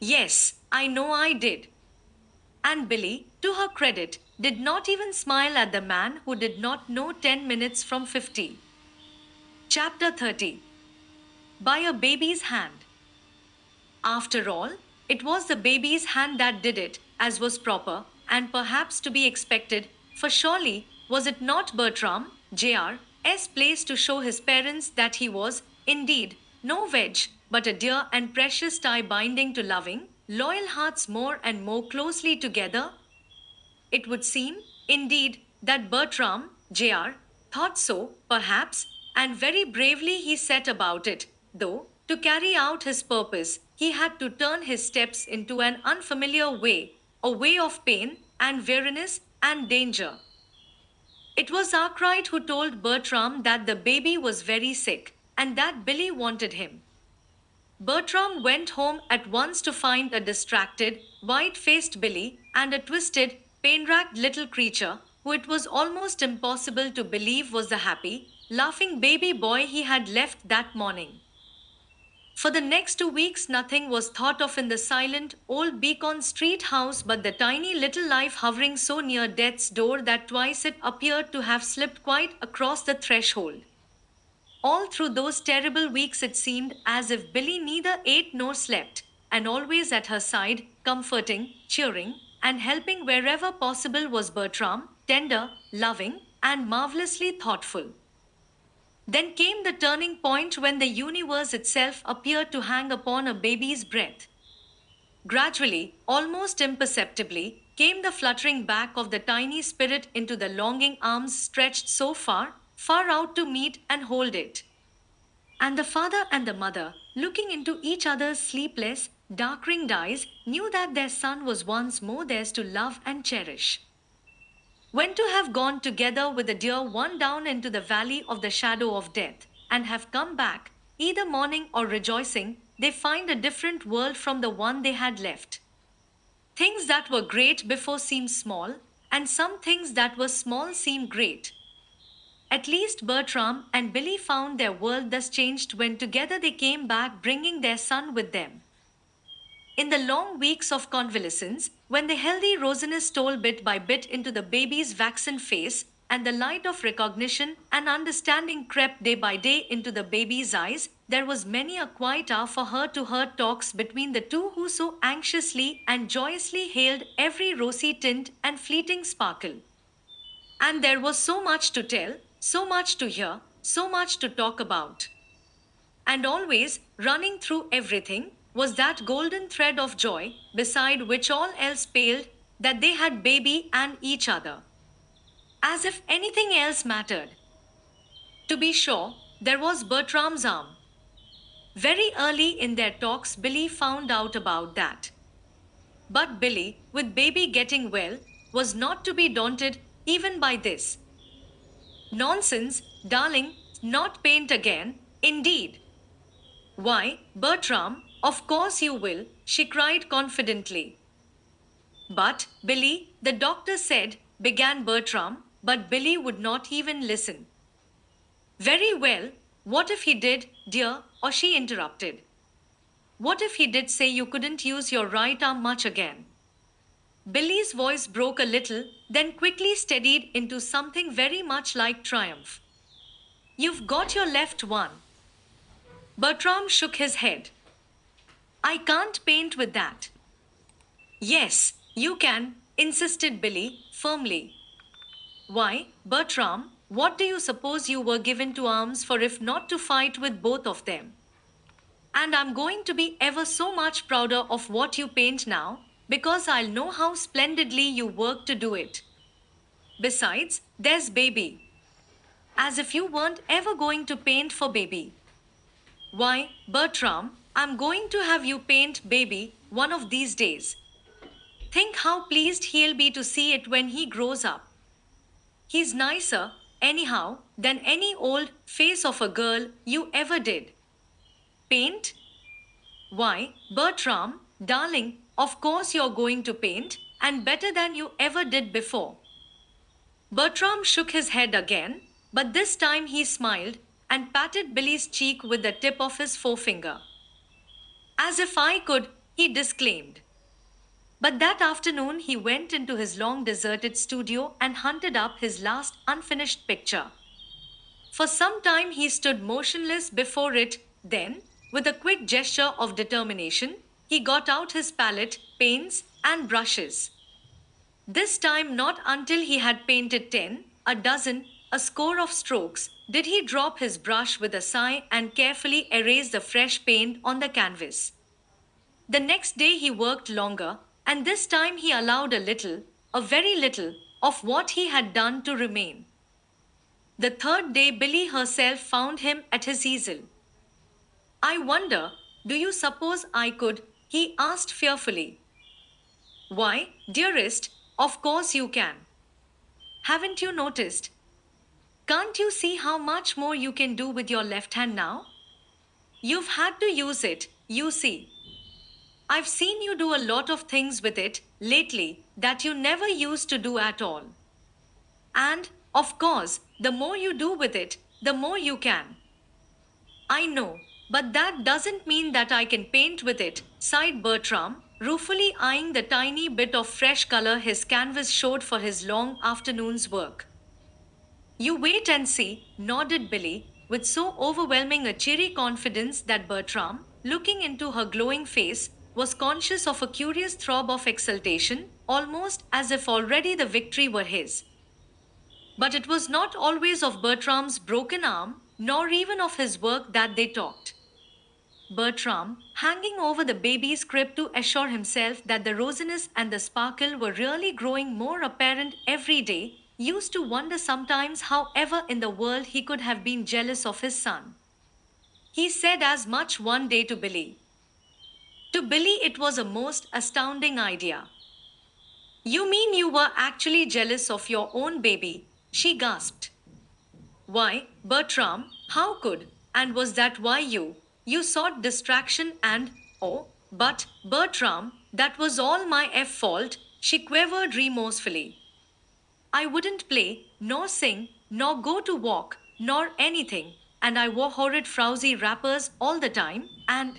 Yes, I know I did. And Billy, to her credit, did not even smile at the man who did not know 10 minutes from 50. Chapter 30. By a Baby's Hand. After all, It was the baby's hand that did it, as was proper, and perhaps to be expected, for surely was it not Bertram, Jr.'s place to show his parents that he was, indeed, no wedge, but a dear and precious tie binding to loving, loyal hearts more and more closely together? It would seem, indeed, that Bertram, Jr., thought so, perhaps, and very bravely he set about it, though, to carry out his purpose, he had to turn his steps into an unfamiliar way, a way of pain and weariness and danger. It was Arkwright who told Bertram that the baby was very sick, and that Billy wanted him. Bertram went home at once to find a distracted, white faced Billy and a twisted, pain racked little creature who it was almost impossible to believe was the happy, laughing baby boy he had left that morning. For the next 2 weeks, nothing was thought of in the silent, old Beacon Street house but the tiny little life hovering so near death's door that twice it appeared to have slipped quite across the threshold. All through those terrible weeks, it seemed as if Billy neither ate nor slept, and always at her side, comforting, cheering, and helping wherever possible was Bertram, tender, loving, and marvelously thoughtful. Then came the turning point when the universe itself appeared to hang upon a baby's breath. Gradually, almost imperceptibly, came the fluttering back of the tiny spirit into the longing arms stretched so far, far out to meet and hold it. And the father and the mother, looking into each other's sleepless, dark ringed eyes, knew that their son was once more theirs to love and cherish. When to have gone together with the dear one down into the valley of the shadow of death, and have come back, either mourning or rejoicing, they find a different world from the one they had left. Things that were great before seem small, and some things that were small seem great. At least Bertram and Billy found their world thus changed when together they came back bringing their son with them. In the long weeks of convalescence, when the healthy rosiness stole bit by bit into the baby's waxen face, and the light of recognition and understanding crept day by day into the baby's eyes, there was many a quiet hour for her-to-her talks between the two who so anxiously and joyously hailed every rosy tint and fleeting sparkle. And there was so much to tell, so much to hear, so much to talk about. And always, running through everything, was that golden thread of joy, beside which all else paled, that they had baby and each other. As if anything else mattered. To be sure, there was Bertram's arm. Very early in their talks, Billy found out about that. But Billy, with baby getting well, was not to be daunted even by this. Nonsense, darling, not paint again, indeed. Why, Bertram, of course you will, she cried confidently. But, Billy, the doctor said, began Bertram, but Billy would not even listen. Very well, what if he did, dear, or she interrupted. What if he did say you couldn't use your right arm much again? Billy's voice broke a little, then quickly steadied into something very much like triumph. You've got your left one. Bertram shook his head. I can't paint with that. Yes, you can, insisted Billy, firmly. Why, Bertram, what do you suppose you were given to arms for if not to fight with both of them? And I'm going to be ever so much prouder of what you paint now, because I'll know how splendidly you work to do it. Besides, there's baby. As if you weren't ever going to paint for baby. Why, Bertram, I'm going to have you paint baby one of these days. Think how pleased he'll be to see it when he grows up. He's nicer, anyhow, than any old face of a girl you ever did. Paint? Why, Bertram, darling, of course you're going to paint, and better than you ever did before. Bertram shook his head again, but this time he smiled and patted Billy's cheek with the tip of his forefinger. As if I could, he disclaimed. But that afternoon he went into his long deserted studio and hunted up his last unfinished picture. For some time he stood motionless before it, then, with a quick gesture of determination, He got out his palette, paints, and brushes. This time, not until he had painted 10, a dozen, a score of strokes, did he drop his brush with a sigh and carefully erase the fresh paint on the canvas. The next day he worked longer, and this time he allowed a little, a very little, of what he had done to remain. The third day, Billy herself found him at his easel. I wonder, do you suppose I could? He asked fearfully. Why, dearest, of course you can. Haven't you noticed? Can't you see how much more you can do with your left hand now? You've had to use it, you see. I've seen you do a lot of things with it lately that you never used to do at all. And, of course, the more you do with it, the more you can. I know, but that doesn't mean that I can paint with it, sighed Bertram, ruefully eyeing the tiny bit of fresh color his canvas showed for his long afternoon's work. You wait and see, nodded Billy, with so overwhelming a cheery confidence that Bertram, looking into her glowing face, was conscious of a curious throb of exultation, almost as if already the victory were his. But it was not always of Bertram's broken arm, nor even of his work that they talked. Bertram, hanging over the baby's crib to assure himself that the rosiness and the sparkle were really growing more apparent every day, used to wonder sometimes how ever in the world he could have been jealous of his son. He said as much one day to Billy. To Billy, it was a most astounding idea. You mean you were actually jealous of your own baby? She gasped. Why, Bertram, how could? And was that why you sought distraction and, oh, but, Bertram, that was all my fault, she quivered remorsefully. I wouldn't play, nor sing, nor go to walk, nor anything, and I wore horrid frowsy wrappers all the time, and.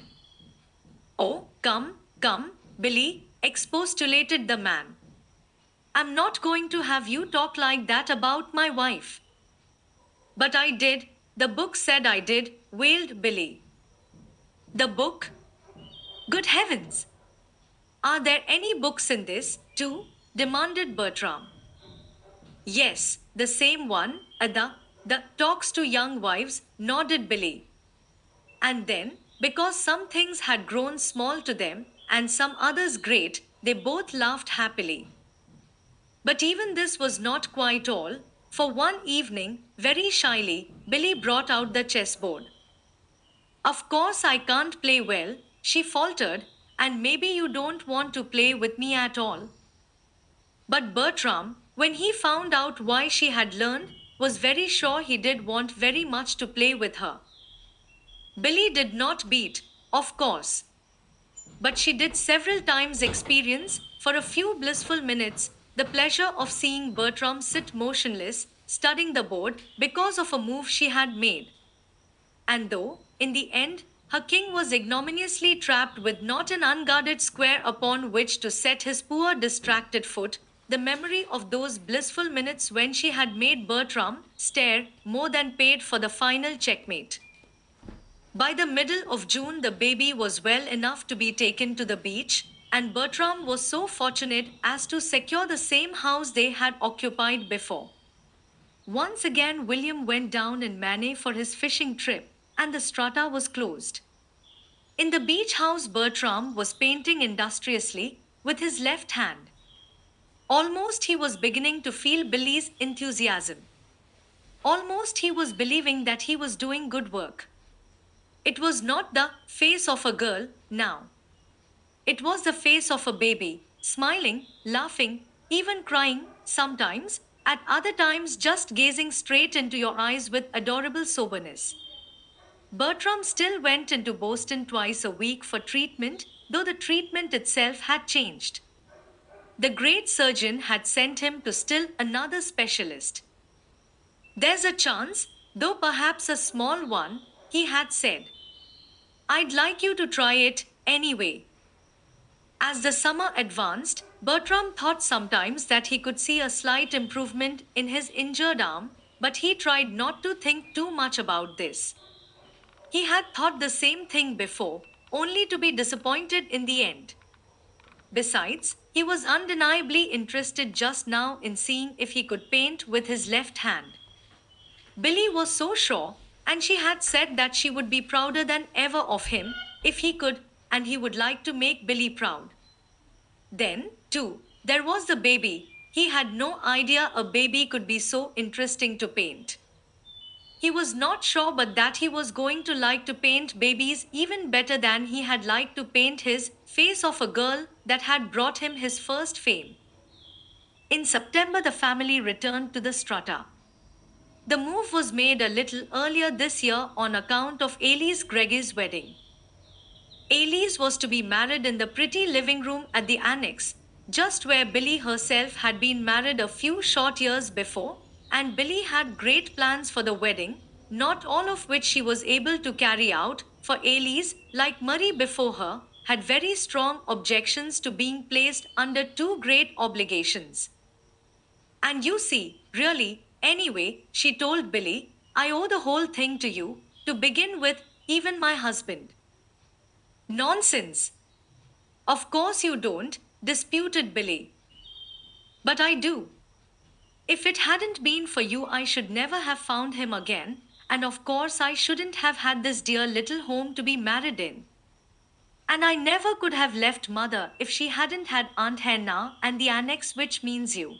Oh, come, come, Billy, expostulated the man. I'm not going to have you talk like that about my wife. But I did, the book said I did, wailed Billy. The book? Good heavens! Are there any books in this, too? Demanded Bertram. Yes, the same one, the talks to young wives, nodded Billy. And then, because some things had grown small to them, and some others great, they both laughed happily. But even this was not quite all, for one evening, very shyly, Billy brought out the chessboard. Of course, I can't play well, she faltered, and maybe you don't want to play with me at all. But Bertram, when he found out why she had learned, was very sure he did want very much to play with her. Billy did not beat, of course, but she did several times experience, for a few blissful minutes, the pleasure of seeing Bertram sit motionless, studying the board because of a move she had made. And though, in the end, her king was ignominiously trapped with not an unguarded square upon which to set his poor distracted foot, the memory of those blissful minutes when she had made Bertram stare more than paid for the final checkmate. By the middle of June, the baby was well enough to be taken to the beach, and Bertram was so fortunate as to secure the same house they had occupied before. Once again, William went down in Maine for his fishing trip, and the strata was closed. In the beach house, Bertram was painting industriously with his left hand. Almost he was beginning to feel Billy's enthusiasm. Almost he was believing that he was doing good work. It was not the face of a girl now. It was the face of a baby, smiling, laughing, even crying, sometimes, at other times just gazing straight into your eyes with adorable soberness. Bertram still went into Boston twice a week for treatment, though the treatment itself had changed. The great surgeon had sent him to still another specialist. There's a chance, though perhaps a small one, he had said. I'd like you to try it, anyway. As the summer advanced, Bertram thought sometimes that he could see a slight improvement in his injured arm, but he tried not to think too much about this. He had thought the same thing before, only to be disappointed in the end. Besides, he was undeniably interested just now in seeing if he could paint with his left hand. Billy was so sure, and she had said that she would be prouder than ever of him if he could, and he would like to make Billy proud. Then, too, there was the baby. He had no idea a baby could be so interesting to paint. He was not sure but that he was going to like to paint babies even better than he had liked to paint his face of a girl that had brought him his first fame. In September, the family returned to the strata. The move was made a little earlier this year on account of Ailey's Greggy's wedding. Ailey's was to be married in the pretty living room at the annex, just where Billy herself had been married a few short years before, and Billy had great plans for the wedding, not all of which she was able to carry out, for Ailey's, like Murray before her, had very strong objections to being placed under too great obligations. And you see, really, anyway, she told Billy, I owe the whole thing to you, to begin with, even my husband. Nonsense. Of course you don't, disputed Billy. But I do. If it hadn't been for you, I should never have found him again, and of course I shouldn't have had this dear little home to be married in. And I never could have left mother if she hadn't had Aunt Hannah and the annex, which means you.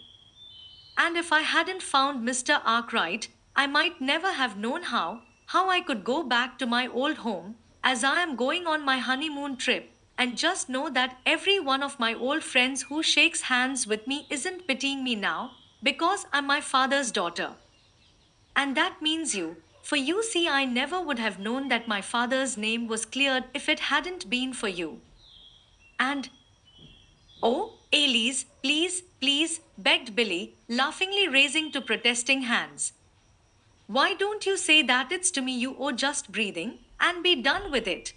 And if I hadn't found Mr. Arkwright, I might never have known how I could go back to my old home, as I am going on my honeymoon trip, and just know that every one of my old friends who shakes hands with me isn't pitying me now, because I'm my father's daughter. And that means you, for you see, I never would have known that my father's name was cleared if it hadn't been for you. And oh, Elise, please, please, begged Billy, laughingly raising to protesting hands. Why don't you say that it's to me you owe just breathing, and be done with it?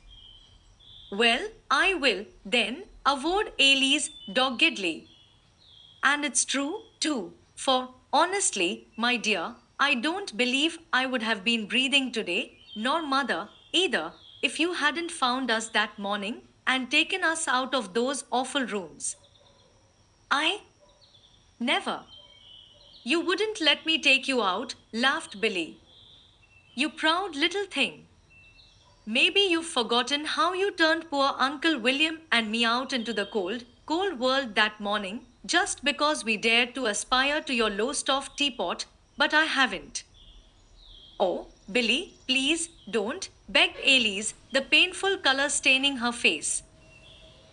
Well, I will, then, avowed Elise doggedly. And it's true, too, for, honestly, my dear, I don't believe I would have been breathing today, nor mother, either, if you hadn't found us that morning and taken us out of those awful rooms. I never. You wouldn't let me take you out, laughed Billy. You proud little thing. Maybe you've forgotten how you turned poor Uncle William and me out into the cold, cold world that morning, just because we dared to aspire to your Lowestoft teapot, but I haven't. Oh, Billy, please, don't, begged Elise, the painful color staining her face.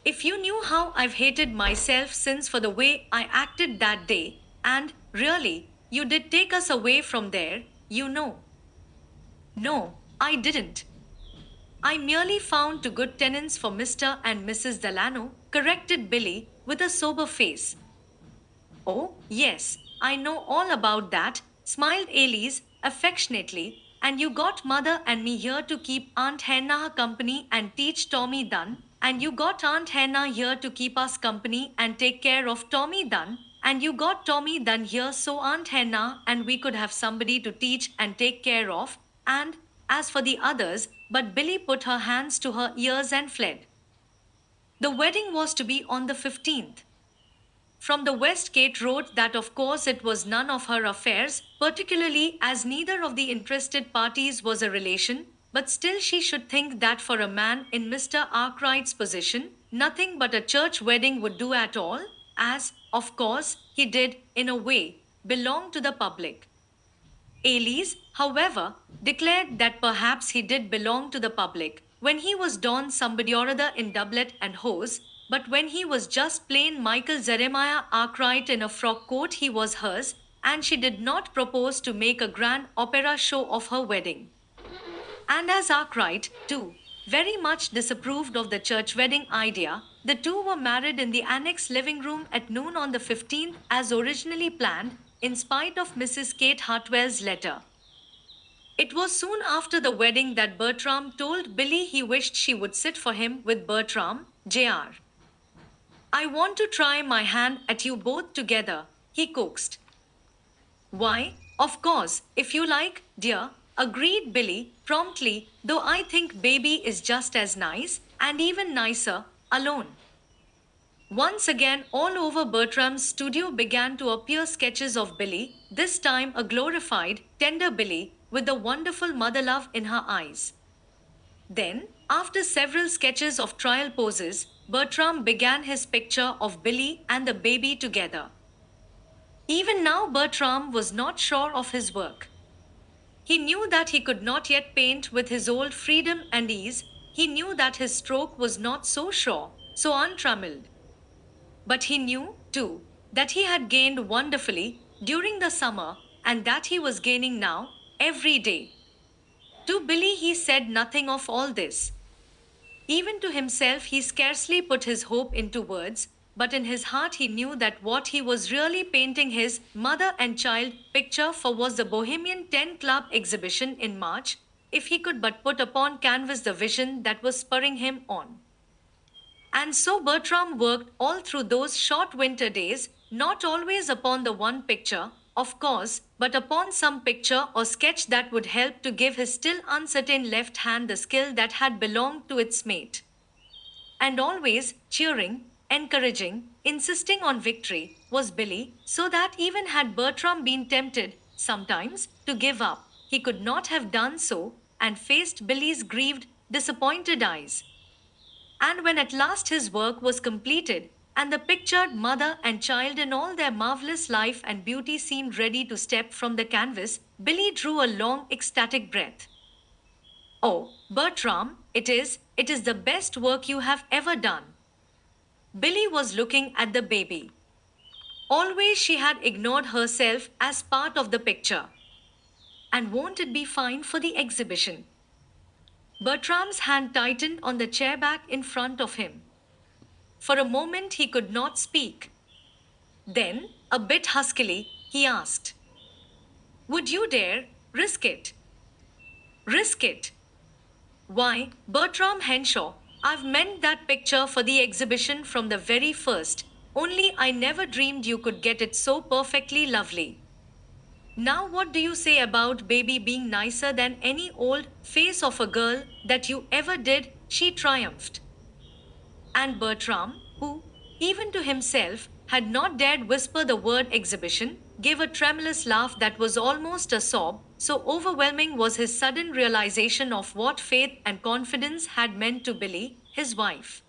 If you knew how I've hated myself since for the way I acted that day, and, really, you did take us away from there, you know. No, I didn't. I merely found two good tenants for Mr. and Mrs. Delano, corrected Billy, with a sober face. Oh, yes, I know all about that, smiled Elise, affectionately, and you got mother and me here to keep Aunt Hannah company and teach Tommy Dunn, and you got Aunt Hannah here to keep us company and take care of Tommy Dunn, and you got Tommy Dunn here so Aunt Hannah and we could have somebody to teach and take care of, and, as for the others, but Billy put her hands to her ears and fled. The wedding was to be on the 15th. From the West Gate wrote that of course it was none of her affairs, particularly as neither of the interested parties was a relation, but still she should think that for a man in Mr. Arkwright's position, nothing but a church wedding would do at all, as, of course, he did, in a way, belong to the public. Elise, however, declared that perhaps he did belong to the public, when he was Don somebody or other in doublet and hose, but when he was just plain Michael Jeremiah Arkwright in a frock coat he was hers, and she did not propose to make a grand opera show of her wedding. And as Arkwright, too, very much disapproved of the church wedding idea, the two were married in the annex living room at noon on the 15th as originally planned, in spite of Mrs. Kate Hartwell's letter. It was soon after the wedding that Bertram told Billy he wished she would sit for him with Bertram, Jr. I want to try my hand at you both together, he coaxed. Why, of course, if you like, dear, agreed Billy, promptly, though I think baby is just as nice, and even nicer, alone. Once again, all over Bertram's studio began to appear sketches of Billy, this time a glorified, tender Billy, with the wonderful mother love in her eyes. Then, after several sketches of trial poses, Bertram began his picture of Billy and the baby together. Even now, Bertram was not sure of his work. He knew that he could not yet paint with his old freedom and ease. He knew that his stroke was not so sure, so untrammeled. But he knew, too, that he had gained wonderfully during the summer and that he was gaining now, every day. To Billy, he said nothing of all this. Even to himself, he scarcely put his hope into words, but in his heart, he knew that what he was really painting his mother and child picture for was the Bohemian 10 Club exhibition in March, if he could but put upon canvas the vision that was spurring him on. And so Bertram worked all through those short winter days, not always upon the one picture, of course, but upon some picture or sketch that would help to give his still uncertain left hand the skill that had belonged to its mate. And always cheering, encouraging, insisting on victory was Billy, so that even had Bertram been tempted, sometimes, to give up, he could not have done so, and faced Billy's grieved, disappointed eyes. And when at last his work was completed, and the pictured mother and child in all their marvelous life and beauty seemed ready to step from the canvas, Billy drew a long, ecstatic breath. Oh, Bertram, it is the best work you have ever done. Billy was looking at the baby. Always she had ignored herself as part of the picture. And won't it be fine for the exhibition? Bertram's hand tightened on the chair back in front of him. For a moment he could not speak. Then, a bit huskily, he asked, would you dare risk it? Risk it? Why, Bertram Henshaw, I've meant that picture for the exhibition from the very first, only I never dreamed you could get it so perfectly lovely. Now, what do you say about baby being nicer than any old face of a girl that you ever did? She triumphed. And Bertram, who, even to himself, had not dared whisper the word exhibition, gave a tremulous laugh that was almost a sob, so overwhelming was his sudden realization of what faith and confidence had meant to Billy, his wife.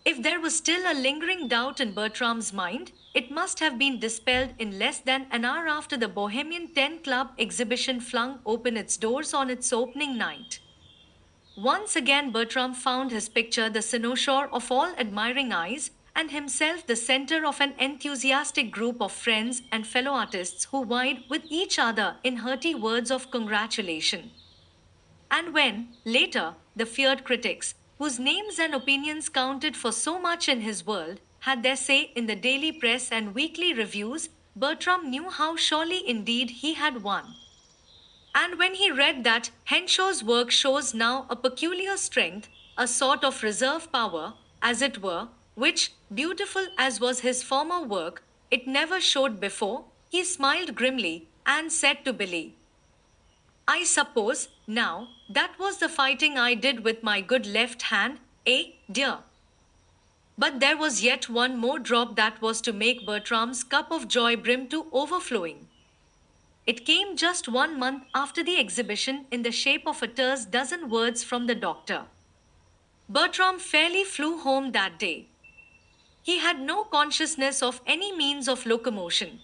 If there was still a lingering doubt in Bertram's mind, it must have been dispelled in less than an hour after the Bohemian 10 Club exhibition flung open its doors on its opening night. Once again, Bertram found his picture the cynosure of all admiring eyes, and himself the center of an enthusiastic group of friends and fellow artists who vied with each other in hearty words of congratulation. And when, later, the feared critics, whose names and opinions counted for so much in his world, had their say in the daily press and weekly reviews, Bertram knew how surely indeed he had won. And when he read that Henshaw's work shows now a peculiar strength, a sort of reserve power, as it were, which, beautiful as was his former work, it never showed before, he smiled grimly and said to Billy, I suppose, now, that was the fighting I did with my good left hand, eh, dear? But there was yet one more drop that was to make Bertram's cup of joy brim to overflowing. It came just 1 month after the exhibition in the shape of a terse dozen words from the doctor. Bertram fairly flew home that day. He had no consciousness of any means of locomotion.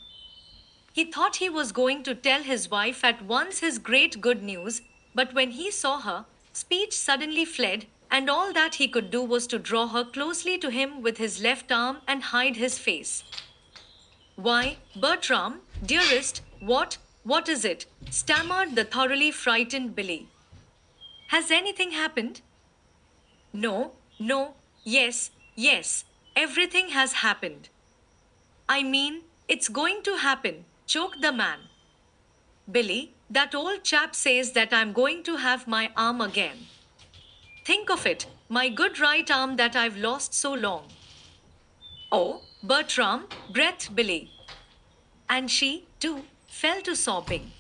He thought he was going to tell his wife at once his great good news, but when he saw her, speech suddenly fled, and all that he could do was to draw her closely to him with his left arm and hide his face. Why, Bertram, dearest, what is it? Stammered the thoroughly frightened Billy. Has anything happened? No, no, yes, everything has happened. I mean, it's going to happen, choked the man. Billy, that old chap says that I'm going to have my arm again. Think of it, my good right arm that I've lost so long. Oh, Bertram, breathed Billy. And she, too, fell to sobbing.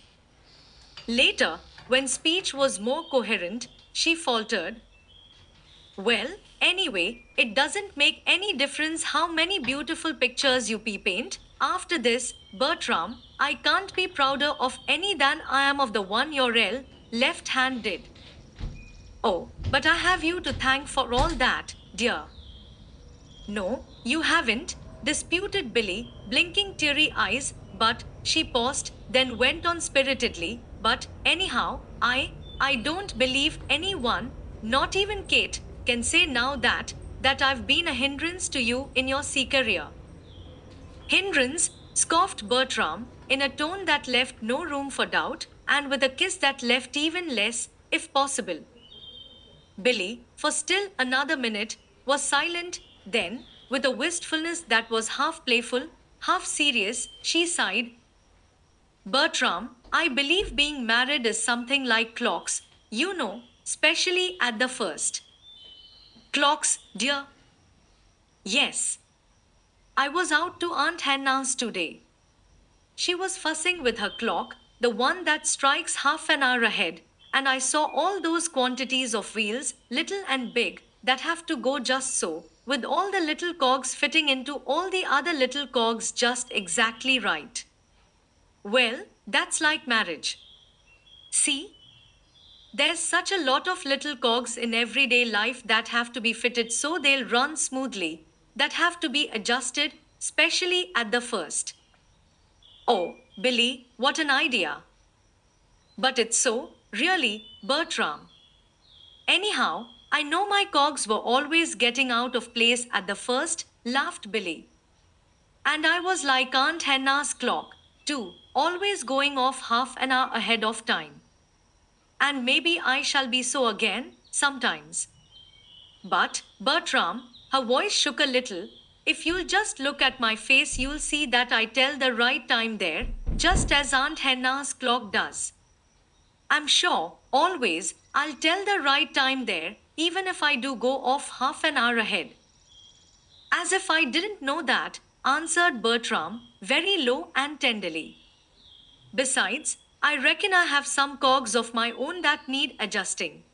Later, when speech was more coherent, she faltered, Well, anyway, it doesn't make any difference how many beautiful pictures you paint. After this, Bertram, I can't be prouder of any than I am of the one your left hand did. Oh, but I have you to thank for all that, dear. No, you haven't, disputed Billy, blinking teary eyes, but she paused, then went on spiritedly. But anyhow, I don't believe anyone, not even Kate, can say now that I've been a hindrance to you in your sea career. Hindrance, scoffed Bertram, in a tone that left no room for doubt, and with a kiss that left even less, if possible. Billy, for still another minute, was silent. Then, with a wistfulness that was half playful, half serious, she sighed. Bertram, I believe being married is something like clocks, you know, especially at the first. Clocks, dear? Yes. I was out to Aunt Hannah's today. She was fussing with her clock, the one that strikes half an hour ahead, and I saw all those quantities of wheels, little and big, that have to go just so, with all the little cogs fitting into all the other little cogs just exactly right. Well, that's like marriage. See, there's such a lot of little cogs in everyday life that have to be fitted so they'll run smoothly, that have to be adjusted, especially at the first. Oh, Billy, what an idea! But it's so, really, Bertram. Anyhow, I know my cogs were always getting out of place at the first, laughed Billy. And I was like Aunt Hannah's clock, too, always going off half an hour ahead of time. And maybe I shall be so again, sometimes. But, Bertram, her voice shook a little. If you'll just look at my face, you'll see that I tell the right time there, just as Aunt Hannah's clock does. I'm sure, always, I'll tell the right time there, even if I do go off half an hour ahead. As if I didn't know that, answered Bertram, very low and tenderly. Besides, I reckon I have some cogs of my own that need adjusting.